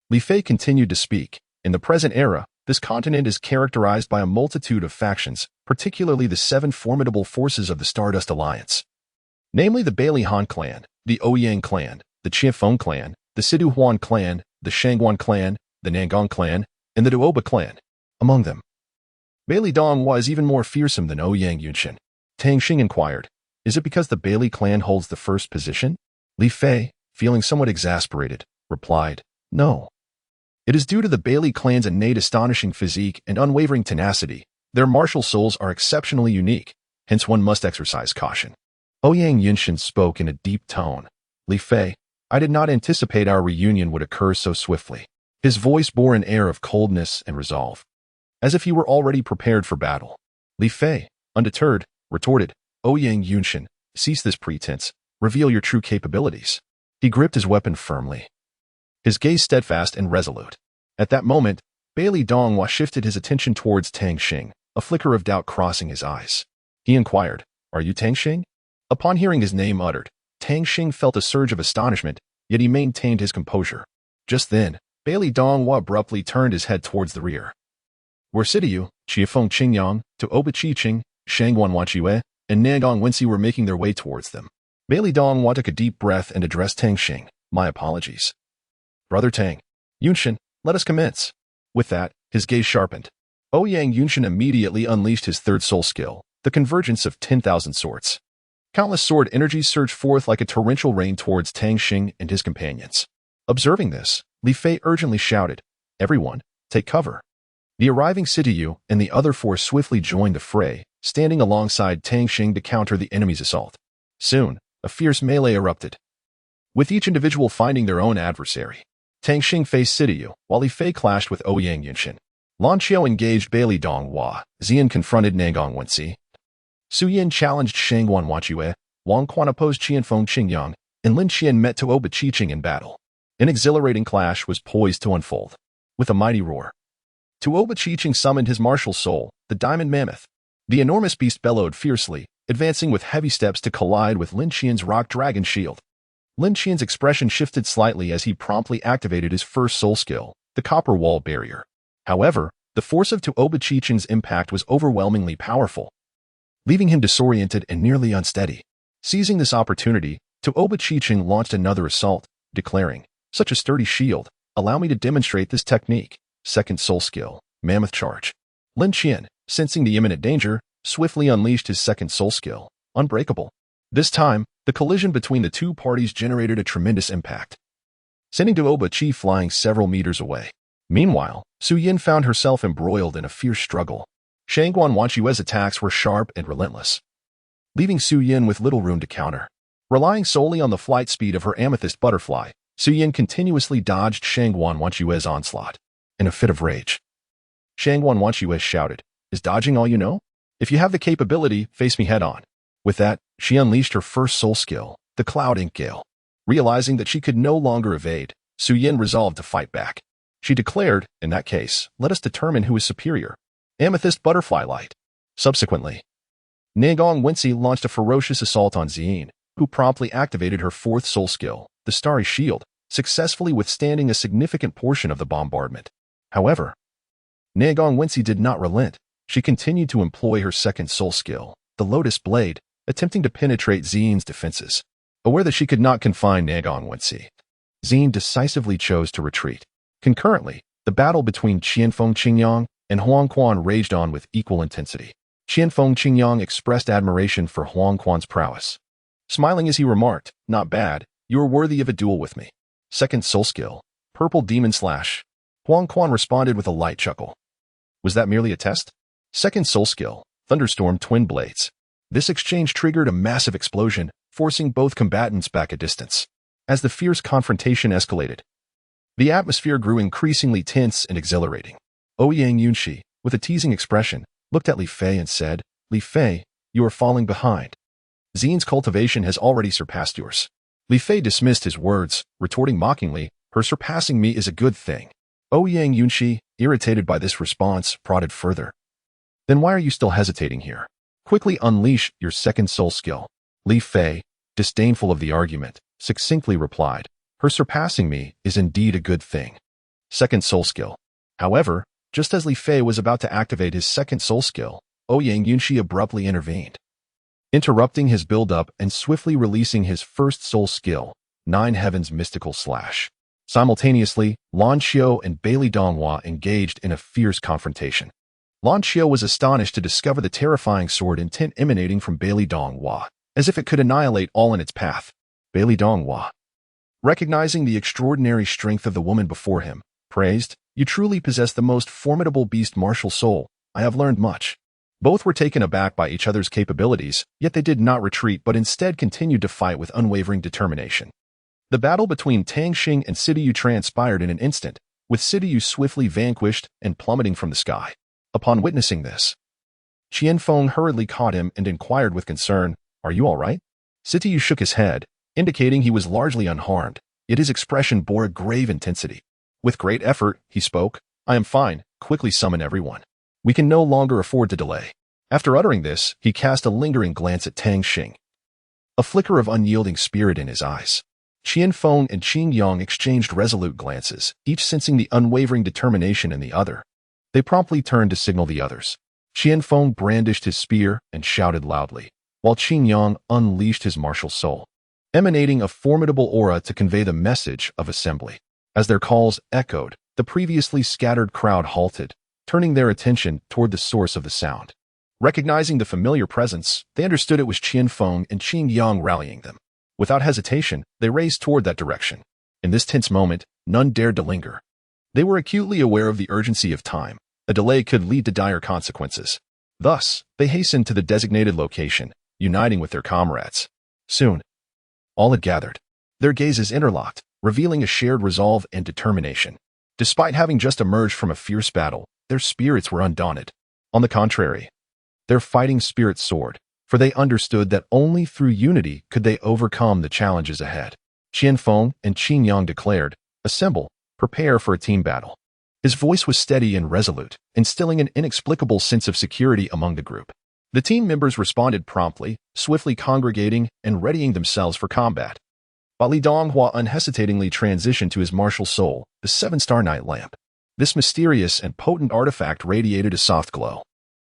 Li Fei continued to speak, in the present era, this continent is characterized by a multitude of factions, particularly the 7 formidable forces of the Stardust Alliance. Namely the Bailey Han clan, the Ouyang clan, the Qianfeng clan, the Siduhuan clan, the Shangguan clan, the Nangong clan, and the Duoba clan. Among them, Bailey Donghua is even more fearsome than Ouyang Yunshin. Tang Xing inquired, is it because the Bailey clan holds the first position? Li Fei, feeling somewhat exasperated, replied, no. It is due to the Bailey clan's innate astonishing physique and unwavering tenacity. Their martial souls are exceptionally unique, hence one must exercise caution. Ouyang Yunshin spoke in a deep tone. Li Fei, I did not anticipate our reunion would occur so swiftly. His voice bore an air of coldness and resolve, as if he were already prepared for battle. Li Fei, undeterred, retorted, Ouyang Yunshin, cease this pretense, reveal your true capabilities. He gripped his weapon firmly, his gaze steadfast and resolute. At that moment, Bailey Donghua shifted his attention towards Tang Xing, a flicker of doubt crossing his eyes. He inquired, are you Tang Xing? Upon hearing his name uttered, Tang Xing felt a surge of astonishment, yet he maintained his composure. Just then, Bailey Donghua abruptly turned his head towards the rear, where Sitiyu, Qiafeng Qingyang, Duoba Qiqing, Shangguan Wanqiyue, and Nangong Wenxi were making their way towards them. Bailey Donghua took a deep breath and addressed Tang Xing, my apologies. Brother Tang, Yunshin, let us commence. With that, his gaze sharpened. Ouyang Yunshin immediately unleashed his third soul skill, the convergence of 10,000 swords. Countless sword energies surged forth like a torrential rain towards Tang Xing and his companions. Observing this, Li Fei urgently shouted, everyone, take cover. The arriving Sitiyu and the other 4 swiftly joined the fray, standing alongside Tang Xing to counter the enemy's assault. Soon, a fierce melee erupted, with each individual finding their own adversary. Tang Xing faced Sitiyu, while Li Fei clashed with Ouyang Yunshin. Lan Qiu engaged Bailey Donghua, Ziyan confronted Nangong Wenxi. Su Yin challenged Shangguan Wanqiyue, Wang Quan opposed Qianfeng Qingyang, and Lin Qian met Duoba Qiqing in battle. An exhilarating clash was poised to unfold. With a mighty roar, Duoba Qiqing summoned his martial soul, the Diamond Mammoth. The enormous beast bellowed fiercely, advancing with heavy steps to collide with Lin Qian's rock dragon shield. Lin Qian's expression shifted slightly as he promptly activated his first soul skill, the Copper Wall Barrier. However, the force of Duoba Qiqing's impact was overwhelmingly powerful, leaving him disoriented and nearly unsteady. Seizing this opportunity, Duoba Qiqing launched another assault, declaring, such a sturdy shield, allow me to demonstrate this technique. Second soul skill, Mammoth Charge. Lin Qian, sensing the imminent danger, swiftly unleashed his second soul skill, Unbreakable. This time, the collision between the two parties generated a tremendous impact, sending Duo Chi flying several meters away. Meanwhile, Su Yin found herself embroiled in a fierce struggle. Shangguan Wanque's attacks were sharp and relentless, leaving Su Yin with little room to counter. Relying solely on the flight speed of her amethyst butterfly, Su Yin continuously dodged Shangguan Wanque's onslaught. In a fit of rage, Shangguan Wanque shouted, "Is dodging all you know? If you have the capability, face me head-on." With that, she unleashed her first soul skill, the Cloud Ink Gale. Realizing that she could no longer evade, Su Yin resolved to fight back. She declared, "In that case, let us determine who is superior." Amethyst Butterfly Light. Subsequently, Negong Wensi launched a ferocious assault on Zien, who promptly activated her fourth soul skill, the Starry Shield, successfully withstanding a significant portion of the bombardment. However, Negong Wensi did not relent. She continued to employ her second soul skill, the Lotus Blade, attempting to penetrate Zien's defenses. Aware that she could not confine Negong Wensi, Zien decisively chose to retreat. Concurrently, the battle between Qianfeng Qingyang and Huang Quan raged on with equal intensity. Qianfeng Qingyang expressed admiration for Huang Quan's prowess, smiling as he remarked, "Not bad, you are worthy of a duel with me." Second soul skill, Purple Demon Slash. Huang Quan responded with a light chuckle. Was that merely a test? Second soul skill, Thunderstorm Twin Blades. This exchange triggered a massive explosion, forcing both combatants back a distance. As the fierce confrontation escalated, the atmosphere grew increasingly tense and exhilarating. Ouyang Yunxi, with a teasing expression, looked at Li Fei and said, "Li Fei, you are falling behind. Zien's cultivation has already surpassed yours." Li Fei dismissed his words, retorting mockingly, "Her surpassing me is a good thing." Ouyang Yunxi, irritated by this response, prodded further. "Then why are you still hesitating here? Quickly unleash your second soul skill." Li Fei, disdainful of the argument, succinctly replied, "Her surpassing me is indeed a good thing." Second soul skill. However, just as Li Fei was about to activate his second soul skill, Ouyang Yunxi abruptly intervened, interrupting his build-up and swiftly releasing his first soul skill, Nine Heavens Mystical Slash. Simultaneously, Lan Xiu and Bailey Donghua engaged in a fierce confrontation. Lan Xiu was astonished to discover the terrifying sword intent emanating from Bailey Donghua, as if it could annihilate all in its path. Bailey Donghua, recognizing the extraordinary strength of the woman before him, praised, "You truly possess the most formidable beast martial soul. I have learned much." Both were taken aback by each other's capabilities, yet they did not retreat but instead continued to fight with unwavering determination. The battle between Tang Xing and Sidiyu transpired in an instant, with Sidiyu swiftly vanquished and plummeting from the sky. Upon witnessing this, Qianfeng hurriedly caught him and inquired with concern, "Are you all right?" Sidiyu shook his head, indicating he was largely unharmed, yet his expression bore a grave intensity. With great effort, he spoke, "I am fine, quickly summon everyone. We can no longer afford to delay." After uttering this, he cast a lingering glance at Tang Xing, a flicker of unyielding spirit in his eyes. Qianfeng and Qing Yang exchanged resolute glances, each sensing the unwavering determination in the other. They promptly turned to signal the others. Qianfeng brandished his spear and shouted loudly, while Qing Yang unleashed his martial soul, emanating a formidable aura to convey the message of assembly. As their calls echoed, the previously scattered crowd halted, turning their attention toward the source of the sound. Recognizing the familiar presence, they understood it was Qianfeng and Qing Yang rallying them. Without hesitation, they raced toward that direction. In this tense moment, none dared to linger. They were acutely aware of the urgency of time. A delay could lead to dire consequences. Thus, they hastened to the designated location, uniting with their comrades. Soon, all had gathered. Their gazes interlocked, revealing a shared resolve and determination. Despite having just emerged from a fierce battle, their spirits were undaunted. On the contrary, their fighting spirit soared, for they understood that only through unity could they overcome the challenges ahead. Qianfeng and Qing Yang declared, "Assemble, prepare for a team battle." His voice was steady and resolute, instilling an inexplicable sense of security among the group. The team members responded promptly, swiftly congregating and readying themselves for combat. While Li Donghua unhesitatingly transitioned to his martial soul, the seven-star night lamp. This mysterious and potent artifact radiated a soft glow.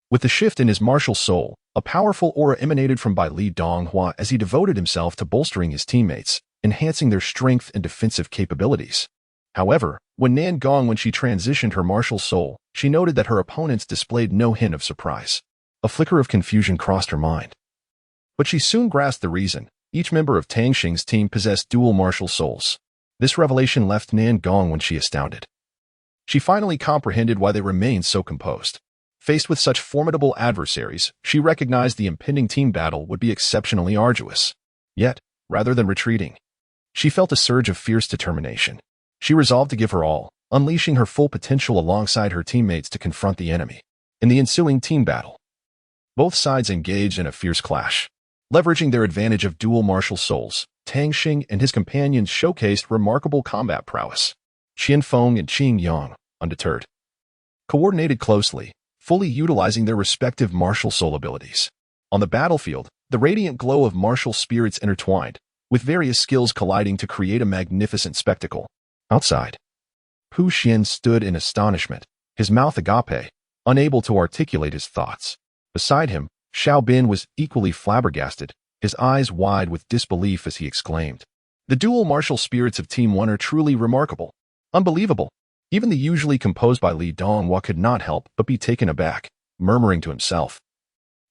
With the shift in his martial soul, a powerful aura emanated from Li Donghua as he devoted himself to bolstering his teammates, enhancing their strength and defensive capabilities. However, when Nan Gong when she transitioned her martial soul, she noted that her opponents displayed no hint of surprise. A flicker of confusion crossed her mind. But she soon grasped the reason. Each member of Tang Xing's team possessed dual martial souls. This revelation left Nan Gong when she astounded. She finally comprehended why they remained so composed. Faced with such formidable adversaries, she recognized the impending team battle would be exceptionally arduous. Yet, rather than retreating, she felt a surge of fierce determination. She resolved to give her all, unleashing her full potential alongside her teammates to confront the enemy. In the ensuing team battle, both sides engaged in a fierce clash. Leveraging their advantage of dual martial souls, Tang Xing and his companions showcased remarkable combat prowess. Qianfeng and Qing Yang, undeterred, coordinated closely, fully utilizing their respective martial soul abilities. On the battlefield, the radiant glow of martial spirits intertwined, with various skills colliding to create a magnificent spectacle. Outside, Pu Xian stood in astonishment, his mouth agape, unable to articulate his thoughts. Beside him, Xiao Bin was equally flabbergasted, his eyes wide with disbelief as he exclaimed, "The dual martial spirits of Team 1 are truly remarkable. Unbelievable." Even the usually composed by Li Donghua could not help but be taken aback, murmuring to himself,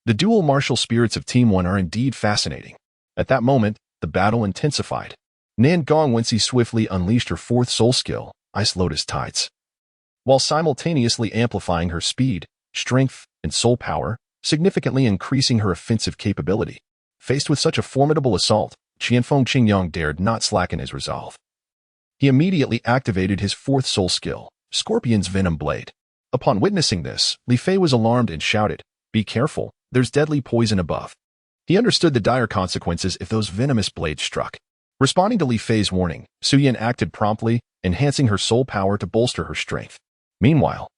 "The dual martial spirits of Team 1 are indeed fascinating." At that moment, the battle intensified. Nan Gong Wenxi swiftly unleashed her fourth soul skill, Ice Lotus Tides, while simultaneously amplifying her speed, strength, and soul power, significantly increasing her offensive capability. Faced with such a formidable assault, Qianfeng Qingyang dared not slacken his resolve. He immediately activated his fourth soul skill, Scorpion's Venom Blade. Upon witnessing this, Li Fei was alarmed and shouted, "Be careful, there's deadly poison above." He understood the dire consequences if those venomous blades struck. Responding to Li Fei's warning, Su Yan acted promptly, enhancing her soul power to bolster her strength. Meanwhile,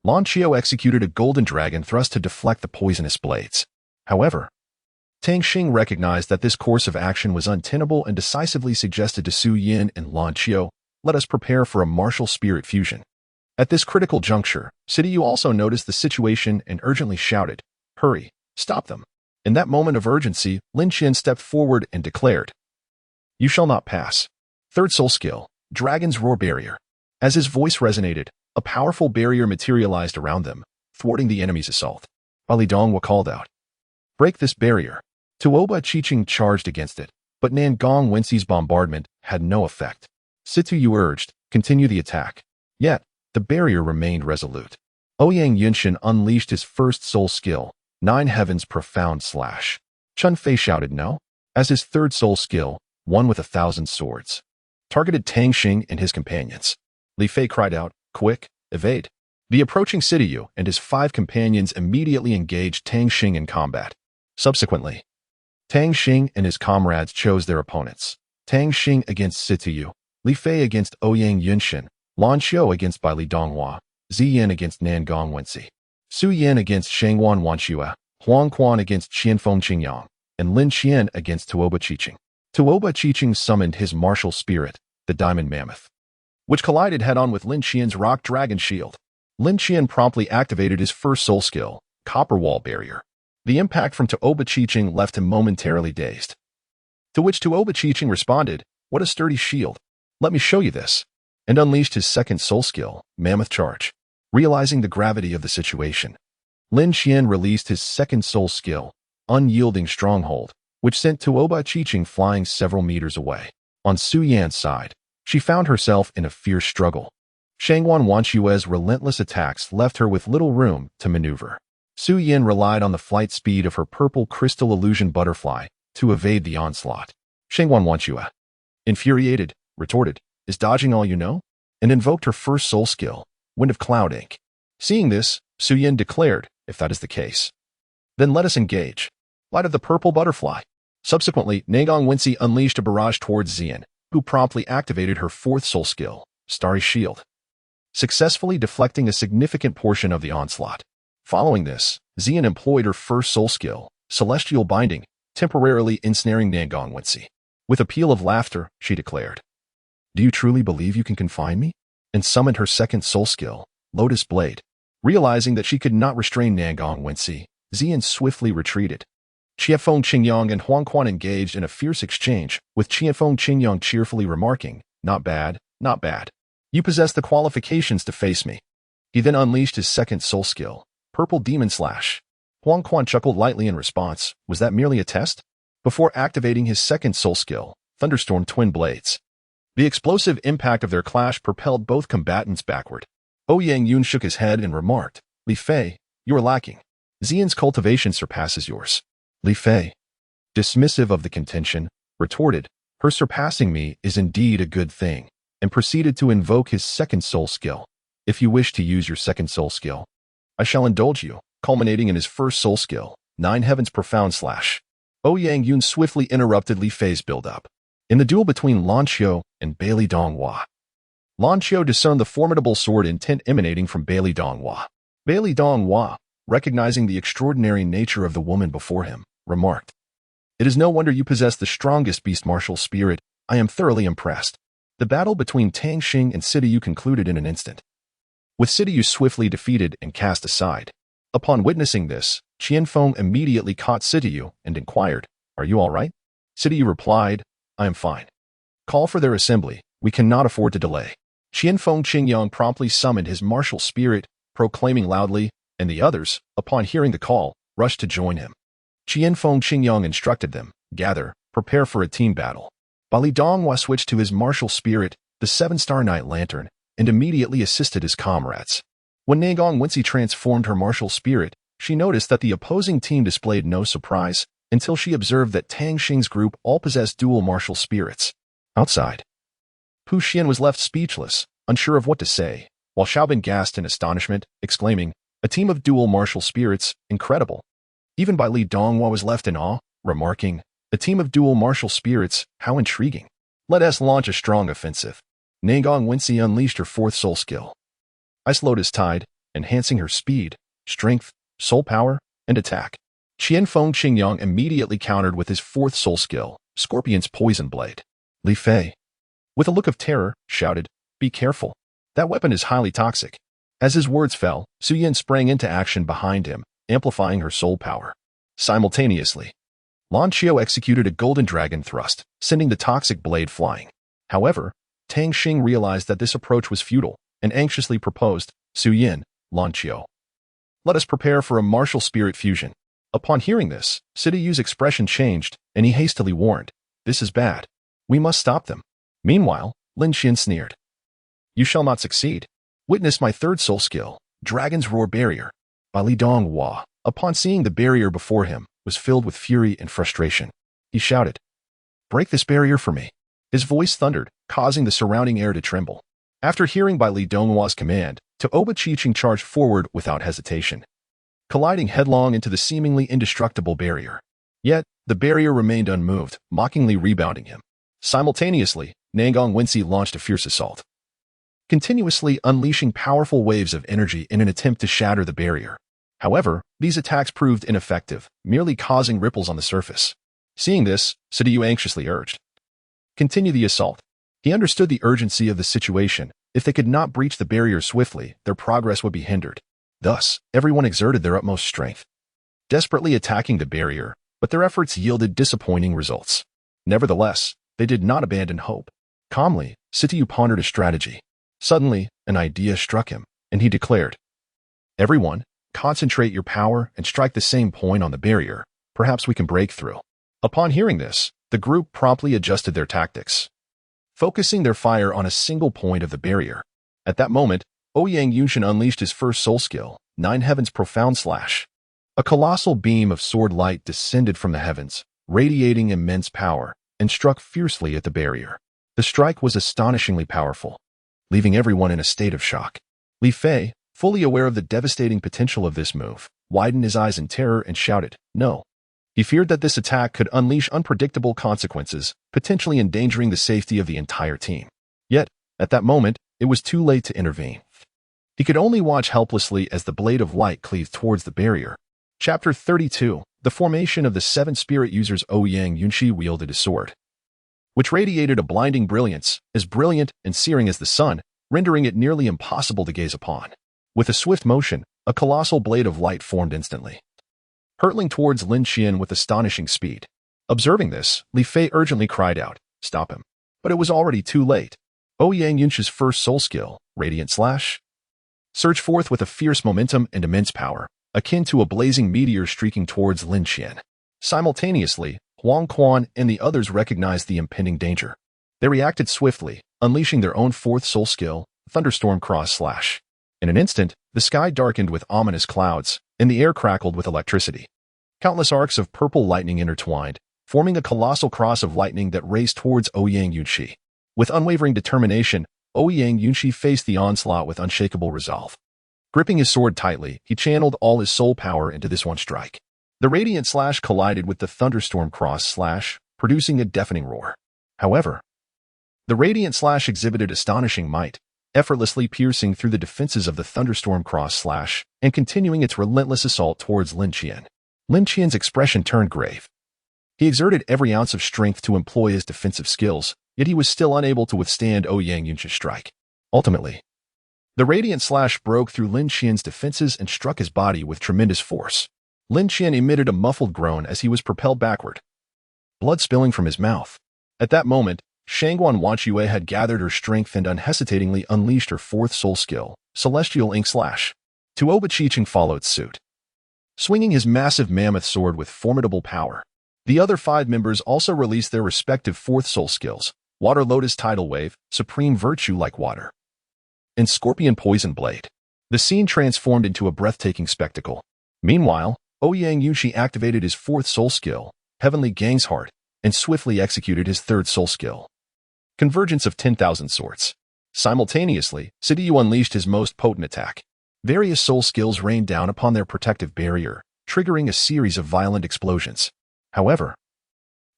Lan Qiu executed a golden dragon thrust to deflect the poisonous blades. However, Tang Xing recognized that this course of action was untenable and decisively suggested to Su Yan and Lan Qiu, "Let us prepare for a martial spirit fusion." At this critical juncture, Sidiyu also noticed the situation and urgently shouted, "Hurry, stop them." In that moment of urgency, Lin Qian stepped forward and declared, "You shall not pass." Third soul skill, Dragon's Roar Barrier. As his voice resonated, a powerful barrier materialized around them, thwarting the enemy's assault. Li Donghua called out, "Break this barrier." Tuoba Chiching charged against it, but Nan Gong Wenxi's bombardment had no effect. Situyu urged, "Continue the attack." Yet, the barrier remained resolute. Ouyang Yunshin unleashed his first soul skill, Nine Heavens Profound Slash. Chun Fei shouted no, as his third soul skill, One with 1,000 Swords, targeted Tang Xing and his companions. Li Fei cried out, "Quick, evade." The approaching Sidiyu and his 5 companions immediately engaged Tang Xing in combat. Subsequently, Tang Xing and his comrades chose their opponents. Tang Xing against Sidiyu, Li Fei against Ouyang Yunshin, Lan Qiu against Li Donghua, Ziyan against Nan Gong Wenxi, Su Yan against Shangwan Wanxue, Huang Quan against Qianfeng Qingyang, and Lin Qian against Tuoba Chiching. Tuoba Chiching summoned his martial spirit, the Diamond Mammoth, which collided head-on with Lin Qian's Rock Dragon Shield. Lin Qian promptly activated his first soul skill, Copper Wall Barrier. The impact from Tuoba Chiching left him momentarily dazed. To which Tuoba Chiching responded, "What a sturdy shield. Let me show you this," and unleashed his second soul skill, Mammoth Charge. Realizing the gravity of the situation, Lin Qian released his second soul skill, Unyielding Stronghold, which sent Tuoba Chiching flying several meters away. On Su Yan's side, she found herself in a fierce struggle. Shangwan Wanxue's relentless attacks left her with little room to maneuver. Su Yan relied on the flight speed of her purple crystal illusion butterfly to evade the onslaught. Shangwan Wanxue, infuriated, retorted, "Is dodging all you know?" and invoked her first soul skill, Wind of Cloud Ink. Seeing this, Su Yan declared, "If that is the case, then let us engage." Light of the purple butterfly. Subsequently, Nan Gong Wenxi unleashed a barrage towards Ziyan, who promptly activated her fourth soul skill, Starry Shield, successfully deflecting a significant portion of the onslaught. Following this, Ziyan employed her first soul skill, Celestial Binding, temporarily ensnaring Nan Gong Wenxi. With a peal of laughter, she declared, "Do you truly believe you can confine me?" and summoned her second soul skill, Lotus Blade. Realizing that she could not restrain Nan Gong Wenxi, Ziyan swiftly retreated. Qianfeng Qingyang and Huang Quan engaged in a fierce exchange, with Qianfeng Qingyang cheerfully remarking, "Not bad, not bad." You possess the qualifications to face me. He then unleashed his second soul skill, Purple Demon Slash. Huang Quan chuckled lightly in response. Was that merely a test? Before activating his second soul skill, Thunderstorm Twin Blades. The explosive impact of their clash propelled both combatants backward. Ouyang Yun shook his head and remarked, Li Fei, you are lacking. Xian's cultivation surpasses yours. Li Fei, dismissive of the contention, retorted, her surpassing me is indeed a good thing, and proceeded to invoke his second soul skill. If you wish to use your second soul skill, I shall indulge you, culminating in his first soul skill, Nine Heavens Profound Slash. Ouyang Yun swiftly interrupted Li Fei's build-up. In the duel between Lan Qiu and Bailey Donghua, Lan Qiu discerned the formidable sword intent emanating from Bailey Donghua. Bailey Donghua, recognizing the extraordinary nature of the woman before him, remarked, It is no wonder you possess the strongest beast martial spirit. I am thoroughly impressed. The battle between Tang Xing and Sidiyu concluded in an instant, with Sidiyu swiftly defeated and cast aside. Upon witnessing this, Qianfeng immediately caught Sidiyu and inquired, Are you all right? Sidiyu replied, I am fine. Call for their assembly. We cannot afford to delay. Qianfeng Qingyang promptly summoned his martial spirit, proclaiming loudly, and the others, upon hearing the call, rushed to join him. Qianfeng Qingyang instructed them, Gather, prepare for a team battle. Bali Donghua switched to his martial spirit, the Seven-Star Night Lantern, and immediately assisted his comrades. When Nagong Wensi transformed her martial spirit, she noticed that the opposing team displayed no surprise until she observed that Tang Xing's group all possessed dual martial spirits. Outside, Pu Xian was left speechless, unsure of what to say, while Xiaobin gasped in astonishment, exclaiming, A team of dual martial spirits, incredible. Even Bai Li Donghua was left in awe, remarking, A team of dual martial spirits, how intriguing. Let us launch a strong offensive. Nagong Wensi unleashed her fourth soul skill, Ice Lotus Tide, enhancing her speed, strength, soul power, and attack. Qianfeng Qingyang immediately countered with his fourth soul skill, Scorpion's Poison Blade. Li Fei, with a look of terror, shouted, Be careful. That weapon is highly toxic. As his words fell, Su Yin sprang into action behind him, amplifying her soul power. Simultaneously, Lan Qiu executed a Golden Dragon Thrust, sending the toxic blade flying. However, Tang Xing realized that this approach was futile, and anxiously proposed, Su Yin, Lan Qiu, let us prepare for a martial spirit fusion. Upon hearing this, Sidiyu's expression changed, and he hastily warned, This is bad. We must stop them. Meanwhile, Lin Xian sneered, You shall not succeed. Witness my third soul skill, Dragon's Roar Barrier. Bali Donghua, upon seeing the barrier before him, was filled with fury and frustration. He shouted, Break this barrier for me. His voice thundered, causing the surrounding air to tremble. After hearing Bai Li Donghua's command, Toba Chiching charged forward without hesitation, colliding headlong into the seemingly indestructible barrier. Yet, the barrier remained unmoved, mockingly rebounding him. Simultaneously, Nagong Wensi launched a fierce assault, continuously unleashing powerful waves of energy in an attempt to shatter the barrier. However, these attacks proved ineffective, merely causing ripples on the surface. Seeing this, Sidiyu anxiously urged, Continue the assault. He understood the urgency of the situation. If they could not breach the barrier swiftly, their progress would be hindered. Thus, everyone exerted their utmost strength, desperately attacking the barrier, but their efforts yielded disappointing results. Nevertheless, they did not abandon hope. Calmly, Sidiyu pondered a strategy. Suddenly, an idea struck him, and he declared, Everyone, concentrate your power and strike the same point on the barrier. Perhaps we can break through. Upon hearing this, the group promptly adjusted their tactics, focusing their fire on a single point of the barrier. At that moment, Ouyang Yun unleashed his first soul skill, Nine Heavens Profound Slash. A colossal beam of sword light descended from the heavens, radiating immense power, and struck fiercely at the barrier. The strike was astonishingly powerful, leaving everyone in a state of shock. Li Fei, fully aware of the devastating potential of this move, widened his eyes in terror and shouted, No. He feared that this attack could unleash unpredictable consequences, potentially endangering the safety of the entire team. Yet, at that moment, it was too late to intervene. He could only watch helplessly as the blade of light cleaved towards the barrier. Chapter 32, The Formation of the Seven Spirit Users. Ouyang Yun wielded a sword, which radiated a blinding brilliance, as brilliant and searing as the sun, rendering it nearly impossible to gaze upon. With a swift motion, a colossal blade of light formed instantly, hurtling towards Lin Xian with astonishing speed. Observing this, Li Fei urgently cried out, Stop him. But it was already too late. Ouyang Yunxi's first soul skill, Radiant Slash, surged forth with a fierce momentum and immense power, akin to a blazing meteor streaking towards Lin Qian. Simultaneously, Huang Quan and the others recognized the impending danger. They reacted swiftly, unleashing their own fourth soul skill, Thunderstorm Cross Slash. In an instant, the sky darkened with ominous clouds, and the air crackled with electricity. Countless arcs of purple lightning intertwined, forming a colossal cross of lightning that raced towards Ouyang Yunxi. With unwavering determination, Ouyang Yunxi faced the onslaught with unshakable resolve. Gripping his sword tightly, he channeled all his soul power into this one strike. The Radiant Slash collided with the Thunderstorm Cross Slash, producing a deafening roar. However, the Radiant Slash exhibited astonishing might, effortlessly piercing through the defenses of the Thunderstorm Cross Slash and continuing its relentless assault towards Lin Qian. Lin Qian's expression turned grave. He exerted every ounce of strength to employ his defensive skills, yet he was still unable to withstand Ouyang Yunxi's strike. Ultimately, the Radiant Slash broke through Lin Qian's defenses and struck his body with tremendous force. Lin Qian emitted a muffled groan as he was propelled backward, blood spilling from his mouth. At that moment, Shangguan Wanqiyue had gathered her strength and unhesitatingly unleashed her fourth soul skill, Celestial Ink Slash. Tuoba Chicheng followed suit, swinging his massive mammoth sword with formidable power. The other 5 members also released their respective fourth soul skills, Water Lotus Tidal Wave, Supreme Virtue Like Water, and Scorpion Poison Blade. The scene transformed into a breathtaking spectacle. Meanwhile, Ouyang Yunxi activated his fourth soul skill, Heavenly Gang's Heart, and swiftly executed his third soul skill, Convergence of 10,000 Swords. Simultaneously, Sidiyu unleashed his most potent attack. Various soul skills rained down upon their protective barrier, triggering a series of violent explosions. However,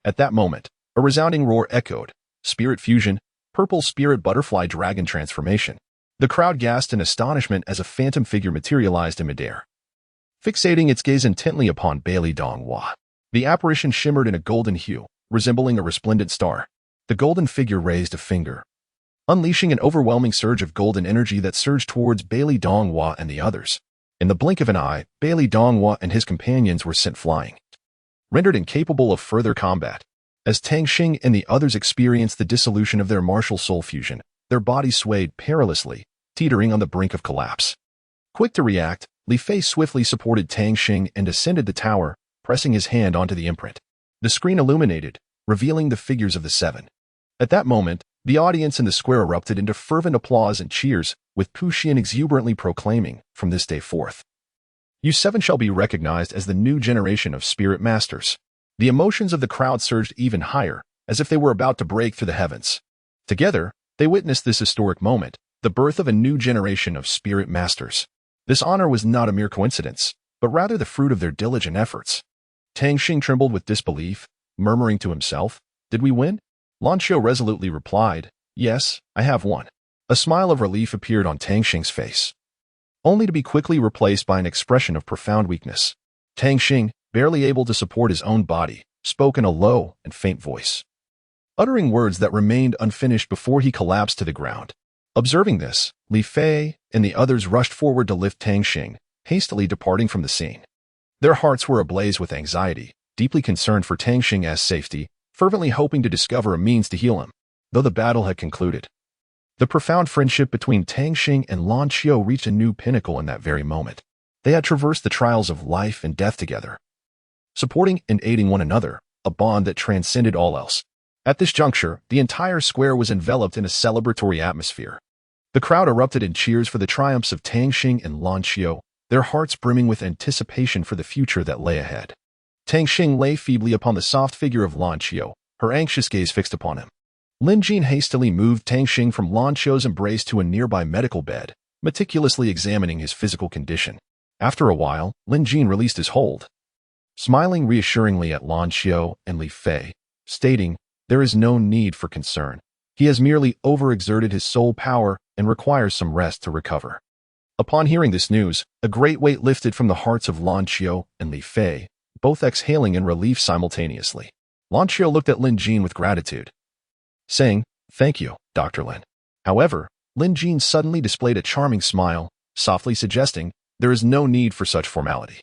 at that moment, a resounding roar echoed, Spirit Fusion, Purple Spirit Butterfly Dragon Transformation. The crowd gasped in astonishment as a phantom figure materialized in midair. Fixating its gaze intently upon Bailey Donghua, the apparition shimmered in a golden hue, resembling a resplendent star. The golden figure raised a finger, unleashing an overwhelming surge of golden energy that surged towards Bailey Donghua and the others. In the blink of an eye, Bailey Donghua and his companions were sent flying, rendered incapable of further combat. As Tang Xing and the others experienced the dissolution of their martial soul fusion, their bodies swayed perilously, teetering on the brink of collapse. Quick to react, Li Fei swiftly supported Tang Xing and ascended the tower, pressing his hand onto the imprint. The screen illuminated, revealing the figures of the 7. At that moment, the audience in the square erupted into fervent applause and cheers, with Pu Xian exuberantly proclaiming, "From this day forth, you 7 shall be recognized as the new generation of spirit masters." The emotions of the crowd surged even higher, as if they were about to break through the heavens. Together, they witnessed this historic moment, the birth of a new generation of spirit masters. This honor was not a mere coincidence, but rather the fruit of their diligent efforts. Tang Xing trembled with disbelief, murmuring to himself, "Did we win?" Lan Qiu resolutely replied, "Yes, I have won." A smile of relief appeared on Tang Xing's face, only to be quickly replaced by an expression of profound weakness. Tang Xing, barely able to support his own body, spoke in a low and faint voice, uttering words that remained unfinished before he collapsed to the ground. Observing this, Li Fei and the others rushed forward to lift Tang Xing, hastily departing from the scene. Their hearts were ablaze with anxiety, deeply concerned for Tang Xing's safety, fervently hoping to discover a means to heal him. Though the battle had concluded, the profound friendship between Tang Xing and Lan Qiu reached a new pinnacle in that very moment. They had traversed the trials of life and death together, supporting and aiding one another, a bond that transcended all else. At this juncture, the entire square was enveloped in a celebratory atmosphere. The crowd erupted in cheers for the triumphs of Tang Xing and Lan Qiu, their hearts brimming with anticipation for the future that lay ahead. Tang Xing lay feebly upon the soft figure of Lan Qiu, her anxious gaze fixed upon him. Lin Jin hastily moved Tang Xing from Lan Qiu's embrace to a nearby medical bed, meticulously examining his physical condition. After a while, Lin Jin released his hold, smiling reassuringly at Lan Qiu and Li Fei, stating, "There is no need for concern. He has merely overexerted his soul power and requires some rest to recover." Upon hearing this news, a great weight lifted from the hearts of Lan Qiu and Li Fei, both exhaling in relief simultaneously. Lan Qiu looked at Lin Jin with gratitude, saying, "Thank you, Dr. Lin." However, Lin Jin suddenly displayed a charming smile, softly suggesting, "There is no need for such formality.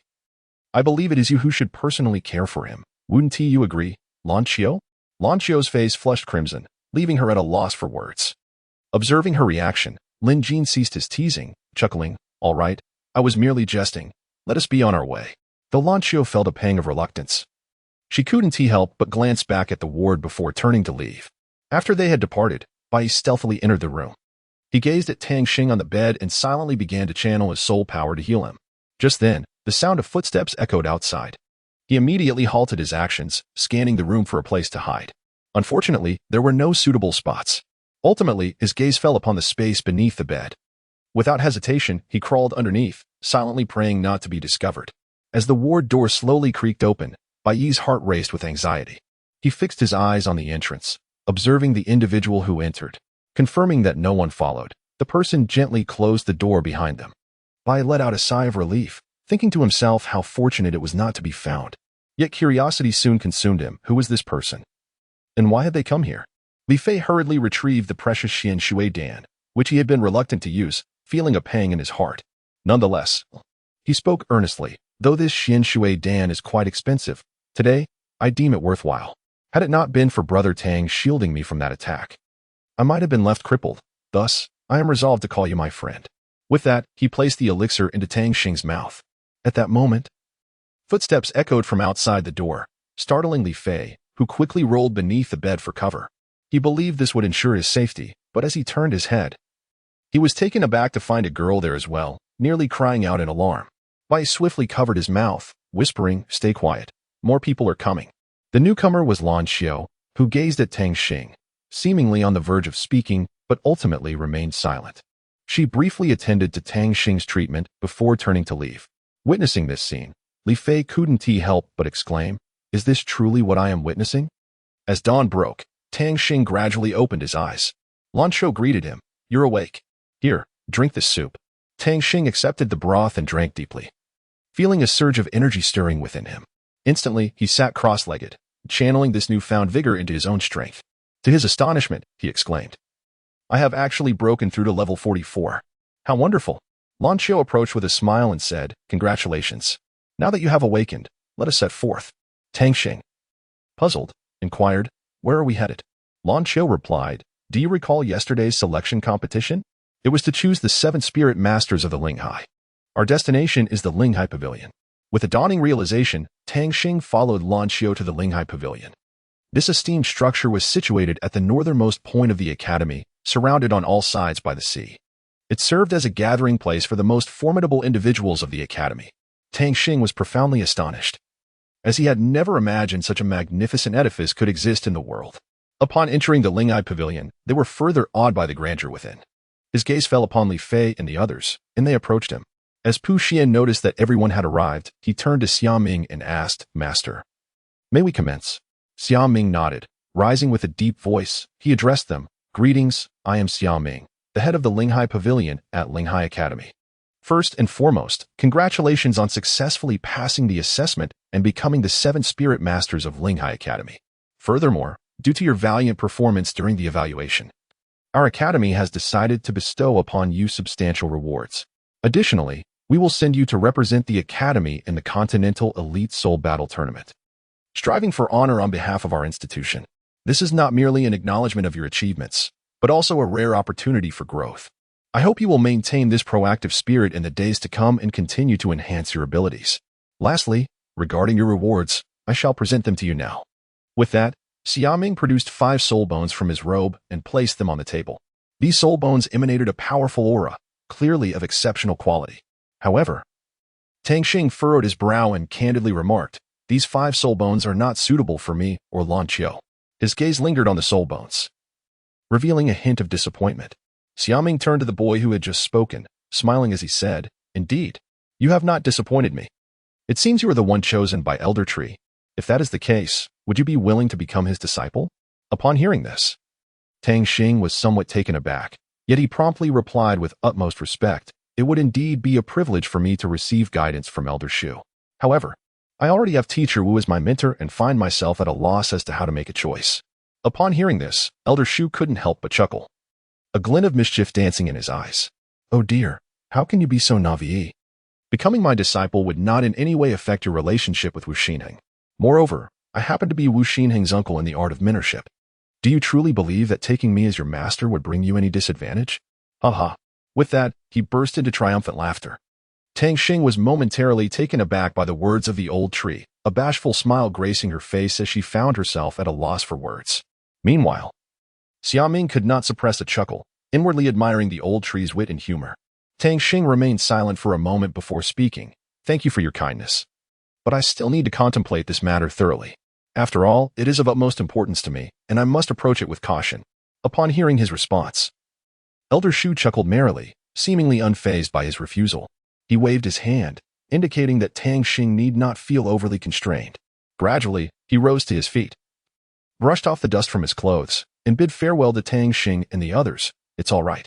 I believe it is you who should personally care for him. Wouldn't you agree, Lan Qiu?" Lan Qiu's face flushed crimson, leaving her at a loss for words. Observing her reaction, Lin Jin ceased his teasing, chuckling, "All right, I was merely jesting. Let us be on our way." Though Lan Xiu felt a pang of reluctance. She couldn't help but glance back at the ward before turning to leave. After they had departed, Bai stealthily entered the room. He gazed at Tang Xing on the bed and silently began to channel his soul power to heal him. Just then, the sound of footsteps echoed outside. He immediately halted his actions, scanning the room for a place to hide. Unfortunately, there were no suitable spots. Ultimately, his gaze fell upon the space beneath the bed. Without hesitation, he crawled underneath, silently praying not to be discovered. As the ward door slowly creaked open, Bai's heart raced with anxiety. He fixed his eyes on the entrance, observing the individual who entered. Confirming that no one followed, the person gently closed the door behind them. Bai let out a sigh of relief, thinking to himself how fortunate it was not to be found. Yet curiosity soon consumed him. Who was this person? And why had they come here? Li Fei hurriedly retrieved the precious Xian Shui Dan, which he had been reluctant to use, feeling a pang in his heart. Nonetheless, he spoke earnestly, "Though this Xian Shui Dan is quite expensive, today, I deem it worthwhile. Had it not been for Brother Tang shielding me from that attack, I might have been left crippled. Thus, I am resolved to call you my friend." With that, he placed the elixir into Tang Xing's mouth. At that moment, footsteps echoed from outside the door, startling Li Fei, who quickly rolled beneath the bed for cover. He believed this would ensure his safety, but as he turned his head, he was taken aback to find a girl there as well, nearly crying out in alarm. Bai swiftly covered his mouth, whispering, "Stay quiet. More people are coming." The newcomer was Lan Xiu, who gazed at Tang Xing, seemingly on the verge of speaking, but ultimately remained silent. She briefly attended to Tang Xing's treatment before turning to leave. Witnessing this scene, Li Fei couldn't help but exclaim, "Is this truly what I am witnessing?" As dawn broke, Tang Xing gradually opened his eyes. Lan Xiu greeted him, "You're awake. Here, drink this soup." Tang Xing accepted the broth and drank deeply, feeling a surge of energy stirring within him. Instantly, he sat cross-legged, channeling this newfound vigor into his own strength. To his astonishment, he exclaimed, "I have actually broken through to level 44. How wonderful." Lan Xiu approached with a smile and said, "Congratulations. Now that you have awakened, let us set forth." Tang Xing, puzzled, inquired, "Where are we headed?" Lan Xiu replied, "Do you recall yesterday's selection competition? It was to choose the 7 spirit masters of the Linghai. Our destination is the Linghai Pavilion." With a dawning realization, Tang Xing followed Lan Xiu to the Linghai Pavilion. This esteemed structure was situated at the northernmost point of the academy, surrounded on all sides by the sea. It served as a gathering place for the most formidable individuals of the academy. Tang Xing was profoundly astonished, as he had never imagined such a magnificent edifice could exist in the world. Upon entering the Linghai Pavilion, they were further awed by the grandeur within. His gaze fell upon Li Fei and the others, and they approached him. As Pu Xian noticed that everyone had arrived, he turned to Xiaoming and asked, "Master, may we commence?" Xiaoming nodded. Rising with a deep voice, he addressed them, "Greetings, I am Xiaoming, the head of the Linghai Pavilion at Linghai Academy. First and foremost, congratulations on successfully passing the assessment and becoming the 7 spirit masters of Linghai Academy. Furthermore, due to your valiant performance during the evaluation, our academy has decided to bestow upon you substantial rewards. Additionally, we will send you to represent the academy in the Continental Elite Soul Battle Tournament, striving for honor on behalf of our institution. This is not merely an acknowledgement of your achievements, but also a rare opportunity for growth. I hope you will maintain this proactive spirit in the days to come and continue to enhance your abilities. Lastly, regarding your rewards, I shall present them to you now." With that, Xiaoming produced 5 soul bones from his robe and placed them on the table. These soul bones emanated a powerful aura, clearly of exceptional quality. However, Tang Xing furrowed his brow and candidly remarked, "These 5 soul bones are not suitable for me or Lan Xiu." His gaze lingered on the soul bones, revealing a hint of disappointment. Xiaoming turned to the boy who had just spoken, smiling as he said, "Indeed, you have not disappointed me. It seems you are the one chosen by Elder Tree. If that is the case, would you be willing to become his disciple?" Upon hearing this, Tang Xing was somewhat taken aback, yet he promptly replied with utmost respect, "It would indeed be a privilege for me to receive guidance from Elder Shu. However, I already have Teacher Wu as my mentor and find myself at a loss as to how to make a choice." Upon hearing this, Elder Shu couldn't help but chuckle, a glint of mischief dancing in his eyes. "Oh dear, how can you be so naive? Becoming my disciple would not in any way affect your relationship with Wu Xinheng. Moreover, I happen to be Wu Xinheng's uncle in the art of mentorship. Do you truly believe that taking me as your master would bring you any disadvantage? Haha. With that, he burst into triumphant laughter. Tang Xing was momentarily taken aback by the words of the old tree, a bashful smile gracing her face as she found herself at a loss for words. Meanwhile, Xiaoming could not suppress a chuckle, inwardly admiring the old tree's wit and humor. Tang Xing remained silent for a moment before speaking. Thank you for your kindness. But I still need to contemplate this matter thoroughly. After all, it is of utmost importance to me, and I must approach it with caution. Upon hearing his response, Elder Shu chuckled merrily, seemingly unfazed by his refusal. He waved his hand, indicating that Tang Xing need not feel overly constrained. Gradually, he rose to his feet, brushed off the dust from his clothes, and bid farewell to Tang Xing and the others. It's all right.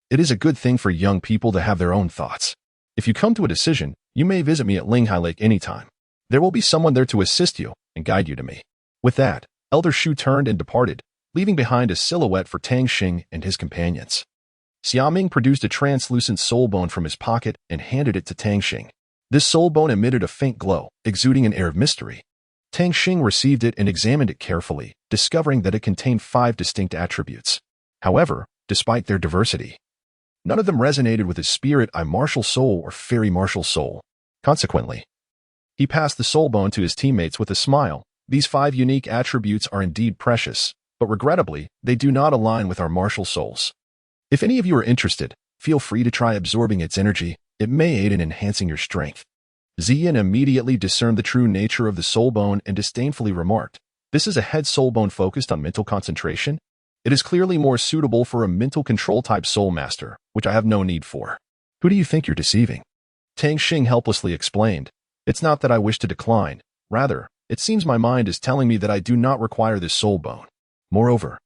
It is a good thing for young people to have their own thoughts. If you come to a decision, you may visit me at Linghai Lake anytime. There will be someone there to assist you and guide you to me. With that, Elder Shu turned and departed, leaving behind a silhouette for Tang Xing and his companions. Xiaoming produced a translucent soul bone from his pocket and handed it to Tang Xing. This soul bone emitted a faint glow, exuding an air of mystery. Tang Xing received it and examined it carefully, discovering that it contained 5 distinct attributes. However, despite their diversity, none of them resonated with his spirit martial soul or fairy martial soul. Consequently, he passed the soul bone to his teammates with a smile. These 5 unique attributes are indeed precious, but regrettably, they do not align with our martial souls. If any of you are interested, feel free to try absorbing its energy. It may aid in enhancing your strength. Ziyin immediately discerned the true nature of the soul bone and disdainfully remarked, "This is a head soul bone focused on mental concentration? It is clearly more suitable for a mental control type soul master, which I have no need for." "Who do you think you're deceiving?" Tang Xing helplessly explained. "It's not that I wish to decline. Rather, it seems my mind is telling me that I do not require this soul bone. Moreover,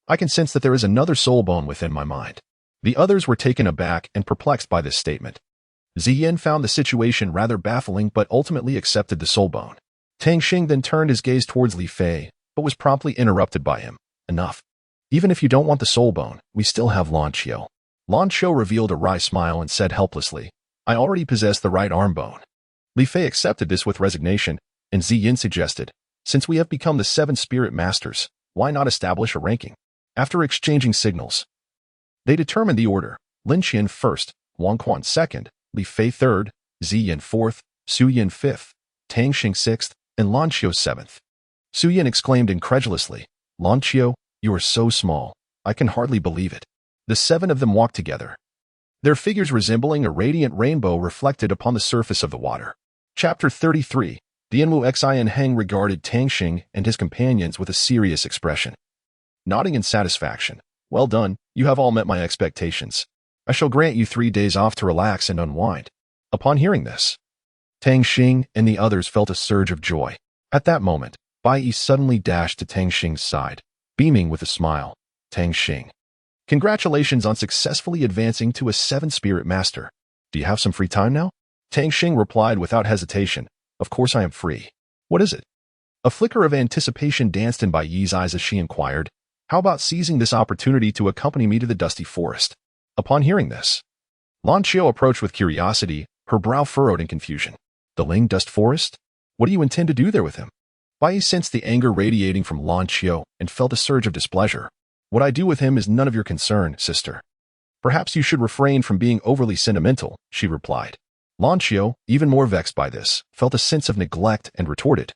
I can sense that there is another soul bone within my mind." The others were taken aback and perplexed by this statement. Ziyin found the situation rather baffling but ultimately accepted the soul bone. Tang Xing then turned his gaze towards Li Fei, but was promptly interrupted by him. "Enough. Even if you don't want the soul bone, we still have Lan Qiu." Lan Qiu revealed a wry smile and said helplessly, "I already possess the right arm bone." Li Fei accepted this with resignation, and Ziyin suggested, "Since we have become the 7 spirit masters, why not establish a ranking?" After exchanging signals, they determined the order: Lin Qian first, Wang Quan second, Li Fei third, Ziyin fourth, Su Yin fifth, Tang Xing sixth, and Lan Qiu seventh. Su Yin exclaimed incredulously, "Lan Qiu, you are so small. I can hardly believe it." The 7 of them walked together, their figures resembling a radiant rainbow reflected upon the surface of the water. Chapter 33. Dianwu Xin Heng regarded Tang Xing and his companions with a serious expression. Nodding in satisfaction, "Well done, you have all met my expectations. I shall grant you 3 days off to relax and unwind." Upon hearing this, Tang Xing and the others felt a surge of joy. At that moment, Bai Yi suddenly dashed to Tang Xing's side, beaming with a smile. "Tang Xing, congratulations on successfully advancing to a 7 spirit master. Do you have some free time now?" Tang Xing replied without hesitation, "Of course I am free. What is it?" A flicker of anticipation danced in Bai Yi's eyes as she inquired, "How about seizing this opportunity to accompany me to the dusty forest?" Upon hearing this, Lan Qiu approached with curiosity, her brow furrowed in confusion. "The Ling Dust Forest? What do you intend to do there with him?" Bai Yi sensed the anger radiating from Lan Qiu and felt a surge of displeasure. "What I do with him is none of your concern, sister. Perhaps you should refrain from being overly sentimental," she replied. Lan Qiu, even more vexed by this, felt a sense of neglect and retorted,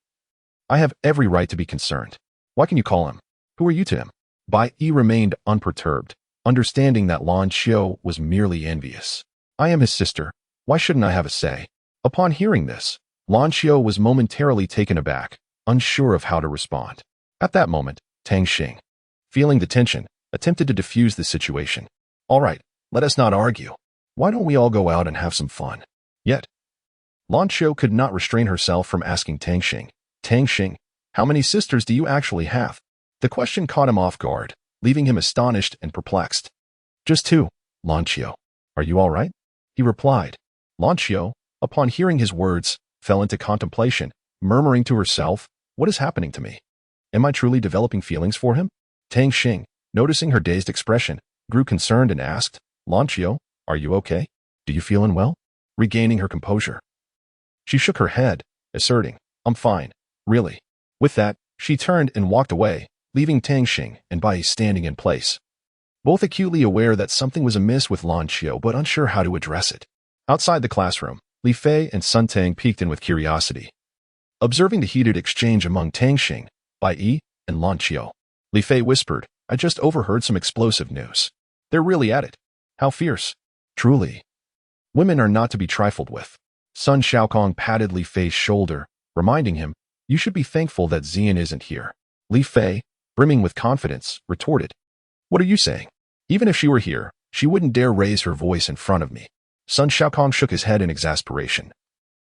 "I have every right to be concerned. Why can you call him? Who are you to him?" Bai Yi remained unperturbed, understanding that Lan Qiu was merely envious. "I am his sister. Why shouldn't I have a say?" Upon hearing this, Lan Qiu was momentarily taken aback, unsure of how to respond. At that moment, Tang Xing, feeling the tension, attempted to diffuse the situation. "All right, let us not argue. Why don't we all go out and have some fun?" Yet, Lan Qiu could not restrain herself from asking Tang Xing, "How many sisters do you actually have?" The question caught him off guard, leaving him astonished and perplexed. "Just 2, Lan Qiu. Are you all right?" he replied. Lan Qiu, upon hearing his words, fell into contemplation, murmuring to herself, "What is happening to me? Am I truly developing feelings for him?" Tang Xing, noticing her dazed expression, grew concerned and asked, "Lan Qiu, are you okay? Do you feel unwell?" Regaining her composure, she shook her head, asserting, "I'm fine, really." With that, she turned and walked away, leaving Tang Xing and Bai standing in place, both acutely aware that something was amiss with Lan Qiu but unsure how to address it. Outside the classroom, Li Fei and Sun Tang peeked in with curiosity, observing the heated exchange among Tang Xing, Bai Yi, and Lan Qiu. Li Fei whispered, "I just overheard some explosive news. They're really at it. How fierce. Truly. Women are not to be trifled with." Sun Xiaokong patted Li Fei's shoulder, reminding him, "You should be thankful that Xian isn't here." Li Fei, brimming with confidence, retorted, "What are you saying? Even if she were here, she wouldn't dare raise her voice in front of me." Sun Xiaokong shook his head in exasperation,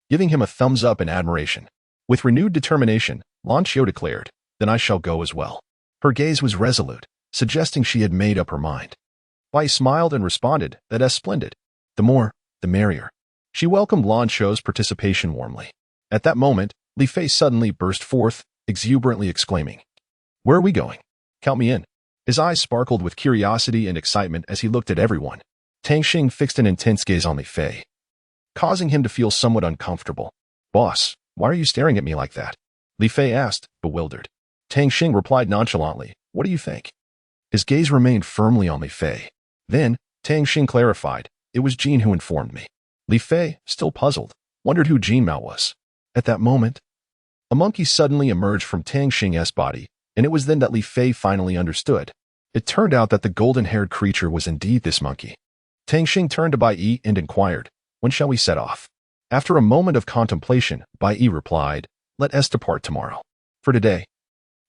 giving him a thumbs up in admiration. With renewed determination, Lan Qiu declared, "Then I shall go as well." Her gaze was resolute, suggesting she had made up her mind. Bai smiled and responded, "That's splendid. The more, the merrier." She welcomed Lan Qiu's participation warmly. At that moment, Li Fei suddenly burst forth, exuberantly exclaiming, "Where are we going? Count me in." His eyes sparkled with curiosity and excitement as he looked at everyone. Tang Xing fixed an intense gaze on Li Fei, causing him to feel somewhat uncomfortable. "Boss, why are you staring at me like that?" Li Fei asked, bewildered. Tang Xing replied nonchalantly, "What do you think?" His gaze remained firmly on Li Fei. Then, Tang Xing clarified, "It was Jean who informed me." Li Fei, still puzzled, wondered who Jean Mao was. At that moment, a monkey suddenly emerged from Tang Xing's body, and it was then that Li Fei finally understood. It turned out that the golden-haired creature was indeed this monkey. Tang Xing turned to Bai Yi and inquired, "When shall we set off?" After a moment of contemplation, Bai Yi replied, "Let us depart tomorrow. For today,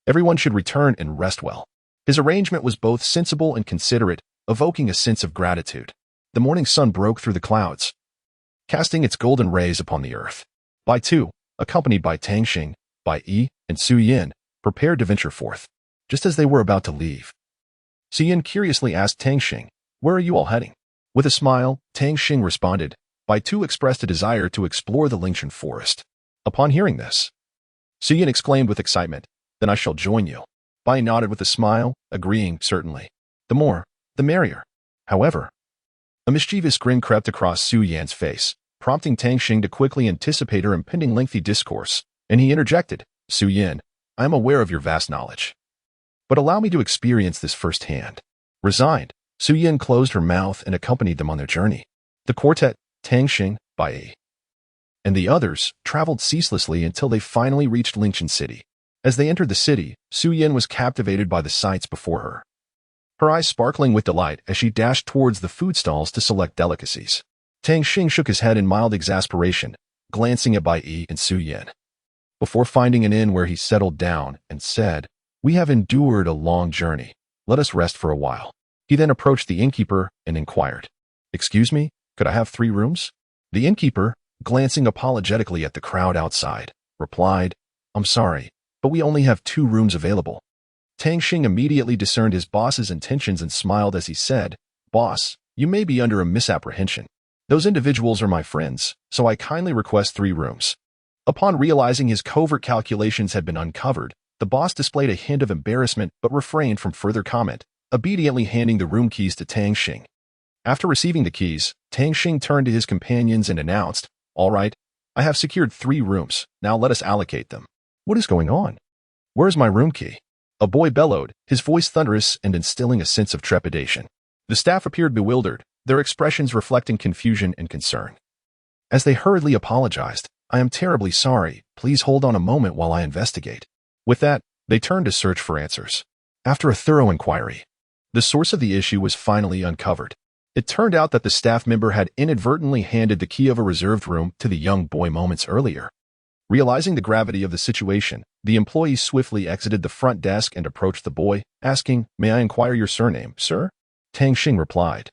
everyone should return and rest well." His arrangement was both sensible and considerate, evoking a sense of gratitude. The morning sun broke through the clouds, casting its golden rays upon the earth. Bai Tu, accompanied by Tang Xing, Bai Yi, and Su Yin, prepared to venture forth. Just as they were about to leave, Su Yin curiously asked Tang Xing, "Where are you all heading?" With a smile, Tang Xing responded. Bai Tu expressed a desire to explore the Lingshan forest. Upon hearing this, Su Yin exclaimed with excitement, "Then I shall join you." Bai nodded with a smile, agreeing, "Certainly. The more, the merrier." However, a mischievous grin crept across Su Yan's face, prompting Tang Xing to quickly anticipate her impending lengthy discourse, and he interjected, "Su Yin, I am aware of your vast knowledge, but allow me to experience this firsthand." Resigned, Su Yin closed her mouth and accompanied them on their journey. The quartet, Tang Xing, Bai Yi, and the others, traveled ceaselessly until they finally reached Lingshan City. As they entered the city, Su Yin was captivated by the sights before her, her eyes sparkling with delight as she dashed towards the food stalls to select delicacies. Tang Xing shook his head in mild exasperation, glancing at Bai Yi and Su Yin, before finding an inn where he settled down and said, "We have endured a long journey. Let us rest for a while." He then approached the innkeeper and inquired, "Excuse me, could I have 3 rooms?" The innkeeper, glancing apologetically at the crowd outside, replied, "I'm sorry, but we only have 2 rooms available." Tang Xing immediately discerned his boss's intentions and smiled as he said, "Boss, you may be under a misapprehension. Those individuals are my friends, so I kindly request 3 rooms." Upon realizing his covert calculations had been uncovered, the boss displayed a hint of embarrassment but refrained from further comment, obediently handing the room keys to Tang Xing. After receiving the keys, Tang Xing turned to his companions and announced, "All right, I have secured 3 rooms. Now let us allocate them." "What is going on? Where is my room key?" a boy bellowed, his voice thunderous and instilling a sense of trepidation. The staff appeared bewildered, their expressions reflecting confusion and concern. As they hurriedly apologized, "I am terribly sorry. Please hold on a moment while I investigate." With that, they turned to search for answers. After a thorough inquiry, the source of the issue was finally uncovered. It turned out that the staff member had inadvertently handed the key of a reserved room to the young boy moments earlier. Realizing the gravity of the situation, the employee swiftly exited the front desk and approached the boy, asking, "May I inquire your surname, sir?" Tang Xing replied,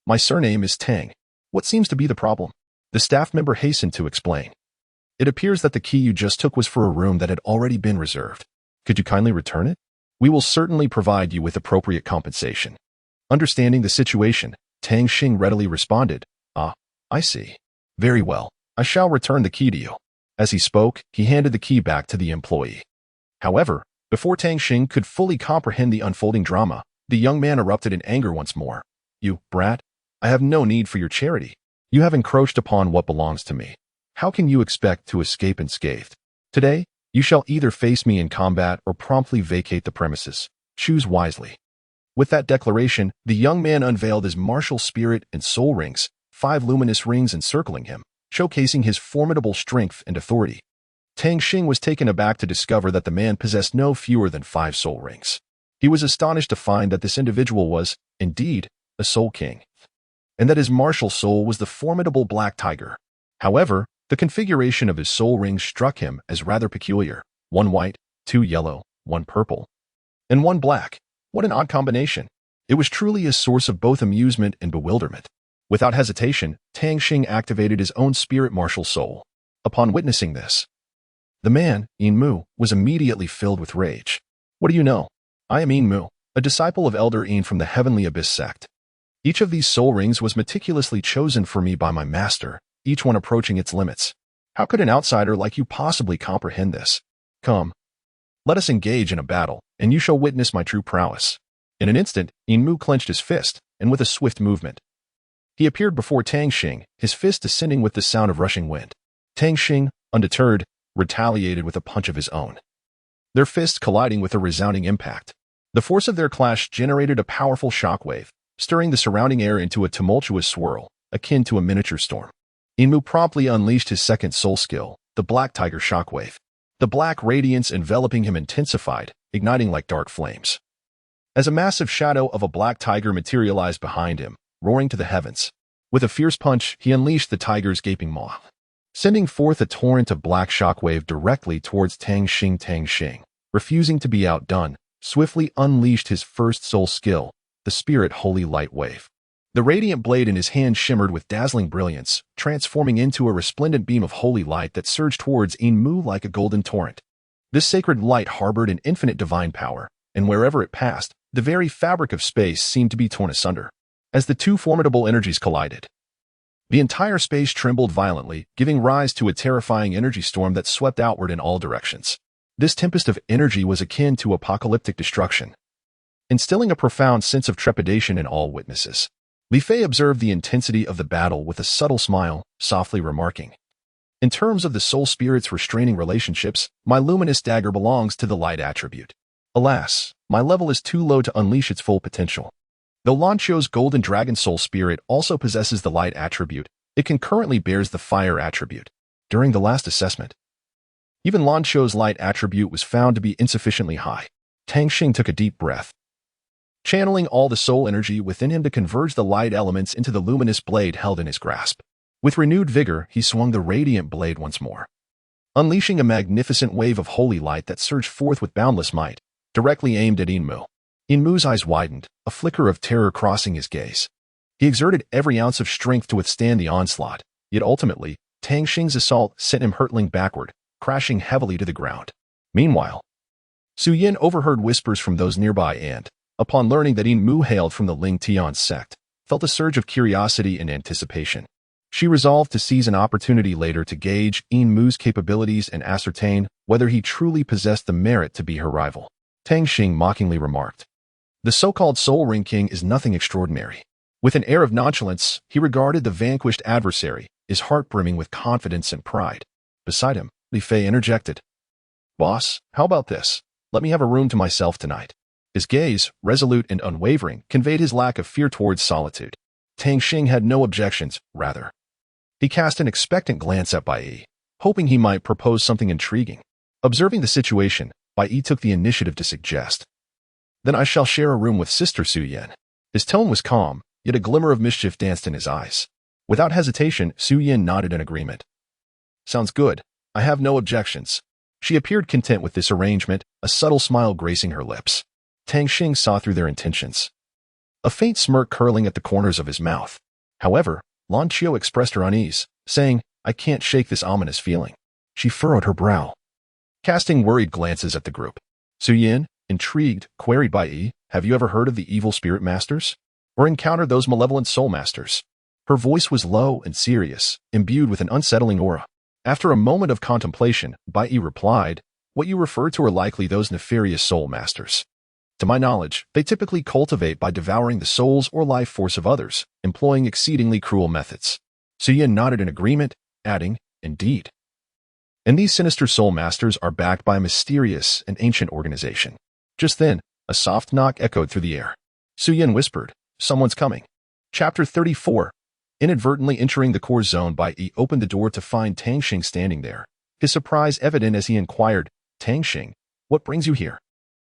"My surname is Tang. What seems to be the problem?" The staff member hastened to explain, "It appears that the key you just took was for a room that had already been reserved. Could you kindly return it? We will certainly provide you with appropriate compensation." Understanding the situation, Tang Xing readily responded, "Ah, I see. Very well. I shall return the key to you." As he spoke, he handed the key back to the employee. However, before Tang Xing could fully comprehend the unfolding drama, the young man erupted in anger once more. "You, brat, I have no need for your charity. You have encroached upon what belongs to me. How can you expect to escape unscathed? Today, You shall either face me in combat or promptly vacate the premises. Choose wisely. With that declaration, the young man unveiled his martial spirit and soul rings, 5 luminous rings encircling him, showcasing his formidable strength and authority. Tang Xing was taken aback to discover that the man possessed no fewer than 5 soul rings. He was astonished to find that this individual was, indeed, a soul king, and that his martial soul was the formidable black tiger. However, the configuration of his soul rings struck him as rather peculiar. 1 white, 2 yellow, 1 purple, and 1 black. What an odd combination. It was truly a source of both amusement and bewilderment. Without hesitation, Tang Xing activated his own spirit martial soul. Upon witnessing this, the man, Yin Mu, was immediately filled with rage. What do you know? I am Yin Mu, a disciple of Elder Yin from the Heavenly Abyss sect. Each of these soul rings was meticulously chosen for me by my master, each one approaching its limits. How could an outsider like you possibly comprehend this? Come. Let us engage in a battle, and you shall witness my true prowess. In an instant, Yin Mu clenched his fist, and with a swift movement, he appeared before Tang Xing, his fist descending with the sound of rushing wind. Tang Xing, undeterred, retaliated with a punch of his own. Their fists colliding with a resounding impact. The force of their clash generated a powerful shockwave, stirring the surrounding air into a tumultuous swirl, akin to a miniature storm. Yin Mu promptly unleashed his second soul skill, the Black Tiger Shockwave. The black radiance enveloping him intensified, igniting like dark flames. As a massive shadow of a black tiger materialized behind him, roaring to the heavens. With a fierce punch, he unleashed the tiger's gaping maw, sending forth a torrent of black shockwave directly towards Tang Xing. Tang Xing, refusing to be outdone, swiftly unleashed his first soul skill, the Spirit Holy Light Wave. The radiant blade in his hand shimmered with dazzling brilliance, transforming into a resplendent beam of holy light that surged towards Yin Mu like a golden torrent. This sacred light harbored an infinite divine power, and wherever it passed, the very fabric of space seemed to be torn asunder. As the two formidable energies collided, the entire space trembled violently, giving rise to a terrifying energy storm that swept outward in all directions. This tempest of energy was akin to apocalyptic destruction, instilling a profound sense of trepidation in all witnesses. Li Fei observed the intensity of the battle with a subtle smile, softly remarking, "In terms of the soul spirit's restraining relationships, my luminous dagger belongs to the light attribute. Alas, my level is too low to unleash its full potential. Though Lan Qiu's golden dragon soul spirit also possesses the light attribute, it concurrently bears the fire attribute. During the last assessment, even Lan Qiu's light attribute was found to be insufficiently high." Tang Xing took a deep breath, channeling all the soul energy within him to converge the light elements into the luminous blade held in his grasp. With renewed vigor, he swung the radiant blade once more, unleashing a magnificent wave of holy light that surged forth with boundless might, directly aimed at Yin Mu. Yin Mu's eyes widened, a flicker of terror crossing his gaze. He exerted every ounce of strength to withstand the onslaught, yet ultimately, Tang Xing's assault sent him hurtling backward, crashing heavily to the ground. Meanwhile, Su Yin overheard whispers from those nearby and, upon learning that Yin Mu hailed from the Ling Tian sect, felt a surge of curiosity and anticipation. She resolved to seize an opportunity later to gauge Yin Mu's capabilities and ascertain whether he truly possessed the merit to be her rival. Tang Xing mockingly remarked, "The so-called Soul Ring King is nothing extraordinary." With an air of nonchalance, he regarded the vanquished adversary, his heart brimming with confidence and pride. Beside him, Li Fei interjected, "Boss, how about this? Let me have a room to myself tonight." His gaze, resolute and unwavering, conveyed his lack of fear towards solitude. Tang Xing had no objections, rather. He cast an expectant glance at Bai Yi, hoping he might propose something intriguing. Observing the situation, Bai Yi took the initiative to suggest, "Then I shall share a room with Sister Su Yin." His tone was calm, yet a glimmer of mischief danced in his eyes. Without hesitation, Su Yin nodded in agreement. "Sounds good. I have no objections." She appeared content with this arrangement, a subtle smile gracing her lips. Tang Xing saw through their intentions, a faint smirk curling at the corners of his mouth. However, Lan Qiu expressed her unease, saying, "I can't shake this ominous feeling." She furrowed her brow, casting worried glances at the group. Su Yin, intrigued, queried Bai Yi, "Have you ever heard of the evil spirit masters? Or encountered those malevolent soul masters?" Her voice was low and serious, imbued with an unsettling aura. After a moment of contemplation, Bai Yi replied, "What you refer to are likely those nefarious soul masters. To my knowledge, they typically cultivate by devouring the souls or life force of others, employing exceedingly cruel methods." Su Yin nodded in agreement, adding, "Indeed. And these sinister soul masters are backed by a mysterious and ancient organization. Just then, a soft knock echoed through the air. Su Yin whispered, "Someone's coming." Chapter 34. Inadvertently entering the core zone by he opened the door to find Tang Xing standing there, his surprise evident as he inquired, "Tang Xing, what brings you here?"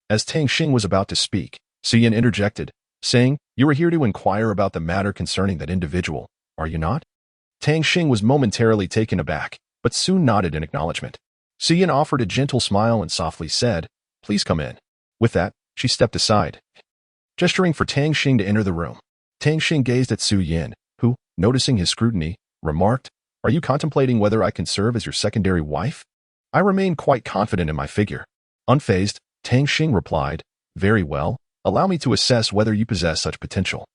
As Tang Xing was about to speak, Su Yin interjected, saying, "You are here to inquire about the matter concerning that individual, are you not?" Tang Xing was momentarily taken aback, but soon nodded in acknowledgement. Su Yin offered a gentle smile and softly said, "Please come in." With that, she stepped aside, gesturing for Tang Xing to enter the room. Tang Xing gazed at Su Yin, who, noticing his scrutiny, remarked, "Are you contemplating whether I can serve as your secondary wife?" "I remain quite confident in my figure." Unfazed, Tang Xing replied, "Very well, allow me to assess whether you possess such potential."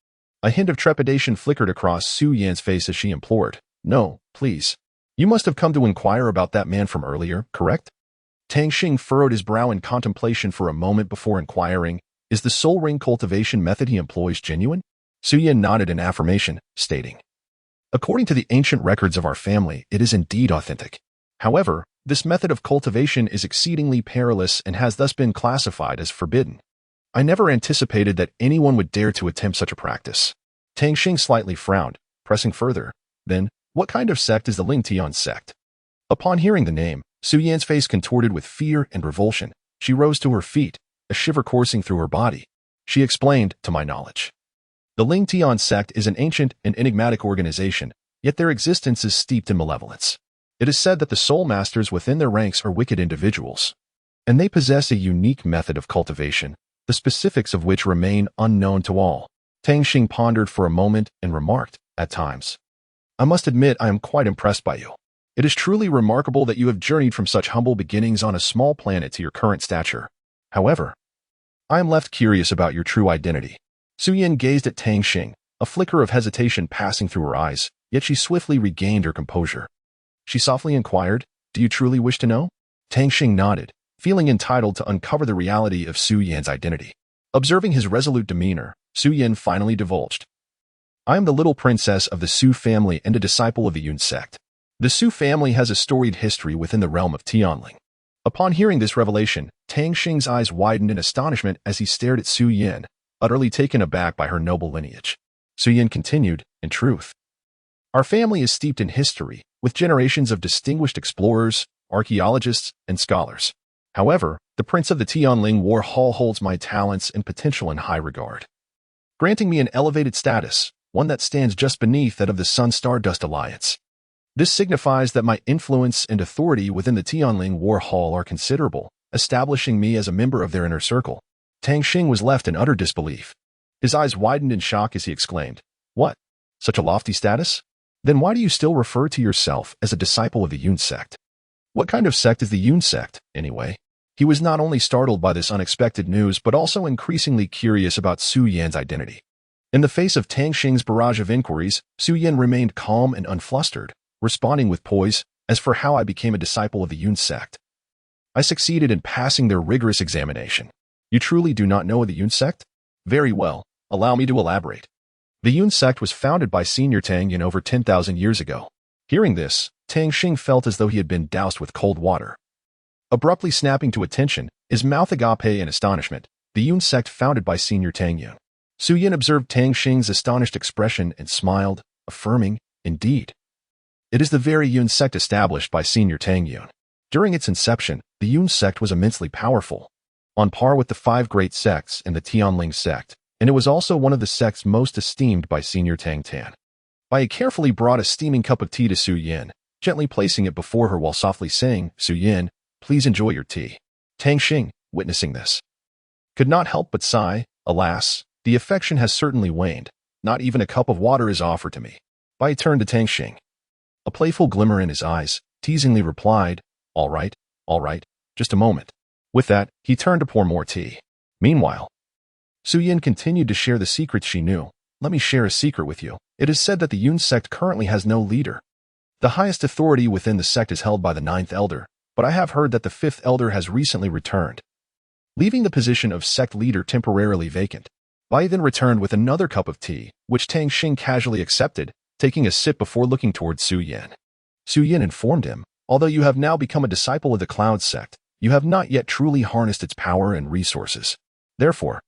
A hint of trepidation flickered across Su Yin's face as she implored, "No, please. You must have come to inquire about that man from earlier, correct?" Tang Xing furrowed his brow in contemplation for a moment before inquiring, "Is the soul ring cultivation method he employs genuine?" Su Yin nodded in affirmation, stating, "According to the ancient records of our family, it is indeed authentic. However, this method of cultivation is exceedingly perilous and has thus been classified as forbidden. I never anticipated that anyone would dare to attempt such a practice." Tang Xing slightly frowned, pressing further, "Then, what kind of sect is the Ling Tian sect?" Upon hearing the name, Su Yan's face contorted with fear and revulsion. She rose to her feet, a shiver coursing through her body. She explained, "To my knowledge, the Ling Tian sect is an ancient and enigmatic organization, yet their existence is steeped in malevolence. It is said that the soul masters within their ranks are wicked individuals, and they possess a unique method of cultivation, the specifics of which remain unknown to all." Tang Xing pondered for a moment and remarked, "At times, I must admit I am quite impressed by you. It is truly remarkable that you have journeyed from such humble beginnings on a small planet to your current stature. However, I am left curious about your true identity." Su Yin gazed at Tang Xing, a flicker of hesitation passing through her eyes, yet she swiftly regained her composure. She softly inquired, "Do you truly wish to know?" Tang Xing nodded, feeling entitled to uncover the reality of Su Yan's identity. Observing his resolute demeanor, Su Yin finally divulged, "I am the little princess of the Su family and a disciple of the Yun sect. The Su family has a storied history within the realm of Tianling." Upon hearing this revelation, Tang Xing's eyes widened in astonishment as he stared at Su Yin, utterly taken aback by her noble lineage. Su Yin continued, "In truth, our family is steeped in history, with generations of distinguished explorers, archaeologists, and scholars. However, the Prince of the Tianling War Hall holds my talents and potential in high regard, granting me an elevated status, one that stands just beneath that of the Sun-Stardust Alliance. This signifies that my influence and authority within the Tianling War Hall are considerable, establishing me as a member of their inner circle." Tang Xing was left in utter disbelief. His eyes widened in shock as he exclaimed, "What? Such a lofty status? Then why do you still refer to yourself as a disciple of the Yun sect? What kind of sect is the Yun sect, anyway?" He was not only startled by this unexpected news but also increasingly curious about Su Yan's identity. In the face of Tang Xing's barrage of inquiries, Su Yan remained calm and unflustered, responding with poise, "As for how I became a disciple of the Yun sect, I succeeded in passing their rigorous examination." "You truly do not know of the Yun sect? Very well, allow me to elaborate. The Yun sect was founded by Senior Tang Yin over 10,000 years ago." Hearing this, Tang Xing felt as though he had been doused with cold water. Abruptly snapping to attention, his mouth agape in astonishment, "The Yun sect founded by Senior Tang Yin." Su Yin observed Tang Xing's astonished expression and smiled, affirming, "Indeed. It is the very Yun sect established by Senior Tang Yin. During its inception, the Yun sect was immensely powerful, on par with the 5 great sects and the Tianling sect, and it was also one of the sects most esteemed by Senior Tang Tan." Bai carefully brought a steaming cup of tea to Su Yin, gently placing it before her while softly saying, "Su Yin, please enjoy your tea." Tang Xing, witnessing this, could not help but sigh, "Alas, the affection has certainly waned. Not even a cup of water is offered to me." Bai turned to Tang Xing. A playful glimmer in his eyes, teasingly replied, all right, just a moment." With that, he turned to pour more tea. Meanwhile, Su Yin continued to share the secrets she knew. "Let me share a secret with you. It is said that the Yun sect currently has no leader. The highest authority within the sect is held by the 9th elder, but I have heard that the 5th elder has recently returned, leaving the position of sect leader temporarily vacant." Bai then returned with another cup of tea, which Tang Xing casually accepted, taking a sip before looking towards Su Yin. Su Yin informed him, Although you have now become a disciple of the Cloud sect, you have not yet truly harnessed its power and resources. Therefore,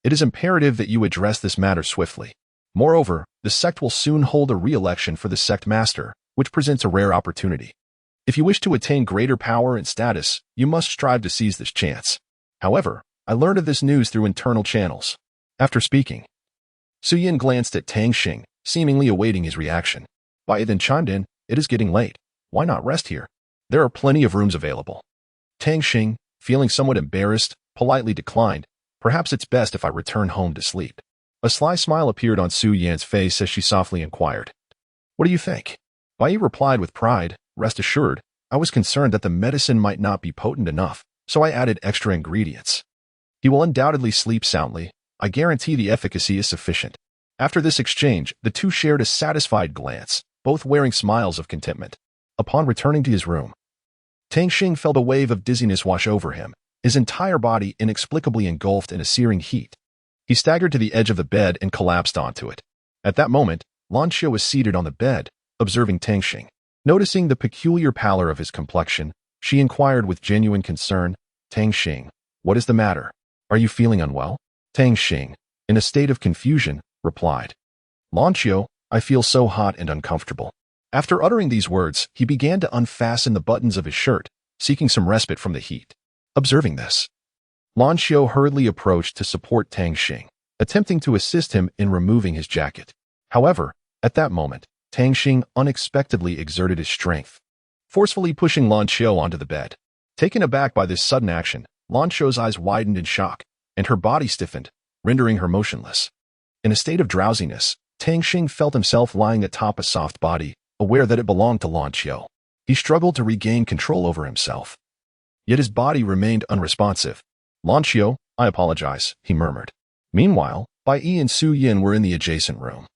it is imperative that you address this matter swiftly. Moreover, the sect will soon hold a re-election for the sect master, which presents a rare opportunity. If you wish to attain greater power and status, you must strive to seize this chance. However, I learned of this news through internal channels. After speaking, Su Yin glanced at Tang Xing, seemingly awaiting his reaction. Bai then chimed in, "It is getting late. Why not rest here? There are plenty of rooms available." Tang Xing, feeling somewhat embarrassed, politely declined, "Perhaps it's best if I return home to sleep." A sly smile appeared on Su Yan's face as she softly inquired, "What do you think?" Bai replied with pride, "Rest assured, I was concerned that the medicine might not be potent enough, so I added extra ingredients. He will undoubtedly sleep soundly. I guarantee the efficacy is sufficient." After this exchange, the two shared a satisfied glance, both wearing smiles of contentment. Upon returning to his room, Tang Xing felt a wave of dizziness wash over him, his entire body inexplicably engulfed in a searing heat. He staggered to the edge of the bed and collapsed onto it. At that moment, Lan Xiu was seated on the bed, observing Tang Xing. Noticing the peculiar pallor of his complexion, she inquired with genuine concern, "Tang Xing, what is the matter? Are you feeling unwell?" Tang Xing, in a state of confusion, replied, "Lan Xiu, I feel so hot and uncomfortable." After uttering these words, he began to unfasten the buttons of his shirt, seeking some respite from the heat. Observing this, Lan Xiu hurriedly approached to support Tang Xing, attempting to assist him in removing his jacket. However, at that moment, Tang Xing unexpectedly exerted his strength, forcefully pushing Lan Xiu onto the bed. Taken aback by this sudden action, Lan Xiu's eyes widened in shock, and her body stiffened, rendering her motionless. In a state of drowsiness, Tang Xing felt himself lying atop a soft body, aware that it belonged to Lan Xiu. He struggled to regain control over himself. Yet his body remained unresponsive. "Lan Xiu, I apologize," he murmured. Meanwhile, Bai Yi and Su Yin were in the adjacent room,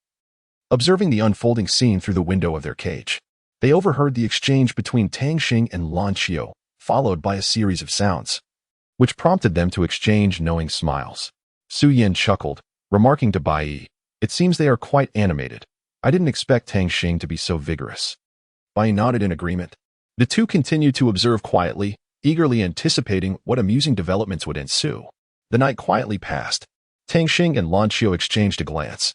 observing the unfolding scene through the window of their cage. They overheard the exchange between Tang Xing and Lan Xiu, followed by a series of sounds, which prompted them to exchange knowing smiles. Su Yin chuckled, remarking to Bai Yi, "It seems they are quite animated. I didn't expect Tang Xing to be so vigorous." Bai Yi nodded in agreement. The two continued to observe quietly, eagerly anticipating what amusing developments would ensue. The night quietly passed. Tang Xing and Lan Xiu exchanged a glance,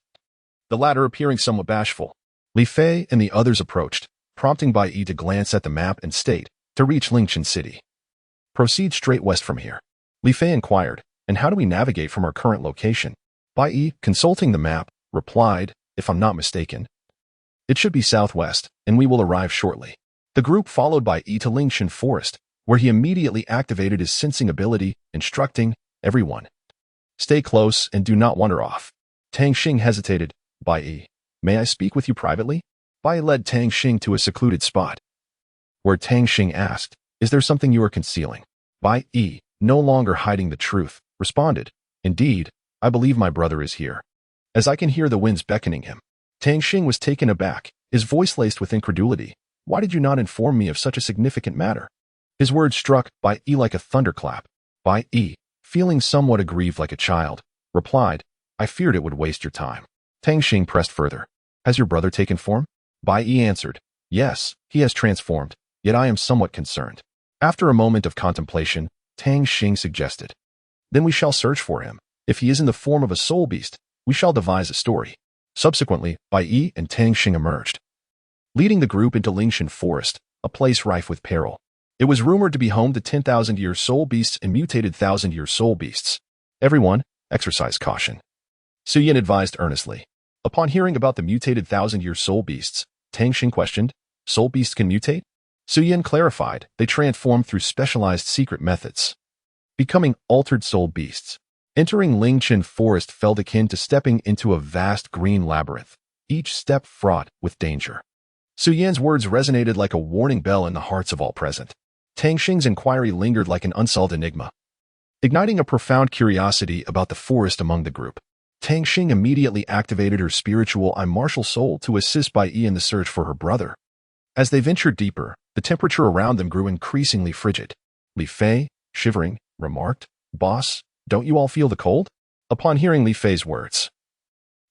the latter appearing somewhat bashful. Li Fei and the others approached, prompting Bai Yi to glance at the map and state, "To reach Lingchen City, proceed straight west from here." Li Fei inquired, "And how do we navigate from our current location?" Bai Yi, consulting the map, replied, "If I'm not mistaken, it should be southwest, and we will arrive shortly." The group followed Bai Yi to Lingchen Forest, where he immediately activated his sensing ability, instructing, "Everyone, stay close and do not wander off." Tang Xing hesitated. "Bai Yi, may I speak with you privately?" Bai Yi led Tang Xing to a secluded spot, where Tang Xing asked, "Is there something you are concealing?" Bai Yi, no longer hiding the truth, responded, "Indeed, I believe my brother is here, as I can hear the winds beckoning him." Tang Xing was taken aback, his voice laced with incredulity. "Why did you not inform me of such a significant matter?" His words struck Bai Yi like a thunderclap. Bai Yi, feeling somewhat aggrieved like a child, replied, "I feared it would waste your time." Tang Xing pressed further, "Has your brother taken form?" Bai Yi answered, "Yes, he has transformed, yet I am somewhat concerned." After a moment of contemplation, Tang Xing suggested, "Then we shall search for him. If he is in the form of a soul beast, we shall devise a story." Subsequently, Bai Yi and Tang Xing emerged, leading the group into Lingchen Forest, a place rife with peril. It was rumored to be home to 10,000-year soul beasts and mutated 1,000-year soul beasts. "Everyone, exercise caution," Su Yin advised earnestly. Upon hearing about the mutated 1,000-year soul beasts, Tang Xing questioned, "Soul beasts can mutate?" Su Yin clarified, "They transform through specialized secret methods, becoming altered soul beasts." Entering Lingchen Forest felt akin to stepping into a vast green labyrinth, each step fraught with danger. Su Yin's words resonated like a warning bell in the hearts of all present. Tang Xing's inquiry lingered like an unsolved enigma, igniting a profound curiosity about the forest among the group. Tang Xing immediately activated her spiritual martial soul to assist Bai Yi in the search for her brother. As they ventured deeper, the temperature around them grew increasingly frigid. Li Fei, shivering, remarked, "Boss, don't you all feel the cold?" Upon hearing Li Fei's words,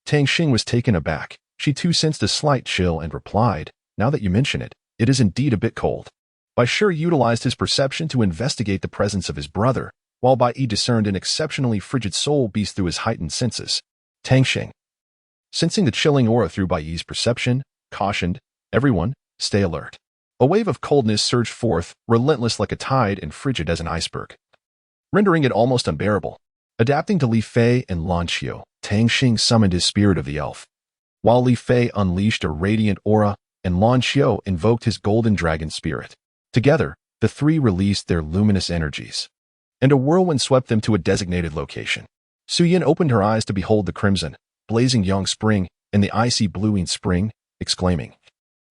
Tang Xing was taken aback. She too sensed a slight chill and replied, "Now that you mention it, it is indeed a bit cold." Bai Shi utilized his perception to investigate the presence of his brother, while Bai Yi discerned an exceptionally frigid soul beast through his heightened senses. Tang Xing, sensing the chilling aura through Bai Yi's perception, cautioned, "Everyone, stay alert." A wave of coldness surged forth, relentless like a tide and frigid as an iceberg, rendering it almost unbearable. Adapting to Li Fei and Lan Qiu, Tang Xing summoned his spirit of the elf, while Li Fei unleashed a radiant aura and Lan Qiu invoked his golden dragon spirit. Together, the three released their luminous energies, and a whirlwind swept them to a designated location. Su Yin opened her eyes to behold the crimson, blazing young spring and the icy bluing spring, exclaiming,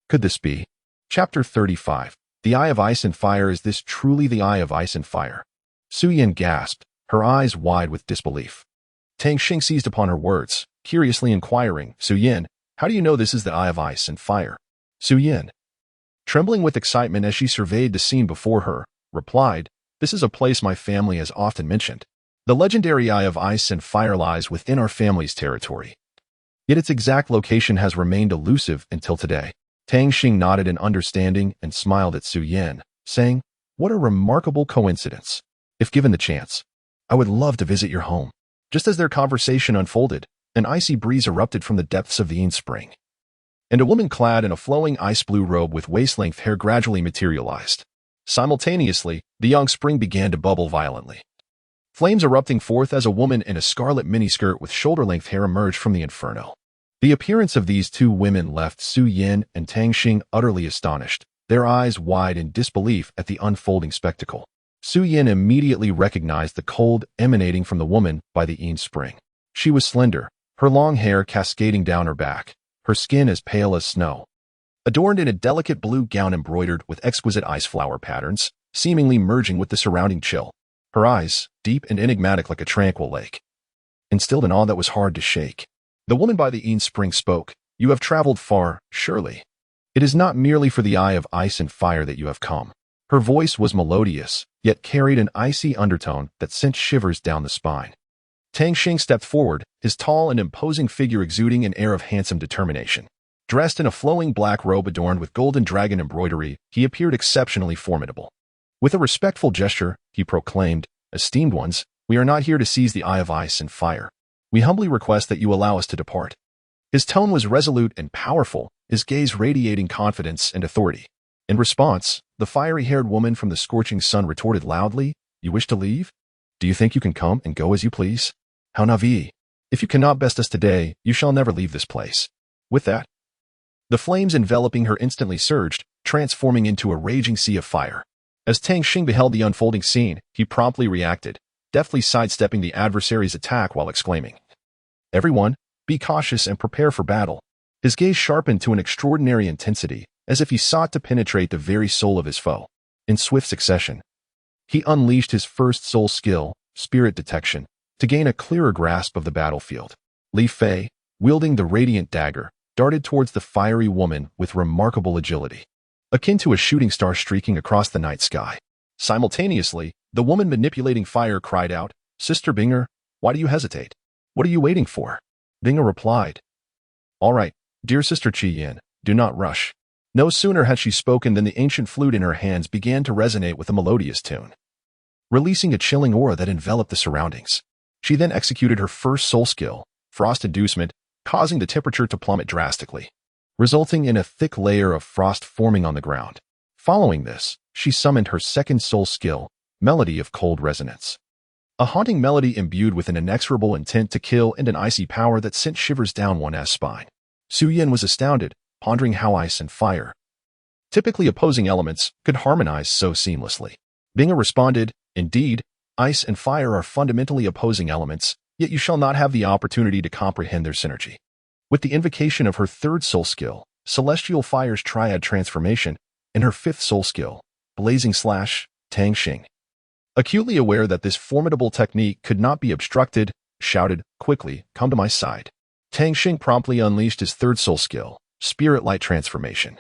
"Could this be?" Chapter 35. The Eye of Ice and Fire. Is this truly the Eye of Ice and Fire? Su Yin gasped, her eyes wide with disbelief. Tang Xing seized upon her words, curiously inquiring, "Su Yin, how do you know this is the Eye of Ice and Fire?" Su Yin, trembling with excitement as she surveyed the scene before her, replied, "This is a place my family has often mentioned. The legendary Eye of Ice and Fire lies within our family's territory. Yet its exact location has remained elusive until today." Tang Xing nodded in understanding and smiled at Su Yin, saying, "What a remarkable coincidence. If given the chance, I would love to visit your home." Just as their conversation unfolded, an icy breeze erupted from the depths of the Yin Spring, and a woman clad in a flowing ice-blue robe with waist-length hair gradually materialized. Simultaneously, the young spring began to bubble violently, flames erupting forth as a woman in a scarlet miniskirt with shoulder-length hair emerged from the inferno. The appearance of these two women left Su Yin and Tang Xing utterly astonished, their eyes wide in disbelief at the unfolding spectacle. Su Yin immediately recognized the cold emanating from the woman by the Yin Spring. She was slender, her long hair cascading down her back, her skin as pale as snow, adorned in a delicate blue gown embroidered with exquisite ice flower patterns, seemingly merging with the surrounding chill. Her eyes, deep and enigmatic like a tranquil lake, instilled an awe that was hard to shake. The woman by the Yin Spring spoke, "You have traveled far, surely. It is not merely for the Eye of Ice and Fire that you have come." Her voice was melodious, yet carried an icy undertone that sent shivers down the spine. Tang Xing stepped forward, his tall and imposing figure exuding an air of handsome determination. Dressed in a flowing black robe adorned with golden dragon embroidery, he appeared exceptionally formidable. With a respectful gesture, he proclaimed, "Esteemed ones, we are not here to seize the Eye of Ice and Fire. We humbly request that you allow us to depart." His tone was resolute and powerful, his gaze radiating confidence and authority. In response, the fiery-haired woman from the scorching sun retorted loudly, "You wish to leave? Do you think you can come and go as you please? How naive! If you cannot best us today, you shall never leave this place." With that, the flames enveloping her instantly surged, transforming into a raging sea of fire. As Tang Xing beheld the unfolding scene, he promptly reacted, deftly sidestepping the adversary's attack while exclaiming, "Everyone, be cautious and prepare for battle." His gaze sharpened to an extraordinary intensity, as if he sought to penetrate the very soul of his foe. In swift succession, he unleashed his first soul skill, spirit detection, to gain a clearer grasp of the battlefield. Li Fei, wielding the radiant dagger, darted towards the fiery woman with remarkable agility, akin to a shooting star streaking across the night sky. Simultaneously, the woman manipulating fire cried out, "Sister Binger, why do you hesitate? What are you waiting for?" Binger replied, "All right, dear Sister Qi Yin, do not rush." No sooner had she spoken than the ancient flute in her hands began to resonate with a melodious tune, releasing a chilling aura that enveloped the surroundings. She then executed her first soul skill, frost inducement, causing the temperature to plummet drastically, resulting in a thick layer of frost forming on the ground. Following this, she summoned her second soul skill, melody of cold resonance. A haunting melody imbued with an inexorable intent to kill and an icy power that sent shivers down one's spine. Su Yin was astounded, pondering how ice and fire, typically opposing elements, could harmonize so seamlessly. Binga responded, "Indeed, ice and fire are fundamentally opposing elements, yet you shall not have the opportunity to comprehend their synergy." With the invocation of her third soul skill, Celestial Fire's Triad Transformation, and her fifth soul skill, Blazing Slash, Tang Xing, acutely aware that this formidable technique could not be obstructed, shouted, "Quickly, come to my side." Tang Xing promptly unleashed his third soul skill, Spirit Light Transformation,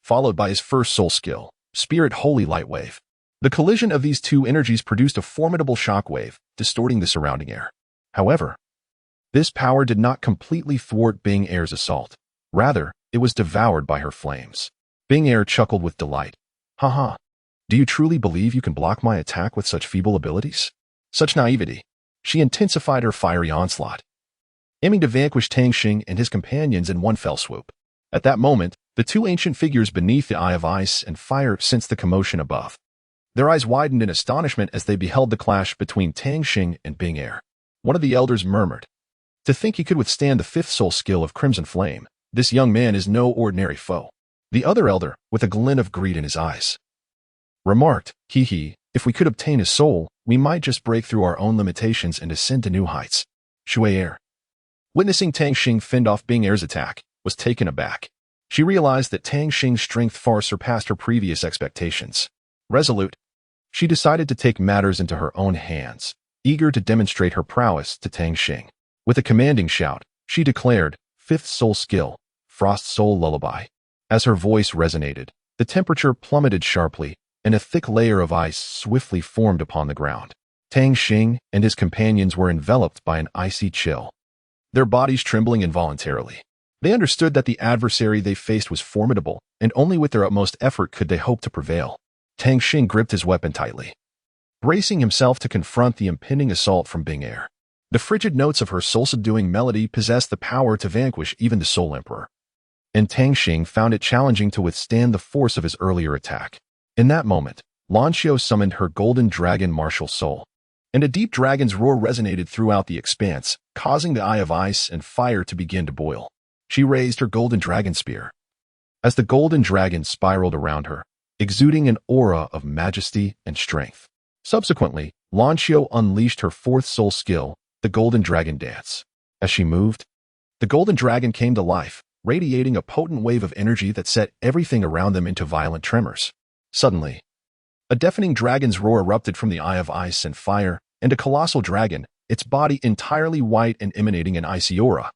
followed by his first soul skill, Spirit Holy Light Wave. The collision of these two energies produced a formidable shockwave, distorting the surrounding air. However, this power did not completely thwart Bing Air's assault. Rather, it was devoured by her flames. Bing Air chuckled with delight, Haha. Do you truly believe you can block my attack with such feeble abilities? Such naivety. She intensified her fiery onslaught, aiming to vanquish Tang Xing and his companions in one fell swoop. At that moment, the two ancient figures beneath the eye of ice and fire sensed the commotion above. Their eyes widened in astonishment as they beheld the clash between Tang Xing and Bing Air. One of the elders murmured, "To think he could withstand the fifth soul skill of Crimson Flame. This young man is no ordinary foe." The other elder, with a glint of greed in his eyes, remarked, "Hee, if we could obtain his soul, we might just break through our own limitations and ascend to new heights." Shui Air, witnessing Tang Xing fend off Bing Air's attack, was taken aback. She realized that Tang Xing's strength far surpassed her previous expectations. Resolute, she decided to take matters into her own hands, eager to demonstrate her prowess to Tang Xing. With a commanding shout, she declared, "Fifth soul skill, Frost Soul Lullaby." As her voice resonated, the temperature plummeted sharply, and a thick layer of ice swiftly formed upon the ground. Tang Xing and his companions were enveloped by an icy chill, their bodies trembling involuntarily. They understood that the adversary they faced was formidable, and only with their utmost effort could they hope to prevail. Tang Xing gripped his weapon tightly, bracing himself to confront the impending assault from Bing Air. The frigid notes of her soul-subduing melody possessed the power to vanquish even the Soul Emperor, and Tang Xing found it challenging to withstand the force of his earlier attack. In that moment, Lan Xiu summoned her golden dragon martial soul, and a deep dragon's roar resonated throughout the expanse, causing the eye of ice and fire to begin to boil. She raised her golden dragon spear. As the golden dragon spiraled around her, exuding an aura of majesty and strength. Subsequently, Lan Xiu unleashed her fourth soul skill, the Golden Dragon Dance. As she moved, the golden dragon came to life, radiating a potent wave of energy that set everything around them into violent tremors. Suddenly, a deafening dragon's roar erupted from the eye of ice and fire, and a colossal dragon, its body entirely white and emanating an icy aura,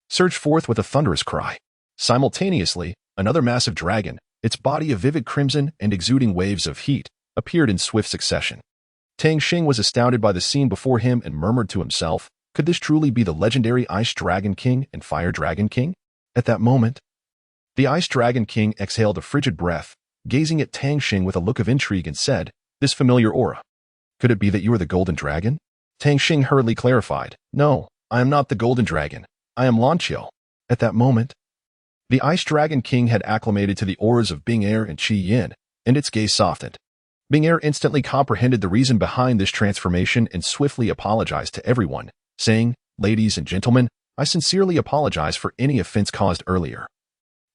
surged forth with a thunderous cry. Simultaneously, another massive dragon, its body of vivid crimson and exuding waves of heat, appeared in swift succession. Tang Xing was astounded by the scene before him and murmured to himself, could this truly be the legendary Ice Dragon King and Fire Dragon King? At that moment, the Ice Dragon King exhaled a frigid breath, gazing at Tang Xing with a look of intrigue and said, "This familiar aura. Could it be that you are the Golden Dragon?" Tang Xing hurriedly clarified, "No, I am not the Golden Dragon. I am Lan Xiu." At that moment, the Ice Dragon King had acclimated to the auras of Bing Air and Qi Yin, and its gaze softened. Bing Air instantly comprehended the reason behind this transformation and swiftly apologized to everyone, saying, "Ladies and gentlemen, I sincerely apologize for any offense caused earlier.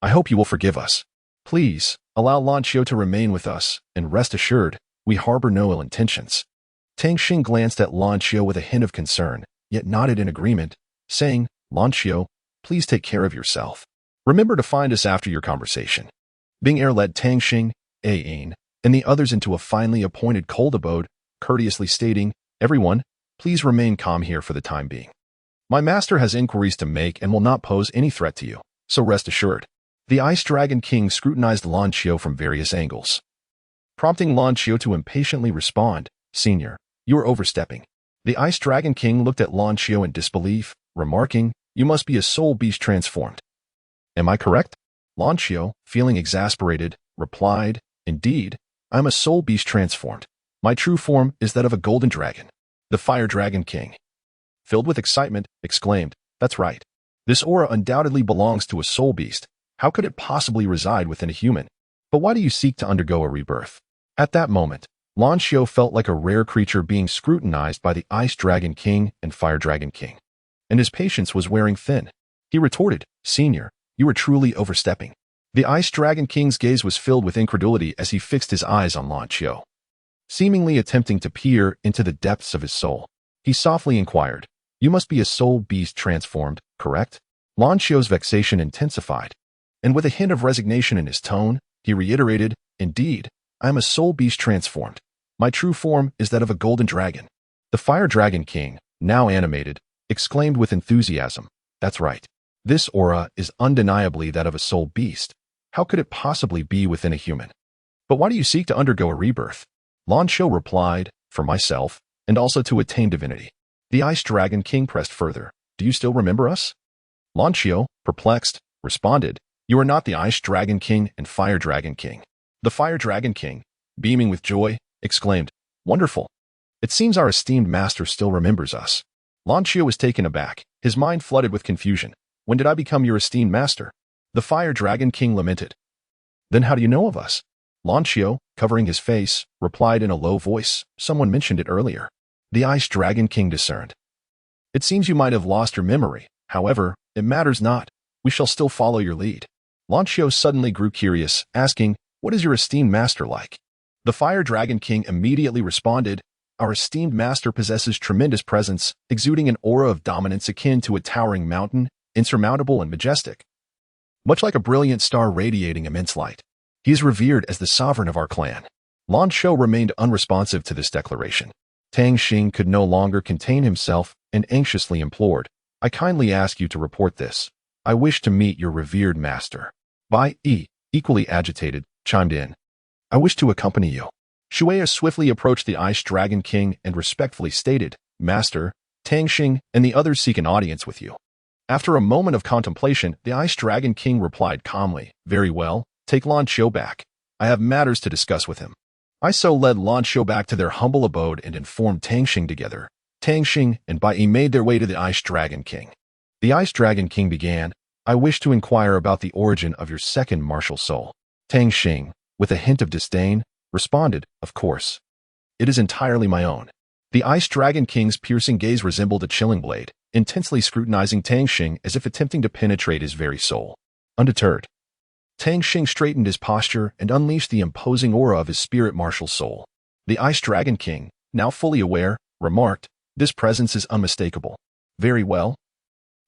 I hope you will forgive us. Please, allow Lan Xiu to remain with us, and rest assured, we harbor no ill intentions." Tang Xing glanced at Lan Xiu with a hint of concern, yet nodded in agreement, saying, "Lan Xiu, please take care of yourself. Remember to find us after your conversation." Bing Air led Tang Xing, Ain, and the others into a finely appointed cold abode, courteously stating, "Everyone, please remain calm here for the time being. My master has inquiries to make and will not pose any threat to you, so rest assured." The Ice Dragon King scrutinized Lan Xiu from various angles, prompting Lan Xiu to impatiently respond, "Senior, you are overstepping." The Ice Dragon King looked at Lan Xiu in disbelief, remarking, "You must be a soul beast transformed. Am I correct?" Lan Xiu, feeling exasperated, replied, "Indeed, I am a soul beast transformed. My true form is that of a golden dragon." The Fire Dragon King, filled with excitement, exclaimed, "That's right. This aura undoubtedly belongs to a soul beast. How could it possibly reside within a human? But why do you seek to undergo a rebirth?" At that moment, Lan Xiu felt like a rare creature being scrutinized by the Ice Dragon King and Fire Dragon King, and his patience was wearing thin. He retorted, "Senior, you are truly overstepping." The Ice Dragon King's gaze was filled with incredulity as he fixed his eyes on Lan Xiu, seemingly attempting to peer into the depths of his soul. He softly inquired, "You must be a soul beast transformed, correct?" Lan Xiu's vexation intensified, and with a hint of resignation in his tone, he reiterated, "Indeed, I am a soul beast transformed. My true form is that of a golden dragon." The Fire Dragon King, now animated, exclaimed with enthusiasm, "That's right. This aura is undeniably that of a soul beast. How could it possibly be within a human? But why do you seek to undergo a rebirth?" Lan Xiu replied, "For myself, and also to attain divinity." The Ice Dragon King pressed further, "Do you still remember us?" Lan Xiu, perplexed, responded, "You are not the Ice Dragon King and Fire Dragon King." The Fire Dragon King, beaming with joy, exclaimed, "Wonderful! It seems our esteemed master still remembers us." Lan Qiu was taken aback, his mind flooded with confusion. "When did I become your esteemed master?" The Fire Dragon King lamented. "Then how do you know of us?" Lan Qiu, covering his face, replied in a low voice, "Someone mentioned it earlier." The Ice Dragon King discerned. "It seems you might have lost your memory. However, it matters not. We shall still follow your lead." Lan Qiu suddenly grew curious, asking, "What is your esteemed master like?" The Fire Dragon King immediately responded, "Our esteemed master possesses tremendous presence, exuding an aura of dominance akin to a towering mountain, insurmountable and majestic. Much like a brilliant star radiating immense light. He is revered as the sovereign of our clan." Lan Qiu remained unresponsive to this declaration. Tang Xing could no longer contain himself and anxiously implored, "I kindly ask you to report this. I wish to meet your revered master." Bai Yi, equally agitated, chimed in, "I wish to accompany you." Shuya swiftly approached the Ice Dragon King and respectfully stated, "Master, Tang Xing and the others seek an audience with you." After a moment of contemplation, the Ice Dragon King replied calmly, "Very well, take Lan Qiu back. I have matters to discuss with him." I so led Lan Qiu back to their humble abode and informed Tang Xing together. Tang Xing and Bai Yi made their way to the Ice Dragon King. The Ice Dragon King began, "I wish to inquire about the origin of your second martial soul." Tang Xing, with a hint of disdain, responded, "Of course. It is entirely my own." The Ice Dragon King's piercing gaze resembled a chilling blade, intensely scrutinizing Tang Xing as if attempting to penetrate his very soul. Undeterred, Tang Xing straightened his posture and unleashed the imposing aura of his spirit martial soul. The Ice Dragon King, now fully aware, remarked, "This presence is unmistakable." "Very well.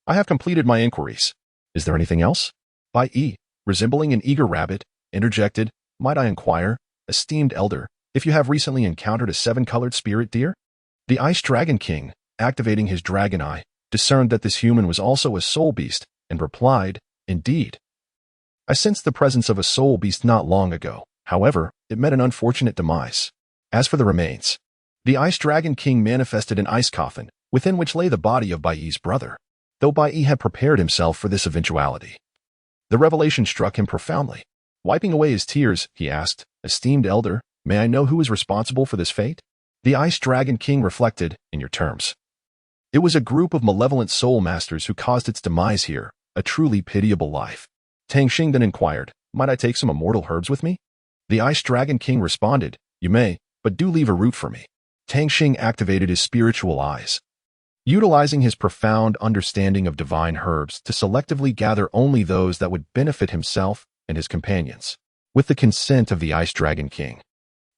I have completed my inquiries. Is there anything else?" Bai Yi, resembling an eager rabbit, interjected, "Might I inquire, esteemed elder, if you have recently encountered a seven-colored spirit deer?" The Ice Dragon King, activating his dragon eye, discerned that this human was also a soul beast, and replied, "Indeed. I sensed the presence of a soul beast not long ago. However, it met an unfortunate demise. As for the remains," the Ice Dragon King manifested an ice coffin, within which lay the body of Bai Yi's brother. Though Bai Yi had prepared himself for this eventuality, the revelation struck him profoundly. Wiping away his tears, he asked, "Esteemed elder, may I know who is responsible for this fate?" The Ice Dragon King reflected, "In your terms. It was a group of malevolent soul masters who caused its demise here, a truly pitiable life." Tang Xing then inquired, "Might I take some immortal herbs with me?" The Ice Dragon King responded, "You may, but do leave a root for me." Tang Xing activated his spiritual eyes, utilizing his profound understanding of divine herbs to selectively gather only those that would benefit himself and his companions. With the consent of the Ice Dragon King,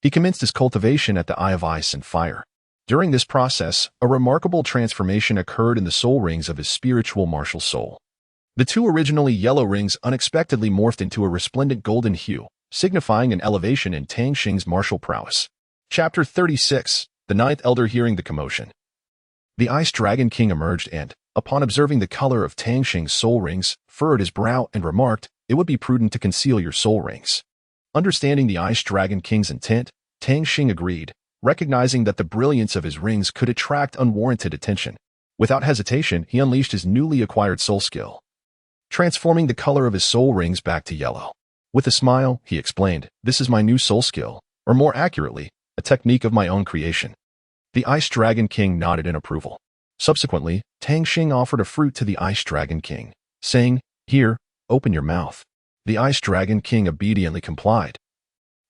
he commenced his cultivation at the Eye of Ice and Fire. During this process, a remarkable transformation occurred in the soul rings of his spiritual martial soul. The two originally yellow rings unexpectedly morphed into a resplendent golden hue, signifying an elevation in Tang Xing's martial prowess. Chapter 36, The Ninth Elder Hearing the Commotion. The Ice Dragon King emerged and, upon observing the color of Tang Xing's soul rings, furrowed his brow and remarked, "It would be prudent to conceal your soul rings." Understanding the Ice Dragon King's intent, Tang Xing agreed, recognizing that the brilliance of his rings could attract unwarranted attention. Without hesitation, he unleashed his newly acquired soul skill, transforming the color of his soul rings back to yellow. With a smile, he explained, "This is my new soul skill, or more accurately, a technique of my own creation." The Ice Dragon King nodded in approval. Subsequently, Tang Xing offered a fruit to the Ice Dragon King, saying, "Here, open your mouth." The Ice Dragon King obediently complied.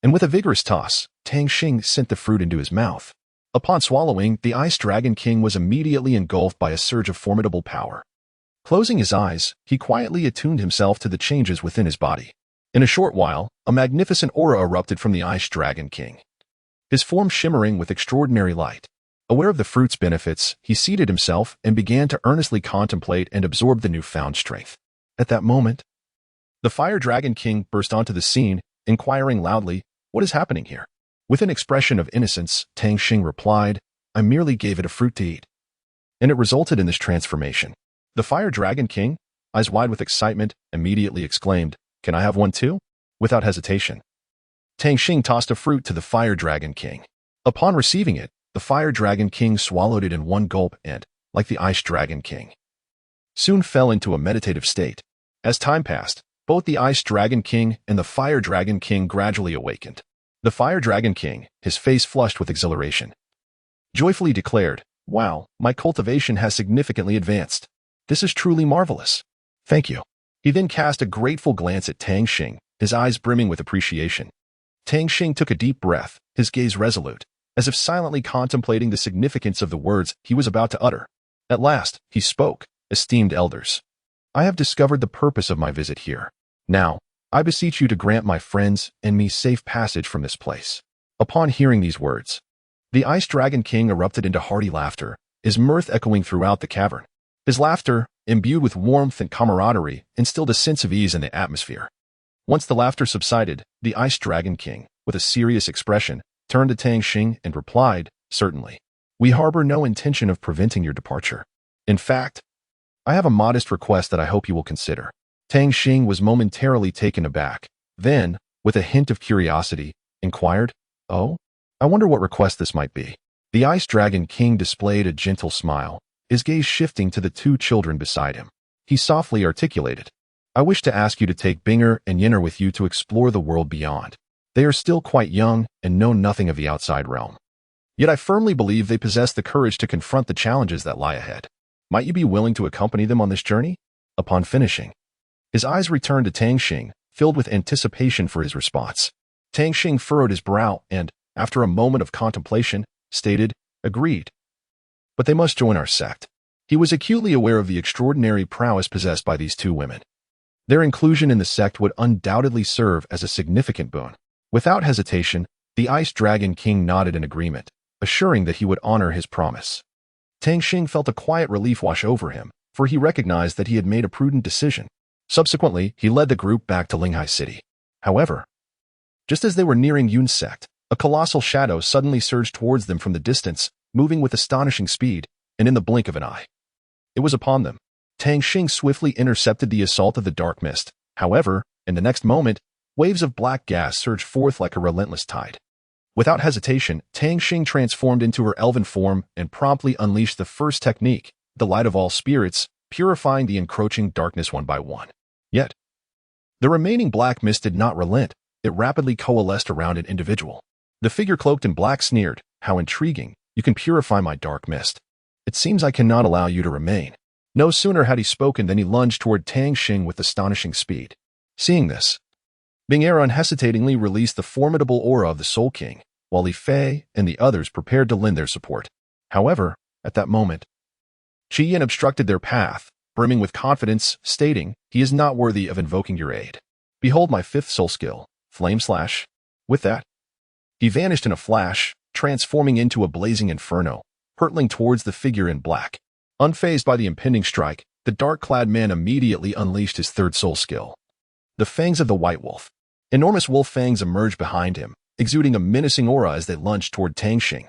And with a vigorous toss, Tang Xing sent the fruit into his mouth. Upon swallowing, the Ice Dragon King was immediately engulfed by a surge of formidable power. Closing his eyes, he quietly attuned himself to the changes within his body. In a short while, a magnificent aura erupted from the Ice Dragon King, his form shimmering with extraordinary light. Aware of the fruit's benefits, he seated himself and began to earnestly contemplate and absorb the newfound strength. At that moment, the Fire Dragon King burst onto the scene, inquiring loudly, "What is happening here?" With an expression of innocence, Tang Xing replied, "I merely gave it a fruit to eat, and it resulted in this transformation." The Fire Dragon King, eyes wide with excitement, immediately exclaimed, "Can I have one too?" Without hesitation, Tang Xing tossed a fruit to the Fire Dragon King. Upon receiving it, the Fire Dragon King swallowed it in one gulp and, like the Ice Dragon King, soon fell into a meditative state. As time passed, Both the Ice Dragon King and the Fire Dragon King gradually awakened. The Fire Dragon King, his face flushed with exhilaration, joyfully declared, "Wow, my cultivation has significantly advanced. This is truly marvelous. Thank you." He then cast a grateful glance at Tang Xing, his eyes brimming with appreciation. Tang Xing took a deep breath, his gaze resolute, as if silently contemplating the significance of the words he was about to utter. At last, he spoke, "Esteemed elders, I have discovered the purpose of my visit here. Now, I beseech you to grant my friends and me safe passage from this place." Upon hearing these words, the Ice Dragon King erupted into hearty laughter, his mirth echoing throughout the cavern. His laughter, imbued with warmth and camaraderie, instilled a sense of ease in the atmosphere. Once the laughter subsided, the Ice Dragon King, with a serious expression, turned to Tang Xing and replied, "Certainly. We harbor no intention of preventing your departure. In fact, I have a modest request that I hope you will consider." Tang Xing was momentarily taken aback, then, with a hint of curiosity, inquired, "Oh? I wonder what request this might be." The Ice Dragon King displayed a gentle smile, his gaze shifting to the two children beside him. He softly articulated, "I wish to ask you to take Binger and Yinner with you to explore the world beyond. They are still quite young and know nothing of the outside realm. Yet I firmly believe they possess the courage to confront the challenges that lie ahead. Might you be willing to accompany them on this journey?" Upon finishing, his eyes returned to Tang Xing, filled with anticipation for his response. Tang Xing furrowed his brow and, after a moment of contemplation, stated, "Agreed. But they must join our sect." He was acutely aware of the extraordinary prowess possessed by these two women. Their inclusion in the sect would undoubtedly serve as a significant boon. Without hesitation, the Ice Dragon King nodded in agreement, assuring that he would honor his promise. Tang Xing felt a quiet relief wash over him, for he recognized that he had made a prudent decision. Subsequently, he led the group back to Linghai City. However, just as they were nearing Yun's sect, a colossal shadow suddenly surged towards them from the distance, moving with astonishing speed, and in the blink of an eye, it was upon them. Tang Xing swiftly intercepted the assault of the dark mist. However, in the next moment, waves of black gas surged forth like a relentless tide. Without hesitation, Tang Xing transformed into her elven form and promptly unleashed the first technique, the light of all spirits, purifying the encroaching darkness one by one. Yet, the remaining black mist did not relent. It rapidly coalesced around an individual. The figure cloaked in black sneered, "How intriguing. You can purify my dark mist. It seems I cannot allow you to remain." No sooner had he spoken than he lunged toward Tang Xing with astonishing speed. Seeing this, Binger unhesitatingly released the formidable aura of the Soul King, while Li Fei and the others prepared to lend their support. However, at that moment, Qi Yin obstructed their path, brimming with confidence, stating, "He is not worthy of invoking your aid. Behold my fifth soul skill, Flame Slash." With that, he vanished in a flash, transforming into a blazing inferno, hurtling towards the figure in black. Unfazed by the impending strike, the dark-clad man immediately unleashed his third soul skill, the Fangs of the White Wolf. Enormous wolf fangs emerged behind him, exuding a menacing aura as they lunged toward Tang Xing.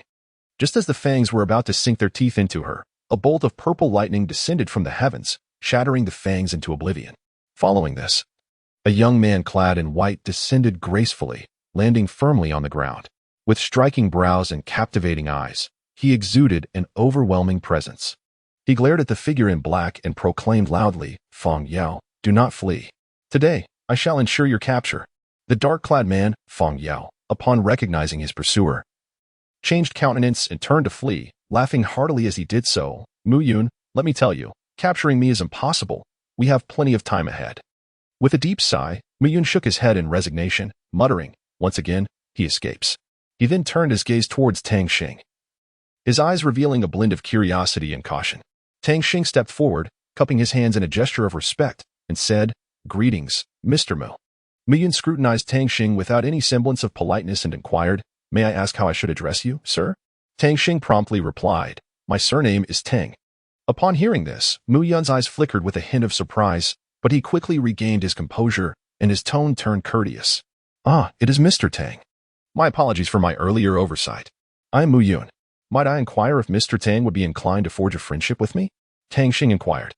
Just as the fangs were about to sink their teeth into her, a bolt of purple lightning descended from the heavens, shattering the fangs into oblivion. Following this, a young man clad in white descended gracefully, landing firmly on the ground. With striking brows and captivating eyes, he exuded an overwhelming presence. He glared at the figure in black and proclaimed loudly, "Feng Yao, do not flee. Today, I shall ensure your capture." The dark-clad man, Feng Yao, upon recognizing his pursuer, changed countenance and turned to flee, laughing heartily as he did so. "Mu Yun, let me tell you, capturing me is impossible. We have plenty of time ahead." With a deep sigh, Mu Yun shook his head in resignation, muttering, "Once again, he escapes." He then turned his gaze towards Tang Xing, his eyes revealing a blend of curiosity and caution. Tang Xing stepped forward, cupping his hands in a gesture of respect, and said, "Greetings, Mr. Mu." Mu Yun scrutinized Tang Xing without any semblance of politeness and inquired, "May I ask how I should address you, sir?" Tang Xing promptly replied, "My surname is Tang." Upon hearing this, Mu Yun's eyes flickered with a hint of surprise, but he quickly regained his composure, and his tone turned courteous. "Ah, it is Mr. Tang. My apologies for my earlier oversight. I am Mu Yun. Might I inquire if Mr. Tang would be inclined to forge a friendship with me?" Tang Xing inquired.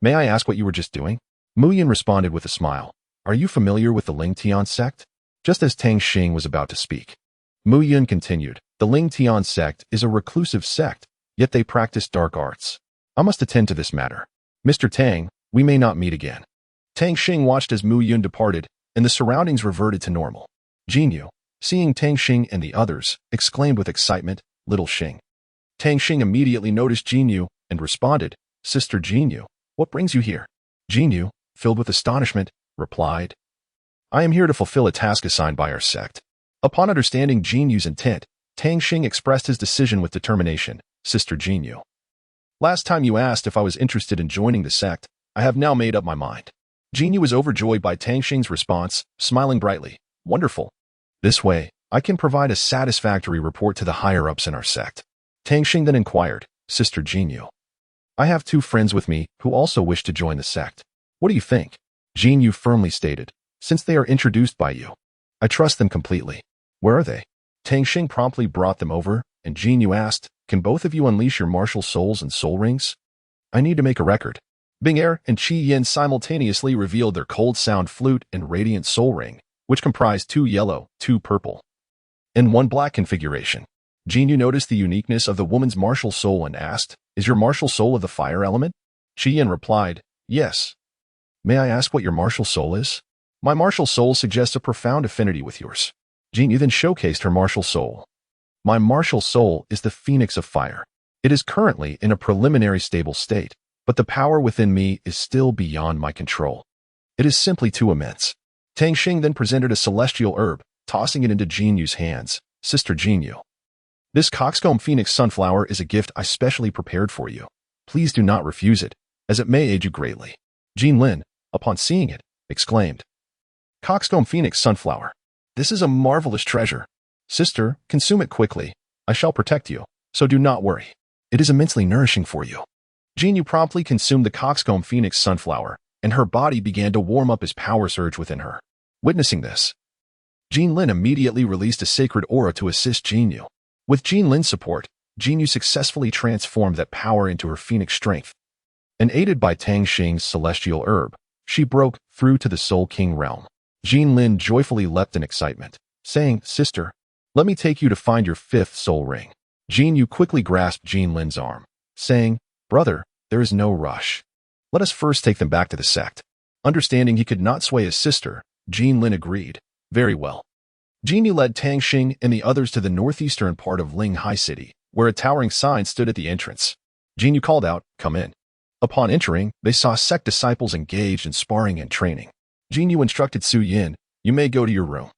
"May I ask what you were just doing?" Mu Yun responded with a smile. "Are you familiar with the Ling Tian sect?" Just as Tang Xing was about to speak, Mu Yun continued, "The Ling Tian sect is a reclusive sect, yet they practice dark arts. I must attend to this matter. Mr. Tang, we may not meet again." Tang Xing watched as Mu Yun departed, and the surroundings reverted to normal. Jinyu, seeing Tang Xing and the others, exclaimed with excitement, "Little Xing." Tang Xing immediately noticed Jinyu and responded, "Sister Jinyu, what brings you here?" Jinyu, filled with astonishment, replied, "I am here to fulfill a task assigned by our sect." Upon understanding Jinyu's intent, Tang Xing expressed his decision with determination, "Sister Jinyu, last time you asked if I was interested in joining the sect, I have now made up my mind." Jinyu was overjoyed by Tang Xing's response, smiling brightly, "Wonderful. This way, I can provide a satisfactory report to the higher-ups in our sect." Tang Xing then inquired, "Sister Jinyu, I have 2 friends with me who also wish to join the sect. What do you think?" Jinyu firmly stated, "Since they are introduced by you, I trust them completely. Where are they?" Tang Xing promptly brought them over, and Jinyu asked, "Can both of you unleash your martial souls and soul rings? I need to make a record." Bing Er and Qi Yin simultaneously revealed their cold sound flute and radiant soul ring, which comprised 2 yellow, 2 purple, and 1 black configuration. Jinyu noticed the uniqueness of the woman's martial soul and asked, "Is your martial soul of the fire element?" Qi Yin replied, "Yes." "May I ask what your martial soul is?" "My martial soul suggests a profound affinity with yours." Jinyu then showcased her martial soul. "My martial soul is the phoenix of fire. It is currently in a preliminary stable state, but the power within me is still beyond my control. It is simply too immense." Tang Xing then presented a celestial herb, tossing it into Jinyu's hands. "Sister Jinyu, this coxcomb phoenix sunflower is a gift I specially prepared for you. Please do not refuse it, as it may aid you greatly." Jin Lin, upon seeing it, exclaimed, "Coxcomb phoenix sunflower. This is a marvelous treasure. Sister, consume it quickly. I shall protect you, so do not worry. It is immensely nourishing for you." Jinyu promptly consumed the coxcomb phoenix sunflower, and her body began to warm up as power surged within her. Witnessing this, Jin Lin immediately released a sacred aura to assist Jinyu. With Jin Lin's support, Jinyu successfully transformed that power into her phoenix strength. And aided by Tang Xing's celestial herb, she broke through to the Soul King realm. Jin Lin joyfully leapt in excitement, saying, "Sister, let me take you to find your 5th soul ring." Jinyu quickly grasped Jin Lin's arm, saying, "Brother, there is no rush. Let us first take them back to the sect." Understanding he could not sway his sister, Jin Lin agreed. "Very well." Jinyu led Tang Xing and the others to the northeastern part of Ling Hai City, where a towering sign stood at the entrance. Jinyu called out, "Come in." Upon entering, they saw sect disciples engaged in sparring and training. Jinyu instructed Su Yin, "You may go to your room."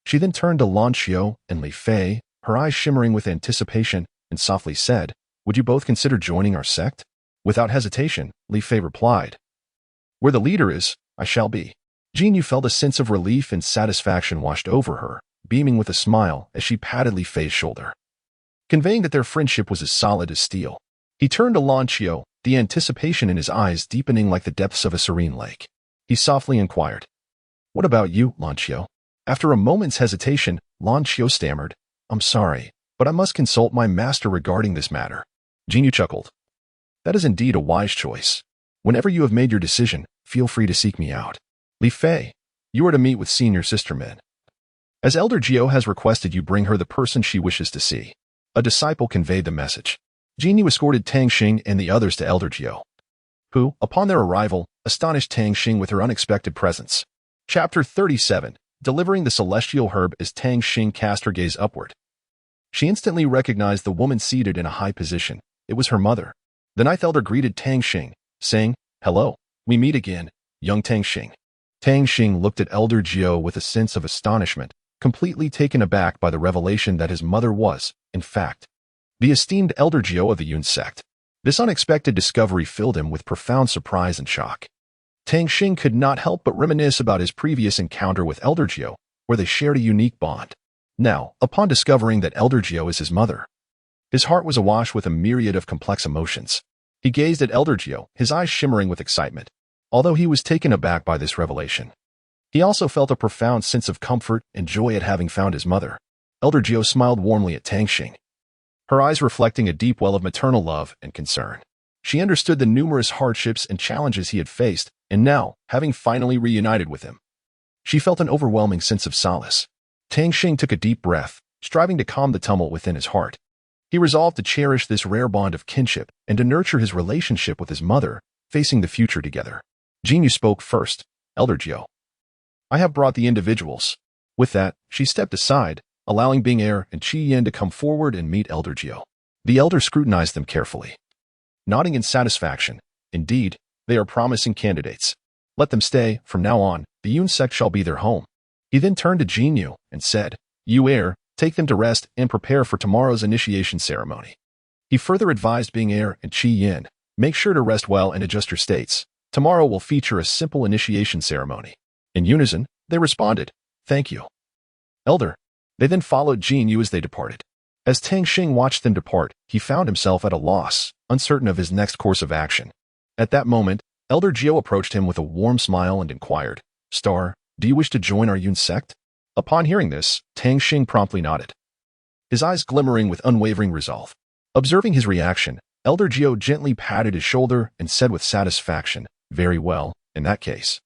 She then turned to Lan Xiu and Li Fei, her eyes shimmering with anticipation, and softly said, "Would you both consider joining our sect?" Without hesitation, Li Fei replied, "Where the leader is, I shall be." Jinyu felt a sense of relief and satisfaction washed over her, beaming with a smile as she patted Li Fei's shoulder, conveying that their friendship was as solid as steel. He turned to Lan Xiu, the anticipation in his eyes deepening like the depths of a serene lake. He softly inquired, "What about you, Lan Xiu?" After a moment's hesitation, Lan Xiu stammered, "I'm sorry, but I must consult my master regarding this matter." Jinyu chuckled. "That is indeed a wise choice. Whenever you have made your decision, feel free to seek me out. Li Fei, you are to meet with senior sister Min. As Elder Jiu has requested you bring her the person she wishes to see." A disciple conveyed the message. Jinyu escorted Tang Xing and the others to Elder Jiu, who, upon their arrival, astonished Tang Xing with her unexpected presence. Chapter 37, Delivering the Celestial Herb. As Tang Xing cast her gaze upward, she instantly recognized the woman seated in a high position. It was her mother. The Ninth Elder greeted Tang Xing, saying, "Hello, we meet again, young Tang Xing." Tang Xing looked at Elder Jiu with a sense of astonishment, completely taken aback by the revelation that his mother was, in fact, the esteemed Elder Jiu of the Yun sect. This unexpected discovery filled him with profound surprise and shock. Tang Xing could not help but reminisce about his previous encounter with Elder Jiu, where they shared a unique bond. Now, upon discovering that Elder Jiu is his mother, his heart was awash with a myriad of complex emotions. He gazed at Elder Jiu, his eyes shimmering with excitement. Although he was taken aback by this revelation, he also felt a profound sense of comfort and joy at having found his mother. Elder Jiu smiled warmly at Tang Xing, her eyes reflecting a deep well of maternal love and concern. She understood the numerous hardships and challenges he had faced, and now, having finally reunited with him, she felt an overwhelming sense of solace. Tang Xing took a deep breath, striving to calm the tumult within his heart. He resolved to cherish this rare bond of kinship and to nurture his relationship with his mother, facing the future together. Jinyu spoke first, Elder Jiao. I have brought the individuals. With that, she stepped aside, allowing Bing Er and Qi Yin to come forward and meet Elder Jiao. The elder scrutinized them carefully, nodding in satisfaction. Indeed, they are promising candidates. Let them stay. From now on, the Yun sect shall be their home. He then turned to Jin Yu and said, You Er, take them to rest and prepare for tomorrow's initiation ceremony. He further advised Bing Er and Qi Yin, make sure to rest well and adjust your states. Tomorrow will feature a simple initiation ceremony. In unison, they responded, Thank you, Elder. They then followed Jin Yu as they departed. As Tang Xing watched them depart, he found himself at a loss, uncertain of his next course of action. At that moment, Elder Jiao approached him with a warm smile and inquired, Star, do you wish to join our Yun sect? Upon hearing this, Tang Xing promptly nodded, his eyes glimmering with unwavering resolve. Observing his reaction, Elder Jiao gently patted his shoulder and said with satisfaction, Very well, in that case.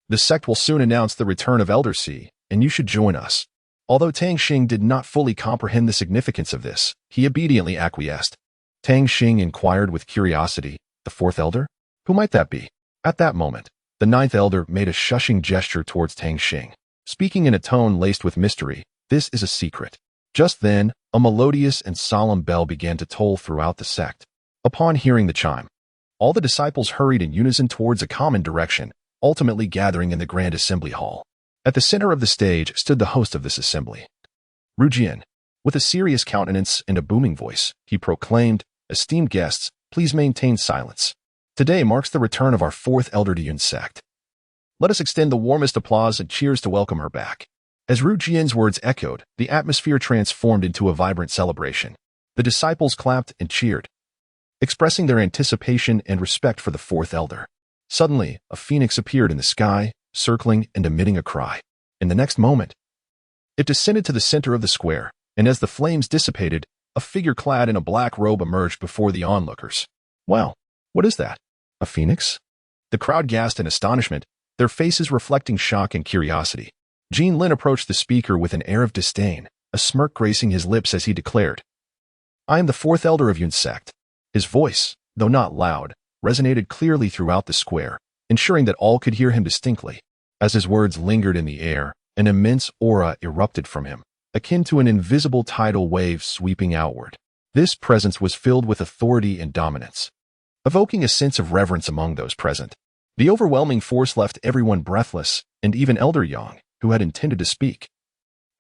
The sect will soon announce the return of Elder C, and you should join us. Although Tang Xing did not fully comprehend the significance of this, he obediently acquiesced. Tang Xing inquired with curiosity, The fourth elder? Who might that be? At that moment, the ninth elder made a shushing gesture towards Tang Xing, speaking in a tone laced with mystery, This is a secret. Just then, a melodious and solemn bell began to toll throughout the sect. Upon hearing the chime, all the disciples hurried in unison towards a common direction, ultimately gathering in the grand assembly hall. At the center of the stage stood the host of this assembly, Ru Jian. With a serious countenance and a booming voice, he proclaimed, Esteemed guests, please maintain silence. Today marks the return of our fourth elder to Yun sect. Let us extend the warmest applause and cheers to welcome her back. As Ru Jian's words echoed, the atmosphere transformed into a vibrant celebration. The disciples clapped and cheered, expressing their anticipation and respect for the fourth elder. Suddenly, a phoenix appeared in the sky, circling and emitting a cry. In the next moment, it descended to the center of the square, and as the flames dissipated, a figure clad in a black robe emerged before the onlookers. Wow, what is that? A phoenix? The crowd gasped in astonishment, their faces reflecting shock and curiosity. Jin Lin approached the speaker with an air of disdain, a smirk gracing his lips as he declared, I am the fourth elder of Yun sect. His voice, though not loud, resonated clearly throughout the square, ensuring that all could hear him distinctly. As his words lingered in the air, an immense aura erupted from him, akin to an invisible tidal wave sweeping outward. This presence was filled with authority and dominance, evoking a sense of reverence among those present. The overwhelming force left everyone breathless, and even Elder Yang, who had intended to speak,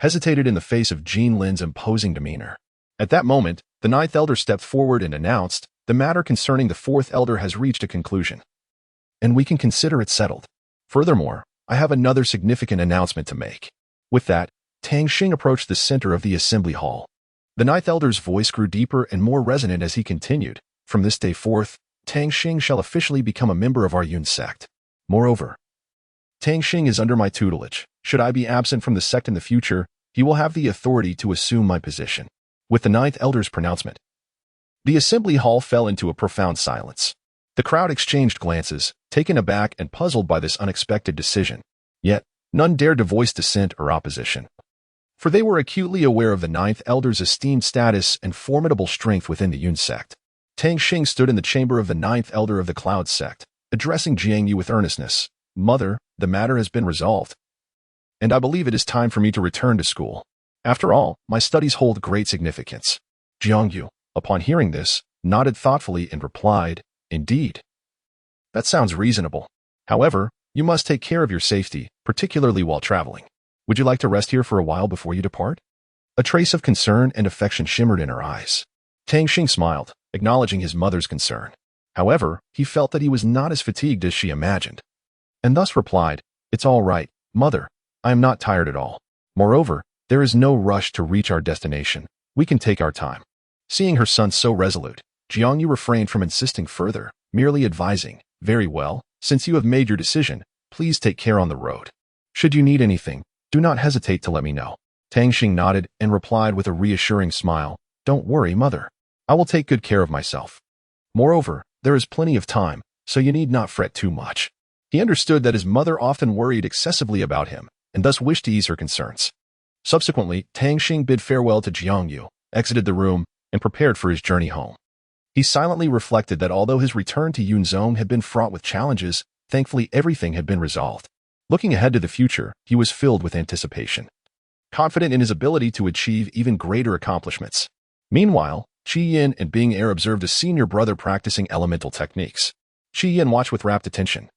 hesitated in the face of Jin Lin's imposing demeanor. At that moment, the ninth elder stepped forward and announced, The matter concerning the fourth elder has reached a conclusion, and we can consider it settled. Furthermore, I have another significant announcement to make. With that, Tang Xing approached the center of the assembly hall. The ninth elder's voice grew deeper and more resonant as he continued, From this day forth, Tang Xing shall officially become a member of our Yun sect. Moreover, Tang Xing is under my tutelage. Should I be absent from the sect in the future, he will have the authority to assume my position. With the ninth elder's pronouncement, the assembly hall fell into a profound silence. The crowd exchanged glances, taken aback and puzzled by this unexpected decision. Yet, none dared to voice dissent or opposition, for they were acutely aware of the ninth elder's esteemed status and formidable strength within the Yun sect. Tang Xing stood in the chamber of the ninth elder of the Cloud sect, addressing Jiang Yu with earnestness. Mother, the matter has been resolved, and I believe it is time for me to return to school. After all, my studies hold great significance. Jiang Yu, upon hearing this, nodded thoughtfully and replied, Indeed. That sounds reasonable. However, you must take care of your safety, particularly while traveling. Would you like to rest here for a while before you depart? A trace of concern and affection shimmered in her eyes. Tang Xing smiled, acknowledging his mother's concern. However, he felt that he was not as fatigued as she imagined, and thus replied, It's all right, mother. I am not tired at all. Moreover, there is no rush to reach our destination. We can take our time. Seeing her son so resolute, Jiang Yu refrained from insisting further, merely advising, Very well, since you have made your decision, please take care on the road. Should you need anything, do not hesitate to let me know. Tang Xing nodded and replied with a reassuring smile, Don't worry, mother. I will take good care of myself. Moreover, there is plenty of time, so you need not fret too much. He understood that his mother often worried excessively about him, and thus wished to ease her concerns. Subsequently, Tang Xing bid farewell to Jiang Yu, exited the room, and prepared for his journey home. He silently reflected that although his return to Yun Zone had been fraught with challenges, thankfully everything had been resolved. Looking ahead to the future, he was filled with anticipation, confident in his ability to achieve even greater accomplishments. Meanwhile, Qi Yin and Bing Er observed a senior brother practicing elemental techniques. Qi Yin watched with rapt attention,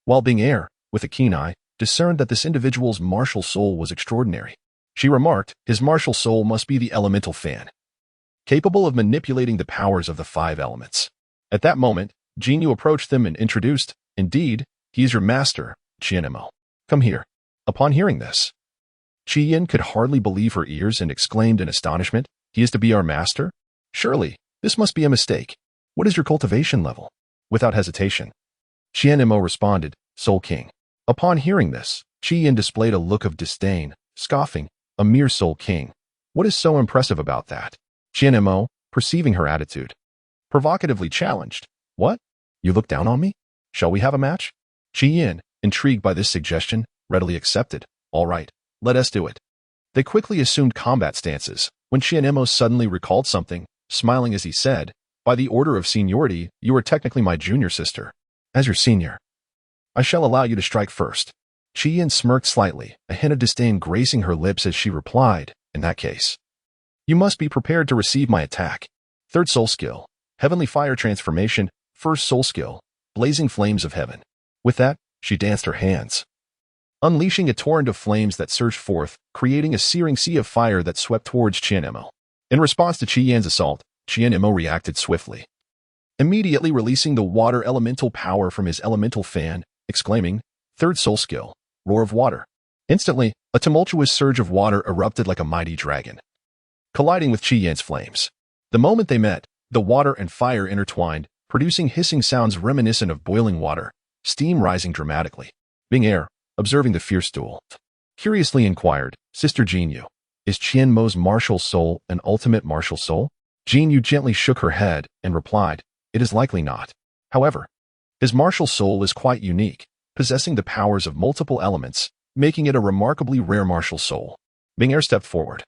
while Bing Er, with a keen eye, discerned that this individual's martial soul was extraordinary. She remarked, his martial soul must be the elemental fan, capable of manipulating the powers of the 5 elements. At that moment, Jinyu approached them and introduced, indeed, he is your master, Qianmo. Come here. Upon hearing this, Qi Yin could hardly believe her ears and exclaimed in astonishment, he is to be our master? Surely, this must be a mistake. What is your cultivation level? Without hesitation, Qianmo responded, Soul King. Upon hearing this, Qi Yin displayed a look of disdain, scoffing, a mere Soul King. What is so impressive about that? Qianmo, perceiving her attitude, provocatively challenged, what? You look down on me? Shall we have a match? Qi Yin, intrigued by this suggestion, readily accepted. All right, let us do it. They quickly assumed combat stances, when Qianmo suddenly recalled something, smiling as he said, by the order of seniority, you are technically my junior sister. As your senior, I shall allow you to strike first. Qi Yin smirked slightly, a hint of disdain gracing her lips as she replied, in that case, you must be prepared to receive my attack. 3rd soul skill, Heavenly Fire Transformation, 1st soul skill, Blazing Flames of Heaven. With that, she danced her hands, unleashing a torrent of flames that surged forth, creating a searing sea of fire that swept towards Qianmo. In response to Qi Yin's assault, Qianmo reacted swiftly, immediately releasing the water elemental power from his elemental fan, exclaiming, 3rd soul skill, Roar of Water. Instantly, a tumultuous surge of water erupted like a mighty dragon, colliding with Qi Yin's flames. The moment they met, the water and fire intertwined, producing hissing sounds reminiscent of boiling water, steam rising dramatically. Bing Er, observing the fierce duel, curiously inquired, Sister Jinyu, is Qianmo's martial soul an ultimate martial soul? Jinyu gently shook her head and replied, it is likely not. However, his martial soul is quite unique, possessing the powers of multiple elements, making it a remarkably rare martial soul. Bing Er stepped forward,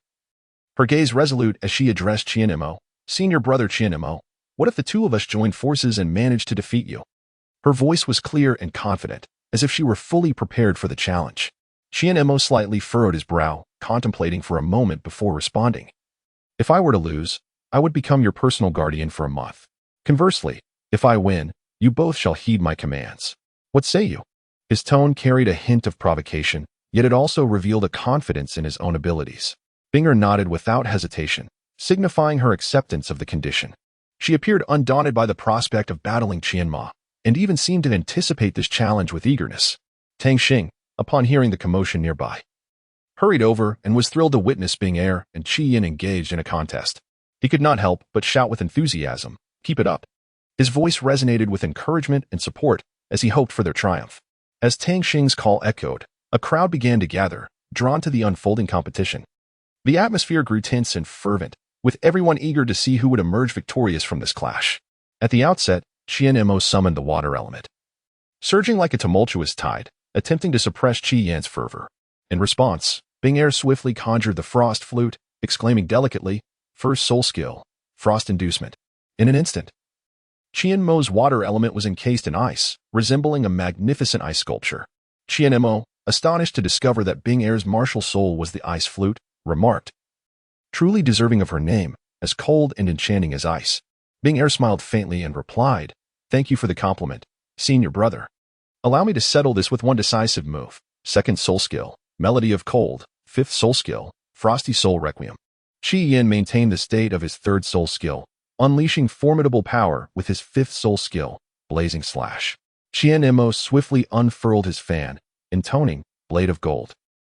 her gaze resolute as she addressed Qianmo, senior brother Qianmo, what if the 2 of us joined forces and managed to defeat you? Her voice was clear and confident, as if she were fully prepared for the challenge. Qianmo slightly furrowed his brow, contemplating for a moment before responding. If I were to lose, I would become your personal guardian for a month. Conversely, if I win, you both shall heed my commands. What say you? His tone carried a hint of provocation, yet it also revealed a confidence in his own abilities. Bing Er nodded without hesitation, signifying her acceptance of the condition. She appeared undaunted by the prospect of battling Qianmo, and even seemed to anticipate this challenge with eagerness. Tang Xing, upon hearing the commotion nearby, hurried over and was thrilled to witness Bing Er and Qi Yin engaged in a contest. He could not help but shout with enthusiasm, keep it up. His voice resonated with encouragement and support as he hoped for their triumph. As Tang Xing's call echoed, a crowd began to gather, drawn to the unfolding competition. The atmosphere grew tense and fervent, with everyone eager to see who would emerge victorious from this clash. At the outset, Qianmo summoned the water element, surging like a tumultuous tide, attempting to suppress Qi Yin's fervor. In response, Bing Er swiftly conjured the frost flute, exclaiming delicately, 1st soul skill, Frost Inducement. In an instant, Qianmo's water element was encased in ice, resembling a magnificent ice sculpture. Qianmo, astonished to discover that Bing Er's martial soul was the ice flute, remarked, truly deserving of her name, as cold and enchanting as ice. Bing Er smiled faintly and replied, thank you for the compliment, senior brother. Allow me to settle this with one decisive move. 2nd soul skill, Melody of Cold. 5th soul skill, Frosty Soul Requiem. Qi Yin maintained the state of his 3rd soul skill, unleashing formidable power with his 5th soul skill, Blazing Slash. Qianmo swiftly unfurled his fan, intoning, Blade of Gold,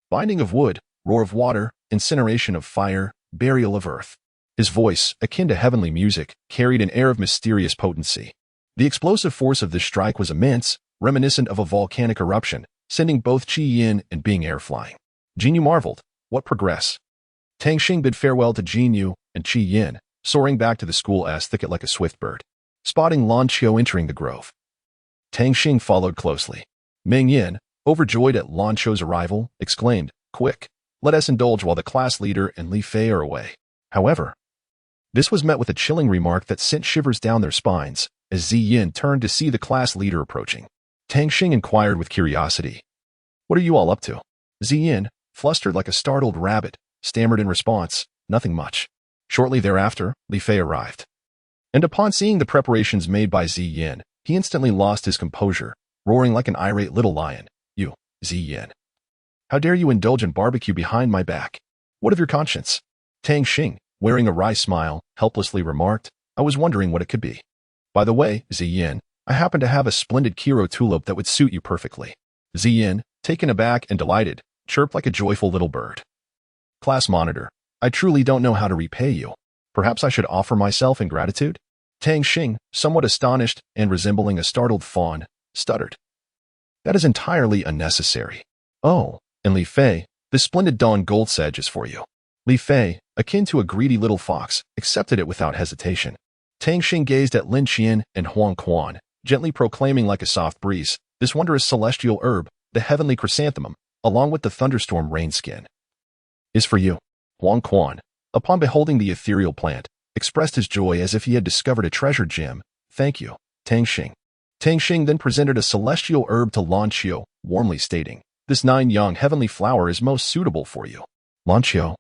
Binding of Wood, Roar of Water, Incineration of Fire, Burial of Earth. His voice, akin to heavenly music, carried an air of mysterious potency. The explosive force of this strike was immense, reminiscent of a volcanic eruption, sending both Qi Yin and Bing Er flying. Jinyu marveled, what progress? Tang Xing bid farewell to Jinyu and Qi Yin, soaring back to the school's thicket like a swift bird. Spotting Lan Qiu entering the grove, Tang Xing followed closely. Meng Yin, overjoyed at Lan Qiu's arrival, exclaimed, quick, let us indulge while the class leader and Li Fei are away. However, this was met with a chilling remark that sent shivers down their spines, as Zi Yin turned to see the class leader approaching. Tang Xing inquired with curiosity, What are you all up to? Ziyin, flustered like a startled rabbit, stammered in response, nothing much. Shortly thereafter, Li Fei arrived. And upon seeing the preparations made by Ziyin, he instantly lost his composure, roaring like an irate little lion. You, Ziyin. How dare you indulge in barbecue behind my back? What of your conscience? Tang Xing, wearing a wry smile, helplessly remarked, I was wondering what it could be. By the way, Ziyin, I happen to have a splendid Kiro tulip that would suit you perfectly. Ziyin, taken aback and delighted, chirped like a joyful little bird. Class monitor, I truly don't know how to repay you. Perhaps I should offer myself in gratitude? Tang Xing, somewhat astonished and resembling a startled fawn, stuttered. That is entirely unnecessary. Oh, and Li Fei, this splendid dawn gold sedge is for you. Li Fei, akin to a greedy little fox, accepted it without hesitation. Tang Xing gazed at Lin Qian and Huang Quan, gently proclaiming like a soft breeze, this wondrous celestial herb, the heavenly chrysanthemum, along with the thunderstorm rain skin, is for you. Huang Quan, upon beholding the ethereal plant, expressed his joy as if he had discovered a treasure gem. Thank you, Tang Xing. Tang Xing then presented a celestial herb to Lan Qiu, warmly stating, this 9-yang heavenly flower is most suitable for you. Lan Qiu,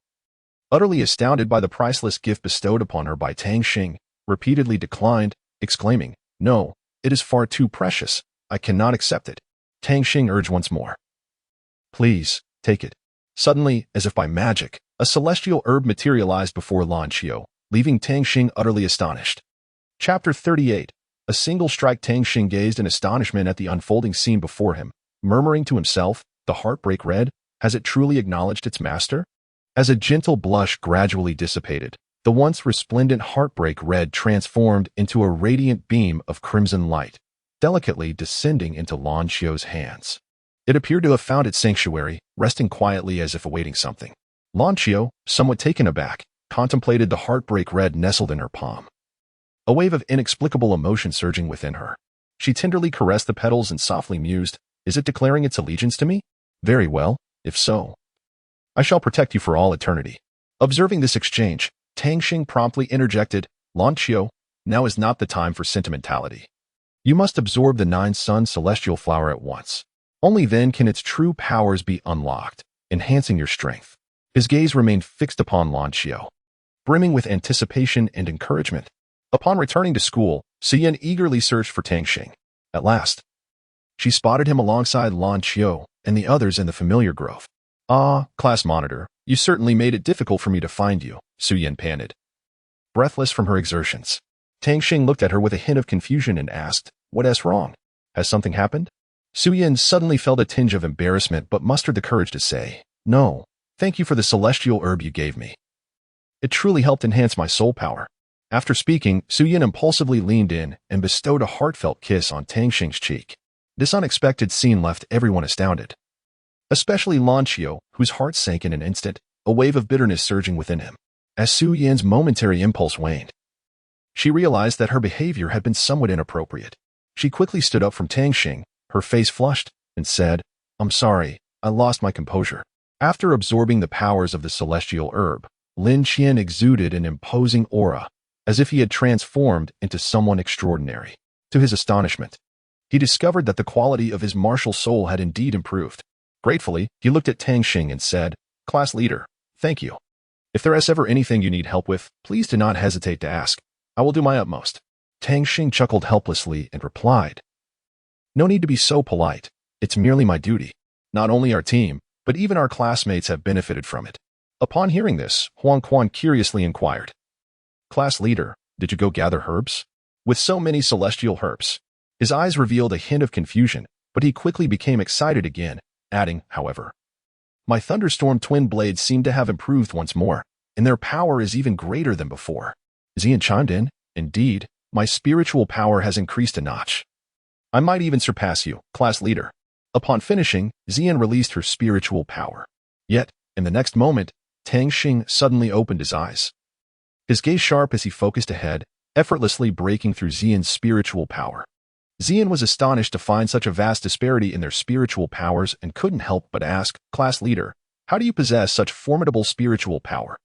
utterly astounded by the priceless gift bestowed upon her by Tang Xing, repeatedly declined, exclaiming, no, it is far too precious. I cannot accept it. Tang Xing urged once more. Please, take it. Suddenly, as if by magic, a celestial herb materialized before Lan Qiu, leaving Tang Xing utterly astonished. Chapter 38. A single strike. Tang Xing gazed in astonishment at the unfolding scene before him, murmuring to himself, the heartbreak red, has it truly acknowledged its master? As a gentle blush gradually dissipated, the once resplendent heartbreak red transformed into a radiant beam of crimson light, delicately descending into Lan Qiu's hands. It appeared to have found its sanctuary, resting quietly as if awaiting something. Lan Qiu, somewhat taken aback, contemplated the heartbreak red nestled in her palm. A wave of inexplicable emotion surging within her. She tenderly caressed the petals and softly mused, is it declaring its allegiance to me? Very well, if so, I shall protect you for all eternity. Observing this exchange, Tang Xing promptly interjected, Lan Qiu, now is not the time for sentimentality. You must absorb the 9-sun celestial flower at once. Only then can its true powers be unlocked, enhancing your strength. His gaze remained fixed upon Lan Qiu, brimming with anticipation and encouragement. Upon returning to school, Ziyin eagerly searched for Tang Xing. At last, she spotted him alongside Lan Qiu and the others in the familiar grove. Ah, class monitor, you certainly made it difficult for me to find you, Ziyin panted, breathless from her exertions. Tang Xing looked at her with a hint of confusion and asked, what wrong? Has something happened? Ziyin suddenly felt a tinge of embarrassment but mustered the courage to say, no, thank you for the celestial herb you gave me. It truly helped enhance my soul power. After speaking, Ziyin impulsively leaned in and bestowed a heartfelt kiss on Tang Xing's cheek. This unexpected scene left everyone astounded, especially Lan Qiu, whose heart sank in an instant, a wave of bitterness surging within him. As Ziyin's momentary impulse waned, she realized that her behavior had been somewhat inappropriate. She quickly stood up from Tang Xing, her face flushed, and said, I'm sorry, I lost my composure. After absorbing the powers of the celestial herb, Lin Qian exuded an imposing aura, as if he had transformed into someone extraordinary. To his astonishment, he discovered that the quality of his martial soul had indeed improved. Gratefully, he looked at Tang Xing and said, Class leader, thank you. If there is ever anything you need help with, please do not hesitate to ask. I will do my utmost. Tang Xing chuckled helplessly and replied, no need to be so polite. It's merely my duty. Not only our team, but even our classmates have benefited from it. Upon hearing this, Huang Quan curiously inquired, Class leader, did you go gather herbs? With so many celestial herbs. His eyes revealed a hint of confusion, but he quickly became excited again, adding, however, my thunderstorm twin blades seem to have improved once more, and their power is even greater than before. Ziyin chimed in, indeed, my spiritual power has increased a notch. I might even surpass you, class leader. Upon finishing, Ziyin released her spiritual power. Yet, in the next moment, Tang Xing suddenly opened his eyes. His gaze sharp as he focused ahead, effortlessly breaking through Ziyin's spiritual power. Ziyin was astonished to find such a vast disparity in their spiritual powers and couldn't help but ask, Class leader, how do you possess such formidable spiritual power?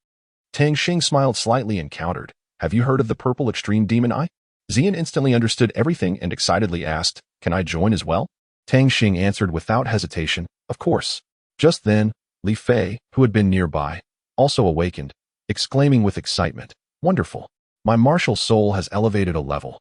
Tang Xing smiled slightly and countered, have you heard of the purple extreme demon eye? Ziyin instantly understood everything and excitedly asked, can I join as well? Tang Xing answered without hesitation, Of course. Just then, Li Fei, who had been nearby, also awakened, exclaiming with excitement, "Wonderful! My martial soul has elevated a level,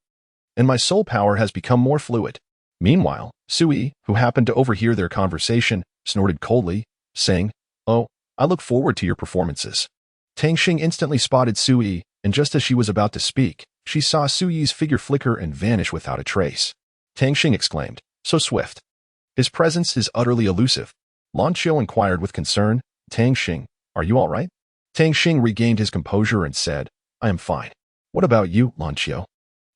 and my soul power has become more fluid." Meanwhile, Sui, who happened to overhear their conversation, snorted coldly, saying, "Oh, I look forward to your performances." Tang Xing instantly spotted Sui, and just as she was about to speak, she saw Sui's figure flicker and vanish without a trace. Tang Xing exclaimed, "So swift. His presence is utterly elusive." Lan Qiu inquired with concern, "Tang Xing, are you all right?" Tang Xing regained his composure and said, "I am fine. What about you, Lan Qiu?"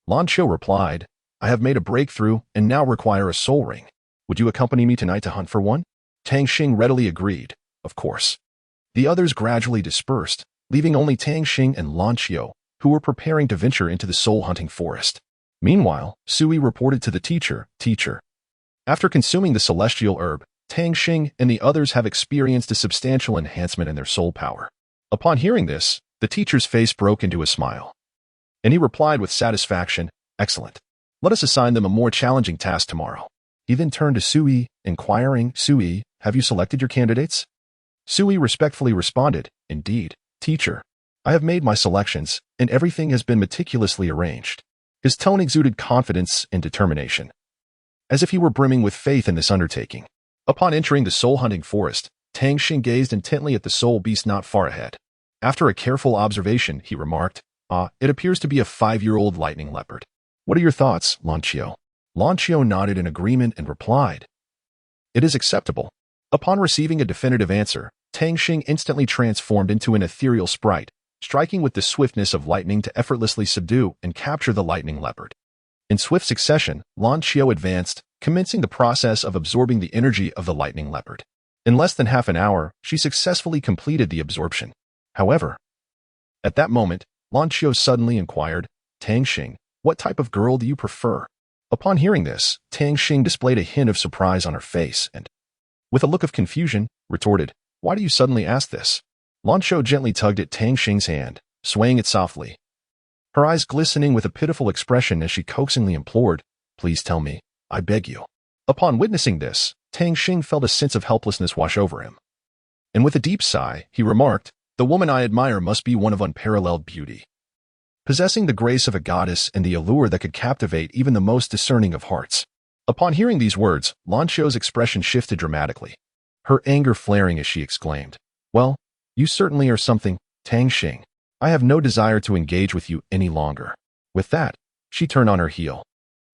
Lan Qiu replied, "I have made a breakthrough and now require a soul ring. Would you accompany me tonight to hunt for one?" Tang Xing readily agreed, "Of course." The others gradually dispersed, leaving only Tang Xing and Lan Qiu, who were preparing to venture into the soul-hunting forest. Meanwhile, Sui reported to the teacher, "Teacher, after consuming the celestial herb, Tang Xing and the others have experienced a substantial enhancement in their soul power." Upon hearing this, the teacher's face broke into a smile, and he replied with satisfaction, "Excellent. Let us assign them a more challenging task tomorrow." He then turned to Sui, inquiring, "Sui, have you selected your candidates?" Sui respectfully responded, "Indeed, teacher. I have made my selections, and everything has been meticulously arranged." His tone exuded confidence and determination, as if he were brimming with faith in this undertaking. Upon entering the soul-hunting forest, Tang Xing gazed intently at the soul beast not far ahead. After a careful observation, he remarked, "It appears to be a 5-year-old lightning leopard. What are your thoughts, Lan Qiu?" Lan Qiu nodded in agreement and replied, "It is acceptable." Upon receiving a definitive answer, Tang Xing instantly transformed into an ethereal sprite, striking with the swiftness of lightning to effortlessly subdue and capture the lightning leopard. In swift succession, Lan Qiu advanced, commencing the process of absorbing the energy of the lightning leopard. In less than half an hour, she successfully completed the absorption. However, at that moment, Lan Qiu suddenly inquired, "Tang Xing, what type of girl do you prefer?" Upon hearing this, Tang Xing displayed a hint of surprise on her face and, with a look of confusion, retorted, "Why do you suddenly ask this?" Lan Qiu gently tugged at Tang Xing's hand, swaying it softly, her eyes glistening with a pitiful expression as she coaxingly implored, "Please tell me, I beg you." Upon witnessing this, Tang Xing felt a sense of helplessness wash over him, and with a deep sigh, he remarked, "The woman I admire must be one of unparalleled beauty, possessing the grace of a goddess and the allure that could captivate even the most discerning of hearts." Upon hearing these words, Lan Qiu's expression shifted dramatically, her anger flaring as she exclaimed, "Well, you certainly are something, Tang Xing. I have no desire to engage with you any longer." With that, she turned on her heel,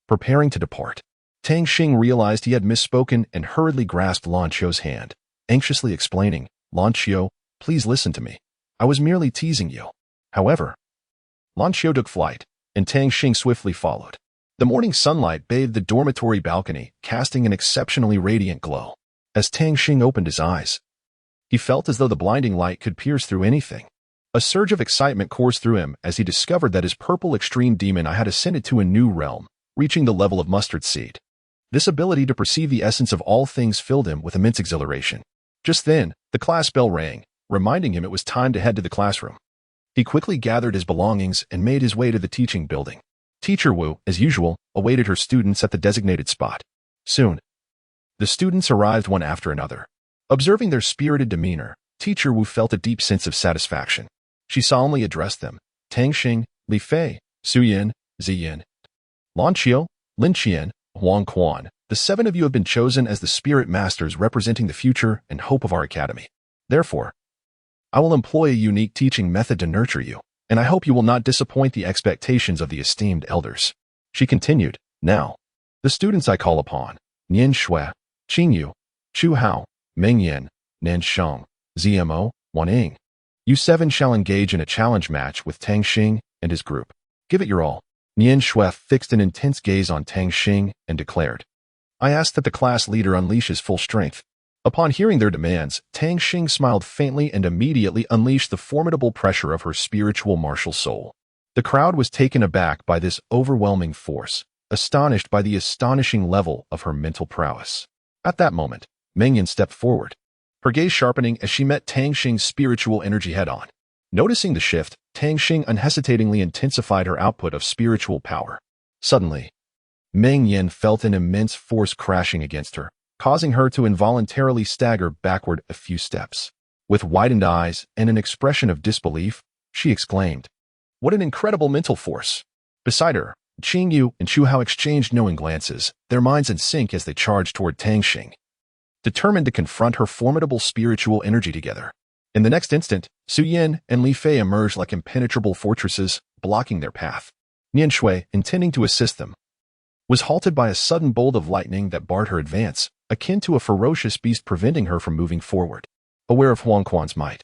preparing to depart. Tang Xing realized he had misspoken and hurriedly grasped Lan Qiu's hand, anxiously explaining, "Lan Qiu, please listen to me. I was merely teasing you." However, Lan Qiu took flight, and Tang Xing swiftly followed. The morning sunlight bathed the dormitory balcony, casting an exceptionally radiant glow. As Tang Xing opened his eyes, he felt as though the blinding light could pierce through anything. A surge of excitement coursed through him as he discovered that his purple extreme demon eye had ascended to a new realm, reaching the level of mustard seed. This ability to perceive the essence of all things filled him with immense exhilaration. Just then, the class bell rang, reminding him it was time to head to the classroom. He quickly gathered his belongings and made his way to the teaching building. Teacher Wu, as usual, awaited her students at the designated spot. Soon, the students arrived one after another. Observing their spirited demeanor, Teacher Wu felt a deep sense of satisfaction. She solemnly addressed them, "Tang Xing, Li Fei, Su Yin, Zi Yin, Lan Qiu, Lin Qian, Huang Quan. The 7 of you have been chosen as the spirit masters representing the future and hope of our academy. Therefore, I will employ a unique teaching method to nurture you, and I hope you will not disappoint the expectations of the esteemed elders." She continued, "Now, the students I call upon, Nian Shui, Qing Yu, Chu Hao, Meng Yin, Nan Sheng, ZMO, Wan Ying. You 7 shall engage in a challenge match with Tang Xing and his group. Give it your all." Nian Shui fixed an intense gaze on Tang Xing and declared, "I ask that the class leader unleash his full strength." Upon hearing their demands, Tang Xing smiled faintly and immediately unleashed the formidable pressure of her spiritual martial soul. The crowd was taken aback by this overwhelming force, astonished by the astonishing level of her mental prowess. At that moment, Meng Yin stepped forward, her gaze sharpening as she met Tang Xing's spiritual energy head-on. Noticing the shift, Tang Xing unhesitatingly intensified her output of spiritual power. Suddenly, Meng Yin felt an immense force crashing against her, causing her to involuntarily stagger backward a few steps. With widened eyes and an expression of disbelief, she exclaimed, "What an incredible mental force!" Beside her, Qingyu and Chu Hao exchanged knowing glances, their minds in sync as they charged toward Tang Xing, determined to confront her formidable spiritual energy together. In the next instant, Su Yin and Li Fei emerged like impenetrable fortresses, blocking their path. Nian Shui, intending to assist them, was halted by a sudden bolt of lightning that barred her advance, akin to a ferocious beast preventing her from moving forward. Aware of Huang Quan's might,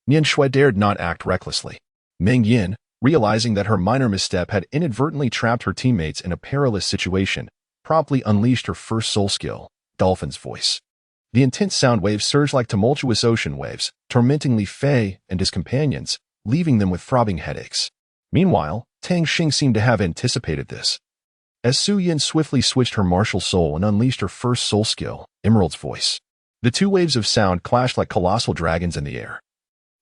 Nian Shui dared not act recklessly. Meng Yin, realizing that her minor misstep had inadvertently trapped her teammates in a perilous situation, promptly unleashed her first soul skill, Dolphin's Voice. The intense sound waves surged like tumultuous ocean waves, tormenting Li Fei and his companions, leaving them with throbbing headaches. Meanwhile, Tang Xing seemed to have anticipated this. As Su Yin swiftly switched her martial soul and unleashed her first soul skill, Emerald's Voice, the two waves of sound clashed like colossal dragons in the air,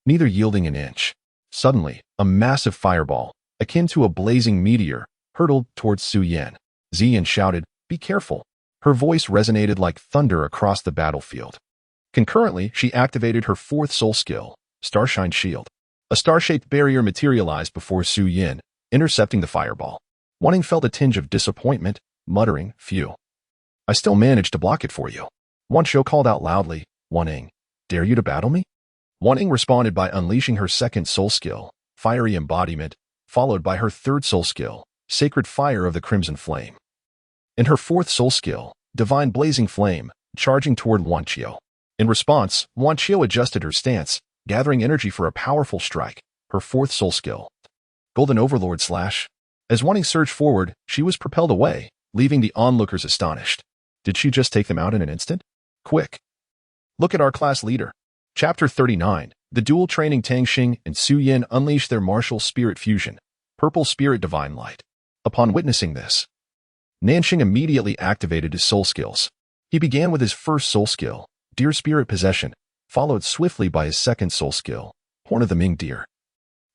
neither yielding an inch. Suddenly, a massive fireball, akin to a blazing meteor, hurtled towards Su Yin. Ziyan shouted, "Be careful." Her voice resonated like thunder across the battlefield. Concurrently, she activated her fourth soul skill, Starshine Shield. A star-shaped barrier materialized before Su Yin, intercepting the fireball. Wanning felt a tinge of disappointment, muttering, "Phew. I still managed to block it for you." Wanqiu called out loudly, "Wanning, dare you to battle me?" Wanning responded by unleashing her second soul skill, Fiery Embodiment, followed by her third soul skill, Sacred Fire of the Crimson Flame, and her fourth soul skill, Divine Blazing Flame, charging toward Wanqiu. In response, Wanqiu adjusted her stance, gathering energy for a powerful strike, her fourth soul skill, Golden Overlord Slash. As Wanning surged forward, she was propelled away, leaving the onlookers astonished. Did she just take them out in an instant? Quick! Look at our class leader. Chapter 39. The dual training. Tang Xing and Su Yin unleashed their martial spirit fusion, Purple Spirit Divine Light. Upon witnessing this, Nanxing immediately activated his soul skills. He began with his first soul skill, Deer Spirit Possession, followed swiftly by his second soul skill, Horn of the Ming Deer.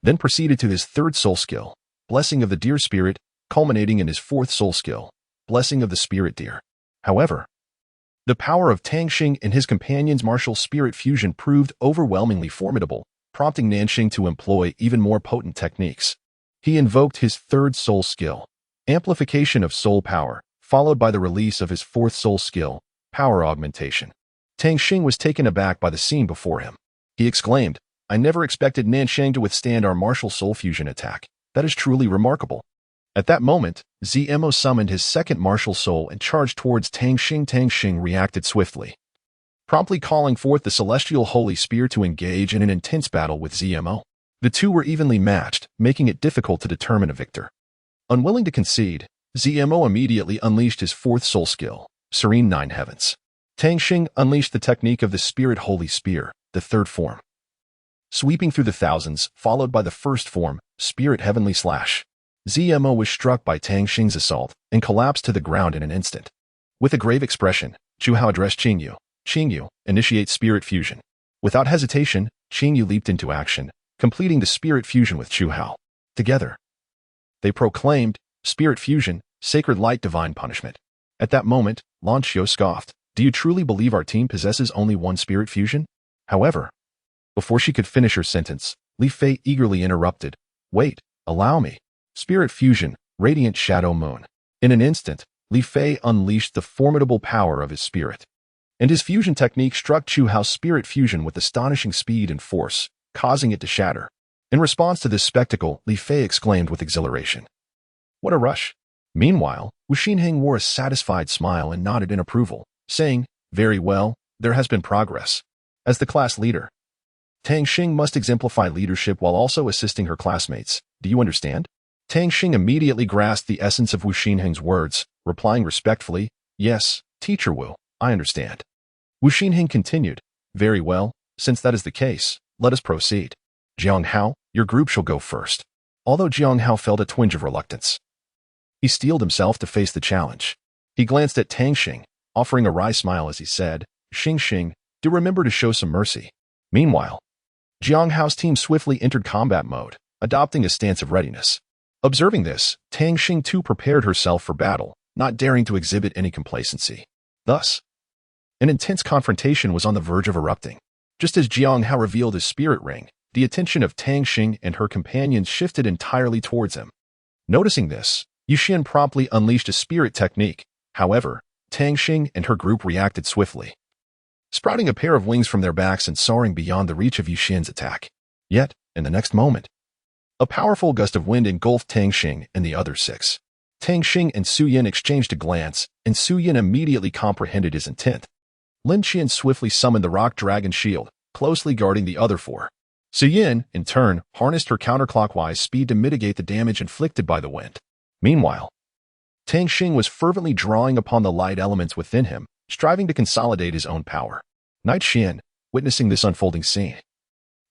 Then proceeded to his third soul skill, Blessing of the Deer Spirit, culminating in his fourth soul skill, Blessing of the Spirit Deer. However, the power of Tang Xing and his companions' martial spirit fusion proved overwhelmingly formidable, prompting Nanxing to employ even more potent techniques. He invoked his third soul skill, Amplification of Soul Power, followed by the release of his fourth soul skill, Power Augmentation. Tang Xing was taken aback by the scene before him. He exclaimed, "I never expected Nanxing to withstand our martial soul fusion attack. That is truly remarkable." At that moment, Zmo summoned his second martial soul and charged towards Tang Xing. Tang Xing reacted swiftly, promptly calling forth the Celestial Holy Spear to engage in an intense battle with Zmo. The two were evenly matched, making it difficult to determine a victor. Unwilling to concede, Zmo immediately unleashed his fourth soul skill, Serene Nine Heavens. Tang Xing unleashed the technique of the Spirit Holy Spear, the third form, sweeping through the thousands, followed by the first form, Spirit Heavenly Slash. Zmo was struck by Tang Xing's assault and collapsed to the ground in an instant. With a grave expression, Chu Hao addressed Qingyu. "Qingyu, initiate spirit fusion." Without hesitation, Qingyu leaped into action, completing the spirit fusion with Chu Hao. Together, they proclaimed, "Spirit fusion, sacred light, divine punishment." At that moment, Lan Xiu scoffed, "Do you truly believe our team possesses only one spirit fusion?" However, before she could finish her sentence, Li Fei eagerly interrupted, "Wait, allow me." Spirit fusion, radiant shadow moon. In an instant, Li Fei unleashed the formidable power of his spirit, and his fusion technique struck Chu Hao's spirit fusion with astonishing speed and force, causing it to shatter. In response to this spectacle, Li Fei exclaimed with exhilaration, "What a rush!" Meanwhile, Wu Xinheng wore a satisfied smile and nodded in approval, saying, "Very well, there has been progress." As the class leader, Tang Xing must exemplify leadership while also assisting her classmates. Do you understand? Tang Xing immediately grasped the essence of Wu Xinheng's words, replying respectfully, "Yes, Teacher Wu, I understand." Wu Xinheng continued, "Very well, since that is the case, let us proceed. Jiang Hao, your group shall go first." Although Jiang Hao felt a twinge of reluctance, he steeled himself to face the challenge. He glanced at Tang Xing, offering a wry smile as he said, "Xing Xing, do remember to show some mercy." Meanwhile, Jiang Hao's team swiftly entered combat mode, adopting a stance of readiness. Observing this, Tang Xing too prepared herself for battle, not daring to exhibit any complacency. Thus, An intense confrontation was on the verge of erupting. Just as Jiang Hao revealed his spirit ring, the attention of Tang Xing and her companions shifted entirely towards him. Noticing this, Yuxian promptly unleashed a spirit technique. However, Tang Xing and her group reacted swiftly, sprouting a pair of wings from their backs and soaring beyond the reach of Yuxian's attack. Yet, in the next moment, a powerful gust of wind engulfed Tang Xing and the other 6. Tang Xing and Su Yin exchanged a glance, and Su Yin immediately comprehended his intent. Lin Qian swiftly summoned the rock dragon shield, closely guarding the other 4. Su Yin, in turn, harnessed her counterclockwise speed to mitigate the damage inflicted by the wind. Meanwhile, Tang Xing was fervently drawing upon the light elements within him, striving to consolidate his own power. Knight Xian, witnessing this unfolding scene,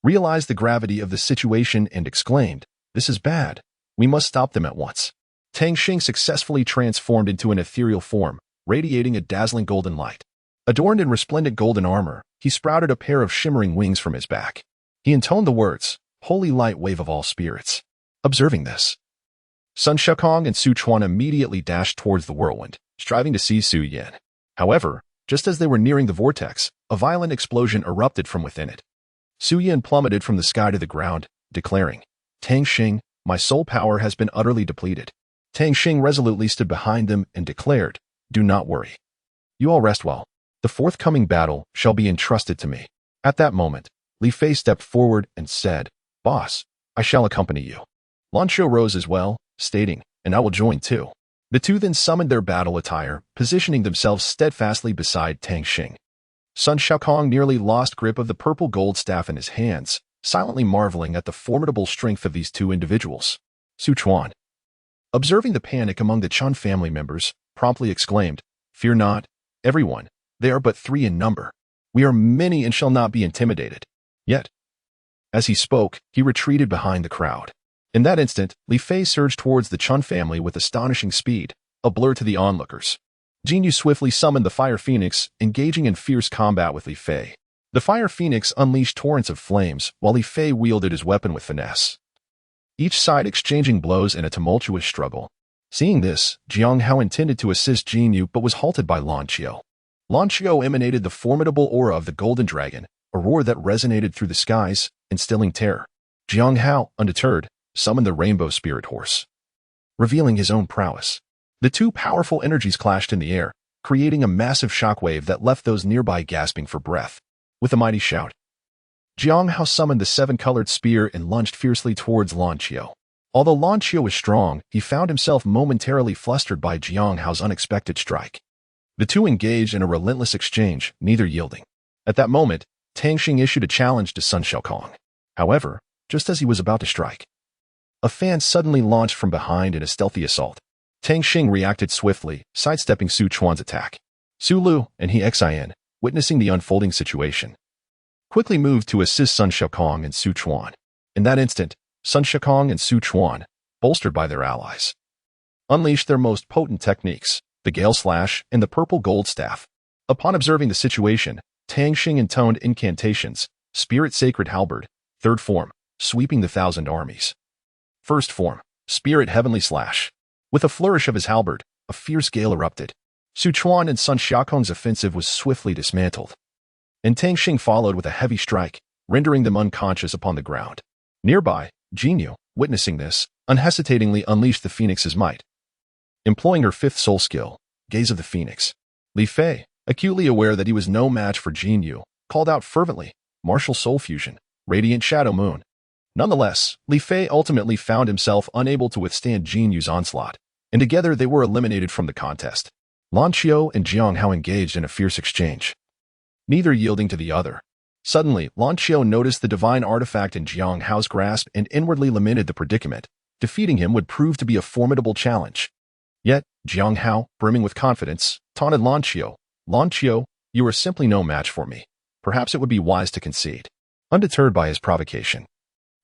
realized the gravity of the situation and exclaimed, "This is bad. We must stop them at once." Tang Xing successfully transformed into an ethereal form, radiating a dazzling golden light. Adorned in resplendent golden armor, he sprouted a pair of shimmering wings from his back. He intoned the words, "Holy light wave of all spirits." Observing this, Sun Shekong and Su Chuan immediately dashed towards the whirlwind, striving to seize Su Yin. However, just as they were nearing the vortex, a violent explosion erupted from within it. Su Yin plummeted from the sky to the ground, declaring, "Tang Xing, my soul power has been utterly depleted." Tang Xing resolutely stood behind them and declared, "Do not worry. You all rest well. The forthcoming battle shall be entrusted to me." At that moment, Li Fei stepped forward and said, "Boss, I shall accompany you." Lan Xiu rose as well, stating, "And I will join too." The two then summoned their battle attire, positioning themselves steadfastly beside Tang Xing. Sun Shaokong nearly lost grip of the purple gold staff in his hands, silently marveling at the formidable strength of these 2 individuals. Su Chuan, observing the panic among the Chun family members, promptly exclaimed, "Fear not, everyone. They are but 3 in number. We are many and shall not be intimidated." Yet, as he spoke, he retreated behind the crowd. In that instant, Li Fei surged towards the Chun family with astonishing speed, a blur to the onlookers. Jin Yu swiftly summoned the Fire Phoenix, engaging in fierce combat with Li Fei. The Fire Phoenix unleashed torrents of flames, while Li Fei wielded his weapon with finesse, each side exchanging blows in a tumultuous struggle. Seeing this, Jiang Hao intended to assist Jin Yu but was halted by Lan Qiu. Lan Qiu emanated the formidable aura of the Golden Dragon, a roar that resonated through the skies, instilling terror. Jiang Hao, undeterred, summoned the Rainbow Spirit Horse, revealing his own prowess. The 2 powerful energies clashed in the air, creating a massive shockwave that left those nearby gasping for breath. With a mighty shout, Jiang Hao summoned the 7-colored spear and lunged fiercely towards Lan Qiu. Although Lan Qiu was strong, he found himself momentarily flustered by Jiang Hao's unexpected strike. The 2 engaged in a relentless exchange, neither yielding. At that moment, Tang Xing issued a challenge to Sun Shaokong. However, just as he was about to strike, a fan suddenly launched from behind in a stealthy assault. Tang Xing reacted swiftly, sidestepping Su Chuan's attack. Su Lu and He Xin, witnessing the unfolding situation, quickly moved to assist Sun Shaokong and Su Chuan. In that instant, Sun Shaokong and Su Chuan, bolstered by their allies, unleashed their most potent techniques, the Gale Slash and the Purple Gold Staff. Upon observing the situation, Tang Xing intoned incantations, Spirit Sacred Halberd, 3rd form, sweeping the 1,000 armies. 1st form, Spirit Heavenly Slash. With a flourish of his halberd, a fierce gale erupted. Su Chuan and Sun Xiaokong's offensive was swiftly dismantled, and Tang Xing followed with a heavy strike, rendering them unconscious upon the ground. Nearby, Jin Yu, witnessing this, unhesitatingly unleashed the Phoenix's might. Employing her 5th soul skill, Gaze of the Phoenix, Li Fei, acutely aware that he was no match for Jin Yu, called out fervently, "Martial Soul Fusion, Radiant Shadow Moon." Nonetheless, Li Fei ultimately found himself unable to withstand Jin Yu's onslaught, and together they were eliminated from the contest. Lan Qiu and Jiang Hao engaged in a fierce exchange, neither yielding to the other. Suddenly, Lan Qiu noticed the divine artifact in Jiang Hao's grasp and inwardly lamented the predicament. Defeating him would prove to be a formidable challenge. Yet, Jiang Hao, brimming with confidence, taunted Lan Qiu. "Lan Qiu, you are simply no match for me. Perhaps it would be wise to concede." Undeterred by his provocation,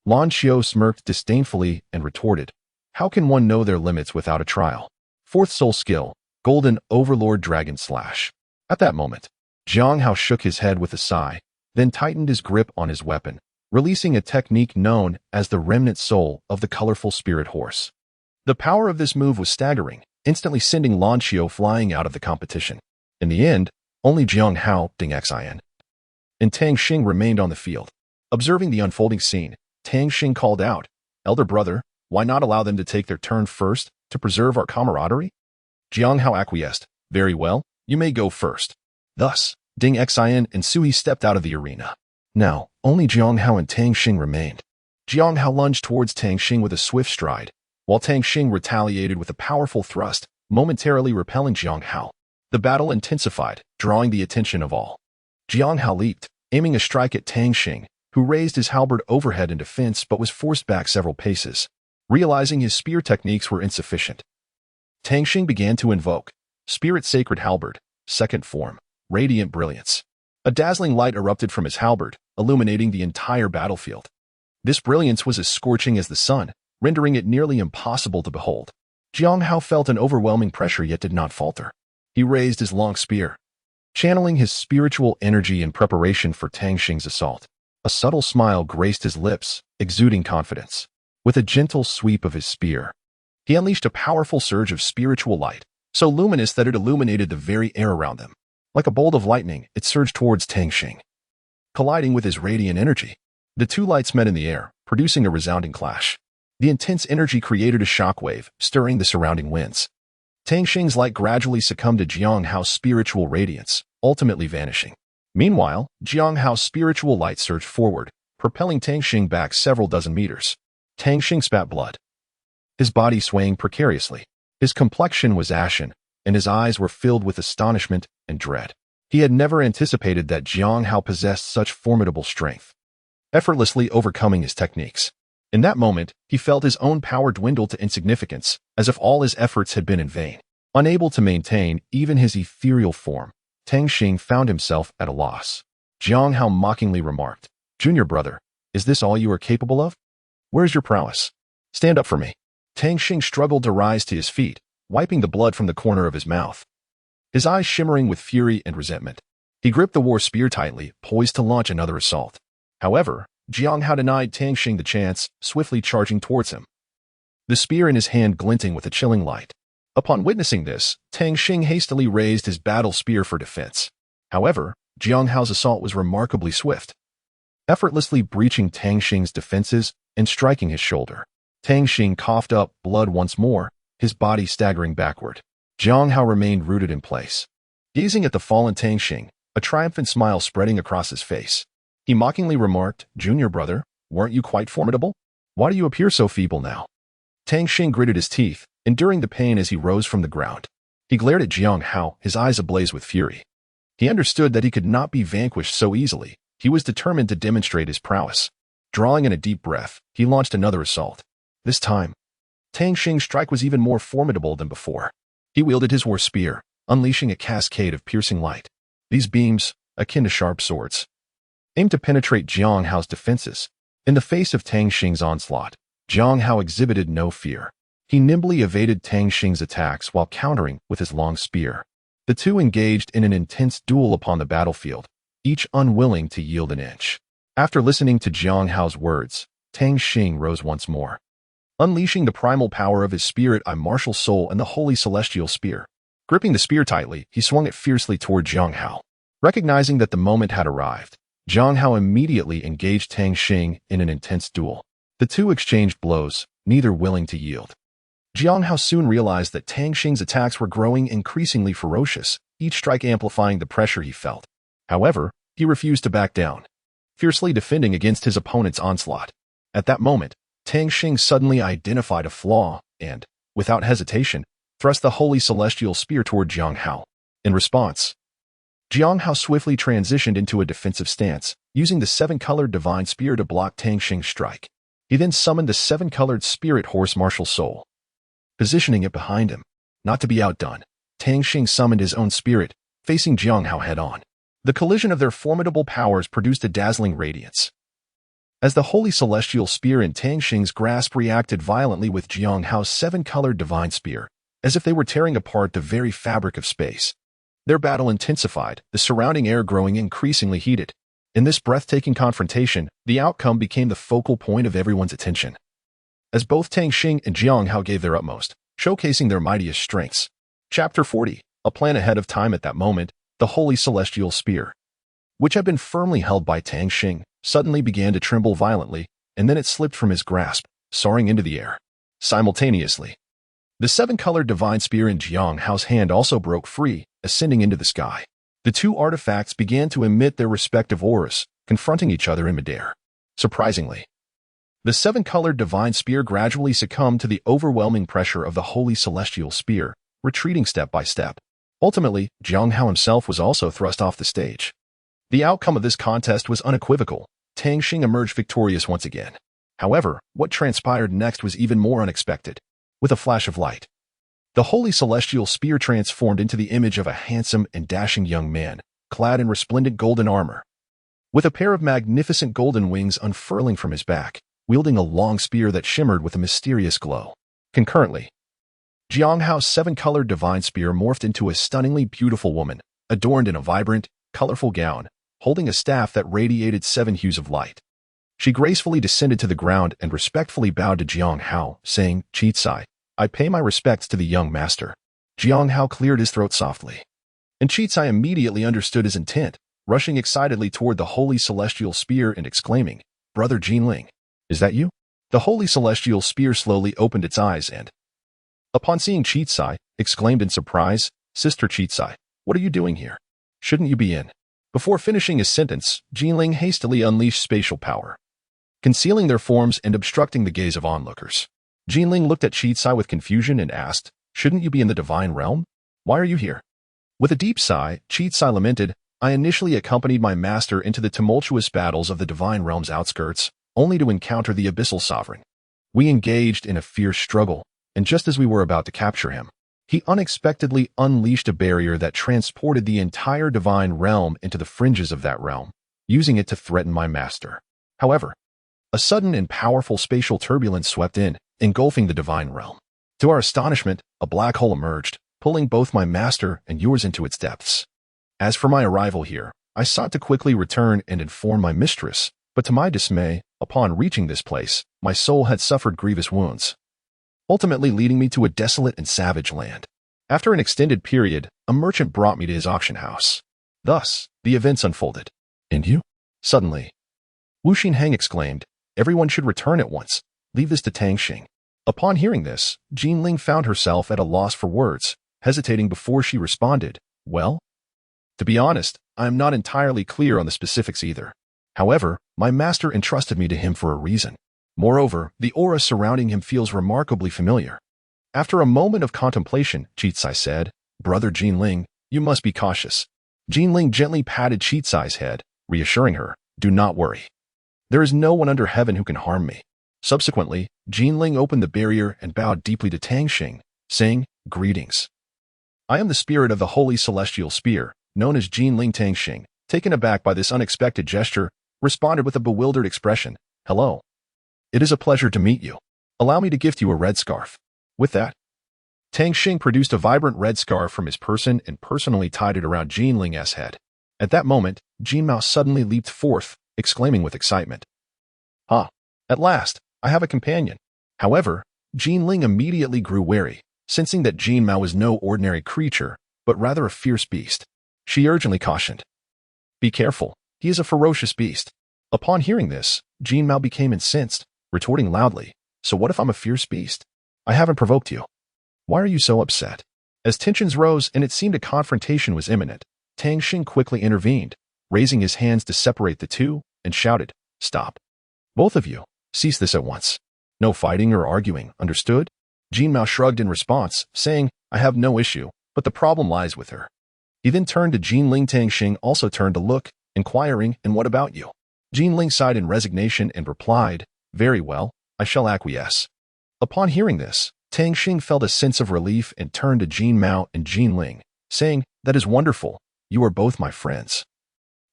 Lan Qiu smirked disdainfully and retorted, "How can one know their limits without a trial?" 4th soul skill, Golden Overlord Dragon Slash. At that moment, Jiang Hao shook his head with a sigh, then tightened his grip on his weapon, releasing a technique known as the remnant soul of the colorful spirit horse. The power of this move was staggering, instantly sending Lan Qiu flying out of the competition. In the end, Only Jiang Hao, Ding Xin, and Tang Xing remained on the field. Observing the unfolding scene, Tang Xing called out, "Elder brother, why not allow them to take their turn first to preserve our camaraderie?" Jiang Hao acquiesced. "Very well, you may go first." Thus, Ding Xin and Sui stepped out of the arena. Now, only Jiang Hao and Tang Xing remained. Jiang Hao lunged towards Tang Xing with a swift stride, while Tang Xing retaliated with a powerful thrust, momentarily repelling Jiang Hao. The battle intensified, drawing the attention of all. Jiang Hao leaped, aiming a strike at Tang Xing, who raised his halberd overhead in defense but was forced back several paces. Realizing his spear techniques were insufficient, Tang Xing began to invoke Spirit Sacred Halberd, second form, Radiant Brilliance. A dazzling light erupted from his halberd, illuminating the entire battlefield. This brilliance was as scorching as the sun, rendering it nearly impossible to behold. Jiang Hao felt an overwhelming pressure yet did not falter. He raised his long spear, channeling his spiritual energy in preparation for Tang Xing's assault. A subtle smile graced his lips, exuding confidence. With a gentle sweep of his spear, he unleashed a powerful surge of spiritual light, so luminous that it illuminated the very air around them. Like a bolt of lightning, it surged towards Tang Xing. Colliding with his radiant energy, the two lights met in the air, producing a resounding clash. The intense energy created a shockwave, stirring the surrounding winds. Tang Xing's light gradually succumbed to Jiang Hao's spiritual radiance, ultimately vanishing. Meanwhile, Jiang Hao's spiritual light surged forward, propelling Tang Xing back several dozen meters. Tang Xing spat blood, his body swaying precariously. His complexion was ashen, and his eyes were filled with astonishment and dread. He had never anticipated that Jiang Hao possessed such formidable strength, effortlessly overcoming his techniques. In that moment, he felt his own power dwindle to insignificance, as if all his efforts had been in vain. Unable to maintain even his ethereal form, Tang Xing found himself at a loss. Jiang Hao mockingly remarked, "Junior brother, is this all you are capable of? Where's your prowess? Stand up for me." Tang Xing struggled to rise to his feet, wiping the blood from the corner of his mouth, his eyes shimmering with fury and resentment. He gripped the war spear tightly, poised to launch another assault. However, Jiang Hao denied Tang Xing the chance, swiftly charging towards him, the spear in his hand glinting with a chilling light. Upon witnessing this, Tang Xing hastily raised his battle spear for defense. However, Jiang Hao's assault was remarkably swift, effortlessly breaching Tang Xing's defenses and striking his shoulder. Tang Xing coughed up blood once more, his body staggering backward. Jiang Hao remained rooted in place, gazing at the fallen Tang Xing, a triumphant smile spreading across his face. He mockingly remarked, "Junior brother, weren't you quite formidable? Why do you appear so feeble now?" Tang Xing gritted his teeth, enduring the pain as he rose from the ground. He glared at Jiang Hao, his eyes ablaze with fury. He understood that he could not be vanquished so easily. He was determined to demonstrate his prowess. Drawing in a deep breath, he launched another assault. This time, Tang Xing's strike was even more formidable than before. He wielded his war spear, unleashing a cascade of piercing light. These beams, akin to sharp swords, aimed to penetrate Jiang Hao's defenses. In the face of Tang Xing's onslaught, Jiang Hao exhibited no fear. He nimbly evaded Tang Xing's attacks while countering with his long spear. The two engaged in an intense duel upon the battlefield, each unwilling to yield an inch. After listening to Jiang Hao's words, Tang Xing rose once more, unleashing the primal power of his spirit, a martial soul, and the holy celestial spear. Gripping the spear tightly, he swung it fiercely toward Jiang Hao. Recognizing that the moment had arrived, Jiang Hao immediately engaged Tang Xing in an intense duel. The two exchanged blows, neither willing to yield. Jiang Hao soon realized that Tang Xing's attacks were growing increasingly ferocious, each strike amplifying the pressure he felt. However, he refused to back down, fiercely defending against his opponent's onslaught. At that moment, Tang Xing suddenly identified a flaw and, without hesitation, thrust the holy celestial spear toward Jiang Hao. In response, Jiang Hao swiftly transitioned into a defensive stance, using the seven-colored divine spear to block Tang Xing's strike. He then summoned the seven-colored spirit horse martial soul, positioning it behind him. Not to be outdone, Tang Xing summoned his own spirit, facing Jiang Hao head-on. The collision of their formidable powers produced a dazzling radiance. As the holy celestial spear in Tang Xing's grasp reacted violently with Jiang Hao's seven-colored divine spear, as if they were tearing apart the very fabric of space. Their battle intensified, the surrounding air growing increasingly heated. In this breathtaking confrontation, the outcome became the focal point of everyone's attention, as both Tang Xing and Jiang Hao gave their utmost, showcasing their mightiest strengths. Chapter 40. A plan ahead of time. At that moment, the holy celestial spear, which had been firmly held by Tang Xing, suddenly began to tremble violently, and then it slipped from his grasp, soaring into the air. Simultaneously, the seven-colored divine spear in Jiang Hao's hand also broke free, ascending into the sky. The two artifacts began to emit their respective auras, confronting each other in midair. Surprisingly, the seven-colored divine spear gradually succumbed to the overwhelming pressure of the holy celestial spear, retreating step by step. Ultimately, Jiang Hao himself was also thrust off the stage. The outcome of this contest was unequivocal. Tang Xing emerged victorious once again. However, what transpired next was even more unexpected. With a flash of light, the holy celestial spear transformed into the image of a handsome and dashing young man, clad in resplendent golden armor, with a pair of magnificent golden wings unfurling from his back, wielding a long spear that shimmered with a mysterious glow. Concurrently, Jiang Hao's seven-colored divine spear morphed into a stunningly beautiful woman, adorned in a vibrant, colorful gown, holding a staff that radiated 7 hues of light. She gracefully descended to the ground and respectfully bowed to Jiang Hao, saying, "Qicai, I pay my respects to the young master." Jiang Hao cleared his throat softly, and Qicai immediately understood his intent, rushing excitedly toward the holy celestial spear and exclaiming, "Brother Jinling, is that you?" The holy celestial spear slowly opened its eyes and, upon seeing Qicai, exclaimed in surprise, "Sister Qicai, what are you doing here? Shouldn't you be in?" Before finishing his sentence, Jinling hastily unleashed spatial power, concealing their forms and obstructing the gaze of onlookers. Jinling looked at Qicai with confusion and asked, "Shouldn't you be in the divine realm? Why are you here?" With a deep sigh, Qicai lamented, "I initially accompanied my master into the tumultuous battles of the divine realm's outskirts, only to encounter the abyssal sovereign. We engaged in a fierce struggle, and just as we were about to capture him, he unexpectedly unleashed a barrier that transported the entire divine realm into the fringes of that realm, using it to threaten my master. However, a sudden and powerful spatial turbulence swept in, engulfing the divine realm. To our astonishment, a black hole emerged, pulling both my master and yours into its depths. As for my arrival here, I sought to quickly return and inform my mistress, but to my dismay, upon reaching this place, my soul had suffered grievous wounds, ultimately leading me to a desolate and savage land. After an extended period, a merchant brought me to his auction house. Thus, the events unfolded. And you? Suddenly, Wu Xinheng exclaimed, "Everyone should return at once. Leave this to Tang Xing." Upon hearing this, Jinling found herself at a loss for words, hesitating before she responded, "Well, to be honest, I am not entirely clear on the specifics either. However, my master entrusted me to him for a reason. Moreover, the aura surrounding him feels remarkably familiar." After a moment of contemplation, Qicai said, "Brother Jinling, you must be cautious." Jinling gently patted Qicai's head, reassuring her, "Do not worry. There is no one under heaven who can harm me." Subsequently, Jinling opened the barrier and bowed deeply to Tang Xing, saying, "Greetings. I am the spirit of the holy celestial spear, known as Jinling." Tang Xing, taken aback by this unexpected gesture, responded with a bewildered expression, "Hello. It is a pleasure to meet you. Allow me to gift you a red scarf." With that, Tang Xing produced a vibrant red scarf from his person and personally tied it around Jinling's head. At that moment, Jin Mao suddenly leaped forth, exclaiming with excitement, "Ah, at last, I have a companion." However, Jinling immediately grew wary, sensing that Jin Mao was no ordinary creature, but rather a fierce beast. She urgently cautioned, "Be careful, he is a ferocious beast." Upon hearing this, Jin Mao became incensed, retorting loudly, "So what if I'm a fierce beast? I haven't provoked you. Why are you so upset?" As tensions rose and it seemed a confrontation was imminent, Tang Xing quickly intervened, raising his hands to separate the two, and shouted, "Stop. Both of you, cease this at once. No fighting or arguing, understood?" Jin Mao shrugged in response, saying, "I have no issue, but the problem lies with her." He then turned to Jinling. Tang Xing also turned to look, inquiring, "And what about you?" Jinling sighed in resignation and replied, "Very well, I shall acquiesce." Upon hearing this, Tang Xing felt a sense of relief and turned to Jin Mao and Jinling, saying, "That is wonderful. You are both my friends,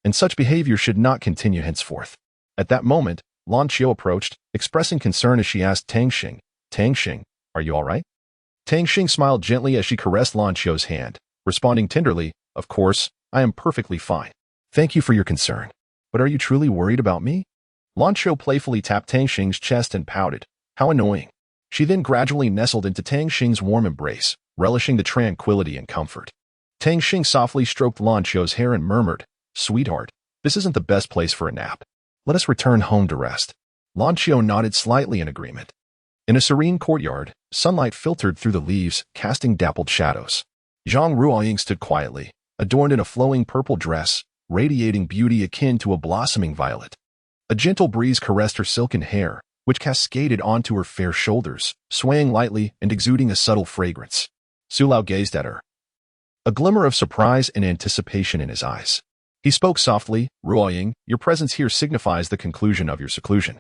and such behavior should not continue henceforth." At that moment, Lan Qiu approached, expressing concern as she asked Tang Xing, "Tang Xing, are you all right?" Tang Xing smiled gently as she caressed Lan Qiu's hand, responding tenderly, "Of course, I am perfectly fine. Thank you for your concern. But are you truly worried about me?" Lan Qiu playfully tapped Tang Xing's chest and pouted, "How annoying." She then gradually nestled into Tang Xing's warm embrace, relishing the tranquility and comfort. Tang Xing softly stroked Lan Qiu's hair and murmured, "Sweetheart, this isn't the best place for a nap. Let us return home to rest." Lan Qiu nodded slightly in agreement. In a serene courtyard, sunlight filtered through the leaves, casting dappled shadows. Zhang Ruoying stood quietly, adorned in a flowing purple dress, radiating beauty akin to a blossoming violet. A gentle breeze caressed her silken hair, which cascaded onto her fair shoulders, swaying lightly and exuding a subtle fragrance. Su Lao gazed at her, a glimmer of surprise and anticipation in his eyes. He spoke softly, "Ruoying, your presence here signifies the conclusion of your seclusion.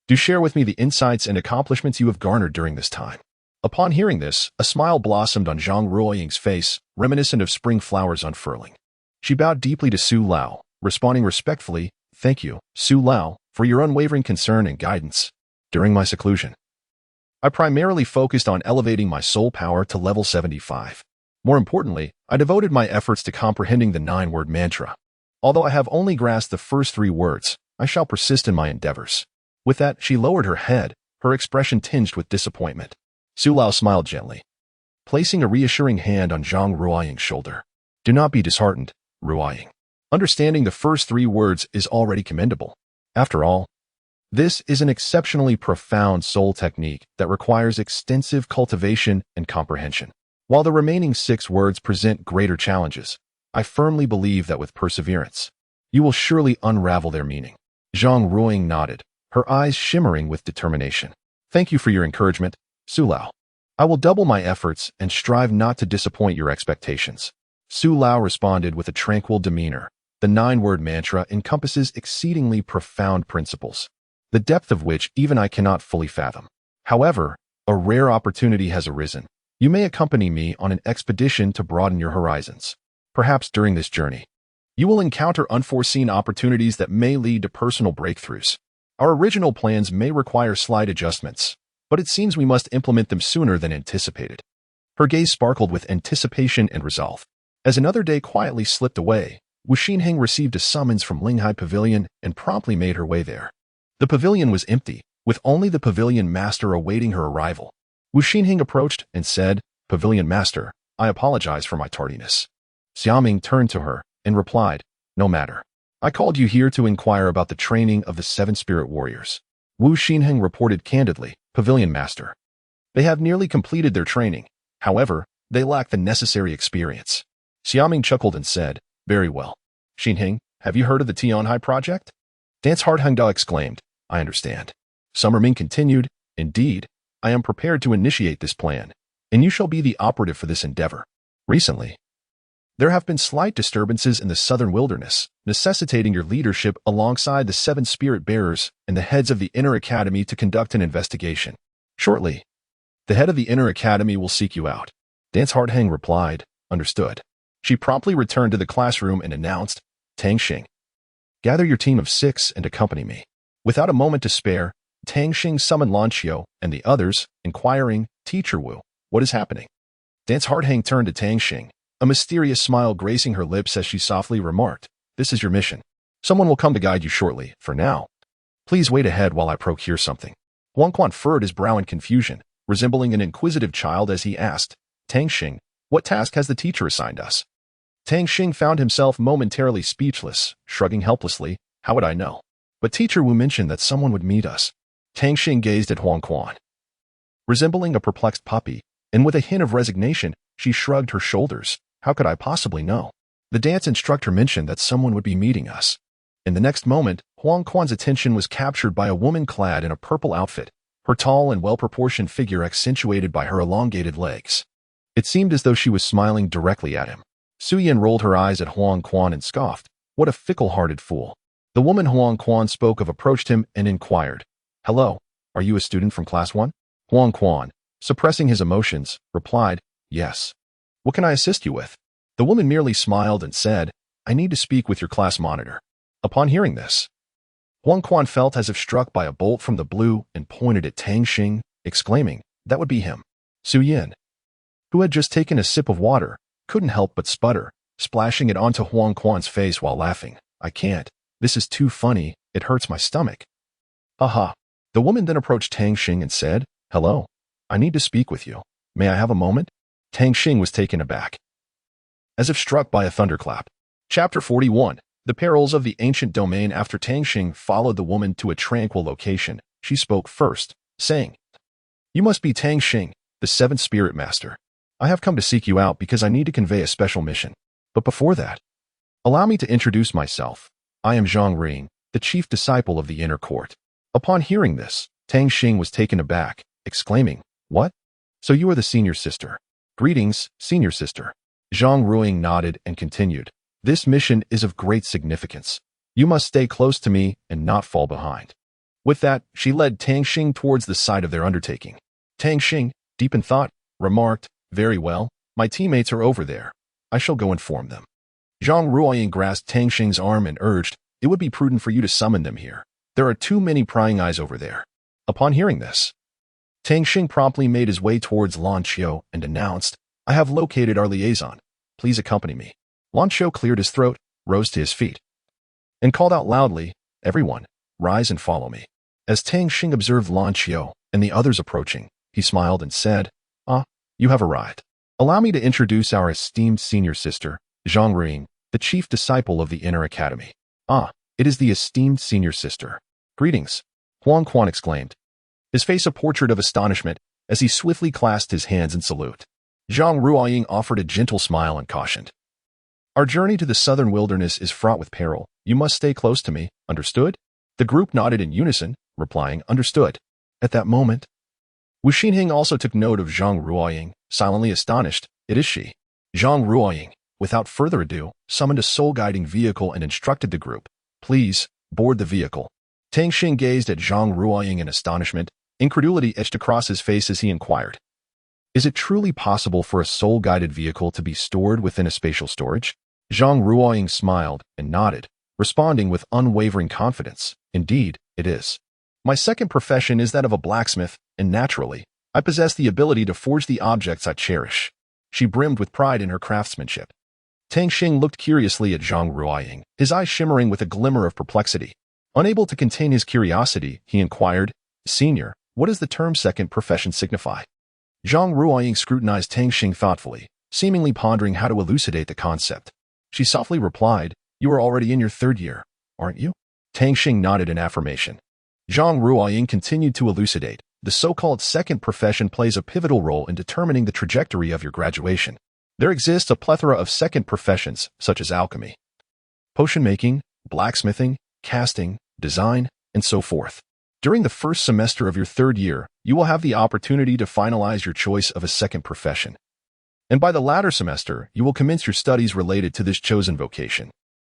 Do share with me the insights and accomplishments you have garnered during this time." Upon hearing this, a smile blossomed on Zhang Ruoying's face, reminiscent of spring flowers unfurling. She bowed deeply to Su Lao, responding respectfully, "Thank you, Su Lao, for your unwavering concern and guidance. During my seclusion, I primarily focused on elevating my soul power to level 75. More importantly, I devoted my efforts to comprehending the 9-word mantra. Although I have only grasped the first 3 words, I shall persist in my endeavors." With that, she lowered her head, her expression tinged with disappointment. Su Lao smiled gently, placing a reassuring hand on Zhang Ruoying's shoulder. "Do not be disheartened, Ruoying. Understanding the first 3 words is already commendable. After all, this is an exceptionally profound soul technique that requires extensive cultivation and comprehension. While the remaining 6 words present greater challenges, I firmly believe that with perseverance, you will surely unravel their meaning." Zhang Ruoying nodded, her eyes shimmering with determination. "Thank you for your encouragement, Su Lao. I will double my efforts and strive not to disappoint your expectations." Su Lao responded with a tranquil demeanor. The 9-word mantra encompasses exceedingly profound principles, the depth of which even I cannot fully fathom. However, a rare opportunity has arisen. You may accompany me on an expedition to broaden your horizons. Perhaps during this journey, you will encounter unforeseen opportunities that may lead to personal breakthroughs. Our original plans may require slight adjustments, but it seems we must implement them sooner than anticipated. Her gaze sparkled with anticipation and resolve. As another day quietly slipped away, Wu Xinheng received a summons from Linghai Pavilion and promptly made her way there. The pavilion was empty, with only the pavilion master awaiting her arrival. Wu Xinheng approached and said, "Pavilion master, I apologize for my tardiness." Xiaoming turned to her and replied, "No matter. I called you here to inquire about the training of the 7 spirit warriors." Wu Xinheng reported candidly, "Pavilion master. They have nearly completed their training. However, they lack the necessary experience." Xiaoming chuckled and said, "Very well. Xinheng, have you heard of the Tianhai project?" Dance Hard Hangda exclaimed, "I understand." Summer Ming continued, "Indeed, I am prepared to initiate this plan, and you shall be the operative for this endeavor. Recently, there have been slight disturbances in the southern wilderness, necessitating your leadership alongside the 7 spirit bearers and the heads of the Inner Academy to conduct an investigation. Shortly, the head of the Inner Academy will seek you out." Dance Hard Hang replied, "Understood." She promptly returned to the classroom and announced, "Tang Xing, gather your team of 6 and accompany me." Without a moment to spare, Tang Xing summoned Lan Qiu and the others, inquiring, "Teacher Wu, what is happening?" Dance Hard Hang turned to Tang Xing, a mysterious smile gracing her lips as she softly remarked, "This is your mission. Someone will come to guide you shortly. For now, please wait ahead while I procure something." Huang Quan furrowed his brow in confusion, resembling an inquisitive child as he asked, "Tang Xing, what task has the teacher assigned us?" Tang Xing found himself momentarily speechless, shrugging helplessly, "How would I know? But Teacher Wu mentioned that someone would meet us." Tang Xing gazed at Huang Quan, resembling a perplexed puppy, and with a hint of resignation, she shrugged her shoulders. "How could I possibly know? The dance instructor mentioned that someone would be meeting us." In the next moment, Huang Quan's attention was captured by a woman clad in a purple outfit, her tall and well-proportioned figure accentuated by her elongated legs. It seemed as though she was smiling directly at him. Su Yan rolled her eyes at Huang Quan and scoffed, "What a fickle-hearted fool." The woman Huang Quan spoke of approached him and inquired, "Hello, are you a student from class 1? Huang Quan, suppressing his emotions, replied, "Yes. What can I assist you with?" The woman merely smiled and said, "I need to speak with your class monitor." Upon hearing this, Huang Quan felt as if struck by a bolt from the blue and pointed at Tang Xing, exclaiming, "That would be him." Su Yan, who had just taken a sip of water, couldn't help but sputter, splashing it onto Huang Quan's face while laughing. "I can't. This is too funny. It hurts my stomach." "Haha." The woman then approached Tang Xing and said, "Hello. I need to speak with you. May I have a moment?" Tang Xing was taken aback. as if struck by a thunderclap. Chapter 41. The Perils of the Ancient Domain. After Tang Xing followed the woman to a tranquil location, she spoke first, saying, "You must be Tang Xing, the seventh spirit master. I have come to seek you out because I need to convey a special mission. But before that, allow me to introduce myself. I am Zhang Ring, the chief disciple of the inner court." Upon hearing this, Tang Xing was taken aback, exclaiming, "What? So you are the senior sister. Greetings, senior sister." Zhang Ruing nodded and continued, "This mission is of great significance. You must stay close to me and not fall behind." With that, she led Tang Xing towards the site of their undertaking. Tang Xing, deep in thought, remarked, "Very well, my teammates are over there. I shall go inform them." Zhang Ruoying grasped Tang Xing's arm and urged, "It would be prudent for you to summon them here. There are too many prying eyes over there." Upon hearing this, Tang Xing promptly made his way towards Lan Qiu and announced, "I have located our liaison. Please accompany me." Lan Qiu cleared his throat, rose to his feet, and called out loudly, "Everyone, rise and follow me." As Tang Xing observed Lan Qiu and the others approaching, he smiled and said, "Ah, you have arrived. Allow me to introduce our esteemed senior sister, Zhang Ring, the chief disciple of the Inner Academy." "Ah, it is the esteemed senior sister. Greetings," Huang Quan exclaimed, his face a portrait of astonishment as he swiftly clasped his hands in salute. Zhang Ruoying offered a gentle smile and cautioned, "Our journey to the southern wilderness is fraught with peril. You must stay close to me, understood?" The group nodded in unison, replying, "Understood." At that moment, Wu Xinhing also took note of Zhang Ruoying, silently astonished. "It is she." Zhang Ruoying, without further ado, summoned a soul-guiding vehicle and instructed the group, "Please, board the vehicle." Tang Xing gazed at Zhang Ruoying in astonishment. Incredulity etched across his face as he inquired, "Is it truly possible for a soul-guided vehicle to be stored within a spatial storage?" Zhang Ruoying smiled and nodded, responding with unwavering confidence, "Indeed, it is. My second profession is that of a blacksmith, and naturally, I possess the ability to forge the objects I cherish." She brimmed with pride in her craftsmanship. Tang Xing looked curiously at Zhang Ruoying, his eyes shimmering with a glimmer of perplexity. Unable to contain his curiosity, he inquired, "Senior, what does the term second profession signify?" Zhang Ruoying scrutinized Tang Xing thoughtfully, seemingly pondering how to elucidate the concept. She softly replied, "You are already in your third year, aren't you?" Tang Xing nodded in affirmation. Zhang Ruoying continued to elucidate, "The so-called second profession plays a pivotal role in determining the trajectory of your graduation. There exists a plethora of second professions, such as alchemy, potion making, blacksmithing, casting, design, and so forth. During the first semester of your third year, you will have the opportunity to finalize your choice of a second profession. And by the latter semester, you will commence your studies related to this chosen vocation.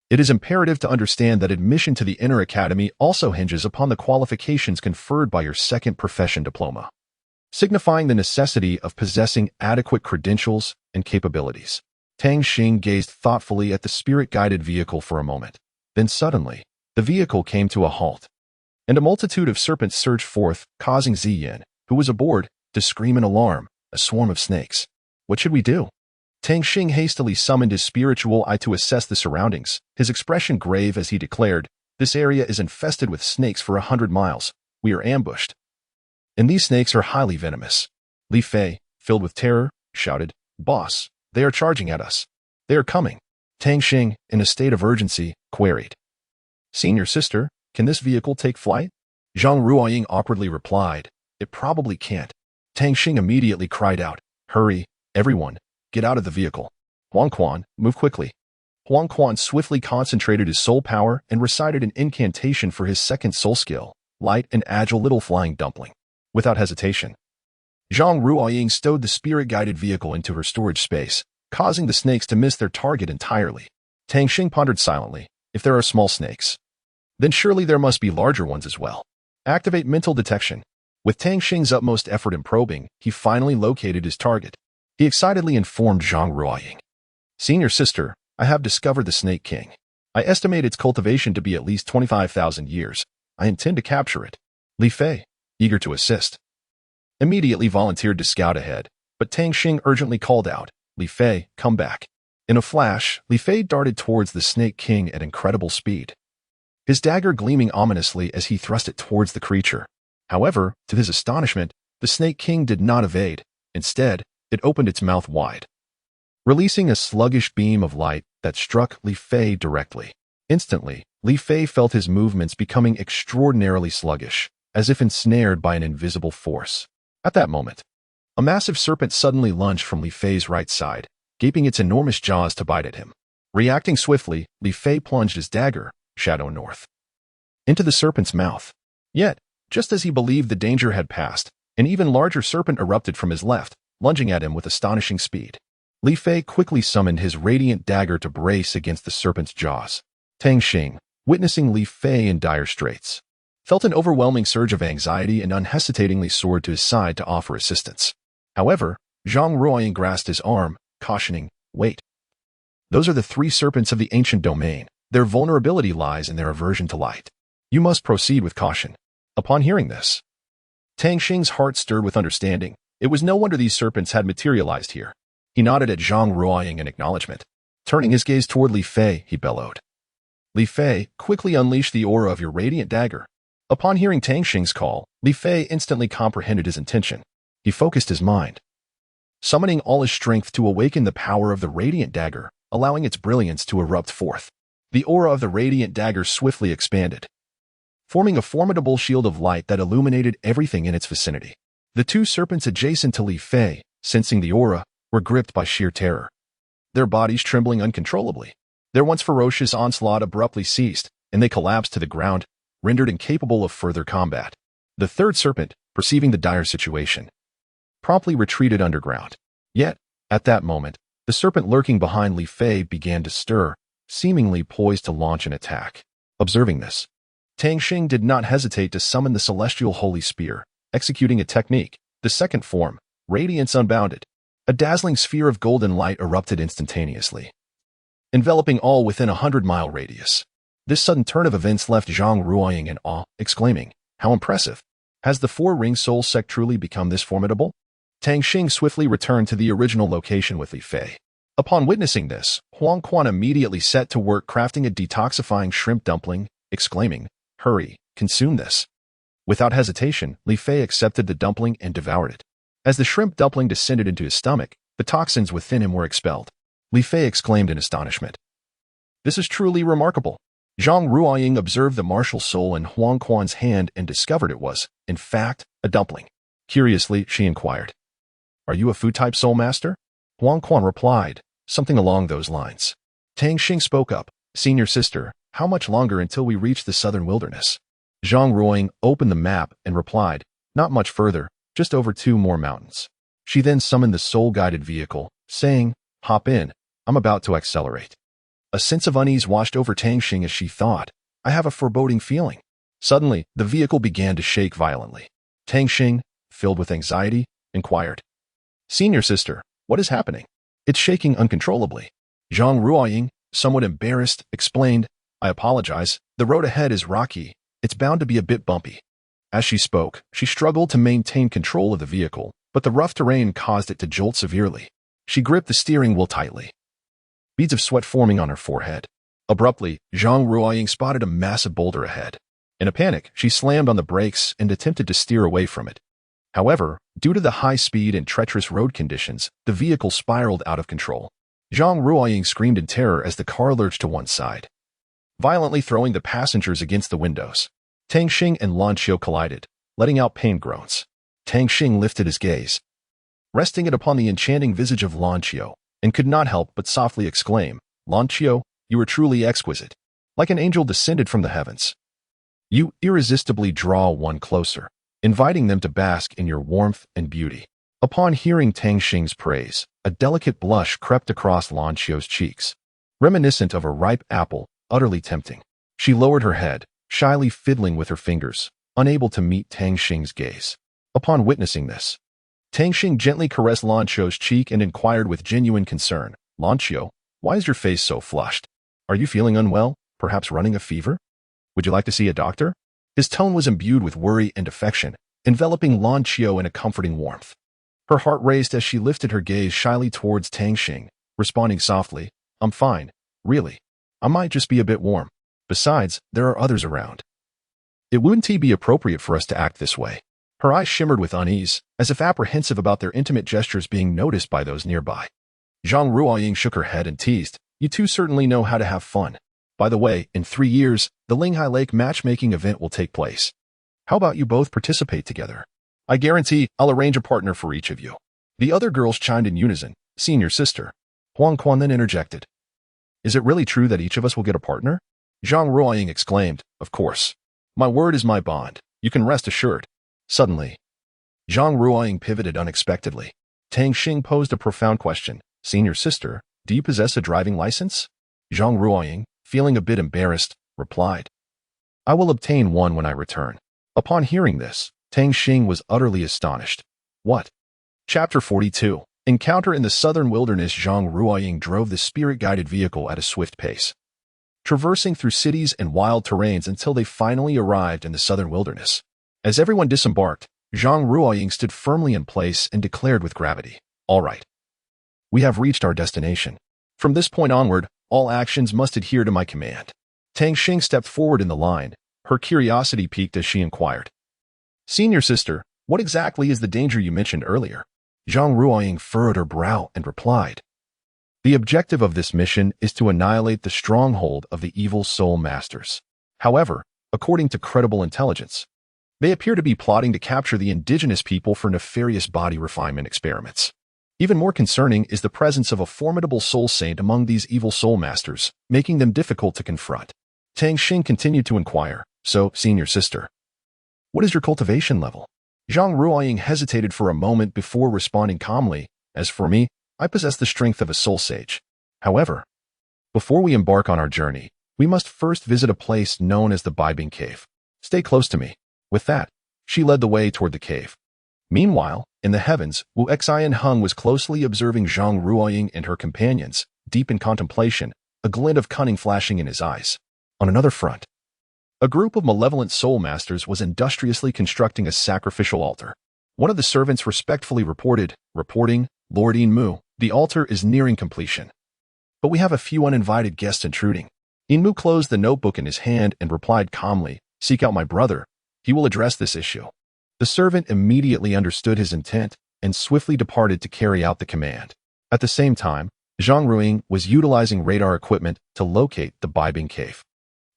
It is imperative to understand that admission to the Inner Academy also hinges upon the qualifications conferred by your second profession diploma, signifying the necessity of possessing adequate credentials and capabilities." Tang Xing gazed thoughtfully at the spirit-guided vehicle for a moment. Then suddenly, the vehicle came to a halt, and a multitude of serpents surged forth, causing Ziyin, who was aboard, to scream in alarm, "A swarm of snakes. What should we do?" Tang Xing hastily summoned his spiritual eye to assess the surroundings, his expression grave as he declared, "This area is infested with snakes for 100 miles. We are ambushed. And these snakes are highly venomous." Li Fei, filled with terror, shouted, "Boss, they are charging at us. They are coming." Tang Xing, in a state of urgency, queried, "Senior sister, can this vehicle take flight?" Zhang Ruoying awkwardly replied, "It probably can't." Tang Xing immediately cried out, "Hurry, everyone, get out of the vehicle. Huang Quan, move quickly." Huang Quan swiftly concentrated his soul power and recited an incantation for his second soul skill, light and agile little flying dumpling. Without hesitation, Zhang Ruoying stowed the spirit-guided vehicle into her storage space, causing the snakes to miss their target entirely. Tang Xing pondered silently, "If there are small snakes, then surely there must be larger ones as well. Activate mental detection." With Tang Xing's utmost effort in probing, he finally located his target. He excitedly informed Zhang Ruoying, "Senior sister, I have discovered the Snake King. I estimate its cultivation to be at least 25,000 years. I intend to capture it." Li Fei, eager to assist, immediately volunteered to scout ahead, but Tang Xing urgently called out, "Li Fei, come back." In a flash, Li Fei darted towards the Snake King at incredible speed, his dagger gleaming ominously as he thrust it towards the creature. However, to his astonishment, the Snake King did not evade. Instead, it opened its mouth wide, releasing a sluggish beam of light that struck Li Fei directly. Instantly, Li Fei felt his movements becoming extraordinarily sluggish, as if ensnared by an invisible force. At that moment, a massive serpent suddenly lunged from Li Fei's right side, gaping its enormous jaws to bite at him. Reacting swiftly, Li Fei plunged his dagger, shadow north, into the serpent's mouth. Yet, just as he believed the danger had passed, an even larger serpent erupted from his left, lunging at him with astonishing speed. Li Fei quickly summoned his radiant dagger to brace against the serpent's jaws. Tang Xing, witnessing Li Fei in dire straits, felt an overwhelming surge of anxiety and unhesitatingly soared to his side to offer assistance. However, Zhang Ruoying grasped his arm, cautioning, "Wait. Those are the three serpents of the ancient domain. Their vulnerability lies in their aversion to light. You must proceed with caution." Upon hearing this, Tang Xing's heart stirred with understanding. It was no wonder these serpents had materialized here. He nodded at Zhang Ruoying in acknowledgement. Turning his gaze toward Li Fei, he bellowed, "Li Fei, quickly unleash the aura of your radiant dagger." Upon hearing Tang Xing's call, Li Fei instantly comprehended his intention. He focused his mind, summoning all his strength to awaken the power of the radiant dagger, allowing its brilliance to erupt forth. The aura of the radiant dagger swiftly expanded, forming a formidable shield of light that illuminated everything in its vicinity. The two serpents adjacent to Li Fei, sensing the aura, were gripped by sheer terror, their bodies trembling uncontrollably. Their once ferocious onslaught abruptly ceased, and they collapsed to the ground, rendered incapable of further combat. The third serpent, perceiving the dire situation, promptly retreated underground. Yet, at that moment, the serpent lurking behind Li Fei began to stir, seemingly poised to launch an attack. Observing this, Tang Xing did not hesitate to summon the celestial holy spear, executing a technique, the second form, Radiance Unbounded. A dazzling sphere of golden light erupted instantaneously, enveloping all within a 100-mile radius. This sudden turn of events left Zhang Ruoying in awe, exclaiming, "How impressive! Has the Four-Ring Soul Sect truly become this formidable?" Tang Xing swiftly returned to the original location with Li Fei. Upon witnessing this, Huang Quan immediately set to work crafting a detoxifying shrimp dumpling, exclaiming, "Hurry, consume this." Without hesitation, Li Fei accepted the dumpling and devoured it. As the shrimp dumpling descended into his stomach, the toxins within him were expelled. Li Fei exclaimed in astonishment, "This is truly remarkable." Zhang Ruoying observed the martial soul in Huang Quan's hand and discovered it was, in fact, a dumpling. Curiously, she inquired, "Are you a food-type soul master?" Huang Quan replied, something along those lines. Tang Xing spoke up, "Senior sister, how much longer until we reach the southern wilderness?" Zhang Ruoying opened the map and replied, "Not much further, just over 2 more mountains." She then summoned the soul-guided vehicle, saying, "Hop in, I'm about to accelerate." A sense of unease washed over Tang Xing as she thought, "I have a foreboding feeling." Suddenly, the vehicle began to shake violently. Tang Xing, filled with anxiety, inquired, "Senior sister, what is happening?" "It's shaking uncontrollably." Zhang Ruoying, somewhat embarrassed, explained, "I apologize, the road ahead is rocky. It's bound to be a bit bumpy." As she spoke, she struggled to maintain control of the vehicle, but the rough terrain caused it to jolt severely. She gripped the steering wheel tightly, beads of sweat forming on her forehead. Abruptly, Zhang Ruoying spotted a massive boulder ahead. In a panic, she slammed on the brakes and attempted to steer away from it. However, due to the high speed and treacherous road conditions, the vehicle spiraled out of control. Zhang Ruoying screamed in terror as the car lurched to one side, violently throwing the passengers against the windows. Tang Xing and Lan Qiu collided, letting out pain groans. Tang Xing lifted his gaze, resting it upon the enchanting visage of Lan Qiu, and could not help but softly exclaim, "Lan Qiu, you are truly exquisite. Like an angel descended from the heavens. You irresistibly draw one closer, inviting them to bask in your warmth and beauty." Upon hearing Tang Xing's praise, a delicate blush crept across Lan Qiu's cheeks, reminiscent of a ripe apple, utterly tempting. She lowered her head, shyly fiddling with her fingers, unable to meet Tang Xing's gaze. Upon witnessing this, Tang Xing gently caressed Lan Qiu's cheek and inquired with genuine concern, "Lan Qiu, why is your face so flushed? Are you feeling unwell, perhaps running a fever? Would you like to see a doctor?" His tone was imbued with worry and affection, enveloping Lan Qiu in a comforting warmth. Her heart raced as she lifted her gaze shyly towards Tang Xing, responding softly, "I'm fine, really. I might just be a bit warm. Besides, there are others around. It wouldn't be appropriate for us to act this way." Her eyes shimmered with unease, as if apprehensive about their intimate gestures being noticed by those nearby. Zhang Ruoying shook her head and teased, "You two certainly know how to have fun. By the way, in 3 years, the Linghai Lake matchmaking event will take place. How about you both participate together? I guarantee I'll arrange a partner for each of you." The other girls chimed in unison. Senior sister. Huang Quan then interjected. "Is it really true that each of us will get a partner?" Zhang Ruoying exclaimed, "Of course. My word is my bond. You can rest assured." Suddenly, Zhang Ruoying pivoted unexpectedly. Tang Xing posed a profound question. "Senior sister, do you possess a driving license?" Zhang Ruoying, feeling a bit embarrassed, replied, "I will obtain one when I return." Upon hearing this, Tang Xing was utterly astonished. What? Chapter 42. Encounter in the southern wilderness. Zhang Ruoying drove the spirit-guided vehicle at a swift pace, traversing through cities and wild terrains until they finally arrived in the southern wilderness. As everyone disembarked, Zhang Ruoying stood firmly in place and declared with gravity, "All right. We have reached our destination. From this point onward, all actions must adhere to my command." Tang Xing stepped forward in the line. Her curiosity piqued as she inquired, "Senior sister, what exactly is the danger you mentioned earlier?" Zhang Ruoying furrowed her brow and replied, "The objective of this mission is to annihilate the stronghold of the evil soul masters. However, according to credible intelligence, they appear to be plotting to capture the indigenous people for nefarious body refinement experiments. Even more concerning is the presence of a formidable soul saint among these evil soul masters, making them difficult to confront." Tang Xing continued to inquire, "So, senior sister, what is your cultivation level?" Zhang Ruoying hesitated for a moment before responding calmly, "As for me, I possess the strength of a soul sage. However, before we embark on our journey, we must first visit a place known as the Bibing Cave. Stay close to me." With that, she led the way toward the cave. Meanwhile, in the heavens, Wu Xian Hung was closely observing Zhang Ruoying and her companions, deep in contemplation, a glint of cunning flashing in his eyes. On another front, a group of malevolent soul masters was industriously constructing a sacrificial altar. One of the servants respectfully reporting, "Lord Inmu, the altar is nearing completion. But we have a few uninvited guests intruding." Inmu closed the notebook in his hand and replied calmly, "Seek out my brother. He will address this issue." The servant immediately understood his intent and swiftly departed to carry out the command. At the same time, Zhang Ruoying was utilizing radar equipment to locate the Bibing Cave.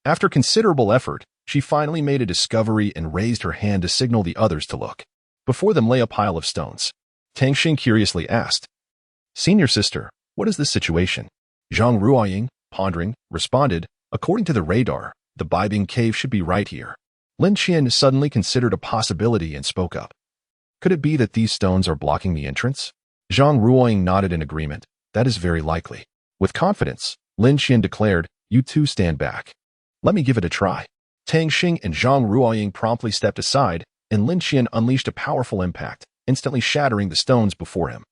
After considerable effort, she finally made a discovery and raised her hand to signal the others to look. Before them lay a pile of stones. Tang Xing curiously asked, "Senior sister, what is this situation?" Zhang Ruoying, pondering, responded, "According to the radar, the Bibing Cave should be right here." Lin Qian suddenly considered a possibility and spoke up. "Could it be that these stones are blocking the entrance?" Zhang Ruoying nodded in agreement. "That is very likely." With confidence, Lin Qian declared, "You two stand back. Let me give it a try." Tang Xing and Zhang Ruoying promptly stepped aside, and Lin Qian unleashed a powerful impact, instantly shattering the stones before him.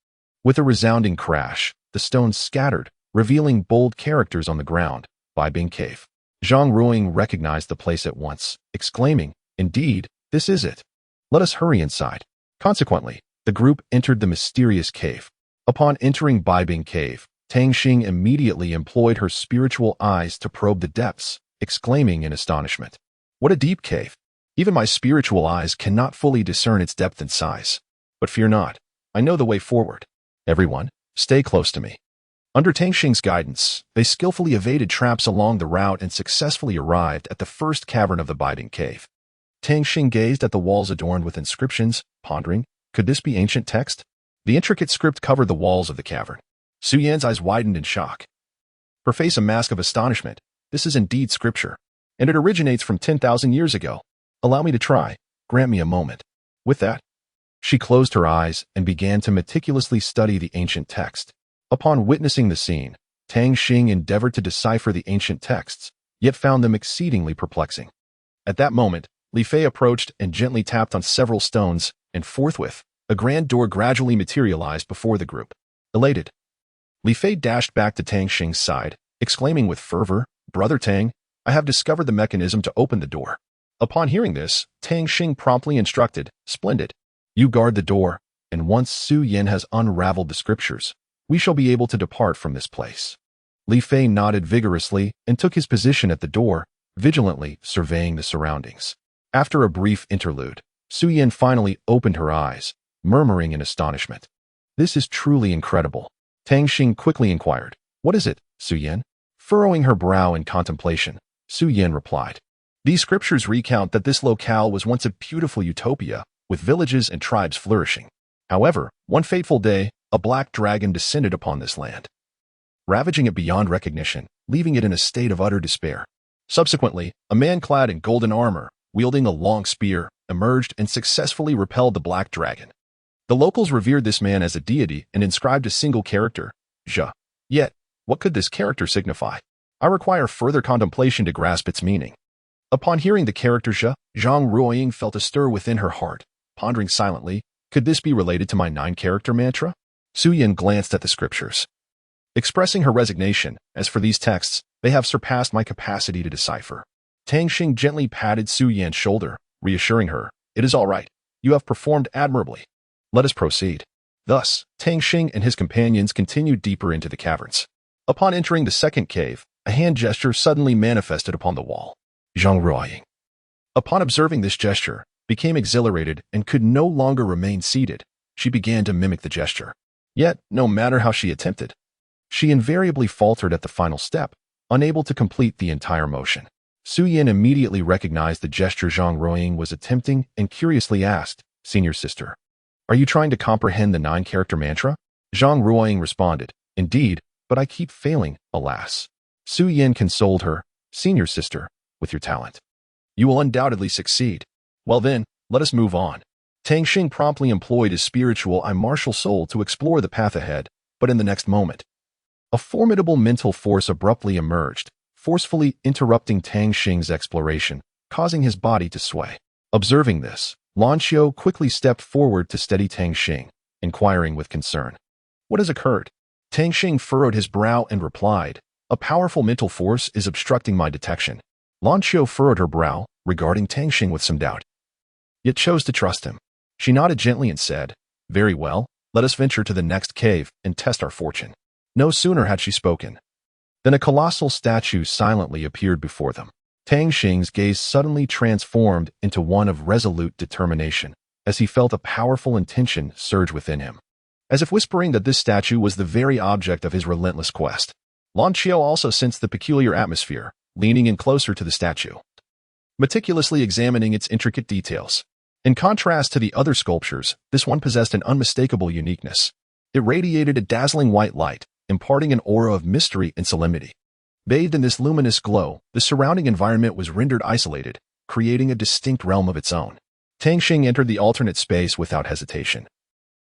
With a resounding crash, the stones scattered, revealing bold characters on the ground. Bibing Cave. Zhang Ruoying recognized the place at once, exclaiming, "Indeed, this is it. Let us hurry inside." Consequently, the group entered the mysterious cave. Upon entering Bibing Cave, Tang Xing immediately employed her spiritual eyes to probe the depths, exclaiming in astonishment, "What a deep cave! Even my spiritual eyes cannot fully discern its depth and size. But fear not, I know the way forward. Everyone, stay close to me." Under Tang Xing's guidance, they skillfully evaded traps along the route and successfully arrived at the first cavern of the Bibing Cave. Tang Xing gazed at the walls adorned with inscriptions, pondering, could this be ancient text? The intricate script covered the walls of the cavern. Su Yan's eyes widened in shock. Her face a mask of astonishment. "This is indeed scripture, and it originates from 10,000 years ago. Allow me to try. Grant me a moment." With that, she closed her eyes and began to meticulously study the ancient text. Upon witnessing the scene, Tang Xing endeavored to decipher the ancient texts, yet found them exceedingly perplexing. At that moment, Li Fei approached and gently tapped on several stones, and forthwith, a grand door gradually materialized before the group. Elated, Li Fei dashed back to Tang Xing's side, exclaiming with fervor, "Brother Tang, I have discovered the mechanism to open the door." Upon hearing this, Tang Xing promptly instructed, "Splendid. You guard the door, and once Su Yan has unraveled the scriptures, we shall be able to depart from this place." Li Fei nodded vigorously and took his position at the door, vigilantly surveying the surroundings. After a brief interlude, Su Yan finally opened her eyes, murmuring in astonishment, "This is truly incredible. Tang Xing quickly inquired. What is it, Su Yan? Furrowing her brow in contemplation, Su Yan replied. These scriptures recount that this locale was once a beautiful utopia, with villages and tribes flourishing. However, one fateful day, a black dragon descended upon this land, ravaging it beyond recognition, leaving it in a state of utter despair. Subsequently, a man clad in golden armor, wielding a long spear, emerged and successfully repelled the black dragon. The locals revered this man as a deity and inscribed a single character, Zhe. Yet, what could this character signify? I require further contemplation to grasp its meaning. Upon hearing the character Zhe, Zhang Ruoying felt a stir within her heart, pondering silently, could this be related to my 9-character mantra? Su Yan glanced at the scriptures, expressing her resignation. As for these texts, they have surpassed my capacity to decipher. Tang Xing gently patted Su Yan's shoulder, reassuring her, it is all right. You have performed admirably. Let us proceed. Thus, Tang Xing and his companions continued deeper into the caverns. Upon entering the second cave, a hand gesture suddenly manifested upon the wall. Zhang Ruoying, upon observing this gesture, became exhilarated and could no longer remain seated. She began to mimic the gesture. Yet, no matter how she attempted, she invariably faltered at the final step, unable to complete the entire motion. Su Yan immediately recognized the gesture Zhang Ruoying was attempting and curiously asked, Senior sister, are you trying to comprehend the 9-character mantra? Zhang Ruoying responded, Indeed, but I keep failing, alas. Su Yan consoled her, Senior sister, with your talent, you will undoubtedly succeed. Well then, let us move on. Tang Xing promptly employed his spiritual and martial soul to explore the path ahead, but in the next moment, a formidable mental force abruptly emerged, forcefully interrupting Tang Xing's exploration, causing his body to sway. Observing this, Lan Xiu quickly stepped forward to steady Tang Xing, inquiring with concern. What has occurred? Tang Xing furrowed his brow and replied, a powerful mental force is obstructing my detection. Lan Xiu furrowed her brow, regarding Tang Xing with some doubt, yet chose to trust him. She nodded gently and said, Very well, let us venture to the next cave and test our fortune. No sooner had she spoken than a colossal statue silently appeared before them. Tang Xing's gaze suddenly transformed into one of resolute determination, as he felt a powerful intention surge within him, as if whispering that this statue was the very object of his relentless quest. Lan Xiu also sensed the peculiar atmosphere, leaning in closer to the statue, meticulously examining its intricate details. In contrast to the other sculptures, this one possessed an unmistakable uniqueness. It radiated a dazzling white light, imparting an aura of mystery and solemnity. Bathed in this luminous glow, the surrounding environment was rendered isolated, creating a distinct realm of its own. Tang Xing entered the alternate space without hesitation,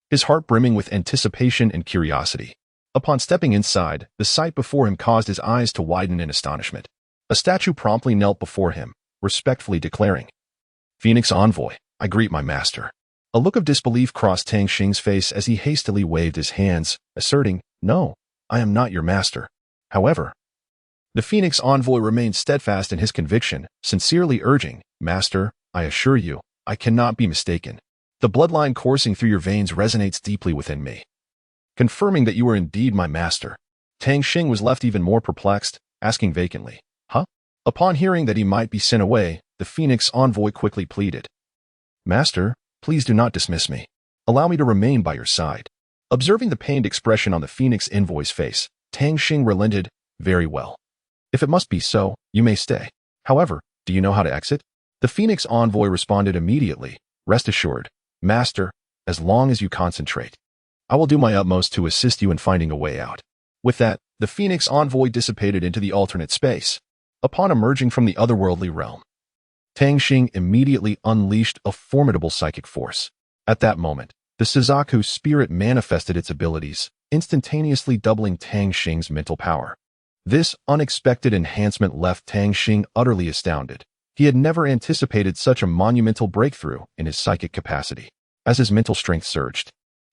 his heart brimming with anticipation and curiosity. Upon stepping inside, the sight before him caused his eyes to widen in astonishment. A statue promptly knelt before him, respectfully declaring, Phoenix Envoy, I greet my master. A look of disbelief crossed Tang Xing's face as he hastily waved his hands, asserting, No, I am not your master. However, the Phoenix Envoy remained steadfast in his conviction, sincerely urging, Master, I assure you, I cannot be mistaken. The bloodline coursing through your veins resonates deeply within me, confirming that you are indeed my master. Tang Xing was left even more perplexed, asking vacantly, Huh? Upon hearing that he might be sent away, the Phoenix Envoy quickly pleaded, Master, please do not dismiss me. Allow me to remain by your side. Observing the pained expression on the Phoenix Envoy's face, Tang Xing relented, Very well. If it must be so, you may stay. However, do you know how to exit? The Phoenix Envoy responded immediately, Rest assured, Master, as long as you concentrate, I will do my utmost to assist you in finding a way out. With that, the Phoenix Envoy dissipated into the alternate space. Upon emerging from the otherworldly realm, Tang Xing immediately unleashed a formidable psychic force. At that moment, the Suzaku spirit manifested its abilities, instantaneously doubling Tang Xing's mental power. This unexpected enhancement left Tang Xing utterly astounded. He had never anticipated such a monumental breakthrough in his psychic capacity. As his mental strength surged,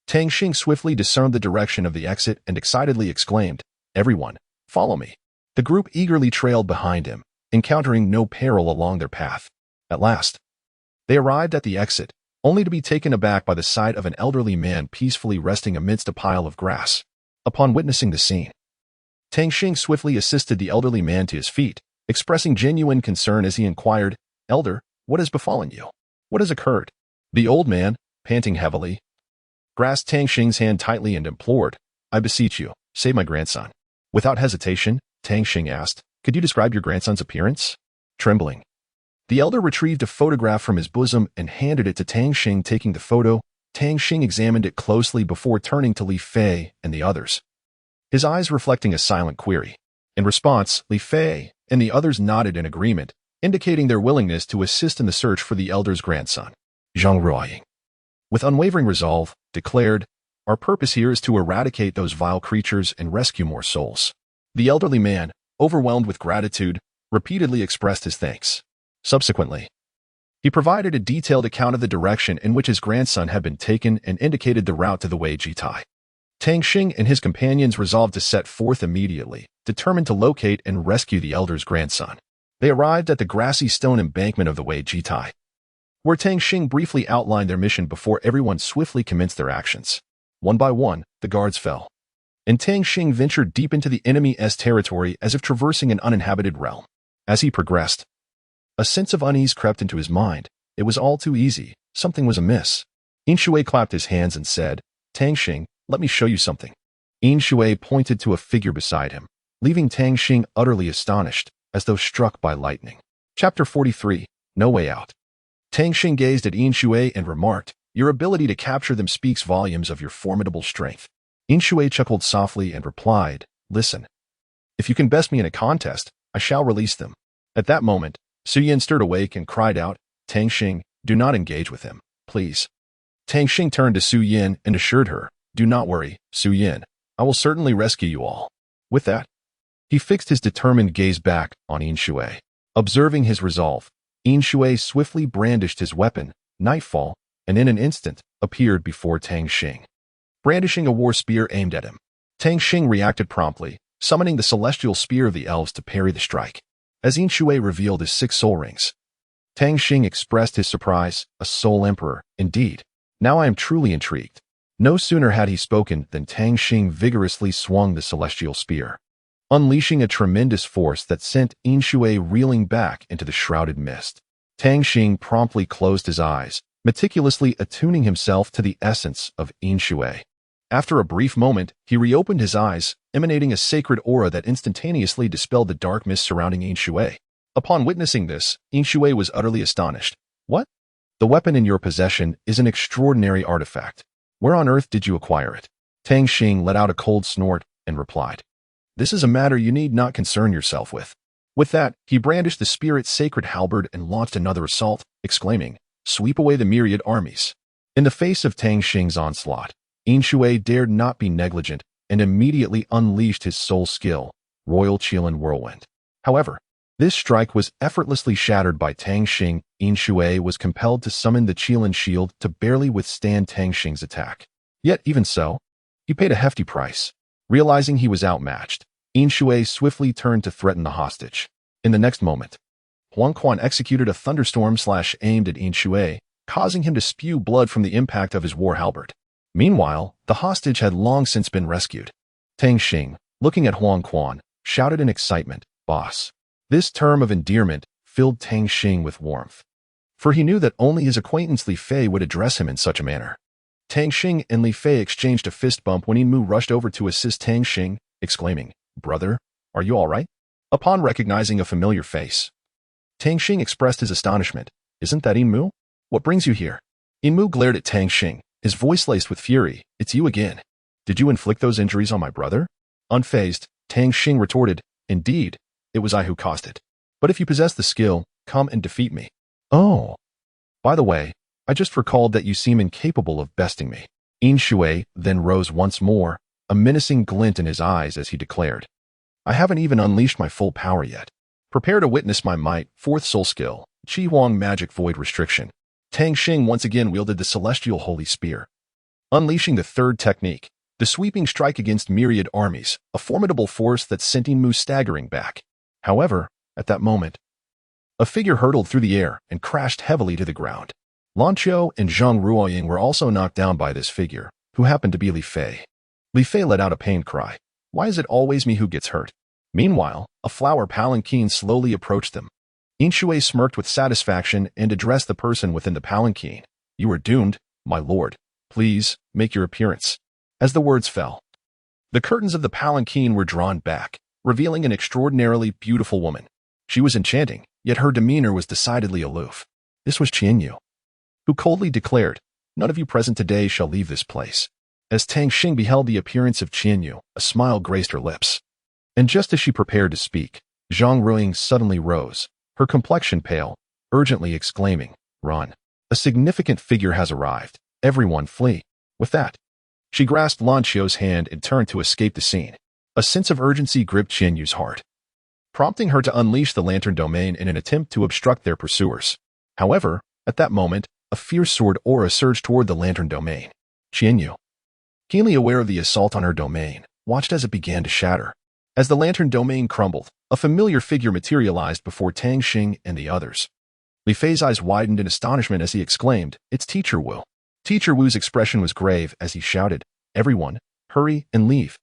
Tang Xing swiftly discerned the direction of the exit and excitedly exclaimed, Everyone, follow me. The group eagerly trailed behind him, encountering no peril along their path. At last, they arrived at the exit, only to be taken aback by the sight of an elderly man peacefully resting amidst a pile of grass. Upon witnessing the scene, Tang Xing swiftly assisted the elderly man to his feet, expressing genuine concern as he inquired, Elder, what has befallen you? What has occurred? The old man, panting heavily, grasped Tang Xing's hand tightly and implored, I beseech you, save my grandson. Without hesitation, Tang Xing asked, could you describe your grandson's appearance? Trembling, the elder retrieved a photograph from his bosom and handed it to Tang Xing. Taking the photo, Tang Xing examined it closely before turning to Li Fei and the others, his eyes reflecting a silent query. In response, Li Fei and the others nodded in agreement, indicating their willingness to assist in the search for the elder's grandson. Zhang Ruoying, with unwavering resolve, declared, our purpose here is to eradicate those vile creatures and rescue more souls. The elderly man, overwhelmed with gratitude, repeatedly expressed his thanks. Subsequently, he provided a detailed account of the direction in which his grandson had been taken and indicated the route to the Wei Jitai. Tang Xing and his companions resolved to set forth immediately, determined to locate and rescue the elder's grandson. They arrived at the grassy stone embankment of the Wei Jitai, where Tang Xing briefly outlined their mission before everyone swiftly commenced their actions. One by one, the guards fell, and Tang Xing ventured deep into the enemy's territory as if traversing an uninhabited realm. As he progressed, a sense of unease crept into his mind. It was all too easy. Something was amiss. Yin Shui clapped his hands and said, Tang Xing, let me show you something. Yin Shui pointed to a figure beside him, leaving Tang Xing utterly astonished, as though struck by lightning. Chapter 43, No Way Out. Tang Xing gazed at Yin Shui and remarked, your ability to capture them speaks volumes of your formidable strength. Yin Shui chuckled softly and replied, listen, if you can best me in a contest, I shall release them. At that moment, Su Yin stirred awake and cried out, Tang Xing, do not engage with him, please. Tang Xing turned to Su Yin and assured her, do not worry, Su Yin, I will certainly rescue you all. With that, he fixed his determined gaze back on Yin Shui. Observing his resolve, Yin Shui swiftly brandished his weapon, Nightfall, and in an instant appeared before Tang Xing, brandishing a war spear aimed at him. Tang Xing reacted promptly, summoning the celestial spear of the elves to parry the strike. As Yin Shui revealed his 6 soul rings, Tang Xing expressed his surprise, a soul emperor, indeed. Now I am truly intrigued. No sooner had he spoken than Tang Xing vigorously swung the celestial spear, unleashing a tremendous force that sent Yin Shui reeling back into the shrouded mist. Tang Xing promptly closed his eyes, meticulously attuning himself to the essence of Yin Shui. After a brief moment, he reopened his eyes, emanating a sacred aura that instantaneously dispelled the dark mist surrounding Yin Shui. Upon witnessing this, Yin Shui was utterly astonished. What? The weapon in your possession is an extraordinary artifact. Where on earth did you acquire it? Tang Xing let out a cold snort and replied, this is a matter you need not concern yourself with. With that, he brandished the spirit's sacred halberd and launched another assault, exclaiming, sweep away the myriad armies. In the face of Tang Xing's onslaught, Yin Shui dared not be negligent and immediately unleashed his soul skill, Royal Qilin Whirlwind. However, this strike was effortlessly shattered by Tang Xing. Yin Shui was compelled to summon the Qilin shield to barely withstand Tang Xing's attack. Yet even so, he paid a hefty price. Realizing he was outmatched, Yin Shui swiftly turned to threaten the hostage. In the next moment, Huang Quan executed a thunderstorm slash aimed at Yin Shui, causing him to spew blood from the impact of his war halberd. Meanwhile, the hostage had long since been rescued. Tang Xing, looking at Huang Quan, shouted in excitement, boss. This term of endearment filled Tang Xing with warmth, for he knew that only his acquaintance Li Fei would address him in such a manner. Tang Xing and Li Fei exchanged a fist bump when Yin Mu rushed over to assist Tang Xing, exclaiming, brother, are you all right? Upon recognizing a familiar face, Tang Xing expressed his astonishment. Isn't that Yin Mu? What brings you here? Yin Mu glared at Tang Xing, his voice laced with fury. It's you again. Did you inflict those injuries on my brother? Unfazed, Tang Xing retorted, indeed, it was I who caused it. But if you possess the skill, come and defeat me. Oh. By the way, I just recalled that you seem incapable of besting me. Yin Shui then rose once more, a menacing glint in his eyes as he declared, I haven't even unleashed my full power yet. Prepare to witness my might, 4th soul skill, Qi Huang magic void restriction. Tang Xing once again wielded the celestial holy spear, unleashing the 3rd technique, the sweeping strike against myriad armies, a formidable force that sent Yin Mu staggering back. However, at that moment, a figure hurtled through the air and crashed heavily to the ground. Lan Qiu and Zhang Ruoying were also knocked down by this figure, who happened to be Li Fei. Li Fei let out a pained cry. Why is it always me who gets hurt? Meanwhile, a flower palanquin slowly approached them. Yin Shui smirked with satisfaction and addressed the person within the palanquin. You are doomed, my lord. Please, make your appearance. As the words fell, The curtains of the palanquin were drawn back, revealing an extraordinarily beautiful woman. She was enchanting, yet her demeanor was decidedly aloof. This was Qianyu, who coldly declared, "None of you present today shall leave this place." As Tang Xing beheld the appearance of Qianyu, a smile graced her lips. And just as she prepared to speak, Zhang Ruoying suddenly rose, her complexion pale, urgently exclaiming, "Run! A significant figure has arrived. Everyone flee." With that, she grasped Lan Qiu's hand and turned to escape the scene. A sense of urgency gripped Qianyu's heart, prompting her to unleash the lantern domain in an attempt to obstruct their pursuers. However, at that moment, a fierce sword aura surged toward the lantern domain. Qianyu, keenly aware of the assault on her domain, watched as it began to shatter. As the lantern domain crumbled, a familiar figure materialized before Tang Xing and the others. Li Fei's eyes widened in astonishment as he exclaimed, "It's Teacher Wu." Teacher Wu's expression was grave as he shouted, "Everyone, hurry and leave."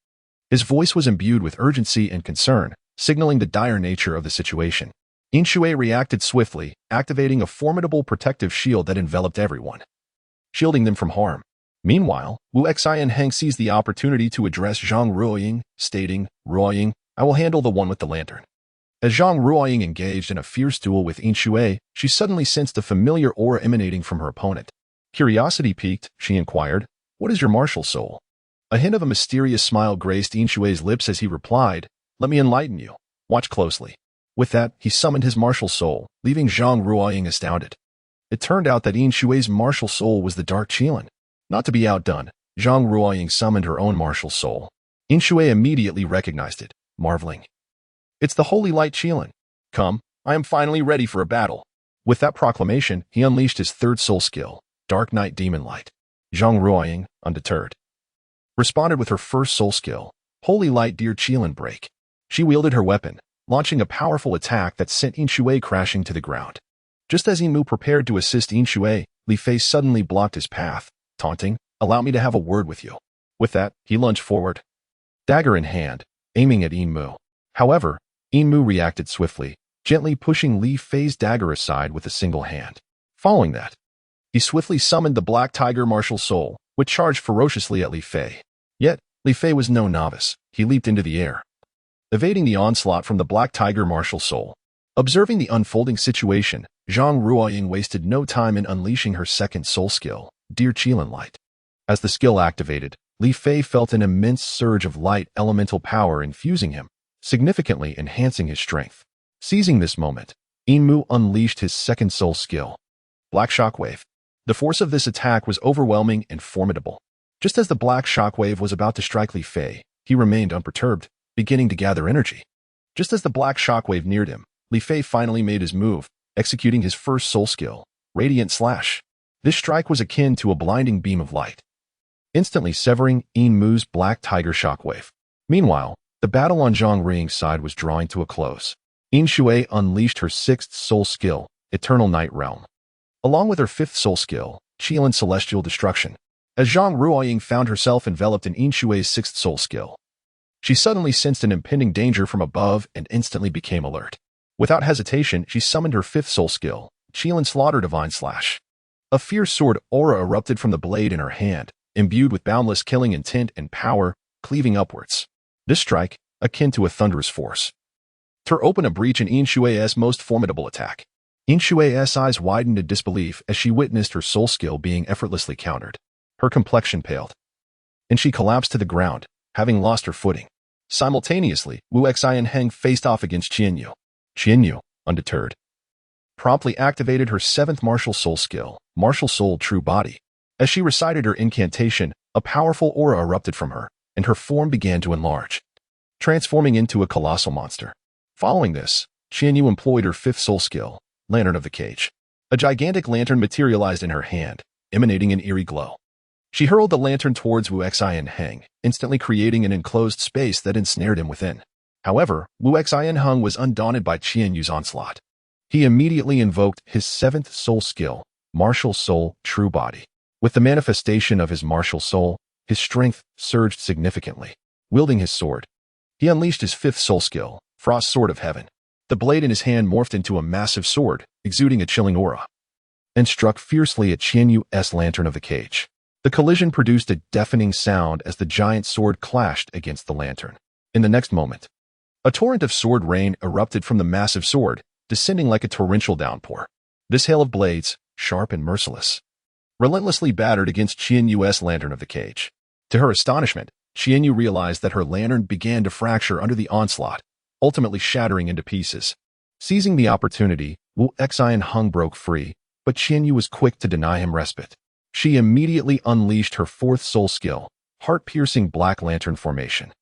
His voice was imbued with urgency and concern, signaling the dire nature of the situation. Inshui reacted swiftly, activating a formidable protective shield that enveloped everyone, shielding them from harm. Meanwhile, Wu Xi and Heng seized the opportunity to address Zhang Ruoying, stating, "Ruoying, I will handle the one with the lantern." As Zhang Ruoying engaged in a fierce duel with Inshui, she suddenly sensed a familiar aura emanating from her opponent. Curiosity piqued, she inquired, "What is your martial soul?" A hint of a mysterious smile graced Inshui's lips as he replied, "Let me enlighten you. Watch closely." With that, he summoned his martial soul, leaving Zhang Ruoying astounded. It turned out that Inshui's martial soul was the Dark Qilin. Not to be outdone, Zhang Ruoying summoned her own martial soul. Inshui immediately recognized it, marveling, "It's the Holy Light Qilin. Come, I am finally ready for a battle." With that proclamation, he unleashed his third soul skill, Dark Night Demon Light. Zhang Ruoying, undeterred, responded with her first soul skill, Holy Light Dear Qilin Break. She wielded her weapon, launching a powerful attack that sent Inshui crashing to the ground. Just as Inmu prepared to assist Inshui, Li Fei suddenly blocked his path, taunting, "Allow me to have a word with you." With that, he lunged forward, dagger in hand, aiming at Inmu. However, Inmu reacted swiftly, gently pushing Li Fei's dagger aside with a single hand. Following that, he swiftly summoned the Black Tiger martial soul, which charged ferociously at Li Fei. Yet, Li Fei was no novice. He leaped into the air, evading the onslaught from the Black Tiger martial soul. Observing the unfolding situation, Zhang Ruoying wasted no time in unleashing her second soul skill, Dear Qilin Light. As the skill activated, Li Fei felt an immense surge of light elemental power infusing him, significantly enhancing his strength. Seizing this moment, Inmu unleashed his second soul skill, Black Shockwave. The force of this attack was overwhelming and formidable. Just as the Black Shockwave was about to strike Li Fei, he remained unperturbed, beginning to gather energy. Just as the Black Shockwave neared him, Li Fei finally made his move, executing his first soul skill, Radiant Slash. This strike was akin to a blinding beam of light, instantly severing Inmu's Black Tiger Shockwave. Meanwhile, the battle on Zhang Ruoying's side was drawing to a close. Inshui unleashed her sixth soul skill, Eternal Night Realm, along with her fifth soul skill, Qilin Celestial Destruction. As Zhang Ruoying found herself enveloped in Inshui's sixth soul skill, she suddenly sensed an impending danger from above and instantly became alert. Without hesitation, she summoned her fifth soul skill, Qilin Slaughter Divine Slash. A fierce sword aura erupted from the blade in her hand, imbued with boundless killing intent and power, cleaving upwards. This strike, akin to a thunderous force, tore open a breach in Inshui's most formidable attack. Inshui's eyes widened in disbelief as she witnessed her soul skill being effortlessly countered. Her complexion paled, and she collapsed to the ground, having lost her footing. Simultaneously, Wu Xi and Heng faced off against Qianyu. Qianyu, undeterred, promptly activated her seventh martial soul skill, Martial Soul True Body. As she recited her incantation, a powerful aura erupted from her, and her form began to enlarge, transforming into a colossal monster. Following this, Qianyu employed her fifth soul skill, Lantern of the Cage. A gigantic lantern materialized in her hand, emanating an eerie glow. She hurled the lantern towards Wu Xi and Heng, instantly creating an enclosed space that ensnared him within. However, Wu Xi and Heng was undaunted by Qianyu's onslaught. He immediately invoked his seventh soul skill, Martial Soul True Body. With the manifestation of his martial soul, his strength surged significantly. Wielding his sword, he unleashed his fifth soul skill, Frost Sword of Heaven. The blade in his hand morphed into a massive sword, exuding a chilling aura, and struck fiercely at Qianyu's Lantern of the Cage. The collision produced a deafening sound as the giant sword clashed against the lantern. In the next moment, a torrent of sword rain erupted from the massive sword, descending like a torrential downpour. This hail of blades, sharp and merciless, relentlessly battered against Qianyu's lantern of the cage. To her astonishment, Qianyu realized that her lantern began to fracture under the onslaught, ultimately shattering into pieces. Seizing the opportunity, Wu Xianheng broke free, but Qianyu was quick to deny him respite. She immediately unleashed her fourth soul skill, heart-piercing black lantern formation.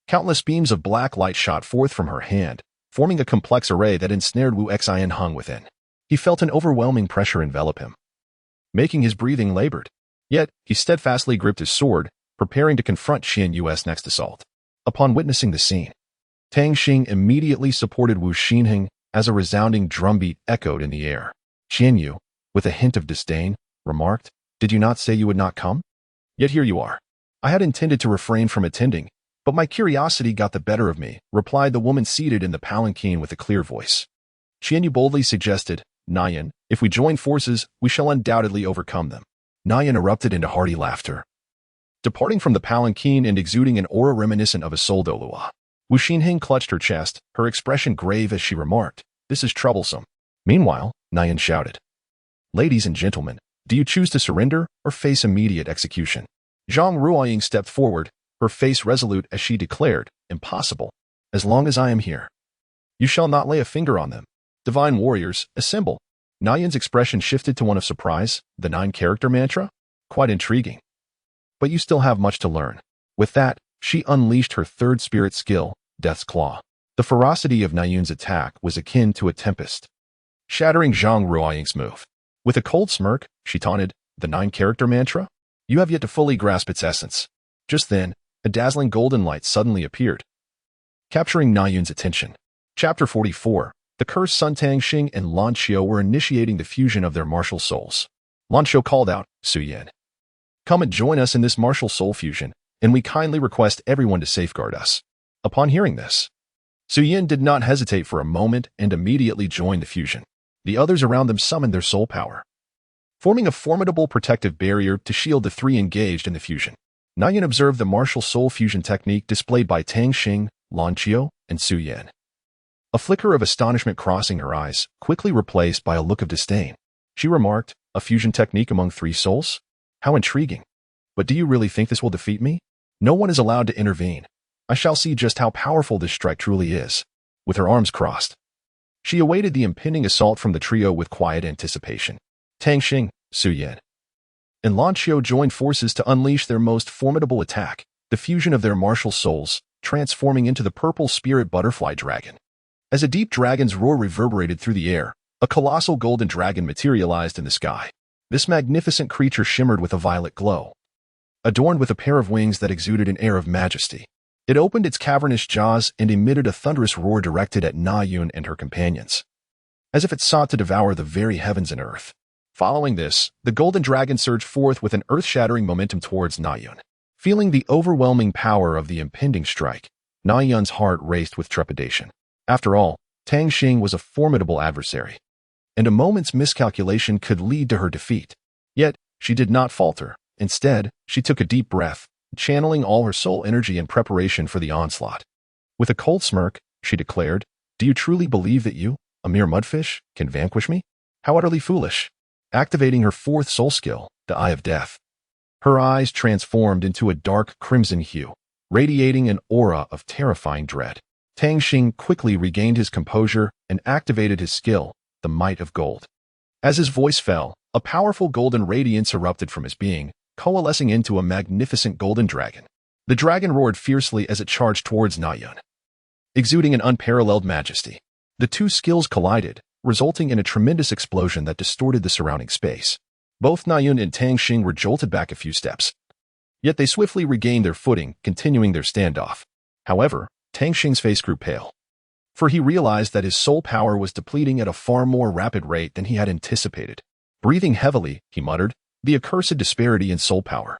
Countless beams of black light shot forth from her hand, forming a complex array that ensnared Wu Xianheng within. He felt an overwhelming pressure envelop him, making his breathing labored. Yet, he steadfastly gripped his sword, preparing to confront Qianyu's next assault. Upon witnessing the scene, Tang Xing immediately supported Wu Xinheng as a resounding drumbeat echoed in the air. Qianyu, with a hint of disdain, remarked, "Did you not say you would not come? Yet here you are." "I had intended to refrain from attending, but my curiosity got the better of me," replied the woman seated in the palanquin with a clear voice. Qianyu boldly suggested, "Nayan, if we join forces, we shall undoubtedly overcome them." Nayan erupted into hearty laughter, departing from the palanquin and exuding an aura reminiscent of a soul Douluo. Wu Xinheng clutched her chest, her expression grave as she remarked, "This is troublesome." Meanwhile, Nayan shouted, "Ladies and gentlemen, do you choose to surrender or face immediate execution?" Zhang Ruoying stepped forward, her face resolute as she declared, "Impossible. As long as I am here, you shall not lay a finger on them. Divine warriors, assemble." Nayan's expression shifted to one of surprise. The 9-character mantra? Quite intriguing. But you still have much to learn. With that, she unleashed her third spirit skill, Death's Claw. The ferocity of Nayan's attack was akin to a tempest, shattering Zhang Ruoying's move. With a cold smirk, she taunted, "The 9-character mantra? You have yet to fully grasp its essence." Just then, a dazzling golden light suddenly appeared, capturing Nayan's attention. Chapter 44. The cursed Sun Tang Xing and Lan Qiu were initiating the fusion of their martial souls. Lan Qiu called out, "Su Yan, come and join us in this martial soul fusion, and we kindly request everyone to safeguard us." Upon hearing this, Su Yan did not hesitate for a moment and immediately joined the fusion. The others around them summoned their soul power, forming a formidable protective barrier to shield the three engaged in the fusion. Nayan observed the martial soul fusion technique displayed by Tang Xing, Lan Qiu, and Su Yan. A flicker of astonishment crossing her eyes, quickly replaced by a look of disdain. She remarked, "A fusion technique among 3 souls? How intriguing. But do you really think this will defeat me? No one is allowed to intervene. I shall see just how powerful this strike truly is." With her arms crossed, she awaited the impending assault from the trio with quiet anticipation. Tang Xing, Su Yan, and Lan Qiu joined forces to unleash their most formidable attack, the fusion of their martial souls, transforming into the purple spirit butterfly dragon. As a deep dragon's roar reverberated through the air, a colossal golden dragon materialized in the sky. This magnificent creature shimmered with a violet glow, adorned with a pair of wings that exuded an air of majesty. It opened its cavernous jaws and emitted a thunderous roar directed at Nayan and her companions, as if it sought to devour the very heavens and earth. Following this, the golden dragon surged forth with an earth-shattering momentum towards Nayan. Feeling the overwhelming power of the impending strike, Nayan's heart raced with trepidation. After all, Tang Xing was a formidable adversary, and a moment's miscalculation could lead to her defeat. Yet, she did not falter. Instead, she took a deep breath, channeling all her soul energy in preparation for the onslaught. With a cold smirk, she declared, "Do you truly believe that you, a mere mudfish, can vanquish me? How utterly foolish." Activating her fourth soul skill, the Eye of Death, her eyes transformed into a dark crimson hue, radiating an aura of terrifying dread. Tang Xing quickly regained his composure and activated his skill, the Might of Gold. As his voice fell, a powerful golden radiance erupted from his being, coalescing into a magnificent golden dragon. The dragon roared fiercely as it charged towards Nayan, exuding an unparalleled majesty. The two skills collided, resulting in a tremendous explosion that distorted the surrounding space. Both Nayan and Tang Xing were jolted back a few steps. Yet they swiftly regained their footing, continuing their standoff. However, Tang Xing's face grew pale, for he realized that his soul power was depleting at a far more rapid rate than he had anticipated. Breathing heavily, he muttered, "The accursed disparity in soul power."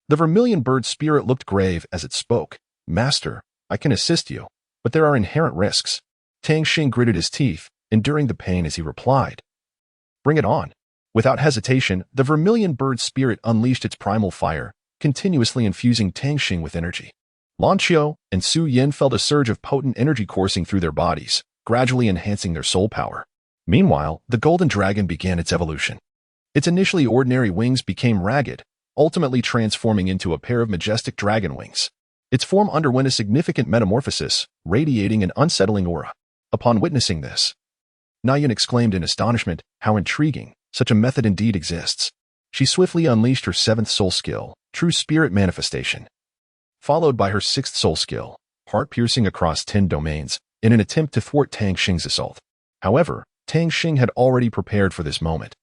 The vermilion bird spirit looked grave as it spoke. "Master, I can assist you, but there are inherent risks." Tang Xing gritted his teeth, enduring the pain as he replied, "Bring it on." Without hesitation, the vermilion bird spirit unleashed its primal fire, continuously infusing Tang Xing with energy. Lan Qiu and Su Yin felt a surge of potent energy coursing through their bodies, gradually enhancing their soul power. Meanwhile, the golden dragon began its evolution. Its initially ordinary wings became ragged, ultimately transforming into a pair of majestic dragon wings. Its form underwent a significant metamorphosis, radiating an unsettling aura. Upon witnessing this, Nayan exclaimed in astonishment, "How intriguing! Such a method indeed exists." She swiftly unleashed her seventh soul skill, True Spirit Manifestation, followed by her sixth soul skill, Heart Piercing across 10 domains, in an attempt to thwart Tang Xing's assault. However, Tang Xing had already prepared for this moment.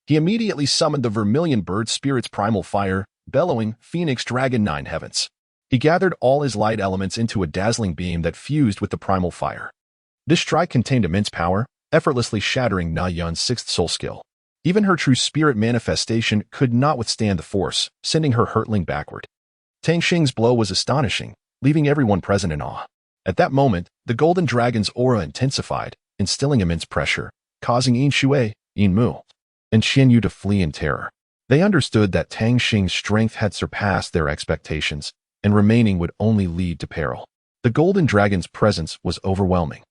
He immediately summoned the vermilion bird spirit's primal fire, bellowing, "Phoenix Dragon 9 Heavens." He gathered all his light elements into a dazzling beam that fused with the primal fire. This strike contained immense power, effortlessly shattering Na Yun's sixth soul skill. Even her true spirit manifestation could not withstand the force, sending her hurtling backward. Tang Xing's blow was astonishing, leaving everyone present in awe. At that moment, the golden dragon's aura intensified, instilling immense pressure, causing Yin Shui, Yin Mu, and Xian Yu to flee in terror. They understood that Tang Xing's strength had surpassed their expectations, and remaining would only lead to peril. The golden dragon's presence was overwhelming,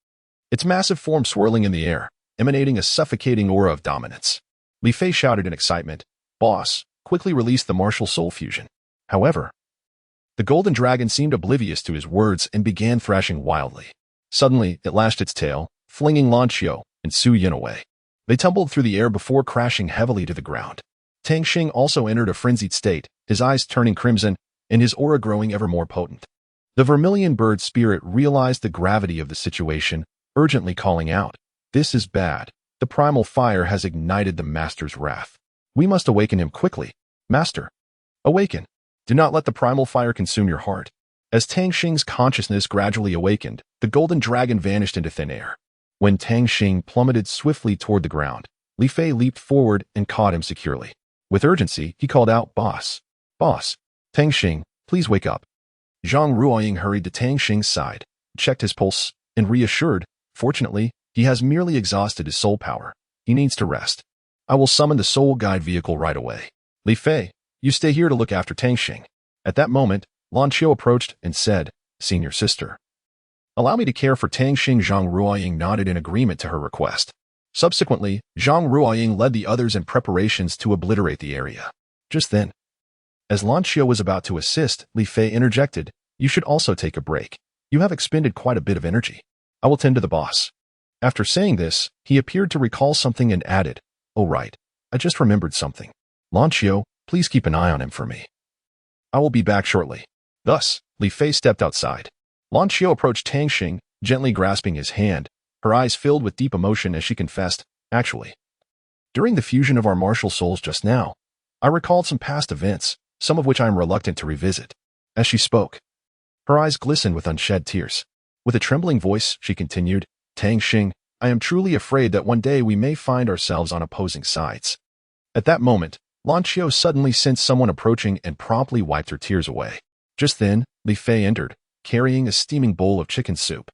its massive form swirling in the air, emanating a suffocating aura of dominance. Li Fei shouted in excitement, "Boss, quickly release the martial soul fusion." However, the golden dragon seemed oblivious to his words and began thrashing wildly. Suddenly, it lashed its tail, flinging Lan Qiu and Su Yin away. They tumbled through the air before crashing heavily to the ground. Tang Xing also entered a frenzied state, his eyes turning crimson, and his aura growing ever more potent. The vermilion bird spirit realized the gravity of the situation, urgently calling out, "This is bad. The primal fire has ignited the master's wrath. We must awaken him quickly. Master, awaken. Do not let the primal fire consume your heart." As Tang Xing's consciousness gradually awakened, the golden dragon vanished into thin air. When Tang Xing plummeted swiftly toward the ground, Li Fei leaped forward and caught him securely. With urgency, he called out, "Boss! Boss! Tang Xing, please wake up." Zhang Ruoying hurried to Tang Xing's side, checked his pulse, and reassured, "Fortunately, he has merely exhausted his soul power. He needs to rest. I will summon the soul guide vehicle right away. Li Fei, you stay here to look after Tang Xing." At that moment, Lan Qiu approached and said, "Senior sister, allow me to care for Tang Xing." Zhang Ruoying nodded in agreement to her request. Subsequently, Zhang Ruoying led the others in preparations to obliterate the area. Just then, as Lan Qiu was about to assist, Li Fei interjected, "You should also take a break. You have expended quite a bit of energy. I will tend to the boss." After saying this, he appeared to recall something and added, "Oh right, I just remembered something. Lan Qiu, please keep an eye on him for me. I will be back shortly." Thus, Li Fei stepped outside. Lan Qiu approached Tang Xing, gently grasping his hand, her eyes filled with deep emotion as she confessed, "Actually, during the fusion of our martial souls just now, I recalled some past events, some of which I am reluctant to revisit." As she spoke, her eyes glistened with unshed tears. With a trembling voice, she continued, "Tang Xing, I am truly afraid that one day we may find ourselves on opposing sides." At that moment, Lan Qiu suddenly sensed someone approaching and promptly wiped her tears away. Just then, Li Fei entered, carrying a steaming bowl of chicken soup.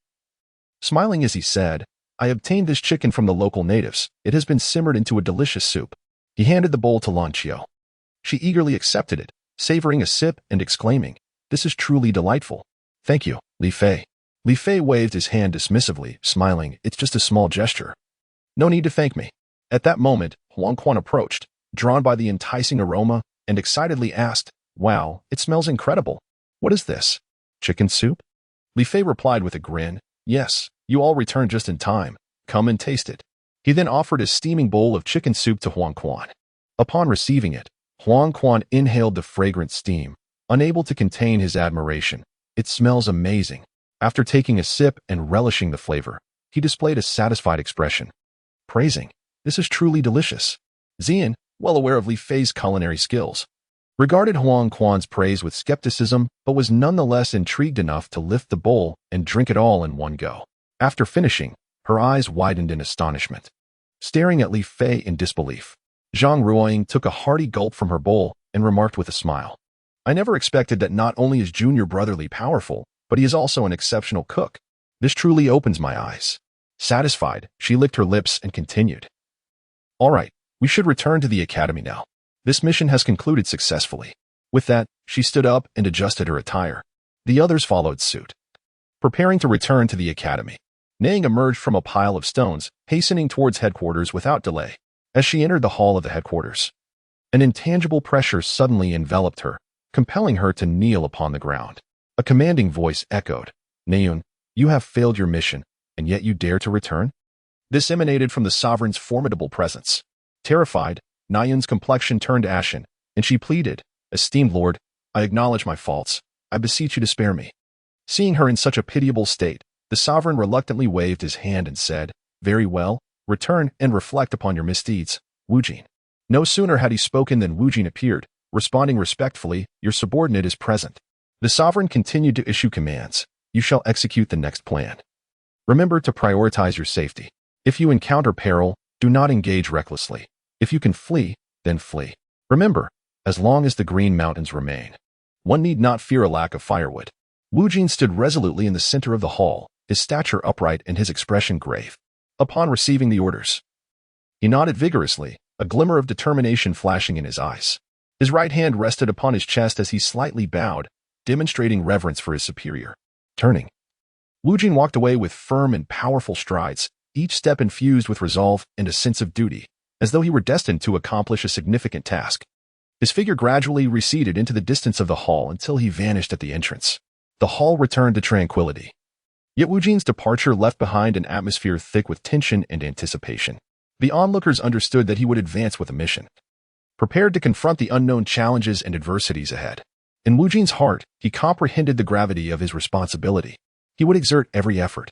Smiling as he said, "I obtained this chicken from the local natives. It has been simmered into a delicious soup." He handed the bowl to Lan Qiu. She eagerly accepted it, savoring a sip and exclaiming, "This is truly delightful. Thank you, Li Fei." Li Fei waved his hand dismissively, smiling, "It's just a small gesture. No need to thank me." At that moment, Huang Quan approached, drawn by the enticing aroma, and excitedly asked, "Wow, it smells incredible. What is this? Chicken soup?" Li Fei replied with a grin, "Yes, you all returned just in time. Come and taste it." He then offered a steaming bowl of chicken soup to Huang Quan. Upon receiving it, Huang Quan inhaled the fragrant steam, unable to contain his admiration. "It smells amazing." After taking a sip and relishing the flavor, he displayed a satisfied expression, praising, "This is truly delicious." Xian, well aware of Li Fei's culinary skills, regarded Huang Quan's praise with skepticism but was nonetheless intrigued enough to lift the bowl and drink it all in one go. After finishing, her eyes widened in astonishment, staring at Li Fei in disbelief. Zhang Ruoying took a hearty gulp from her bowl and remarked with a smile, "I never expected that not only is junior brother Li powerful, but he is also an exceptional cook. This truly opens my eyes." Satisfied, she licked her lips and continued, "All right, We should return to the academy now. This mission has concluded successfully. With that, she stood up and adjusted her attire. The others followed suit. Preparing to return to the academy, Nang emerged from a pile of stones, hastening towards headquarters without delay. As she entered the hall of the headquarters, an intangible pressure suddenly enveloped her, compelling her to kneel upon the ground. A commanding voice echoed, "Nayun, you have failed your mission, and yet you dare to return?" This emanated from the sovereign's formidable presence. Terrified, Nayun's complexion turned ashen, and she pleaded, "Esteemed lord, I acknowledge my faults. I beseech you to spare me." Seeing her in such a pitiable state, the sovereign reluctantly waved his hand and said, "Very well, return and reflect upon your misdeeds, Wujin." No sooner had he spoken than Wujin appeared, responding respectfully, "Your subordinate is present." The sovereign continued to issue commands. "You shall execute the next plan. Remember to prioritize your safety. If you encounter peril, do not engage recklessly. If you can flee, then flee. Remember, as long as the Green Mountains remain, one need not fear a lack of firewood." Wujin stood resolutely in the center of the hall, his stature upright and his expression grave. Upon receiving the orders, he nodded vigorously, a glimmer of determination flashing in his eyes. His right hand rested upon his chest as he slightly bowed, demonstrating reverence for his superior. Turning, Wujin walked away with firm and powerful strides, each step infused with resolve and a sense of duty, as though he were destined to accomplish a significant task. His figure gradually receded into the distance of the hall until he vanished at the entrance. The hall returned to tranquility. Yet Wujin's departure left behind an atmosphere thick with tension and anticipation. The onlookers understood that he would advance with a mission, prepared to confront the unknown challenges and adversities ahead. In Wujin's heart, he comprehended the gravity of his responsibility. He would exert every effort,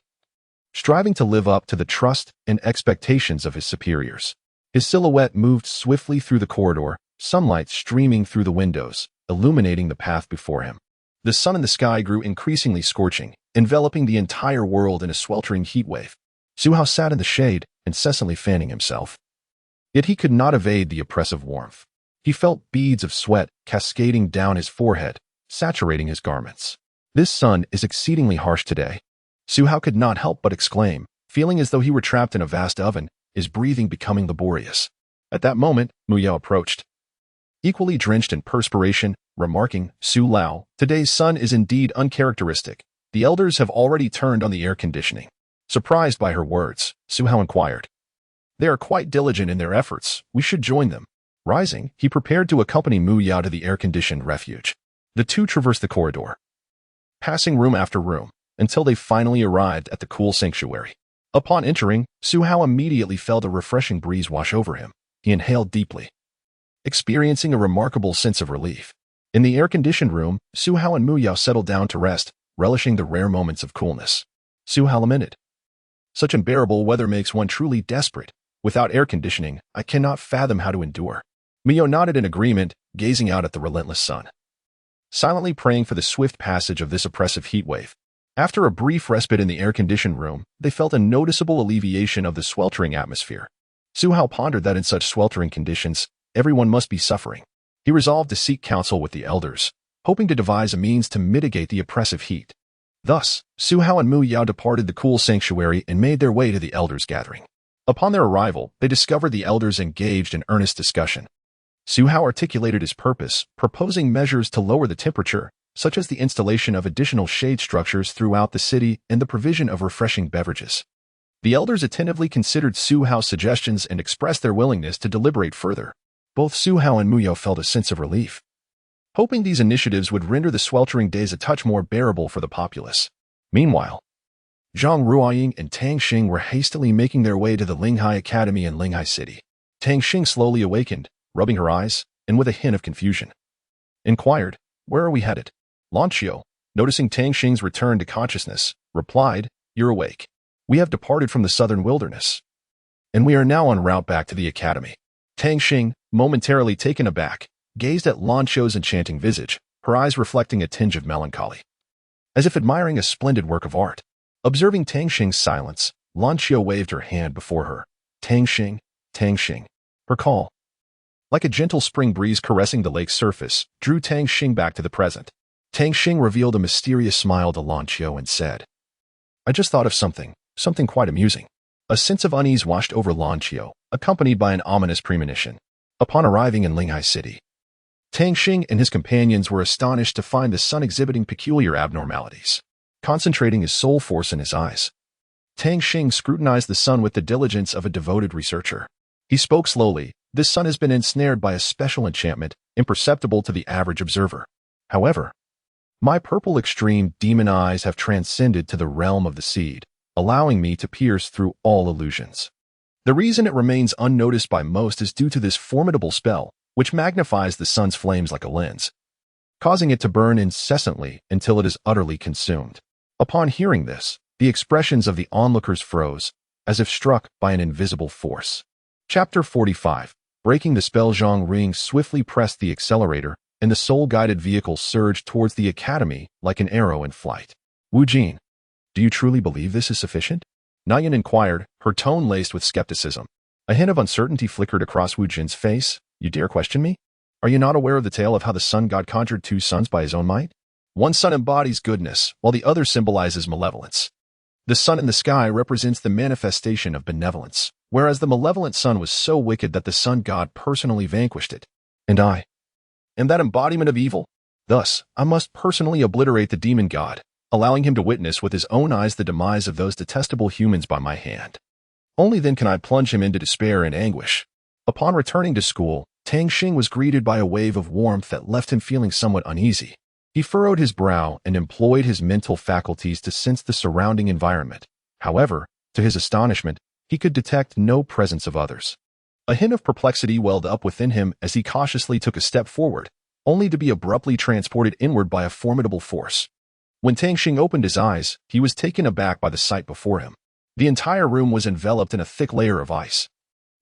striving to live up to the trust and expectations of his superiors. His silhouette moved swiftly through the corridor, sunlight streaming through the windows, illuminating the path before him. The sun in the sky grew increasingly scorching, enveloping the entire world in a sweltering heat wave. Su Hao sat in the shade, incessantly fanning himself. Yet he could not evade the oppressive warmth. He felt beads of sweat cascading down his forehead, saturating his garments. "This sun is exceedingly harsh today." Su Hao could not help but exclaim, feeling as though he were trapped in a vast oven, his breathing becoming laborious. At that moment, Mu Yao approached, equally drenched in perspiration, remarking, "Su Lao, today's sun is indeed uncharacteristic. The elders have already turned on the air conditioning." Surprised by her words, Su Hao inquired, "They are quite diligent in their efforts. We should join them." Rising, he prepared to accompany Mu Yao to the air-conditioned refuge. The two traversed the corridor, passing room after room, until they finally arrived at the cool sanctuary. Upon entering, Su Hao immediately felt a refreshing breeze wash over him. He inhaled deeply, experiencing a remarkable sense of relief. In the air-conditioned room, Su Hao and Mu Yao settled down to rest, relishing the rare moments of coolness. Su Hao lamented, "Such unbearable weather makes one truly desperate. Without air conditioning, I cannot fathom how to endure." Mu Yao nodded in agreement, gazing out at the relentless sun, silently praying for the swift passage of this oppressive heat wave. After a brief respite in the air-conditioned room, they felt a noticeable alleviation of the sweltering atmosphere. Su Hao pondered that in such sweltering conditions, everyone must be suffering. He resolved to seek counsel with the elders, hoping to devise a means to mitigate the oppressive heat. Thus, Su Hao and Mu Yao departed the cool sanctuary and made their way to the elders' gathering. Upon their arrival, they discovered the elders engaged in earnest discussion. Su Hao articulated his purpose, proposing measures to lower the temperature, such as the installation of additional shade structures throughout the city and the provision of refreshing beverages. The elders attentively considered Su Hao's suggestions and expressed their willingness to deliberate further. Both Su Hao and Mu Yao felt a sense of relief, hoping these initiatives would render the sweltering days a touch more bearable for the populace. Meanwhile, Zhang Ruoying and Tang Xing were hastily making their way to the Linghai Academy in Linghai City. Tang Xing slowly awakened, rubbing her eyes, and with a hint of confusion, inquired, "Where are we headed?" Lan Qiu, noticing Tang Xing's return to consciousness, replied, "You're awake. We have departed from the southern wilderness, and we are now en route back to the academy." Tang Xing, momentarily taken aback, gazed at Lan Qiu's enchanting visage, her eyes reflecting a tinge of melancholy, as if admiring a splendid work of art. Observing Tang Xing's silence, Lan Qiu waved her hand before her. "Tang Xing, Tang Xing." Her call, like a gentle spring breeze caressing the lake's surface, drew Tang Xing back to the present. Tang Xing revealed a mysterious smile to Lan Qiu and said, "I just thought of something quite amusing." A sense of unease washed over Lan Qiu, accompanied by an ominous premonition. Upon arriving in Linghai City, Tang Xing and his companions were astonished to find the sun exhibiting peculiar abnormalities, concentrating his soul force in his eyes. Tang Xing scrutinized the sun with the diligence of a devoted researcher. He spoke slowly. This sun has been ensnared by a special enchantment, imperceptible to the average observer. However, my purple extreme demon eyes have transcended to the realm of the seed, allowing me to pierce through all illusions. The reason it remains unnoticed by most is due to this formidable spell, which magnifies the sun's flames like a lens, causing it to burn incessantly until it is utterly consumed. Upon hearing this, the expressions of the onlookers froze, as if struck by an invisible force. Chapter 45. Breaking the spell. Zhang Ring swiftly pressed the accelerator, and the soul-guided vehicle surged towards the academy like an arrow in flight. Wu Jin, do you truly believe this is sufficient? Nayan inquired, her tone laced with skepticism. A hint of uncertainty flickered across Wu Jin's face. You dare question me? Are you not aware of the tale of how the sun god conjured two suns by his own might? One sun embodies goodness, while the other symbolizes malevolence. The sun in the sky represents the manifestation of benevolence, whereas the malevolent sun was so wicked that the sun god personally vanquished it. And I am that embodiment of evil. Thus, I must personally obliterate the demon god, allowing him to witness with his own eyes the demise of those detestable humans by my hand. Only then can I plunge him into despair and anguish. Upon returning to school, Tang Xing was greeted by a wave of warmth that left him feeling somewhat uneasy. He furrowed his brow and employed his mental faculties to sense the surrounding environment. However, to his astonishment, he could detect no presence of others. A hint of perplexity welled up within him as he cautiously took a step forward, only to be abruptly transported inward by a formidable force. When Tang Xing opened his eyes, he was taken aback by the sight before him. The entire room was enveloped in a thick layer of ice,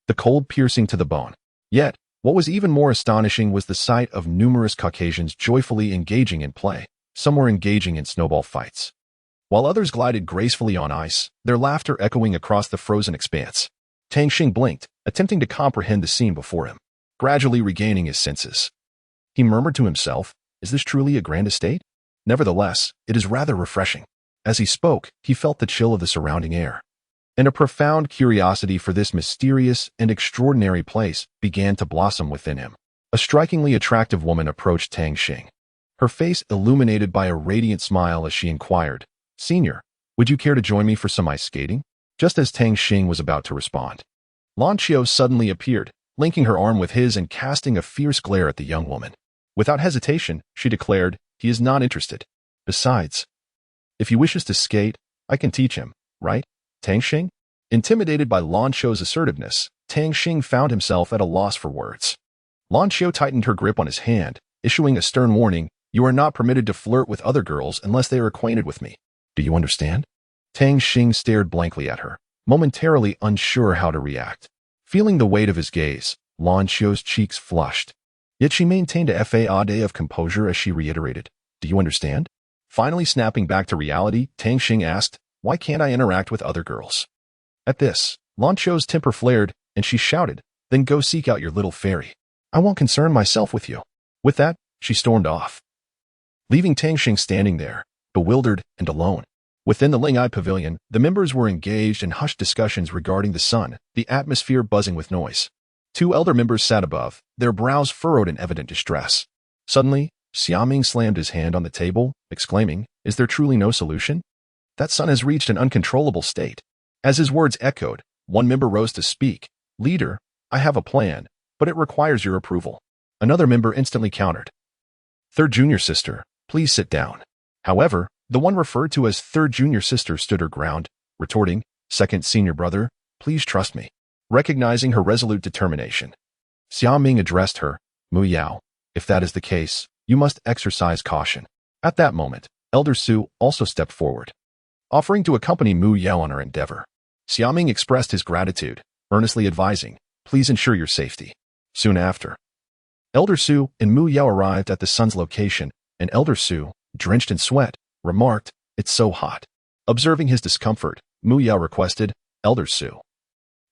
the cold piercing to the bone. Yet, what was even more astonishing was the sight of numerous Caucasians joyfully engaging in play. Some were engaging in snowball fights, while others glided gracefully on ice, their laughter echoing across the frozen expanse. Tang Xing blinked, attempting to comprehend the scene before him. Gradually regaining his senses, he murmured to himself, is this truly a grand estate? Nevertheless, it is rather refreshing. As he spoke, he felt the chill of the surrounding air, and a profound curiosity for this mysterious and extraordinary place began to blossom within him. A strikingly attractive woman approached Tang Xing, her face illuminated by a radiant smile as she inquired, Senior, would you care to join me for some ice skating? Just as Tang Xing was about to respond, Lan Qiu suddenly appeared, linking her arm with his and casting a fierce glare at the young woman. Without hesitation, she declared, he is not interested. Besides, if he wishes to skate, I can teach him, right, Tang Xing? Intimidated by Lan Qiu's assertiveness, Tang Xing found himself at a loss for words. Lan Qiu tightened her grip on his hand, issuing a stern warning, you are not permitted to flirt with other girls unless they are acquainted with me. Do you understand? Tang Xing stared blankly at her, momentarily unsure how to react. Feeling the weight of his gaze, Lan Qiu's cheeks flushed. Yet she maintained a facade of composure as she reiterated, do you understand? Finally snapping back to reality, Tang Xing asked, why can't I interact with other girls? At this, Lan Qiu's temper flared, and she shouted, then go seek out your little fairy. I won't concern myself with you. With that, she stormed off, leaving Tang Xing standing there, bewildered and alone. Within the Linghai Pavilion, the members were engaged in hushed discussions regarding the sun, the atmosphere buzzing with noise. Two elder members sat above, their brows furrowed in evident distress. Suddenly, Xiaming slammed his hand on the table, exclaiming, is there truly no solution? That sun has reached an uncontrollable state. As his words echoed, one member rose to speak. Leader, I have a plan, but it requires your approval. Another member instantly countered. Third junior sister, please sit down. However, the one referred to as third junior sister stood her ground, retorting, second senior brother, please trust me. Recognizing her resolute determination, Xiaming addressed her, Mu Yao, if that is the case, you must exercise caution. At that moment, Elder Su also stepped forward, offering to accompany Mu Yao on her endeavor. Xiaming expressed his gratitude, earnestly advising, please ensure your safety. Soon after, Elder Su and Mu Yao arrived at the sun's location, and Elder Su, drenched in sweat, remarked, it's so hot. Observing his discomfort, Mu Yao requested, Elder Su,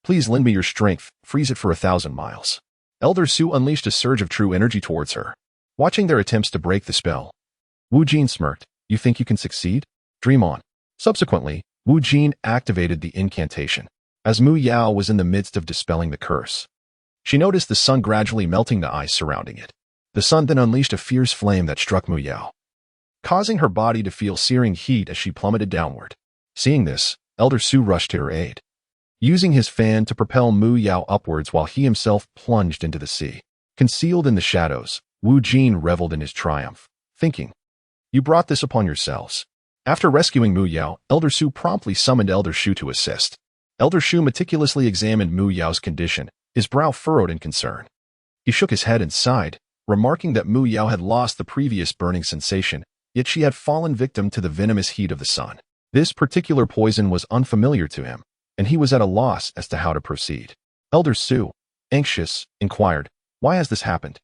please lend me your strength, freeze it for 1,000 miles. Elder Su unleashed a surge of true energy towards her. Watching their attempts to break the spell, Wu Jin smirked, you think you can succeed? Dream on. Subsequently, Wu Jin activated the incantation. as Mu Yao was in the midst of dispelling the curse. She noticed the sun gradually melting the ice surrounding it. The sun then unleashed a fierce flame that struck Mu Yao, causing her body to feel searing heat as she plummeted downward. Seeing this, Elder Su rushed to her aid, using his fan to propel Mu Yao upwards while he himself plunged into the sea. Concealed in the shadows, Wu Jin reveled in his triumph, thinking, "You brought this upon yourselves." After rescuing Mu Yao, Elder Su promptly summoned Elder Shu to assist. Elder Shu meticulously examined Mu Yao's condition, his brow furrowed in concern. He shook his head and sighed, remarking that Mu Yao had lost the previous burning sensation, yet she had fallen victim to the venomous heat of the sun. This particular poison was unfamiliar to him, and he was at a loss as to how to proceed. Elder Su, anxious, inquired, "Why has this happened?"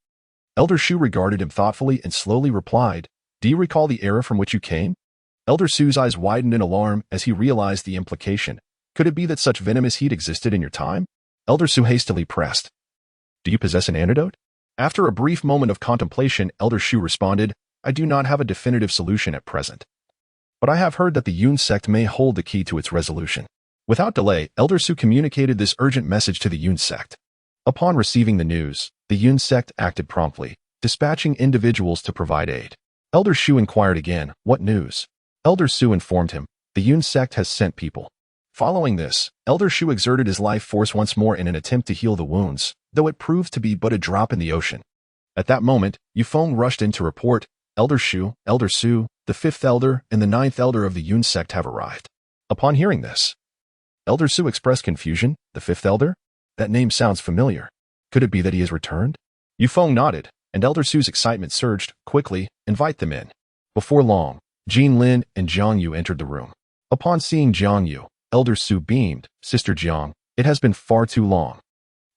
Elder Shu regarded him thoughtfully and slowly replied, "Do you recall the era from which you came?" Elder Su's eyes widened in alarm as he realized the implication. Could it be that such venomous heat existed in your time? Elder Su hastily pressed, "Do you possess an antidote?" After a brief moment of contemplation, Elder Shu responded, "I do not have a definitive solution at present, but I have heard that the Yun sect may hold the key to its resolution." Without delay, Elder Su communicated this urgent message to the Yun sect. Upon receiving the news, the Yun sect acted promptly, dispatching individuals to provide aid. Elder Shu inquired again, "What news?" Elder Su informed him, "The Yun sect has sent people." Following this, Elder Shu exerted his life force once more in an attempt to heal the wounds, though it proved to be but a drop in the ocean. At that moment, Yufeng rushed in to report, "Elder Shu, Elder Su, the 5th elder and the 9th elder of the Yun sect have arrived." Upon hearing this, Elder Su expressed confusion. "The 5th elder? That name sounds familiar. Could it be that he has returned?" Yufeng nodded, and Elder Su's excitement surged. "Quickly, invite them in." Before long, Jin Lin and Jiang Yu entered the room. Upon seeing Jiang Yu, Elder Su beamed, "Sister Jiang, it has been far too long."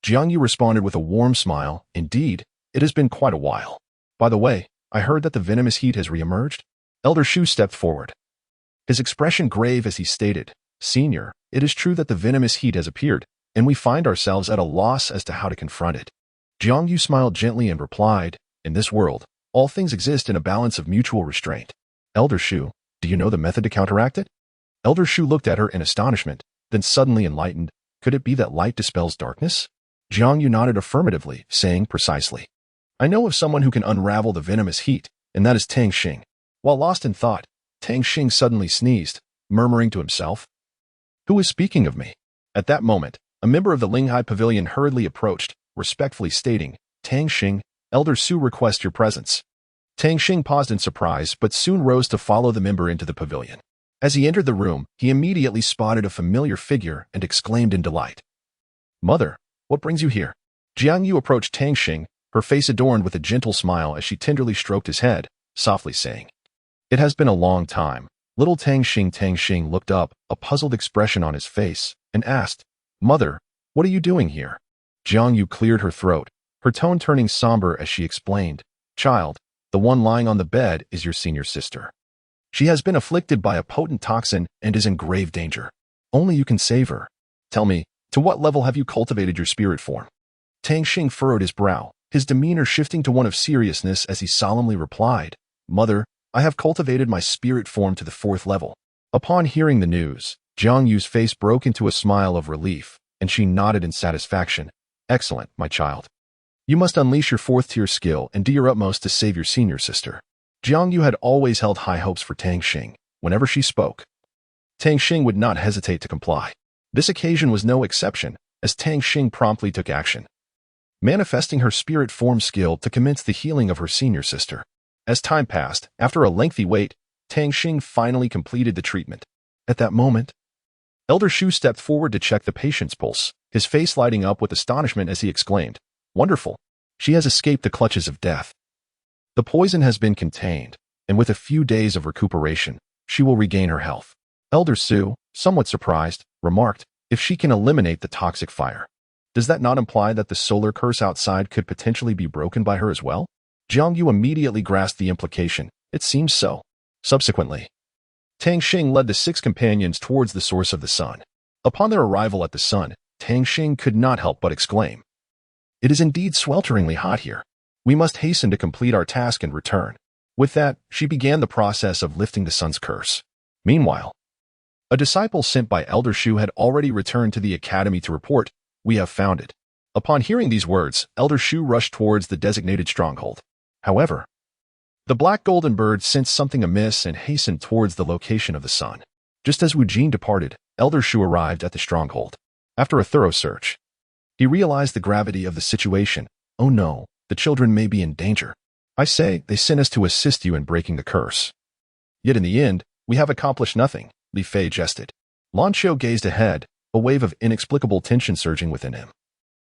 Jiang Yu responded with a warm smile, "Indeed, it has been quite a while. By the way, I heard that the venomous heat has reemerged." Elder Shu stepped forward, his expression grave as he stated, "Senior, it is true that the venomous heat has appeared, and we find ourselves at a loss as to how to confront it." Jiang Yu smiled gently and replied, "In this world, all things exist in a balance of mutual restraint. Elder Shu, do you know the method to counteract it?" Elder Shu looked at her in astonishment, then suddenly enlightened. "Could it be that light dispels darkness?" Jiang Yu nodded affirmatively, saying, "Precisely. I know of someone who can unravel the venomous heat, and that is Tang Xing." While lost in thought, Tang Xing suddenly sneezed, murmuring to himself, "Who is speaking of me?" At that moment, a member of the Linghai Pavilion hurriedly approached, respectfully stating, "Tang Xing, Elder Su requests your presence." Tang Xing paused in surprise but soon rose to follow the member into the pavilion. As he entered the room, he immediately spotted a familiar figure and exclaimed in delight, "Mother, what brings you here?" Jiang Yu approached Tang Xing, her face adorned with a gentle smile as she tenderly stroked his head, softly saying, "It has been a long time." Little Tang Xing looked up, a puzzled expression on his face, and asked, "Mother, what are you doing here?" Jiang Yu cleared her throat, her tone turning somber as she explained, "Child, the one lying on the bed is your senior sister. She has been afflicted by a potent toxin and is in grave danger. Only you can save her. Tell me, to what level have you cultivated your spirit form?" Tang Xing furrowed his brow, his demeanor shifting to one of seriousness as he solemnly replied, "Mother, I have cultivated my spirit form to the 4th level." Upon hearing the news, Jiang Yu's face broke into a smile of relief, and she nodded in satisfaction. "Excellent, my child. You must unleash your 4th tier skill and do your utmost to save your senior sister." Jiang Yu had always held high hopes for Tang Xing. Whenever she spoke, Tang Xing would not hesitate to comply. This occasion was no exception, as Tang Xing promptly took action, manifesting her spirit form skill to commence the healing of her senior sister. As time passed, after a lengthy wait, Tang Xing finally completed the treatment. At that moment, Elder Shu stepped forward to check the patient's pulse, his face lighting up with astonishment as he exclaimed, "Wonderful! She has escaped the clutches of death. The poison has been contained, and with a few days of recuperation, she will regain her health." Elder Su, somewhat surprised, remarked, "If she can eliminate the toxic fire, does that not imply that the solar curse outside could potentially be broken by her as well?" Jiang Yu immediately grasped the implication. "It seems so." Subsequently, Tang Xing led the 6 companions towards the source of the sun. Upon their arrival at the sun, Tang Xing could not help but exclaim, "It is indeed swelteringly hot here. We must hasten to complete our task and return." With that, she began the process of lifting the sun's curse. Meanwhile, A disciple sent by Elder Shu had already returned to the academy to report, "We have found it." Upon hearing these words, Elder Shu rushed towards the designated stronghold. However, the black golden bird sensed something amiss and hastened towards the location of the sun. Just as Wu Jin departed, Elder Shu arrived at the stronghold. After a thorough search, he realized the gravity of the situation. "Oh no, the children may be in danger. I say, they sent us to assist you in breaking the curse. Yet in the end, we have accomplished nothing," Li Fei jested. Lan Qiu gazed ahead, a wave of inexplicable tension surging within him.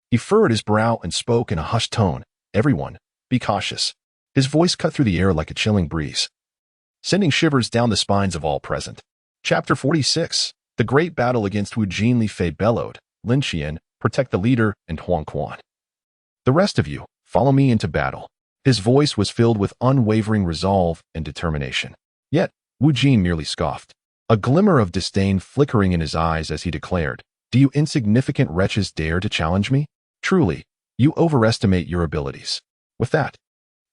He furrowed his brow and spoke in a hushed tone, "Everyone, be cautious." His voice cut through the air like a chilling breeze, sending shivers down the spines of all present. Chapter 46. The Great Battle Against Wu Jin. Li Fei bellowed, "Lin Qian, protect the leader, and Huang Quan. The rest of you, follow me into battle." His voice was filled with unwavering resolve and determination. Yet, Wu Jin merely scoffed, a glimmer of disdain flickering in his eyes as he declared, "Do you insignificant wretches dare to challenge me? Truly, you overestimate your abilities." With that,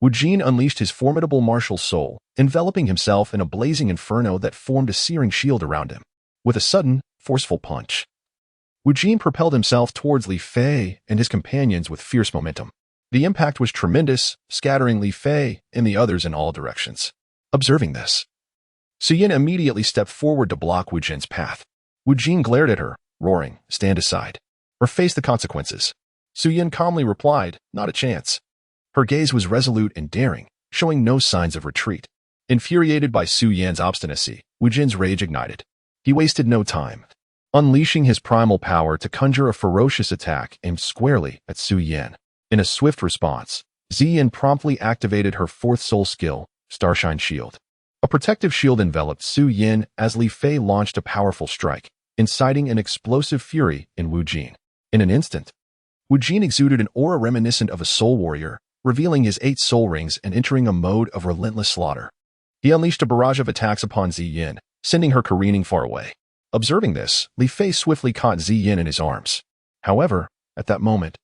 Wu Jin unleashed his formidable martial soul, enveloping himself in a blazing inferno that formed a searing shield around him. With a sudden, forceful punch, Wu Jin propelled himself towards Li Fei and his companions with fierce momentum. The impact was tremendous, scattering Li Fei and the others in all directions. Observing this, Su Yin immediately stepped forward to block Wu Jin's path. Wu Jin glared at her, roaring, "Stand aside, or face the consequences." Su Yin calmly replied, "Not a chance." Her gaze was resolute and daring, showing no signs of retreat. Infuriated by Su Yin's obstinacy, Wu Jin's rage ignited. He wasted no time, unleashing his primal power to conjure a ferocious attack aimed squarely at Su Yin. In a swift response, Ziyin promptly activated her fourth soul skill, Starshine Shield. A protective shield enveloped Su Yin as Li Fei launched a powerful strike, inciting an explosive fury in Wu Jin. In an instant, Wu Jin exuded an aura reminiscent of a soul warrior, revealing his 8 soul rings and entering a mode of relentless slaughter. He unleashed a barrage of attacks upon Ziyin, sending her careening far away. Observing this, Li Fei swiftly caught Ziyin in his arms. However, at that moment,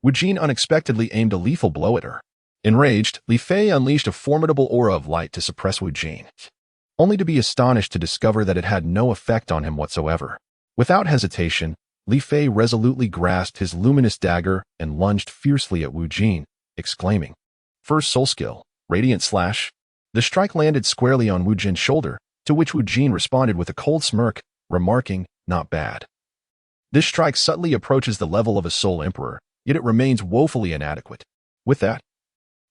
Wu Jin unexpectedly aimed a lethal blow at her. Enraged, Li Fei unleashed a formidable aura of light to suppress Wu Jin, only to be astonished to discover that it had no effect on him whatsoever. Without hesitation, Li Fei resolutely grasped his luminous dagger and lunged fiercely at Wu Jin, exclaiming, "First soul skill, Radiant Slash." The strike landed squarely on Wu Jin's shoulder, to which Wu Jin responded with a cold smirk, remarking, "Not bad." This strike subtly approaches the level of a soul emperor, yet it remains woefully inadequate. With that,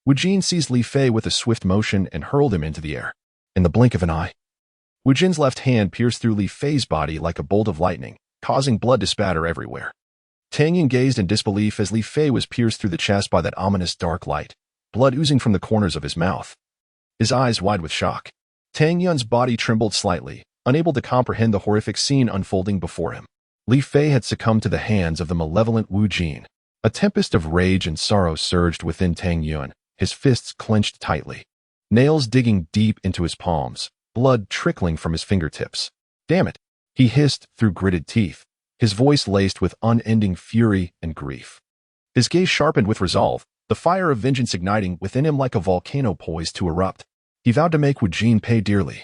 Wu Jin seized Li Fei with a swift motion and hurled him into the air. In the blink of an eye, Wu Jin's left hand pierced through Li Fei's body like a bolt of lightning, causing blood to spatter everywhere. Tang Xing gazed in disbelief as Li Fei was pierced through the chest by that ominous dark light, blood oozing from the corners of his mouth. His eyes wide with shock. Tang Yun's body trembled slightly, unable to comprehend the horrific scene unfolding before him. Li Fei had succumbed to the hands of the malevolent Wu Jin. A tempest of rage and sorrow surged within Tang Yun, his fists clenched tightly, nails digging deep into his palms, blood trickling from his fingertips. "Damn it," he hissed through gritted teeth, his voice laced with unending fury and grief. His gaze sharpened with resolve, the fire of vengeance igniting within him like a volcano poised to erupt. He vowed to make Wu Jin pay dearly,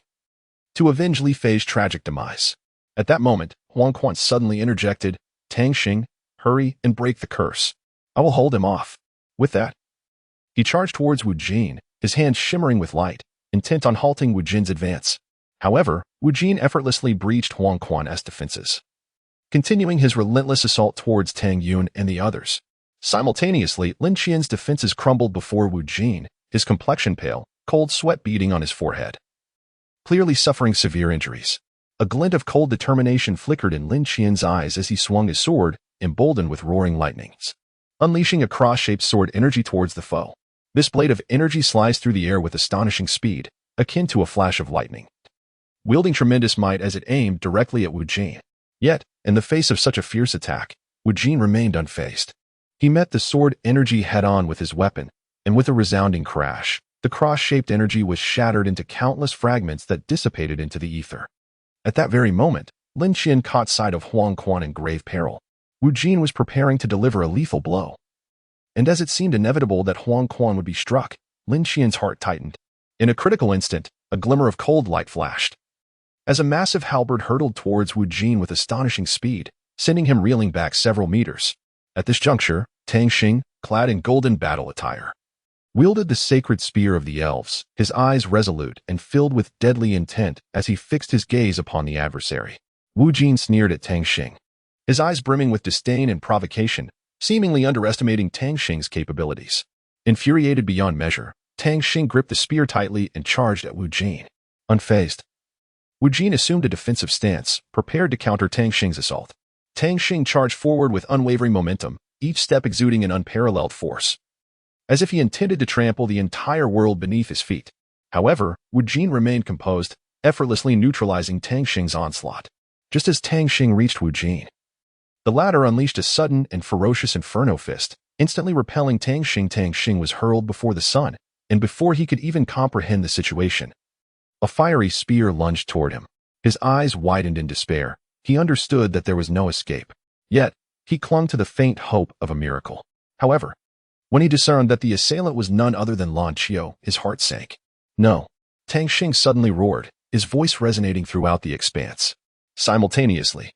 to avenge Li Fei's tragic demise. At that moment, Huang Quan suddenly interjected, "Tang Xing, hurry and break the curse. I will hold him off." With that, he charged towards Wu Jin, his hands shimmering with light, intent on halting Wu Jin's advance. However, Wu Jin effortlessly breached Huang Quan's defenses, continuing his relentless assault towards Tang Yun and the others. Simultaneously, Lin Qian's defenses crumbled before Wu Jin, his complexion pale, cold sweat beading on his forehead, clearly suffering severe injuries. A glint of cold determination flickered in Lin Qian's eyes as he swung his sword, emboldened with roaring lightnings, unleashing a cross-shaped sword energy towards the foe. This blade of energy sliced through the air with astonishing speed, akin to a flash of lightning, wielding tremendous might as it aimed directly at Wu Jin. Yet, in the face of such a fierce attack, Wu Jin remained unfazed. He met the sword energy head-on with his weapon, and with a resounding crash, the cross-shaped energy was shattered into countless fragments that dissipated into the ether. At that very moment, Lin Qian caught sight of Huang Quan in grave peril. Wu Jin was preparing to deliver a lethal blow. And as it seemed inevitable that Huang Quan would be struck, Lin Qian's heart tightened. In a critical instant, a glimmer of cold light flashed. as a massive halberd hurtled towards Wu Jin with astonishing speed, sending him reeling back several meters. At this juncture, Tang Xing, clad in golden battle attire, wielded the sacred spear of the elves, his eyes resolute and filled with deadly intent as he fixed his gaze upon the adversary. Wu Jin sneered at Tang Xing, his eyes brimming with disdain and provocation, seemingly underestimating Tang Xing's capabilities. Infuriated beyond measure, Tang Xing gripped the spear tightly and charged at Wu Jin. Unfazed, Wu Jin assumed a defensive stance, prepared to counter Tang Xing's assault. Tang Xing charged forward with unwavering momentum, each step exuding an unparalleled force, as if he intended to trample the entire world beneath his feet. However, Wu Jin remained composed, effortlessly neutralizing Tang Xing's onslaught. Just as Tang Xing reached Wu Jin, the latter unleashed a sudden and ferocious inferno fist, instantly repelling Tang Xing. Tang Xing was hurled before the sun, and before he could even comprehend the situation, a fiery spear lunged toward him. His eyes widened in despair. He understood that there was no escape. Yet, he clung to the faint hope of a miracle. However, when he discerned that the assailant was none other than Lan Qiu, his heart sank. No! Tang Xing suddenly roared, his voice resonating throughout the expanse. Simultaneously,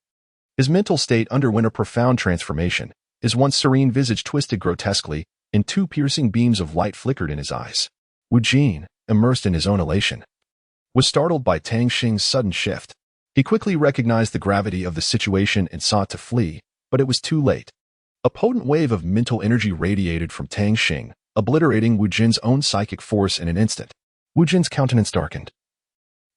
his mental state underwent a profound transformation. His once serene visage twisted grotesquely, and two piercing beams of light flickered in his eyes. Wu Jin, immersed in his own elation, was startled by Tang Xing's sudden shift. He quickly recognized the gravity of the situation and sought to flee, but it was too late. A potent wave of mental energy radiated from Tang Xing, obliterating Wu Jin's own psychic force in an instant. Wu Jin's countenance darkened.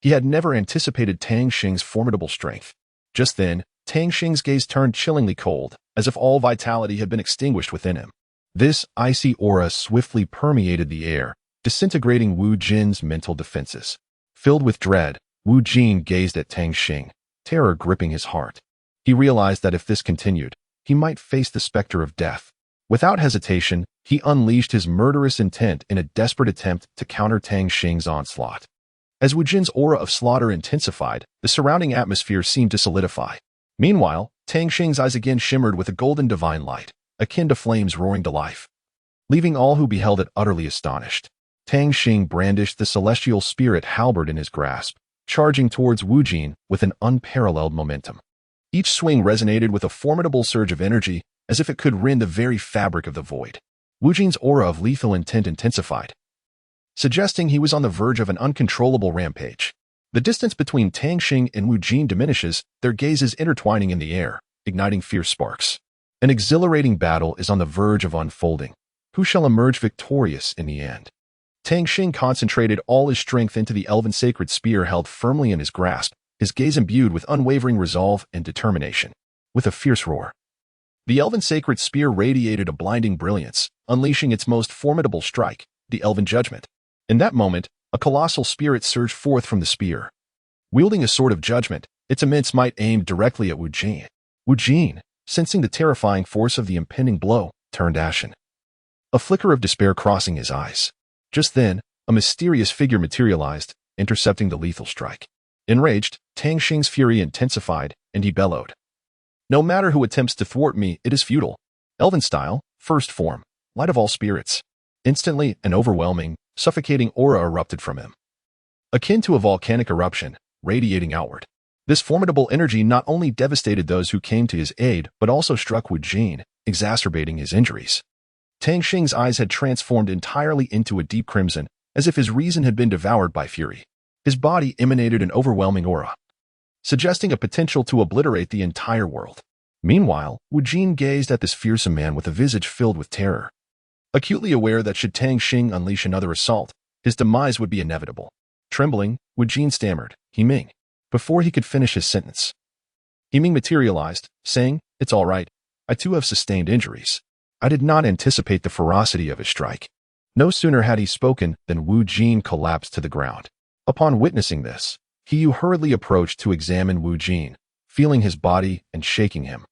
He had never anticipated Tang Xing's formidable strength. Just then, Tang Xing's gaze turned chillingly cold, as if all vitality had been extinguished within him. This icy aura swiftly permeated the air, disintegrating Wu Jin's mental defenses. Filled with dread, Wu Jin gazed at Tang Xing, terror gripping his heart. He realized that if this continued, he might face the specter of death. Without hesitation, he unleashed his murderous intent in a desperate attempt to counter Tang Xing's onslaught. As Wu Jin's aura of slaughter intensified, the surrounding atmosphere seemed to solidify. Meanwhile, Tang Xing's eyes again shimmered with a golden divine light, akin to flames roaring to life, leaving all who beheld it utterly astonished. Tang Xing brandished the celestial spirit halberd in his grasp, charging towards Wu Jin with an unparalleled momentum. Each swing resonated with a formidable surge of energy, as if it could rend the very fabric of the void. Wu Jin's aura of lethal intent intensified, suggesting he was on the verge of an uncontrollable rampage. The distance between Tang Xing and Wu Jin diminishes, their gazes intertwining in the air, igniting fierce sparks. An exhilarating battle is on the verge of unfolding. Who shall emerge victorious in the end? Tang Xing concentrated all his strength into the elven sacred spear held firmly in his grasp, his gaze imbued with unwavering resolve and determination. With a fierce roar, the elven sacred spear radiated a blinding brilliance, unleashing its most formidable strike, the elven judgment. In that moment, a colossal spirit surged forth from the spear. Wielding a sword of judgment, its immense might aimed directly at Wu Jin. Wu Jin, sensing the terrifying force of the impending blow, turned ashen, a flicker of despair crossing his eyes. Just then, a mysterious figure materialized, intercepting the lethal strike. Enraged, Tang Xing's fury intensified, and he bellowed, "No matter who attempts to thwart me, it is futile. Elven style, first form, light of all spirits." Instantly, an overwhelming, suffocating aura erupted from him, akin to a volcanic eruption, radiating outward. This formidable energy not only devastated those who came to his aid, but also struck Wu Jin, exacerbating his injuries. Tang Xing's eyes had transformed entirely into a deep crimson, as if his reason had been devoured by fury. His body emanated an overwhelming aura, suggesting a potential to obliterate the entire world. Meanwhile, Wu Jin gazed at this fearsome man with a visage filled with terror, acutely aware that should Tang Xing unleash another assault, his demise would be inevitable. Trembling, Wu Jin stammered, "He-Ming," before he could finish his sentence. He-Ming materialized, saying, "It's all right. I too have sustained injuries." I did not anticipate the ferocity of his strike. No sooner had he spoken than Wu Jin collapsed to the ground. Upon witnessing this, He hurriedly approached to examine Wu Jin, feeling his body and shaking him,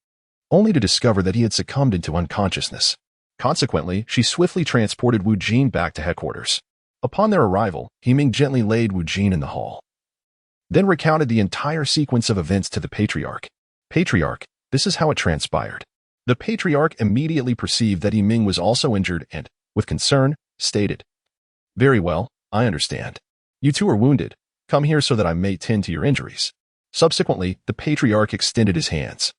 only to discover that he had succumbed into unconsciousness. Consequently, she swiftly transported Wu Jin back to headquarters. Upon their arrival, He-Ming gently laid Wu Jin in the hall, then recounted the entire sequence of events to the Patriarch. "Patriarch, this is how it transpired." The Patriarch immediately perceived that He-Ming was also injured and, with concern, stated, "Very well, I understand. You two are wounded. Come here so that I may tend to your injuries." Subsequently, the patriarch extended his hands,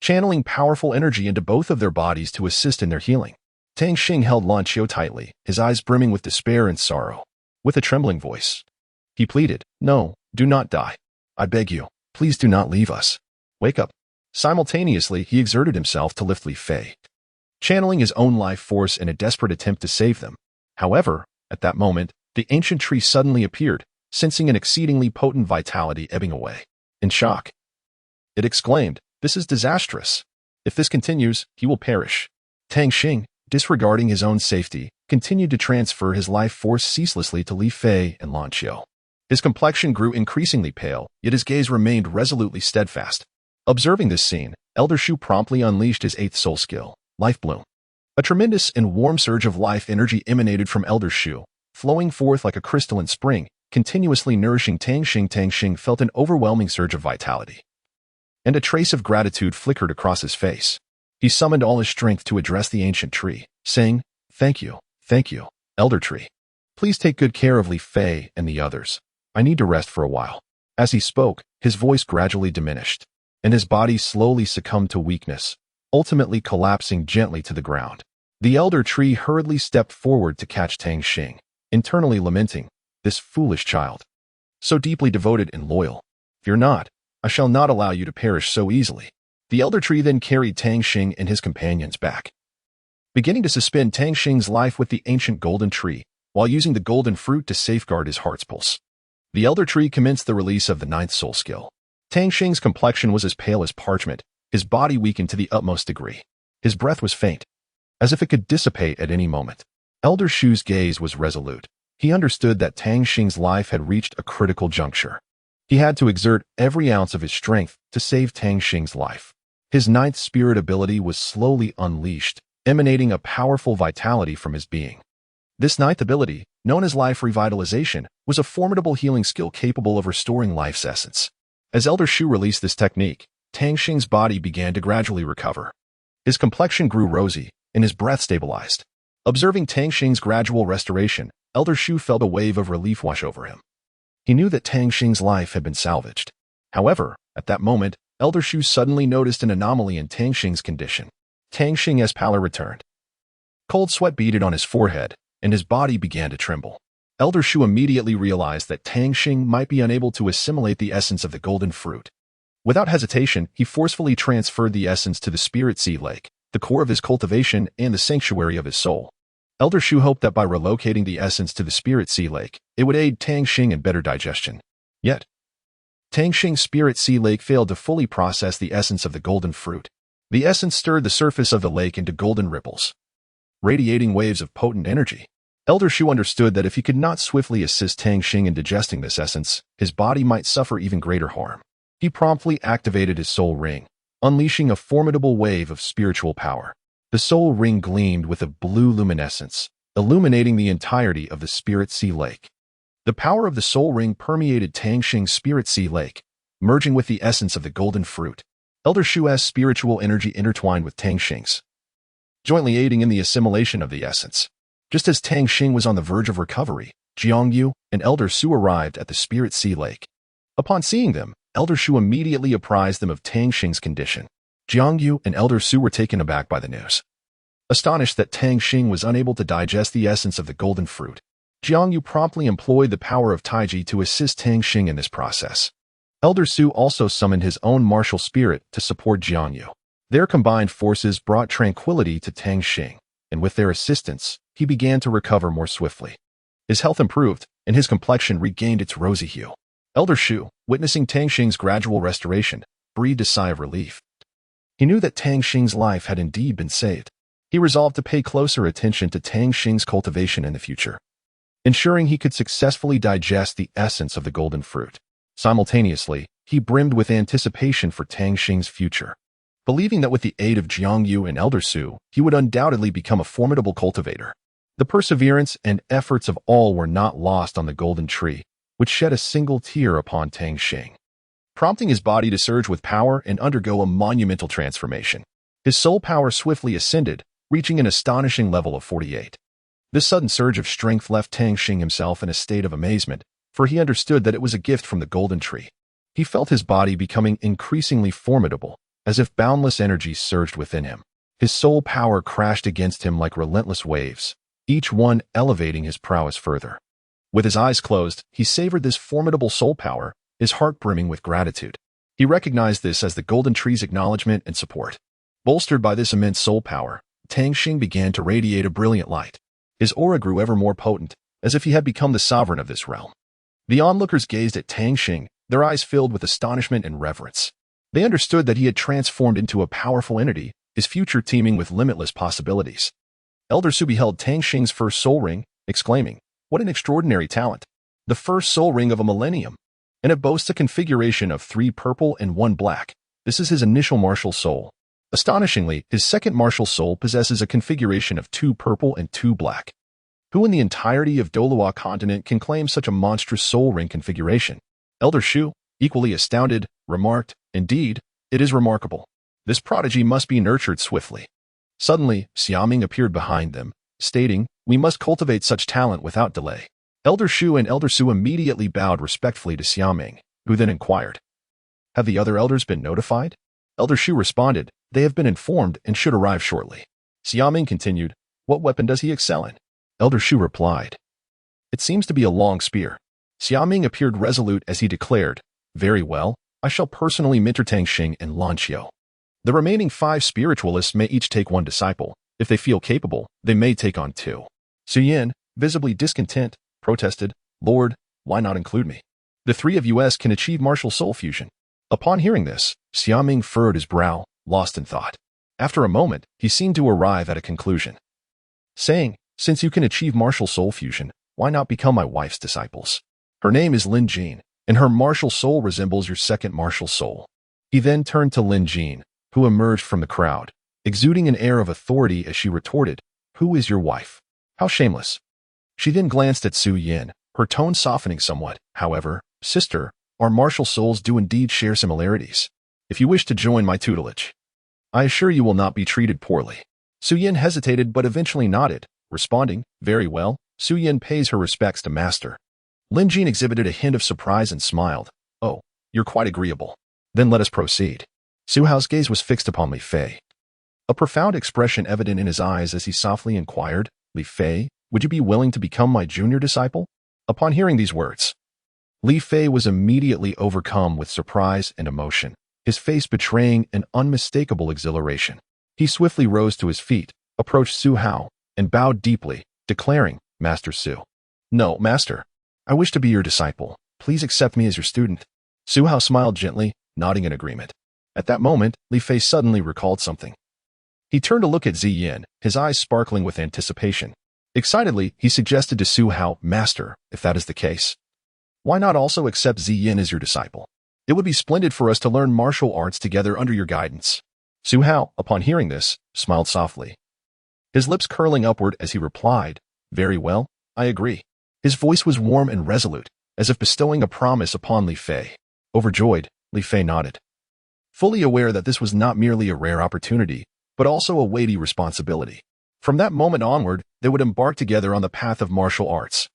channeling powerful energy into both of their bodies to assist in their healing. Tang Xing held Lan Qiu tightly, his eyes brimming with despair and sorrow. With a trembling voice, he pleaded, "No, do not die. I beg you, please do not leave us. Wake up." Simultaneously, he exerted himself to lift Li Fei, channeling his own life force in a desperate attempt to save them. However, at that moment, the ancient tree suddenly appeared, sensing an exceedingly potent vitality ebbing away. In shock, it exclaimed, "This is disastrous. If this continues, he will perish." Tang Xing, disregarding his own safety, continued to transfer his life force ceaselessly to Li Fei and Lan Qiu. His complexion grew increasingly pale, yet his gaze remained resolutely steadfast. Observing this scene, Elder Shu promptly unleashed his 8th soul skill, Life Bloom. A tremendous and warm surge of life energy emanated from Elder Shu, flowing forth like a crystalline spring, continuously nourishing Tang Xing. Tang Xing felt an overwhelming surge of vitality, and a trace of gratitude flickered across his face. He summoned all his strength to address the ancient tree, saying, thank you, Elder Tree. Please take good care of Li Fei and the others. I need to rest for a while." As he spoke, his voice gradually diminished, and his body slowly succumbed to weakness, ultimately collapsing gently to the ground. The Elder Tree hurriedly stepped forward to catch Tang Xing, internally lamenting, "This foolish child, so deeply devoted and loyal. Fear not, I shall not allow you to perish so easily." The Elder Tree then carried Tang Xing and his companions back, beginning to suspend Tang Xing's life with the ancient golden tree, while using the golden fruit to safeguard his heart's pulse. The Elder Tree commenced the release of the 9th soul skill. Tang Xing's complexion was as pale as parchment, his body weakened to the utmost degree. His breath was faint, as if it could dissipate at any moment. Elder Shu's gaze was resolute. He understood that Tang Xing's life had reached a critical juncture. He had to exert every ounce of his strength to save Tang Xing's life. His 9th spirit ability was slowly unleashed, emanating a powerful vitality from his being. This 9th ability, known as life revitalization, was a formidable healing skill capable of restoring life's essence. As Elder Shu released this technique, Tang Xing's body began to gradually recover. His complexion grew rosy, and his breath stabilized. Observing Tang Xing's gradual restoration, Elder Shu felt a wave of relief wash over him. He knew that Tang Xing's life had been salvaged. However, at that moment, Elder Shu suddenly noticed an anomaly in Tang Xing's condition. Tang Xing's pallor returned. Cold sweat beaded on his forehead, and his body began to tremble. Elder Shu immediately realized that Tang Xing might be unable to assimilate the essence of the golden fruit. Without hesitation, he forcefully transferred the essence to the spirit sea lake, the core of his cultivation and the sanctuary of his soul. Elder Shu hoped that by relocating the essence to the spirit sea lake, it would aid Tang Xing in better digestion. Yet, Tang Xing's spirit sea lake failed to fully process the essence of the golden fruit. The essence stirred the surface of the lake into golden ripples, radiating waves of potent energy. Elder Shu understood that if he could not swiftly assist Tang Xing in digesting this essence, his body might suffer even greater harm. He promptly activated his soul ring, unleashing a formidable wave of spiritual power. The soul ring gleamed with a blue luminescence, illuminating the entirety of the spirit sea lake. The power of the soul ring permeated Tang Xing's spirit sea lake, merging with the essence of the golden fruit. Elder Shu's spiritual energy intertwined with Tang Xing's, jointly aiding in the assimilation of the essence. Just as Tang Xing was on the verge of recovery, Jiangyu and Elder Su arrived at the spirit sea lake. Upon seeing them, Elder Shu immediately apprised them of Tang Xing's condition. Jiangyu and Elder Su were taken aback by the news. Astonished that Tang Xing was unable to digest the essence of the golden fruit, Jiangyu promptly employed the power of Taiji to assist Tang Xing in this process. Elder Su also summoned his own martial spirit to support Jiangyu. Their combined forces brought tranquility to Tang Xing, and with their assistance, he began to recover more swiftly. His health improved, and his complexion regained its rosy hue. Elder Shu, witnessing Tang Xing's gradual restoration, breathed a sigh of relief. He knew that Tang Xing's life had indeed been saved. He resolved to pay closer attention to Tang Xing's cultivation in the future, ensuring he could successfully digest the essence of the golden fruit. Simultaneously, he brimmed with anticipation for Tang Xing's future, believing that with the aid of Jiangyu and Elder Su, he would undoubtedly become a formidable cultivator. The perseverance and efforts of all were not lost on the golden tree, which shed a single tear upon Tang Xing, prompting his body to surge with power and undergo a monumental transformation. His soul power swiftly ascended, reaching an astonishing level of 48. This sudden surge of strength left Tang Xing himself in a state of amazement, for he understood that it was a gift from the golden tree. He felt his body becoming increasingly formidable, as if boundless energy surged within him. His soul power crashed against him like relentless waves, each one elevating his prowess further. With his eyes closed, he savored this formidable soul power, his heart brimming with gratitude. He recognized this as the golden tree's acknowledgement and support. Bolstered by this immense soul power, Tang Xing began to radiate a brilliant light. His aura grew ever more potent, as if he had become the sovereign of this realm. The onlookers gazed at Tang Xing, their eyes filled with astonishment and reverence. They understood that he had transformed into a powerful entity, his future teeming with limitless possibilities. Elder Su beheld Tang Xing's first soul ring, exclaiming, "What an extraordinary talent! The first soul ring of a millennium! And it boasts a configuration of 3 purple and 1 black. This is his initial martial soul. Astonishingly, his second martial soul possesses a configuration of 2 purple and 2 black. Who in the entirety of Douluo continent can claim such a monstrous soul ring configuration?" Elder Shu, equally astounded, remarked, "Indeed, it is remarkable. This prodigy must be nurtured swiftly." Suddenly, Xiaoming appeared behind them, stating, "We must cultivate such talent without delay." Elder Shu and Elder Su immediately bowed respectfully to Xiaoming, who then inquired, "Have the other elders been notified?" Elder Shu responded, "They have been informed and should arrive shortly." Xiaoming continued, "What weapon does he excel in?" Elder Shu replied, "It seems to be a long spear." Xiaoming appeared resolute as he declared, "Very well, I shall personally mentor Tang Xing and Lan Qiu. The remaining 5 spiritualists may each take 1 disciple. If they feel capable, they may take on 2. Su Yin, visibly discontent, protested, "Lord, why not include me? The 3 of us can achieve martial soul fusion." Upon hearing this, Xiaoming furrowed his brow, lost in thought. After a moment, he seemed to arrive at a conclusion, saying, "Since you can achieve martial soul fusion, why not become my wife's disciples? Her name is Lin Jin, and her martial soul resembles your second martial soul." He then turned to Lin Jin, who emerged from the crowd, exuding an air of authority as she retorted, "Who is your wife? How shameless." She then glanced at Su Yin, her tone softening somewhat. "However, sister, our martial souls do indeed share similarities. If you wish to join my tutelage, I assure you will not be treated poorly." Su Yin hesitated but eventually nodded, responding, "Very well, Su Yin pays her respects to master." Lin Jin exhibited a hint of surprise and smiled, "Oh, you're quite agreeable. Then let us proceed." Su Hao's gaze was fixed upon Li Fei, a profound expression evident in his eyes as he softly inquired, "Li Fei, would you be willing to become my junior disciple?" Upon hearing these words, Li Fei was immediately overcome with surprise and emotion, his face betraying an unmistakable exhilaration. He swiftly rose to his feet, approached Su Hao, and bowed deeply, declaring, "Master Su." "No, master. I wish to be your disciple. Please accept me as your student." Su Hao smiled gently, nodding in agreement. At that moment, Li Fei suddenly recalled something. He turned to look at Zi Yin, his eyes sparkling with anticipation. Excitedly, he suggested to Su Hao, "Master, if that is the case, why not also accept Zi Yin as your disciple? It would be splendid for us to learn martial arts together under your guidance." Su Hao, upon hearing this, smiled softly, his lips curling upward as he replied, "Very well, I agree." His voice was warm and resolute, as if bestowing a promise upon Li Fei. Overjoyed, Li Fei nodded, fully aware that this was not merely a rare opportunity, but also a weighty responsibility. From that moment onward, they would embark together on the path of martial arts.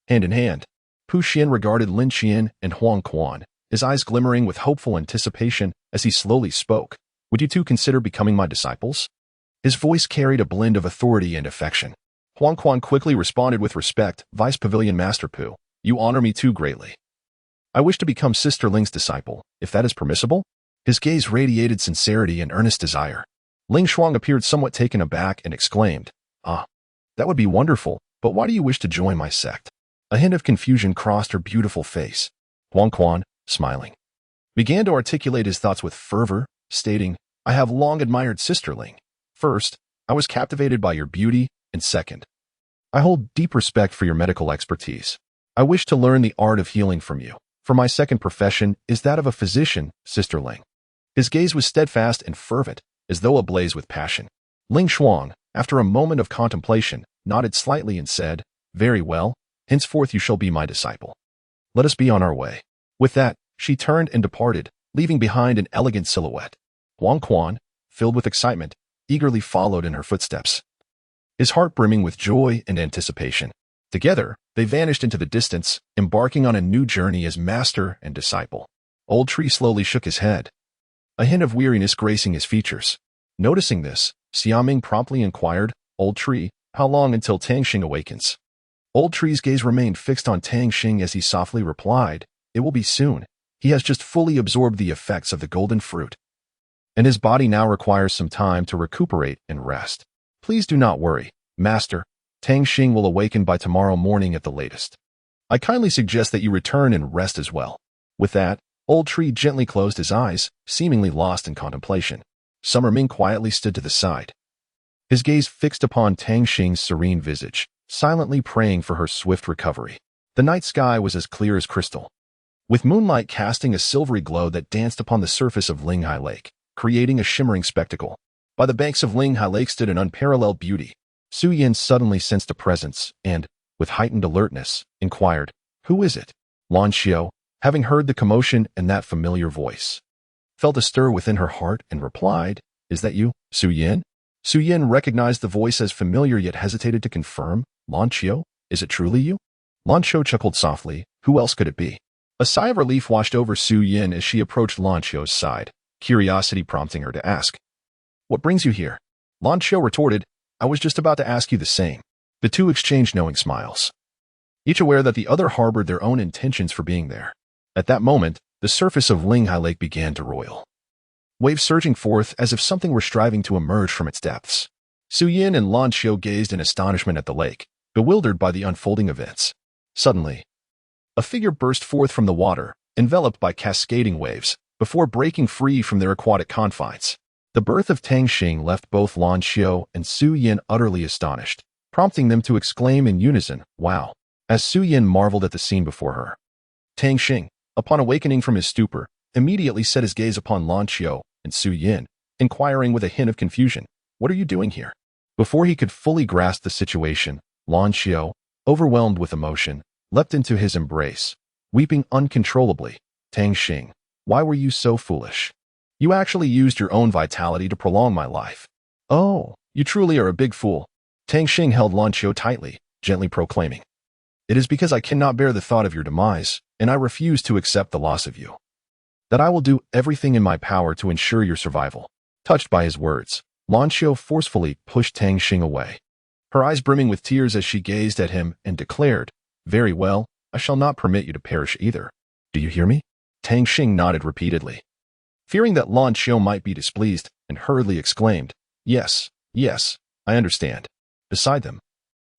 Hand in hand, Pu Xian regarded Lin Qian and Huang Quan, his eyes glimmering with hopeful anticipation as he slowly spoke, "Would you two consider becoming my disciples?" His voice carried a blend of authority and affection. Huang Quan quickly responded with respect, "Vice Pavilion Master Pu, you honor me too greatly. I wish to become Sister Ling's disciple, if that is permissible." His gaze radiated sincerity and earnest desire. Ling Shuang appeared somewhat taken aback and exclaimed, "Ah, that would be wonderful, but why do you wish to join my sect?" A hint of confusion crossed her beautiful face. Huang Quan, smiling, began to articulate his thoughts with fervor, stating, "I have long admired Sister Ling. First, I was captivated by your beauty, and second, I hold deep respect for your medical expertise. I wish to learn the art of healing from you, for my second profession is that of a physician, Sister Ling." His gaze was steadfast and fervent, as though ablaze with passion. Ling Shuang, after a moment of contemplation, nodded slightly and said, "Very well, henceforth you shall be my disciple. Let us be on our way." With that, she turned and departed, leaving behind an elegant silhouette. Huang Quan, filled with excitement, eagerly followed in her footsteps, his heart brimming with joy and anticipation. Together, they vanished into the distance, embarking on a new journey as master and disciple. Old Tree slowly shook his head, a hint of weariness gracing his features. Noticing this, Xiaoming promptly inquired, "Old Tree, how long until Tang Xing awakens?" Old Tree's gaze remained fixed on Tang Xing as he softly replied, "It will be soon. He has just fully absorbed the effects of the golden fruit, and his body now requires some time to recuperate and rest. Please do not worry, Master. Tang Xing will awaken by tomorrow morning at the latest. I kindly suggest that you return and rest as well." With that, Old Tree gently closed his eyes, seemingly lost in contemplation. Summer Ming quietly stood to the side, his gaze fixed upon Tang Xing's serene visage, silently praying for her swift recovery. The night sky was as clear as crystal, with moonlight casting a silvery glow that danced upon the surface of Linghai Lake, creating a shimmering spectacle. By the banks of Linghai Lake stood an unparalleled beauty. Su Yin suddenly sensed a presence and, with heightened alertness, inquired, "Who is it?" Lan Xiao, having heard the commotion and that familiar voice, felt a stir within her heart and replied, "Is that you, Su Yin?" Su Yin recognized the voice as familiar yet hesitated to confirm, "Lan Xiao, is it truly you?" Lan Xiao chuckled softly. Who else could it be? A sigh of relief washed over Su Yin as she approached Lan Xiao's side, curiosity prompting her to ask, "What brings you here?" Lan Xiao retorted, "I was just about to ask you the same." The two exchanged knowing smiles, each aware that the other harbored their own intentions for being there. At that moment, the surface of Linghai Lake began to roil, waves surging forth as if something were striving to emerge from its depths. Su Yin and Lan Xiao gazed in astonishment at the lake, bewildered by the unfolding events. Suddenly, a figure burst forth from the water, enveloped by cascading waves, before breaking free from their aquatic confines. The birth of Tang Xing left both Lan Xiao and Su Yin utterly astonished, prompting them to exclaim in unison, "Wow!" as Su Yin marveled at the scene before her. Tang Xing, upon awakening from his stupor, immediately set his gaze upon Lan Xiao and Su Yin, inquiring with a hint of confusion, "What are you doing here?" Before he could fully grasp the situation, Lan Xiao, overwhelmed with emotion, leapt into his embrace, weeping uncontrollably. "Tang Xing, why were you so foolish? You actually used your own vitality to prolong my life. Oh, you truly are a big fool." Tang Xing held Lan Xiao tightly, gently proclaiming, "It is because I cannot bear the thought of your demise, and I refuse to accept the loss of you, that I will do everything in my power to ensure your survival." Touched by his words, Lan Xiao forcefully pushed Tang Xing away, her eyes brimming with tears as she gazed at him and declared, "Very well, I shall not permit you to perish either. Do you hear me?" Tang Xing nodded repeatedly, fearing that Lan Xiao might be displeased, and hurriedly exclaimed, "Yes, yes, I understand." Beside them,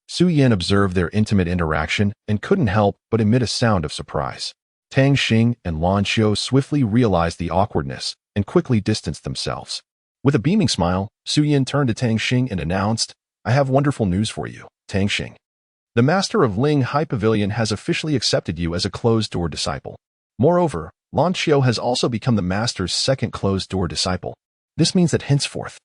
Su Yin observed their intimate interaction and couldn't help but emit a sound of surprise. Tang Xing and Lan Xiao swiftly realized the awkwardness and quickly distanced themselves. With a beaming smile, Su Yin turned to Tang Xing and announced, "I have wonderful news for you, Tang Xing. The master of Ling Hai Pavilion has officially accepted you as a closed-door disciple. Moreover, Lan Xiao has also become the master's second closed-door disciple. This means that henceforth,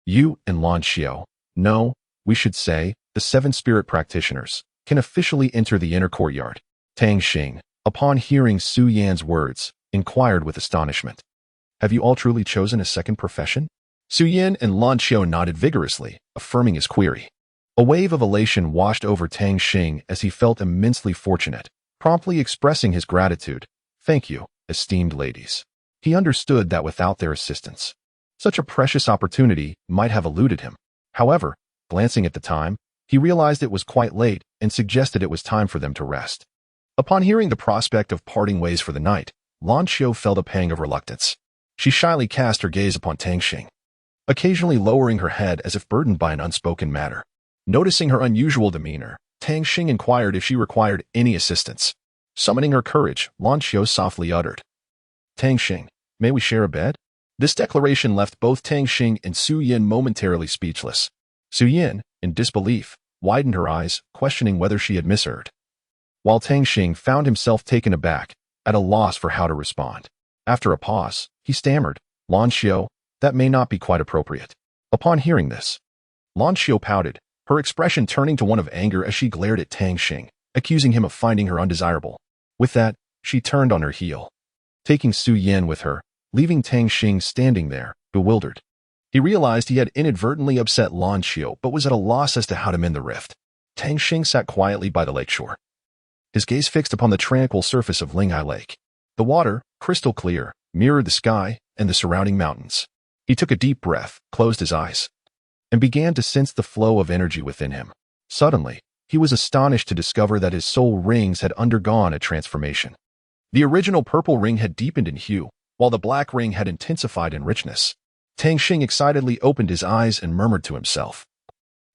you and Lan Xiao, no, we should say, the 7 spirit practitioners, can officially enter the inner courtyard." Tang Xing, upon hearing Su Yan's words, inquired with astonishment, "Have you all truly chosen a second profession?" Su Yin and Lan Xiao nodded vigorously, affirming his query. A wave of elation washed over Tang Xing as he felt immensely fortunate, promptly expressing his gratitude. "Thank you, esteemed ladies." He understood that without their assistance, such a precious opportunity might have eluded him. However, glancing at the time, he realized it was quite late and suggested it was time for them to rest. Upon hearing the prospect of parting ways for the night, Lan Xiao felt a pang of reluctance. She shyly cast her gaze upon Tang Xing, occasionally lowering her head as if burdened by an unspoken matter. Noticing her unusual demeanor, Tang Xing inquired if she required any assistance. Summoning her courage, Lan Xiao softly uttered, "Tang Xing, may we share a bed?" This declaration left both Tang Xing and Su Yin momentarily speechless. Su Yin, in disbelief, widened her eyes, questioning whether she had misheard, while Tang Xing found himself taken aback, at a loss for how to respond. After a pause, he stammered, "Lan Xiao, that may not be quite appropriate." Upon hearing this, Lan Xiao pouted, her expression turning to one of anger as she glared at Tang Xing, accusing him of finding her undesirable. With that, she turned on her heel, taking Su Yin with her, leaving Tang Xing standing there, bewildered. He realized he had inadvertently upset Lan Xiao but was at a loss as to how to mend the rift. Tang Xing sat quietly by the lakeshore, his gaze fixed upon the tranquil surface of Linghai Lake. The water, crystal clear, mirrored the sky and the surrounding mountains. He took a deep breath, closed his eyes, and began to sense the flow of energy within him. Suddenly, he was astonished to discover that his soul rings had undergone a transformation. The original purple ring had deepened in hue, while the black ring had intensified in richness. Tang Xing excitedly opened his eyes and murmured to himself,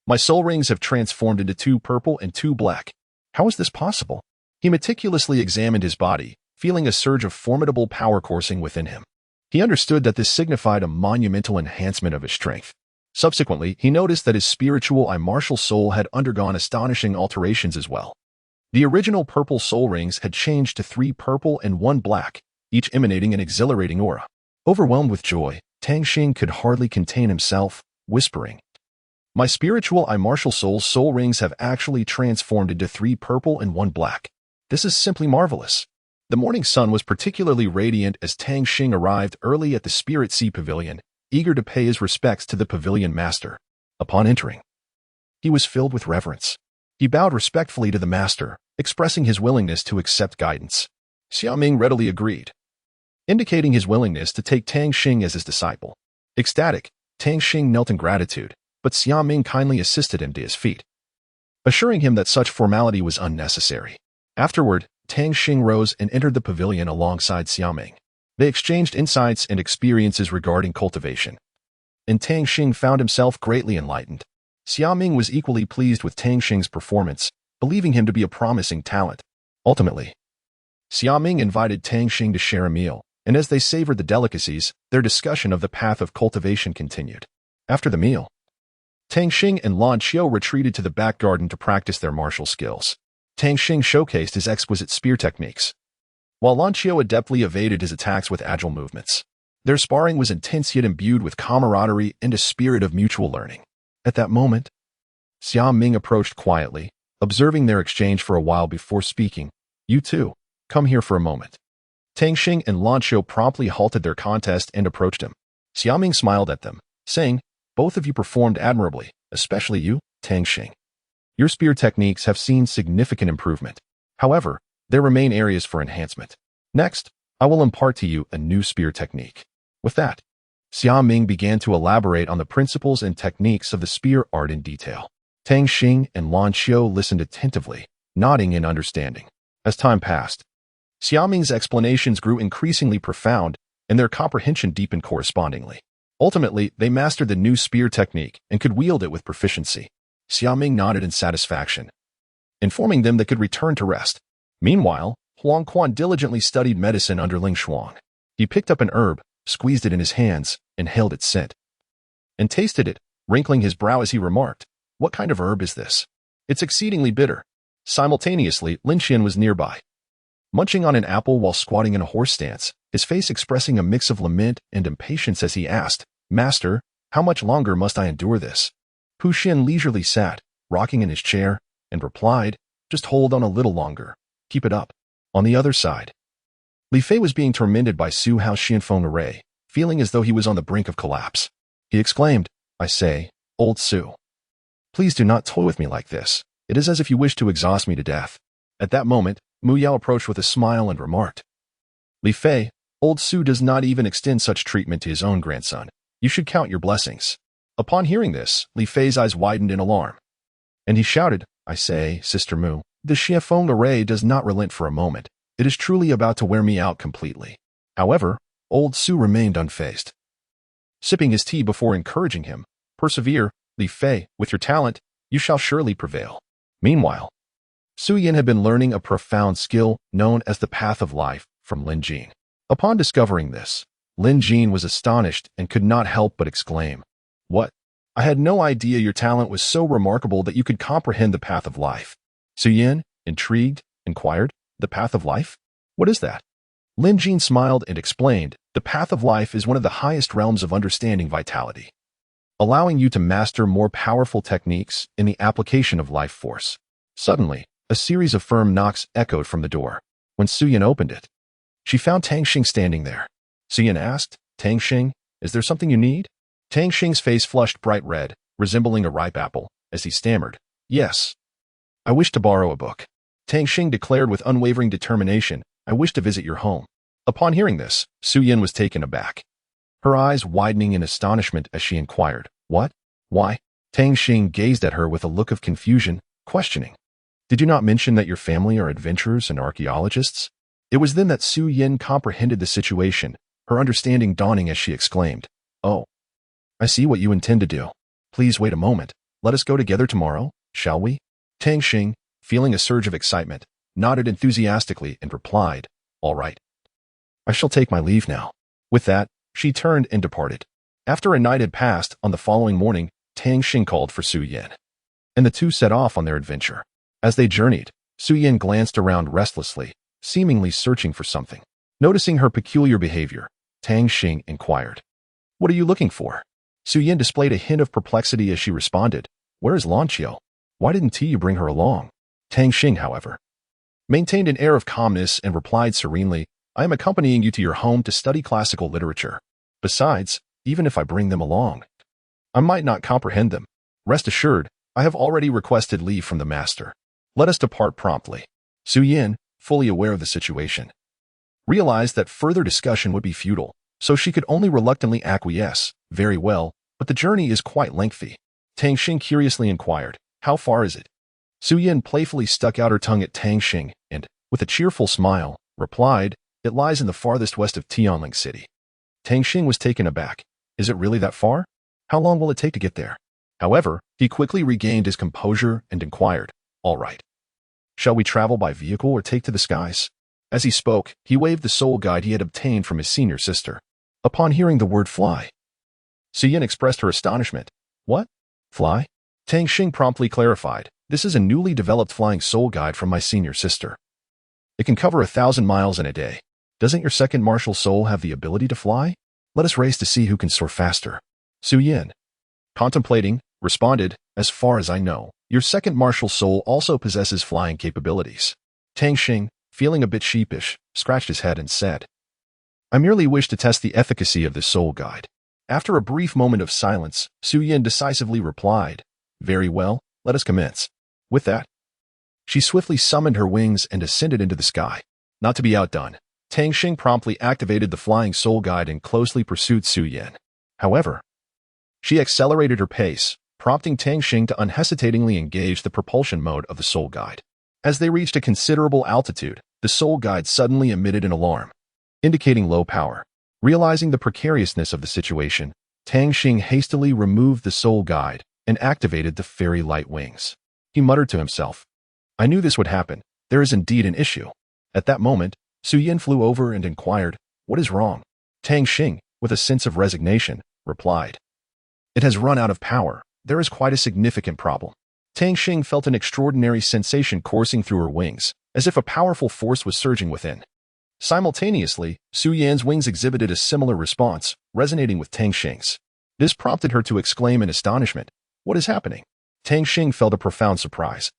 "My soul rings have transformed into 2 purple and 2 black. How is this possible?" He meticulously examined his body, feeling a surge of formidable power coursing within him. He understood that this signified a monumental enhancement of his strength. Subsequently, he noticed that his spiritual martial soul had undergone astonishing alterations as well. The original purple soul rings had changed to 3 purple and 1 black, each emanating an exhilarating aura. Overwhelmed with joy, Tang Xing could hardly contain himself, whispering, "My spiritual martial soul rings have actually transformed into 3 purple and 1 black. This is simply marvelous." The morning sun was particularly radiant as Tang Xing arrived early at the Spirit Sea Pavilion, eager to pay his respects to the pavilion master. Upon entering, he was filled with reverence. He bowed respectfully to the master, expressing his willingness to accept guidance. Xiaoming readily agreed, indicating his willingness to take Tang Xing as his disciple. Ecstatic, Tang Xing knelt in gratitude, but Xiaoming kindly assisted him to his feet, assuring him that such formality was unnecessary. Afterward, Tang Xing rose and entered the pavilion alongside Xiaoming. They exchanged insights and experiences regarding cultivation, and Tang Xing found himself greatly enlightened. Xiaoming was equally pleased with Tang Xing's performance, believing him to be a promising talent. Ultimately, Xiaoming invited Tang Xing to share a meal, and as they savored the delicacies, their discussion of the path of cultivation continued. After the meal, Tang Xing and Lan Qiu retreated to the back garden to practice their martial skills. Tang Xing showcased his exquisite spear techniques, while Lan Qiu adeptly evaded his attacks with agile movements. Their sparring was intense yet imbued with camaraderie and a spirit of mutual learning. At that moment, Xia Ming approached quietly, observing their exchange for a while before speaking. "You two, come here for a moment." Tang Xing and Lan Qiu promptly halted their contest and approached him. Xia Ming smiled at them, saying, "Both of you performed admirably, especially you, Tang Xing. Your spear techniques have seen significant improvement. However, there remain areas for enhancement. Next, I will impart to you a new spear technique." With that, Xia Ming began to elaborate on the principles and techniques of the spear art in detail. Tang Xing and Lan Qiu listened attentively, nodding in understanding. As time passed, Xia Ming's explanations grew increasingly profound, and their comprehension deepened correspondingly. Ultimately, they mastered the new spear technique and could wield it with proficiency. Xia Ming nodded in satisfaction, informing them they could return to rest. Meanwhile, Huang Quan diligently studied medicine under Ling Shuang. He picked up an herb, squeezed it in his hands, inhaled its scent, and tasted it, wrinkling his brow as he remarked, "What kind of herb is this? It's exceedingly bitter." Simultaneously, Lin Xian was nearby, munching on an apple while squatting in a horse stance, his face expressing a mix of lament and impatience as he asked, "Master, how much longer must I endure this?" Pu Xian leisurely sat, rocking in his chair, and replied, "Just hold on a little longer. Keep it up." On the other side, Li Fei was being tormented by Su Hao's Xianfeng array, feeling as though he was on the brink of collapse. He exclaimed, "I say, old Su, please do not toy with me like this. It is as if you wish to exhaust me to death." At that moment, Mu Yao approached with a smile and remarked, "Li Fei, old Su does not even extend such treatment to his own grandson. You should count your blessings." Upon hearing this, Li Fei's eyes widened in alarm, and he shouted, "I say, Sister Mu, the Xianfeng array does not relent for a moment. It is truly about to wear me out completely." However, old Su remained unfazed, sipping his tea before encouraging him, "Persevere, Li Fei, with your talent, you shall surely prevail." Meanwhile, Su Yin had been learning a profound skill known as the Path of Life from Lin Jin. Upon discovering this, Lin Jin was astonished and could not help but exclaim, "What? I had no idea your talent was so remarkable that you could comprehend the Path of Life." Su Yin, intrigued, inquired, "The Path of Life? What is that?" Lin Jin smiled and explained, "The Path of Life is one of the highest realms of understanding vitality, allowing you to master more powerful techniques in the application of life force." Suddenly, a series of firm knocks echoed from the door. When Su Yin opened it, she found Tang Xing standing there. Su Yin asked, "Tang Xing, is there something you need?" Tang Xing's face flushed bright red, resembling a ripe apple, as he stammered, "Yes. I wish to borrow a book. Tang Xing declared with unwavering determination, I wish to visit your home. Upon hearing this, Su Yin was taken aback, her eyes widening in astonishment as she inquired, What? Why? Tang Xing gazed at her with a look of confusion, questioning. Did you not mention that your family are adventurers and archaeologists? It was then that Su Yin comprehended the situation, her understanding dawning as she exclaimed, Oh, I see what you intend to do. Please wait a moment. Let us go together tomorrow, shall we? Tang Xing, feeling a surge of excitement, nodded enthusiastically and replied, All right. I shall take my leave now. With that, she turned and departed. After a night had passed, on the following morning, Tang Xing called for Su Yin, and the two set off on their adventure. As they journeyed, Su Yin glanced around restlessly, seemingly searching for something. Noticing her peculiar behavior, Tang Xing inquired, What are you looking for? Su Yin displayed a hint of perplexity as she responded, Where is Lanqiu? Why didn't you bring her along? Tang Xing, however, maintained an air of calmness and replied serenely, I am accompanying you to your home to study classical literature. Besides, even if I bring them along, I might not comprehend them. Rest assured, I have already requested leave from the master. Let us depart promptly. Su Yin, fully aware of the situation, realized that further discussion would be futile, so she could only reluctantly acquiesce. Very well, but the journey is quite lengthy. Tang Xing curiously inquired, How far is it? Su Yin playfully stuck out her tongue at Tang Xing and, with a cheerful smile, replied, It lies in the farthest west of Tianling City. Tang Xing was taken aback. Is it really that far? How long will it take to get there? However, he quickly regained his composure and inquired, All right. Shall we travel by vehicle or take to the skies? As he spoke, he waved the soul guide he had obtained from his senior sister. Upon hearing the word fly, Su Yin expressed her astonishment. What? Fly? Tang Xing promptly clarified, This is a newly developed flying soul guide from my senior sister. It can cover 1,000 miles in a day. Doesn't your second martial soul have the ability to fly? Let us race to see who can soar faster. Su Yin, contemplating, responded, As far as I know, your second martial soul also possesses flying capabilities. Tang Xing, feeling a bit sheepish, scratched his head and said, I merely wish to test the efficacy of this soul guide. After a brief moment of silence, Su Yin decisively replied, Very well, let us commence. With that, she swiftly summoned her wings and ascended into the sky. Not to be outdone, Tang Xing promptly activated the flying soul guide and closely pursued Su Yin. However, she accelerated her pace, prompting Tang Xing to unhesitatingly engage the propulsion mode of the soul guide. As they reached a considerable altitude, the soul guide suddenly emitted an alarm, indicating low power. Realizing the precariousness of the situation, Tang Xing hastily removed the soul guide and activated the fairy light wings. He muttered to himself, I knew this would happen. There is indeed an issue. At that moment, Su Yin flew over and inquired, What is wrong? Tang Xing, with a sense of resignation, replied, It has run out of power. There is quite a significant problem. Tang Xing felt an extraordinary sensation coursing through her wings, as if a powerful force was surging within. Simultaneously, Su Yin's wings exhibited a similar response, resonating with Tang Xing's. This prompted her to exclaim in astonishment, What is happening? Tang Xing felt a profound surprise.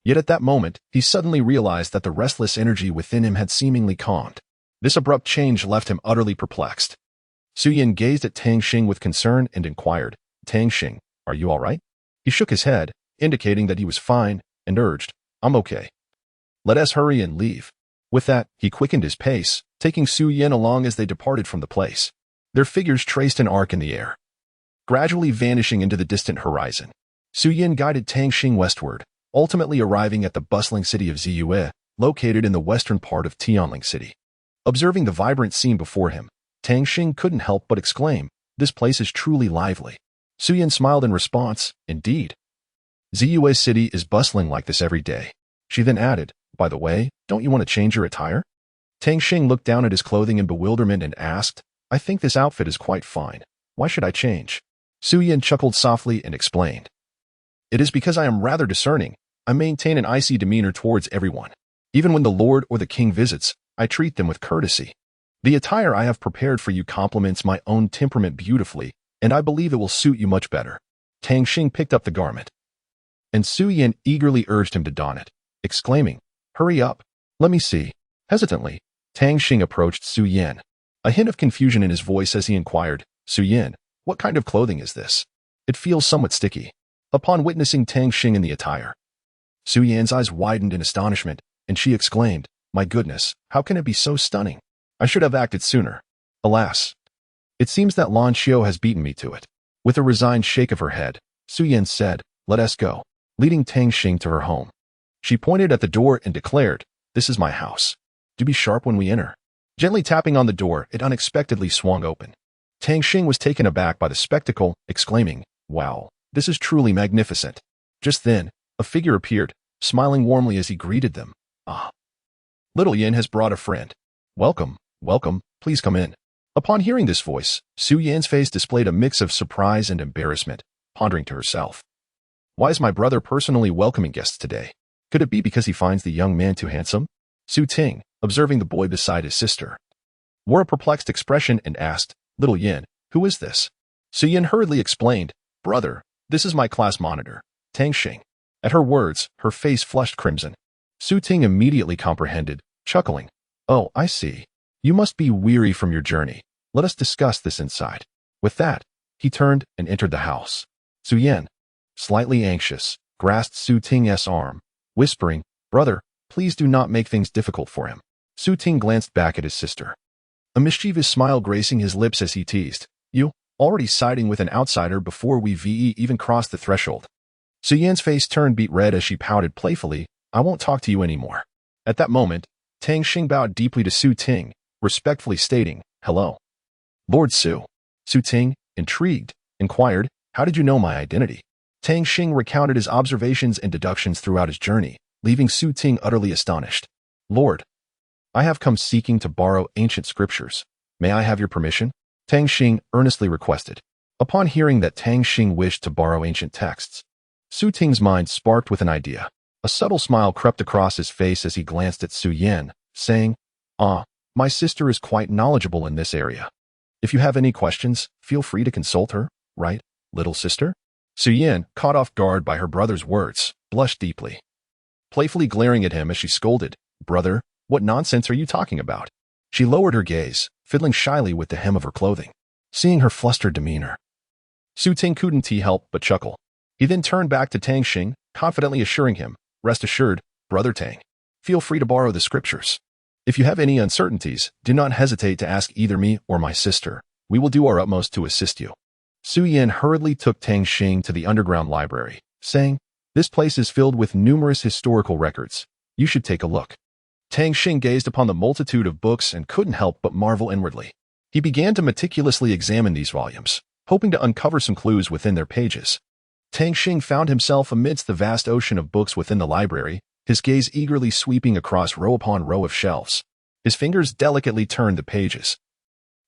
Yet at that moment, he suddenly realized that the restless energy within him had seemingly calmed. This abrupt change left him utterly perplexed. Su Yin gazed at Tang Xing with concern and inquired, Tang Xing, are you all right? He shook his head, indicating that he was fine, and urged, I'm okay. Let us hurry and leave. With that, he quickened his pace, taking Su Yin along as they departed from the place. Their figures traced an arc in the air, gradually vanishing into the distant horizon. Su Yin guided Tang Xing westward, ultimately arriving at the bustling city of Ziyue, located in the western part of Tianling City. Observing the vibrant scene before him, Tang Xing couldn't help but exclaim, This place is truly lively. Su Yin smiled in response, Indeed. Ziyue City is bustling like this every day. She then added, By the way, don't you want to change your attire? Tang Xing looked down at his clothing in bewilderment and asked, I think this outfit is quite fine. Why should I change? Su Yin chuckled softly and explained, It is because I am rather discerning. I maintain an icy demeanor towards everyone. Even when the Lord or the King visits, I treat them with courtesy. The attire I have prepared for you complements my own temperament beautifully, and I believe it will suit you much better. Tang Xing picked up the garment, and Su Yin eagerly urged him to don it, exclaiming, Hurry up. Let me see. Hesitantly, Tang Xing approached Su Yin, a hint of confusion in his voice as he inquired, Su Yin, what kind of clothing is this? It feels somewhat sticky. Upon witnessing Tang Xing in the attire, Su Yan's eyes widened in astonishment, and she exclaimed, "My goodness, how can it be so stunning? I should have acted sooner. Alas, it seems that Lan Xiao has beaten me to it." With a resigned shake of her head, Su Yan said, "Let us go," leading Tang Xing to her home. She pointed at the door and declared, "This is my house. Do be sharp when we enter." Gently tapping on the door, it unexpectedly swung open. Tang Xing was taken aback by the spectacle, exclaiming, "Wow, this is truly magnificent." Just then, a figure appeared, smiling warmly as he greeted them. "Ah, little Yin has brought a friend. Welcome, welcome, please come in." Upon hearing this voice, Su Yan's face displayed a mix of surprise and embarrassment, pondering to herself, "Why is my brother personally welcoming guests today? Could it be because he finds the young man too handsome?" Su Ting, observing the boy beside his sister, wore a perplexed expression and asked, "Little Yin, who is this?" Su Yin hurriedly explained, "Brother, this is my class monitor, Tang Xing." At her words, her face flushed crimson. Su Ting immediately comprehended, chuckling, "Oh, I see. You must be weary from your journey. Let us discuss this inside." With that, he turned and entered the house. Su Yan, slightly anxious, grasped Su Ting's arm, whispering, "Brother, please do not make things difficult for him." Su Ting glanced back at his sister, a mischievous smile gracing his lips as he teased, "You, already siding with an outsider before we even crossed the threshold." Su Yan's face turned beet red as she pouted playfully, "I won't talk to you anymore." At that moment, Tang Xing bowed deeply to Su Ting, respectfully stating, "Hello, Lord Su." Su Ting, intrigued, inquired, "How did you know my identity?" Tang Xing recounted his observations and deductions throughout his journey, leaving Su Ting utterly astonished. "Lord, I have come seeking to borrow ancient scriptures. May I have your permission?" Tang Xing earnestly requested. Upon hearing that Tang Xing wished to borrow ancient texts, Su Ting's mind sparked with an idea. A subtle smile crept across his face as he glanced at Su Yan, saying, "Ah, my sister is quite knowledgeable in this area. If you have any questions, feel free to consult her, right, little sister?" Su Yan, caught off guard by her brother's words, blushed deeply, playfully glaring at him as she scolded, "Brother, what nonsense are you talking about?" She lowered her gaze, fiddling shyly with the hem of her clothing. Seeing her flustered demeanor, Su Ting couldn't help but chuckle. He then turned back to Tang Xing, confidently assuring him, "Rest assured, Brother Tang, feel free to borrow the scriptures. If you have any uncertainties, do not hesitate to ask either me or my sister. We will do our utmost to assist you." Su Yan hurriedly took Tang Xing to the underground library, saying, "This place is filled with numerous historical records. You should take a look." Tang Xing gazed upon the multitude of books and couldn't help but marvel inwardly. He began to meticulously examine these volumes, hoping to uncover some clues within their pages. Tang Xing found himself amidst the vast ocean of books within the library, his gaze eagerly sweeping across row upon row of shelves. His fingers delicately turned the pages,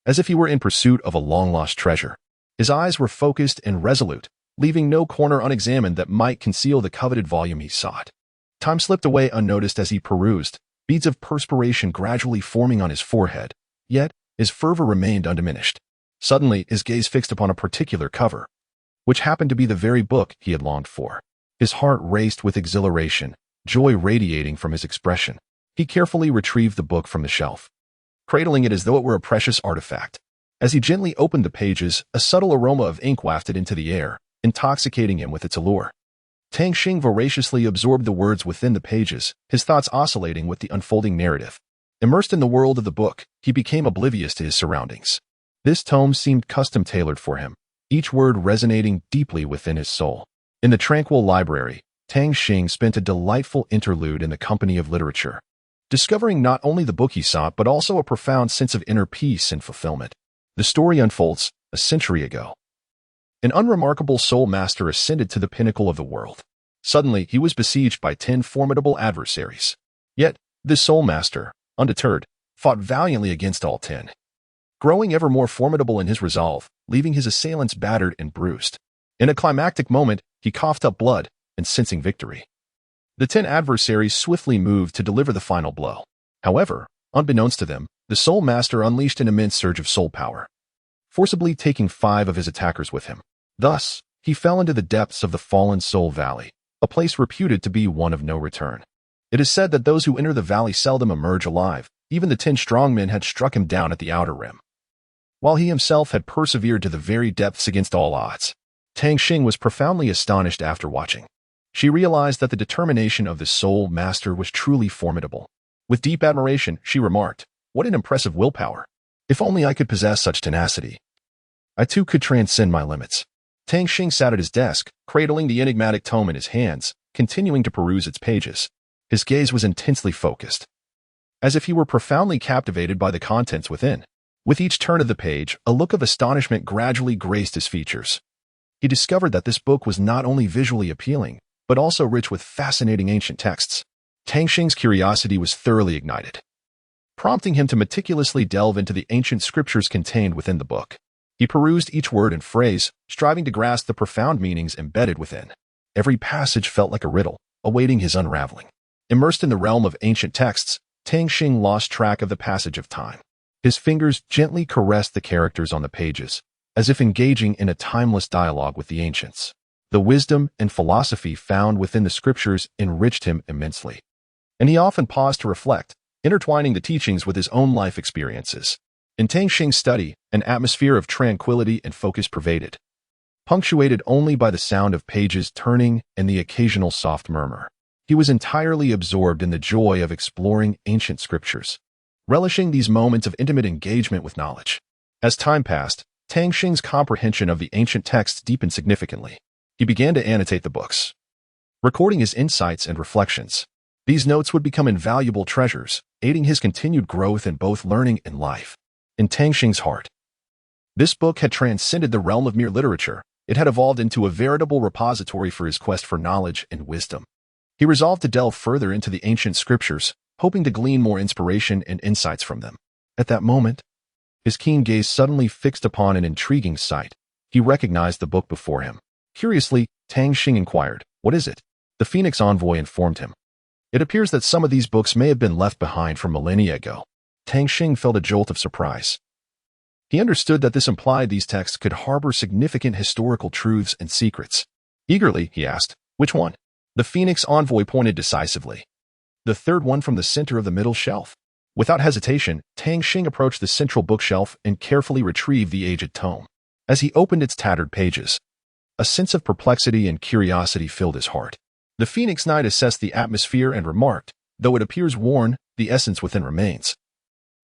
as if he were in pursuit of a long-lost treasure. His eyes were focused and resolute, leaving no corner unexamined that might conceal the coveted volume he sought. Time slipped away unnoticed as he perused, beads of perspiration gradually forming on his forehead, yet his fervor remained undiminished. Suddenly, his gaze fixed upon a particular cover, which happened to be the very book he had longed for. His heart raced with exhilaration, joy radiating from his expression. He carefully retrieved the book from the shelf, cradling it as though it were a precious artifact. As he gently opened the pages, a subtle aroma of ink wafted into the air, intoxicating him with its allure. Tang Xing voraciously absorbed the words within the pages, his thoughts oscillating with the unfolding narrative. Immersed in the world of the book, he became oblivious to his surroundings. This tome seemed custom-tailored for him, each word resonating deeply within his soul. In the tranquil library, Tang Xing spent a delightful interlude in the company of literature, discovering not only the book he sought but also a profound sense of inner peace and fulfillment. The story unfolds a century ago. An unremarkable soul master ascended to the pinnacle of the world. Suddenly, he was besieged by 10 formidable adversaries. Yet, this soul master, undeterred, fought valiantly against all 10, growing ever more formidable in his resolve, leaving his assailants battered and bruised. In a climactic moment, he coughed up blood, and sensing victory, the 10 adversaries swiftly moved to deliver the final blow. However, unbeknownst to them, the soul master unleashed an immense surge of soul power, forcibly taking 5 of his attackers with him. Thus, he fell into the depths of the fallen soul valley, a place reputed to be one of no return. It is said that those who enter the valley seldom emerge alive. Even the 10 strong men had struck him down at the outer rim, while he himself had persevered to the very depths against all odds. Tang Xing was profoundly astonished after watching She realized that the determination of the soul master was truly formidable. With deep admiration, she remarked, "What an impressive willpower. If only I could possess such tenacity. I too could transcend my limits." Tang Xing sat at his desk, cradling the enigmatic tome in his hands, continuing to peruse its pages. His gaze was intensely focused, as if he were profoundly captivated by the contents within. With each turn of the page, a look of astonishment gradually graced his features. He discovered that this book was not only visually appealing, but also rich with fascinating ancient texts. Tang Xing's curiosity was thoroughly ignited, prompting him to meticulously delve into the ancient scriptures contained within the book. He perused each word and phrase, striving to grasp the profound meanings embedded within. Every passage felt like a riddle, awaiting his unraveling. Immersed in the realm of ancient texts, Tang Xing lost track of the passage of time. His fingers gently caressed the characters on the pages, as if engaging in a timeless dialogue with the ancients. The wisdom and philosophy found within the scriptures enriched him immensely, and he often paused to reflect, intertwining the teachings with his own life experiences. In Tang Xing's study, an atmosphere of tranquility and focus pervaded, punctuated only by the sound of pages turning and the occasional soft murmur. He was entirely absorbed in the joy of exploring ancient scriptures, relishing these moments of intimate engagement with knowledge. As time passed, Tang Xing's comprehension of the ancient texts deepened significantly. He began to annotate the books, recording his insights and reflections. These notes would become invaluable treasures, aiding his continued growth in both learning and life. In Tang Xing's heart, this book had transcended the realm of mere literature. It had evolved into a veritable repository for his quest for knowledge and wisdom. He resolved to delve further into the ancient scriptures, hoping to glean more inspiration and insights from them. At that moment, his keen gaze suddenly fixed upon an intriguing sight. He recognized the book before him. Curiously, Tang Xing inquired, "What is it?" The Phoenix envoy informed him, "It appears that some of these books may have been left behind from millennia ago." Tang Xing felt a jolt of surprise. He understood that this implied these texts could harbor significant historical truths and secrets. Eagerly, he asked, "Which one?" The Phoenix envoy pointed decisively. "The third one from the center of the middle shelf." Without hesitation, Tang Xing approached the central bookshelf and carefully retrieved the aged tome. As he opened its tattered pages, a sense of perplexity and curiosity filled his heart. The Phoenix Knight assessed the atmosphere and remarked, "Though it appears worn, the essence within remains,"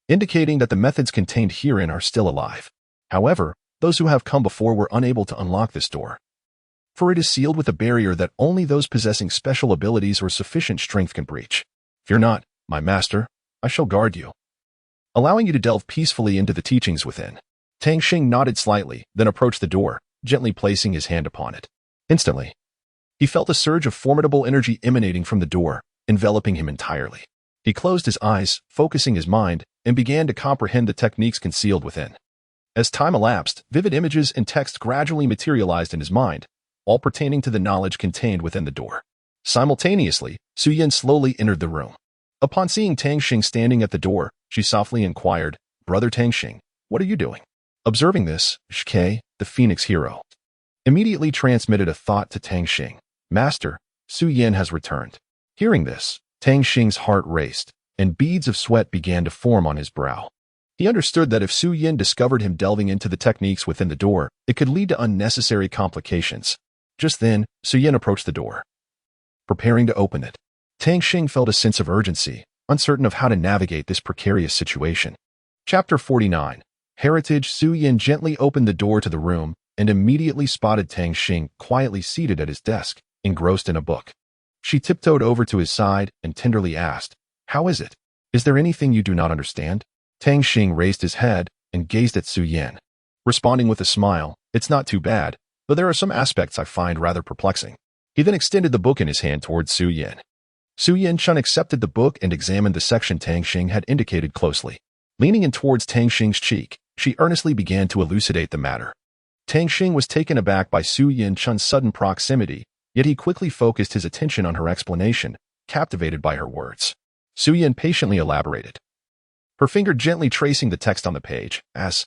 indicating that the methods contained herein are still alive. However, those who have come before were unable to unlock this door, for it is sealed with a barrier that only those possessing special abilities or sufficient strength can breach. "Fear not, my master, I shall guard you," allowing you to delve peacefully into the teachings within. Tang Xing nodded slightly, then approached the door, gently placing his hand upon it. Instantly, he felt a surge of formidable energy emanating from the door, enveloping him entirely. He closed his eyes, focusing his mind, and began to comprehend the techniques concealed within. As time elapsed, vivid images and text gradually materialized in his mind, all pertaining to the knowledge contained within the door. Simultaneously, Su Yin slowly entered the room. Upon seeing Tang Xing standing at the door, she softly inquired, "Brother Tang Xing, what are you doing?" Observing this, Shke, the Phoenix hero, immediately transmitted a thought to Tang Xing. "Master, Su Yin has returned." Hearing this, Tang Xing's heart raced, and beads of sweat began to form on his brow. He understood that if Su Yin discovered him delving into the techniques within the door, it could lead to unnecessary complications. Just then, Su Yin approached the door, preparing to open it. Tang Xing felt a sense of urgency, uncertain of how to navigate this precarious situation. Chapter 49. Heritage. Su Yin gently opened the door to the room and immediately spotted Tang Xing quietly seated at his desk, engrossed in a book. She tiptoed over to his side and tenderly asked, "How is it? Is there anything you do not understand?" Tang Xing raised his head and gazed at Su Yin, responding with a smile, "It's not too bad, but there are some aspects I find rather perplexing." He then extended the book in his hand towards Su Yin. Su Yin Chun accepted the book and examined the section Tang Xing had indicated closely. Leaning in towards Tang Xing's cheek, she earnestly began to elucidate the matter. Tang Xing was taken aback by Su Yin Chun's sudden proximity, yet he quickly focused his attention on her explanation, captivated by her words. Su Yin patiently elaborated, her finger gently tracing the text on the page. As